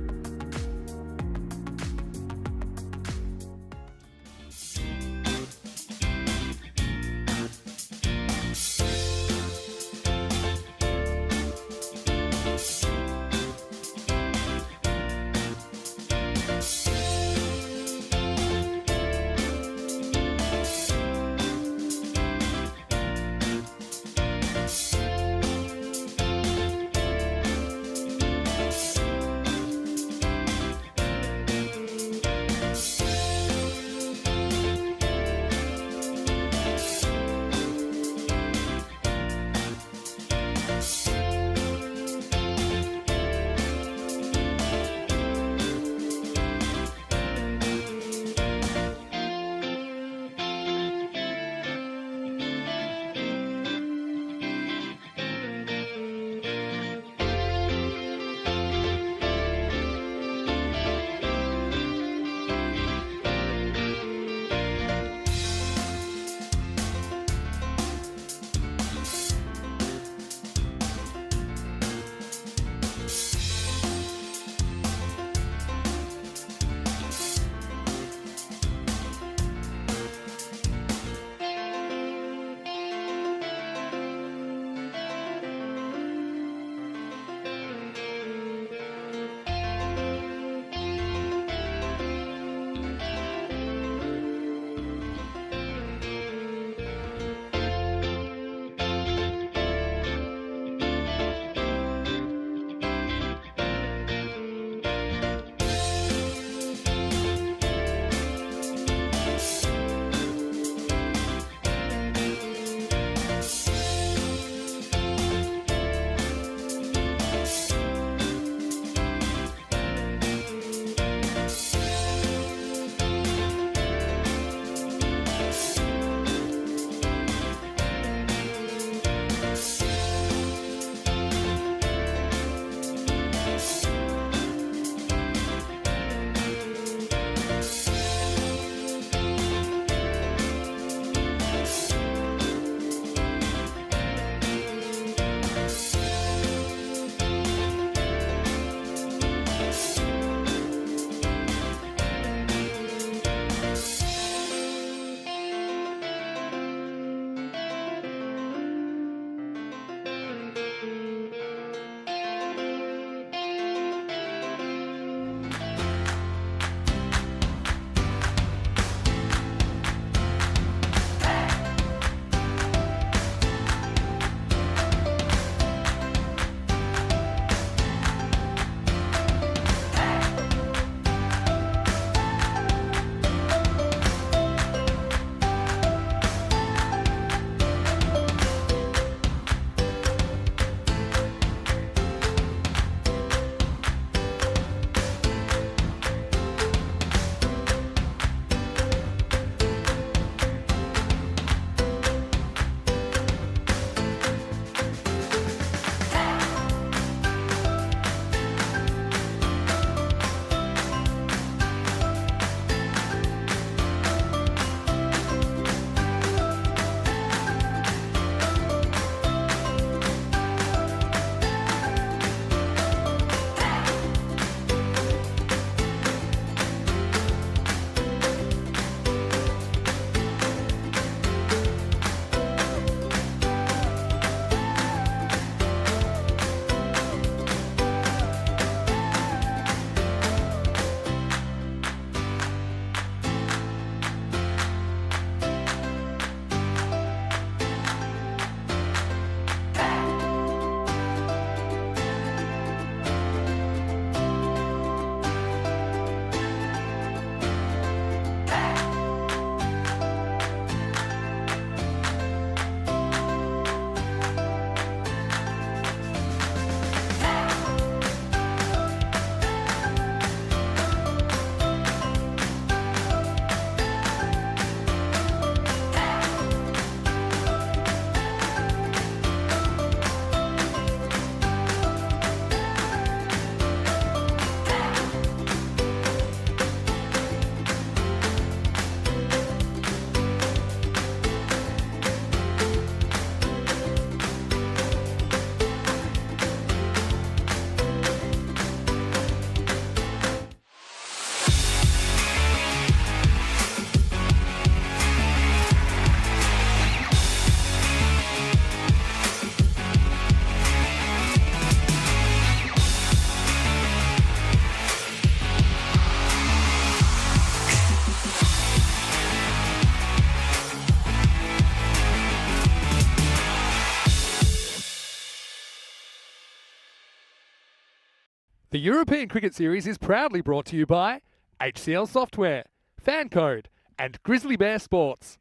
The European Cricket Series is proudly brought to you by HCL Software, FanCode, and Grizzly Bear Sports.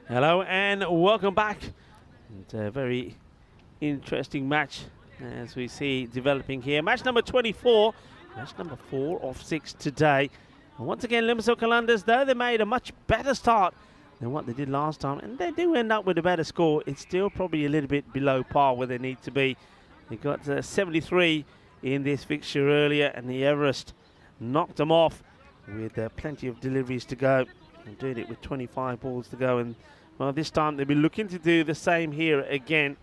Hello and welcome back. It's a very interesting match as we see developing here. Match number 24, match number 4 of 6 today. And once again, Limassol Qalandars, though they made a much better start than what they did last time, and they do end up with a better score, it's still probably a little bit below par where they need to be. They got 73 in this fixture earlier, and the Everest knocked them off with plenty of deliveries to go. And doing it with 25 balls to go, and well, this time they'll be looking to do the same here again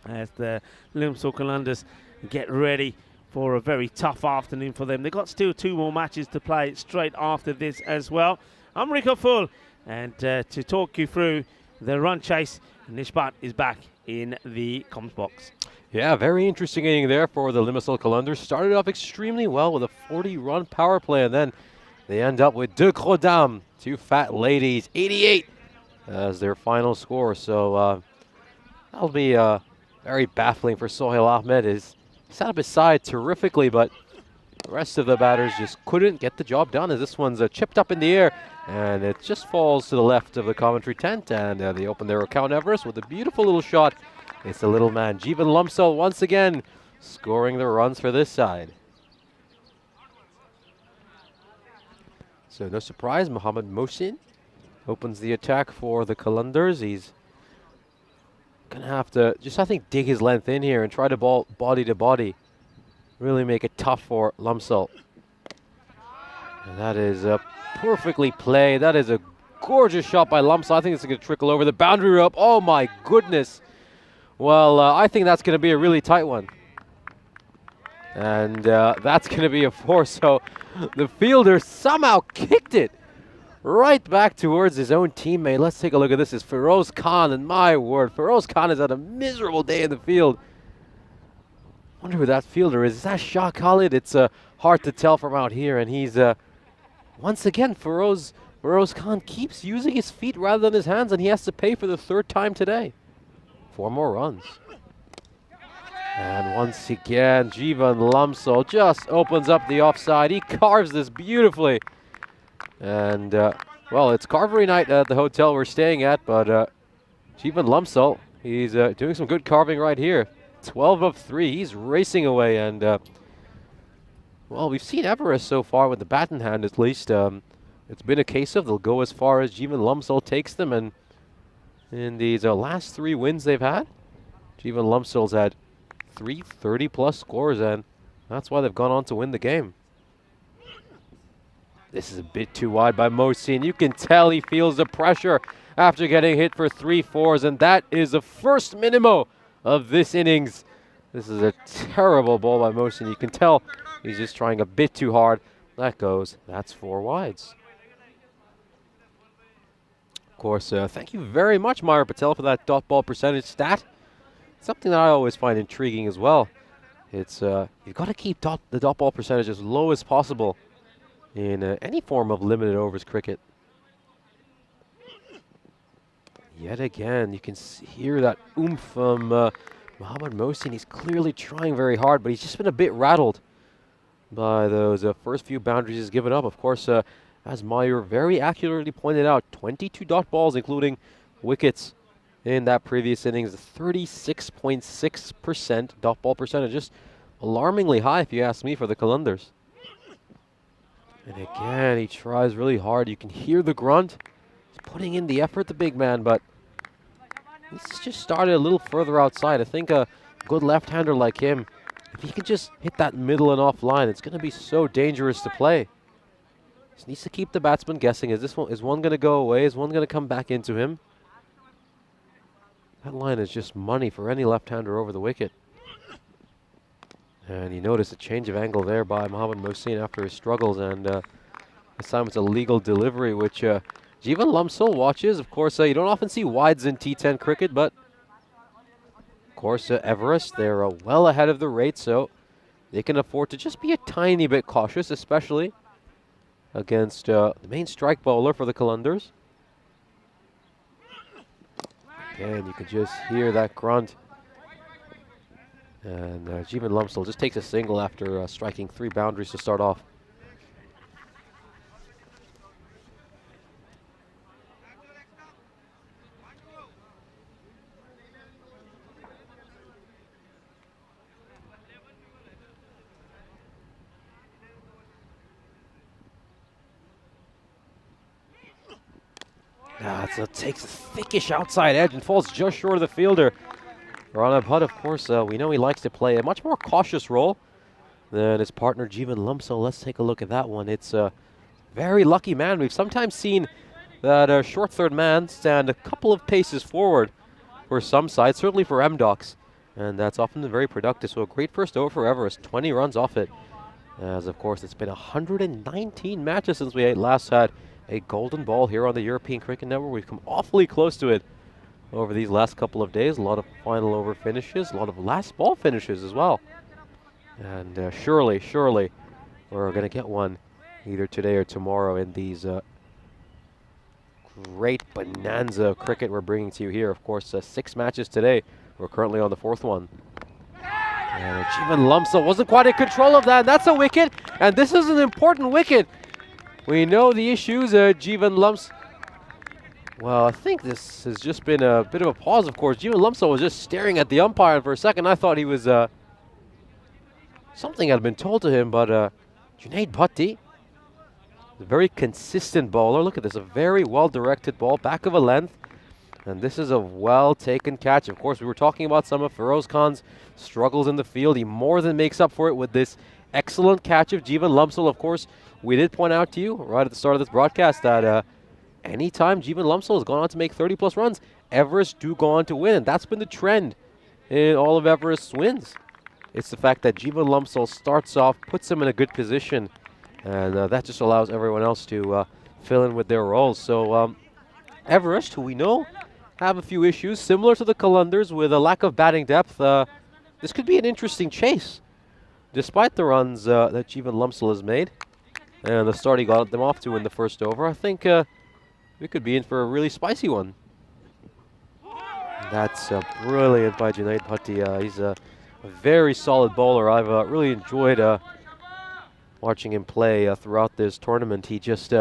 as the Limassol Qalandars get ready for a very tough afternoon for them. They've got still 2 more matches to play straight after this as well. I'm Rico Full, and to talk you through the run chase, Nishpat is back in the comms box. Yeah, very interesting inning there for the Limassol Qalandars. Started off extremely well with a 40-run power play, and then they end up with Deux Gros Dames, 2 fat ladies, 88 as their final score. So that'll be very baffling for Sohail Ahmed. He sat up his side terrifically, but the rest of the batters just couldn't get the job done, as this one's chipped up in the air, and it just falls to the left of the commentary tent, and they open their account Everest with a beautiful little shot. It's the little man, Jeevan Lumsel, once again scoring the runs for this side. So no surprise, Mohammad Mohsin opens the attack for the Qalandars. He's gonna have to just, I think, dig his length in here and try to ball body to body. Really make it tough for Lumsel. And that is perfectly played. That is a gorgeous shot by Lumsel. I think it's gonna trickle over the boundary rope. Oh my goodness. Well, I think that's gonna be a really tight one. And that's gonna be a 4. So the fielder somehow kicked it right back towards his own teammate. Let's take a look at this. It's Feroz Khan, and my word, Feroz Khan has had a miserable day in the field. Wonder who that fielder is. Is that Shah Khalid? It's hard to tell from out here, and he's once again, Feroz Khan keeps using his feet rather than his hands, and he has to pay for the 3rd time today. 4 more runs. And once again, Jeevan Lumsel just opens up the offside. He carves this beautifully. And, well, it's carvery night at the hotel we're staying at, but Jeevan Lumsel, he's doing some good carving right here. 12 of 3. He's racing away, and, well, we've seen Everest so far with the bat in hand, at least. It's been a case of they'll go as far as Jeevan Lumsel takes them, and in these last 3 wins they've had, Jeevan Lumsel's had 3 30-plus scores, and that's why they've gone on to win the game. This is a bit too wide by Mohsin. You can tell he feels the pressure after getting hit for 3 4s, and that is the first minimo of this innings. This is a terrible ball by Mohsin. You can tell he's just trying a bit too hard. That goes. That's 4 wides. Of course, thank you very much, Myra Patel, for that dot ball percentage stat. Something that I always find intriguing as well. It's you've got to keep the dot ball percentage as low as possible in any form of limited overs cricket. Yet again, you can hear that oomph from Mohammad Mohsin. He's clearly trying very hard, but he's just been a bit rattled by those first few boundaries he's given up. Of course, as Meyer very accurately pointed out, 22 dot balls, including wickets in that previous innings. 36.6% dot ball percentage. Just alarmingly high, if you ask me, for the Qalandars. And again, he tries really hard. You can hear the grunt. He's putting in the effort, the big man, but he's just started a little further outside. I think a good left-hander like him, if he can just hit that middle and off line, it's going to be so dangerous to play. Just needs to keep the batsman guessing. Is one going to go away? Is one going to come back into him? That line is just money for any left-hander over the wicket. And you notice a change of angle there by Mohammad Mohsin after his struggles, and this time it's a legal delivery, which Jeevan Lumsel watches. Of course, you don't often see wides in T10 cricket, but of course Everest, they're well ahead of the rate, so they can afford to just be a tiny bit cautious, especially against the main strike bowler for the Qalandars. Again, you can just hear that grunt. And Jeevan Lumsel just takes a single after striking 3 boundaries to start off. So takes a thickish outside edge and falls just short of the fielder. Rana Bhatt, of course, we know he likes to play a much more cautious role than his partner Jeevan Lumsel. Let's take a look at that one. It's a very lucky man. We've sometimes seen that short third man stand a couple of paces forward for some sides, certainly for MDOX, and that's often very productive. So a great first over for Everest, 20 runs off it. As of course, it's been 119 matches since we last had a golden ball here on the European Cricket Network. We've come awfully close to it over these last couple of days. A lot of final over finishes, a lot of last ball finishes as well. And surely we're going to get one either today or tomorrow in these great bonanza cricket we're bringing to you here. Of course, 6 matches today. We're currently on the 4th one. And Jeevan Lumsel wasn't quite in control of that. And that's a wicket, and this is an important wicket. We know the issues, Jeevan Lumsel. Well, I think this has just been a bit of a pause, of course. Jeevan Lumsel was just staring at the umpire, and for a second I thought he was, something had been told to him, but Junaid Bhatti, a very consistent bowler. Look at this, a very well-directed ball, back of a length. And this is a well-taken catch. Of course, we were talking about some of Feroz Khan's struggles in the field. He more than makes up for it with this excellent catch of Jeevan Lumsel. Of course, we did point out to you right at the start of this broadcast that anytime Jeevan Lumsel has gone on to make 30-plus runs, Everest do go on to win. And that's been the trend in all of Everest's wins. It's the fact that Jeevan Lumsel starts off, puts him in a good position, and that just allows everyone else to fill in with their roles. So Everest, who we know have a few issues, similar to the Qalandars with a lack of batting depth, this could be an interesting chase. Despite the runs that Jeevan Lumsel has made, and the start he got them off to in the first over, I think we could be in for a really spicy one. That's brilliant by Junaid Bhatti. He's a very solid bowler. I've really enjoyed watching him play throughout this tournament. He just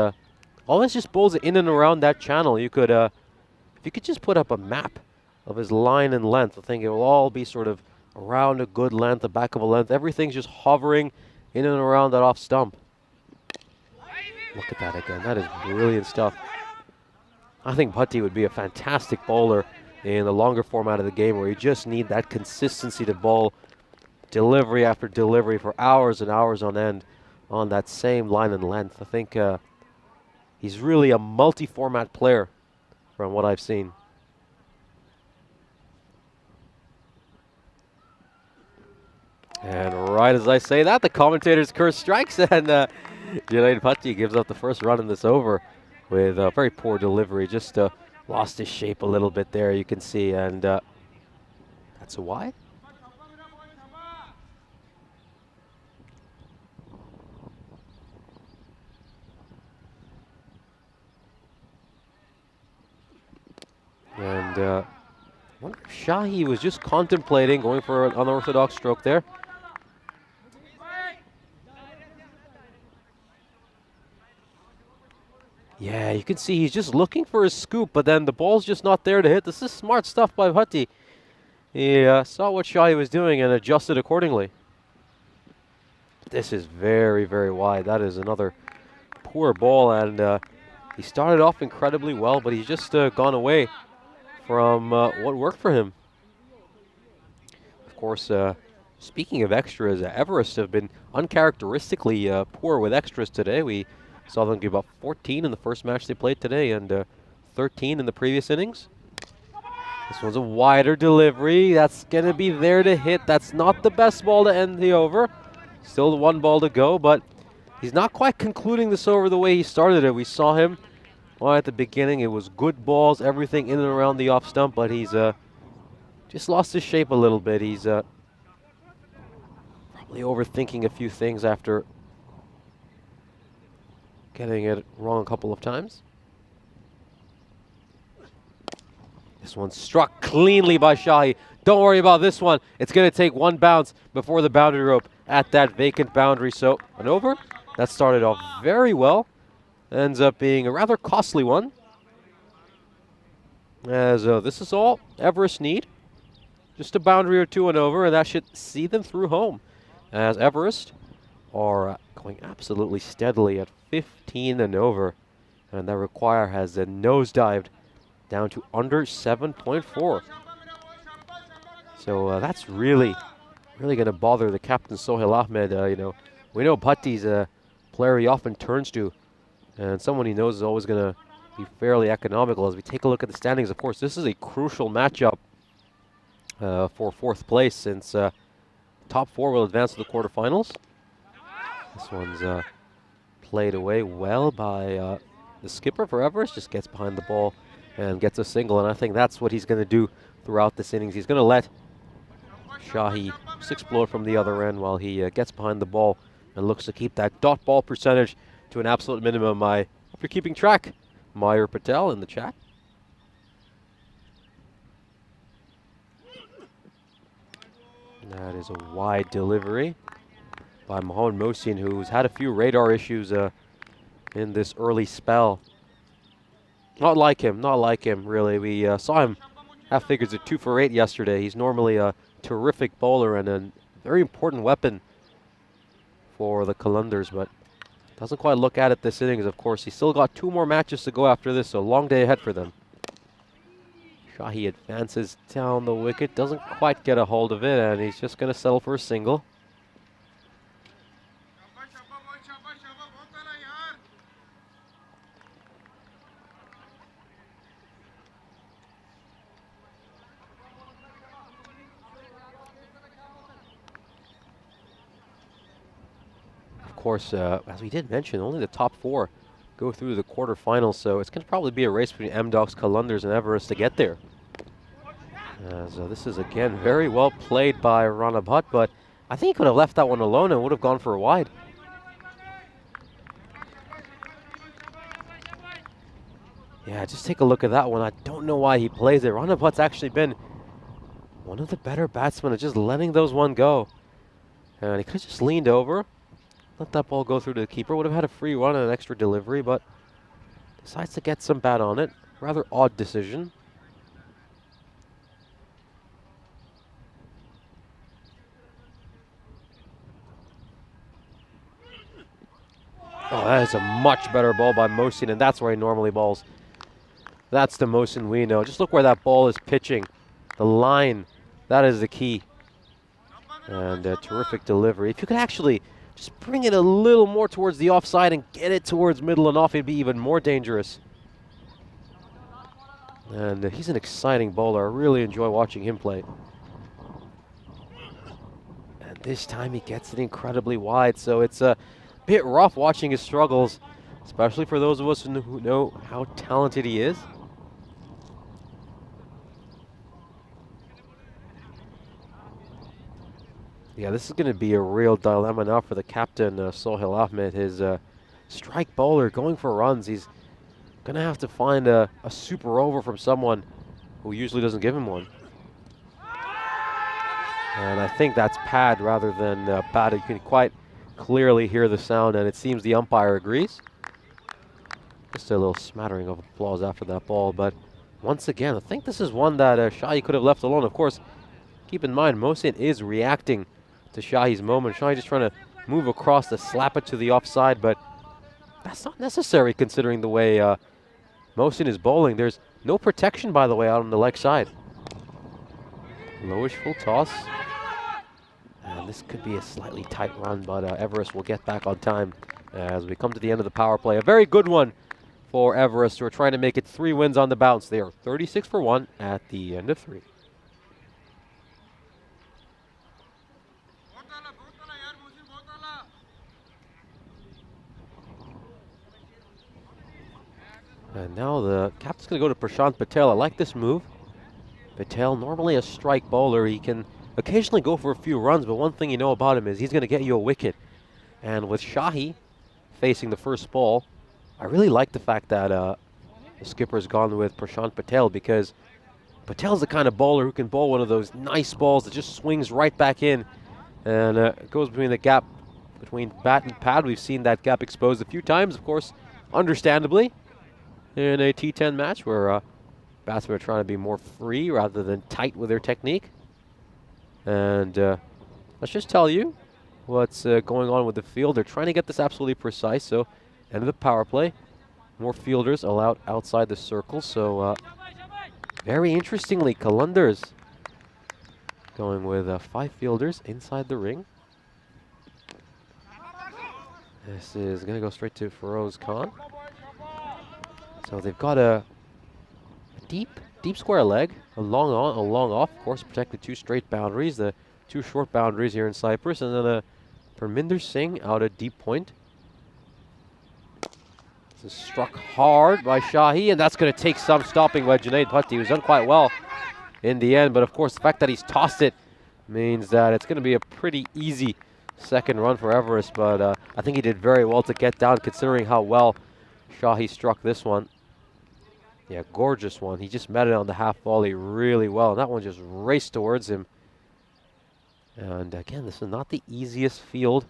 always just bowls it in and around that channel. You could, if you could just put up a map of his line and length, I think it will all be sort of around a good length, the back of a length. Everything's just hovering in and around that off stump. Look at that again. That is brilliant stuff. I think Bhatti would be a fantastic bowler in the longer format of the game where you just need that consistency to bowl delivery after delivery for hours and hours on end on that same line and length. I think he's really a multi-format player from what I've seen. And right as I say that, the commentator's curse strikes, and Junaid Bhatti gives up the first run in this over with a very poor delivery. Just lost his shape a little bit there, you can see, and that's a wide. And I wonder if Shahi was just contemplating going for an unorthodox stroke there. Yeah, you can see he's just looking for a scoop, but then the ball's just not there to hit. This is smart stuff by Bhatti. He saw what Shahi was doing and adjusted accordingly. This is very, very wide. That is another poor ball, and he started off incredibly well, but he's just gone away from what worked for him. Of course, speaking of extras, Everest have been uncharacteristically poor with extras today. We saw them give up 14 in the first match they played today and 13 in the previous innings. This one's a wider delivery. That's going to be there to hit. That's not the best ball to end the over. Still the 1 ball to go, but he's not quite concluding this over the way he started it. We saw him at the beginning. It was good balls, everything in and around the off stump, but he's just lost his shape a little bit. He's probably overthinking a few things after getting it wrong a couple of times. This one struck cleanly by Shahi. Don't worry about this one. It's going to take one bounce before the boundary rope at that vacant boundary. So an over that started off very well. Ends up being a rather costly one. As this is all Everest need. Just a boundary or two and over, and that should see them through home. As Everest are going absolutely steadily at 15 and over. And that require has nosedived down to under 7.4. So that's really going to bother the captain, Sohail Ahmed. You know, we know Bhatti's a player he often turns to, and someone he knows is always going to be fairly economical. As we take a look at the standings, of course, this is a crucial matchup for fourth place, since top four will advance to the quarterfinals. This one's played away well by the skipper for Everest. Just gets behind the ball and gets a single, and I think that's what he's going to do throughout this innings. He's going to let Shahi explode from the other end while he gets behind the ball and looks to keep that dot ball percentage to an absolute minimum. I hope you're keeping track, Meyer Patel, in the chat. That is a wide delivery by Mohamed Mohsin, who's had a few radar issues in this early spell. Not like him, really. We saw him have figures at 2 for 8 yesterday. He's normally a terrific bowler and a very important weapon for the Qalandars, but doesn't quite look at it this innings. Of course, he's still got 2 more matches to go after this, so long day ahead for them. Shahi advances down the wicket, doesn't quite get a hold of it, and he's just going to settle for a single. Of course, as we did mention, only the top 4 go through the quarterfinals, so it's going to probably be a race between M-Docs, Qalandars, and Everest to get there. So this is, again, very well played by Rana Bhatt, but I think he could have left that one alone and would have gone for a wide. Yeah, just take a look at that one. I don't know why he plays it. Rana Bhatt's actually been one of the better batsmen at just letting those one go. And he could have just leaned over, let that ball go through to the keeper. Would have had a free run and an extra delivery, but decides to get some bat on it. Rather odd decision. Oh, that is a much better ball by Mohsin, and that's where he normally bowls. That's the Mohsin we know. Just look where that ball is pitching. The line, that is the key. And a terrific delivery. If you could actually just bring it a little more towards the offside and get it towards middle and off, it'd be even more dangerous. And he's an exciting bowler. I really enjoy watching him play. And this time he gets it incredibly wide, so it's a bit rough watching his struggles, especially for those of us who know how talented he is. Yeah, this is going to be a real dilemma now for the captain, Sohail Ahmed. His strike bowler going for runs. He's going to have to find a super over from someone who usually doesn't give him one. And I think that's pad rather than bat. You can quite clearly hear the sound, and it seems the umpire agrees. Just a little smattering of applause after that ball. But once again, I think this is one that Shahi could have left alone. Of course, keep in mind, Mohsin is reacting to Shahi's moment. Shahi just trying to move across to slap it to the offside, but that's not necessary considering the way Mohsin is bowling. There's no protection, by the way, out on the leg side. Lowish full toss. And this could be a slightly tight run, but Everest will get back on time as we come to the end of the power play. A very good one for Everest, who are trying to make it 3 wins on the bounce. They are 36 for 1 at the end of 3. And now the captain's going to go to Prashant Patel. I like this move. Patel, normally a strike bowler. He can occasionally go for a few runs, but one thing you know about him is he's going to get you a wicket. And with Shahi facing the first ball, I really like the fact that the skipper's gone with Prashant Patel, because Patel's the kind of bowler who can bowl one of those nice balls that just swings right back in and goes between the gap between bat and pad. We've seen that gap exposed a few times, of course, understandably, in a T10 match where batsmen are trying to be more free rather than tight with their technique. And let's just tell you what's going on with the field. They're trying to get this absolutely precise, so end of the power play. More fielders allowed outside the circle, so very interestingly, Kalundars going with 5 fielders inside the ring. This is going to go straight to Feroz Khan. So they've got a deep square leg, a long on, a long off. Of course, protect the 2 straight boundaries, the 2 short boundaries here in Cyprus, and then a Parminder Singh out at deep point. This is struck hard by Shahi, and that's going to take some stopping by Junaid Bhatti, who's done quite well in the end. But of course, the fact that he's tossed it means that it's going to be a pretty easy second run for Everest. But I think he did very well to get down, considering how well Shahi struck this one. Yeah, gorgeous one. He just met it on the half volley really well, and that one just raced towards him. And again, this is not the easiest field.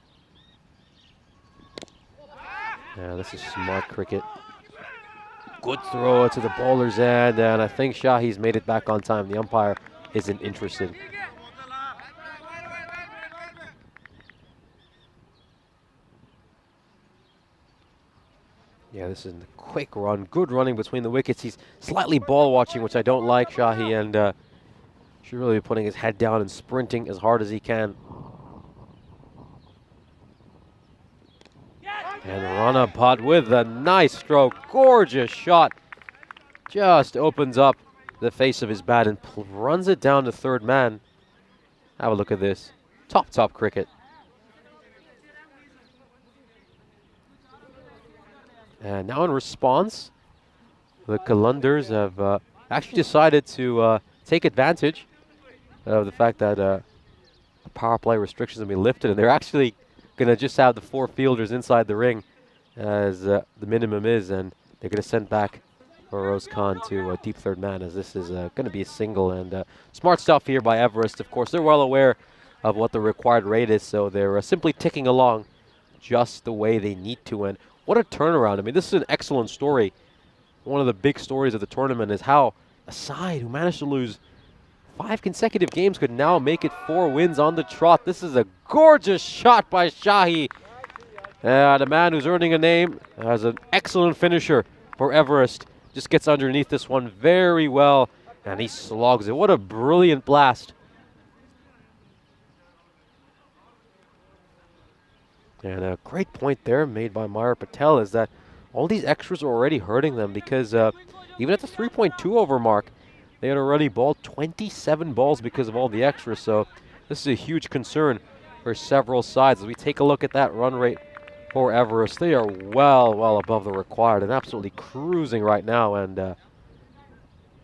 Yeah, this is smart cricket. Good throw to the bowler's end, and I think Shahi's made it back on time. The umpire isn't interested. Yeah, this is a quick run. Good running between the wickets. He's slightly ball watching, which I don't like, Shahi, and should really be putting his head down and sprinting as hard as he can. And Rana Bhatt with a nice stroke. Gorgeous shot. Just opens up the face of his bat and runs it down to third man. Have a look at this. Top cricket. And now in response, the Kalundars have actually decided to take advantage of the fact that power play restrictions have been lifted, and they're actually going to just have the 4 fielders inside the ring as the minimum is, and they're going to send back Feroz Khan to a deep third man, as this is going to be a single. And smart stuff here by Everest. Of course, they're well aware of what the required rate is, so they're simply ticking along just the way they need to. And what a turnaround. I mean, this is an excellent story. One of the big stories of the tournament is how a side who managed to lose 5 consecutive games could now make it 4 wins on the trot. This is a gorgeous shot by Shahi. The man who's earning a name as an excellent finisher for Everest. Just gets underneath this one very well, and he slogs it. What a brilliant blast. And a great point there made by Mayur Patel is that all these extras are already hurting them, because even at the 3.2 over mark, they had already bowled 27 balls because of all the extras. So this is a huge concern for several sides. As we take a look at that run rate for Everest, they are well above the required and absolutely cruising right now. And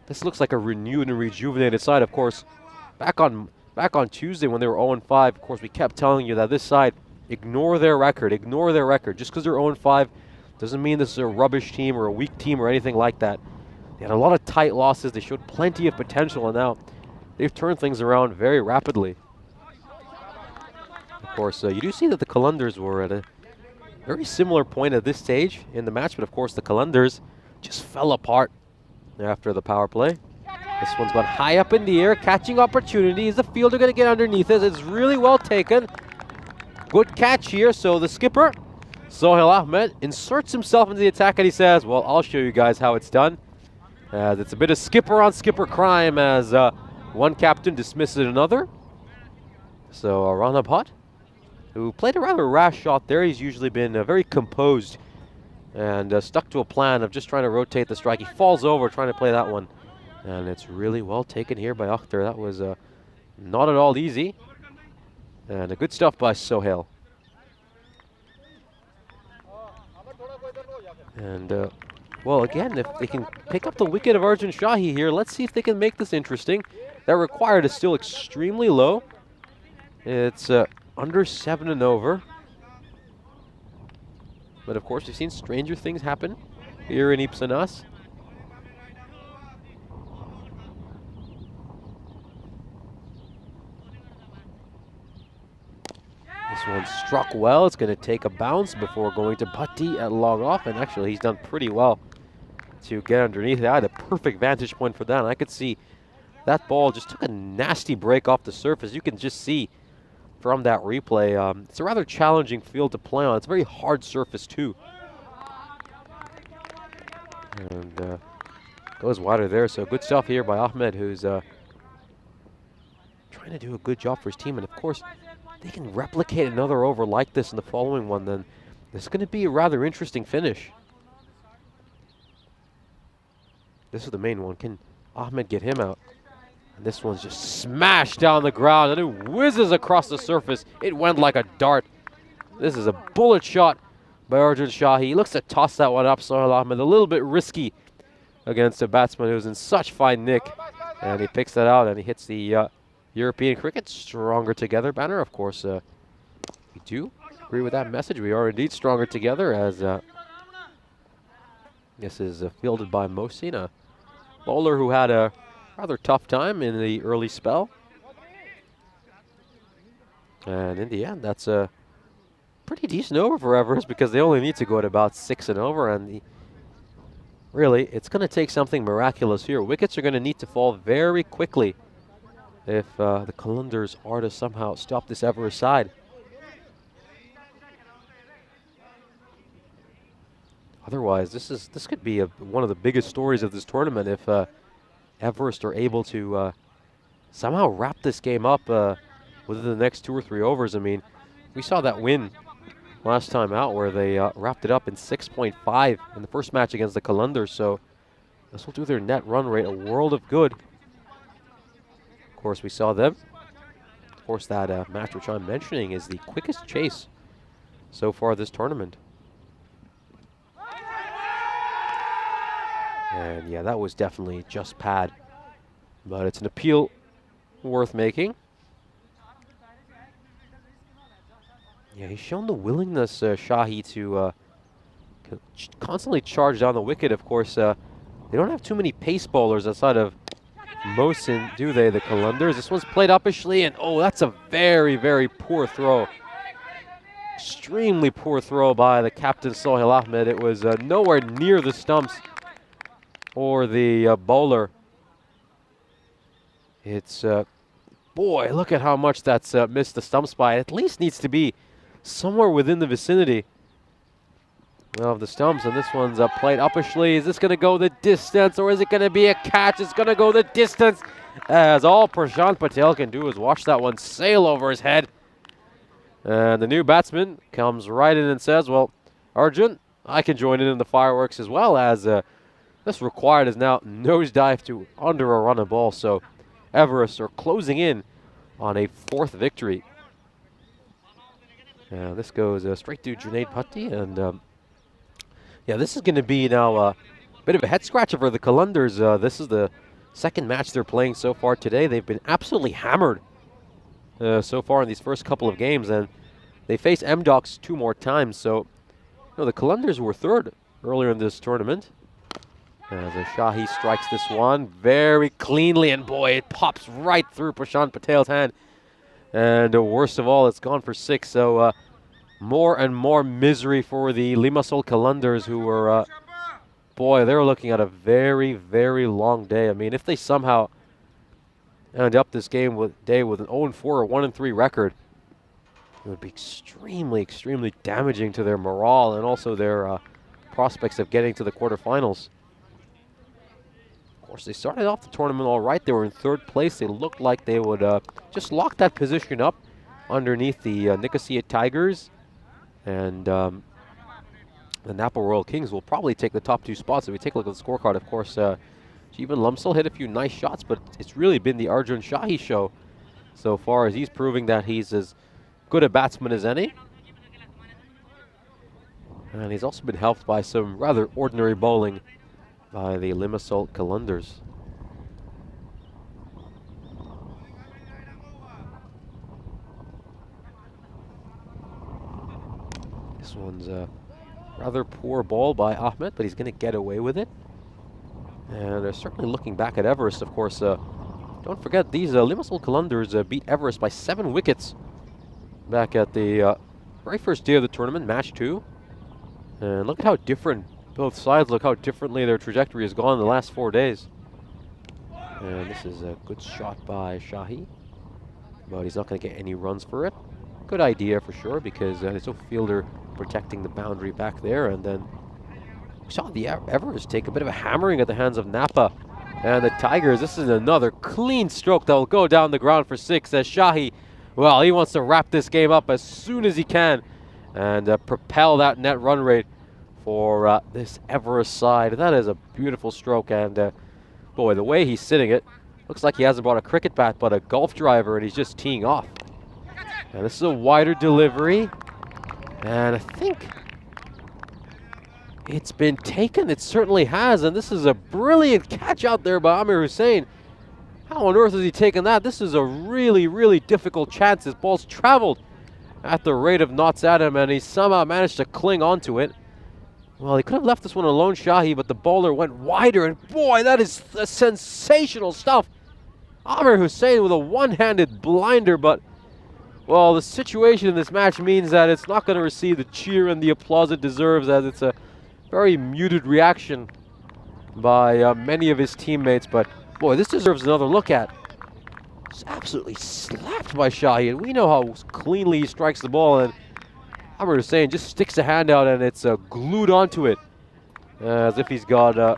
this looks like a renewed and rejuvenated side. Of course, back on Tuesday when they were 0-5, of course, we kept telling you that this side, ignore their record. Just because they're 0-5 doesn't mean this is a rubbish team or a weak team or anything like that. They had a lot of tight losses. They showed plenty of potential, and now they've turned things around very rapidly. Of course, you do see that the Kalundars were at a very similar point at this stage in the match, but of course the Kalundars just fell apart after the power play. This one's gone high up in the air, catching opportunity. Is the fielder going to get underneath it? It's really well taken. Good catch here. So the skipper, Sohail Ahmed, inserts himself into the attack, and he says, well, I'll show you guys how it's done. It's a bit of skipper on skipper crime as one captain dismisses another. So Rana Bhatt, who played a rather rash shot there. He's usually been very composed and stuck to a plan of just trying to rotate the strike. He falls over trying to play that one. And it's really well taken here by Akhtar. That was not at all easy. And good stuff by Sohail. And well, again, if they can pick up the wicket of Arjun Shahi here, let's see if they can make this interesting. That required is still extremely low. It's under 7 and over. But of course, we've seen stranger things happen here in Ipsanas. one struck well. It's going to take a bounce before going to Bhatti at long off, and actually he's done pretty well to get underneath it. I had a perfect vantage point for that, and I could see that ball just took a nasty break off the surface. You can just see from that replay, it's a rather challenging field to play on. It's a very hard surface too. And goes wider there, so good stuff here by Ahmed, who's trying to do a good job for his team. And of course, they can replicate another over like this in the following one, then this is going to be a rather interesting finish. This is the main one. Can Ahmed get him out? And this one's just smashed down the ground, and it whizzes across the surface. It went like a dart. This is a bullet shot by Arjun Shahi. He looks to toss that one up, Sohail Ahmed. A little bit risky against a batsman who's in such fine nick. And he picks that out, and he hits the European Cricket Stronger Together banner. Of course, we do agree with that message. We are indeed stronger together, as this is fielded by Mohsin, a bowler who had a rather tough time in the early spell. And in the end, that's a pretty decent over for Everest, because they only need to go at about 6 and over. And really, it's going to take something miraculous here. Wickets are going to need to fall very quickly if the Qalandars are to somehow stop this Everest side. Otherwise, this could be one of the biggest stories of this tournament if Everest are able to somehow wrap this game up within the next 2 or 3 overs. I mean, we saw that win last time out where they wrapped it up in 6.5 in the first match against the Qalandars, so this will do their net run rate a world of good. Of course, we saw them. Of course, that match which I'm mentioning is the quickest chase so far this tournament. And yeah, that was definitely just pad, but it's an appeal worth making. Yeah, he's shown the willingness, Shahi, to constantly charge down the wicket. Of course, they don't have too many pace bowlers outside of Mohsin, do they, the Qalandars? This one's played uppishly, and oh, that's a very, very poor throw. Extremely poor throw by the captain, Sohail Ahmed. It was nowhere near the stumps or the bowler. It's, boy, look at how much that's missed the stumps by. It at least needs to be somewhere within the vicinity of the stumps, and this one's played uppishly. Is this going to go the distance, or is it going to be a catch? It's going to go the distance, as all Prashant Patel can do is watch that one sail over his head. And the new batsman comes right in and says, well, Arjun, I can join in the fireworks as well, as this required is now nosedive to under a run of ball. So Everest are closing in on a 4th victory. This goes straight to Junaid Bhatti, and yeah, this is going to be now a bit of a head scratcher for the Qalandars. This is the 2nd match they're playing so far today. They've been absolutely hammered so far in these first couple of games, and they face MDocs 2 more times. So, the Qalandars were 3rd earlier in this tournament. As Shahi strikes this one very cleanly, and boy, it pops right through Prashant Patel's hand. And worst of all, it's gone for 6. So more and more misery for the Limassol Qalandars, who were, boy, they're looking at a very, very long day. I mean, if they somehow end up this day with an 0-4 or 1-3 record, it would be extremely, extremely damaging to their morale and also their prospects of getting to the quarterfinals. Of course, they started off the tournament all right. They were in 3rd place. They looked like they would just lock that position up underneath the Nicosia Tigers. And the Napa Royal Kings will probably take the top 2 spots. If we take a look at the scorecard, of course, Jeevan Lumsel hit a few nice shots, but it's really been the Arjun Shahi show so far, as he's proving that he's as good a batsman as any. And he's also been helped by some rather ordinary bowling by the Limassol Qalandars. This one's a rather poor ball by Ahmed, but he's going to get away with it. And they're certainly looking back at Everest, of course. Don't forget, these Limassol Qalandars beat Everest by 7 wickets back at the Very first day of the tournament, match 2. And look at how different both sides look, how differently their trajectory has gone in the last 4 days. And this is a good shot by Shahi, but he's not going to get any runs for it. Good idea for sure, because there's no fielder protecting the boundary back there. And then we saw the Everest take a bit of a hammering at the hands of Napa and the Tigers. This is another clean stroke that will go down the ground for 6 as Shahi, well, he wants to wrap this game up as soon as he can and propel that net run rate for this Everest side. That is a beautiful stroke, and boy, the way he's sitting it, looks like he hasn't brought a cricket bat but a golf driver, and he's just teeing off. And this is a wider delivery, and I think it's been taken. It certainly has, and this is a brilliant catch out there by Amir Hussain. How on earth has he taken that? This is a really, really difficult chance. His ball's traveled at the rate of knots at him, and he somehow managed to cling onto it. Well, he could have left this one alone, Shahi, but the bowler went wider, and boy, that is sensational stuff. Amir Hussain with a one-handed blinder, but, well, the situation in this match means that it's not going to receive the cheer and the applause it deserves, as it's a very muted reaction by many of his teammates. But, boy, this deserves another look at. It's absolutely slapped by Shahi, and we know how cleanly he strikes the ball, and Amir Hussain just sticks a hand out and it's glued onto it, as if he's got an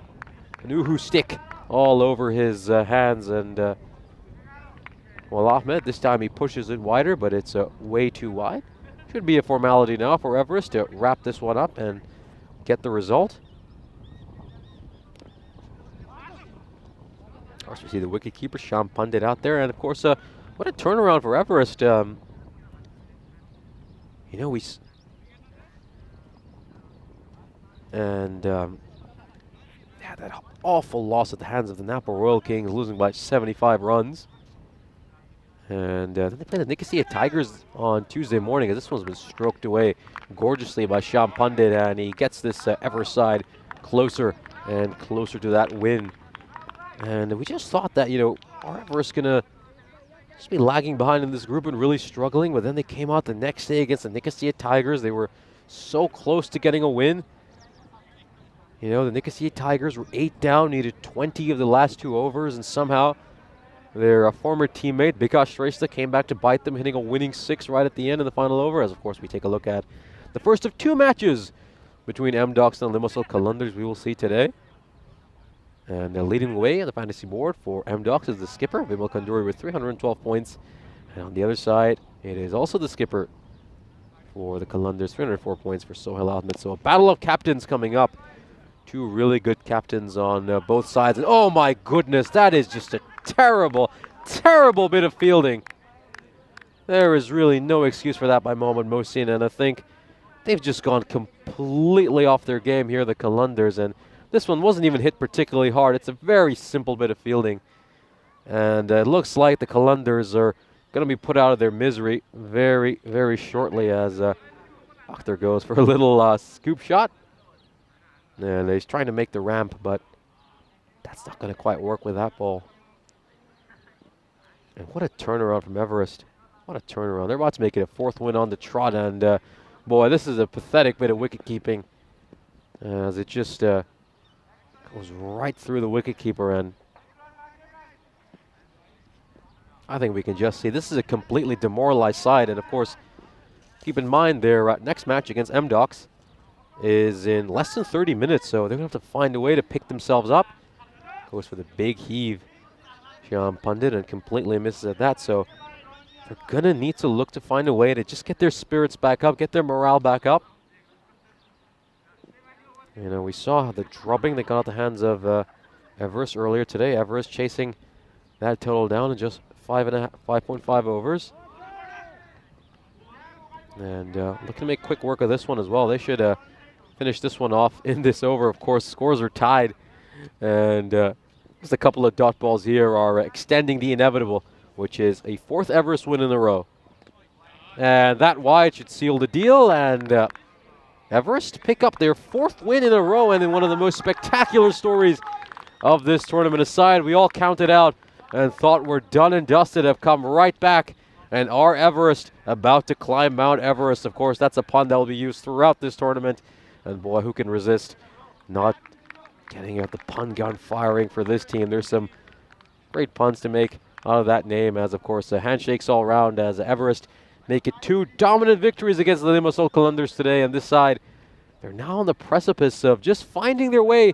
Uhu stick all over his hands. And well, Ahmed, this time he pushes it wider, but it's way too wide. Should be a formality now for Everest to wrap this one up and get the result. Of course, we see the wicketkeeper, Sham Pandit, out there, and of course, what a turnaround for Everest. You know, yeah, that awful loss at the hands of the Napa Royal Kings, losing by 75 runs. And then they play the Nicosia Tigers on Tuesday morning, and this one's been stroked away gorgeously by Sham Pandit, and he gets this Everest side closer and closer to that win. And we just thought that, you know, are Everest going to just be lagging behind in this group and really struggling? But then they came out the next day against the Nicosia Tigers. They were so close to getting a win. You know, the Nicosia Tigers were 8 down, needed 20 of the last 2 overs, and somehow their former teammate, Bikash Shrestha, came back to bite them, hitting a winning 6 right at the end in the final over, as of course we take a look at the first of 2 matches between MDocs and Limassol Qalandars we will see today. And leading the way on the fantasy board for MDocs is the skipper, Vimal Kanduri, with 312 points. And on the other side, it is also the skipper for the Qalandars, 304 points for Sohail Ahmed. So a battle of captains coming up. 2 really good captains on both sides. And oh my goodness, that is just a terrible, terrible bit of fielding. There is really no excuse for that by Mohamed Mohsin, and I think they've just gone completely off their game here, the Qalandars, and this one wasn't even hit particularly hard. It's a very simple bit of fielding, and it looks like the Qalandars are going to be put out of their misery very, very shortly, as Akhtar goes for a little scoop shot. And he's trying to make the ramp, but that's not going to quite work with that ball. And what a turnaround from Everest. What a turnaround. They're about to make it a 4th win on the trot, and boy, this is a pathetic bit of wicket keeping, as it just goes right through the wicketkeeper. And I think we can just see this is a completely demoralized side. And of course, keep in mind their next match against MDocs is in less than 30 minutes, so they're going to have to find a way to pick themselves up. Goes for the big heave, Sham Pandit, and completely misses at that. So they're going to need to look to find a way to just get their spirits back up, get their morale back up. You know, we saw the drubbing that got out the hands of Everest earlier today. Everest chasing that total down in just 5.5 overs. And looking to make quick work of this one as well. They should finish this one off in this over. Of course, scores are tied, and just a couple of dot balls here are extending the inevitable, which is a 4th Everest win in a row. And that wide should seal the deal, and Everest pick up their 4th win in a row, and in one of the most spectacular stories of this tournament aside. We all counted out and thought we're done and dusted, have come right back And are Everest about to climb Mount Everest? Of course, that's a pun that will be used throughout this tournament. And boy, who can resist not getting out the pun gun firing for this team? There's some great puns to make out of that name, as of course handshakes all around as Everest make it 2 dominant victories against the Limassol Kalunders today. And this side, they're now on the precipice of just finding their way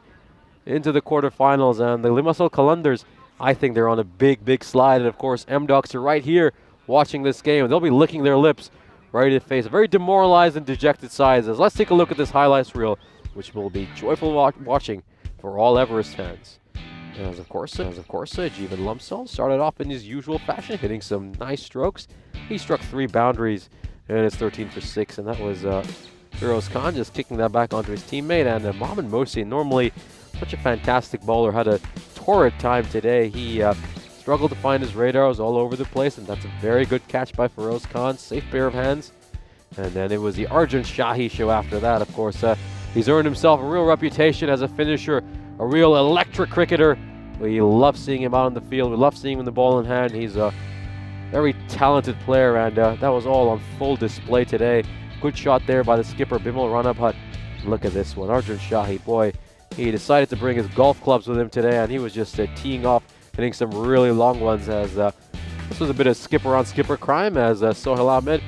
into the quarterfinals. And the Limassol Kalunders, I think they're on a big, big slide. And of course, MDocs are right here watching this game. They'll be licking their lips ready to face a very demoralized and dejected side. As let's take a look at this highlights reel, which will be joyful watching for all Everest fans. As of course, Jeevan Lumsdahl started off in his usual fashion, hitting some nice strokes. He struck 3 boundaries, and it's 13 for 6, and that was Firoz Khan just kicking that back onto his teammate. And Mohamed Mosi, normally such a fantastic bowler, had a torrid time today. He struggled to find his radars all over the place, and that's a very good catch by Firoz Khan. Safe pair of hands. And then it was the Arjun Shahi show after that. Of course, he's earned himself a real reputation as a finisher, a real electric cricketer. We love seeing him out on the field. We love seeing him with the ball in hand. He's a very talented player, and that was all on full display today. Good shot there by the skipper, Bimal Ranabhat. Look at this one. Arjun Shahi, boy, he decided to bring his golf clubs with him today, and he was just teeing off, hitting some really long ones. As this was a bit of skipper-on-skipper crime, as Sohail Ahmed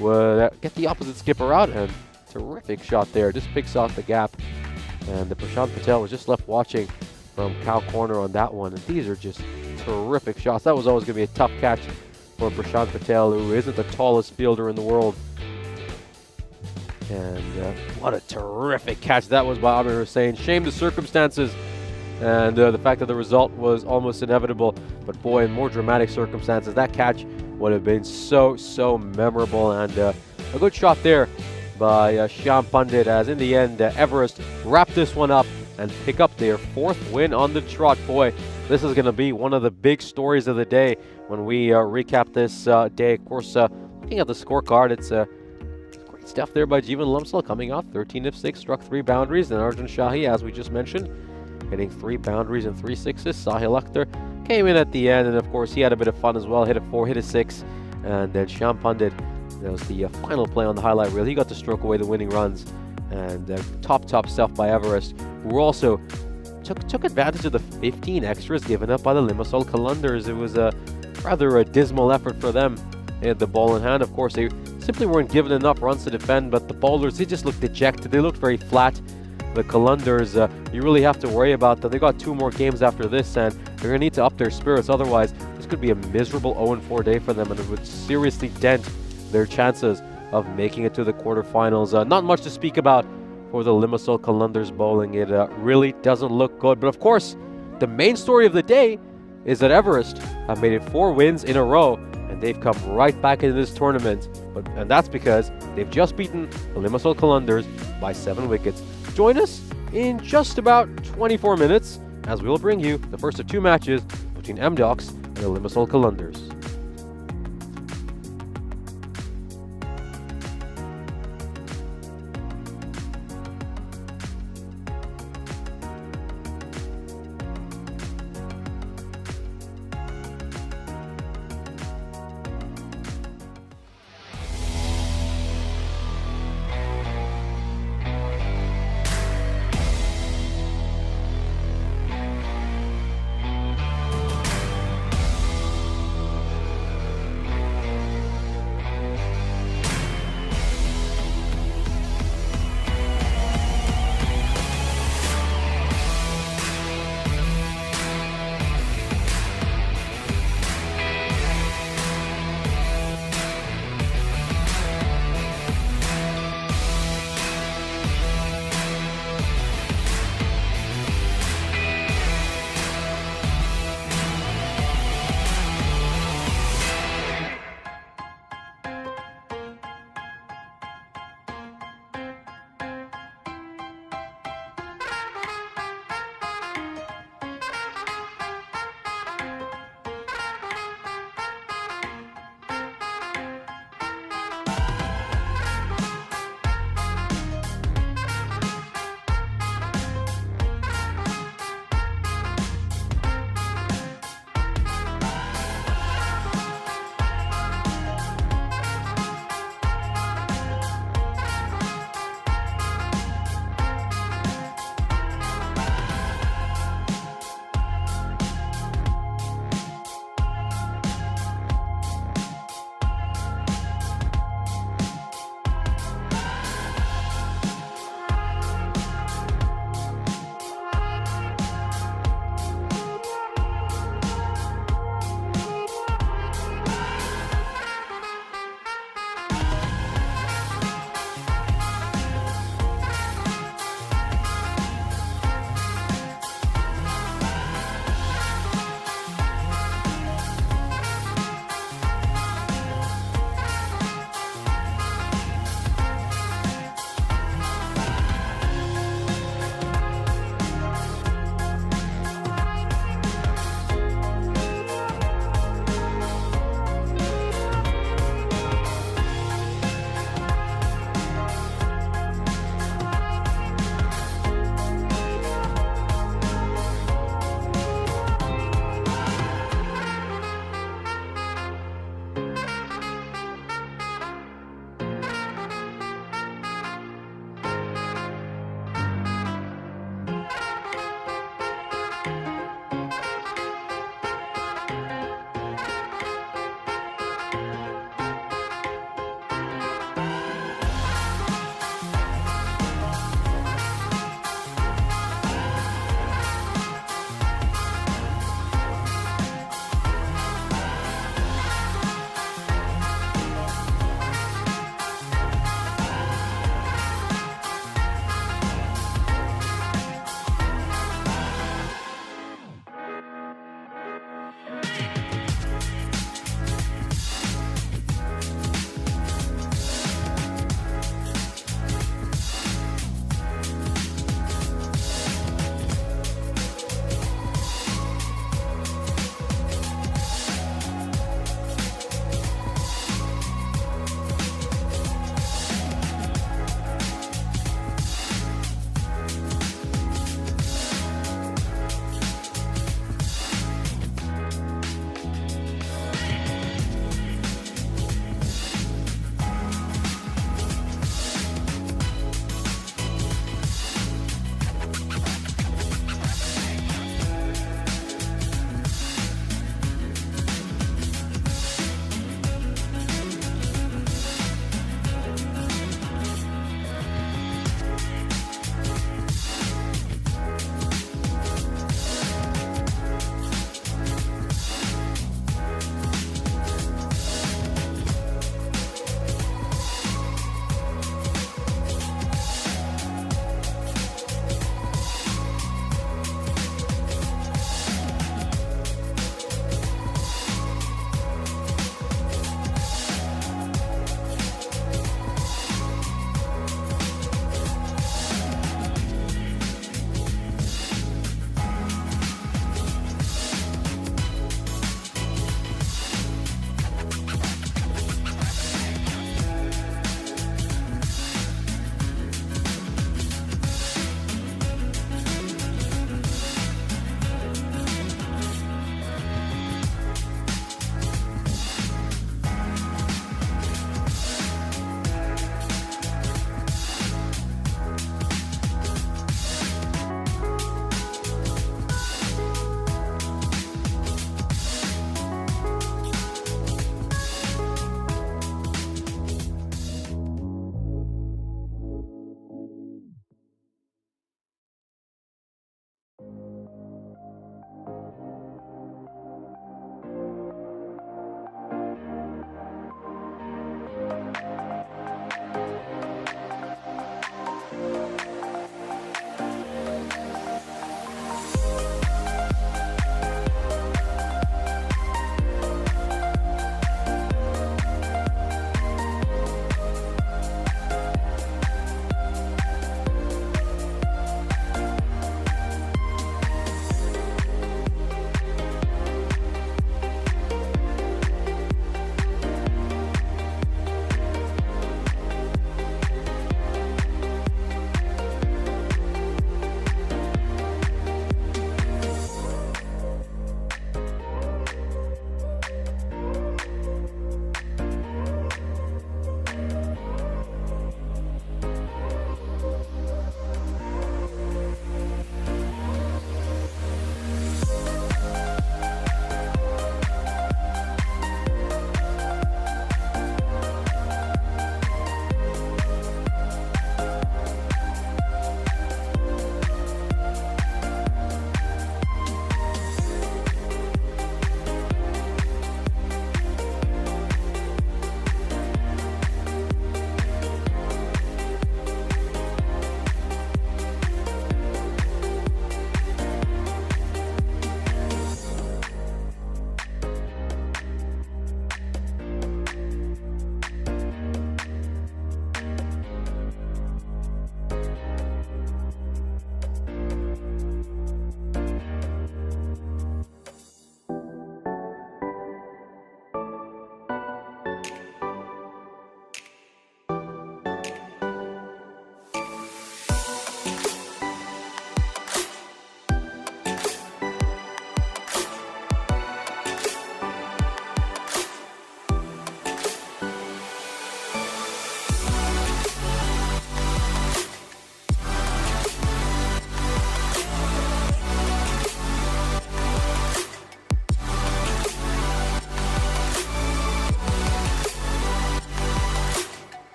would get the opposite skipper out, and terrific shot there. Just picks off the gap, and the Prashant Patel was just left watching from cow corner on that one. And these are just terrific shots. That was always going to be a tough catch for Prashant Patel, who isn't the tallest fielder in the world. And what a terrific catch that was by Amir Hussain. Shame the circumstances and the fact that the result was almost inevitable. But boy, in more dramatic circumstances, that catch would have been so memorable. And a good shot there by Shyam Pandit, as in the end, Everest wrapped this one up and pick up their 4th win on the trot. Boy, this is going to be one of the big stories of the day when we recap this day. Of course, looking at the scorecard, it's great stuff there by Jeevan Lumsdahl, coming off 13 of 6, struck 3 boundaries. And Arjun Shahi, as we just mentioned, hitting 3 boundaries and 3 sixes. Sahil Akhtar came in at the end, and of course he had a bit of fun as well. Hit a 4, hit a 6, and then Shyam Pandit, that was the final play on the highlight reel. He got to stroke away the winning runs. And top stuff by Everest, who also took advantage of the 15 extras given up by the Limassol Kalunders. It was a rather dismal effort for them. They had the ball in hand. Of course, they simply weren't given enough runs to defend, but the bowlers, they just looked dejected. They looked very flat. The Kalunders, you really have to worry about them. They got 2 more games after this, and they're going to need to up their spirits. Otherwise, this could be a miserable 0-4 day for them, and it would seriously dent their chances of making it to the quarterfinals. Not much to speak about for the Limassol Kalunders bowling. It really doesn't look good. But of course, the main story of the day is that Everest have made it 4 wins in a row, and they've come right back into this tournament. And that's because they've just beaten the Limassol Kalunders by 7 wickets. Join us in just about 24 minutes as we will bring you the first of 2 matches between MDocs and the Limassol Kalunders.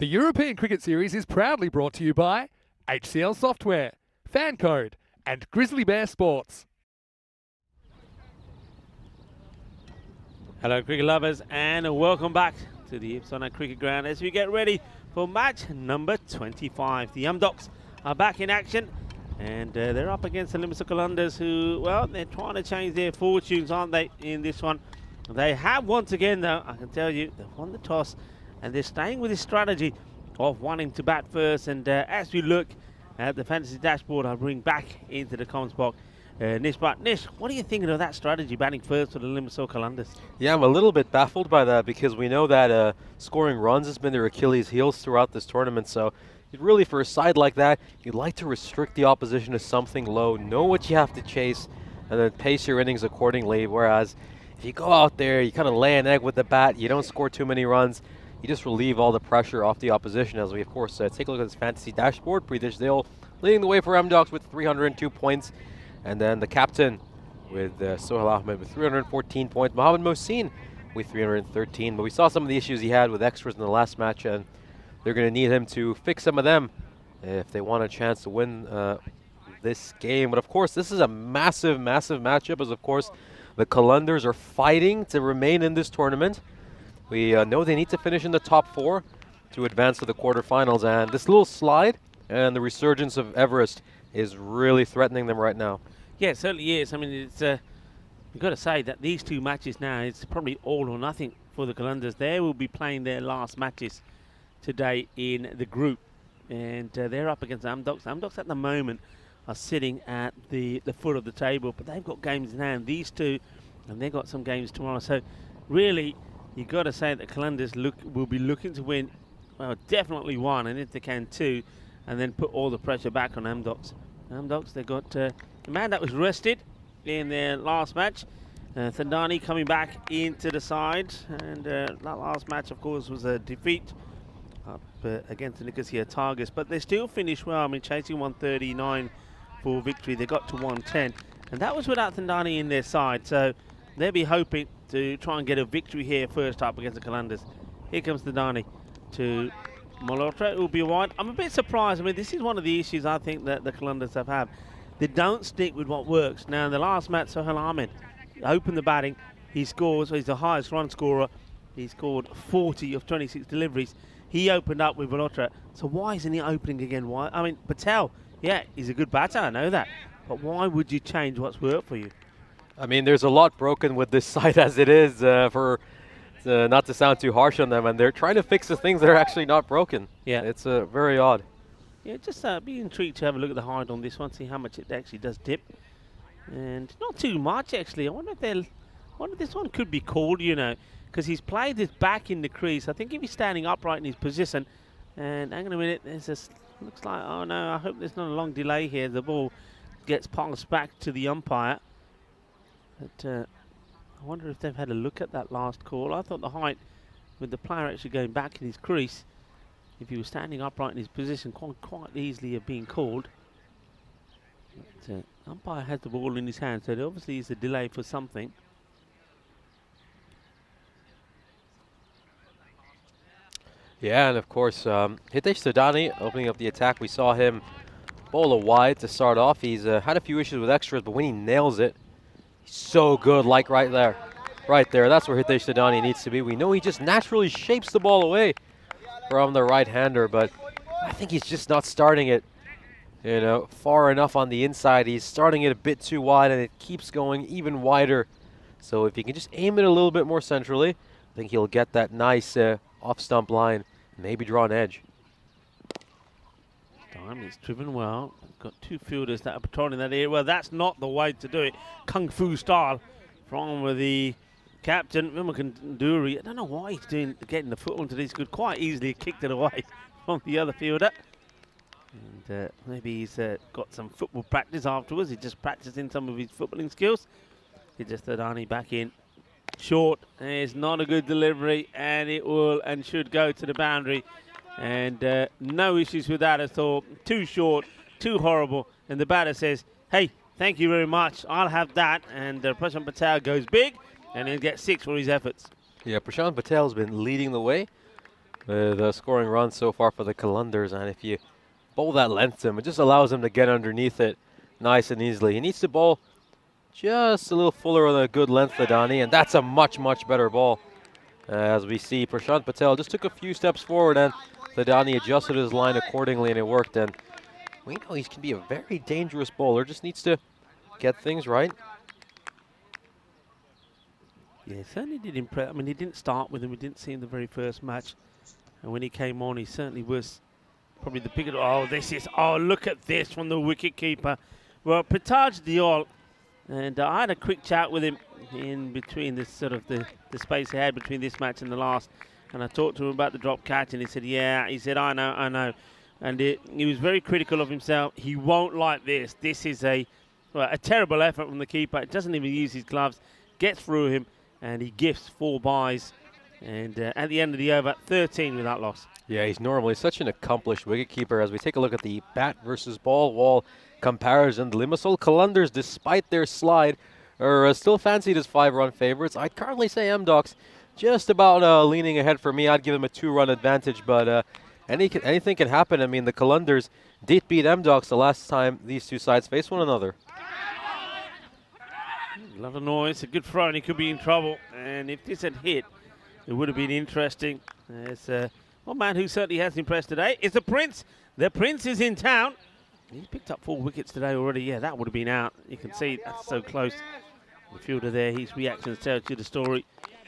European Cricket Series is proudly brought to you by HCL Software, FanCode, and Grizzly Bear Sports. Hello cricket lovers and welcome back to the Ipswich Cricket Ground as we get ready for match number 25. The Docs are back in action and they're up against the Limassol Qalandars who, well, they're trying to change their fortunes, aren't they, in this one. They have once again though, I can tell you, they've won the toss and they're staying with this strategy of wanting to bat first. And as we look at the fantasy dashboard, I'll bring back into the comments box Nish. But Nish, what are you thinking of that strategy, batting first for the Limassol Qalandars? Yeah, I'm a little bit baffled by that because we know that scoring runs has been their Achilles heels throughout this tournament. So really, for a side like that, you'd like to restrict the opposition to something low, know what you have to chase, and then pace your innings accordingly. Whereas if you go out there, you kind of lay an egg with the bat, you don't score too many runs, you just relieve all the pressure off the opposition. As we, of course, take a look at this fantasy dashboard. Pritesh Dale leading the way for M-Docs with 302 points. And then the captain with Sohail Ahmed with 314 points. Mohammad Mohsin with 313. But we saw some of the issues he had with extras in the last match, and they're going to need him to fix some of them if they want a chance to win this game. But, of course, this is a massive, massive matchup as, of course, the Qalandars are fighting to remain in this tournament. We know they need to finish in the top 4 to advance to the quarterfinals. And this little slide and the resurgence of Everest is really threatening them right now. Yeah, it certainly is. I mean, it's you've got to say that these two matches now, it's probably all or nothing for the Qalandars. They will be playing their last matches today in the group. And they're up against Amdocs. Amdocs at the moment are sitting at the foot of the table, but they've got games in hand, these two, and they've got some games tomorrow. So really, you've got to say that Qalandars will be looking to win, well, definitely one, and if they can two, and then put all the pressure back on Amdocs. Amdocs, they got a man that was rested in their last match. Thandani coming back into the side, and that last match, of course, was a defeat up against the Nicosia Tigers, but they still finished well. I mean, chasing 139 for victory. They got to 110, and that was without Thandani in their side, so they'll be hoping to try and get a victory here first up against the Qalandars. Here comes Thandani to Malhotra. It will be wide. I'm a bit surprised. I mean, this is one of the issues I think that the Qalandars have had. They don't stick with what works. Now, in the last match, Sohail Ahmed opened the batting. He scores. He's the highest run scorer. He scored 40 of 26 deliveries. He opened up with Malhotra. So why isn't he opening again? Why? I mean, Patel, yeah, he's a good batter. I know that. But why would you change what's worked for you? I mean, there's a lot broken with this side as it is, not to sound too harsh on them, and they're trying to fix the things that are actually not broken. Yeah. It's very odd. Yeah, just be intrigued to have a look at the height on this one, see how much it actually does dip. And not too much, actually. I wonder if this one could be called, you know, because he's played this back in the crease. I think if he's standing upright in his position, and hang on a minute, there's this, looks like, oh no, I hope there's not a long delay here. The ball gets passed back to the umpire. But I wonder if they've had a look at that last call. I thought the height, with the player actually going back in his crease, if he was standing upright in his position, quite easily have been called. But umpire has the ball in his hand, so there obviously is a delay for something. Yeah, and of course, Hitesh Thandani opening up the attack. We saw him bowl a wide to start off. He's had a few issues with extras, but when he nails it, he's so good, like right there. Right there, that's where Hitesh Thandani needs to be. We know he just naturally shapes the ball away from the right-hander, but I think he's just not starting it, you know, far enough on the inside. He's starting it a bit too wide, and it keeps going even wider. So if he can just aim it a little bit more centrally, I think he'll get that nice off-stump line, maybe draw an edge. Time is driven well. Got two fielders that are patrolling that area. Well, that's not the way to do it. Kung Fu style from the captain, Vimal. I don't know why he's getting the foot onto this. Could quite easily have kicked it away from the other fielder. And maybe he's got some football practice afterwards. He's just practicing some of his footballing skills. He just Thandani back in. Short. It's not a good delivery, and it will and should go to the boundary. And no issues with that at all. Too short, too horrible. And the batter says, hey, thank you very much. I'll have that. And Prashant Patel goes big, and he'll get 6 for his efforts. Yeah, Prashant Patel's been leading the way. with scoring runs so far for the Kalunders. And if you bowl that length to him, it just allows him to get underneath it nice and easily. He needs to bowl just a little fuller on a good length, Ladani, and that's a much, much better ball. As we see, Prashant Patel just took a few steps forward, and Ladani adjusted his line accordingly, and it worked. And we know he can be a very dangerous bowler, just needs to get things right. Yeah, certainly did impress. I mean, he didn't start with him. We didn't see him the very first match. And when he came on, he certainly was probably the biggest. Oh, look at this from the wicketkeeper. Well, Pritaj Diol, and I had a quick chat with him in between this sort of the space he had between this match and the last. And I talked to him about the drop catch, and he said, yeah, he said, I know. And he was very critical of himself. He won't like this. This is a terrible effort from the keeper. It doesn't even use his gloves. Gets through him, and he gifts 4 byes. And at the end of the over, 13 without loss. Yeah, he's normally such an accomplished wicketkeeper. As we take a look at the bat versus ball wall comparison, the Limassol Kalunders, despite their slide, are still fancied as 5-run favorites. I'd currently say M-Docs just about leaning ahead for me. I'd give them a 2-run advantage, but anything can happen. I mean, the Kalunders did beat M-Docs the last time these two sides faced one another. A lot of noise, a good throw, and he could be in trouble. And if this had hit, it would have been interesting. There's one man who certainly has impressed today is the Prince. The Prince is in town. He's picked up 4 wickets today already. Yeah, that would have been out. You can see that's so close. The fielder there, his reactions tell you the story.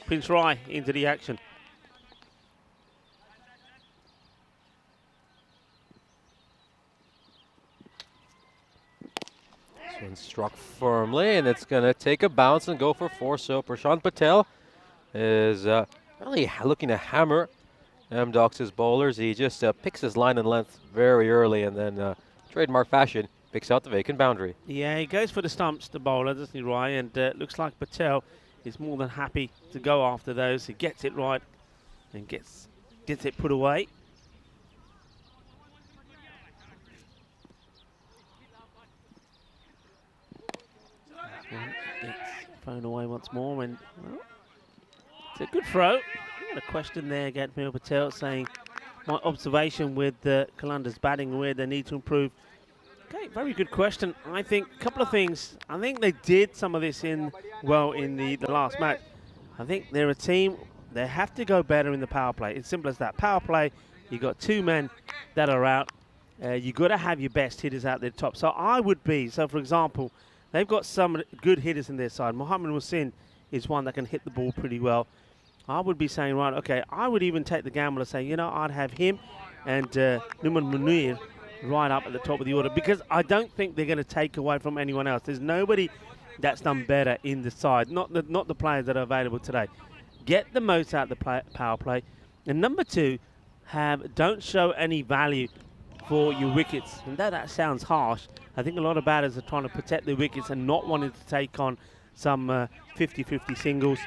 Prince Rai into the action. This one struck firmly, and it's going to take a bounce and go for 4. So Prashant Patel is really looking to hammer M-Docs' bowlers. He just picks his line and length very early, and then trademark fashion picks out the vacant boundary. Yeah, he goes for the stumps, the bowler, doesn't he, Rai? And looks like Patel is more than happy to go after those. He gets it right and gets it put away. Gets thrown away once more, and well, it's a good throw. Got a question there, Gatmil Patel, saying my observation with the Kalunders batting, where they need to improve. Okay, very good question. I think a couple of things. I think they did some of this in the last match. I think they're a team, they have to go better in the power play. It's simple as that. Power play, you got 2 men that are out. You got to have your best hitters out there top. So I would be, for example, they've got some good hitters in their side. Mohammed Hussain is one that can hit the ball pretty well. I would be saying, right, okay, I would even take the gamble and say, you know, I'd have him and Numan Munir right up at the top of the order, because I don't think they're going to take away from anyone else. There's nobody that's done better in the side, not the players that are available today. Get the most out of the power play. And number 2, don't show any value for your wickets. And that sounds harsh. I think a lot of batters are trying to protect their wickets and not wanting to take on some 50-50 singles.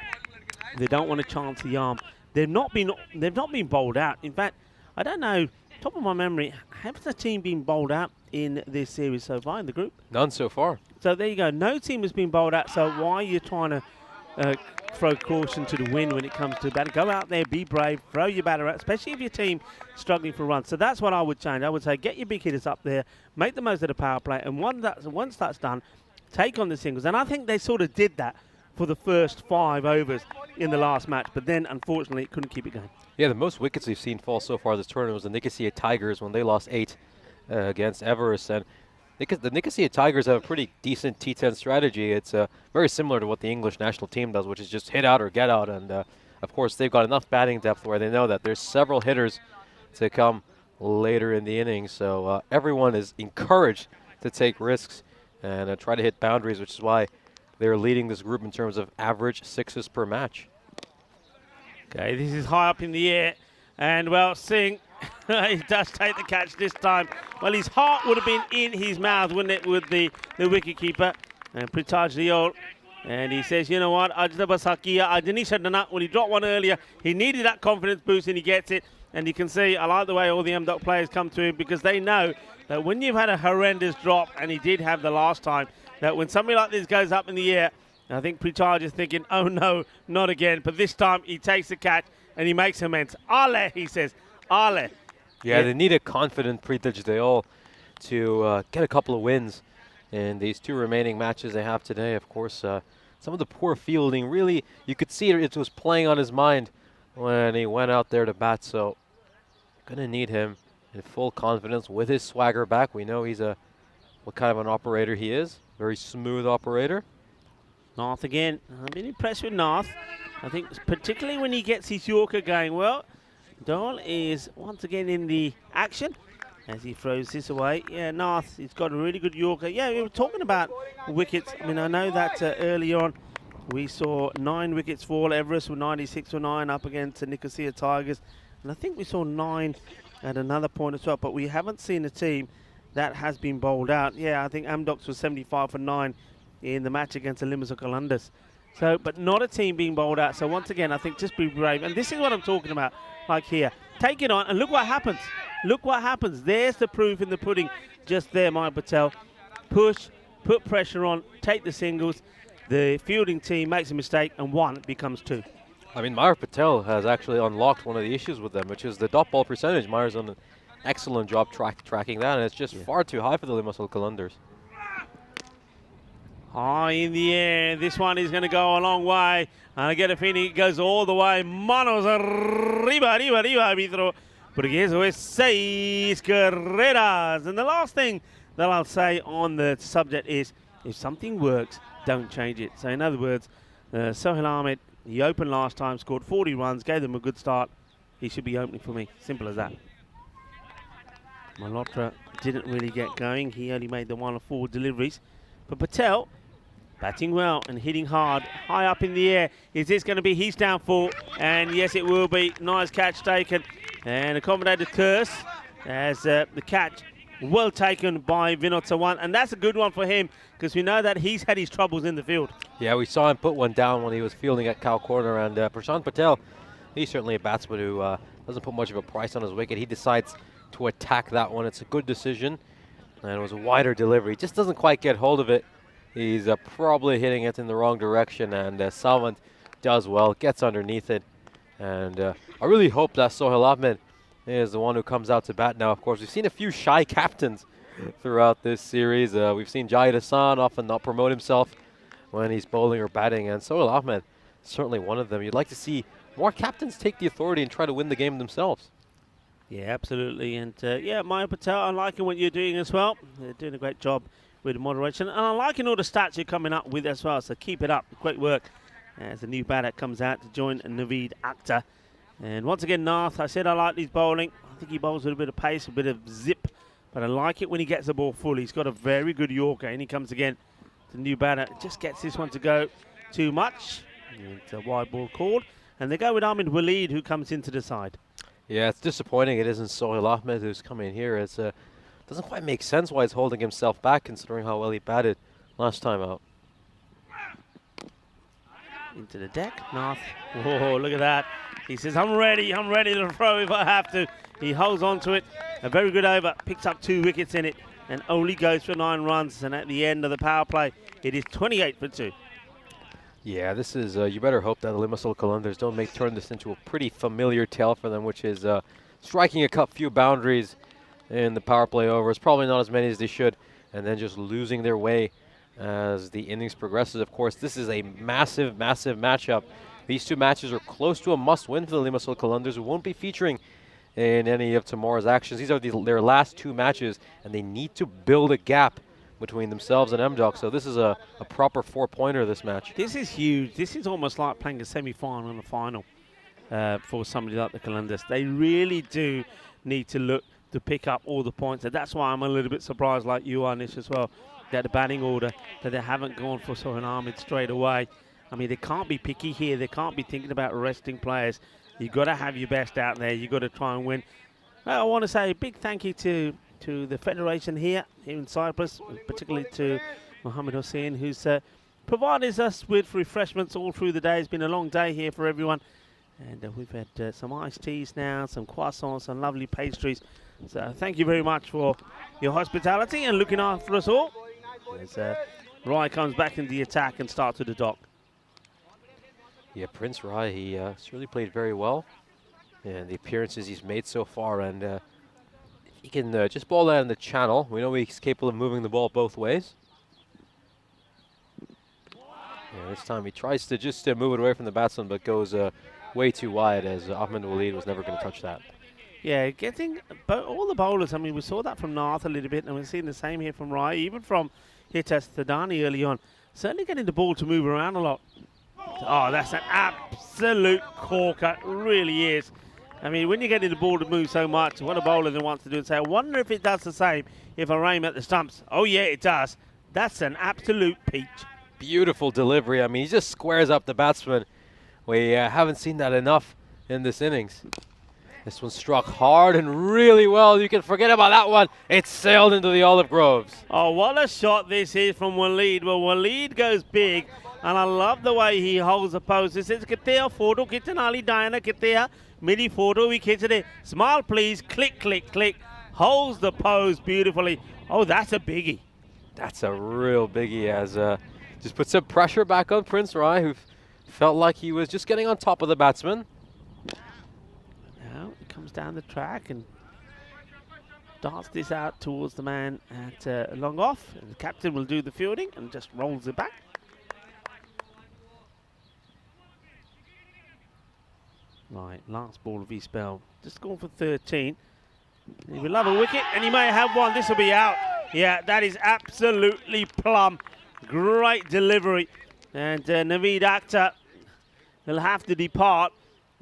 They don't want to chance the arm. They've not been bowled out. In fact, I don't know, top of my memory, has the team been bowled out in this series so far in the group? None so far. So there you go. No team has been bowled out. So why are you trying to throw caution to the wind when it comes to batting? Go out there, be brave, throw your batter out, especially if your team struggling for runs. So that's what I would change. I would say get your big hitters up there, make the most of the power play, and once that's done, take on the singles. And I think they sort of did that for the first 5 overs in the last match, but then unfortunately couldn't keep it going. Yeah, the most wickets we've seen fall so far this tournament was the Nicosia Tigers when they lost 8 against Everest. And the Nicosia Tigers have a pretty decent T10 strategy. It's very similar to what the English national team does, which is just hit out or get out. And of course, they've got enough batting depth where they know that there's several hitters to come later in the innings. So everyone is encouraged to take risks and try to hit boundaries, which is why they're leading this group in terms of average 6s per match. Okay, this is high up in the air, and well, Singh, he does take the catch this time. Well, his heart would have been in his mouth, wouldn't it, with the wicketkeeper, and Pritaj Diol. And he says, you know what, when he dropped one earlier, he needed that confidence boost, and he gets it. And you can see, I like the way all the M-Doc players come to him, because they know that when you've had a horrendous drop, and he did have the last time, that when somebody like this goes up in the air, I think Pritaj is thinking, oh no, not again. But this time he takes the catch and he makes amends. Ale, he says. Ale. Yeah, they need a confident Pritić Deol to get a couple of wins in these 2 remaining matches they have today. Of course, some of the poor fielding, really, you could see it was playing on his mind when he went out there to bat. So, going to need him in full confidence with his swagger back. We know he's what kind of an operator he is. Very smooth operator. North again. I've been impressed with North. I think particularly when he gets his Yorker going well. Doyle is once again in the action as he throws this away. Yeah, North, he's got a really good Yorker. Yeah, we were talking about wickets. I mean, I know that early on we saw 9 wickets fall. Everest with 96 or 9 up against the Nicosia Tigers. And I think we saw 9 at another point as well. But we haven't seen a team that has been bowled out. Yeah, I think Amdocs was 75 for 9 in the match against the Limassol Qalandars. So, but not a team being bowled out. So once again, I think just be brave. And this is what I'm talking about, like here. Take it on and look what happens. Look what happens. There's the proof in the pudding just there, Maya Patel. Push, put pressure on, take the singles. The fielding team makes a mistake and 1 becomes 2. I mean, Mayur Patel has actually unlocked one of the issues with them, which is the dot ball percentage. Mayur's done an excellent job tracking that, and it's just far too high for the Limassol Qalandars. High in the air. This one is going to go a long way. And I get a feeling it goes all the way. Manos arriba, arriba, arriba, arbitro. Porque eso es 6 carreras. And the last thing that I'll say on the subject is, if something works, don't change it. So in other words, Sohail Ahmed, he opened last time, scored 40 runs, gave them a good start. He should be opening for me. Simple as that. Malhotra didn't really get going. He only made the 1 or 4 deliveries. But Patel, batting well and hitting hard, high up in the air. Is this going to be his downfall? And yes, it will be. Nice catch taken and accommodated curse as the catch well taken by Vinod Sawan. And that's a good one for him because we know that he's had his troubles in the field. Yeah, we saw him put one down when he was fielding at Cow Corner. And Prashant Patel, he's certainly a batsman who doesn't put much of a price on his wicket. He decides to attack that one. It's a good decision. And it was a wider delivery. Just doesn't quite get hold of it. He's probably hitting it in the wrong direction, and Salvant does well, gets underneath it. And I really hope that Sohail Ahmed is the one who comes out to bat now. Of course, we've seen a few shy captains throughout this series. We've seen Jahid Hassan often not promote himself when he's bowling or batting, and Sohail Ahmed is certainly one of them. You'd like to see more captains take the authority and try to win the game themselves. Yeah, absolutely. And yeah, Maya Patel, I'm liking what you're doing as well. You're doing a great job with moderation. And I'm liking all the stats you're coming up with as well. So keep it up. Great work. As a new batter comes out to join Naveed Akhtar. And once again, Nath, I said I like his bowling. I think he bowls with a bit of pace, a bit of zip. But I like it when he gets the ball full. He's got a very good Yorker. And he comes again to the new batter. Just gets this one to go too much. It's a wide ball called. And they go with Ahmed Waleed, who comes into the side. Yeah, it's disappointing it isn't Sohail Ahmed who's coming here. It doesn't quite make sense why he's holding himself back considering how well he batted last time out. Into the deck, Nath. Whoa, look at that. He says, I'm ready to throw if I have to. He holds on to it. A very good over, picks up 2 wickets in it and only goes for 9 runs. And at the end of the power play, it is 28 for 2. Yeah, this is, you better hope that the Limassol Qalandars don't turn this into a pretty familiar tale for them, which is striking a few boundaries in the power play overs, probably not as many as they should, and then just losing their way as the innings progresses. Of course, this is a massive, massive matchup. These 2 matches are close to a must-win for the Limassol Qalandars, who won't be featuring in any of tomorrow's actions. These are their last 2 matches, and they need to build a gap between themselves and MDOC. So this is a proper 4-pointer, this match. This is huge. This is almost like playing a semi-final and a final for somebody like the Qalandars. They really do need to look to pick up all the points. And that's why I'm a little bit surprised, like you are, Nish, as well, that the batting order, that they haven't gone for Sohail Ahmed straight away. I mean, they can't be picky here. They can't be thinking about resting players. You've got to have your best out there. You've got to try and win. Well, I want to say a big thank you to the Federation here in Cyprus, particularly to Mohammed Hussein, who's provided us with refreshments all through the day. It's been a long day here for everyone. And we've had some iced teas now, some croissants, some lovely pastries. So thank you very much for your hospitality and looking after us all. As Rai comes back in the attack and starts with the dock. Yeah, Prince Rai, he really played very well and the appearances he's made so far. And if he can just bowl that in the channel, we know he's capable of moving the ball both ways. Yeah, this time he tries to just move it away from the batsman, but goes way too wide, as Ahmed Waleed was never going to touch that. Yeah, getting all the bowlers. I mean, we saw that from Nath a little bit, and we're seeing the same here from Rai, even from Hitesh Thadani early on. Certainly getting the ball to move around a lot. Oh, that's an absolute corker, really is. I mean, when you're getting the ball to move so much, what a bowler then wants to do and say, I wonder if it does the same if I aim at the stumps. Oh, yeah, it does. That's an absolute peach. Beautiful delivery. I mean, he just squares up the batsman. We haven't seen that enough in this innings. This one struck hard and really well. You can forget about that one. It sailed into the olive groves. Oh, what a shot this is from Waleed. Well, Waleed goes big, and I love the way he holds the pose. This is Kitea photo, Kitanali Diana, Kitea, midi photo, we kitted. Smile, please. Click, click, click. Holds the pose beautifully. Oh, that's a biggie. That's a real biggie, as just put some pressure back on Prince Rai, who felt like he was just getting on top of the batsman. Now he comes down the track and darts this out towards the man at long off. And the captain will do the fielding and just rolls it back. Right, last ball of his spell. Just gone for 13. He will have a wicket, and he may have one. This will be out. Yeah, that is absolutely plumb. Great delivery. And Naveed Akhtar will have to depart.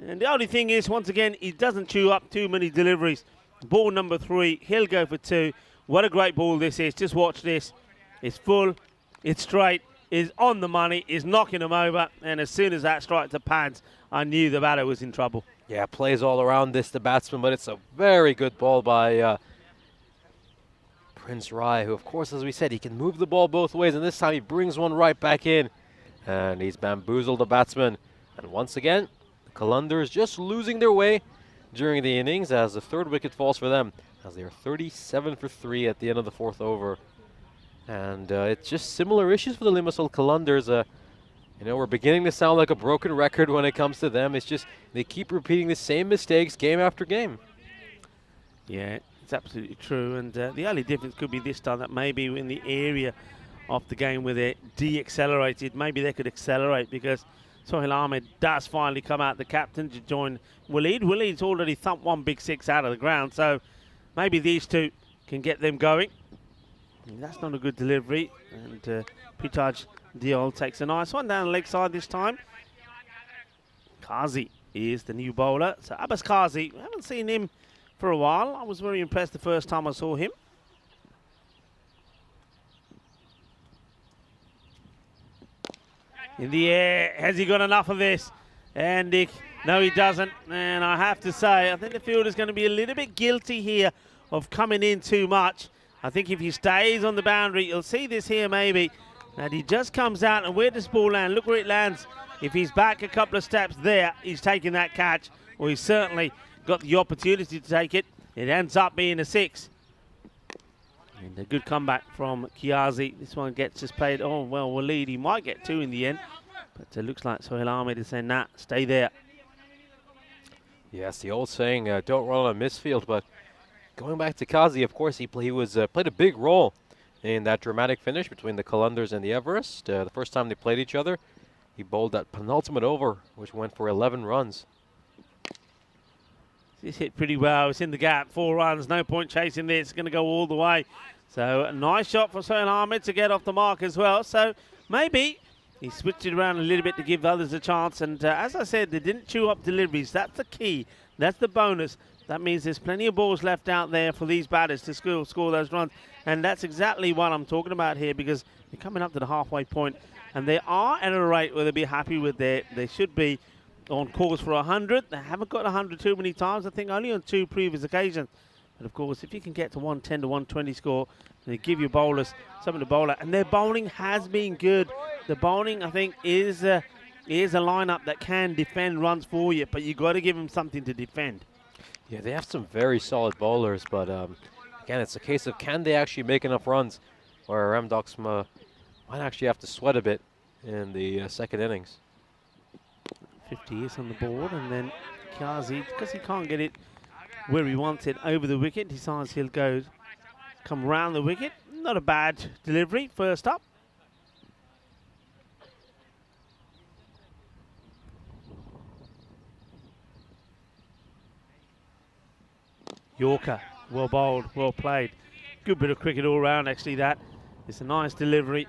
And the only thing is, once again, he doesn't chew up too many deliveries. Ball number 3, he'll go for 2. What a great ball this is. Just watch this. It's full, it's straight, it's on the money, it's knocking him over. And as soon as that strikes the pads, I knew the batter was in trouble. Yeah, plays all around this, the batsman, but it's a very good ball by Prince Rai, who, of course, as we said, he can move the ball both ways, and this time he brings one right back in. And he's bamboozled the batsman. And once again, the Qalandars just losing their way during the innings as the 3rd wicket falls for them, as they are 37 for 3 at the end of the 4th over. And it's just similar issues for the Limassol Qalandars. You know, we're beginning to sound like a broken record when it comes to them. It's just they keep repeating the same mistakes game after game. Yeah, it's absolutely true. And the only difference could be this time that maybe in the area of the game where they're de-accelerated, maybe they could accelerate, because Sohail Ahmed does finally come out, the captain, to join Waleed. Waleed's already thumped one big 6 out of the ground, so maybe these two can get them going. And that's not a good delivery. And Pitaj Diol takes a nice one down the leg side this time. Kazi is the new bowler. So Abbas Kazi, we haven't seen him for a while. I was very impressed the first time I saw him. In the air, has he got enough of this? And Nick, no he doesn't. And I have to say, I think the fielder's going to be a little bit guilty here of coming in too much. I think if he stays on the boundary, you'll see this here maybe, that he just comes out, and where does the ball land? Look where it lands. If he's back a couple of steps there, he's taking that catch, or he's certainly got the opportunity to take it. It ends up being a 6. And a good comeback from Kiazi. This one gets just played. Oh, well, Waleed, he might get 2 in the end. But it looks like Sohail Ahmed is saying, nah, stay there. Yes, the old saying, don't run on a misfield. But going back to Kazi, of course, he played a big role in that dramatic finish between the Qalandars and the Everest. The first time they played each other, he bowled that penultimate over, which went for 11 runs. This hit pretty well. It's in the gap. 4 runs. No point chasing this. It's going to go all the way. So a nice shot for Sohail Ahmed to get off the mark as well. So maybe he switched it around a little bit to give others a chance. And as I said, they didn't chew up deliveries. That's the key. That's the bonus. That means there's plenty of balls left out there for these batters to score those runs. And that's exactly what I'm talking about here, because they're coming up to the halfway point, and they are at a rate where they'll be happy with they should be on course for 100. They haven't got 100 too many times, I think only on 2 previous occasions. But of course, if you can get to 110 to 120 score, they give your bowlers something to bowl at. And their bowling has been good. The bowling, I think, is a lineup that can defend runs for you, but you've got to give them something to defend. Yeah, they have some very solid bowlers, but again, it's a case of can they actually make enough runs, where Ramdox might actually have to sweat a bit in the second innings. 50 is on the board, and then Kiazi, because he can't get it where he wants it over the wicket, decides he'll come round the wicket. Not a bad delivery, first up. Yorker, well bowled, well played. Good bit of cricket all round, actually, that. It's a nice delivery.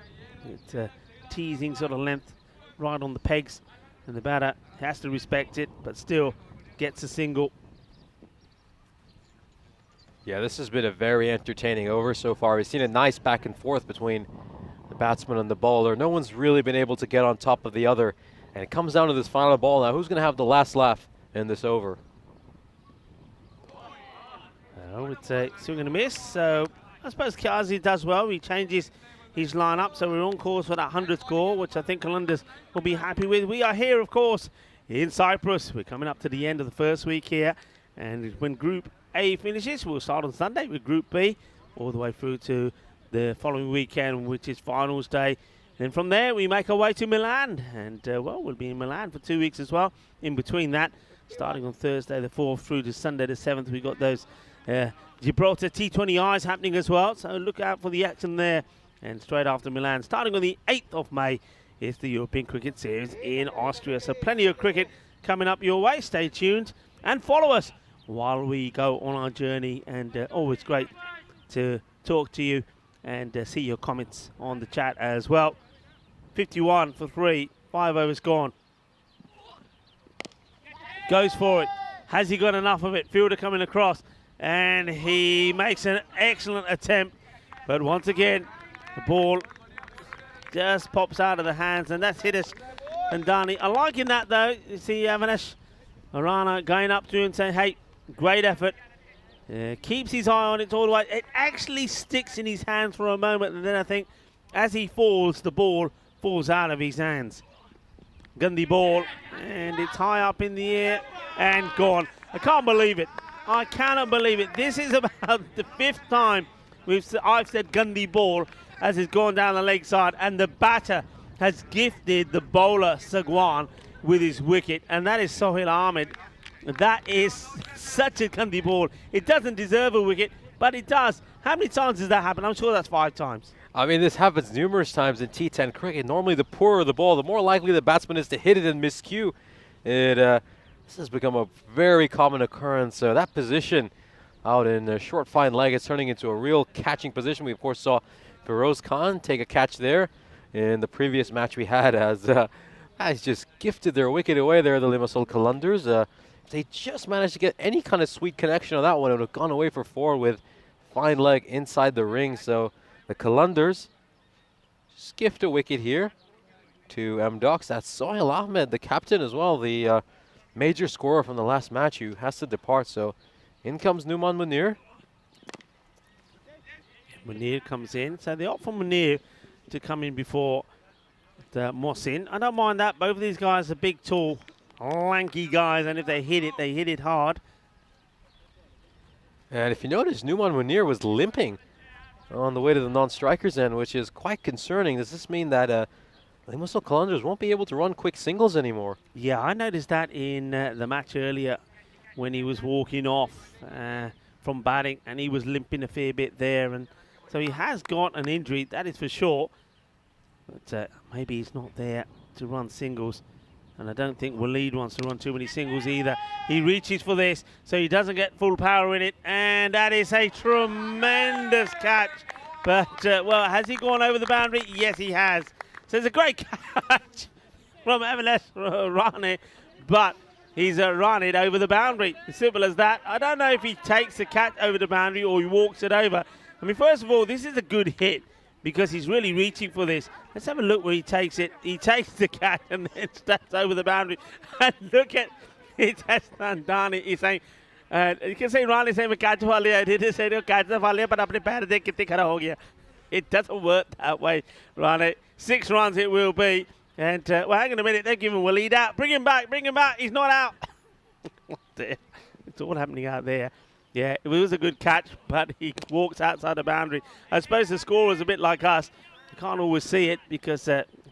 It's a teasing sort of length right on the pegs, and the batter has to respect it, but still gets a single. Yeah, this has been a very entertaining over so far. We've seen a nice back and forth between the batsman and the bowler. No one's really been able to get on top of the other, and it comes down to this final ball now. Who's going to have the last laugh in this over? Oh, it's swing and a miss. So I suppose Kiazi does well. He changes his lineup, so we're on course for that 100th score, which I think Columbus will be happy with. We are here, of course, in Cyprus. We're coming up to the end of the first week here, and when Group A finishes, we'll start on Sunday with Group B, all the way through to the following weekend, which is finals day. And from there, we make our way to Milan, and well, we'll be in Milan for 2 weeks as well. In between that, starting on Thursday the 4th through to Sunday the 7th, we got those Gibraltar T20Is happening as well, so look out for the action there. And straight after Milan, starting on the 8th of May, is the European Cricket Series in Austria. So plenty of cricket coming up your way. Stay tuned and follow us while we go on our journey. And always great to talk to you and see your comments on the chat as well. 51 for 3, 5 overs gone. Goes for it. Has he got enough of it? Fielder coming across, and he makes an excellent attempt. But once again, the ball just pops out of the hands, and that's Hitesh Thandani. I'm liking that, though. You see Avanesh Arana going up to him and saying, hey, great effort. Keeps his eye on it all the way. It actually sticks in his hands for a moment, and then I think as he falls, the ball falls out of his hands. Gandhi ball, and it's high up in the air and gone. I can't believe it. I cannot believe it. This is about the 5th time I've said Gandhi ball as it's gone down the leg side, and the batter has gifted the bowler Sagwan with his wicket, and that is Sohail Ahmed. That is such a Gandhi ball. It doesn't deserve a wicket, but it does. How many times does that happen? I'm sure that's 5 times. I mean, this happens numerous times in T10 cricket. Normally, the poorer the ball, the more likely the batsman is to hit it and miscue. This has become a very common occurrence. That position out in a short, fine leg is turning into a real catching position. We, of course, saw Feroz Khan take a catch there in the previous match we had, as guys just gifted their wicket away there, the Limassol Qalandars. If they just managed to get any kind of sweet connection on that one, it would have gone away for 4 with fine leg inside the ring. So the Qalandars just gift a wicket here to MDocs. That's Sohail Ahmed, the captain as well, the major scorer from the last match, who has to depart. So in comes Numan Munir. Munir comes in. So they opt for Munir to come in before the Mohsin. I don't mind that. Both of these guys are big, tall, lanky guys, and if they hit it hard. And if you notice, Numan Munir was limping on the way to the non-strikers end, which is quite concerning. Does this mean that Limassol Qalandars won't be able to run quick singles anymore? Yeah, I noticed that in the match earlier when he was walking off from batting, and he was limping a fair bit there. And so he has got an injury, that is for sure. But maybe he's not there to run singles. And I don't think Waleed wants to run too many singles either. He reaches for this, so he doesn't get full power in it. And that is a tremendous catch. But, well, has he gone over the boundary? Yes, he has. So it's a great catch from Avanesh Rane. But he's run it over the boundary. As simple as that. I don't know if he takes the catch over the boundary or he walks it over. I mean, first of all, this is a good hit because he's really reaching for this. Let's have a look where he takes it. He takes the catch and then steps over the boundary. And look at Hitesh Thandani. He's saying, you can say Rani saying, catch waliya. He didn't say, catch the waliya, but apne pair dekh kitne khara ho gaya. It doesn't work that way, Rani. 6 runs it will be. And, well, hang on a minute. They're giving Waleed out. Bring him back. Bring him back. He's not out. It's all happening out there. Yeah, it was a good catch, but he walks outside the boundary. I suppose the scorer is a bit like us. You can't always see it because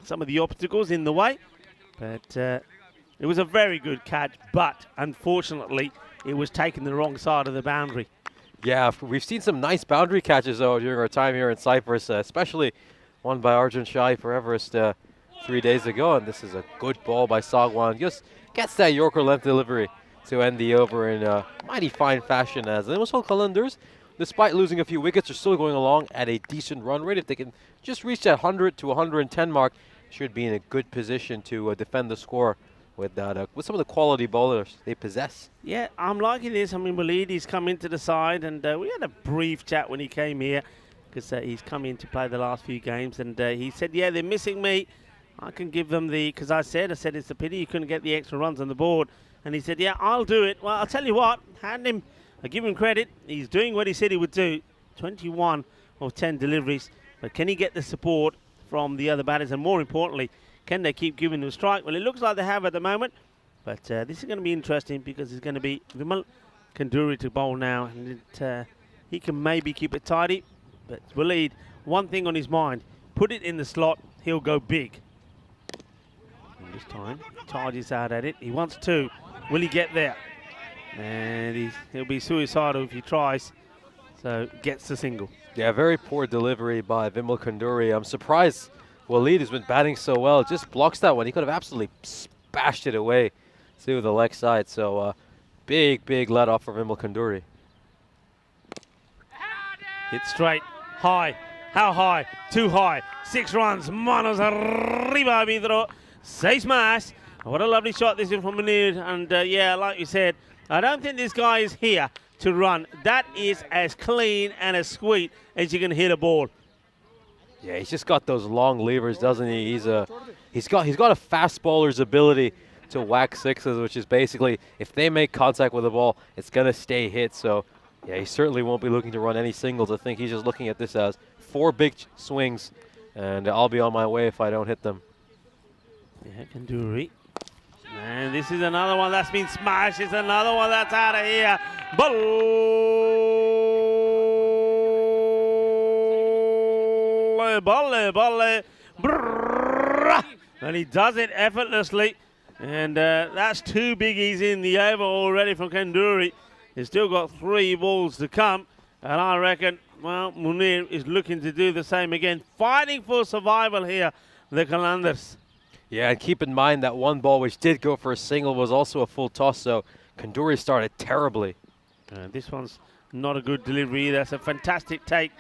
some of the obstacles in the way. But It was a very good catch, but unfortunately, it was taken the wrong side of the boundary. Yeah, we've seen some nice boundary catches, though, during our time here in Cyprus, especially one by Arjun Shai for Everest 3 days ago. And this is a good ball by Sagwan. Just gets that Yorker length delivery to end the over in mighty fine fashion, as the Limassol Qalandars, despite losing a few wickets, are still going along at a decent run rate. If they can just reach that 100 to 110 mark, should be in a good position to defend the score with that, with some of the quality bowlers they possess. Yeah, I'm liking this. I mean, Waleed, come into the side, and we had a brief chat when he came here, because he's come in to play the last few games, and he said, yeah, they're missing me. I can give them because I said it's a pity you couldn't get the extra runs on the board. And he said, yeah, I'll do it. Well, I'll tell you what, I give him credit. He's doing what he said he would do. 21 of 10 deliveries. But can he get the support from the other batters? And more importantly, can they keep giving him a strike? Well, it looks like they have at the moment. But this is going to be interesting, because it's going to be Vimal Kanduri to bowl now. And he can maybe keep it tidy. But Waleed, one thing on his mind, put it in the slot, he'll go big. And this time, he charges out at it. He wants to. Will he get there? And he'll be suicidal if he tries. So gets the single. Yeah, very poor delivery by Vimal Kanduri. I'm surprised Waleed has been batting so well. Just blocks that one. He could have absolutely bashed it away to the leg side. So big let off for Vimal Kanduri. Hit straight, high. How high? Too high. 6 runs. Manos arriba, Vidro. 6 más. What a lovely shot this is from Munir. And yeah, like you said, I don't think this guy is here to run. That is as clean and as sweet as you can hit a ball. Yeah, he's just got those long levers, doesn't he? He's got a fast bowler's ability to whack sixes, which is basically, if they make contact with the ball, it's gonna stay hit. So yeah, he certainly won't be looking to run any singles. I think he's just looking at this as 4 big swings, and I'll be on my way if I don't hit them. Yeah, Kanduri. And this is another one that's been smashed. It's another one that's out of here. Balle. And he does it effortlessly. And that's 2 biggies in the over already from Kanduri. He's still got 3 balls to come. And I reckon, well, Munir is looking to do the same again. Fighting for survival here, the Qalandars. Yeah, and keep in mind that one ball which did go for a single was also a full toss, so Kanduri started terribly. This one's not a good delivery. That's a fantastic take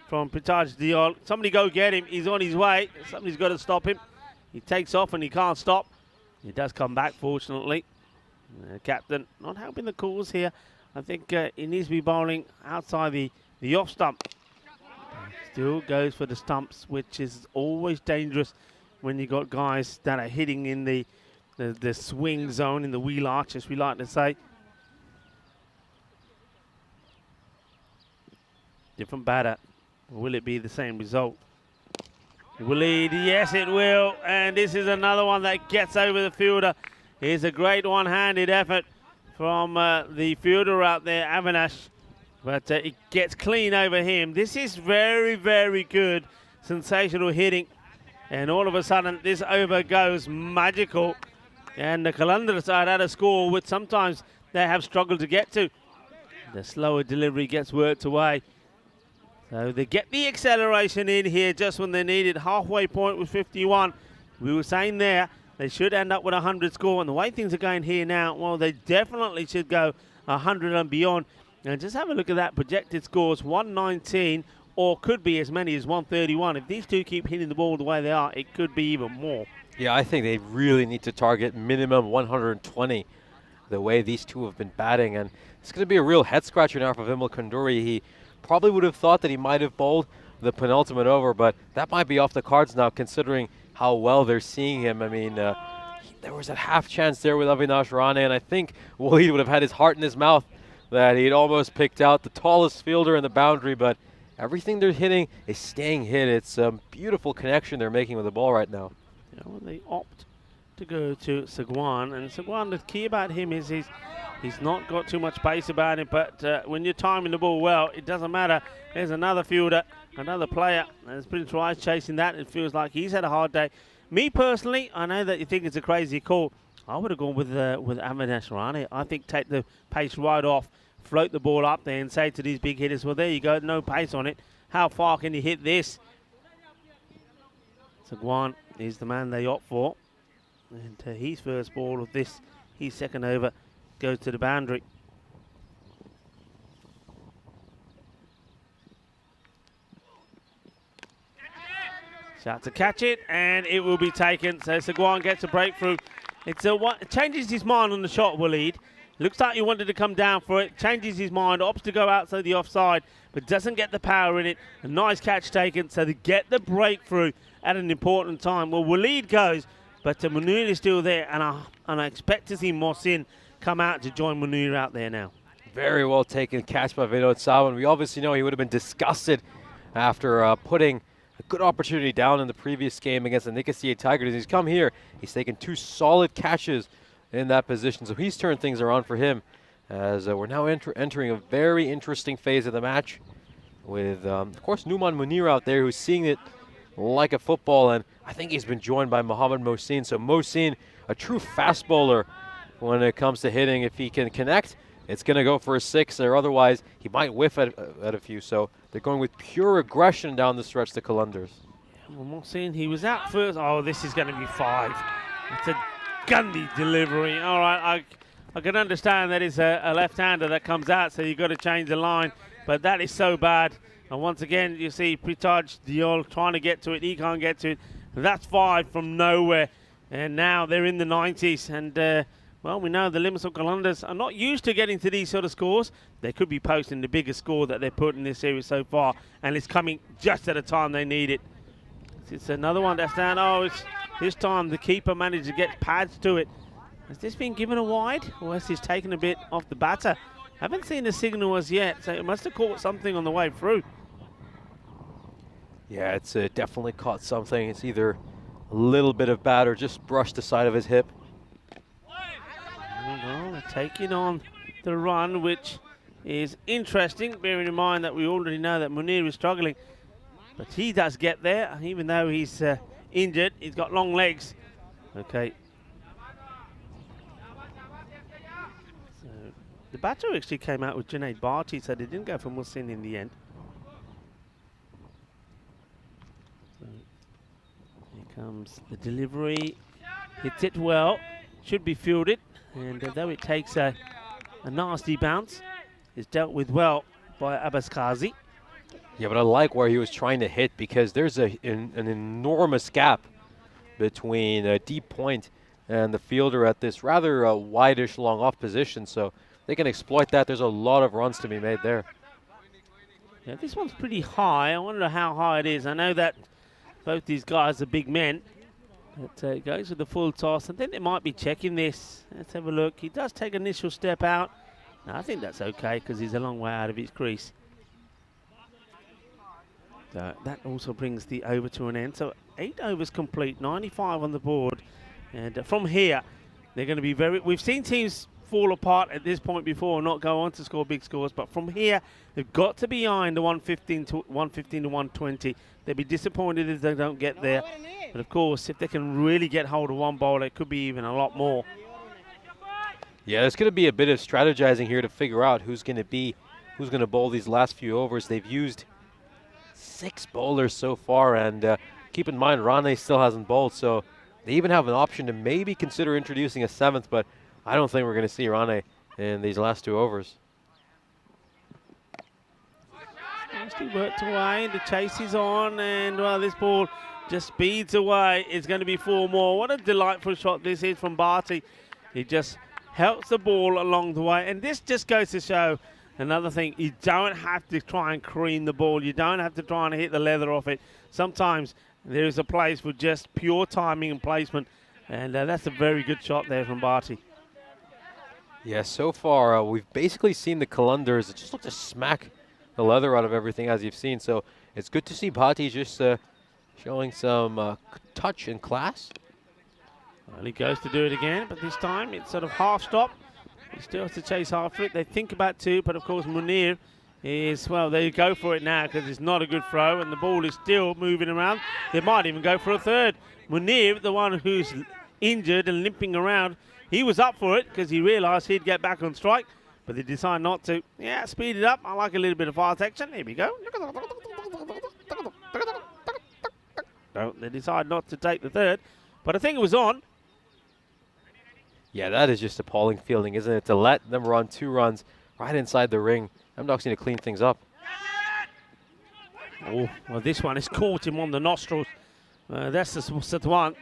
from Pitaj Diol. Somebody go get him. He's on his way. Somebody's got to stop him. He takes off and he can't stop. He does come back, fortunately. Captain not helping the cause here. I think he needs to be bowling outside the off stump. Still goes for the stumps, which is always dangerous when you got guys that are hitting in the swing zone, in the wheel arch, as we like to say. Different batter. Will it be the same result? Waleed, yes it will. And this is another one that gets over the fielder. Here's a great one-handed effort from the fielder out there, Avinash. But it gets clean over him. This is very, very good. Sensational hitting. And all of a sudden, this over goes magical. And the Qalandars are at a score which sometimes they have struggled to get to. The slower delivery gets worked away. So they get the acceleration in here just when they need it. Halfway point with 51. We were saying there, they should end up with a 100 score. And the way things are going here now, well, they definitely should go 100 and beyond. And just have a look at that. Projected scores, 119. Or could be as many as 131. If these two keep hitting the ball the way they are, it could be even more. Yeah, I think they really need to target minimum 120 the way these two have been batting. And it's going to be a real head-scratcher now for Vimal Kanduri. He probably would have thought that he might have bowled the penultimate over, but that might be off the cards now considering how well they're seeing him. I mean, there was a half chance there with Avinash Rane, and I think Waleed would have had his heart in his mouth that he'd almost picked out the tallest fielder in the boundary, but everything they're hitting is staying hit. It's a beautiful connection they're making with the ball right now. Yeah, well, they opt to go to Sagwan, and Sagwan, the key about him is he's not got too much pace about him, but when you're timing the ball well, it doesn't matter. There's another fielder, another player, and Prince Rice chasing that. It feels like he's had a hard day. Me personally, I know that you think it's a crazy call. I would have gone with Avinash Rane. I think take the pace right off, float the ball up there and say to these big hitters, well, there you go, no pace on it. How far can you hit this? Sagwan is the man they opt for. And his first ball of this, his second over, goes to the boundary. Shot to catch it, and it will be taken. So Sagwan gets a breakthrough. It changes his mind on the shot, Waleed. Looks like he wanted to come down for it. Changes his mind, opts to go outside the offside, but doesn't get the power in it. A nice catch taken, so they get the breakthrough at an important time. Well, Waleed goes, but Munir is still there, and I expect to see Mohsin come out to join Munir out there now. Very well taken catch by Vinod Sawan. We obviously know he would have been disgusted after putting a good opportunity down in the previous game against the Nicosia Tigers. He's come here. He's taken 2 solid catches in that position. So he's turned things around for him as we're now entering a very interesting phase of the match with, of course, Numan Munir out there who's seeing it like a football. And I think he's been joined by Mohamed Mohsin. So Mohsin, a true fast bowler when it comes to hitting. If he can connect, it's going to go for a 6, or otherwise he might whiff at a few. So they're going with pure aggression down the stretch, the Qalandars. Well, Mohsin, he was out first. Oh, this is going to be 5. It's a Gundy delivery. All right, I can understand that it's a left-hander that comes out, so you've got to change the line. But that is so bad. And once again, you see Pritaj Diol trying to get to it. He can't get to it. That's 5 from nowhere. And now they're in the 90s. And, well, we know the Limassol Qalandars are not used to getting to these sort of scores. They could be posting the biggest score that they've put in this series so far. And it's coming just at a time they need it. It's another one that's down. Oh, this time the keeper managed to get pads to it. Has this been given a wide? Or has this taken a bit off the batter? Haven't seen the signal as yet, so it must have caught something on the way through. Yeah, it's definitely caught something. It's either a little bit of bat or just brushed the side of his hip. Well, they're taking on the run, which is interesting, bearing in mind that we already know that Munir is struggling. But he does get there, even though he's injured. He's got long legs. Okay. So the batter actually came out with Junaid Bharti, so they didn't go for Mohsin in the end. So here comes the delivery. Hits it well. Should be fielded. And though it takes a nasty bounce, it's dealt with well by Abbas Qazi. Yeah, but I like where he was trying to hit because there's an enormous gap between a deep point and the fielder at this rather wideish long off position. So they can exploit that. There's a lot of runs to be made there. Yeah, this one's pretty high. I wonder how high it is. I know that both these guys are big men. But it goes with the full toss. I think they might be checking this. Let's have a look. He does take an initial step out. No, I think that's okay because he's a long way out of his crease. So that also brings the over to an end. So 8 overs complete, 95 on the board. And from here, they're going to be very... We've seen teams fall apart at this point before and not go on to score big scores. But from here, they've got to be behind the 115 to 120. They'll be disappointed if they don't get there. But of course, if they can really get hold of one bowler, it could be even a lot more. Yeah, there's going to be a bit of strategizing here to figure out who's going to bowl these last few overs. They've used 6 bowlers so far, and keep in mind Rane still hasn't bowled, so they even have an option to maybe consider introducing a 7th, but I don't think we're going to see Rane in these last 2 overs. Nicely worked away, the chase is on, and well, this ball just speeds away. It's going to be 4 more. What a delightful shot this is from Bharti. He just helps the ball along the way, and this just goes to show another thing. You don't have to try and cream the ball. You don't have to try and hit the leather off it. Sometimes there is a place for just pure timing and placement, and that's a very good shot there from Bharti. Yeah, so far we've basically seen the Qalandars just look to smack the leather out of everything as you've seen. So it's good to see Bharti just showing some touch and class. Well, he goes to do it again, but this time it's sort of half stop. He still has to chase after it. They think about 2, but of course Munir is, well, they go for it now because it's not a good throw and the ball is still moving around. They might even go for a 3rd. Munir, the one who's injured and limping around, He was up for it because he realised he'd get back on strike, but they decided not to. Yeah, speed it up. I like a little bit of fast action. Here we go. No, they decided not to take the third, but I think it was on. Yeah, that is just appalling fielding, isn't it? To let them run 2 runs right inside the ring. M-Docs need to clean things up. Oh, well, this one has caught him on the nostrils. That's the one.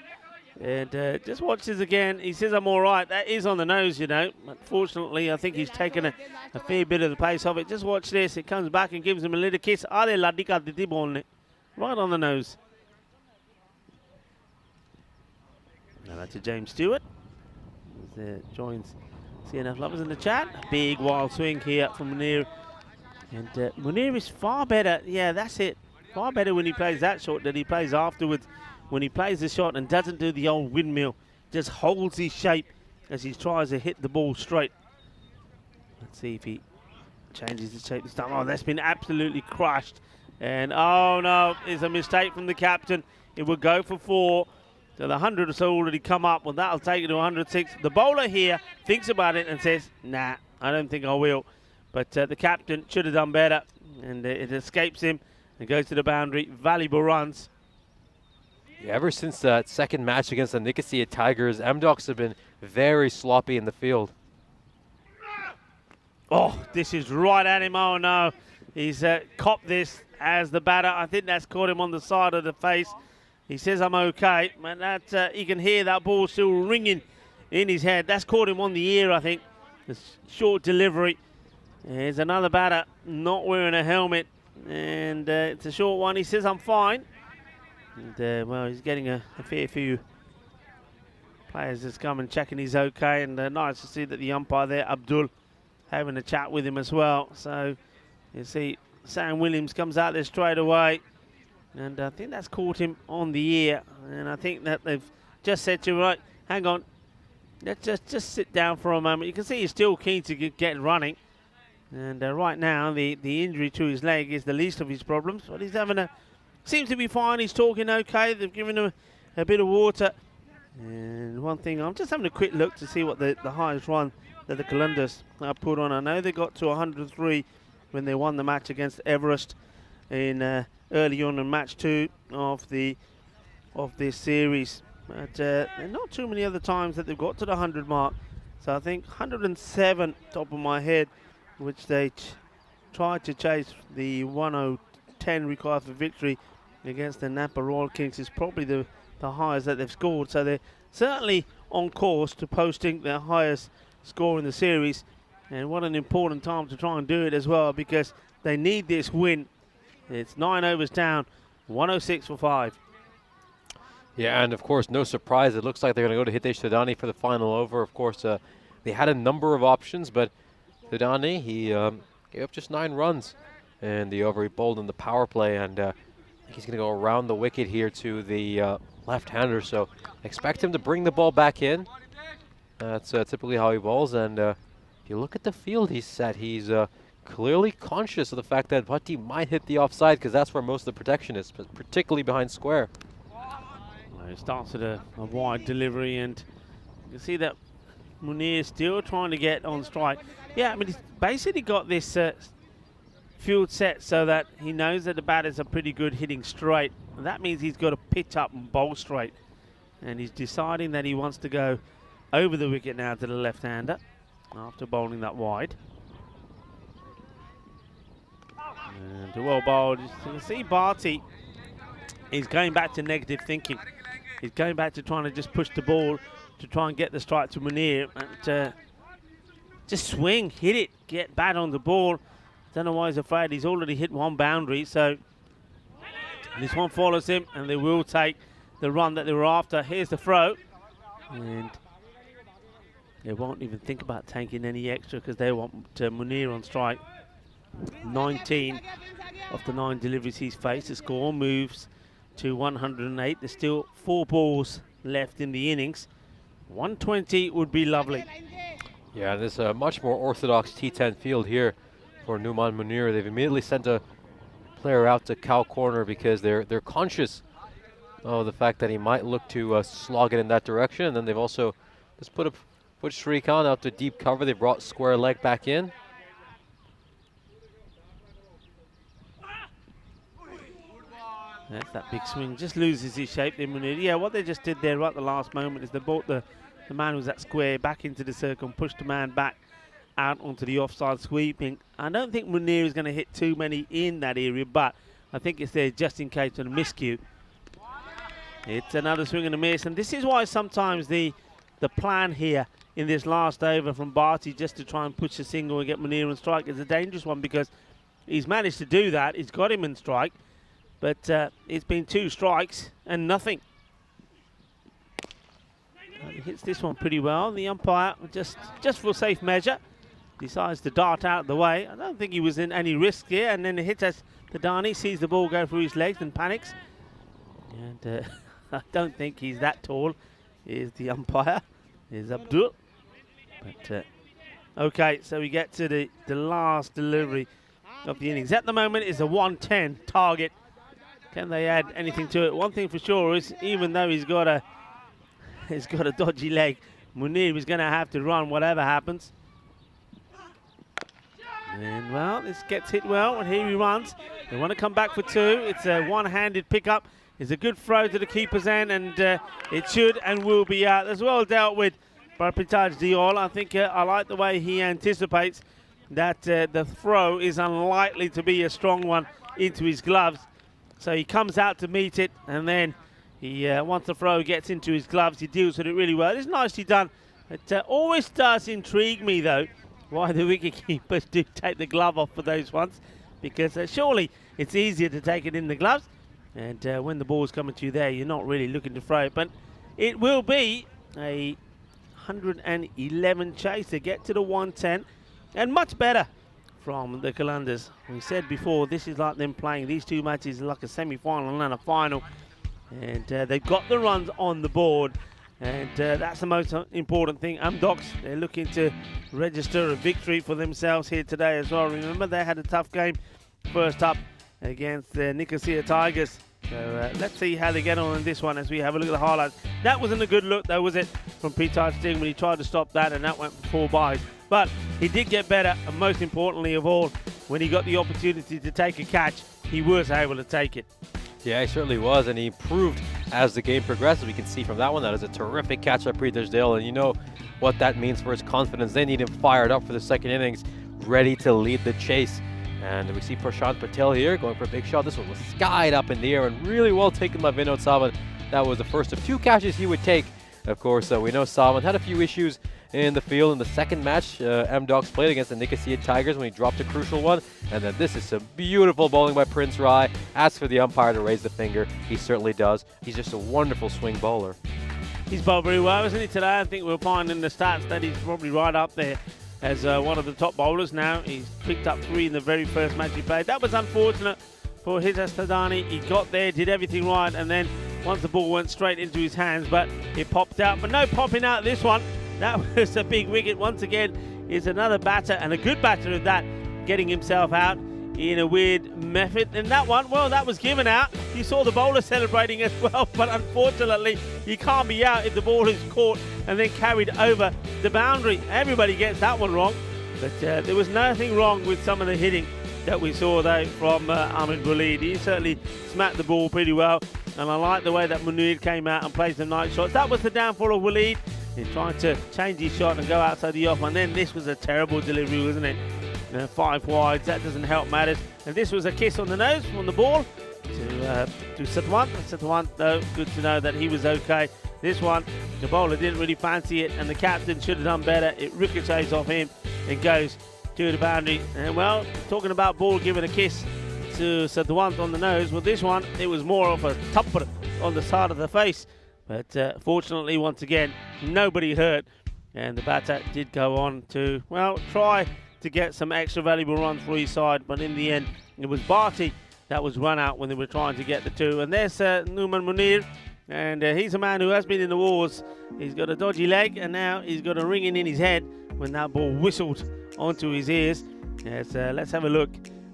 And just watch this again. He says, I'm all right. That is on the nose, you know. Unfortunately, I think he's taken a fair bit of the pace off it. Just watch this. It comes back and gives him a little kiss. Right on the nose. Now that's to James Stewart. Joins CNF lovers in the chat. A big wild swing here from Munir. And Munir is far better. Yeah, that's it. Far better when he plays that shot than he plays afterwards. When he plays the shot and doesn't do the old windmill, just holds his shape as he tries to hit the ball straight. Let's see if he changes his shape this time. Oh, that's been absolutely crushed. And oh no, it's a mistake from the captain. It would go for 4. So the 100 or so already come up. Well, that'll take it to 106. The bowler here thinks about it and says, nah, I don't think I will. But the captain should have done better. And it escapes him and goes to the boundary. Valuable runs. Yeah, ever since that second match against the Nicosia Tigers, M-Docs have been very sloppy in the field. Oh, this is right at him. Oh, no. He's copped this as the batter. I think that's caught him on the side of the face. He says, I'm okay. And that, you can hear that ball still ringing in his head. That's caught him on the ear, I think. The short delivery. Here's another batter not wearing a helmet. And it's a short one. He says, I'm fine. And, well, he's getting a fair few players that's come and checking he's okay. And nice to see that the umpire there, Abdul, having a chat with him as well. So you see Sam Williams comes out there straight away. And I think that's caught him on the ear. And I think that they've just said to him, right, hang on. Let's just sit down for a moment. You can see he's still keen to get running. And right now, the injury to his leg is the least of his problems. But he's having seems to be fine. He's talking okay. They've given him a bit of water. And one thing, I'm just having a quick look to see what the highest run that the Columbus put on. I know they got to 103 when they won the match against Everest in early on in match 2 of this series. But there are not too many other times that they've got to the 100 mark. So I think 107, top of my head, which they tried to chase the 110 required for victory against the Napa Royal Kings, is probably the highest that they've scored. So they're certainly on course to posting their highest score in the series. And what an important time to try and do it as well, because they need this win. It's 9 overs down, 106 for 5. Yeah, and of course, no surprise, it looks like they're going to go to Hitesh Thadani for the final over. Of course, they had a number of options, but Thadani, he gave up just 9 runs in the over. He bowled in the power play, and he's going to go around the wicket here to the left-hander. So expect him to bring the ball back in. That's typically how he bowls. And if you look at the field he's set, he's clearly conscious of the fact that Bhatti might hit the offside, because that's where most of the protection is, particularly behind square. It starts at a wide delivery, and you can see that Munir still trying to get on strike. Yeah, I mean, he's basically got this field set so that he knows that the batters are pretty good hitting straight. And that means he's got to pitch up and bowl straight. And he's deciding that he wants to go over the wicket now to the left-hander after bowling that wide. And well bowled. You can see Bharti is going back to negative thinking. He's going back to trying to just push the ball to try and get the strike to Munir. And just swing, hit it, get bad on the ball. Don't know why he's afraid. He's already hit 1 boundary, so this one follows him, and they will take the run that they were after. Here's the throw, and they won't even think about taking any extra because they want Munir on strike. 19 of the 9 deliveries he's faced. The score moves to 108. There's still 4 balls left in the innings. 120 would be lovely. Yeah, this is a much more orthodox T10 field here for Numan Munir. They've immediately sent a player out to cow corner because they're conscious of the fact that he might look to slog it in that direction. And then they've also just put a put Shrikant out to deep cover. They brought square leg back in. That's that big swing. Just loses his shape there, Munir. Yeah, what they just did there right at the last moment is they brought the man who was at square back into the circle and pushed the man back out onto the offside sweeping. I don't think Munir is going to hit too many in that area, but I think it's there just in case of a miscue. It's another swing and a miss, and this is why sometimes the plan here in this last over from Barty just to try and push a single and get Munir on strike is a dangerous one, because he's managed to do that. He's got him in strike, but it's been 2 strikes and nothing. He hits this one pretty well. The umpire, just for safe measure, decides to dart out of the way. I don't think he was in any risk here, and then it hits us. Tadani sees the ball go through his legs and panics. And I don't think he's that tall. Here's the umpire. Here's Abdul. But okay, so we get to the last delivery of the innings. At the moment, it's a 110 target. Can they add anything to it? One thing for sure is, even though he's got a dodgy leg, Munir is going to have to run whatever happens. And well, this gets hit well, and here he runs. They want to come back for 2. It's a one-handed pickup. It's a good throw to the keeper's end, and it should and will be out. As well dealt with by Pitaj Diol. I think I like the way he anticipates that the throw is unlikely to be a strong one into his gloves. So he comes out to meet it, and then he once the throw gets into his gloves, he deals with it really well. It's nicely done. It always does intrigue me, though, why the wicketkeepers do take the glove off for those ones, because surely it's easier to take it in the gloves, and when the ball's coming to you there, you're not really looking to throw it. But it will be a 111 chase to get to the 110, and much better from the Qalandars. We said before, this is like them playing these 2 matches like a semi-final and a final, and they've got the runs on the board, and that's the most important thing. Docs, they're looking to register a victory for themselves here today as well. Remember, they had a tough game first up against the Nicosia Tigers. So let's see how they get on in this one as we have a look at the highlights. That wasn't a good look, though, was it, from Pitaj Singh when he tried to stop that, and that went for 4 byes. But he did get better, and most importantly of all, when he got the opportunity to take a catch, he was able to take it. Yeah, he certainly was, and he improved as the game progressed. We can see from that one that is a terrific catch by Pitaj Diol, and you know what that means for his confidence. They need him fired up for the second innings, ready to lead the chase. And we see Prashant Patel here going for a big shot. This one was skied up in the air and really well taken by Vinod Samant. That was the first of 2 catches he would take. Of course, we know Samant had a few issues in the field in the second match M-Dogs played against the Nicosia Tigers when he dropped a crucial one. And then this is some beautiful bowling by Prince Rai. Asks for the umpire to raise the finger. He certainly does. He's just a wonderful swing bowler. He's bowled very well, isn't he, today? I think we'll find in the stats that he's probably right up there as one of the top bowlers now. He's picked up 3 in the very first match he played. That was unfortunate for Hizas Tadani. He got there, did everything right, and then once the ball went straight into his hands, but it popped out. But no popping out this one. That was a big wicket. Once again, is another batter, and a good batter at that, getting himself out in a weird method. And that one, well, that was given out. You saw the bowler celebrating as well, but unfortunately, you can't be out if the ball is caught and then carried over the boundary. Everybody gets that one wrong, but there was nothing wrong with some of the hitting that we saw, though, from Ahmed Waleed. He certainly smacked the ball pretty well, and I like the way that Munir came out and played some nice shots. That was the downfall of Waleed. He's trying to change his shot and go outside the off, and then this was a terrible delivery, wasn't it? 5 wides, that doesn't help matters. And this was a kiss on the nose from the ball to Satwant. Satwant, though, good to know that he was okay. This one, the bowler didn't really fancy it, and the captain should have done better. It ricochets off him and goes to the boundary. And well, talking about ball giving a kiss to Satwant on the nose, well, this one, it was more of a tupper on the side of the face. But fortunately, once again, nobody hurt, and the batter did go on to, well, try to get some extra valuable runs for his side, but in the end, it was Barty that was run out when they were trying to get the 2. And there's Numan Munir, and he's a man who has been in the wars. He's got a dodgy leg, and now he's got a ringing in his head when that ball whistled onto his ears. Yes, let's have a look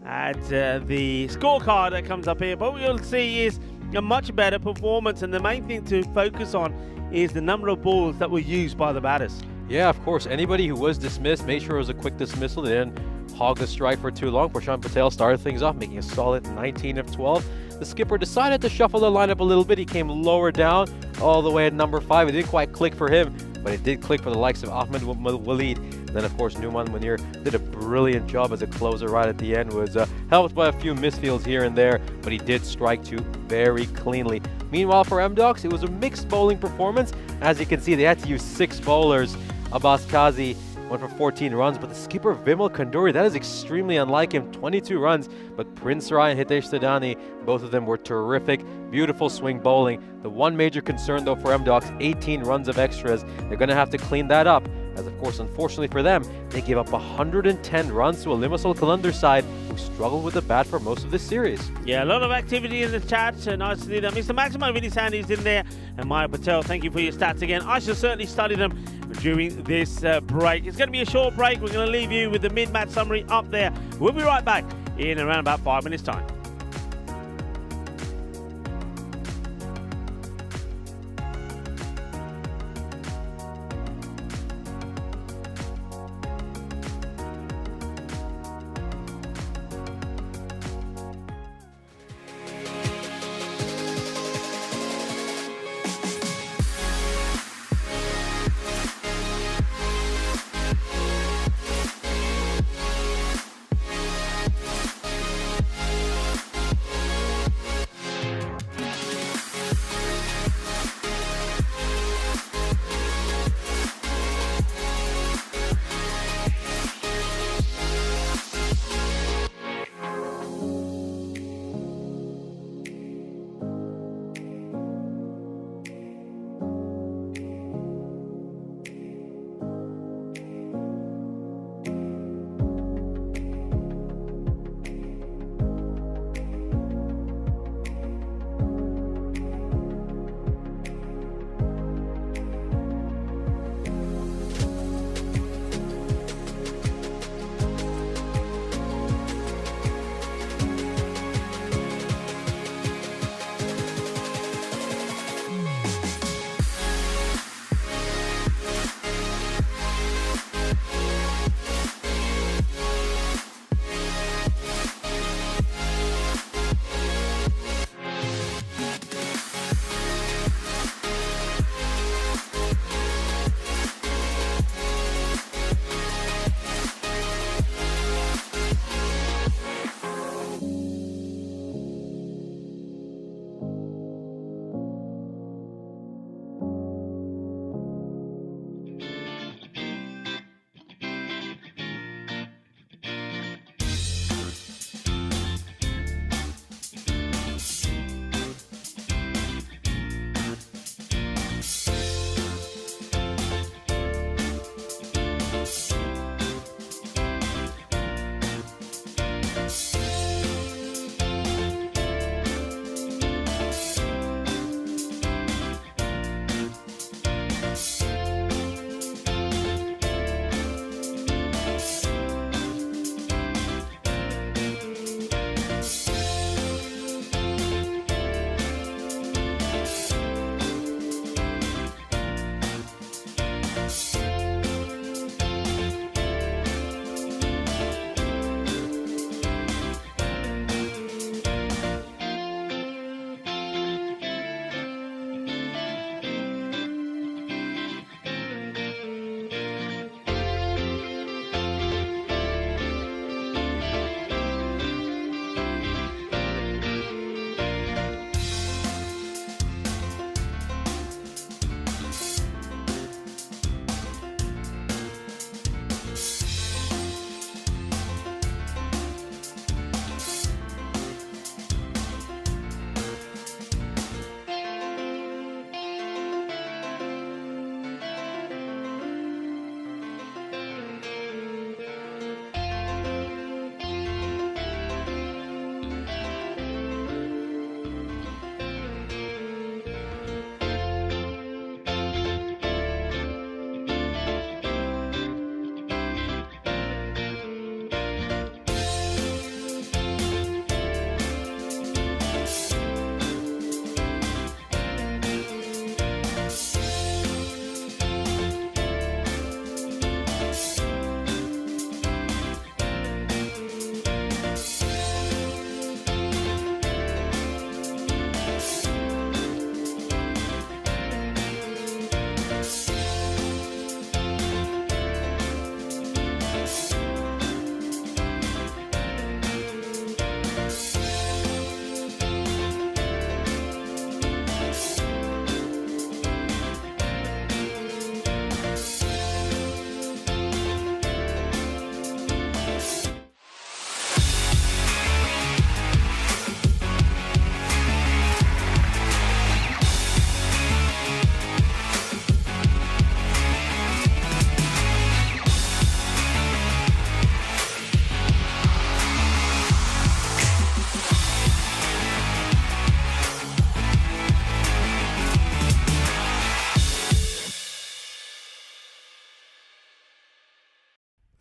at the scorecard that comes up here. But what you'll see is a much better performance, and the main thing to focus on is the number of balls that were used by the batters. Yeah, of course. Anybody who was dismissed, made sure it was a quick dismissal. They didn't hog the strike for too long. Prashant Patel started things off, making a solid 19 of 12. The skipper decided to shuffle the lineup a little bit. He came lower down, all the way at number 5. It didn't quite click for him, but it did click for the likes of Ahmed Walid. And then, of course, Numan Munir did a brilliant job as a closer right at the end. Was helped by a few misfields here and there, but he did strike 2 very cleanly. Meanwhile, for M-Docs, it was a mixed bowling performance. As you can see, they had to use 6 bowlers. Abbas Kazi went for 14 runs, but the skipper Vimal Kanduri, that is extremely unlike him, 22 runs. But Prince Rai and Hitesh Sadani, both of them were terrific, beautiful swing bowling. The one major concern though for M-Docs, 18 runs of extras. They're going to have to clean that up, as of course, unfortunately for them, they gave up 110 runs to a Limassol Qalandar side who struggled with the bat for most of this series. Yeah, a lot of activity in the chat. Nice to see that. Mr. Maximo really Sandy's in there. And Maya Patel, thank you for your stats again. I shall certainly study them during this break. It's going to be a short break. We're going to leave you with the mid-match summary up there. We'll be right back in around about 5 minutes' time.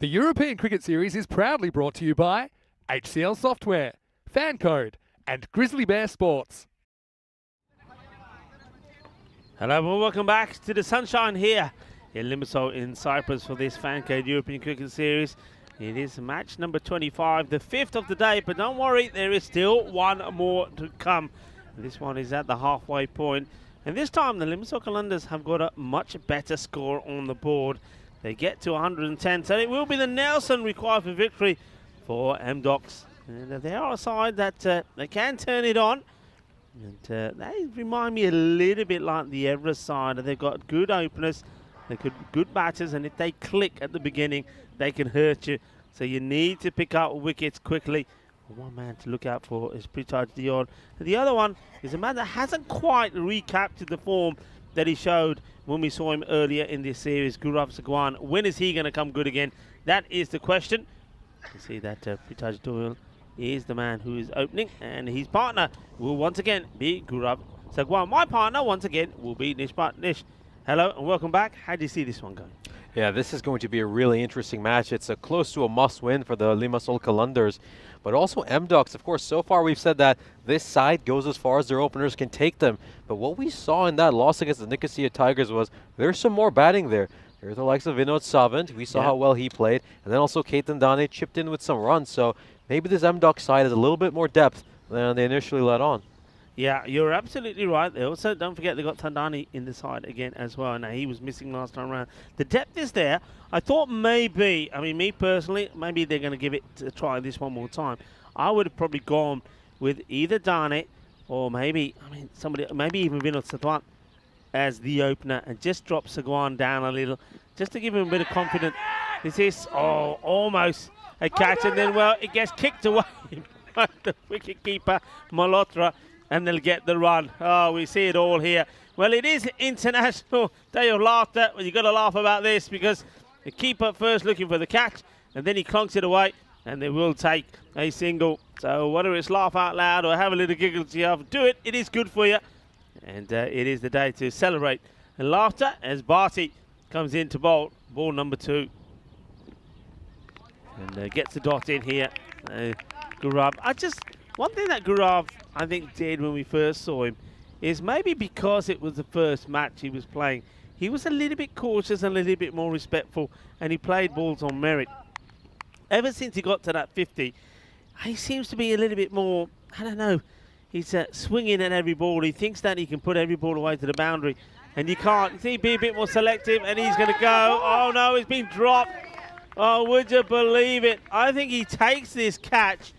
European Cricket Series is proudly brought to you by HCL Software, FanCode, and Grizzly Bear Sports. Hello and welcome back to the sunshine here in Limassol in Cyprus for this FanCode European Cricket Series. It is match number 25, the 5th of the day, but don't worry, there is still one more to come. This one is at the halfway point, and this time the Limassol Qalandars have got a much better score on the board. They get to 110, so it will be the Nelson required for victory for MDocs. And they are a side that they can turn it on. And they remind me a little bit like the Everest side. They've got good openers, they've got good batters, and if they click at the beginning, they can hurt you. So you need to pick up wickets quickly. One man to look out for is Prithaj Dion. The other one is a man that hasn't quite recaptured the form that he showed when we saw him earlier in this series, Gaurav Sagwan. When is he going to come good again? That is the question. You see that Prithaj Dion is the man who is opening, and his partner will once again be Gaurav Sagwan. My partner once again will be Nish Bhatt. Nish, hello and welcome back. How do you see this one going? Yeah, this is going to be a really interesting match. It's close to a must-win for the Limassol Qalandars, but also MDocs. Of course, so far we've said that this side goes as far as their openers can take them. But what we saw in that loss against the Nicosia Tigers was there's some more batting there. There's the likes of Vinod Savant. We saw how well he played. And then also Ketan Dane chipped in with some runs. So maybe this MDocs side has a little bit more depth than they initially let on. Yeah, you're absolutely right. They also, don't forget, they got Tandani in the side again as well. Now, he was missing last time around. The depth is there. I thought maybe, I mean, me personally, maybe they're going to give it a try this one more time. I would have probably gone with either Dane or maybe, I mean, somebody, maybe even Vinod Savant as the opener and just drop Sagwan down a little just to give him a bit of confidence. This is, almost a catch, and then, well, it gets kicked away by the wicketkeeper, Malhotra, and they'll get the run. Oh, we see it all here. Well, it is International Day of Laughter. Well, you've got to laugh about this because the keeper first looking for the catch, and then he clunks it away, and they will take a single. So whether it's laugh out loud or have a little giggle to yourself, do it. It is good for you. And it is the day to celebrate and laughter as Bharti comes in to bowl, ball number 2. And gets the dot in here. Gaurav. One thing that Gaurav, I think, did when we first saw him is maybe because it was the first match he was playing, he was a little bit cautious and a little bit more respectful, and he played balls on merit. Ever since he got to that 50, he seems to be a little bit more, I don't know, he's swinging at every ball. He thinks that he can put every ball away to the boundary, and you can't. See, be a bit more selective, and he's going to go. Oh, no, it's been dropped. Oh, would you believe it? I think he takes this catch,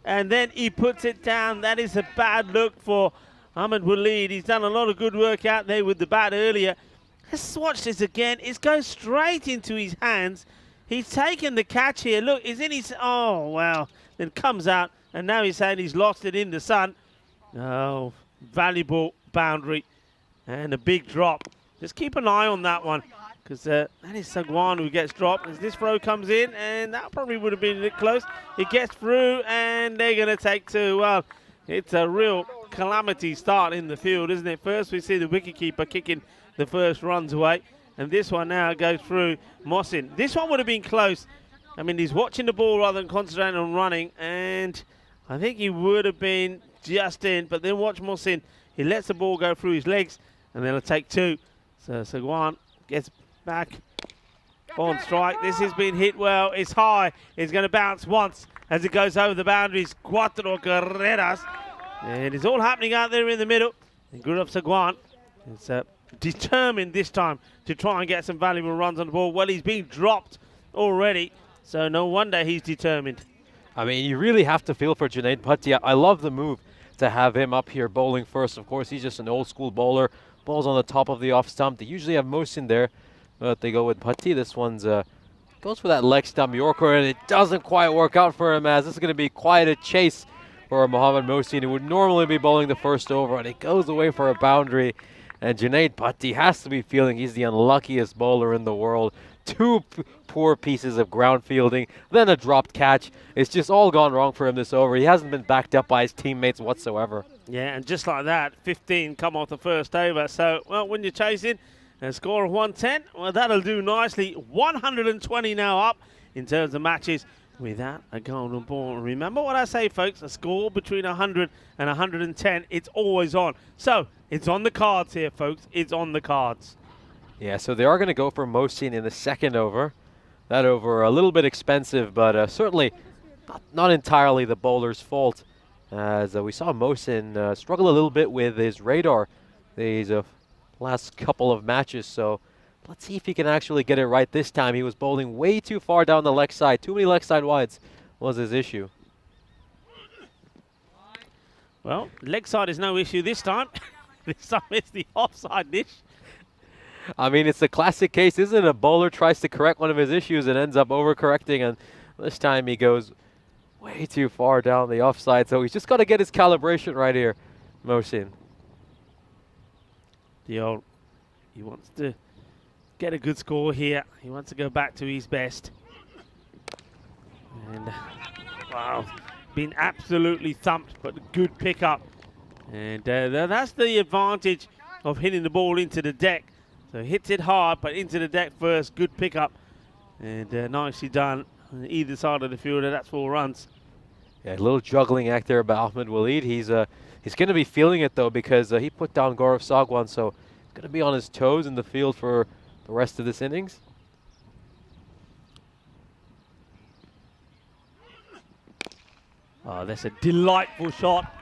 and then he puts it down. That is a bad look for Ahmed Waleed. He's done a lot of good work out there with the bat earlier. Let's watch this again. It's going straight into his hands. He's taken the catch here. Look, it's in his... Oh, well. Then comes out, and now he's saying he's lost it in the sun. Oh, valuable boundary and a big drop. Just keep an eye on that one, because that is Sagwan who gets dropped as this throw comes in, and that probably would have been a bit close. It gets through, and they're going to take 2. Well, it's a real calamity start in the field, isn't it? First, we see the wicketkeeper kicking the first runs away, and this one now goes through Mohsin. This one would have been close. I mean, he's watching the ball rather than concentrating on running, and I think he would have been just in, but then watch Mohsin. He lets the ball go through his legs, and then he'll take 2. So Sagwan gets back on strike. This has been hit well. It's high. It's going to bounce once as it goes over the boundaries. Cuatro carreras. And it's all happening out there in the middle. And Gaurav Sagwan is determined this time to try and get some valuable runs on the ball. Well, he's been dropped already, so no wonder he's determined. I mean, you really have to feel for Junaid Bhatia. I love the move to have him up here bowling first. Of course, he's just an old school bowler. Ball's on the top of the off stump. They usually have Mohsin there, but they go with Bhatti. This one's goes for that leg stump Yorker, and it doesn't quite work out for him, as this is going to be quite a chase for Mohammad Mohsin, who would normally be bowling the first over, and it goes away for a boundary. And Junaid Bhatti has to be feeling he's the unluckiest bowler in the world. 2 poor pieces of ground fielding, then a dropped catch. It's just all gone wrong for him this over. He hasn't been backed up by his teammates whatsoever. Yeah, and just like that, 15 come off the first over. So, well, when you're chasing a score of 110, well, that'll do nicely. 120 now up in terms of matches without a golden ball. Remember what I say, folks, a score between 100 and 110, it's always on. So it's on the cards here, folks. It's on the cards. Yeah, so they are going to go for Mohsin in the second over. That over a little bit expensive, but certainly not entirely the bowler's fault. As we saw Mohsin struggle a little bit with his radar these last couple of matches. So let's see if he can actually get it right this time. He was bowling way too far down the leg side. Too many leg side wides was his issue. Well, leg side is no issue this time. This time it's the offside dish. I mean, it's a classic case, isn't it? A bowler tries to correct one of his issues and ends up overcorrecting, and this time he goes way too far down the offside. So he's just got to get his calibration right here, Mohsin. He wants to get a good score here. He wants to go back to his best. And wow, been absolutely thumped, but a good pickup. And that's the advantage of hitting the ball into the deck. So hits it hard, but into the deck first. Good pickup, and nicely done on either side of the fielder. That's 4 runs. Yeah, a little juggling act there by Ahmed Waleed. He's going to be feeling it though, because he put down Gaurav Sagwan, so he's going to be on his toes in the field for the rest of this innings. Oh, that's a delightful shot.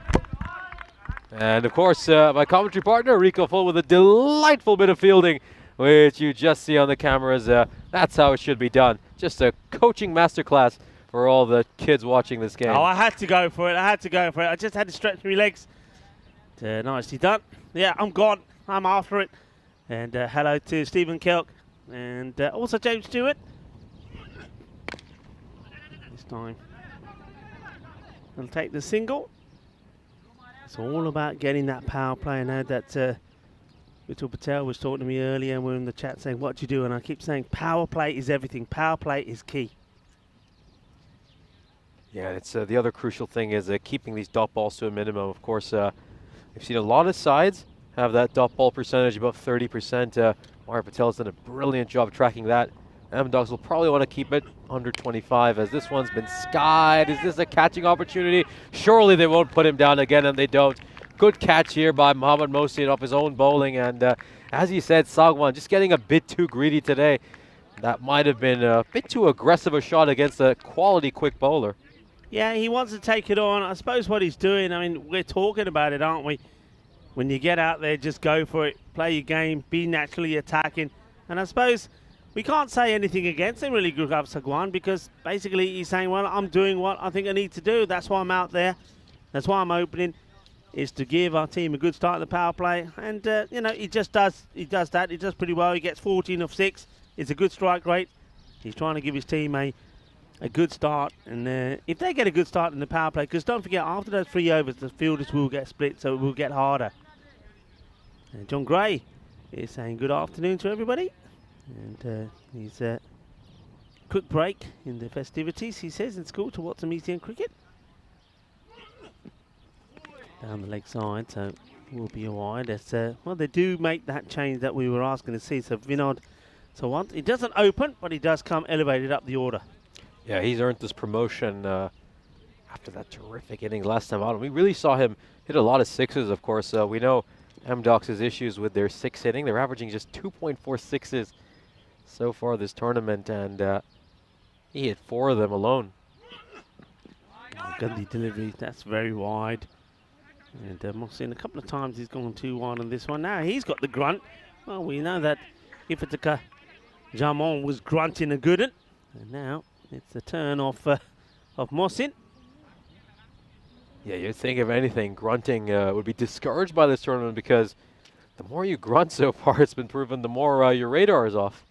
And of course, my commentary partner, Rico Full, with a delightful bit of fielding, which you just see on the cameras. That's how it should be done. Just a coaching masterclass for all the kids watching this game. Oh, I had to go for it. I just had to stretch my legs. Nicely done. Yeah, I'm gone. I'm after it. And hello to Stephen Kelk and also James Stewart. This time, I'll take the single. It's all about getting that power play. I know that Vital Patel was talking to me earlier and we were in the chat saying, what do you do? And I keep saying power play is everything. Power play is key. Yeah, it's the other crucial thing is keeping these dot balls to a minimum. Of course, we've seen a lot of sides have that dot ball percentage above 30%. Mario Patel's done a brilliant job tracking that. M-Dogs will probably want to keep it under 25 as this one's been skied. Is this a catching opportunity? Surely they won't put him down again, and they don't. Good catch here by Mohammad Mohsin off his own bowling, and as you said, Sagwan just getting a bit too greedy today. That might have been a bit too aggressive a shot against a quality quick bowler. Yeah, he wants to take it on. I suppose what he's doing, I mean, we're talking about it, aren't we? When you get out there, just go for it. Play your game, be naturally attacking. And I suppose we can't say anything against him, really, Gaurav Sagwan, because basically he's saying, well, I'm doing what I think I need to do. That's why I'm out there. That's why I'm opening, is to give our team a good start in the power play. And, you know, he just does. He does that. He does pretty well. He gets 14 of 6. It's a good strike rate. He's trying to give his team a good start. And if they get a good start in the power play, because don't forget, after those 3 overs, the fielders will get split, so it will get harder. And John Gray is saying good afternoon to everybody. And he's quick break in the festivities, he says, in school to watch some ECN cricket. Down the leg side, so will be a wide. Well, they do make that change that we were asking to see. So Vinod Sawant, he doesn't open, but he does come elevated up the order. Yeah, he's earned this promotion after that terrific inning last time out. We really saw him hit a lot of sixes, of course. We know M-Docs' issues with their 6th inning. They're averaging just 2.4 sixes so far this tournament, and he hit 4 of them alone. Gandhi delivery, that's very wide. And Mohsin, a couple of times he's gone too wide on this one. Now he's got the grunt. Well, we know that Ifetuka Jamon was grunting a good one. And now it's the turn of Mohsin. Yeah, you'd think if anything, grunting would be discouraged by this tournament, because the more you grunt so far, it's been proven, the more your radar is off.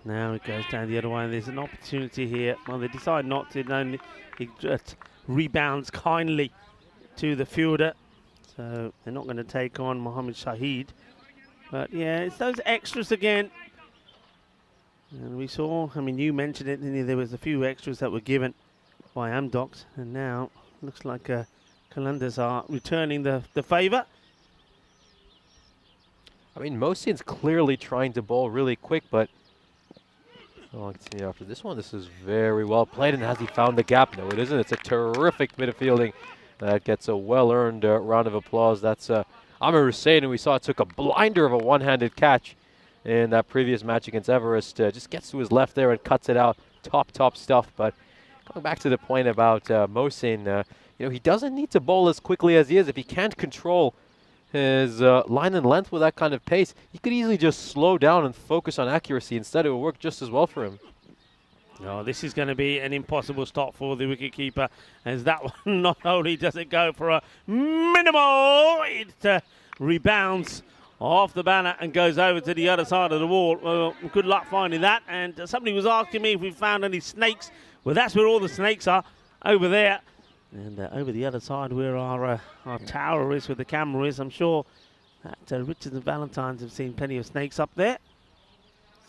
Now it goes down the other way, and there's an opportunity here. Well, they decide not to. No, he just rebounds kindly to the fielder. So they're not going to take on Mohammed Shahid. But yeah, it's those extras again. And we saw, I mean, you mentioned it, and there was a few extras that were given by M-Docs. And now looks like Kalandars are returning the favour. I mean, Mosin's clearly trying to bowl really quick, but I'll continue after this one. This is very well played, and has he found the gap? No, it isn't. It's a terrific bit of fielding that gets a well-earned round of applause. That's Amir Hussain, who we saw took a blinder of a one-handed catch in that previous match against Everest. Just gets to his left there and cuts it out. Top stuff. But going back to the point about Mosin, you know, he doesn't need to bowl as quickly as he is. If he can't control his line and length with that kind of pace, he could easily just slow down and focus on accuracy. Instead, it will work just as well for him. Oh, this is going to be an impossible stop for the wicketkeeper, as that one not only does it go for a minimal, it rebounds off the banner and goes over to the other side of the wall. Well, good luck finding that. And somebody was asking me if we found any snakes. Well, that's where all the snakes are, over there. And over the other side where our tower is, where the camera is, I'm sure that Richards and Valentine's have seen plenty of snakes up there.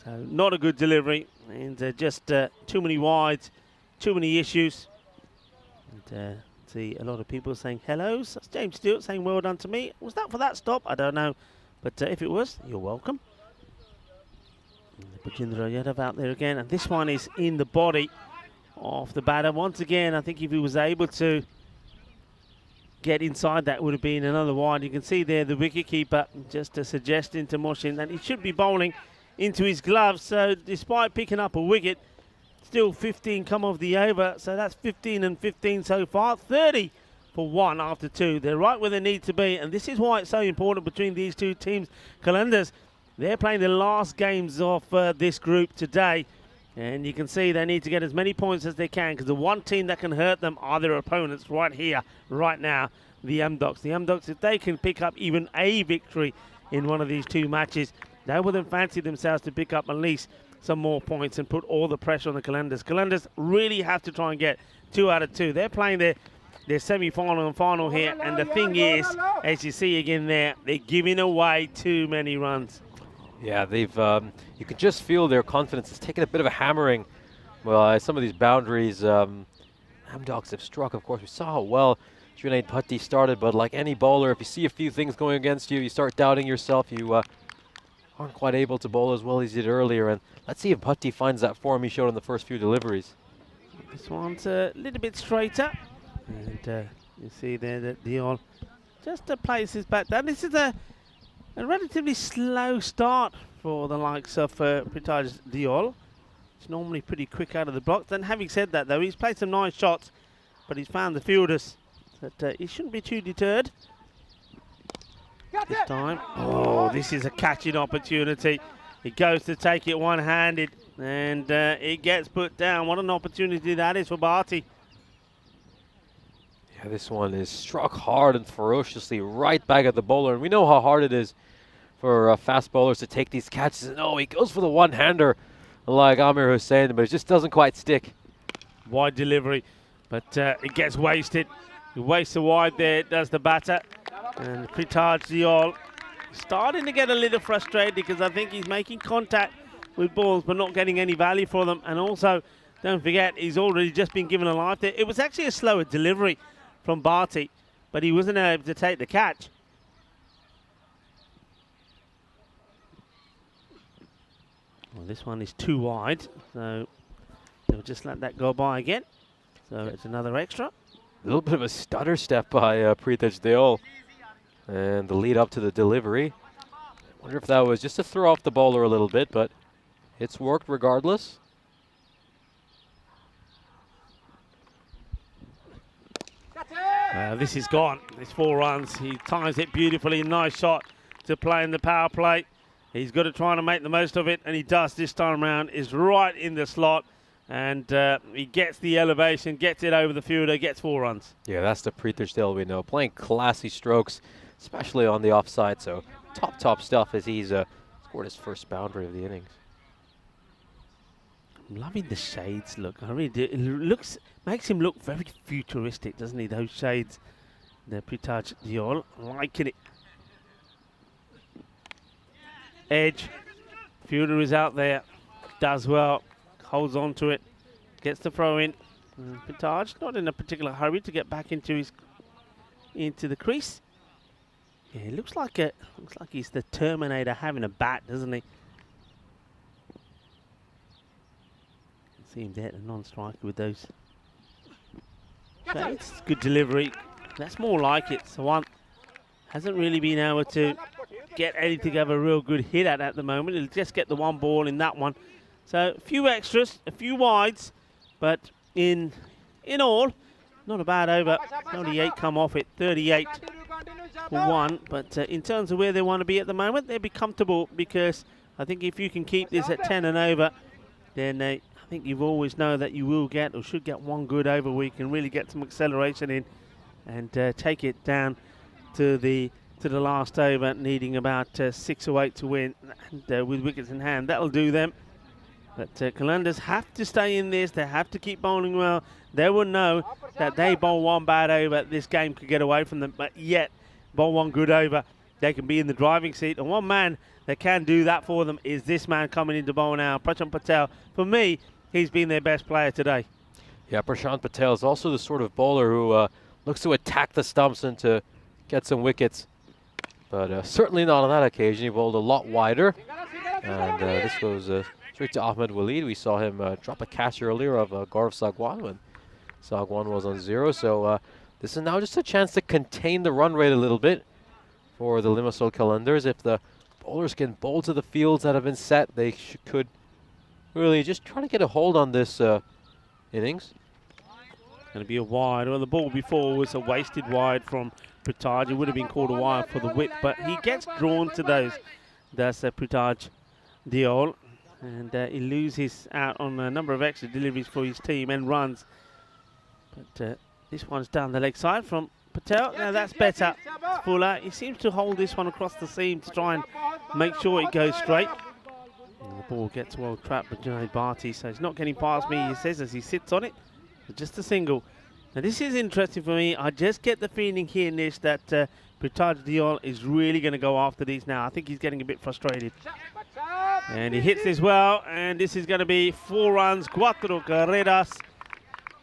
So not a good delivery, and just too many wides, too many issues. And see a lot of people saying hellos. That's James Stewart saying well done to me. Was that for that stop? I don't know. But if it was, you're welcome. Bajendra Yadav out there again, and this one is in the body of the batter. Once again, I think if he was able to get inside, that would have been another wide. You can see there the wicketkeeper just suggesting to Moshin that he should be bowling into his gloves. So despite picking up a wicket, still 15 come off the over. So that's 15 and 15 so far. 30 for 1 after 2. They're right where they need to be, and this is why it's so important between these two teams. Qalandars, they're playing the last games of this group today, and you can see they need to get as many points as they can, because the one team that can hurt them are their opponents right here, right now, the Amdocs. The Amdocs, if they can pick up even a victory in one of these two matches, they will then fancy themselves to pick up at least some more points and put all the pressure on the Qalandars. Qalandars really have to try and get 2 out of 2. They're playing their semi-final and final here, and the thing is, as you see again there, they're giving away too many runs. Yeah, they've. You can just feel their confidence is taking a bit of a hammering. Well, some of these boundaries, Amdocs have struck. Of course, we saw how well Junaid Bhatti started, but like any bowler, if you see a few things going against you, you start doubting yourself. You aren't quite able to bowl as well as you did earlier. And let's see if Bhatti finds that form he showed in the first few deliveries. This one's a little bit straighter, and you see there that Dion just plays his bat down. This is a relatively slow start for the likes of Prithaj Diol. It's normally pretty quick out of the block. Then having said that, though, he's played some nice shots, but he's found the fielders that he shouldn't be too deterred this time. Oh, this is a catching opportunity. He goes to take it one-handed, and it gets put down. What an opportunity that is for Bhatti. Yeah, this one is struck hard and ferociously right back at the bowler, and we know how hard it is for fast bowlers to take these catches. And oh, he goes for the one-hander like Amir Hussain, but it just doesn't quite stick. Wide delivery, but it gets wasted. He wastes the wide there, does the batter. And Prithaj Diol starting to get a little frustrated, because I think he's making contact with balls but not getting any value for them. And also, don't forget, he's already just been given a life there. It was actually a slower delivery from Bhatti, but he wasn't able to take the catch. Well, this one is too wide, so they'll just let that go by again. So it's another extra. A little bit of a stutter step by Prithaj Diol, and the lead up to the delivery. I wonder if that was just to throw off the bowler a little bit, but it's worked regardless. This is gone. It's 4 runs. He times it beautifully. Nice shot to play in the power play. He's got to try to make the most of it, and he does this time around. Is right in the slot, and he gets the elevation, gets it over the fielder, gets 4 runs. Yeah, that's the Prithaj Diol we know. Playing classy strokes, especially on the offside. So top stuff as he's scored his first boundary of the innings. I'm loving the shades look. I really do. It makes him look very futuristic, doesn't he? Those shades. The Prithaj Diol, liking it. Edge. Fielder is out there. Does well. Holds on to it. Gets the throw in. Prithaj not in a particular hurry to get back into the crease. Yeah, it looks like he's the Terminator having a bat, doesn't he? See him there at a non-striker with those. So it's good delivery. That's more like it. So one hasn't really been able to get anything of a real good hit at the moment. He'll just get the one ball in that one. So a few extras, a few wides, but in all, not a bad over. Only 8 come off it, 38 for 1. But in terms of where they want to be at the moment, they'll be comfortable, because I think if you can keep this at 10 and over, then I think you've always know that you will get or should get one good over where you can really get some acceleration in and take it down to the last over, needing about 6 or 8 to win, and with wickets in hand, that'll do them. But Calendars have to stay in this. They have to keep bowling well. They will know that they bowl one bad over, this game could get away from them, but yet bowl one good over, they can be in the driving seat. And one man that can do that for them is this man coming into bowl now, Prashant Patel. For me, he's been their best player today. Yeah, Prashant Patel is also the sort of bowler who looks to attack the stumps and to get some wickets. But certainly not on that occasion. He bowled a lot wider. And this goes straight to Ahmed Waleed. We saw him drop a catch earlier of Gaurav Sagwan when Sagwan was on 0. So this is now just a chance to contain the run rate a little bit for the Limassol Calendars. If the bowlers can bowl to the fields that have been set, they could really just try to get a hold on this innings. Going to be a wide. Well, the ball before was a wasted wide from Pritaj. It would have been called a wide for the width, but he gets drawn to those. That's Pritaj Diol. And he loses out on a number of extra deliveries for his team and runs. But this one's down the leg side from Patel. Now that's better. Fuller. He seems to hold this one across the seam to try and make sure it goes straight. And the ball gets well trapped by Junaid Bhatti, so it's not getting past me, he says, as he sits on it. Just a single. Now this is interesting for me. I just get the feeling here, Nish, that Pritaj Diol is really going to go after these now. I think he's getting a bit frustrated. And he hits this well, and this is going to be 4 runs, 4 carreras.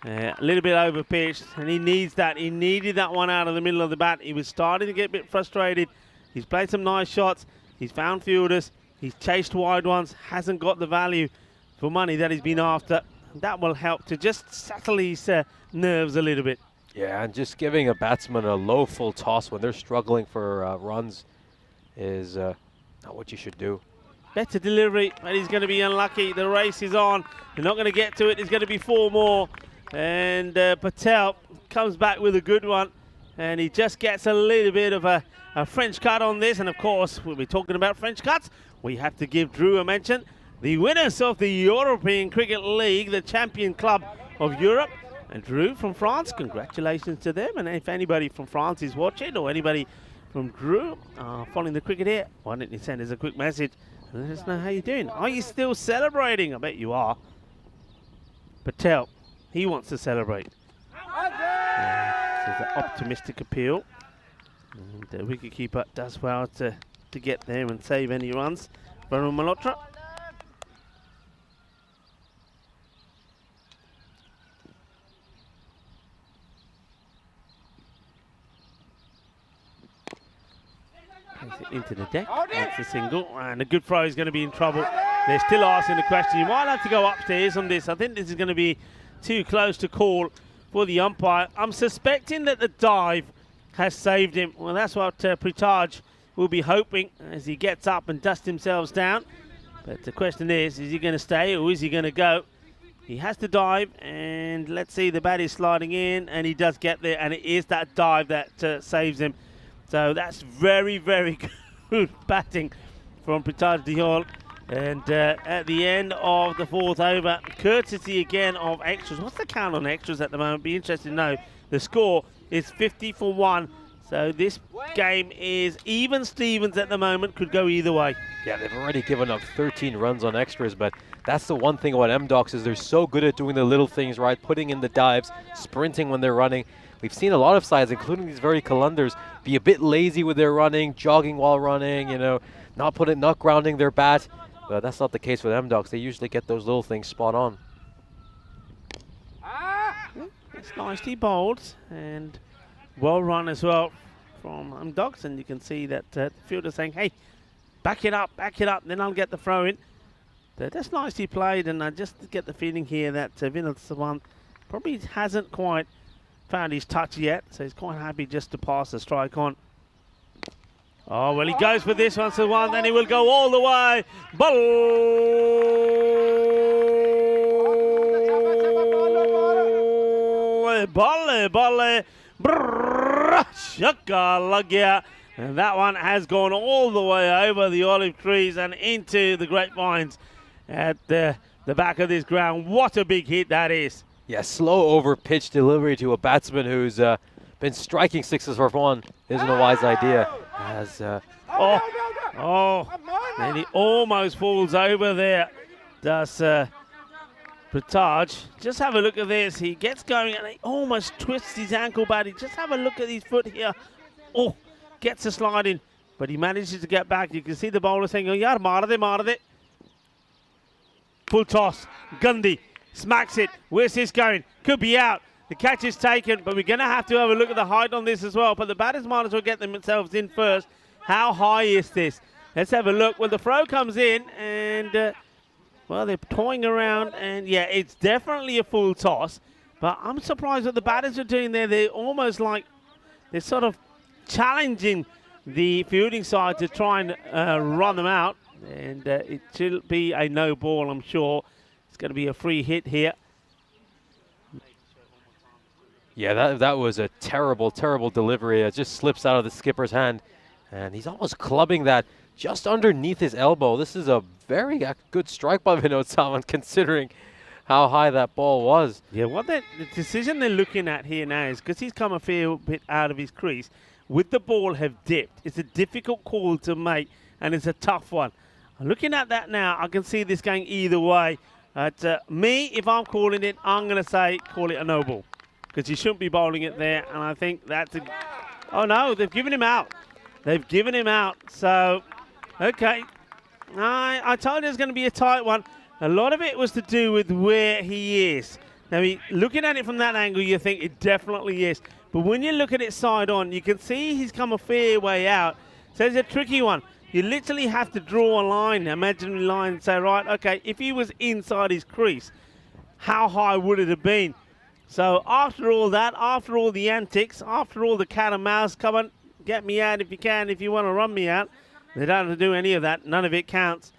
A little bit over pitched, and he needs that. He needed that one out of the middle of the bat. He was starting to get a bit frustrated. He's played some nice shots. He's found fielders. He's chased wide ones. Hasn't got the value for money that he's been after. That will help to just settle his nerves a little bit. Yeah, and just giving a batsman a low full toss when they're struggling for runs is not what you should do. Better delivery, but he's going to be unlucky. The race is on. They're not going to get to it. There's going to be 4 more. And Patel comes back with a good one. And he just gets a little bit of a French cut on this. And, of course, we'll be talking about French cuts. We have to give Drew a mention. The winners of the European Cricket League, the champion club of Europe. And Drew from France, congratulations to them. And if anybody from France is watching, or anybody from Drew following the cricket here, why don't you send us a quick message and let us know how you're doing. Are you still celebrating? I bet you are. Patel, he wants to celebrate. This is an optimistic appeal. And the wicketkeeper does well to get there and save any runs. Varun Malhotra. Into the deck, that's a single, and a good throw is going to be in trouble. They're still asking the question. You might have to go upstairs on this. I think this is going to be too close to call for the umpire. I'm suspecting that the dive has saved him. Well, that's what Pritaj will be hoping as he gets up and dusts himself down. But the question is he going to stay or is he going to go? He has to dive, and let's see, the bat is sliding in, and he does get there, and it is that dive that saves him. So that's very, very good batting from Pritaj Diol. And at the end of the 4th over, courtesy again of extras. What's the count on extras at the moment? Be interested to know. The score is 50 for 1. So this game is even Stevens at the moment, could go either way. Yeah, they've already given up 13 runs on extras, but that's the one thing about M-Docs is they're so good at doing the little things right, putting in the dives, sprinting when they're running. We've seen a lot of sides, including these very Calendars, be a bit lazy with their running, jogging while running, you know, not grounding their bat. But that's not the case with M-Docs. They usually get those little things spot on. It's nicely bowled and well run as well from Dogs, and you can see that the fielder saying, hey, back it up, then I'll get the throw in. That's nicely played, and I just get the feeling here that Vinod Sawan probably hasn't quite found his touch yet, so he's quite happy just to pass the strike on. Oh, well, he goes for this one, Sawan, then he will go all the way. Balle, shaka lagya. And that one has gone all the way over the olive trees and into the grapevines at the back of this ground. What a big hit that is. Yeah, slow over pitch delivery to a batsman who's been striking sixes for fun isn't a wise idea. As and he almost falls over there. Does Prataj. Just have a look at this. He gets going and he almost twists his ankle buddy. Just have a look at his foot here. Oh, gets a slide in, but he manages to get back. You can see the bowler saying, oh, yaar, maar de. Full toss. Gandhi smacks it. Where's this going? Could be out. The catch is taken, but we're going to have to have a look at the height on this as well. But the batters might as well get themselves in first. How high is this? Let's have a look. Well, the throw comes in, and, well, they're toying around. And, yeah, it's definitely a full toss. But I'm surprised what the batters are doing there. They're almost like they're sort of challenging the fielding side to try and run them out. And it should be a no ball, I'm sure. It's going to be a free hit here. Yeah, that was a terrible, terrible delivery. It just slips out of the skipper's hand. And he's almost clubbing that just underneath his elbow. This is a very good strike by Vinod Sawan, considering how high that ball was. Yeah, the decision they're looking at here now is because he's come a fair bit out of his crease, with the ball have dipped. It's a difficult call to make, and it's a tough one. Looking at that now, I can see this going either way. Me, if I'm calling it, I'm going to say call it a no ball, because he shouldn't be bowling it there, and I think that's a... Oh, no, they've given him out. They've given him out, so, okay. I told you it's going to be a tight one. A lot of it was to do with where he is. Now, looking at it from that angle, you think it definitely is. But when you look at it side on, you can see he's come a fair way out. So it's a tricky one. You literally have to draw a line, an imaginary line, and say, right, okay, if he was inside his crease, how high would it have been? So after all that, after all the antics, after all the cat and mouse, come on, get me out if you can, if you want to run me out. They don't have to do any of that. None of it counts,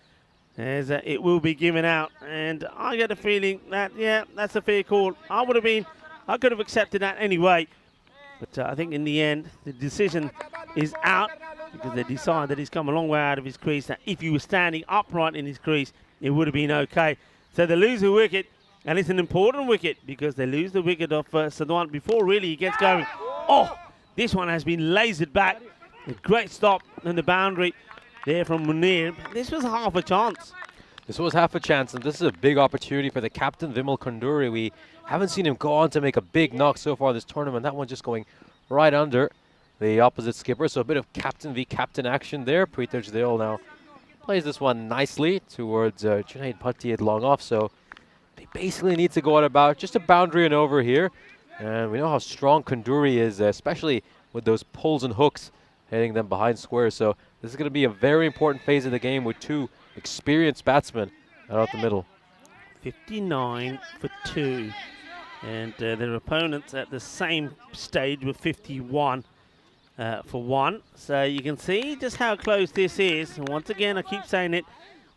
as it will be given out. And I get the feeling that, yeah, that's a fair call. I could have accepted that anyway. But I think in the end, the decision is out, because they decide that he's come a long way out of his crease. That if he was standing upright in his crease, it would have been okay. So they lose a wicket, and it's an important wicket, because they lose the wicket of Sadwan before really he gets going. Oh, this one has been lasered back. A great stop on the boundary there from Munir. This was half a chance. This was half a chance, and this is a big opportunity for the captain, Vimal Kunduri. We haven't seen him go on to make a big knock so far this tournament. That one just going right under the opposite skipper. So a bit of captain v captain action there. Prithaj Dale now plays this one nicely towards Junaid Bhatti at long off. So they basically need to go out about just a boundary and over here. And we know how strong Kunduri is, especially with those pulls and hooks hitting them behind squares. So this is going to be a very important phase of the game with two experienced batsmen out the middle. 59 for 2. And their opponents at the same stage with 51 for 1. So you can see just how close this is. And once again, I keep saying it,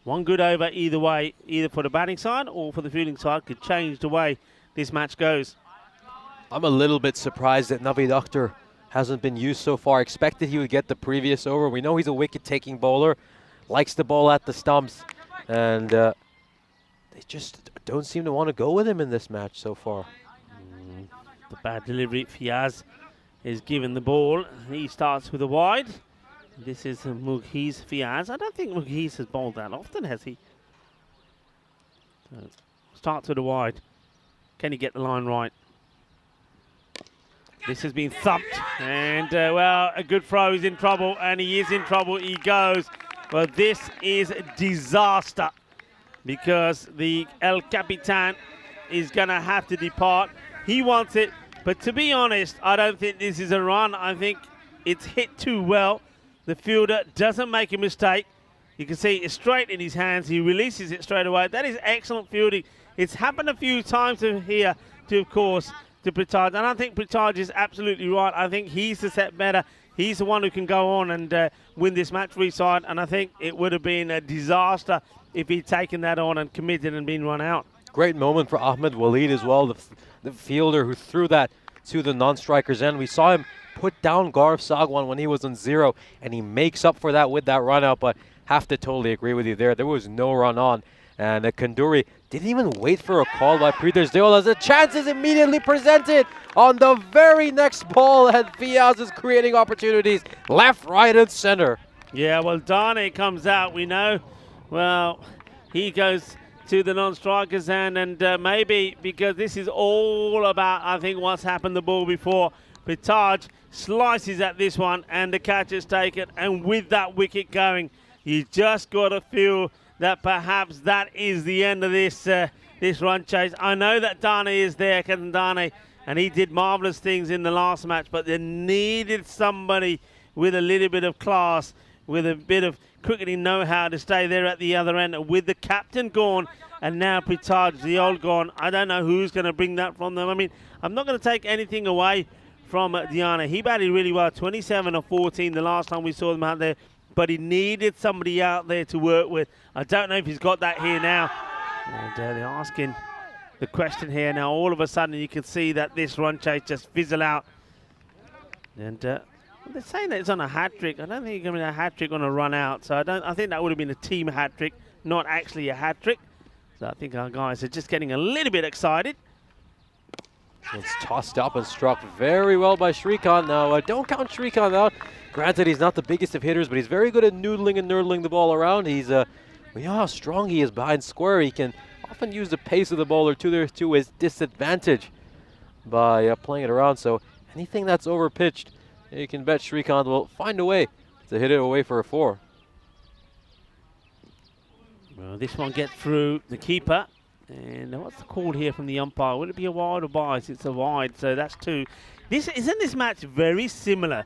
one good over either way, either for the batting side or for the fielding side, could change the way this match goes. I'm a little bit surprised that Naveed Akhtar hasn't been used so far. Expected he would get the previous over. We know he's a wicket-taking bowler, likes the ball at the stumps, and they just don't seem to want to go with him in this match so far. The bad delivery. Fiaz is given the ball. He starts with a wide. This is Mughis Fiaz. I don't think Mughis has bowled that often, has he? So starts with a wide. Can he get the line right? This has been thumped, and well, a good throw. He's in trouble, and he is in trouble. He goes. Well, this is disaster, because the El Capitan is going to have to depart. He wants it, but to be honest, I don't think this is a run. I think It's hit too well. The fielder doesn't make a mistake. You can see it's straight in his hands. He releases it straight away. That is excellent fielding. It's happened a few times here, of course, to Pritaj. And I think Pritaj is absolutely right. I think he's the set better. He's the one who can go on and win this match for his side. And I think it would have been a disaster if he'd taken that on and committed and been run out. Great moment for Ahmed Walid as well, the fielder who threw that to the non-striker's end. We saw him put down Gaurav Sagwan when he was on 0, and he makes up for that with that run out, but have to totally agree with you there. There was no run on, and Kanduri didn't even wait for a call by Pritesh Deol as the chance is immediately presented on the very next ball, and Fiaz is creating opportunities left, right, and center. Yeah, well, Dane comes out, we know. Well, he goes to the non-striker's hand, and maybe because this is all about, I think, what's happened the ball before. Pritaj slices at this one, and the catch is taken, and with that wicket going, you just got to feel that perhaps that is the end of this this run chase. I know that Dane is there, Ketan Dane, and he did marvellous things in the last match, but they needed somebody with a little bit of class, with a bit of cricketing know-how to stay there at the other end. With the captain gone and now Pritaj, the old gone, I don't know who's going to bring that from them. I mean, I'm not going to take anything away from Diana. He batted really well, 27 of 14 the last time we saw them out there, but he needed somebody out there to work with. I don't know if he's got that here now. And they're asking the question here now. All of a sudden you can see that this run chase just fizzle out. And they're saying that it's on a hat-trick. I don't think it's going to be a hat-trick on a run-out. So I think that would have been a team hat-trick, not actually a hat-trick. So I think our guys are just getting a little bit excited. It's tossed up and struck very well by Shrikant. Now, don't count Shrikant out. Granted, he's not the biggest of hitters, but he's very good at noodling and nurdling the ball around. We know how strong he is behind square. He can often use the pace of the bowler to his disadvantage by playing it around. So anything that's over-pitched, you can bet Shrikant will find a way to hit it away for a 4. Well, this one gets through the keeper. And what's the call here from the umpire? Would it be a wide or bias? It's a wide, so that's 2. Isn't this match very similar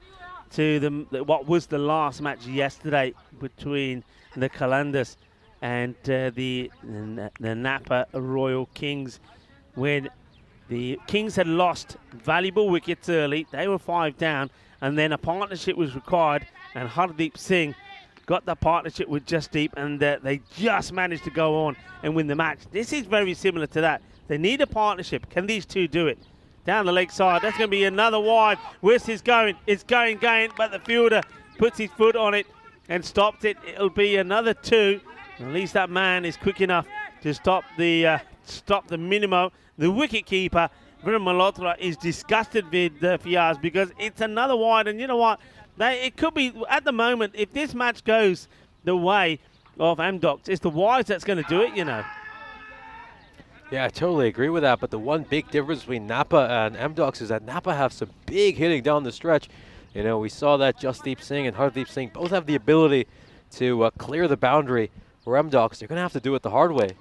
to what was the last match yesterday between the Qalandars and the Napa Royal Kings, when the Kings had lost valuable wickets early. They were 5 down, and then a partnership was required, and Hardeep Singh got the partnership with Jasdeep, and they just managed to go on and win the match. This is very similar to that. They need a partnership. Can these two do it? Down the leg side, that's going to be another wide. Where's this going? It's going, but the fielder puts his foot on it and stopped it. It'll be another 2. At least that man is quick enough to stop the minimum. The wicket keeper, Viren Malhotra, is disgusted with Fiaz because it's another wide, and you know what? It could be, at the moment, if this match goes the way of Amdocs, it's the wides that's going to do it, you know. Yeah, I totally agree with that, but the one big difference between Napa and Amdocs is that Napa have some big hitting down the stretch. You know, we saw that Jasdeep Singh and Hardeep Singh both have the ability to clear the boundary. For Amdocs, they're going to have to do it the hard way.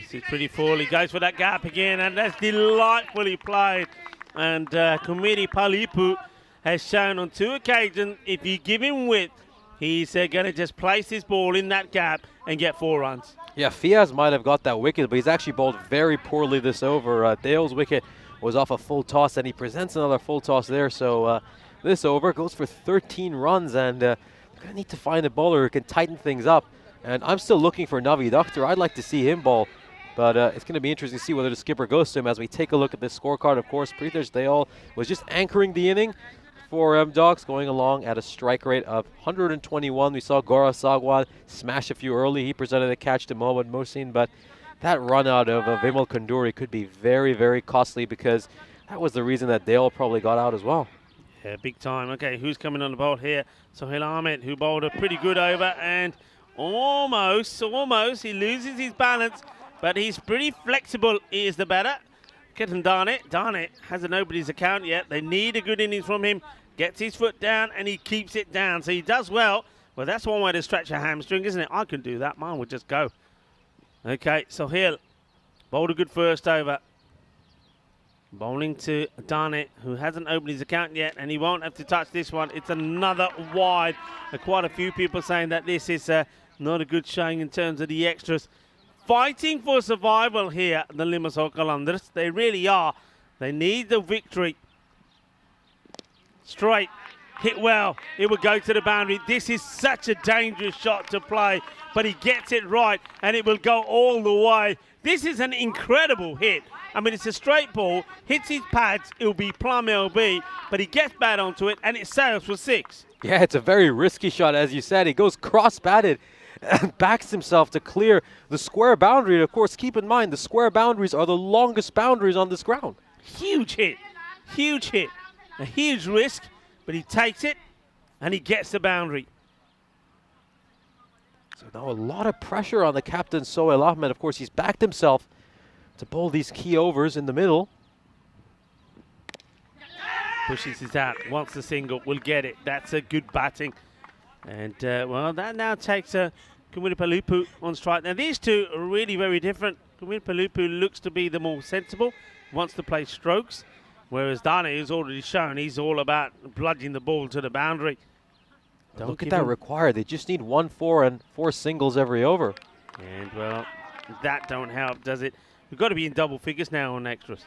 This is pretty full. He goes for that gap again, and that's delightfully played. And Kumiri Palipu has shown on 2 occasions, if you give him width, he's going to just place his ball in that gap and get 4 runs. Yeah, Fiaz might have got that wicket, but he's actually bowled very poorly this over. Dale's wicket was off a full toss, and he presents another full toss there. So this over goes for 13 runs, and they're going to need to find a bowler who can tighten things up. And I'm still looking for Naveed Akhtar. I'd like to see him bowl, but it's going to be interesting to see whether the skipper goes to him as we take a look at this scorecard. Of course, Pritesh Deol was just anchoring the inning for Amdocs, going along at a strike rate of 121. We saw Gaurav Sagwan smash a few early. He presented a catch to Mohammad Mohsin, but that run out of Vimal Kanduri could be very, very costly because that was the reason that Dale probably got out as well. Yeah, big time. Okay, who's coming on the board here? Sohail Ahmed, who bowled a pretty good over, and almost, he loses his balance, but he's pretty flexible. He is the batter. Ketan Dane hasn't opened his account yet. They need a good innings from him. Gets his foot down, and he keeps it down. So he does well. Well, that's one way to stretch a hamstring, isn't it? I can do that. Mine would just go. Okay, Sohail bowled a good first over. Bowling to Dane, who hasn't opened his account yet, and he won't have to touch this one. It's another wide. Quite a few people saying that this is not a good showing in terms of the extras. Fighting for survival here, the Limassol Qalandars. They really are. They need the victory. Straight. Hit well. It will go to the boundary. This is such a dangerous shot to play, but he gets it right, and it will go all the way. This is an incredible hit. I mean, it's a straight ball, hits his pads, it'll be plumb LB, but he gets bad onto it, and it sails for 6. Yeah, it's a very risky shot, as you said. He goes cross-batted and backs himself to clear the square boundary. And of course, keep in mind, the square boundaries are the longest boundaries on this ground. Huge hit. Huge hit. A huge risk, but he takes it, and he gets the boundary. So now a lot of pressure on the captain, Sohail Ahmed. Of course, he's backed himself to bowl these key overs in the middle. Pushes it out, wants the single, will get it. That's a good batting. And, well, that now takes Kumiripalupu on strike. Now, these two are really very different. Kumiripalupu looks to be the more sensible, wants to play strokes, whereas Dane has already shown he's all about bludgeoning the ball to the boundary. Look at that required. They just need 1 4 and 4 singles every over. And, well, that don't help, does it? We've got to be in double figures now on extras.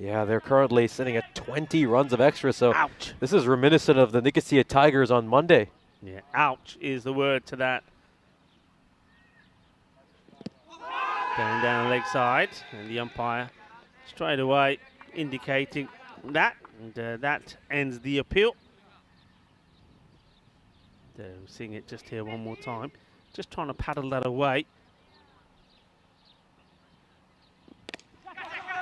Yeah, they're currently sitting at 20 runs of extra, so ouch. This is reminiscent of the Nicosia Tigers on Monday. Yeah, ouch is the word to that. Going down the leg side, and the umpire straight away indicating that, and that ends the appeal. We're seeing it just here one more time. Just trying to paddle that away.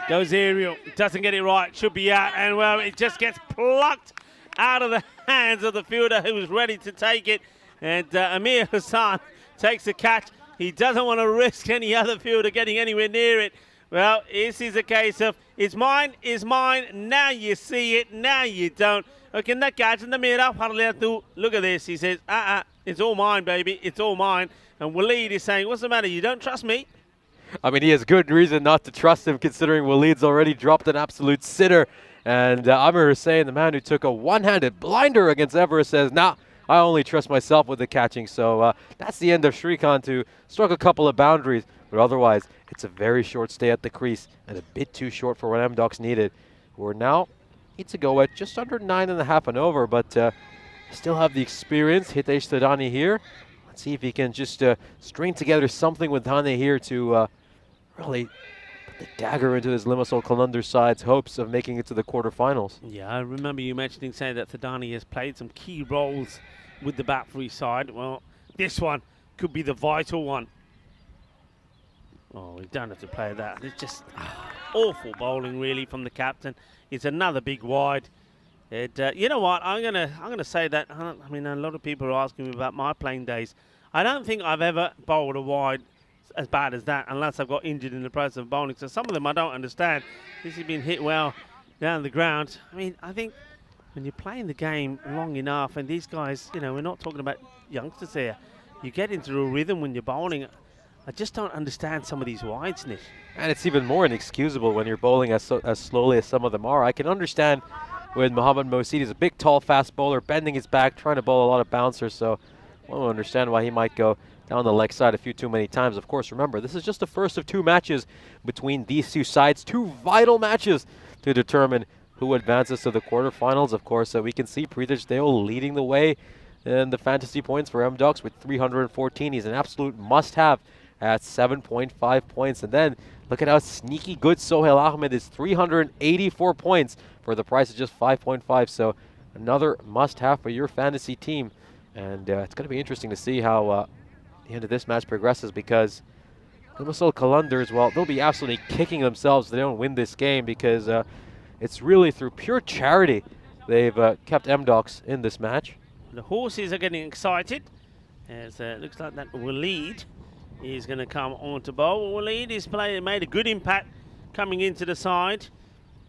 Goes aerial, doesn't get it right, should be out, and well, it just gets plucked out of the hands of the fielder who was ready to take it. And Amir Hassan takes the catch. He doesn't want to risk any other fielder getting anywhere near it. Well, this is a case of, it's mine, now you see it, now you don't. Okay, that catch in the mirror, look at this, he says, it's all mine, baby, it's all mine. And Waleed is saying, what's the matter, you don't trust me? I mean, he has good reason not to trust him, considering Waleed's already dropped an absolute sitter. And Amir Hussain, the man who took a one-handed blinder against Everest, says, nah, I only trust myself with the catching. So that's the end of Shrikant, who struck a couple of boundaries. But otherwise, it's a very short stay at the crease and a bit too short for what M-Docs needed. We're now need to go at just under 9.5 and over, but still have the experience. Hitesh Thadani here. Let's see if he can just string together something with Dane here to really put the dagger into his Limassol Qalandars side's hopes of making it to the quarterfinals. Yeah, I remember you mentioning saying that Thadani has played some key roles with the bat free side. Well, this one could be the vital one. Oh, we don't have to play that. It's just awful bowling, really, from the captain. It's another big wide. You know what? I'm gonna say that. I mean, a lot of people are asking me about my playing days. I don't think I've ever bowled a wide as bad as that, unless I've got injured in the process of bowling. So some of them I don't understand. This has been hit well down the ground. I mean, I think when you're playing the game long enough, and these guys, you know, we're not talking about youngsters here. You get into a rhythm when you're bowling. I just don't understand some of these wides, Nish. And it's even more inexcusable when you're bowling as slowly as some of them are. I can understand when Mohammad Mosid is a big, tall, fast bowler, bending his back, trying to bowl a lot of bouncers. So I don't understand why he might go down the leg side a few too many times. Of course, remember, this is just the first of 2 matches between these two sides. 2 vital matches to determine who advances to the quarterfinals. Of course, we can see Pritesh Deo leading the way in the fantasy points for M-Docs with 314. He's an absolute must-have at 7.5 points. And then look at how sneaky good Sohail Ahmed is, 384 points for the price of just 5.5. So another must-have for your fantasy team. And it's going to be interesting to see how the end of this match progresses, because Limassol Qalandars, well, they'll be absolutely kicking themselves if they don't win this game, because it's really through pure charity they've kept M-Docs in this match. The horses are getting excited, as it looks like that Waleed is going to come on to bowl. Waleed is made a good impact coming into the side.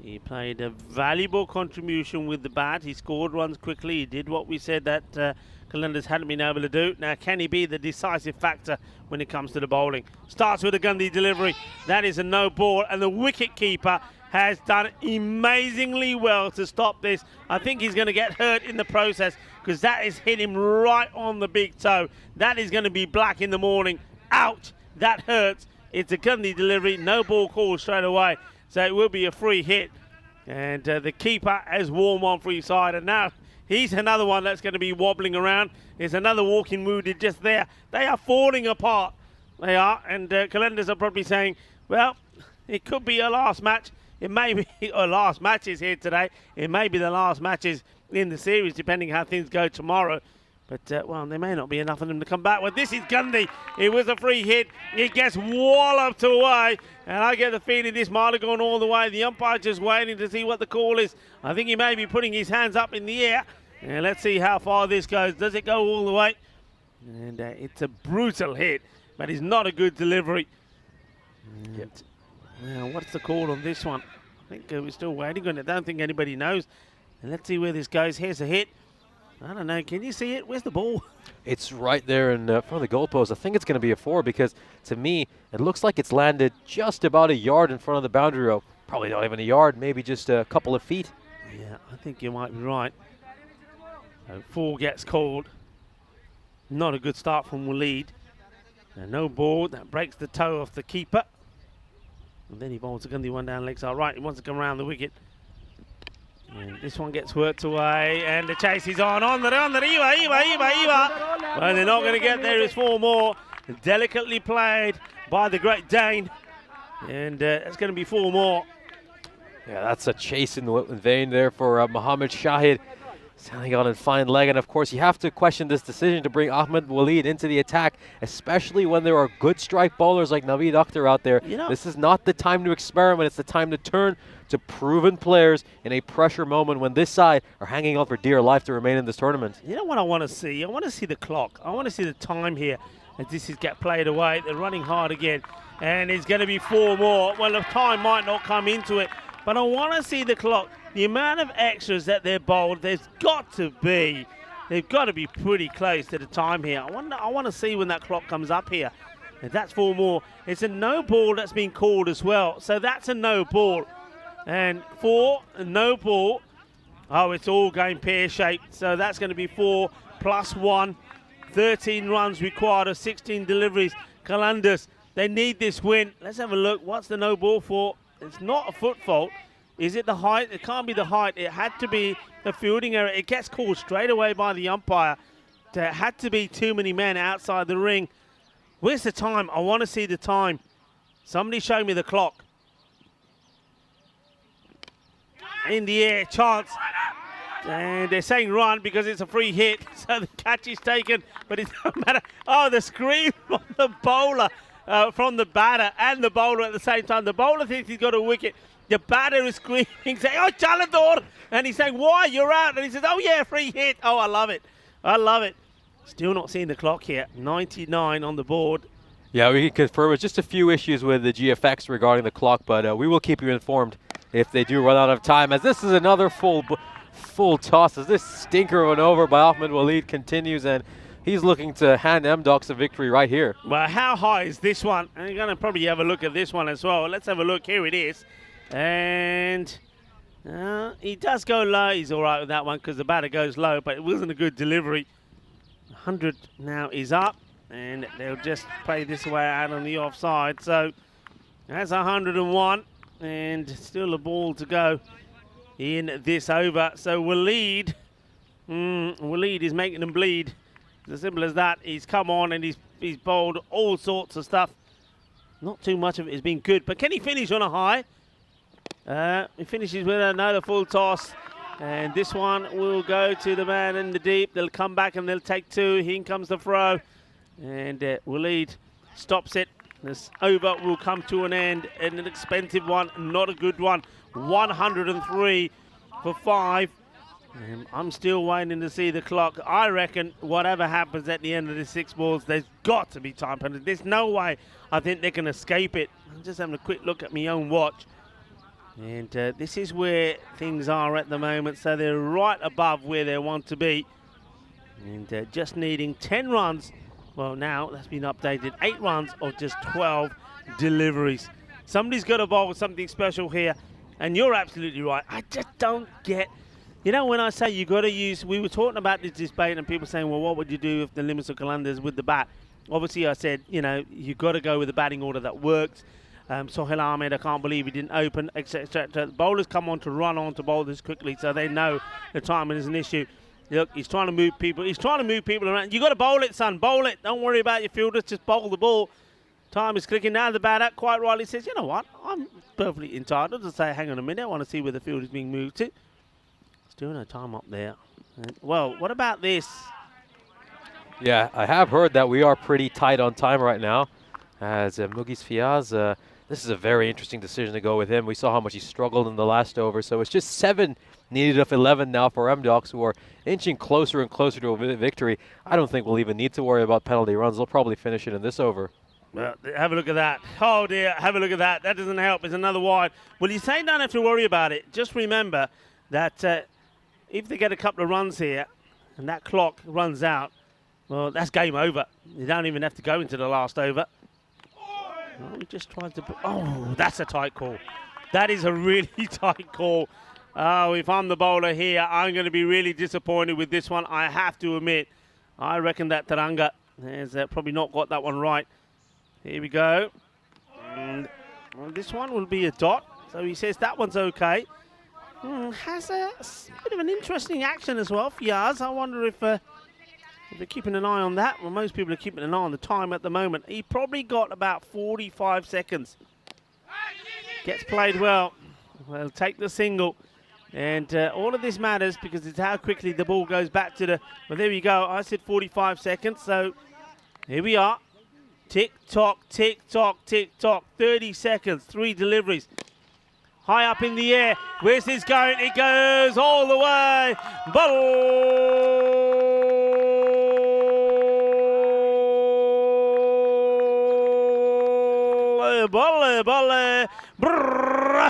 He played a valuable contribution with the bat. He scored runs quickly. He did what we said that Qalandars hadn't been able to do. Now, can he be the decisive factor when it comes to the bowling? Starts with a Gandhi delivery. That is a no ball, and the wicket keeper has done amazingly well to stop this. I think he's going to get hurt in the process because that has hit him right on the big toe. That is going to be black in the morning. Ouch, that hurts. It's a Gundy delivery, no ball call straight away. So it will be a free hit. And the keeper has warm on free side. And now he's another one that's going to be wobbling around. There's another walking wounded just there. They are falling apart. They are. And Calendars are probably saying, well, it could be a last match. It may be our last matches here today. It may be the last matches in the series, depending how things go tomorrow. But, well, there may not be enough of them to come back with. This is Gundy. It was a free hit. It gets walloped away. And I get the feeling this might have gone all the way. The umpire just waiting to see what the call is. I think he may be putting his hands up in the air. And let's see how far this goes. Does it go all the way? And it's a brutal hit, but it's not a good delivery. And now, what's the call on this one? I think we're still waiting on it. I don't think anybody knows. And let's see where this goes. Here's a hit. I don't know. Can you see it? Where's the ball? It's right there in front of the goalpost. I think it's going to be a 4 because, to me, it looks like it's landed just about a yard in front of the boundary rope. Probably not even a yard, maybe just a couple of feet. Yeah, I think you might be right. So 4 gets called. Not a good start from Waleed. And no ball. That breaks the toe off the keeper. And then he bowls a Gundy one down leg side right. He wants to come around the wicket. And this one gets worked away, and the chase is on the Eva. Well, they're not going to get there. It's 4 more. Delicately played by the Great Dane. And it's going to be 4 more. Yeah, that's a chase in the vein there for Mohammed Shahid. Standing on a fine leg, and of course you have to question this decision to bring Ahmed Waleed into the attack, especially when there are good strike bowlers like Naveed Akhtar out there. You know, this is not the time to experiment, it's the time to turn to proven players in a pressure moment when this side are hanging on for dear life to remain in this tournament. You know what I want to see? I want to see the clock. I want to see the time here as this is get played away. They're running hard again, and it's going to be 4 more. Well, the time might not come into it, but I want to see the clock. The amount of extras that they're bowled, they've got to be pretty close to the time here. I want to see when that clock comes up here. And that's 4 more. It's a no ball that's been called as well. So that's a no ball. And 4, a no ball. Oh, it's all going pear-shaped. So that's going to be 4 plus 1. 13 runs required of 16 deliveries. Kalanders, they need this win. Let's have a look. What's the no ball for? It's not a foot fault. Is it the height? It can't be the height. It had to be the fielding error. It gets called straight away by the umpire. There had to be too many men outside the ring. Where's the time? I want to see the time. Somebody show me the clock. In the air, chance. And they're saying run because it's a free hit. So the catch is taken, but it doesn't matter. Oh, the scream from the bowler, from the batter and the bowler at the same time. The bowler thinks he's got a wicket. The batter is screaming, saying, oh, Chalador! And he's saying, why? You're out. And he says, oh, yeah, free hit. Oh, I love it. I love it. Still not seeing the clock here. 99 on the board. Yeah, we can confirm it's just a few issues with the GFX regarding the clock, but we will keep you informed if they do run out of time, as this is another full toss, as this stinker of an over by Ahmed Waleed continues, and he's looking to hand M-Docs a victory right here. Well, how high is this one? And you're going to probably have a look at this one as well. Let's have a look. Here it is. And he does go low. He's all right with that one because the batter goes low, but it wasn't a good delivery. 100 now is up, and they'll just play this way out on the offside. So that's 101, and still a ball to go in this over. So Waleed is making them bleed. It's as simple as that. He's come on and he's bowled all sorts of stuff. Not too much of it has been good, but can he finish on a high? He finishes with another full toss, and this one will go to the man in the deep. They'll come back and they'll take 2. In comes the throw, and Waleed stops it. This over will come to an end, and an expensive one, not a good one. 103 for 5. I'm still waiting to see the clock. I reckon whatever happens at the end of the 6 balls, there's got to be time penalty. There's no way I think they can escape it. I'm just having a quick look at my own watch. And this is where things are at the moment. So they're right above where they want to be. And just needing 10 runs. Well, now that's been updated. 8 runs of just 12 deliveries. Somebody's got to bowl something special here. And you're absolutely right. I just don't get. You know, when I say you got to use, we were talking about this debate and people saying, well, what would you do if the Limassol Qalandars with the bat? Obviously, I said, you know, you got to go with the batting order that works. Sohail Ahmed, I can't believe he didn't open, etc. The bowlers come on to run on to bowl this quickly, so they know the timing is an issue. Look, he's trying to move people. He's trying to move people around. You got to bowl it, son. Bowl it. Don't worry about your fielders. Just bowl the ball. Time is clicking. Now the batter quite rightly says, you know what? I'm perfectly entitled to say, hang on a minute. I want to see where the field is being moved to. Still no time up there. Well, what about this? Yeah, I have heard that we are pretty tight on time right now. As Mugis Fiaz, this is a very interesting decision to go with him. We saw how much he struggled in the last over, so it's just 7 needed of 11 now for M-Docs, who are inching closer and closer to a victory. I don't think we'll even need to worry about penalty runs. They'll probably finish it in this over. Well, have a look at that. Oh, dear, have a look at that. That doesn't help. It's another wide. Well, you say don't have to worry about it. Just remember that if they get a couple of runs here and that clock runs out, well, that's game over. You don't even have to go into the last over. Oh, he just tried to... Oh, that's a tight call. That is a really tight call. Oh, if I'm the bowler here, I'm going to be really disappointed with this one. I have to admit, I reckon that Taranga has probably not got that one right. Here we go. And well, this one will be a dot. So he says that one's okay. Has a bit of an interesting action as well, Fiaz. I wonder if they're keeping an eye on that. Well, most people are keeping an eye on the time at the moment. He probably got about 45 seconds. Gets played well. Well, take the single. And all of this matters because it's how quickly the ball goes back to the... Well, there we go. I said 45 seconds. So here we are. Tick-tock, tick-tock, tick-tock. 30 seconds, 3 deliveries. High up in the air. Where's this going? It goes all the way. Balle, balle,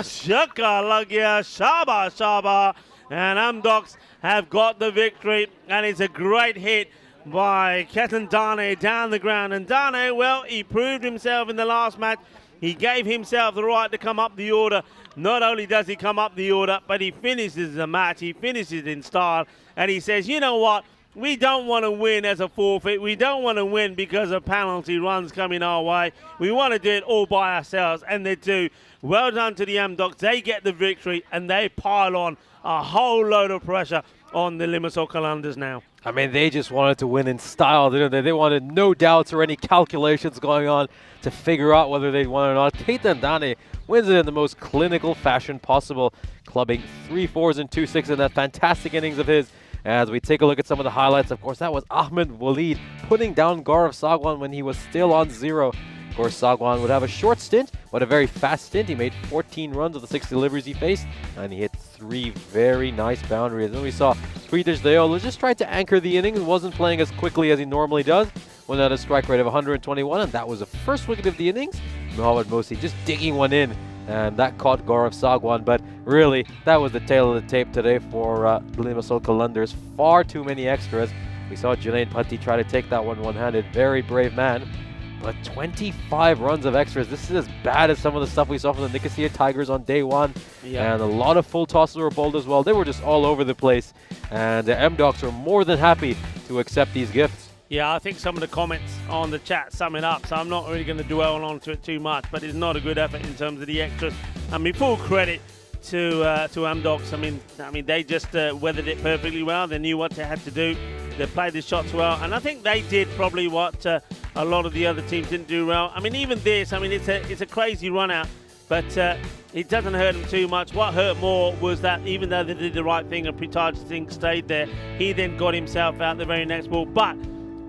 shaka lagya, shaba, shaba. And M-Docs have got the victory. And it's a great hit by Ketan Dane down the ground. And Dane, well, he proved himself in the last match. He gave himself the right to come up the order. Not only does he come up the order, but he finishes the match. He finishes in style. And he says, you know what? We don't want to win as a forfeit. We don't want to win because of penalty runs coming our way. We want to do it all by ourselves, and they do. Well done to the M-Docs. They get the victory, and they pile on a whole load of pressure on the Limassol Qalandars now. I mean, they just wanted to win in style, didn't they? They wanted no doubts or any calculations going on to figure out whether they won or not. Ketan Dane wins it in the most clinical fashion possible, clubbing 3 4s and 2 6s in that fantastic innings of his. As we take a look at some of the highlights, of course, that was Ahmed Waleed putting down Gaurav Sagwan when he was still on 0. Of course, Sagwan would have a short stint, but a very fast stint. He made 14 runs of the 6 deliveries he faced, and he hit 3 very nice boundaries. Then we saw Friedrich Deola just tried to anchor the innings, wasn't playing as quickly as he normally does, went at a strike rate of 121, and that was the first wicket of the innings. Mohammad Mosi just digging one in, and that caught Gaurav Sagwan. But really, that was the tail of the tape today for Limassol Qalandars. Far too many extras. We saw Junaid Patti try to take that one one-handed. Very brave man. But 25 runs of extras. This is as bad as some of the stuff we saw from the Nicosia Tigers on day one. Yeah. And a lot of full tosses were bowled as well. They were just all over the place. And the M-Docs are more than happy to accept these gifts. Yeah, I think some of the comments on the chat sum it up, so I'm not really going to dwell onto it too much, but it's not a good effort in terms of the extras. I mean, full credit to M-Docs. I mean, they just weathered it perfectly well. They knew what they had to do. They played the shots well, and I think they did probably what a lot of the other teams didn't do well. I mean, even this, I mean, it's a crazy run out, but it doesn't hurt them too much. What hurt more was that even though they did the right thing and Pritaj Singh stayed there, he then got himself out the very next ball. But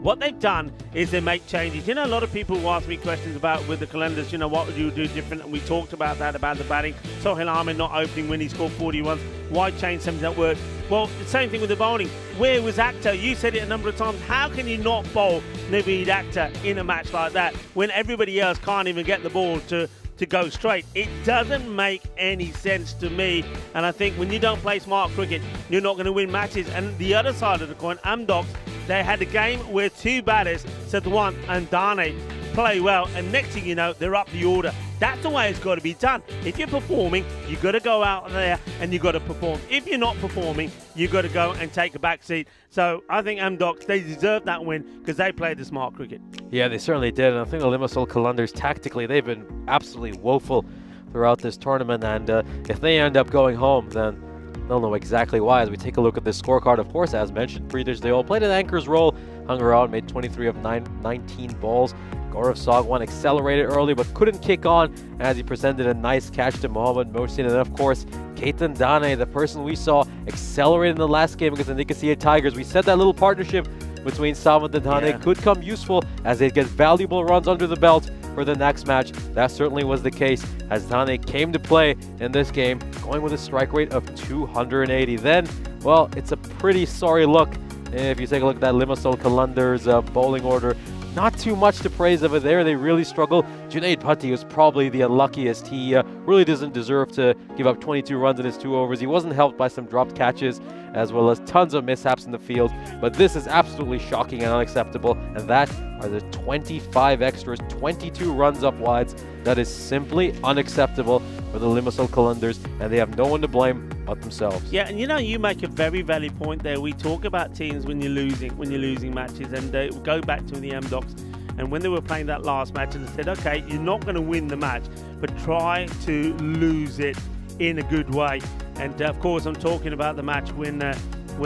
what they've done is they make changes. You know, a lot of people will ask me questions about with the Qalandars, you know, what would you do different? And we talked about that, about the batting. Sohail Ahmed not opening when he scored 40 runs. Why change something that worked? Well, the same thing with the bowling. Where was Akhtar? You said it a number of times. How can you not bowl Naveed Akhtar in a match like that when everybody else can't even get the ball to go straight? It doesn't make any sense to me. And I think when you don't play smart cricket, you're not going to win matches. And the other side of the coin, M-Docs, they had a game where 2 batters, Sadwan and Dane, play well, and next thing you know, they're up the order. That's the way it's got to be done. If you're performing, you've got to go out there and you've got to perform. If you're not performing, you've got to go and take a back seat. So I think Amdocs, they deserve that win because they played the smart cricket. Yeah, they certainly did. And I think the Limassol Kalundars, tactically, they've been absolutely woeful throughout this tournament. And if they end up going home, then they'll know exactly why. As we take a look at this scorecard, of course, as mentioned, Friedrich, they all played an anchor's role, hung around, made 23 of 19 balls. Gaurav Sagwan accelerated early but couldn't kick on as he presented a nice catch to Mohammad Mohsin. And then, of course, Ketan Dane, the person we saw accelerate in the last game against the Nicosia Tigers. We said that little partnership between Samant and Dane could come useful as they get valuable runs under the belt for the next match. That certainly was the case as Dane came to play in this game, going with a strike rate of 280. Then, well, it's a pretty sorry look if you take a look at that Limassol Kalundars bowling order. Not too much to praise over there. They really struggle. Junaid Bhatti was probably the unluckiest. He really doesn't deserve to give up 22 runs in his 2 overs. He wasn't helped by some dropped catches as well as tons of mishaps in the field. But this is absolutely shocking and unacceptable. And that are the 25 extras, 22 runs up wides. That is simply unacceptable for the Limassol Kalundars, and they have no one to blame but themselves. Yeah, and you know, you make a very valid point there. We talk about teams when you're losing matches, and go back to the Amdocs, and when they were playing that last match, and they said, okay, you're not going to win the match, but try to lose it in a good way. And of course, I'm talking about the match when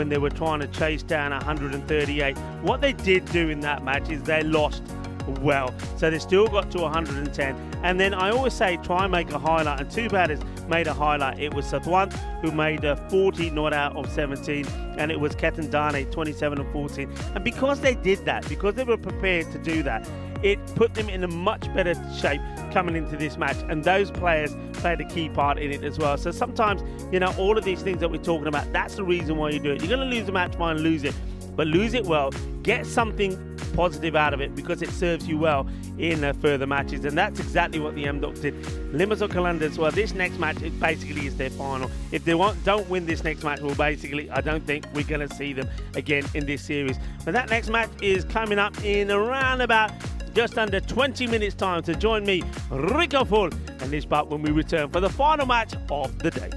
they were trying to chase down 138. What they did do in that match is they lost well, so they still got to 110. And then I always say try and make a highlight, and two batters made a highlight. It was Satwan who made 40 not out of 17, and it was Ketan Dane 27 and 14. And because they did that, because they were prepared to do that, it put them in a much better shape coming into this match, and those players played a key part in it as well. So sometimes, you know, all of these things that we're talking about, that's the reason why you do it. You're going to lose a match, fine, lose it, but lose it well. Get something positive out of it because it serves you well in further matches, and that's exactly what the Amdocs did. Limassol Kalundars, well, this next match, it basically is their final. If they don't win this next match, well, basically, I don't think we're going to see them again in this series. But that next match is coming up in around about just under 20 minutes time. To join me, Rico Full, and this part when we return for the final match of the day.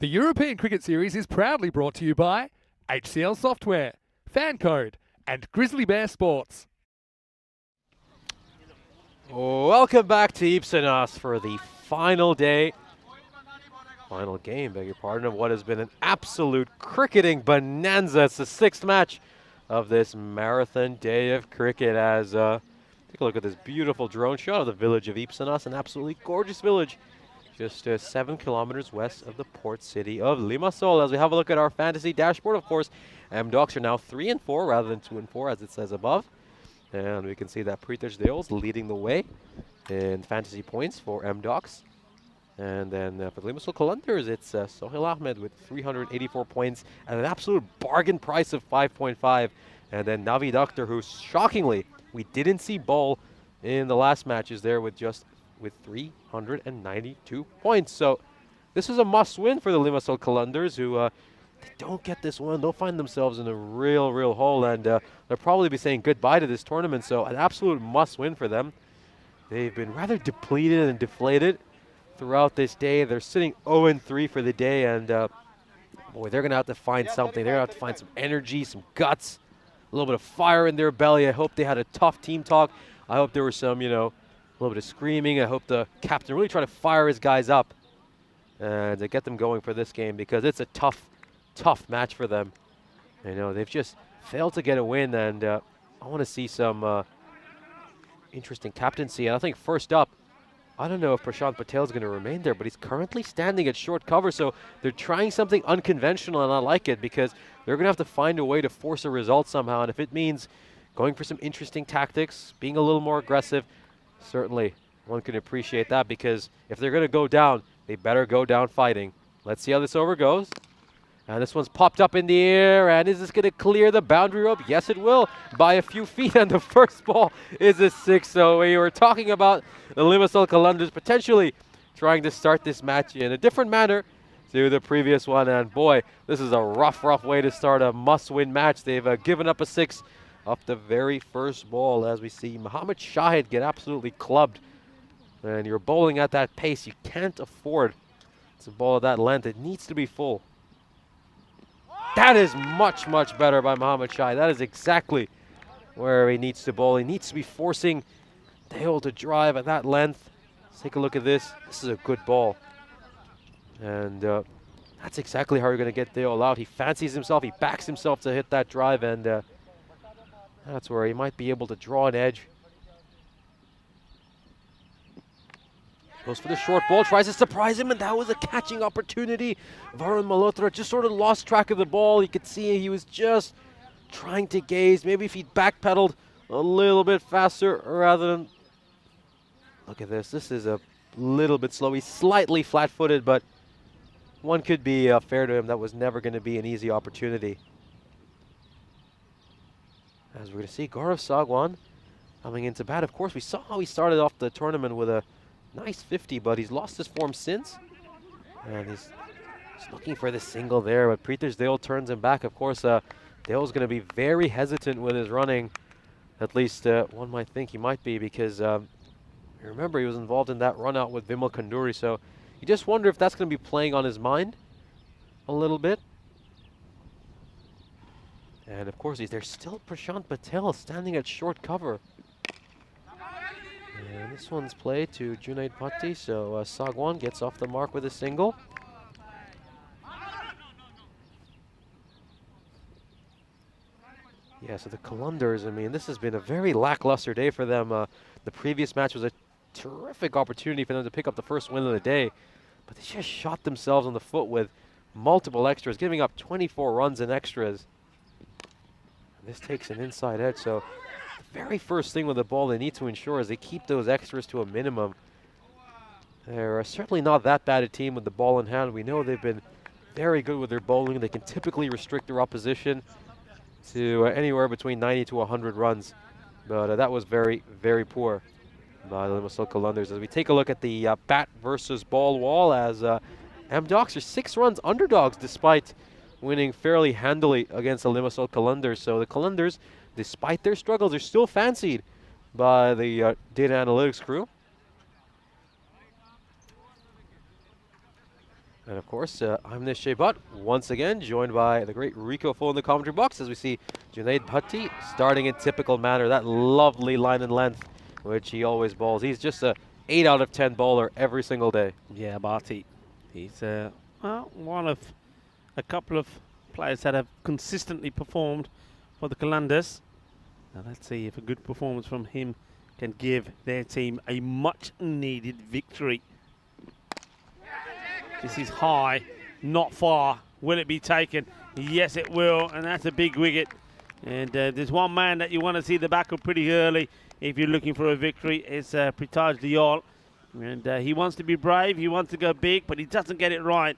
The European Cricket Series is proudly brought to you by HCL Software, FanCode, and Grizzly Bear Sports. Welcome back to Ipsenas for the final day, final game, beg your pardon, of what has been an absolute cricketing bonanza. It's the 6th match of this marathon day of cricket as, take a look at this beautiful drone shot of the village of Ipsenas, an absolutely gorgeous village, just 7 kilometers west of the port city of Limassol. As we have a look at our fantasy dashboard, of course, M-Docs are now 3 and 4 rather than 2 and 4 as it says above. And we can see that Pritesh Deol's leading the way in fantasy points for M-Docs. And then for the Limassol Qalandars, it's Sohail Ahmed with 384 points at an absolute bargain price of 5.5. And then Navid Akhtar, who shockingly, we didn't see ball in the last matches there with 392 points. So this is a must-win for the Limassol Qalandars, who they don't get this one, they'll find themselves in a real hole, and they'll probably be saying goodbye to this tournament. So an absolute must-win for them. They've been rather depleted and deflated throughout this day. They're sitting 0-3 for the day, and boy, they're going to have to find something. They're going to have to find some energy, some guts, a little bit of fire in their belly. I hope they had a tough team talk. I hope there was some, a little bit of screaming. I hope the captain really tried to fire his guys up and to get them going for this game, because it's a tough match for them. They've just failed to get a win, and I want to see some interesting captaincy. And I think first up, I don't know if Prashant Patel is going to remain there, but he's currently standing at short cover, so they're trying something unconventional, and I like it, because they're going to have to find a way to force a result somehow. And if it means going for some interesting tactics, being a little more aggressive, certainly one can appreciate that, because if they're going to go down, they better go down fighting. Let's see how this over goes. And this one's popped up in the air, and is this going to clear the boundary rope? Yes, it will, by a few feet, and the first ball is a 6. So we were talking about the Limassol Qalandars potentially trying to start this match in a different manner to the previous one, and boy, this is a rough way to start a must-win match. They've given up a 6 off the very first ball, as we see Mohammad Shahid get absolutely clubbed. And you're bowling at that pace, you can't afford to bowl at that length. It needs to be full. That is much better by Mohammad Shahid. That is exactly where he needs to bowl. He needs to be forcing Deol to drive at that length. Let's take a look at this. This is a good ball. And that's exactly how you're going to get Deol out. He fancies himself, he backs himself to hit that drive, and that's where he might be able to draw an edge. Goes for the short ball, tries to surprise him, and that was a catching opportunity. Varun Malhotra just sort of lost track of the ball. You could see he was just trying to gaze. Maybe if he'd backpedaled a little bit faster rather than... Look at this. This is a little bit slow. He's slightly flat-footed, but one could be fair to him. That was never going to be an easy opportunity. As we're going to see Gaurav Sagwan coming into bat. Of course, we saw how he started off the tournament with a nice 50, but he's lost his form since. And he's looking for the single there, but Pritesh Deol turns him back. Of course, Deol's going to be very hesitant with his running. At least one might think he might be, because remember, he was involved in that run out with Vimal Kanduri. So you just wonder if that's going to be playing on his mind a little bit. And of course, there's still Prashant Patel standing at short cover. And this one's played to Junaid Bhatti, so Sagwan gets off the mark with a single. Yeah, so the Qalandars, I mean, this has been a very lackluster day for them. The previous match was a terrific opportunity for them to pick up the first win of the day, but they just shot themselves on the foot with multiple extras, giving up 24 runs in extras. And this takes an inside edge, so the very first thing with the ball they need to ensure is they keep those extras to a minimum. They're certainly not that bad a team with the ball in hand. We know they've been very good with their bowling. They can typically restrict their opposition to anywhere between 90 to 100 runs. But that was very poor by the Limassol Qalandars. As we take a look at the bat versus ball wall, as M-Docs are 6 runs underdogs despite winning fairly handily against the Limassol Qalandars. So the Qalandars, despite their struggles, are still fancied by the data analytics crew. And of course, I'm Nish Butt, once again joined by the great Rico Full in the commentary box as we see Junaid Bhatti starting in typical manner, that lovely line and length which he always bowls. He's just a 8 out of 10 bowler every single day. Yeah, Bhatti. He's well, one of a couple of players that have consistently performed for the Qalandars. Now let's see if a good performance from him can give their team a much needed victory. This is high, not far. Will it be taken? Yes, it will, and that's a big wicket. And there's one man that you want to see the back of pretty early if you're looking for a victory. It's Prithaj Dayal. And he wants to be brave, he wants to go big, but he doesn't get it right.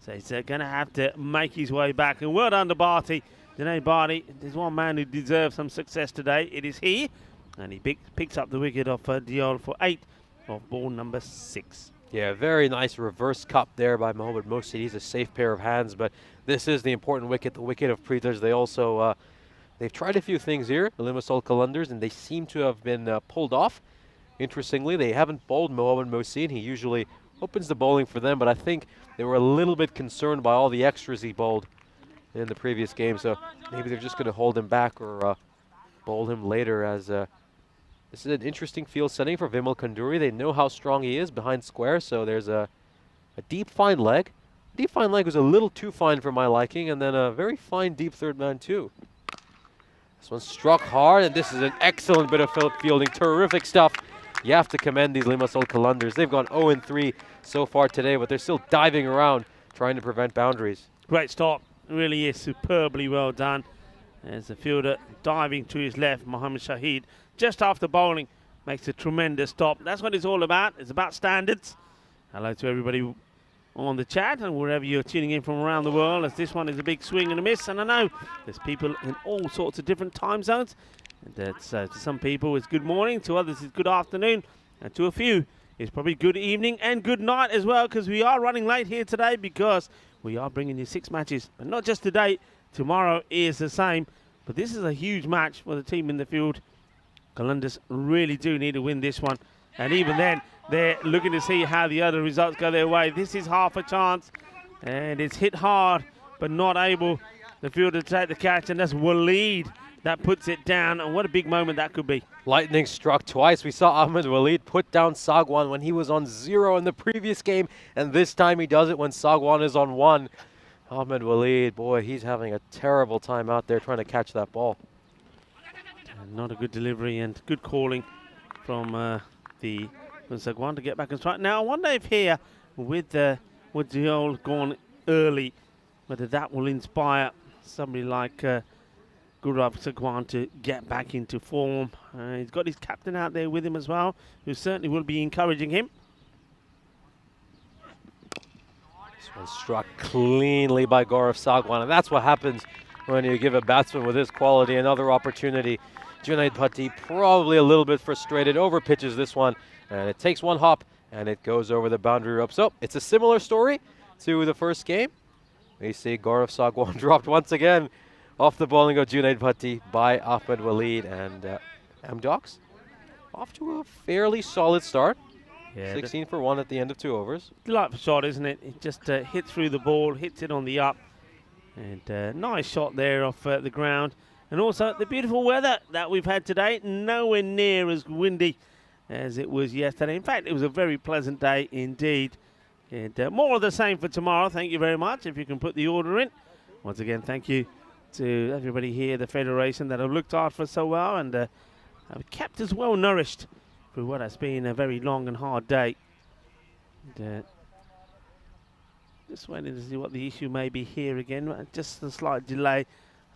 So he's going to have to make his way back. And well done to Bhatti. Junaid Bhatti, there's one man who deserves some success today. It is he. And he picks up the wicket of Dayal for 8 of ball number 6. Yeah, very nice reverse cup there by Mohammad Mosid. He's a safe pair of hands, but this is the important wicket, the wicket of Prithaj. They also, they've tried a few things here, the Limassol Qalandars, and they seem to have been pulled off. Interestingly, they haven't bowled Mohammad Mosid. He usually opens the bowling for them, but I think they were a little bit concerned by all the extras he bowled in the previous game, so maybe they're just going to hold him back or bowl him later as this is an interesting field setting for Vimal Kanduri. They know how strong he is behind square, so there's a deep fine leg. Deep fine leg was a little too fine for my liking, and then a very fine deep third man too. This one struck hard, and this is an excellent bit of fielding. Terrific stuff. You have to commend these Limassol Qalandars. They've gone 0-3 so far today, but they're still diving around trying to prevent boundaries. Great stop. Really is superbly well done. There's the fielder diving to his left, Mohammad Shahid, just after bowling, makes a tremendous stop. That's what it's all about. It's about standards. Hello to everybody on the chat and wherever you're tuning in from around the world, as this one is a big swing and a miss. And I know there's people in all sorts of different time zones. And to some people it's good morning, to others it's good afternoon, and to a few it's probably good evening and good night as well, because we are running late here today because we are bringing you 6 matches. But not just today, tomorrow is the same. But this is a huge match for the team in the field. Qalandars really do need to win this one. And even then, they're looking to see how the other results go their way. This is half a chance. And it's hit hard, but not able, the fielder, to take the catch. And that's Waleed that puts it down. And what a big moment that could be. Lightning struck twice. We saw Ahmed Waleed put down Sagwan when he was on 0 in the previous game. And this time he does it when Sagwan is on 1. Ahmed Waleed, boy, he's having a terrible time out there trying to catch that ball. Not a good delivery and good calling from Sagwan to get back and strike. Now, I wonder if here, with Dayal gone early, whether that will inspire somebody like Gaurav Sagwan to get back into form. He's got his captain out there with him as well, who certainly will be encouraging him. This one struck cleanly by Gaurav Sagwan, and that's what happens when you give a batsman with his quality another opportunity. Junaid Bhatti probably a little bit frustrated, over pitches this one, and it takes one hop and it goes over the boundary rope. So it's a similar story to the first game. We see Gaurav Sagwan dropped once again off the bowling of Junaid Bhatti by Ahmed Waleed, and Amdocs off to a fairly solid start. Yeah, 16 for 1 at the end of 2 overs. Delightful shot, isn't it? It just hits through the ball, hits it on the up, and nice shot there off the ground. And also the beautiful weather that we've had today, nowhere near as windy as it was yesterday. In fact, it was a very pleasant day indeed. And more of the same for tomorrow. Thank you very much. If you can put the order in. Once again, thank you to everybody here, the Federation, that have looked after us so well and have kept us well nourished through what has been a very long and hard day. And, just waiting to see what the issue may be here again. Just a slight delay.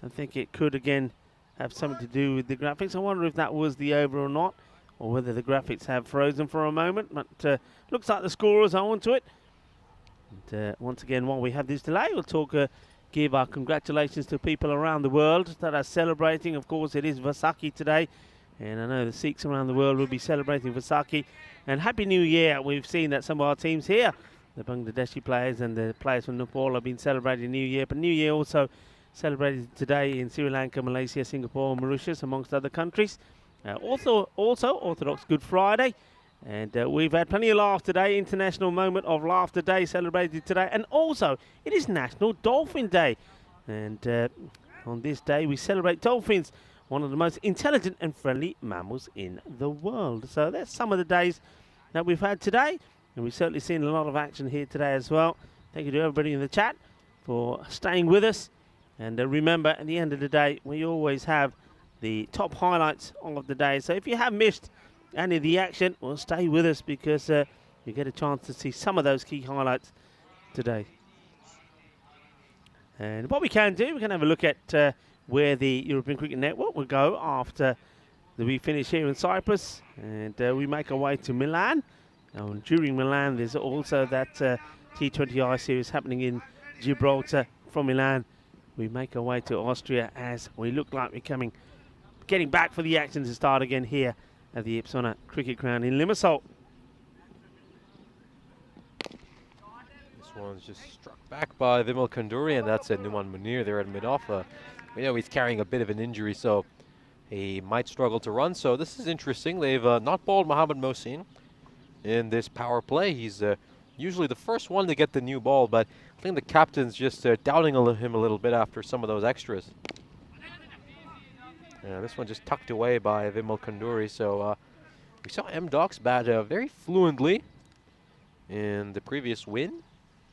I think it could again have something to do with the graphics. I wonder if that was the over or not, or whether the graphics have frozen for a moment. But looks like the scorers are onto it. And once again, while we have this delay, we'll give our congratulations to people around the world that are celebrating. Of course, it is Vaisakhi today, and I know the Sikhs around the world will be celebrating Vaisakhi. And Happy New Year. We've seen that some of our teams here, the Bangladeshi players and the players from Nepal, have been celebrating New Year. But New Year also celebrated today in Sri Lanka, Malaysia, Singapore, Mauritius, amongst other countries. Also Orthodox Good Friday, And we've had plenty of laughs today. International Moment of Laughter Day celebrated today. And also, it is National Dolphin Day. And on this day, we celebrate dolphins, one of the most intelligent and friendly mammals in the world. So that's some of the days that we've had today. And we've certainly seen a lot of action here today as well. Thank you to everybody in the chat for staying with us. And remember, at the end of the day, we always have the top highlights of the day. So if you have missed any of the action, well, stay with us because you get a chance to see some of those key highlights today. And what we can do, we can have a look at where the European Cricket Network will go after we finish here in Cyprus. And we make our way to Milan. And during Milan, there's also that T20I series happening in Gibraltar. From Milan, we make our way to Austria as we look like we're getting back for the action to start again here at the Ipsona Cricket Ground in Limassol. This one's just struck back by Vimal Kanduri, and that's Numan Munir there at mid-off. We know he's carrying a bit of an injury, so he might struggle to run. So this is interesting. They've not bowled Mohammad Mohsin in this power play. He's usually the first one to get the new ball, but I think the captain's just doubting him a little bit after some of those extras. Yeah, this one just tucked away by Vimal Kanduri. So we saw M-Docs bat very fluently in the previous win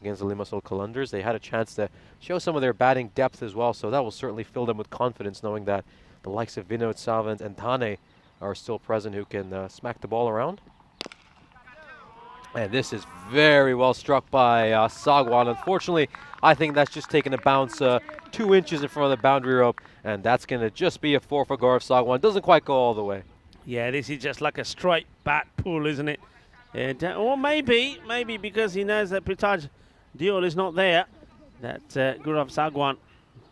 against the Limassol Qalandars. They had a chance to show some of their batting depth as well, so that will certainly fill them with confidence knowing that the likes of Vinod Savant and Thane are still present who can smack the ball around. And this is very well struck by Sagwan. Unfortunately, I think that's just taken a bounce 2 inches in front of the boundary rope, and that's going to just be a 4 for Gaurav Sagwan. Doesn't quite go all the way. Yeah, this is just like a straight bat pull, isn't it? And, or maybe because he knows that Pritaj Diol is not there, that Gaurav Sagwan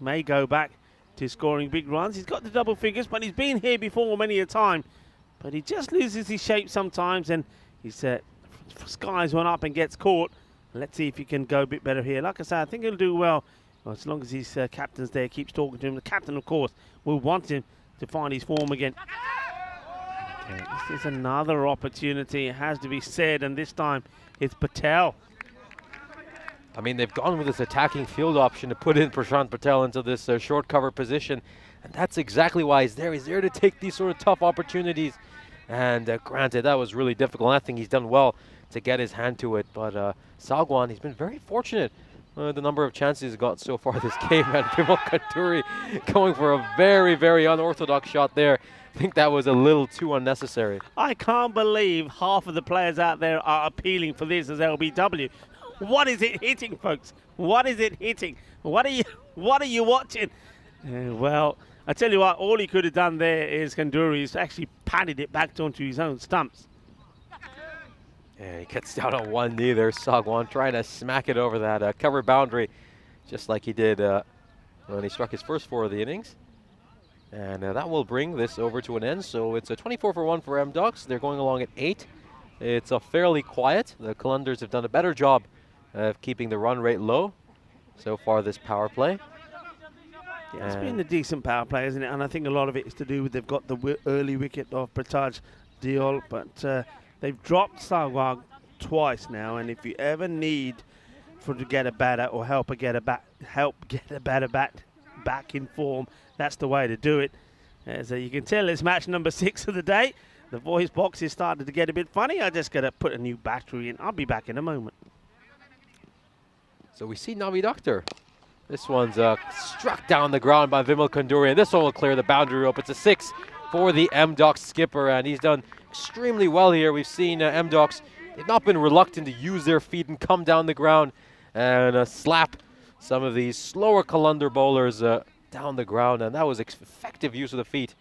may go back to scoring big runs. He's got the double figures, but he's been here before many a time. But he just loses his shape sometimes, and he's skies one up and gets caught. Let's see if he can go a bit better here. Like I said, I think he'll do well as long as his captain's there, keeps talking to him. The captain, of course, will want him to find his form again. Okay, this is another opportunity, it has to be said, and this time it's Patel. I mean, they've gone with this attacking field option to put in Prashant Patel into this short cover position, and that's exactly why he's there. He's there to take these sort of tough opportunities. And granted, that was really difficult. I think he's done well to get his hand to it. But Sagwan, he's been very fortunate. The number of chances he's got so far this game. And Vimal Kanduri going for a very, very unorthodox shot there. I think that was a little too unnecessary. I can't believe half of the players out there are appealing for this as LBW. What is it hitting, folks? What is it hitting? What are you watching? Well, I tell you what, all he could have done there is Kanduri is actually patted it back onto his own stumps. Yeah, he gets down on one knee there, Sagwan, trying to smack it over that cover boundary, just like he did when he struck his first 4 of the innings. And that will bring this over to an end. So it's a 24 for 1 for M-Docs. They're going along at 8. It's fairly quiet. The Qalandars have done a better job of keeping the run rate low so far this power play. Yeah, it's been a decent power play, isn't it? And I think a lot of it is to do with they've got the early wicket of Pritaj Diol, but they've dropped Sagwan twice now. And if you ever need to get a batter or help get a batter back in form, that's the way to do it. As you can tell, it's match number 6 of the day. The voice box is starting to get a bit funny. I just got to put a new battery in. I'll be back in a moment. So we see Navi Doctor. This one's struck down the ground by Vimal Kanduri, and this one will clear the boundary rope. It's a 6 for the M-Docs skipper, and he's done extremely well here. We've seen M-Docs, they've not been reluctant to use their feet and come down the ground and slap some of these slower Qalandar bowlers down the ground, and that was effective use of the feet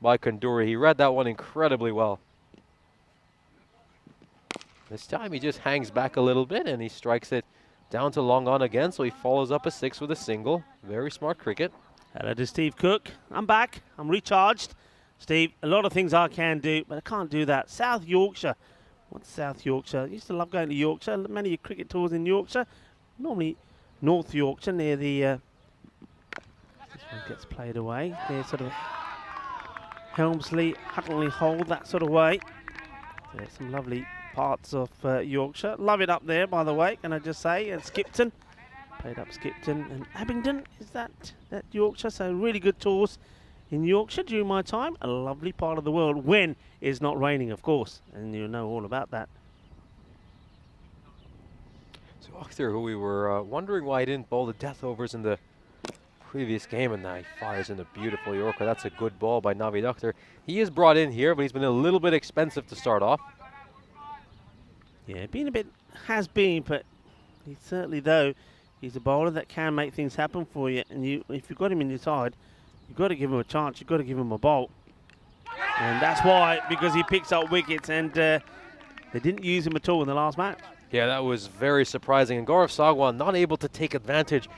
by Kanduri. He read that one incredibly well. This time he just hangs back a little bit and he strikes it down to long on again, so he follows up a 6 with a single. Very smart cricket. Hello to Steve Cook. I'm back. I'm recharged. Steve, a lot of things I can do, but I can't do that. South Yorkshire. What's South Yorkshire? I used to love going to Yorkshire. Many cricket tours in Yorkshire. Normally North Yorkshire near the... this one gets played away. Near sort of Helmsley, Huttonley Hold, that sort of way. Some lovely parts of Yorkshire. Love it up there, by the way, can I just say. And Skipton. Played up Skipton and Abingdon. Is that Yorkshire? So really good tours in Yorkshire during my time. A lovely part of the world when it's not raining, of course. And you know all about that. So Akhtar, who we were wondering why he didn't bowl the death overs in the previous game, and now he fires in a beautiful Yorker. That's a good ball by Navid Akhtar. He is brought in here, but he's been a little bit expensive to start off. Yeah, been a bit has-been, but he's certainly, though, he's a bowler that can make things happen for you. And if you've got him in your side, you've got to give him a chance. You've got to give him a bowl. And that's why, because he picks up wickets, and they didn't use him at all in the last match. Yeah, that was very surprising. And Gaurav Sagwan not able to take advantage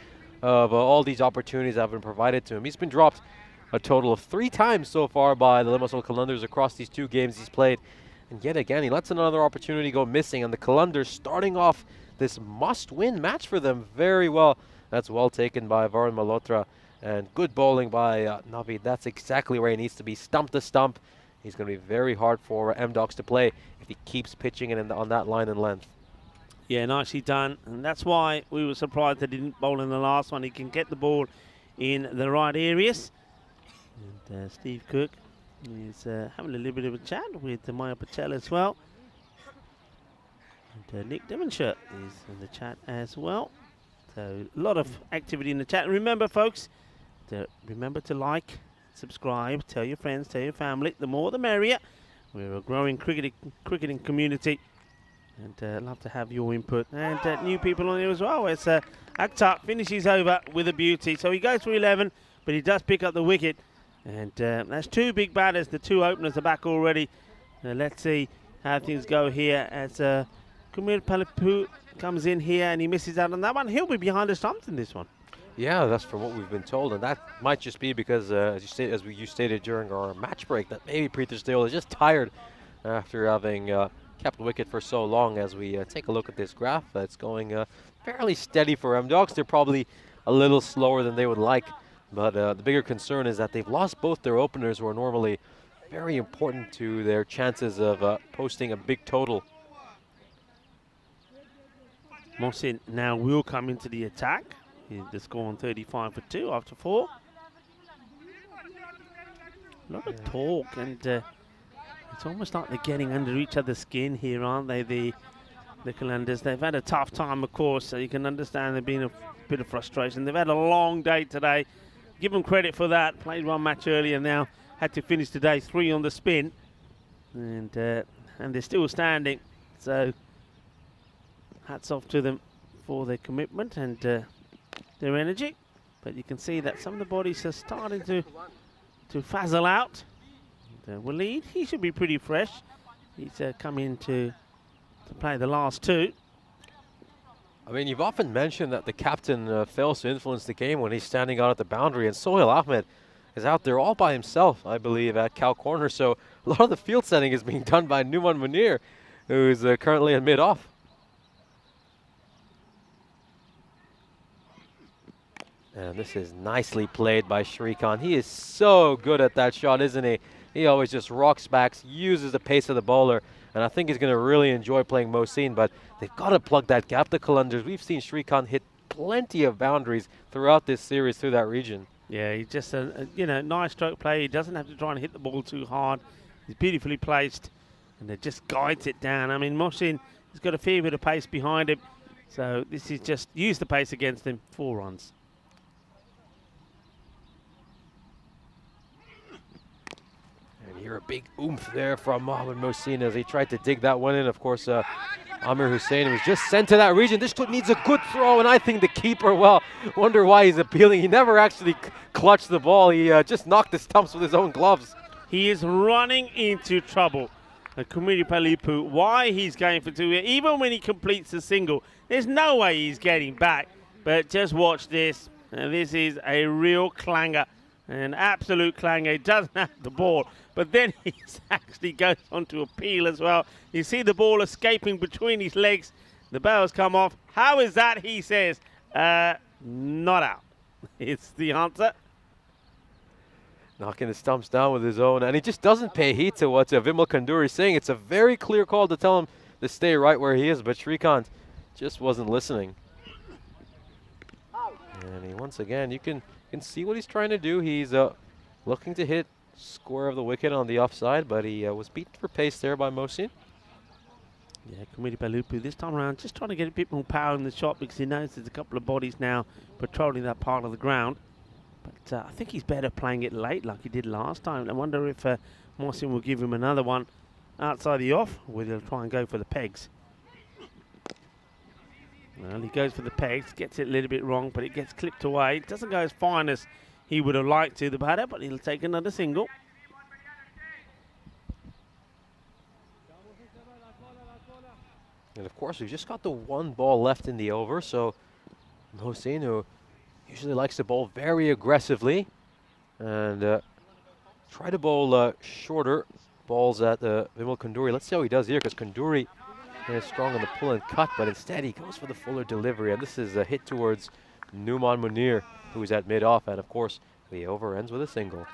of all these opportunities that have been provided to him. He's been dropped a total of 3 times so far by the Limassol Qalandars across these 2 games he's played. And yet again, he lets another opportunity go missing. And the Qalandars starting off this must-win match for them very well. That's well taken by Varun Malhotra. And good bowling by Navid. That's exactly where he needs to be, stump to stump. He's going to be very hard for M-Docs to play if he keeps pitching it on that line and length. Yeah, nicely done. And that's why we were surprised they didn't bowl in the last one. He can get the ball in the right areas. And Steve Cook is having a little bit of a chat with Maya Patel as well. And Nick Devonshire is in the chat as well. So a lot of activity in the chat. And remember, folks, remember to like, subscribe, tell your friends, tell your family. The more the merrier. We're a growing cricketing community. And love to have your input. And new people on here as well. It's Akhtar finishes over with a beauty. So he goes for 11, but he does pick up the wicket. And that's 2 big batters. The 2 openers are back already. Let's see how things go here as Kumir Palipu comes in here and he misses out on that one. He'll be behind the stumps in this one. Yeah, that's from what we've been told, and that might just be because, as you stated during our match break, that maybe Preethi Steele is just tired after having kept wicket for so long. As we take a look at this graph, it's going fairly steady for M-Docs. They're probably a little slower than they would like, but the bigger concern is that they've lost both their openers, who are normally very important to their chances of posting a big total. Mohsin now will come into the attack. The score on 35 for 2 after 4. A lot of talk, and it's almost like they're getting under each other's skin here, aren't they, the Qalandars? They've had a tough time, of course, so you can understand there's been a bit of frustration. They've had a long day today. Give them credit for that. Played 1 match earlier, now had to finish today 3 on the spin. And they're still standing. So hats off to them for their commitment and their energy. But you can see that some of the bodies are starting to fazzle out. Waleed, he should be pretty fresh. He's come in to play the last 2. I mean, you've often mentioned that the captain fails to influence the game when he's standing out at the boundary, and Sohail Ahmed is out there all by himself, I believe, at cow corner. So a lot of the field setting is being done by Numan Munir, who is currently in mid-off. And this is nicely played by Shrikant. He is so good at that shot, isn't he? He always just rocks back, uses the pace of the bowler, and I think he's going to really enjoy playing Mohsin, but they've got to plug that gap, the Qalandars. We've seen Shrikant hit plenty of boundaries throughout this series through that region. Yeah, he's just a nice stroke play. He doesn't have to try and hit the ball too hard. He's beautifully placed, and it just guides it down. I mean, Mohsin has got a fair bit of pace behind him, so this is just use the pace against him. 4 runs. Hear a big oomph there from Mohamed Mohsin as he tried to dig that one in. Of course, Amir Hussain was just sent to that region. This needs a good throw, and I think the keeper, well, wonder why he's appealing. He never actually clutched the ball. He just knocked the stumps with his own gloves. He is running into trouble. Kumiri Palipu, why he's going for 2 here, even when he completes a single, there's no way he's getting back. But just watch this. This is a real clanger, an absolute clanger. He doesn't have the ball. But then he actually goes on to appeal as well. You see the ball escaping between his legs. The bail's come off. How is that, he says? Not out. It's the answer. knocking the stumps down with his own, and he just doesn't pay heed to what Vimal Kanduri is saying. It's a very clear call to tell him to stay right where he is, but Shrikant just wasn't listening. And he, once again, you can see what he's trying to do. He's looking to hit square of the wicket on the offside, but he was beaten for pace there by Mohsin. Yeah, Kamidi Palupu this time around just trying to get a bit more power in the shot because he knows there's a couple of bodies now patrolling that part of the ground. But I think he's better playing it late like he did last time. I wonder if Mohsin will give him another one outside the off, or he'll try and go for the pegs. Well, he goes for the pegs, gets it a little bit wrong, but it gets clipped away. It doesn't go as fine as he would have liked to, the batter, but he'll take another single. And of course, we've just got the one ball left in the over, so Mohsin, who usually likes to bowl very aggressively, and try to bowl shorter balls at Vimal Kanduri. Let's see how he does here, because Kanduri is strong on the pull and cut, but instead he goes for the fuller delivery, and this is a hit towards Numan Munir, who's at mid-off, and of course, the over ends with a single.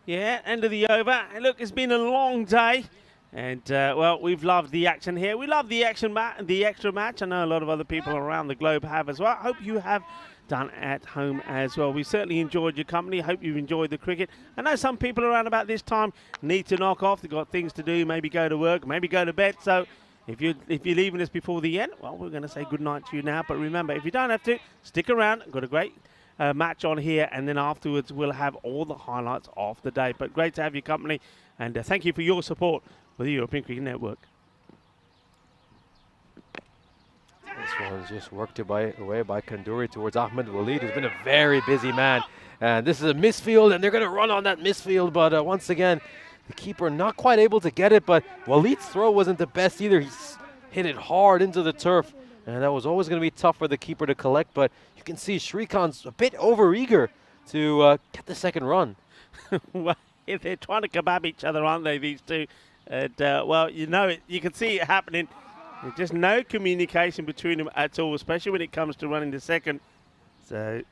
Yeah, end of the over. And look, it's been a long day. And, well, we've loved the action here. We love the extra match. I know a lot of other people around the globe have as well. I hope you have done at home as well. We certainly enjoyed your company. Hope you've enjoyed the cricket. I know some people around about this time need to knock off. They've got things to do, maybe go to work, maybe go to bed. So if you're leaving us before the end, well, we're going to say good night to you now. But remember, if you don't have to, stick around. Got a great match on here, and then afterwards we'll have all the highlights of the day. But great to have your company, and thank you for your support with the European Cricket Network. This one's just worked away by Kanduri towards Ahmed Walid, who's been a very busy man. And this is a misfield, and they're going to run on that misfield. But once again, the keeper not quite able to get it. But Walid's throw wasn't the best either. He hit it hard into the turf. And that was always going to be tough for the keeper to collect. But you can see Shrikant's a bit overeager to get the second run. Well, they're trying to kebab each other, aren't they, these two? And, well, you know it. You can see it happening. There's just no communication between them at all, especially when it comes to running the second. So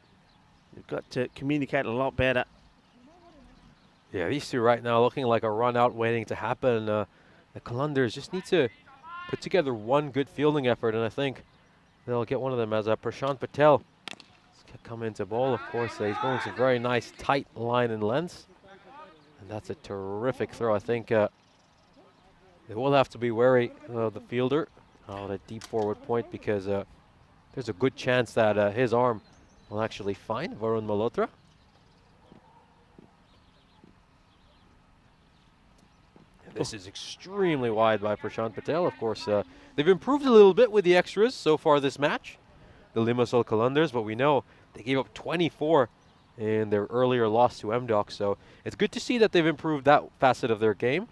you've got to communicate a lot better. Yeah, these two right now looking like a run out waiting to happen. The Qalandars just need to put together one good fielding effort, and I think they'll get one of them as Prashant Patel come into bowl. Of course, he's going some very nice tight line and lengths, and that's a terrific throw. I think they will have to be wary of the fielder on a deep forward point, because there's a good chance that his arm will actually find Varun Malhotra. This is extremely wide by Prashant Patel. Of course, they've improved a little bit with the extras so far this match, the Limassol Qalandars, but we know they gave up 24 in their earlier loss to MDOC, so it's good to see that they've improved that facet of their game.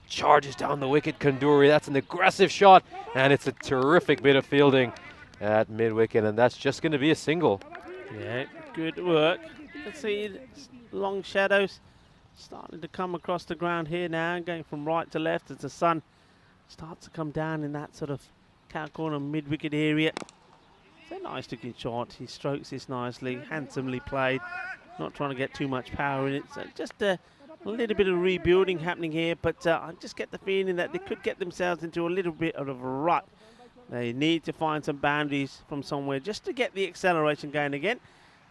Charges down the wicket, Kanduri. That's an aggressive shot, and it's a terrific bit of fielding at mid-wicket, and that's just going to be a single. Yeah, good work. Let's see, long shadows starting to come across the ground here now, going from right to left as the sun starts to come down in that sort of cow corner mid-wicket area. It's a nice looking shot. He strokes this nicely, handsomely played. Not trying to get too much power in it. So just a little bit of rebuilding happening here, but I just get the feeling that they could get themselves into a little bit of a rut. They need to find some boundaries from somewhere just to get the acceleration going again.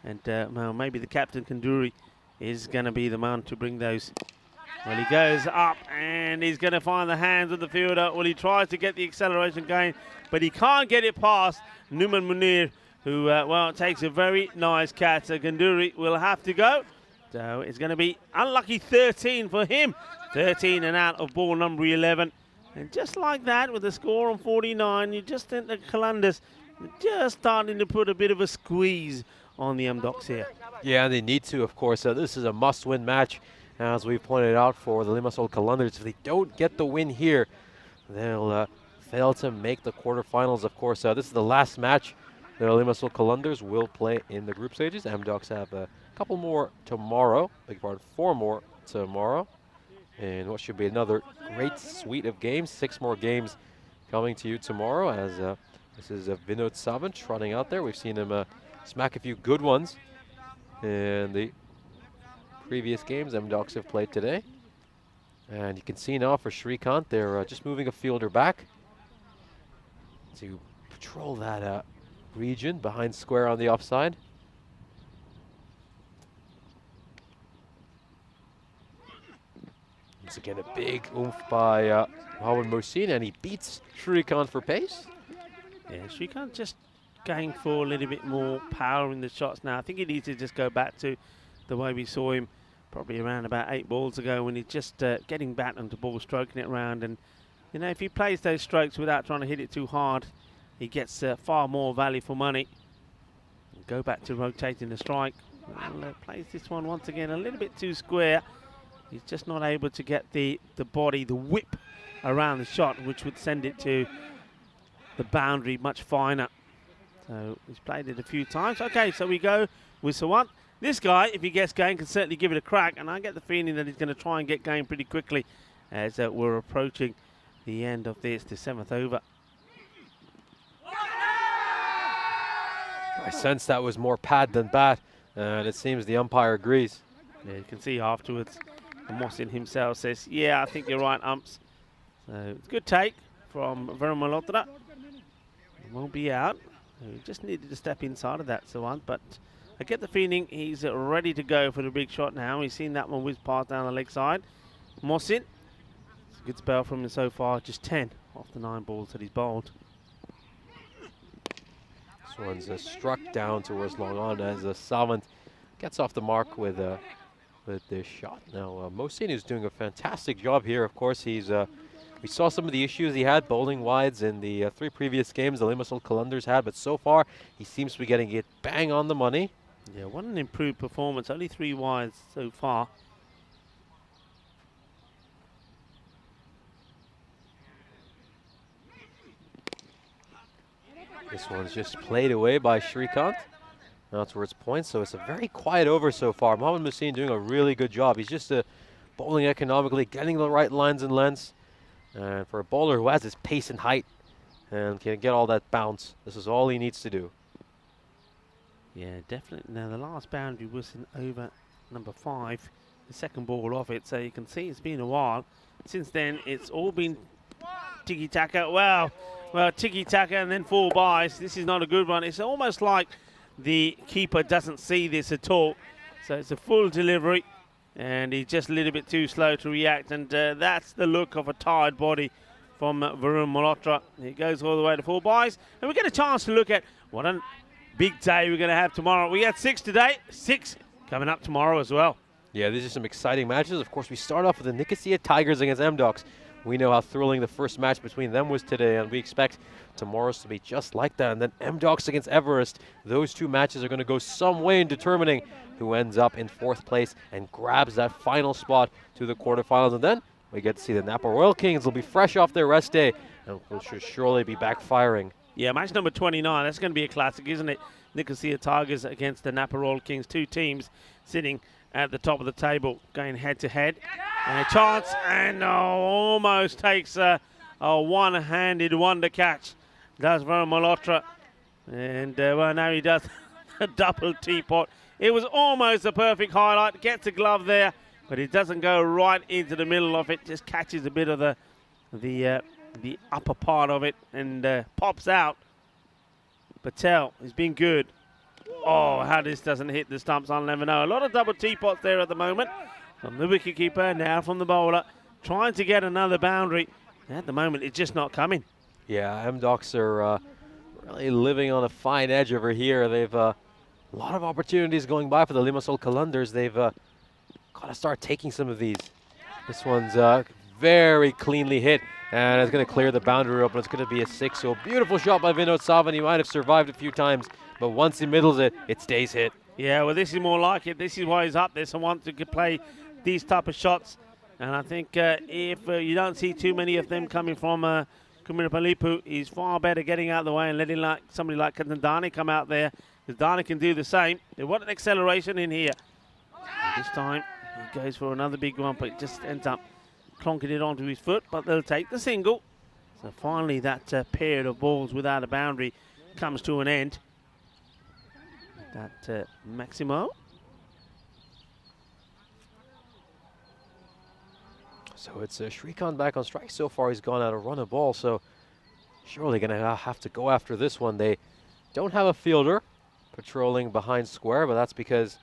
And well, maybe the captain, Kanduri, is going to be the man to bring those. Well, he goes up and he's going to find the hands of the fielder. Well, he tries to get the acceleration going, but he can't get it past Numan Munir, who, well, takes a very nice catch. So Kanduri will have to go. So it's going to be unlucky 13 for him. 13 and out of ball number 11. And just like that, with the score on 49, you just think the Qalandars are just starting to put a bit of a squeeze on the MDOCs here. Yeah, they need to, of course. This is a must-win match, as we pointed out, for the Limassol Qalandars. If they don't get the win here, they'll fail to make the quarterfinals. Of course, this is the last match the Limassol Qalandars will play in the group stages. MDOCs have a couple more tomorrow. Beg your pardon, 4 more tomorrow. And what should be another great suite of games. 6 more games coming to you tomorrow, as this is Vinod Savant trotting out there. We've seen him smack a few good ones in the previous games MDocs have played today. And you can see now for Shrikant, they're just moving a fielder back to patrol that region behind square on the offside. Once again, a big oomph by Mohamed Mohsin, and he beats Shrikant for pace. Yeah, Shrikant just going for a little bit more power in the shots now. I think he needs to just go back to the way we saw him probably around about 8 balls ago, when he's just getting back onto ball, stroking it around. And, you know, if he plays those strokes without trying to hit it too hard, he gets far more value for money. Go back to rotating the strike. Well, plays this one once again a little bit too square. He's just not able to get the body, the whip around the shot, which would send it to the boundary much finer. So he's played it a few times. Okay, so we go with Sawant. This guy, if he gets going, can certainly give it a crack, and I get the feeling that he's going to try and get going pretty quickly as we're approaching the end of the 7th over. I sense that was more pad than bat, and it seems the umpire agrees. Yeah, you can see afterwards, Mohsin himself says, yeah, I think you're right, umps. So it's a good take from Varun Malhotra. Won't be out. He just needed to step inside of that, Sawant, but I get the feeling he's ready to go for the big shot now. We've seen that one whiz past down the leg side. Mohsin, it's a good spell from him so far, just 10 off the 9 balls that he's bowled. This one's struck down towards long on as Sawant gets off the mark with this shot. Now, Mohsin is doing a fantastic job here. Of course, he's we saw some of the issues he had bowling wides in the 3 previous games the Limassol Qalandars had, but so far he seems to be getting it bang on the money. Yeah, what an improved performance. Only 3 wides so far. This one's just played away by Shrikant. Now towards points, so it's a very quiet over so far. Mohamed Mohsin doing a really good job. He's just bowling economically, getting the right lines and lengths. And for a bowler who has his pace and height and can get all that bounce, this is all he needs to do. Yeah, definitely. Now, the last boundary was in over number 5, the second ball off it. So you can see it's been a while. Since then, it's all been tiki-taka. Well, tiki-taka and then 4 byes. This is not a good one. It's almost like the keeper doesn't see this at all. So it's a full delivery, and he's just a little bit too slow to react. And that's the look of a tired body from Varun Malhotra. He goes all the way to 4 byes. And we get a chance to look at what a big day we're going to have tomorrow. We had 6 today, 6 coming up tomorrow as well. Yeah, these are some exciting matches. Of course, we start off with the Nicosia Tigers against MDocs. We know how thrilling the first match between them was today, and we expect tomorrow's to be just like that. And then MDocs against Everest. Those 2 matches are going to go some way in determining who ends up in 4th place and grabs that final spot to the quarterfinals. And then we get to see the Napa Royal Kings will be fresh off their rest day and will surely be back firing. Yeah, match number 29. That's going to be a classic, isn't it? Nicosia Tigers against the Napa Royal Kings. 2 teams sitting at the top of the table, going head-to-head. And a chance, and almost takes a one-handed wonder catch. Does Varun Malhotra. And, well, now he does a double teapot. It was almost a perfect highlight. Gets a glove there, but it doesn't go right into the middle of it. Just catches a bit of the upper part of it and pops out. Patel has been good. Oh, how this doesn't hit the stumps, I'll never know. A lot of double teapots there at the moment. From the wicketkeeper, now from the bowler. Trying to get another boundary. At the moment, it's just not coming. Yeah, MDocs are really living on a fine edge over here. They've a lot of opportunities going by for the Limassol Qalandars. They've got to start taking some of these. This one's very cleanly hit, and it's going to clear the boundary open. It's going to be a 6. So a beautiful shot by Vinod Savan. He might have survived a few times, but once he middles it, it stays hit. Yeah, well, this is more like it. This is why he's up there. Someone to play these type of shots. And I think if you don't see too many of them coming from Kumirapalipu, he's far better getting out of the way and letting somebody like Kandani come out there, because Dani can do the same. They want an acceleration in here. And this time, he goes for another big one, but it just ends up clonking it onto his foot, but they'll take the single. So finally, that period of balls without a boundary comes to an end. That Maximo So it's Shrikant back on strike. So far, he's gone out a run of ball, so surely going to have to go after this one. They don't have a fielder patrolling behind square, but that's because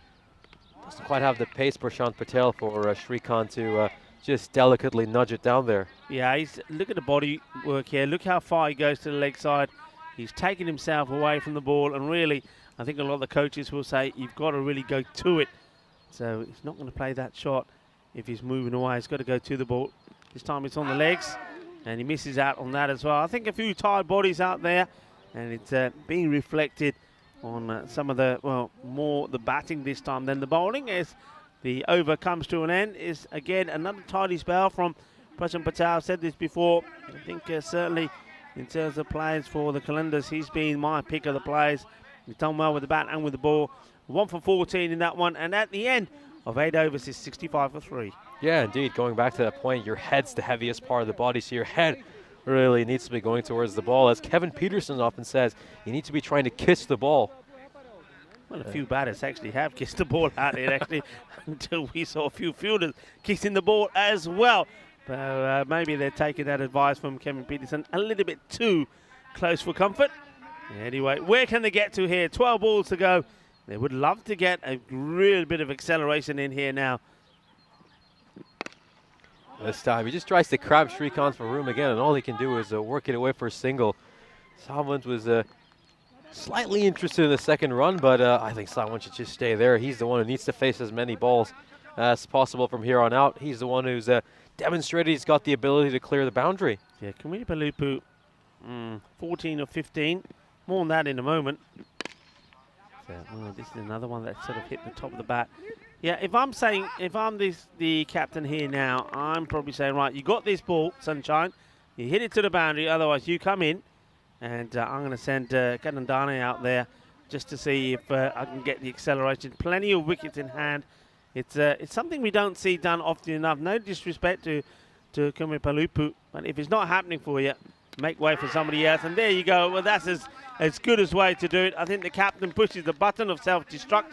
doesn't quite have the pace, Prashant Patel, for Shrikant to just delicately nudge it down there. Yeah, look at the body work here. Look how far he goes to the leg side. He's taking himself away from the ball, and really, I think a lot of the coaches will say, you've got to really go to it. So he's not going to play that shot if he's moving away. He's got to go to the ball. This time it's on the legs, and he misses out on that as well. I think a few tired bodies out there, and it's being reflected on some of the, well, more the batting this time than the bowling, as the over comes to an end. Is again another tidy spell from Prashant Patel. I've said this before. I think certainly in terms of players for the Calendars, he's been my pick of the players. He's done well with the bat and with the ball. 1 for 14 in that one, and at the end of 8 overs is 65 for 3. Yeah, indeed. Going back to that point, your head's the heaviest part of the body, so your head really needs to be going towards the ball. As Kevin Peterson often says, you need to be trying to kiss the ball. Well, a few batters actually have kissed the ball out here, actually, until we saw a few fielders kissing the ball as well. But maybe they're taking that advice from Kevin Peterson a little bit too close for comfort. Anyway, where can they get to here? 12 balls to go. They would love to get a real bit of acceleration in here now. This time, he just tries to crab Shrikant for room again, and all he can do is work it away for a single. Sawant was slightly interested in the second run, but I think Sawant should just stay there. He's the one who needs to face as many balls as possible from here on out. He's the one who's demonstrated he's got the ability to clear the boundary. Yeah, Kumiri Palupu, 14 or 15. More on that in a moment. So, this is another one that sort of hit the top of the bat. Yeah, if I'm the captain here now, I'm probably saying, right, you got this ball, Sunshine. You hit it to the boundary, otherwise you come in. And I'm going to send Kanandane out there just to see if I can get the acceleration. Plenty of wickets in hand. It's something we don't see done often enough. No disrespect to Kumiri Palupu, but if it's not happening for you, make way for somebody else. And there you go. Well, that's as good a way to do it. I think the captain pushes the button of self-destruct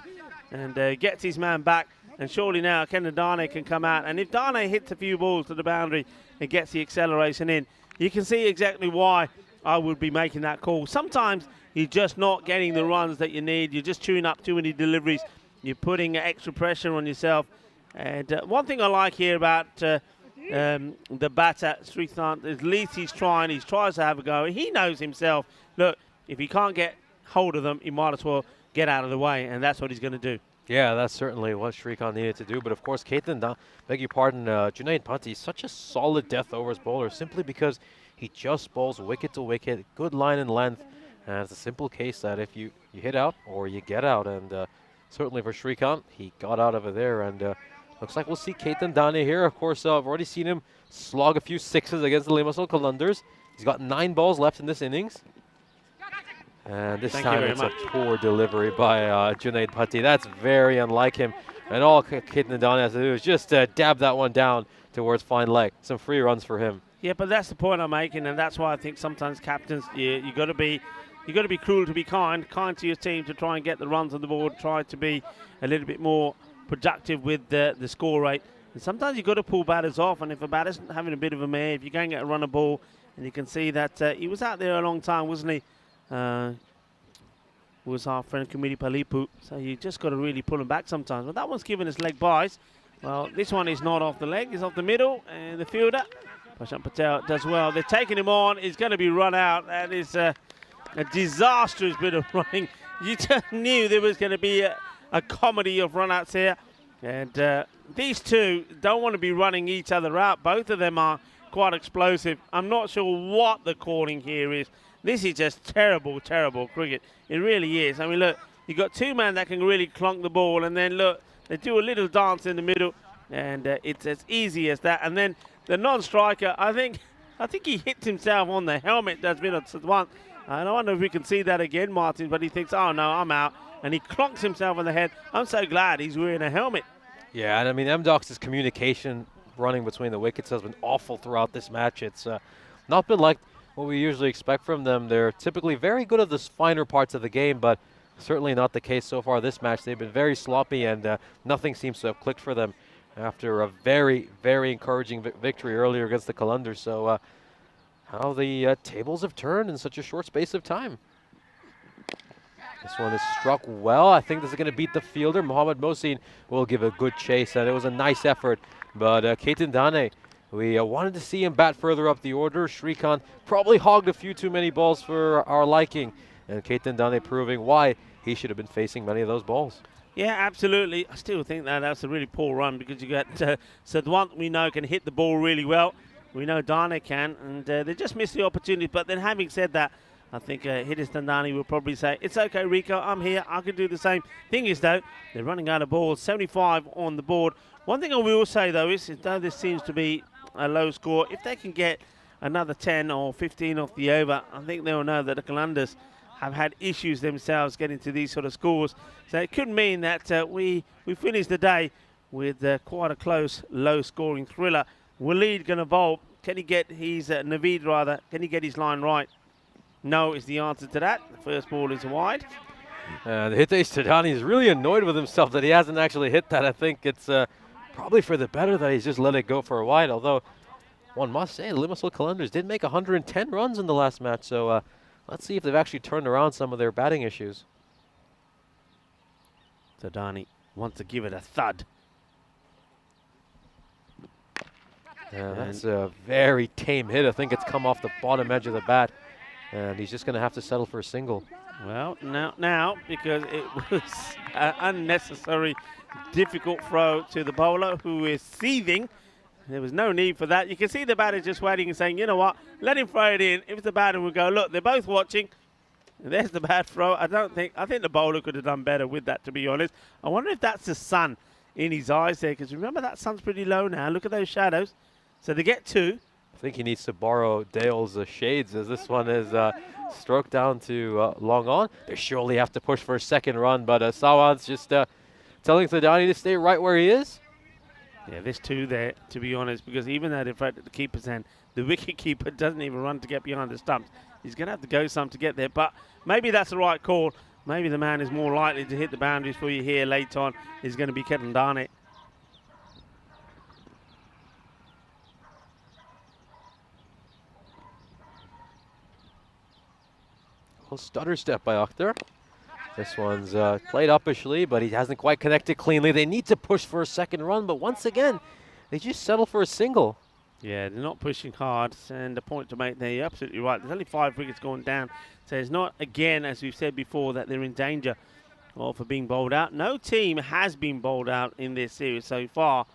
and gets his man back. And surely now Kanandane can come out. And if Dane hits a few balls to the boundary and gets the acceleration in, you can see exactly why I would be making that call. Sometimes you're just not getting the runs that you need. You're just chewing up too many deliveries. You're putting extra pressure on yourself. And one thing I like here about the batter, Shrikant, at least he tries to have a go. He knows himself, look, if he can't get hold of them, he might as well get out of the way, and that's what he's going to do. Yeah, that's certainly what Shrikant needed to do. But of course, Junaid Bhatti is such a solid death overs bowler simply because he just bowls wicket to wicket, good line and length. And it's a simple case that if you hit out or you get out. And certainly for Shrikant, he got out of there. And looks like we'll see Ketan Dane here. Of course, I've already seen him slog a few sixes against the Limassol Qalandars. He's got 9 balls left in this innings. And this time it's a poor delivery by Junaid Bhatti. That's very unlike him. And all Ketan Dane has to do is just dab that one down towards fine leg. Some free runs for him. Yeah, but that's the point I'm making, and that's why I think sometimes captains, you got to be cruel to be kind to your team to try and get the runs on the board, try to be a little bit more productive with the score rate. And sometimes you've got to pull batters off, and if a batter's having a bit of a mare, if you go and get a run of ball, and you can see that he was out there a long time, wasn't he? Was our friend Kumiri Palupu, so you just got to really pull him back sometimes. But that one's given us leg buys. Well, this one is not off the leg, it's off the middle, and the fielder, Prashant Patel, does well. They're taking him on, he's going to be run out. That is a disastrous bit of running. You just knew there was going to be a comedy of run-outs here. And these two don't want to be running each other out. Both of them are quite explosive. I'm not sure what the calling here is. This is just terrible, terrible cricket. It really is. I mean, look, you've got two men that can really clunk the ball, and then, look, they do a little dance in the middle, and it's as easy as that. And then the non-striker, I think he hit himself on the helmet. That's been at one. I don't know if we can see that again, Martin, but he thinks, oh, no, I'm out. And he clonks himself on the head. I'm so glad he's wearing a helmet. Yeah, and I mean, MDOX's communication running between the wickets has been awful throughout this match. It's not been like what we usually expect from them. They're typically very good at the finer parts of the game, but certainly not the case so far this match. They've been very sloppy, and nothing seems to have clicked for them. after a very, very encouraging victory earlier against the Qalandars. So how the tables have turned in such a short space of time. This one is struck well. I think this is going to beat the fielder. Mohamed Mohsin will give a good chase, and it was a nice effort. But Ketan Dane, we wanted to see him bat further up the order. Shrikant probably hogged a few too many balls for our liking, and Ketan Dane proving why he should have been facing many of those balls. Yeah, absolutely. I still think that's a really poor run because you got Sadwant, we know, can hit the ball really well. We know Dane can, and they just missed the opportunity. But then having said that, I think Hidis Dandani will probably say, it's okay, Rico, I'm here, I can do the same. Thing is, though, they're running out of balls, 75 on the board. One thing I will say, though, is though this seems to be a low score, if they can get another 10 or 15 off the over, I think they'll know that the Qalandars have had issues themselves getting to these sort of scores. So it could mean that we finish the day with quite a close, low-scoring thriller. Waleed going to bowl. Can he get his, Naveed rather, can he get his line right? No is the answer to that. The first ball is wide. Hitesh Tadani is really annoyed with himself that he hasn't actually hit that. I think it's probably for the better that he's just let it go for a wide, although one must say the Limassol Qalandars did make 110 runs in the last match, so let's see if they've actually turned around some of their batting issues. Tadani wants to give it a thud. Yeah, that's a very tame hit. I think it's come off the bottom edge of the bat, and he's just going to have to settle for a single. Well, now because it was an unnecessary, difficult throw to the bowler who is seething. There was no need for that. You can see the batter just waiting and saying, you know what, let him throw it in. If the batter will go, look, they're both watching. There's the bad throw. I think the bowler could have done better with that, to be honest. I wonder if that's the sun in his eyes there, because remember that sun's pretty low now. Look at those shadows. So they get two. I think he needs to borrow Dale's shades, as this one is stroked down to long on. They surely have to push for a second run, but Sawad's just telling Tadani to stay right where he is. Yeah, there's two there, to be honest, because even though they're at the keeper's hand, the wicket keeper doesn't even run to get behind the stumps. He's going to have to go some to get there, but maybe that's the right call. Maybe the man is more likely to hit the boundaries for you here late on is going to be Ketan Dane. Well, stutter step by Akhtar. This one's played uppishly, but he hasn't quite connected cleanly. They need to push for a second run, but once again, they just settle for a single. Yeah, they're not pushing hard, and the point to make there, you're absolutely right. There's only 5 wickets going down, so it's not, again, as we've said before, that they're in danger of being bowled out. No team has been bowled out in this series so far.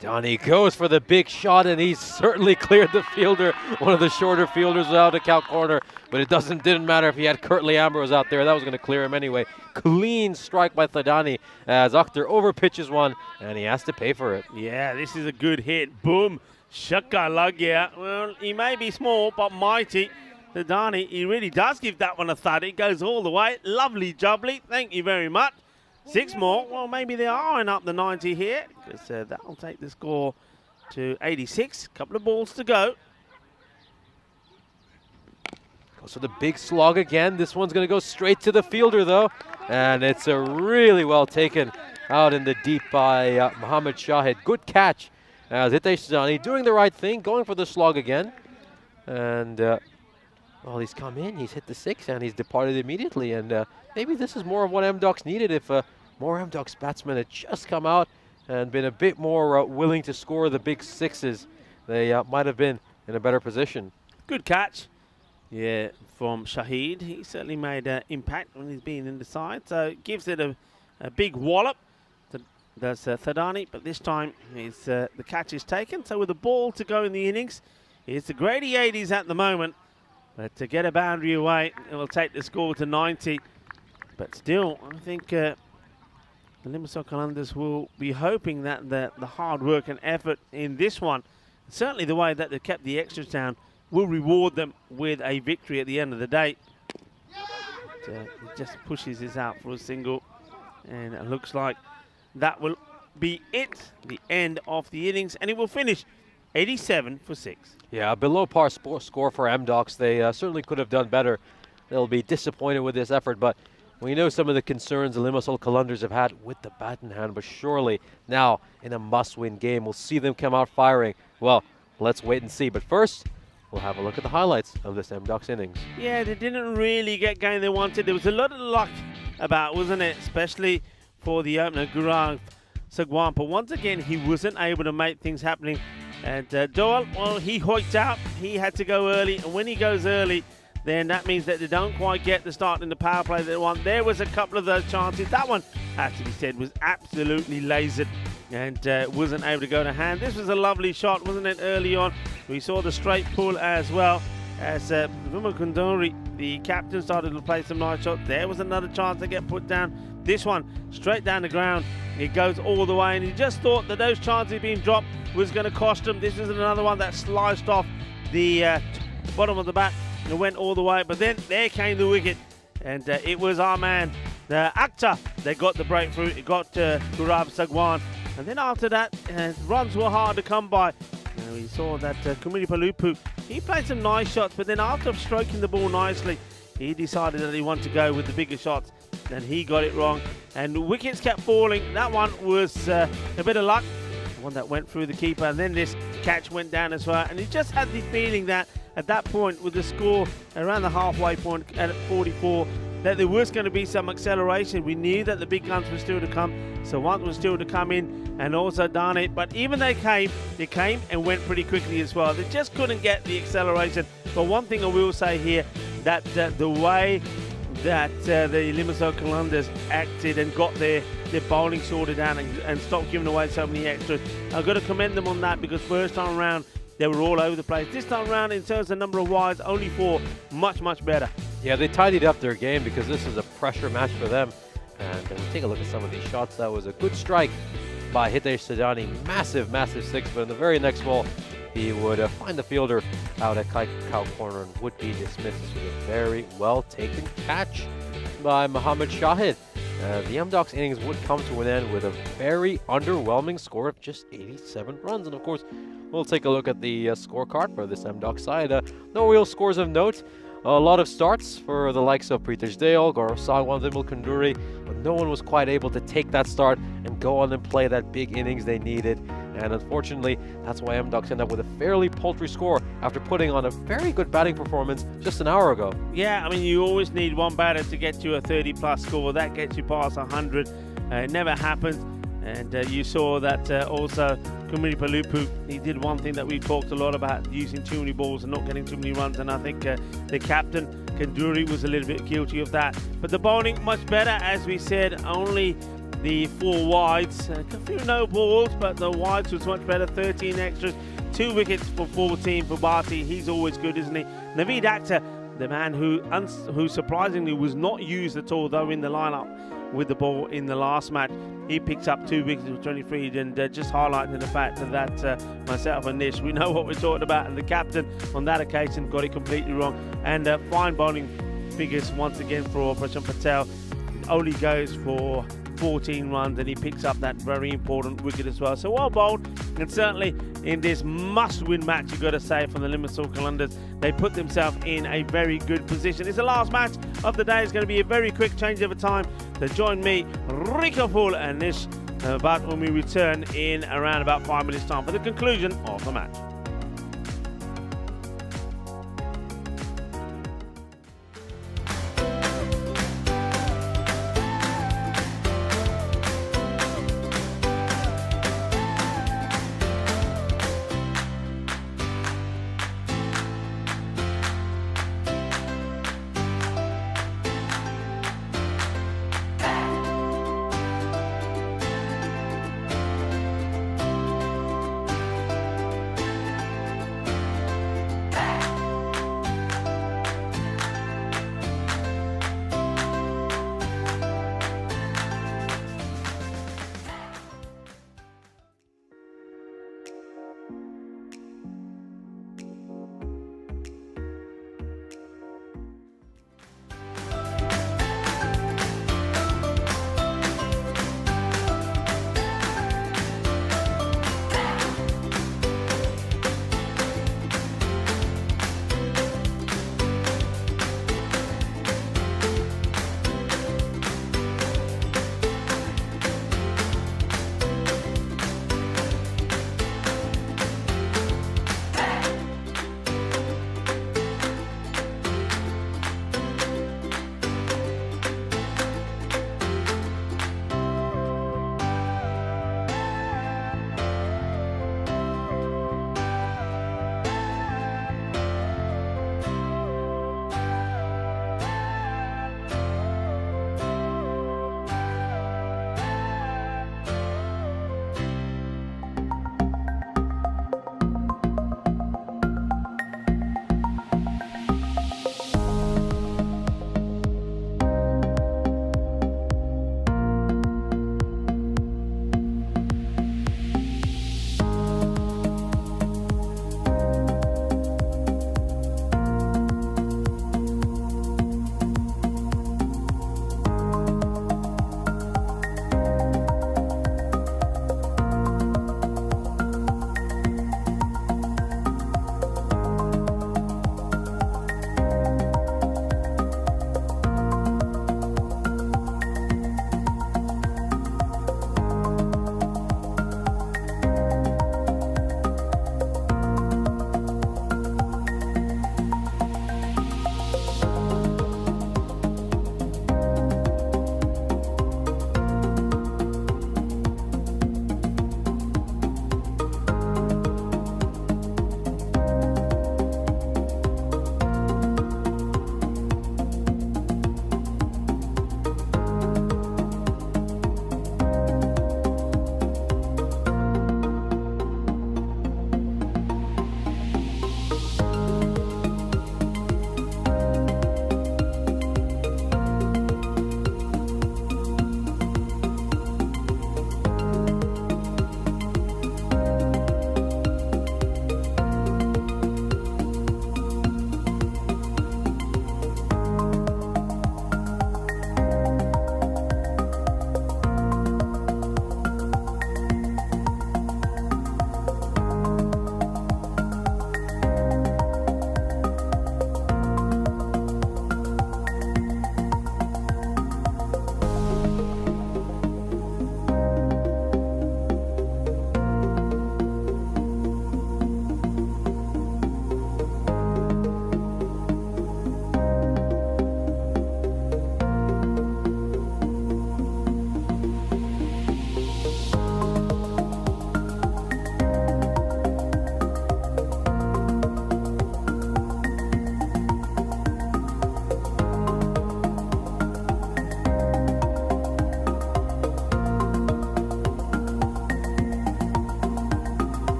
Donnie goes for the big shot, and he's certainly cleared the fielder, one of the shorter fielders without a count corner, but it didn't matter if he had Curtly Ambrose out there. That was going to clear him anyway. Clean strike by Thadani as Akhtar overpitches one, and he has to pay for it. Yeah, this is a good hit. Boom. Shakka Lagya. Well, he may be small, but mighty. Thadani, he really does give that one a thud. It goes all the way. Lovely jubbly. Thank you very much. 6 more. Well, maybe they are eyeing up the 90 here, because that will take the score to 86. Couple of balls to go. Goes for the big slog again. This one's going to go straight to the fielder, though. And it's a really well taken out in the deep by Mohammad Shahid. Good catch. Hitesh Tadani doing the right thing, going for the slog again. And, well, he's come in, he's hit the 6, and he's departed immediately. And maybe this is more of what M-Docs needed if more M-Docs batsmen had just come out and been a bit more willing to score the big 6s. They might have been in a better position. Good catch. Yeah, from Shahid. He certainly made an impact when he's been in the side. So it gives it a big wallop. That's Thadani, but this time it's, the catch is taken. So with the ball to go in the innings, it's the Grady 80s at the moment. But to get a boundary away, it will take the score to 90. But still, I think the Limassol Qalandars will be hoping that the hard work and effort in this one, certainly the way that they kept the extras down, will reward them with a victory at the end of the day. But, he just pushes this out for a single, and it looks like that will be it, the end of the innings, and it will finish 87 for 6. Yeah, below par score for M-Docs. They certainly could have done better. They'll be disappointed with this effort, but We know some of the concerns the Limassol Calunders have had with the bat in hand, but surely now in a must-win game, we'll see them come out firing. Well, let's wait and see. But first, we'll have a look at the highlights of this M-Ducks innings. Yeah, they didn't really get going they wanted. There was a lot of luck about, wasn't it? Especially for the opener, Gaurav Sagwan. But once again, he wasn't able to make things happening. And Doyle, well, he hoiked out. He had to go early. And when he goes early, then that means that they don't quite get the start in the power play they want. There was a couple of those chances. That one, has to be said, was absolutely lasered and wasn't able to go to hand. This was a lovely shot, wasn't it, early on? We saw the straight pull as well as Vuma Kunduri, the captain, started to play some nice shots. There was another chance to get put down. This one, straight down the ground. It goes all the way, and he just thought that those chances being dropped was going to cost him. This is another one that sliced off the bottom of the bat. It went all the way, but then there came the wicket, and it was our man, the Akhtar, that got the breakthrough. It got Gaurav Sagwan, and then after that, runs were hard to come by. We saw that Kumiri Palupu, he played some nice shots, but then after stroking the ball nicely, he decided that he wanted to go with the bigger shots, and he got it wrong, and the wickets kept falling. That one was a bit of luck, one that went through the keeper, and then this catch went down as well, and he just had the feeling that at that point, with the score around the halfway point at 44, that there was going to be some acceleration. We knew that the big guns were still to come, so one was still to come in, and also done it. But even they came and went pretty quickly as well. They just couldn't get the acceleration. But one thing I will say here, that the way that the Limassol Calunders acted and got their bowling sorted out and stopped giving away so many extras, I've got to commend them on that, because first time around, they were all over the place. This time around, in terms of number of wides, only 4, much better. Yeah, they tidied up their game because this is a pressure match for them. And we take a look at some of these shots. That was a good strike by Hitesh Sadani. Massive six, but in the very next ball, he would find the fielder out at cow corner and would be dismissed. This was a very well-taken catch by Mohammad Shahid. The M-Ducks innings would come to an end with a very underwhelming score of just 87 runs. And of course, we'll take a look at the scorecard for this M-Ducks side. No real scores of note. A lot of starts for the likes of Pritesh Dayal, Gaurav Sagwan, Vimal Kunduri, but no one was quite able to take that start and go on and play that big innings they needed. And unfortunately, that's why M-Ducks end up with a fairly paltry score after putting on a very good batting performance just an hour ago. Yeah, I mean, you always need one batter to get you a 30-plus score. That gets you past 100. It never happens. And you saw that also Kumiri Palupu, he did one thing that we talked a lot about, using too many balls and not getting too many runs. And I think the captain, Kanduri, was a little bit guilty of that. But the bowling, much better, as we said, only the 4 wides. A few no balls, but the wides was much better, 13 extras. 2 wickets for 14 for Bharti. He's always good, isn't he? Naveed Akhtar, the man who surprisingly was not used at all, though in the lineup with the ball in the last match. He picks up 2 wickets for 23, and just highlighting the fact that myself and Nish, we know what we're talking about, and the captain on that occasion got it completely wrong. And fine bowling figures once again for Prashant Patel. Only goes for 14 runs, and he picks up that very important wicket as well. So well bowled, and certainly in this must-win match, you've got to say, from the Limassol Calunders, they put themselves in a very good position. It's the last match of the day. It's going to be a very quick change of time. So join me, Rico Pool and Nish, but when we return in around about 5 minutes time for the conclusion of the match.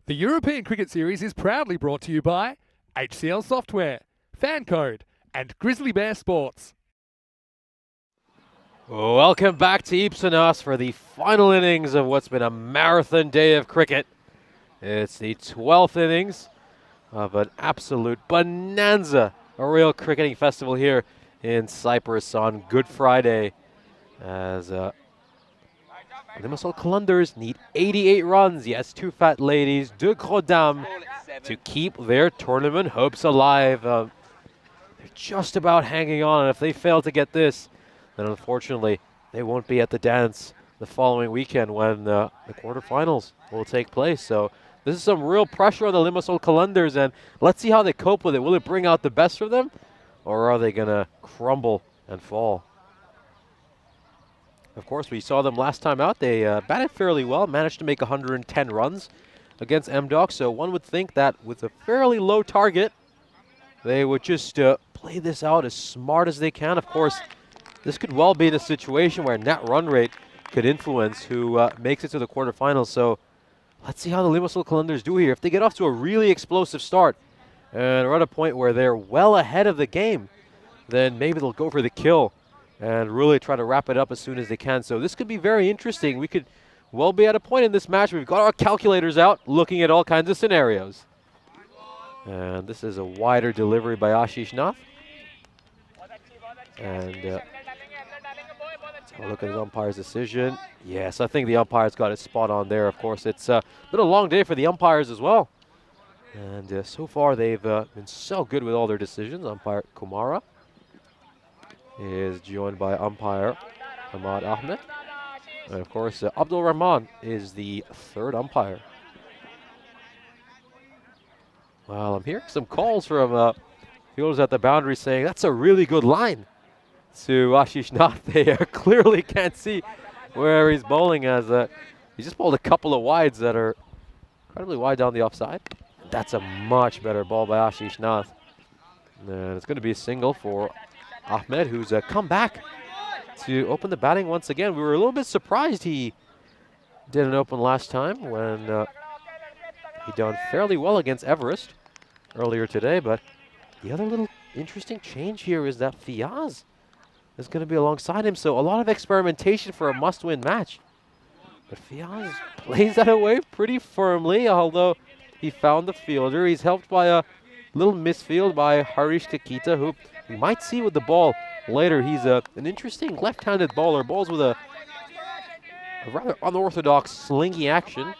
The European Cricket Series is proudly brought to you by HCL Software, FanCode, and Grizzly Bear Sports. Welcome back to Ipsanos for the final innings of what's been a marathon day of cricket. It's the 12th innings of an absolute bonanza, a real cricketing festival here in Cyprus on Good Friday, as Limassol Qalandars need 88 runs, yes, two fat ladies, deux gros dames, to keep their tournament hopes alive. They're just about hanging on, and if they fail to get this, then unfortunately they won't be at the dance the following weekend when the quarterfinals will take place. So this is some real pressure on the Limassol Qalandars, and let's see how they cope with it. Will it bring out the best of them, or are they going to crumble and fall? Of course, we saw them last time out. They batted fairly well, managed to make 110 runs against MDOC, so one would think that with a fairly low target, they would just play this out as smart as they can. Of course, this could well be in a situation where net run rate could influence who makes it to the quarterfinals. So let's see how the Limassol Qalandars do here. If they get off to a really explosive start and are at a point where they're well ahead of the game, then maybe they'll go for the kill and really try to wrap it up as soon as they can. So this could be very interesting. We could well be at a point in this match. We've got our calculators out looking at all kinds of scenarios. And this is a wider delivery by Ashish Nath. And I'll look at the umpire's decision. Yes, I think the umpire's got it spot on there. Of course, it's been a long day for the umpires as well. And so far, they've been so good with all their decisions. Umpire Kumara is joined by umpire Ahmad Ahmed. And of course, Abdul Rahman is the third umpire. Well, I'm hearing some calls from fielders at the boundary saying that's a really good line to Ashish Nath. They clearly can't see where he's bowling, as he just bowled a couple of wides that are incredibly wide down the offside. That's a much better ball by Ashish Nath. And it's going to be a single for Ahmed, who's come back to open the batting once again. We were a little bit surprised he didn't open last time when he done fairly well against Everest earlier today. But the other little interesting change here is that Fiaz is going to be alongside him. So a lot of experimentation for a must-win match. But Fiaz plays that away pretty firmly, although he found the fielder. He's helped by a little misfield by Harish Takita, who we might see with the ball later. He's an interesting left-handed bowler. Bowls with a rather unorthodox slingy action.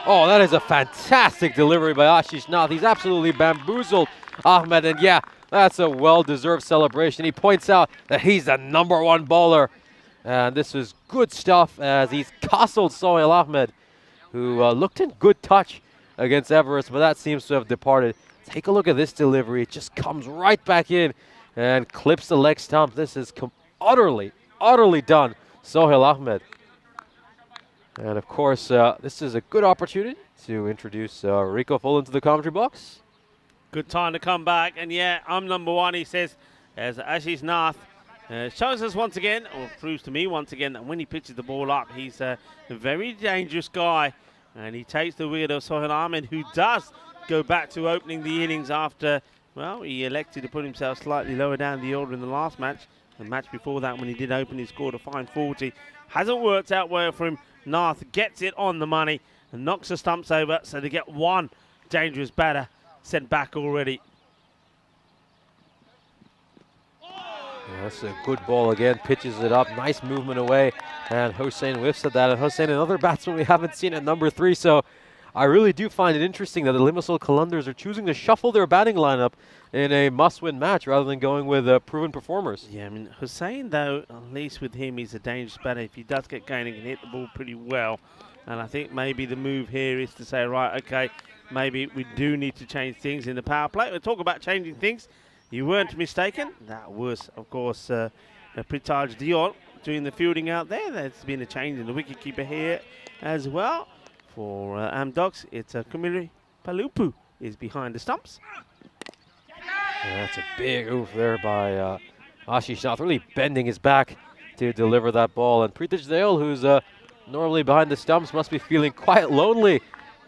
Oh, that is a fantastic delivery by Ashish Nath. He's absolutely bamboozled Ahmed, and yeah, that's a well-deserved celebration. He points out that he's the #1 bowler, and this is good stuff as he's castled Sohail Ahmed, who looked in good touch against Everest, but that seems to have departed. Take a look at this delivery. It just comes right back in and clips the leg stump. This is utterly done, Sohail Ahmed. And of course, this is a good opportunity to introduce Rico Full into the commentary box. Good time to come back. And yeah, I'm #1, he says, as Ashish Nath shows us once again, or proves to me once again, that when he pitches the ball up, he's a very dangerous guy. And he takes the wheel of Sohail Ahmed, who does go back to opening the innings after, well, he elected to put himself slightly lower down the order in the last match. The match before that, when he did open, he scored a fine 40. Hasn't worked out well for him. Nath gets it on the money and knocks the stumps over, so they get one dangerous batter sent back already. Yeah, that's a good ball again, pitches it up, nice movement away, and Hossein whiffs at that. And Hossein, another batsman we haven't seen at #3, so I really do find it interesting that the Limassol Qalandars are choosing to shuffle their batting lineup in a must-win match rather than going with proven performers. Yeah, I mean, Hossein, though, at least with him, he's a dangerous batter. If he does get going, he can hit the ball pretty well. And I think maybe the move here is to say, right, okay, maybe we do need to change things in the power play. We'll talk about changing things. You weren't mistaken. That was, of course, Pritaj Dion doing the fielding out there. There's been a change in the wicketkeeper here as well. For Amdocs, it's Kumiri Palupu is behind the stumps. Yeah, that's a big oof there by Ashish Nath, really bending his back to deliver that ball. And Dale, who's normally behind the stumps, must be feeling quite lonely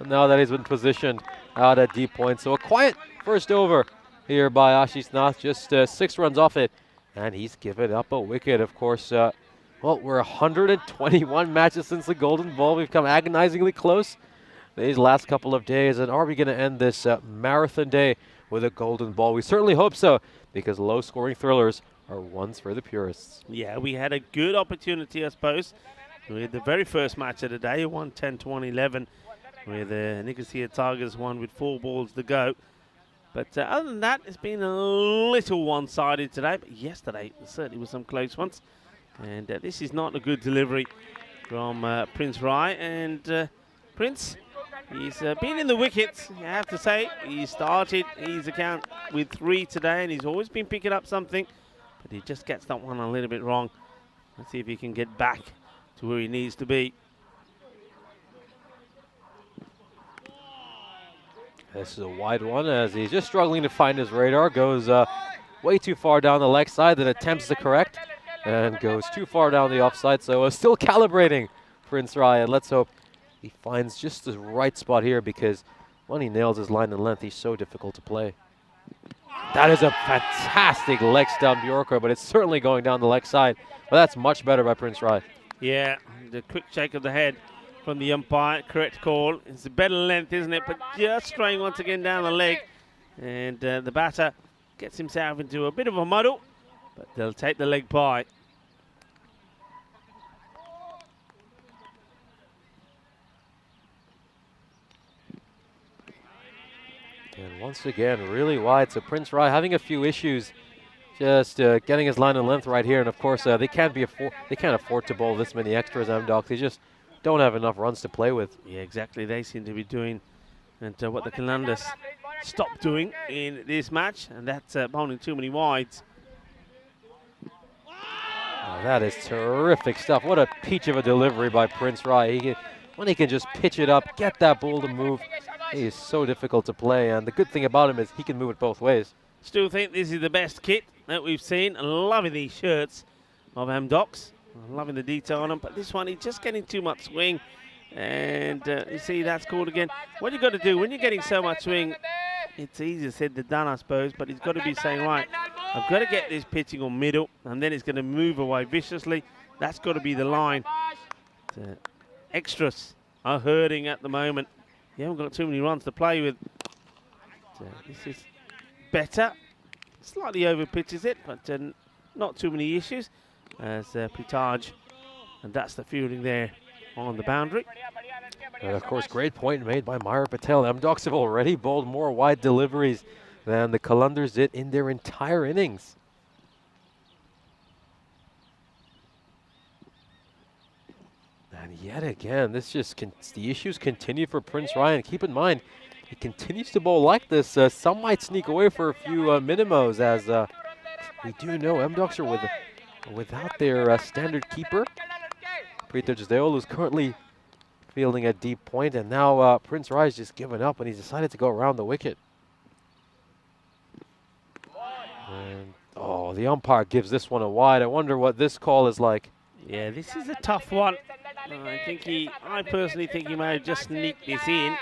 now that he's been positioned out at deep point. So a quiet first over here by Ashish Nath, just 6 runs off it. And he's given up a wicket, of course. Well, we're 121 matches since the Golden Ball. We've come agonizingly close these last couple of days. And are we going to end this marathon day with a Golden Ball? We certainly hope so, because low-scoring thrillers are ones for the purists. Yeah, we had a good opportunity, I suppose. We had the very first match of the day, 110 to 111, where the Nicosia Tigers won with 4 balls to go. But other than that, it's been a little one-sided today. But yesterday, there certainly was some close ones. And this is not a good delivery from Prince Rai. And Prince, he's been in the wickets, I have to say. He started his account with 3 today, and he's always been picking up something. But he just gets that one a little bit wrong. Let's see if he can get back to where he needs to be. This is a wide one as he's just struggling to find his radar. Goes way too far down the leg side, then attempts to correct and goes too far down the offside. So still calibrating Prince Rai, and let's hope he finds just the right spot here, because when he nails his line and length, he's so difficult to play. That is a fantastic leg stump Yorker, but it's certainly going down the leg side. But that's much better by Prince Rai. Yeah, the quick shake of the head from the umpire, correct call. It's a better length, isn't it? But just straying once again down the leg. And the batter gets himself into a bit of a muddle, but they'll take the leg by. And once again, really wide. So Prince Rai having a few issues just getting his line and length right here. And of course, they can't afford to bowl this many extras, M-Docs. They just don't have enough runs to play with. Yeah, exactly. They seem to be doing and what the Kalandars stopped doing in this match, and that's bowling too many wides. Oh, that is terrific stuff. What a peach of a delivery by Prince Rai. When he can just pitch it up, get that ball to move, he is so difficult to play. And the good thing about him is he can move it both ways. Still think this is the best kit that we've seen. Loving these shirts of M-Docs. Loving the detail on them, but this one, he's just getting too much swing. And you see, that's called again. What you've got to do when you're getting so much swing, it's easier said than done, I suppose, but he's got to be saying, right, I've got to get this pitching on middle, and then it's going to move away viciously. That's got to be the line. Extras are hurting at the moment. You haven't got too many runs to play with. This is better. Slightly over pitches it, but not too many issues. As Pitaj, and that's the fielding there on the boundary. And of course, great point made by Mayur Patel. M-Docs have already bowled more wide deliveries than the Kalandars did in their entire innings. And yet again, the issues continue for Prince Ryan. Keep in mind, he continues to bowl like this. Some might sneak away for a few minimos, as we do know M-Docs are without their standard keeper. Prithaj Deol is currently fielding at deep point, and now Prince Rai's just given up, and he's decided to go around the wicket. And, oh, the umpire gives this one a wide. I wonder what this call is like. Yeah, this is a tough one. I personally think he may have just sneaked this in.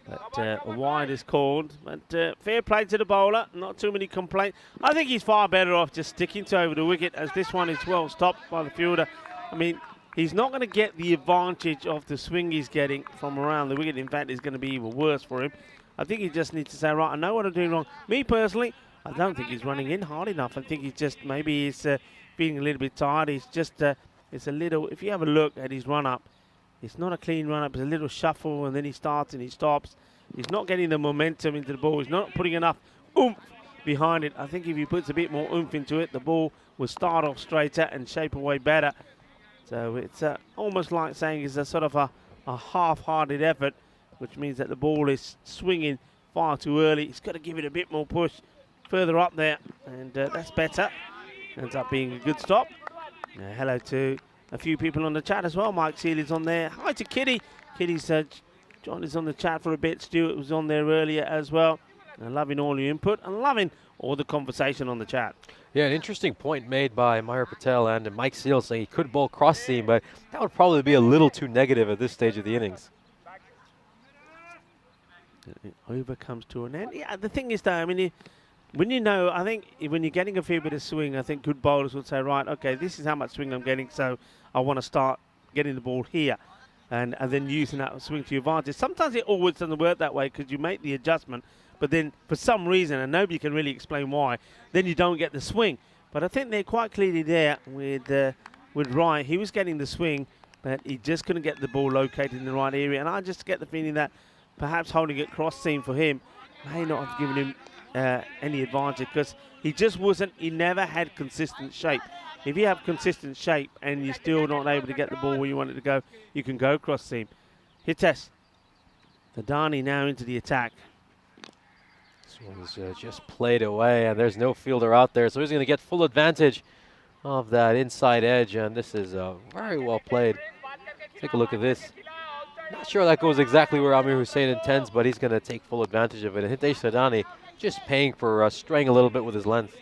But a wide is called. But fair play to the bowler. Not too many complaints. I think he's far better off just sticking to over the wicket, as this one is well stopped by the fielder. I mean, he's not going to get the advantage of the swing he's getting from around the wicket. In fact, it's going to be even worse for him. I think he just needs to say, right, I know what I'm doing wrong. Me personally, I don't think he's running in hard enough. I think he's just, maybe he's feeling a little bit tired. He's just, it's a little, if you have a look at his run-up, it's not a clean run-up. It's a little shuffle, and then he starts and he stops. He's not getting the momentum into the ball. He's not putting enough oomph behind it. I think if he puts a bit more oomph into it, the ball will start off straighter and shape away better. So it's almost like saying it's a sort of a half-hearted effort, which means that the ball is swinging far too early. He's got to give it a bit more push further up there, and that's better. Ends up being a good stop. Hello to a few people on the chat as well. Mike Seeley's on there. Hi to Kitty. Kitty's John is on the chat for a bit. Stuart was on there earlier as well. And loving all your input and loving all the conversation on the chat. Yeah, an interesting point made by Meyer Patel and Mike Seal saying he could bowl cross seam, but that would probably be a little too negative at this stage of the innings. It over comes to an end. Yeah, the thing is though, I mean, when you know, I think when you're getting a fair bit of swing, I think good bowlers would say, right, okay, this is how much swing I'm getting, so I want to start getting the ball here. And then using that swing to your advantage. Sometimes it always doesn't work that way because you make the adjustment, but then for some reason, and nobody can really explain why, then you don't get the swing. But I think they're quite clearly there with Ryan. He was getting the swing, but he just couldn't get the ball located in the right area. And I just get the feeling that perhaps holding it cross seam for him may not have given him any advantage because he never had consistent shape. If you have consistent shape and you're still not able to get the ball where you want it to go, you can go cross seam. Hites. Thadani now into the attack. This one's just played away, and there's no fielder out there, so he's going to get full advantage of that inside edge, and this is very well played. Take a look at this. Not sure that goes exactly where Amir Hussain intends, but he's going to take full advantage of it. And Hitesh Thadani just paying for straying a little bit with his length.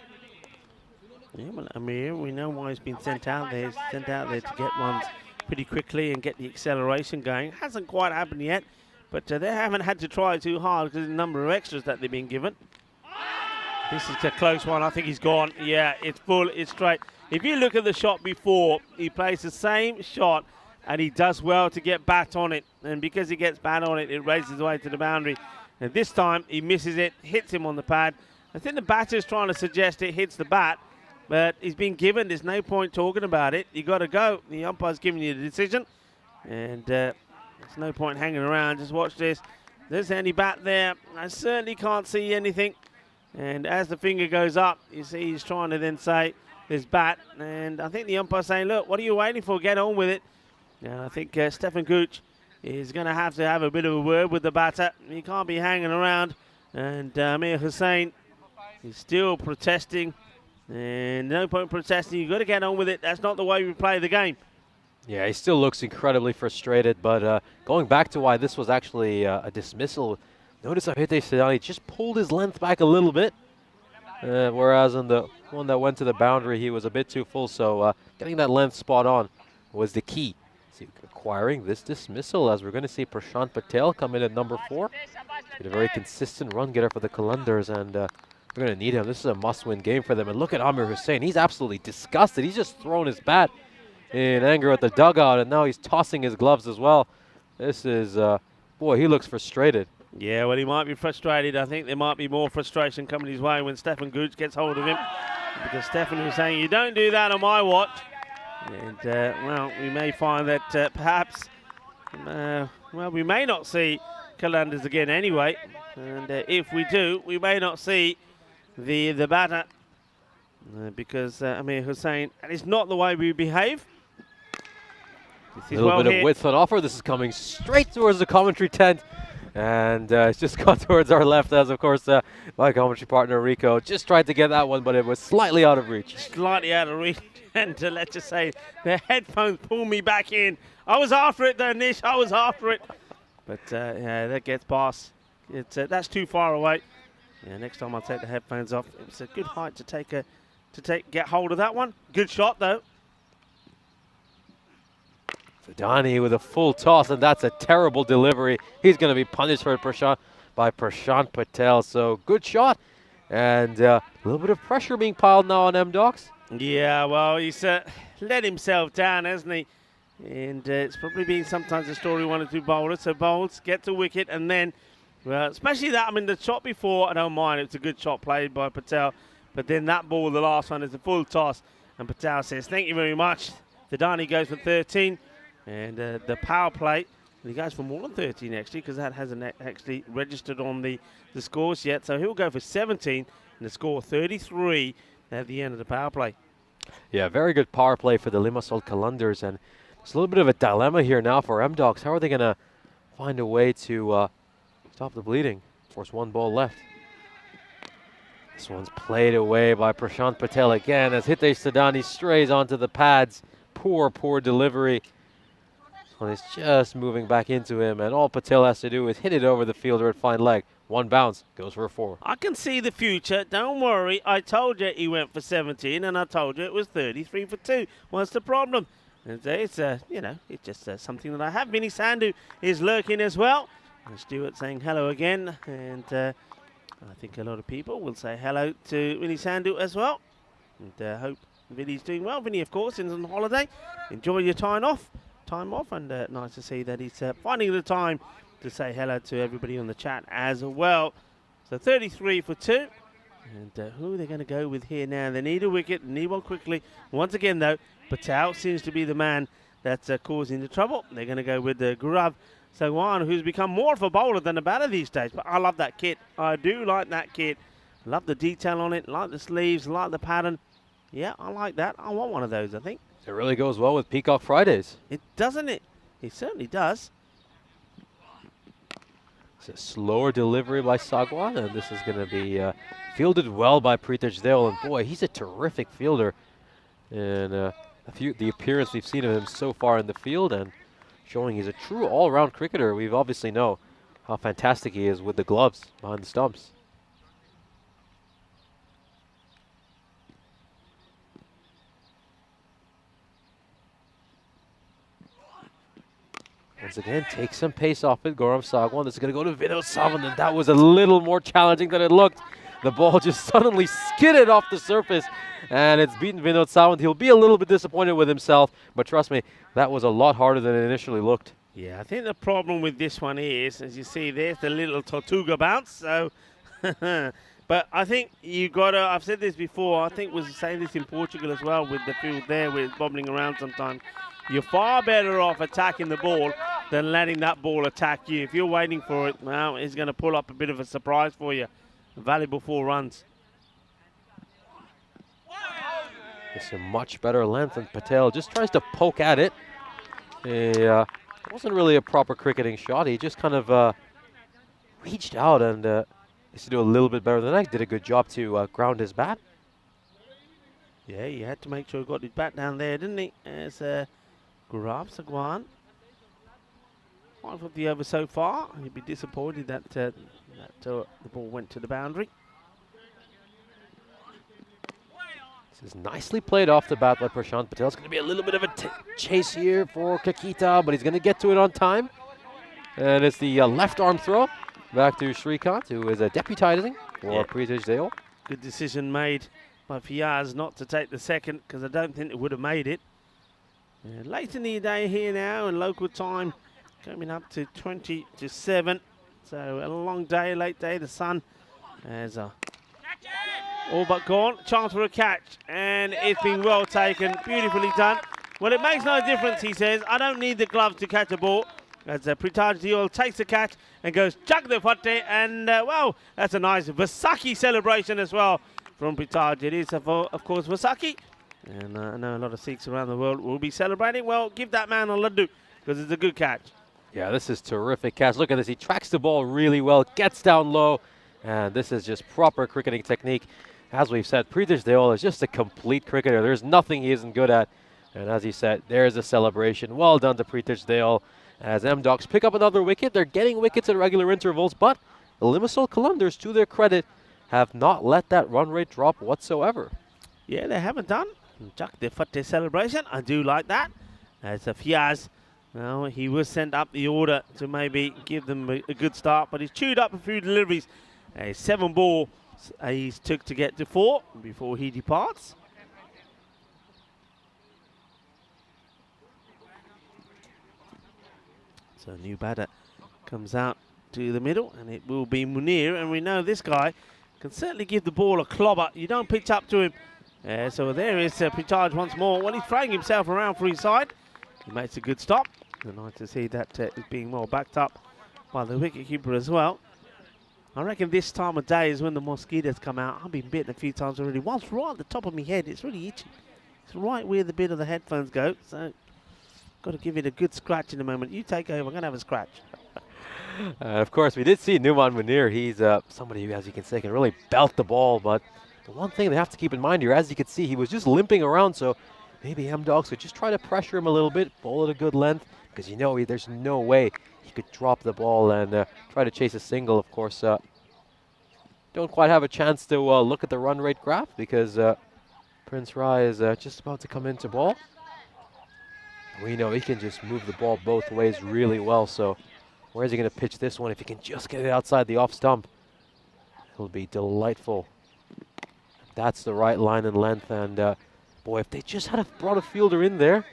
Yeah, well, Amir, we know why he's been sent out there. He's sent out there to get ones pretty quickly and get the acceleration going. Hasn't quite happened yet, but they haven't had to try too hard because of the number of extras that they've been given. This is a close one. I think he's gone. Yeah, it's full, it's straight. If you look at the shot before, he plays the same shot and he does well to get bat on it. And because he gets bat on it, it races away to the boundary. And this time he misses it, hits him on the pad. I think the batter's trying to suggest it hits the bat, but he's been given, there's no point talking about it. You got to go. The umpire's giving you the decision. And there's no point hanging around. Just watch this. There's any bat there. I certainly can't see anything. And as the finger goes up, you see he's trying to then say, there's bat. And I think the umpire's saying, look, what are you waiting for? Get on with it. And I think Stefan Gooch is going to have a bit of a word with the batter. He can't be hanging around. And Amir Hussain is still protesting. And no point protesting. You've got to get on with it. That's not the way we play the game. Yeah, he still looks incredibly frustrated, but going back to why this was actually a dismissal, notice how Hitesh Thadani just pulled his length back a little bit, whereas on the one that went to the boundary, he was a bit too full, so getting that length spot on was the key to acquiring this dismissal, as we're going to see Prashant Patel come in at number 4. He's a very consistent run getter for the Qalandars, and we're going to need him. This is a must-win game for them, and look at Amir Hussain. He's absolutely disgusted. He's just thrown his bat in anger at the dugout, and now he's tossing his gloves as well. This is, boy, he looks frustrated. Yeah, well, he might be frustrated. I think there might be more frustration coming his way when Stefan Gooch gets hold of him, because Stefan was saying, you don't do that on my watch. And, well, we may find that perhaps, well, we may not see Qalandars again anyway. And if we do, we may not see the batter because Amir Hussain, and it's not the way we behave. A little bit of width on offer. This is coming straight towards the commentary tent. And it's just gone towards our left, as of course my commentary partner Rico just tried to get that one, but it was slightly out of reach. Slightly out of reach. And let's just say the headphones pulled me back in. I was after it though, Nish. I was after it. But yeah, that gets past. That's too far away. Yeah, next time I'll take the headphones off. It's a good height to get hold of that one. Good shot though. Thadani with a full toss, and that's a terrible delivery. He's going to be punished for it by Prashant Patel. So good shot, and a little bit of pressure being piled now on M-Docs. Yeah, well, he's let himself down, hasn't he? And it's probably been sometimes a story one or two bowlers. So bowls get to wicket, and then, well, especially that. I mean, the shot before, I don't mind. It's a good shot played by Patel, but then that ball, the last one, is a full toss, and Patel says, "Thank you very much." Thadani goes for 13. And the power play, and he goes for more than 13 actually, because that hasn't actually registered on the scores yet. So he'll go for 17 and the score 33 at the end of the power play. Yeah, very good power play for the Limassol Qalandars, and there's a little bit of a dilemma here now for M-Docs. How are they going to find a way to stop the bleeding? Of course, one ball left. This one's played away by Prashant Patel again as Hitesh Thadani strays onto the pads. Poor delivery. One is just moving back into him, and all Patel has to do is hit it over the fielder at fine leg. One bounce, goes for a 4. I can see the future. Don't worry. I told you he went for 17, and I told you it was 33 for 2. What's the problem? And it's you know, it's just something that I have. Vinny Sandu is lurking as well. And Stuart saying hello again, and I think a lot of people will say hello to Vinny Sandu as well. And hope Vinny's doing well. Vinny, of course, is on holiday. Enjoy your time off, and nice to see that he's finding the time to say hello to everybody on the chat as well. So 33 for 2. And who are they going to go with here now? They need a wicket, need one quickly. Once again, though, Patel seems to be the man that's causing the trouble. They're going to go with Gaurav Sagwan, who's become more of a bowler than a batter these days. But I love that kit. I do like that kit. Love the detail on it, like the sleeves, like the pattern. Yeah, I like that. I want one of those, I think. It really goes well with Peacock Fridays. It doesn't it? It certainly does. It's a slower delivery by Sagwan, and this is going to be fielded well by Pritesh Dale. And boy, he's a terrific fielder. And the appearance we've seen of him so far in the field, and showing he's a true all-round cricketer. We obviously know how fantastic he is with the gloves behind the stumps. Once again, take some pace off it. Gaurav Sagwan. This is going to go to Vinod Savant, and that was a little more challenging than it looked. The ball just suddenly skidded off the surface, and it's beaten Vinod Savant. He'll be a little bit disappointed with himself, but trust me, that was a lot harder than it initially looked. Yeah, I think the problem with this one is, as you see, there's the little Tortuga bounce. So, but I think you got to, I've said this before, I think we're saying this in Portugal as well with the field there where it's bobbling around sometimes. You're far better off attacking the ball than letting that ball attack you. If you're waiting for it, well, it's going to pull up a bit of a surprise for you. Valuable 4 runs. It's a much better length, and Patel just tries to poke at it. It wasn't really a proper cricketing shot. He just kind of reached out and used to do a little bit better than that. Did a good job to ground his bat. Yeah, he had to make sure he got his bat down there, didn't he? As Gaurav Sagwan. 5 of the over so far. He'd be disappointed that the ball went to the boundary. This is nicely played off the bat by Prashant Patel. It's going to be a little bit of a chase here for Kakita, but he's going to get to it on time. And it's the left arm throw back to Shrikant, who is deputizing for Pritesh Dale. Good decision made by Fiaz not to take the second, because I don't think it would have made it. Late in the day here now, in local time, coming up to 20 to 7. So a long day, late day. The sun has all but gone. Chance for a catch, and it's been well taken, beautifully done. Well, it makes no difference, he says. I don't need the gloves to catch a ball. As Pritesh Dale takes the catch and goes chak de fatte, and well, that's a nice Vasaki celebration as well from Pritesh. It is, of course, Vasaki. And I know a lot of Sikhs around the world will be celebrating. Well, give that man a laddu, because it's a good catch. Yeah, this is terrific catch. Look at this. He tracks the ball really well, gets down low, and this is just proper cricketing technique. As we've said, Pritesh Dale is just a complete cricketer. There's nothing he isn't good at. And as he said, there's a celebration. Well done to Pritesh Dale. As M-Docs pick up another wicket. They're getting wickets at regular intervals, but the Limassol Qalandars, to their credit, have not let that run rate drop whatsoever. Yeah, they haven't done. Chak de fatte celebration. I do like that. As a Fiaz, well, he was sent up the order to maybe give them a good start, but he's chewed up a few deliveries. A 7 ball he's took to get to 4 before he departs. So a new batter comes out to the middle, and it will be Munir, and we know this guy can certainly give the ball a clobber. You don't pitch up to him. So there is Pritesh once more. Well, he's throwing himself around for his side. He makes a good stop. And nice to see that is being well backed up by the wicketkeeper as well. I reckon this time of day is when the mosquitoes come out. I've been bitten a few times already. One's right at the top of my head. It's really itchy. It's right where the bit of the headphones go. So, got to give it a good scratch in a moment. You take over. I'm going to have a scratch. Of course, we did see Numan Munir. He's somebody who, as you can say, can really belt the ball. But the one thing they have to keep in mind here, as you can see, he was just limping around. So maybe M-Dogs would just try to pressure him a little bit, bowl at a good length, because you know there's no way he could drop the ball and try to chase a single. Of course, don't quite have a chance to look at the run rate graph because Prince Rai is just about to come into ball. We know he can just move the ball both ways really well, so where is he going to pitch this one? If he can just get it outside the off stump, it'll be delightful. That's the right line and length, and boy, if they just had brought a fielder in there,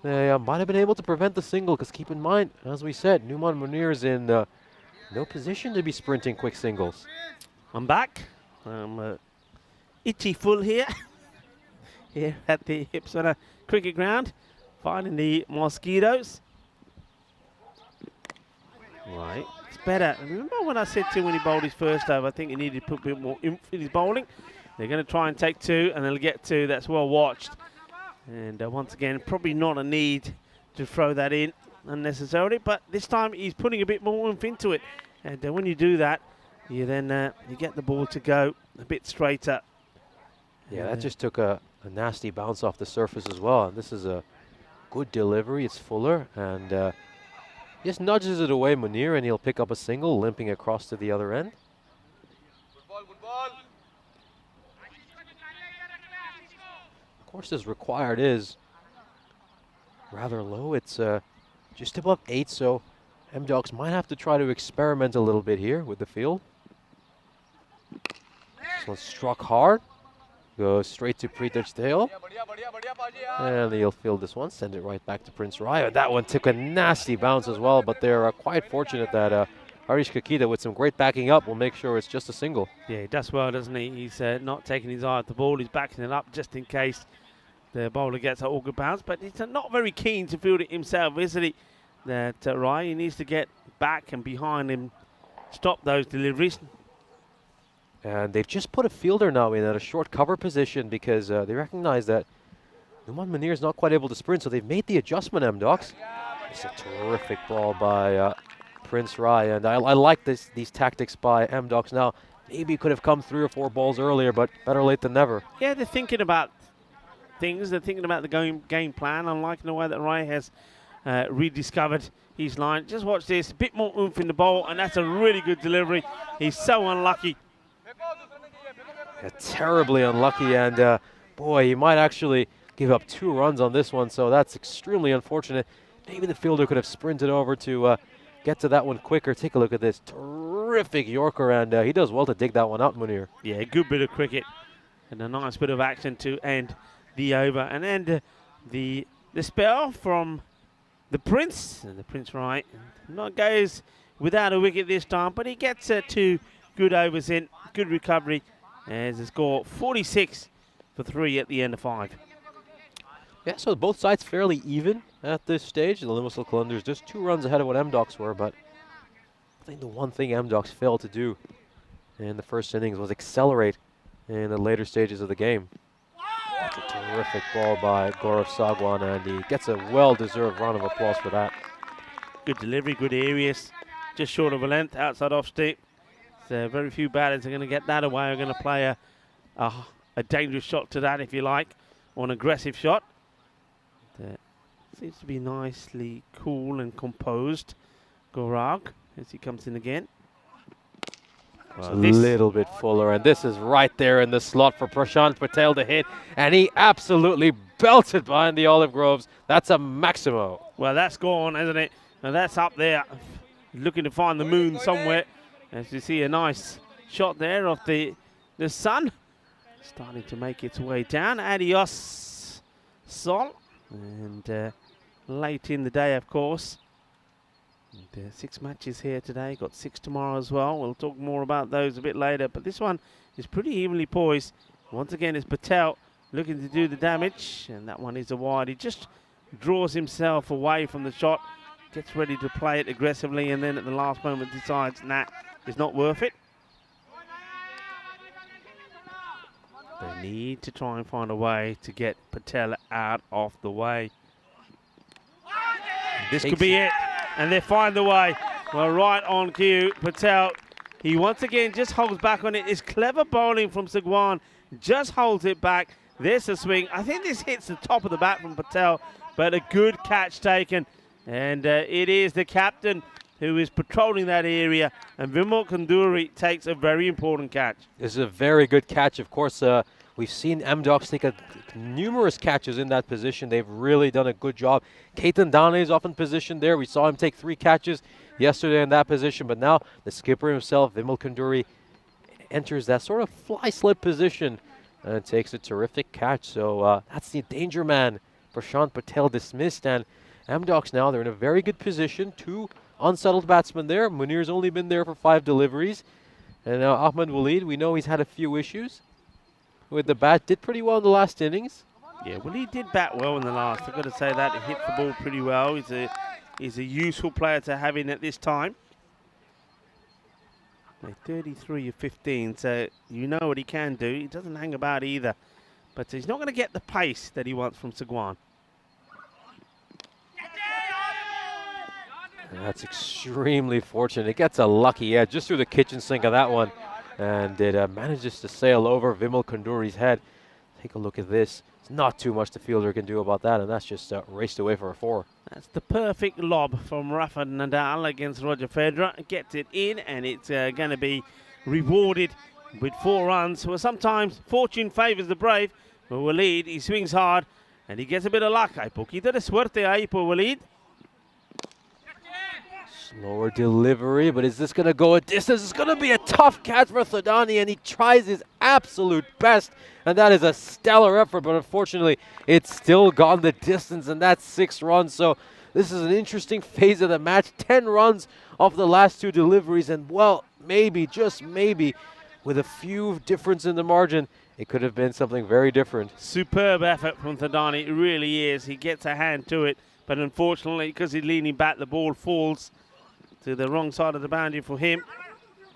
they might have been able to prevent the single, because keep in mind, as we said, Numan Munir is in no position to be sprinting quick singles. I'm back. I'm itchy full here. Here at the Hipsona cricket ground, fighting the mosquitoes. Right, it's better. Remember when I said to him when he bowled his first over, I think he needed to put a bit more oomph in his bowling. They're going to try and take 2, and they'll get 2. That's well watched. And once again, probably not a need to throw that in unnecessarily, but this time he's putting a bit more oomph into it. And when you do that, you then you get the ball to go a bit straighter. Yeah, that just took a nasty bounce off the surface as well. And this is a good delivery. It's fuller, and just nudges it away, Munir, and he'll pick up a single, limping across to the other end. Good ball. Of course, as required is rather low. It's just above 8, so M-Dogs might have to try to experiment a little bit here with the field. This one struck hard. Goes straight to Preetoj tail. And he'll field this one, send it right back to Prince Rai. That one took a nasty bounce as well, but they're quite fortunate that Harish Kakita, with some great backing up, will make sure it's just a single. Yeah, he does well, doesn't he? He's not taking his eye off the ball. He's backing it up just in case the bowler gets an awkward bounce, but he's not very keen to field it himself, is he? That Rai, he needs to get back and behind him, stop those deliveries. And they've just put a fielder now in at a short cover position because they recognize that Numan Munir is not quite able to sprint, so they've made the adjustment, M-Docs. It's a terrific ball by Prince Rai, and I like these tactics by M-Docs now. Maybe could have come 3 or 4 balls earlier, but better late than never. Yeah, they're thinking about things. They're thinking about the game plan. I'm liking the way that Rai has rediscovered his line. Just watch this, a bit more oomph in the bowl, and that's a really good delivery. He's so unlucky. Yeah, terribly unlucky, and boy, he might actually give up 2 runs on this one, so that's extremely unfortunate. Maybe the fielder could have sprinted over to get to that one quicker. Take a look at this terrific Yorker, and he does well to dig that one out, Munir. Yeah, good bit of cricket and a nice bit of action to end the over and end the spell from the Prince. And the Prince Rai not goes without a wicket this time, but he gets 2 good overs in, good recovery, as the score 46 for 3 at the end of 5. Yeah, so both sides fairly even at this stage. The Limassol Qalandars just 2 runs ahead of what M-Docs were, but I think the one thing M-Docs failed to do in the first innings was accelerate in the later stages of the game. That's a terrific ball by Gaurav Sagwan, and he gets a well-deserved round of applause for that. Good delivery, good areas, just short of a length, outside off stick. So very few batters are going to get that away. Are going to play a dangerous shot to that, if you like, or an aggressive shot. That seems to be nicely cool and composed. Gaurav, as he comes in again. It's a little bit fuller, and this is right there in the slot for Prashant Patel to hit, and he absolutely belted behind the olive groves. That's a maximo. Well, that's gone, hasn't it? Now that's up there, looking to find the moon somewhere. As you see, a nice shot there of the sun, starting to make its way down. Adios, Sol, and late in the day, of course. And, 6 matches here today, got 6 tomorrow as well. We'll talk more about those a bit later, but this one is pretty evenly poised. Once again, it's Patel looking to do the damage, and that one is a wide. He just draws himself away from the shot, gets ready to play it aggressively, and then at the last moment decides, nah, it's not worth it. They need to try and find a way to get Patel out of the way. This could be it. And they find the way. Well, right on cue, Patel. He once again just holds back on it. It's clever bowling from Sagwan. Just holds it back. There's a swing. I think this hits the top of the bat from Patel, but a good catch taken. And it is the captain who is patrolling that area, and Vimal Kanduri takes a very important catch. This is a very good catch. Of course, we've seen M-Docs take numerous catches in that position. They've really done a good job. Ketan Dane is off in position there. We saw him take 3 catches yesterday in that position, but now the skipper himself, Vimal Kanduri, enters that sort of fly slip position and takes a terrific catch. So that's the danger man. Prashant Patel dismissed, and M-Docs now, they're in a very good position. 2 unsettled batsmen there. Munir's only been there for 5 deliveries. And now Ahmed Waleed, we know he's had a few issues with the bat. Did pretty well in the last innings. Yeah, well, he did bat well in the last. I've got to say that. He hit the ball pretty well. He's a useful player to have in at this time. 33 of 15, so you know what he can do. He doesn't hang about either. But he's not going to get the pace that he wants from Sagwan. That's extremely fortunate. It gets a lucky edge just through the kitchen sink of that one. And it manages to sail over Vimal Kanduri's head. Take a look at this. It's not too much the fielder can do about that, and that's just raced away for a 4. That's the perfect lob from Rafa Nadal against Roger Federer. Gets it in, and it's going to be rewarded with 4 runs. Well, sometimes fortune favours the brave. But Waleed, he swings hard, and he gets a bit of luck. Hay poquito de suerte ahí por Waleed. Slower delivery, but is this going to go a distance? It's going to be a tough catch for Thadani, and he tries his absolute best, and that is a stellar effort, but unfortunately, it's still gone the distance, and that's 6 runs, so this is an interesting phase of the match. 10 runs off the last 2 deliveries, and well, maybe, just maybe, with a few difference in the margin, it could have been something very different. Superb effort from Thadani, it really is. He gets a hand to it, but unfortunately, because he's leaning back, the ball falls to the wrong side of the boundary for him.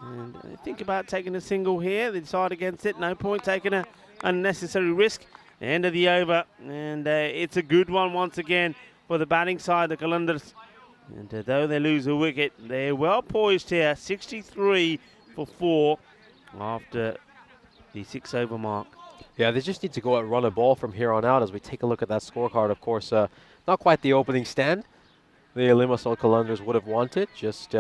And think about taking a single here. They decide against it. No point taking an unnecessary risk. The end of the over. And it's a good one once again for the batting side, the Qalandars. And though they lose a wicket, they're well poised here. 63 for 4 after the 6-over mark. Yeah, they just need to go out and run a ball from here on out as we take a look at that scorecard. Of course, not quite the opening stand the Limassol Qalandars would have wanted. Just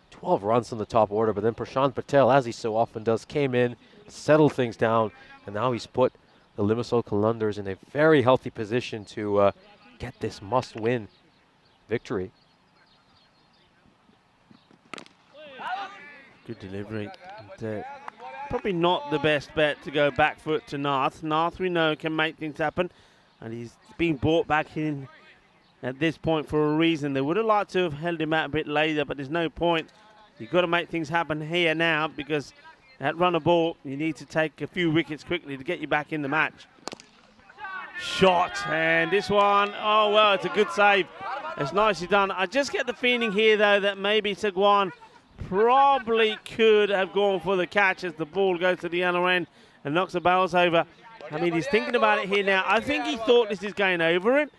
12 runs in the top order, but then Prashant Patel, as he so often does, came in, settled things down, and now he's put the Limassol Qalandars in a very healthy position to get this must-win victory. Good delivery. And, probably not the best bet to go back foot to Nath. Nath, we know, can make things happen, and he's being brought back in at this point for a reason. They would have liked to have held him out a bit later, but there's no point. You've got to make things happen here now, because that run of ball, you need to take a few wickets quickly to get you back in the match. Shot, and this one, oh well, it's a good save. It's nicely done. I just get the feeling here, though, that maybe Sagwan probably could have gone for the catch as the ball goes to the other end and knocks the bails over. I mean, he's thinking about it here now. I think he thought this is going over him,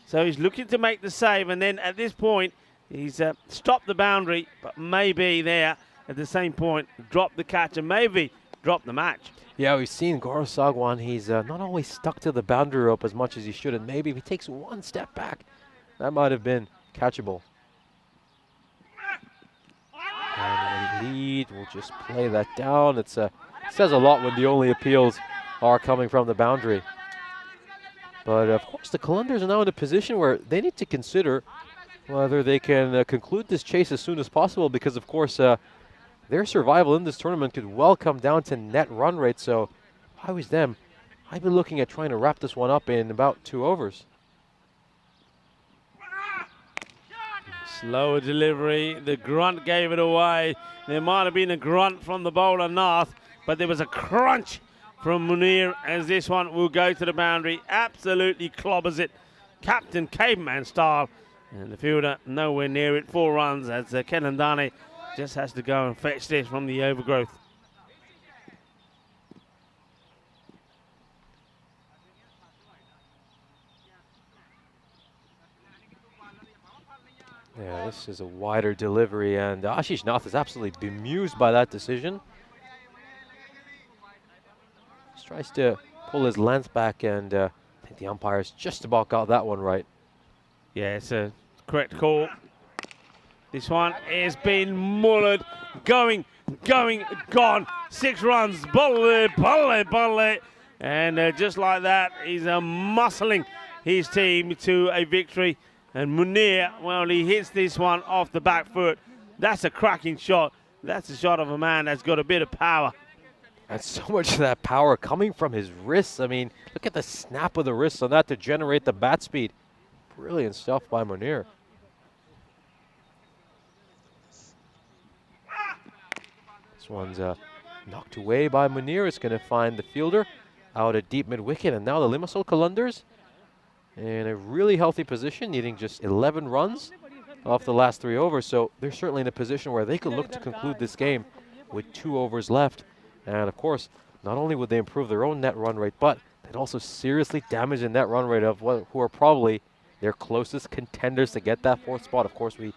so he's looking to make the save, and then at this point, he's stopped the boundary, but maybe there at the same point, dropped the catch and maybe dropped the match. Yeah, we've seen Gaurav Sagwan. He's not always stuck to the boundary rope as much as he should, and maybe if he takes 1 step back, that might have been catchable. And lead, we'll just play that down. It says a lot when the only appeals are coming from the boundary. But of course, the Qalandars are now in a position where they need to consider whether they can conclude this chase as soon as possible, because of course their survival in this tournament could well come down to net run rate. So if I was them, I'd be looking at trying to wrap this one up in about 2 overs. Slower delivery, the grunt gave it away. There might have been a grunt from the bowler Nath, but there was a crunch from Munir as this one will go to the boundary. Absolutely clobbers it, Captain Caveman style. And the fielder nowhere near it. 4 runs as Kenandane just has to go and fetch this from the overgrowth. Yeah, this is a wider delivery, and Ashish Nath is absolutely bemused by that decision. Just tries to pull his lance back, and I think the umpires just about got that one right. Yeah, it's a correct call. This one has been mullered, going, gone. 6 runs, bolle. And just like that, he's muscling his team to a victory. And Munir, well, he hits this one off the back foot. That's a cracking shot. That's a shot of a man that's got a bit of power. And so much of that power coming from his wrists. I mean, look at the snap of the wrists on that to generate the bat speed. Brilliant stuff by Munir. This one's knocked away by Munir. It's going to find the fielder out at deep mid-wicket. And now the Limassol Qalandars in a really healthy position, needing just 11 runs off the last 3 overs. So they're certainly in a position where they could look to conclude this game with 2 overs left. And of course, not only would they improve their own net run rate, but they'd also seriously damage the net run rate of who are probably their closest contenders to get that 4th spot. Of course, we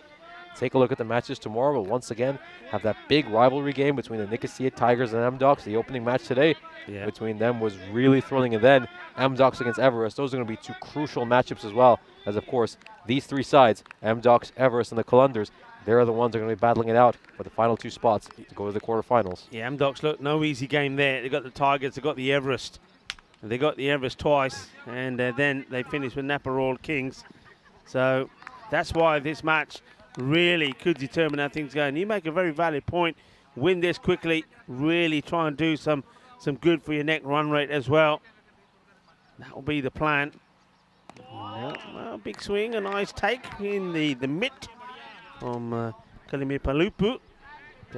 take a look at the matches tomorrow. We'll once again have that big rivalry game between the Nicosia Tigers and M-Docs. The opening match today between them was really thrilling. And then M-Docs against Everest. Those are going to be 2 crucial matchups as well. As, of course, these 3 sides, M-Docs, Everest, and the Qalandars, they're the ones that are going to be battling it out for the final 2 spots to go to the quarterfinals. Yeah, M-Docs, look, no easy game there. They got the Tigers, they got the Everest. They got the Everest twice, and then they finished with Napa Royal Kings. So that's why this match really could determine how things go. And you make a very valid point. Win this quickly, really try and do some good for your net run rate as well. That will be the plan. Well, big swing, a nice take in the mid from Kalimir Palupu.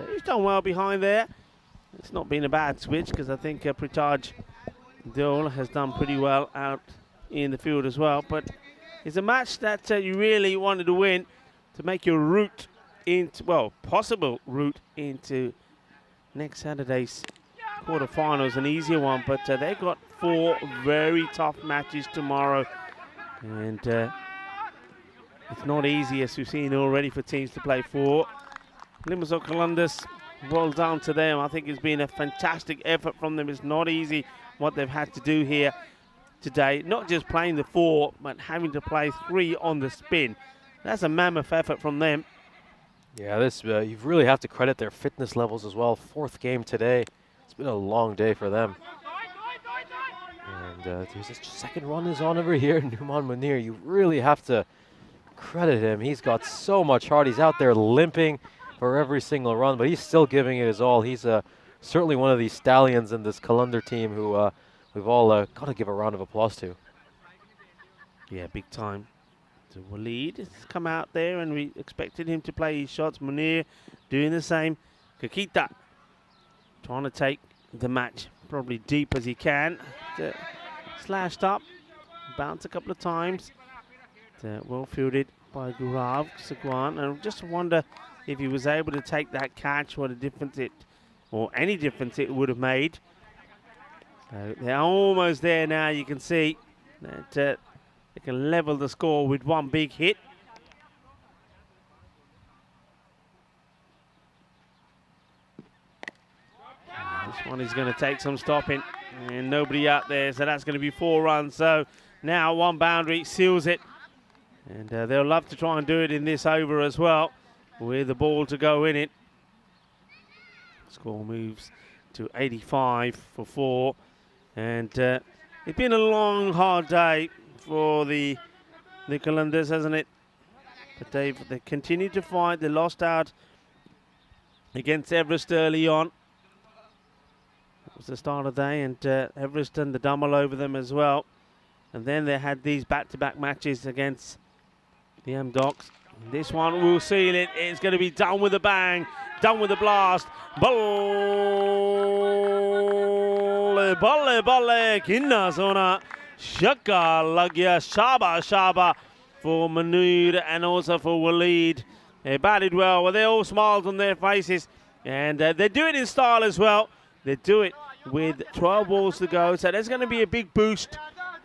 He's done well behind there. It's not been a bad switch because I think Pritaj Dole has done pretty well out in the field as well. But it's a match that you really wanted to win to make your route into, well, possible route into next Saturday's quarterfinals. An easier one, but they've got 4 very tough matches tomorrow. And it's not easy, as we've seen already, for teams to play for. Limassol Qalandars, well done to them. I think it's been a fantastic effort from them. It's not easy what they've had to do here today. Not just playing the 4, but having to play 3 on the spin. That's a mammoth effort from them. Yeah, this you really have to credit their fitness levels as well. 4th game today. It's been a long day for them. And there's this 2nd run is on over here. Numan Munir, you really have to credit him. He's got so much heart. He's out there limping for every single run, but he's still giving it his all. He's certainly one of these stallions in this Qalandar team who we've all got to give a round of applause to. Yeah, big time. So Waleed has come out there, and we expected him to play his shots. Munir doing the same. Kakita trying to take the match probably deep as he can. Slashed up, bounced a couple of times. Well fielded by Gaurav Sagwan. And I just wonder if he was able to take that catch, what a difference it, or any difference it would have made. So they're almost there now. You can see that they can level the score with 1 big hit. This one is going to take some stopping, and nobody out there, so that's going to be 4 runs. So now 1 boundary seals it, and they'll love to try and do it in this over as well, with the ball to go in it. Score moves to 85 for 4, and it's been a long, hard day for the Qalandars, hasn't it? But they continued to fight. They lost out against Everest early on. It was the start of the day, and Everest done the double over them as well. And then they had these back-to-back matches against the M-Docs. This one will seal it. It's going to be done with a bang, done with a blast. Balle, kinna sona. Shaka lagya, shaba for Munir and also for Waleed. They batted well. Well, they all smiled on their faces, and they do it in style as well. They do it with 12 balls to go, so there's going to be a big boost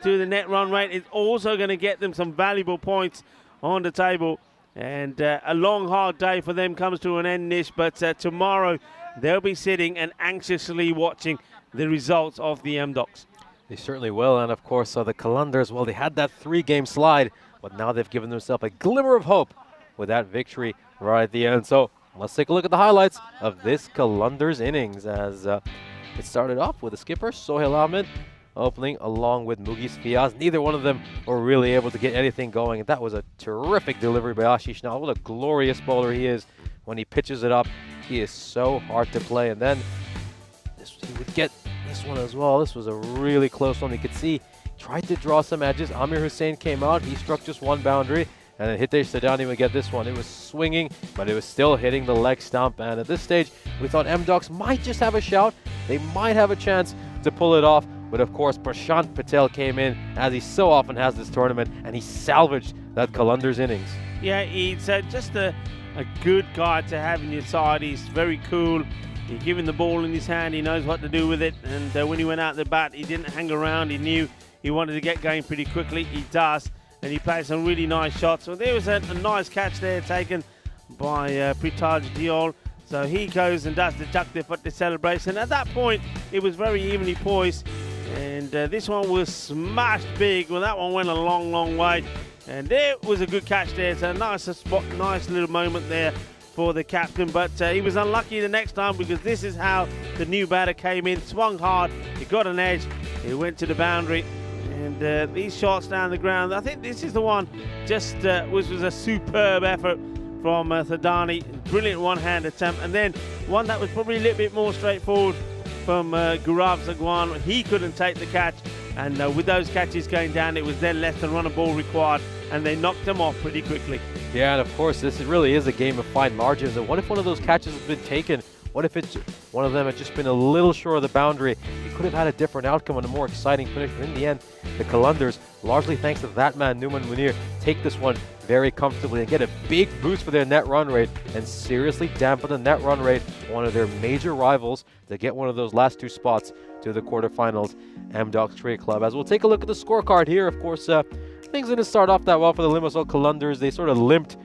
to the net run rate. It's also going to get them some valuable points on the table, and a long, hard day for them comes to an end, Nish, but tomorrow they'll be sitting and anxiously watching the results of the M-Docs. They certainly will, and of course the Qalandars, well, they had that 3-game slide, but now they've given themselves a glimmer of hope with that victory right at the end. So let's take a look at the highlights of this Kalunders innings as it started off with the skipper, Sohail Ahmed, opening along with Mugis Fiaz. Neither one of them were really able to get anything going. And that was a terrific delivery by Ashish Nal. What a glorious bowler he is when he pitches it up. He is so hard to play. And then he would get this one as well. This was a really close one. You could see tried to draw some edges. Amir Hussain came out. He struck just one boundary. And then Hitesh Sadani would get this one. It was swinging, but it was still hitting the leg stump. And at this stage, we thought M-Docs might just have a shout. They might have a chance to pull it off. But of course, Prashant Patel came in, as he so often has this tournament, and he salvaged that Kalunders innings. Yeah, he's just a good guy to have in your side. He's very cool. You give him the ball in his hand, he knows what to do with it. And when he went out the bat, he didn't hang around. He knew he wanted to get going pretty quickly. He does. And he played some really nice shots. So there was a nice catch there taken by Pritaj Diol. So he goes and does the Jakte Fatte celebration. At that point, it was very evenly poised. And this one was smashed big. Well, that one went a long, long way. And there was a good catch there. So nice spot, nice little moment there for the captain. But he was unlucky the next time because this is how the new batter came in. Swung hard. He got an edge. He went to the boundary. And these shots down the ground, I think this is the one just which was a superb effort from Thadani. Brilliant one-hand attempt. And then one that was probably a little bit more straightforward from Gaurav Sagwan. He couldn't take the catch. And with those catches going down, it was then less than run a ball required. And they knocked them off pretty quickly. Yeah, and of course, this really is a game of fine margins. And what if one of those catches has been taken? What if one of them had just been a little short of the boundary? He could have had a different outcome and a more exciting finish. But in the end, the Kalunders, largely thanks to that man, Numan Munir, take this one very comfortably and get a big boost for their net run rate and seriously dampen the net run rate, one of their major rivals, to get one of those last two spots to the quarterfinals, M-Docs Cricket Club. As we'll take a look at the scorecard here, of course, things didn't start off that well for the Limassol Kalunders. They sort of limped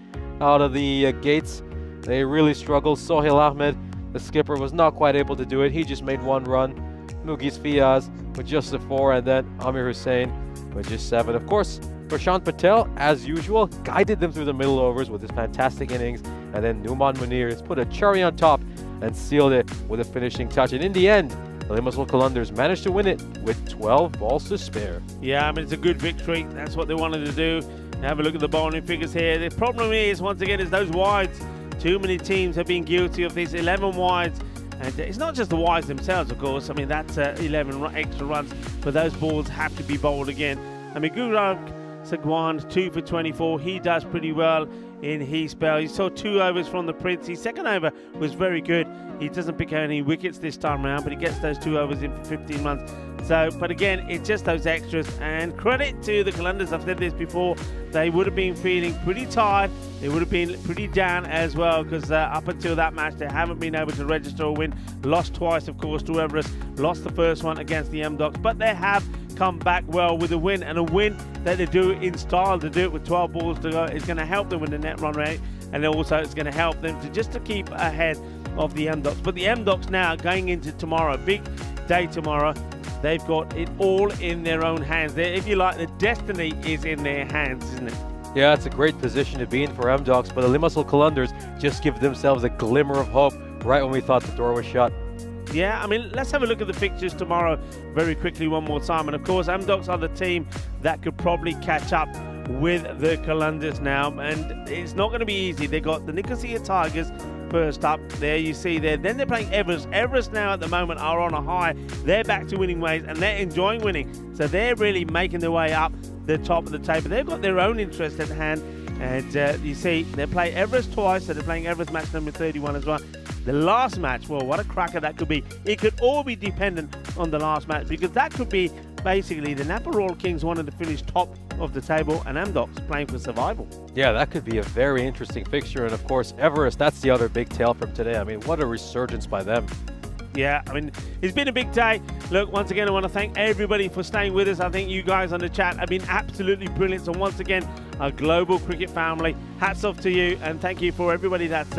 out of the gates. They really struggled. Sohail Ahmed, the skipper, was not quite able to do it. He just made one run. Mugis Fiaz with just a 4, and then Amir Hussain with just 7. Of course, Prashant Patel, as usual, guided them through the middle overs with his fantastic innings. And then Numan Munir has put a cherry on top and sealed it with a finishing touch. And in the end, the Limassol Kalunders managed to win it with 12 balls to spare. Yeah, I mean, it's a good victory. That's what they wanted to do. Have a look at the bowling figures here. The problem is, once again, is those wides. Too many teams have been guilty of this. 11 wides. And it's not just the wides themselves, of course. I mean, that's 11 extra runs. But those balls have to be bowled again. I mean, Gaurav Sagwan, 2 for 24. He does pretty well in his spell. He saw 2 overs from the Prince. His second over was very good. He doesn't pick any wickets this time around, but he gets those 2 overs in for 15 runs. So, but again, it's just those extras. And credit to the Kalunders, I've said this before, they would have been feeling pretty tired. They would have been pretty down as well, because up until that match, they haven't been able to register a win. Lost twice, of course, to Everest. Lost the first one against the M-Docs, but they have come back well with a win, and a win that they do in style. To do it with 12 balls to go is going to help them with the net run rate, and also it's going to help them to keep ahead of the M-Docs. But the M-Docs now going into tomorrow, big day tomorrow. They've got it all in their own hands. If you like, the destiny is in their hands, isn't it? Yeah, it's a great position to be in for M-Docs, but the Limassol Kalunders just give themselves a glimmer of hope right when we thought the door was shut. Yeah, I mean, let's have a look at the fixtures tomorrow very quickly one more time. And of course, M-Docs are the team that could probably catch up with the Kalunders now. And it's not going to be easy. They got the Nicosia Tigers first up. There you see there. Then they're playing Everest. Everest now at the moment are on a high. They're back to winning ways and they're enjoying winning. So they're really making their way up the top of the table. They've got their own interest at hand. And you see, they play Everest twice. So they're playing Everest match number 31 as well. The last match, well, what a cracker that could be. It could all be dependent on the last match, because that could be basically the Napa Royal Kings wanted to finish top of the table and M-Docs playing for survival. Yeah, that could be a very interesting fixture. And of course, Everest, that's the other big tale from today. I mean, what a resurgence by them. Yeah, I mean, it's been a big day. Look, once again, I want to thank everybody for staying with us. I think you guys on the chat have been absolutely brilliant. So once again, our global cricket family, hats off to you, and thank you for everybody that's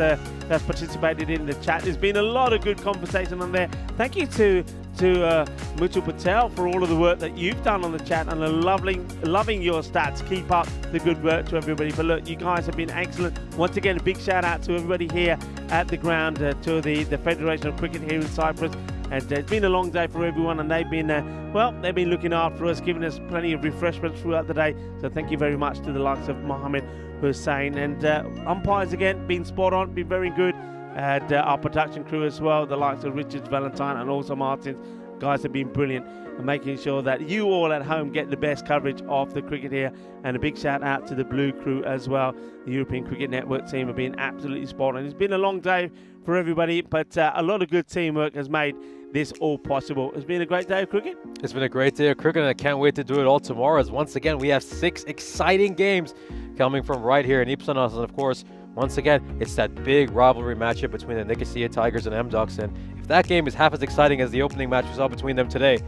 participated in the chat. There's been a lot of good conversation on there. Thank you to to Mutu Patel for all of the work that you've done on the chat and loving your stats. Keep up the good work to everybody. But look, you guys have been excellent. Once again, a big shout out to everybody here at the ground, to the Federation of Cricket here in Cyprus. And it's been a long day for everyone, and they've been they've been looking after us, giving us plenty of refreshments throughout the day. So thank you very much to the likes of Mohammed Hussain, and umpires again, been spot on, been very good. And our production crew as well, the likes of Richards, Valentine, and also Martins. Guys have been brilliant and making sure that you all at home get the best coverage of the cricket here. And a big shout out to the Blue crew as well. The European Cricket Network team have been absolutely spot on. It's been a long day for everybody, but a lot of good teamwork has made this all possible. It's been a great day of cricket. It's been a great day of cricket, and I can't wait to do it all tomorrow, as once again we have 6 exciting games coming from right here in Ipsanos. And of course, once again, it's that big rivalry matchup between the Nicosia Tigers and M-Ducks, and if that game is half as exciting as the opening match we saw between them today,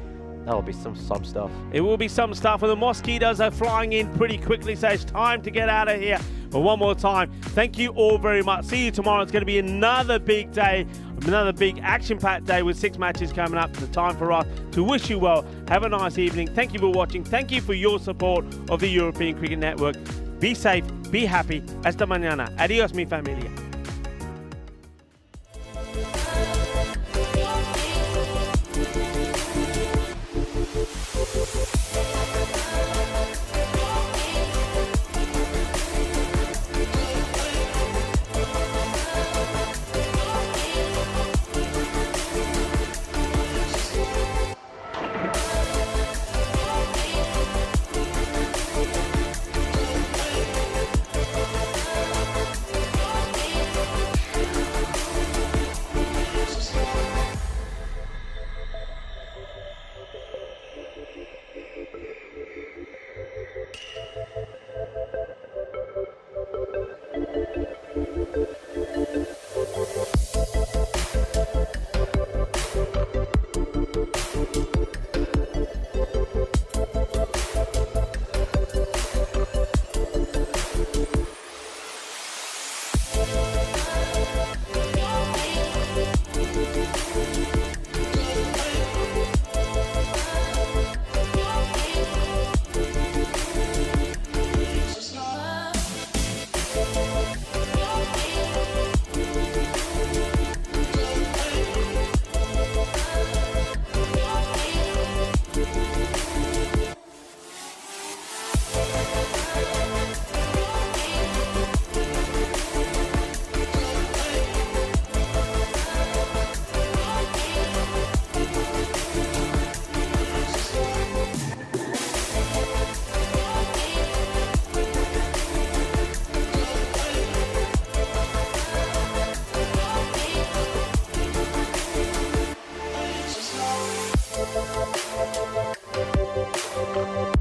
that'll be some stuff. It will be some stuff, and the mosquitoes are flying in pretty quickly, so it's time to get out of here. But one more time, thank you all very much. See you tomorrow. It's going to be another big day, another big action-packed day with 6 matches coming up. It's the time for us to wish you well. Have a nice evening. Thank you for watching. Thank you for your support of the European Cricket Network. Be safe, be happy. Hasta mañana. Adios, mi familia. Thank you.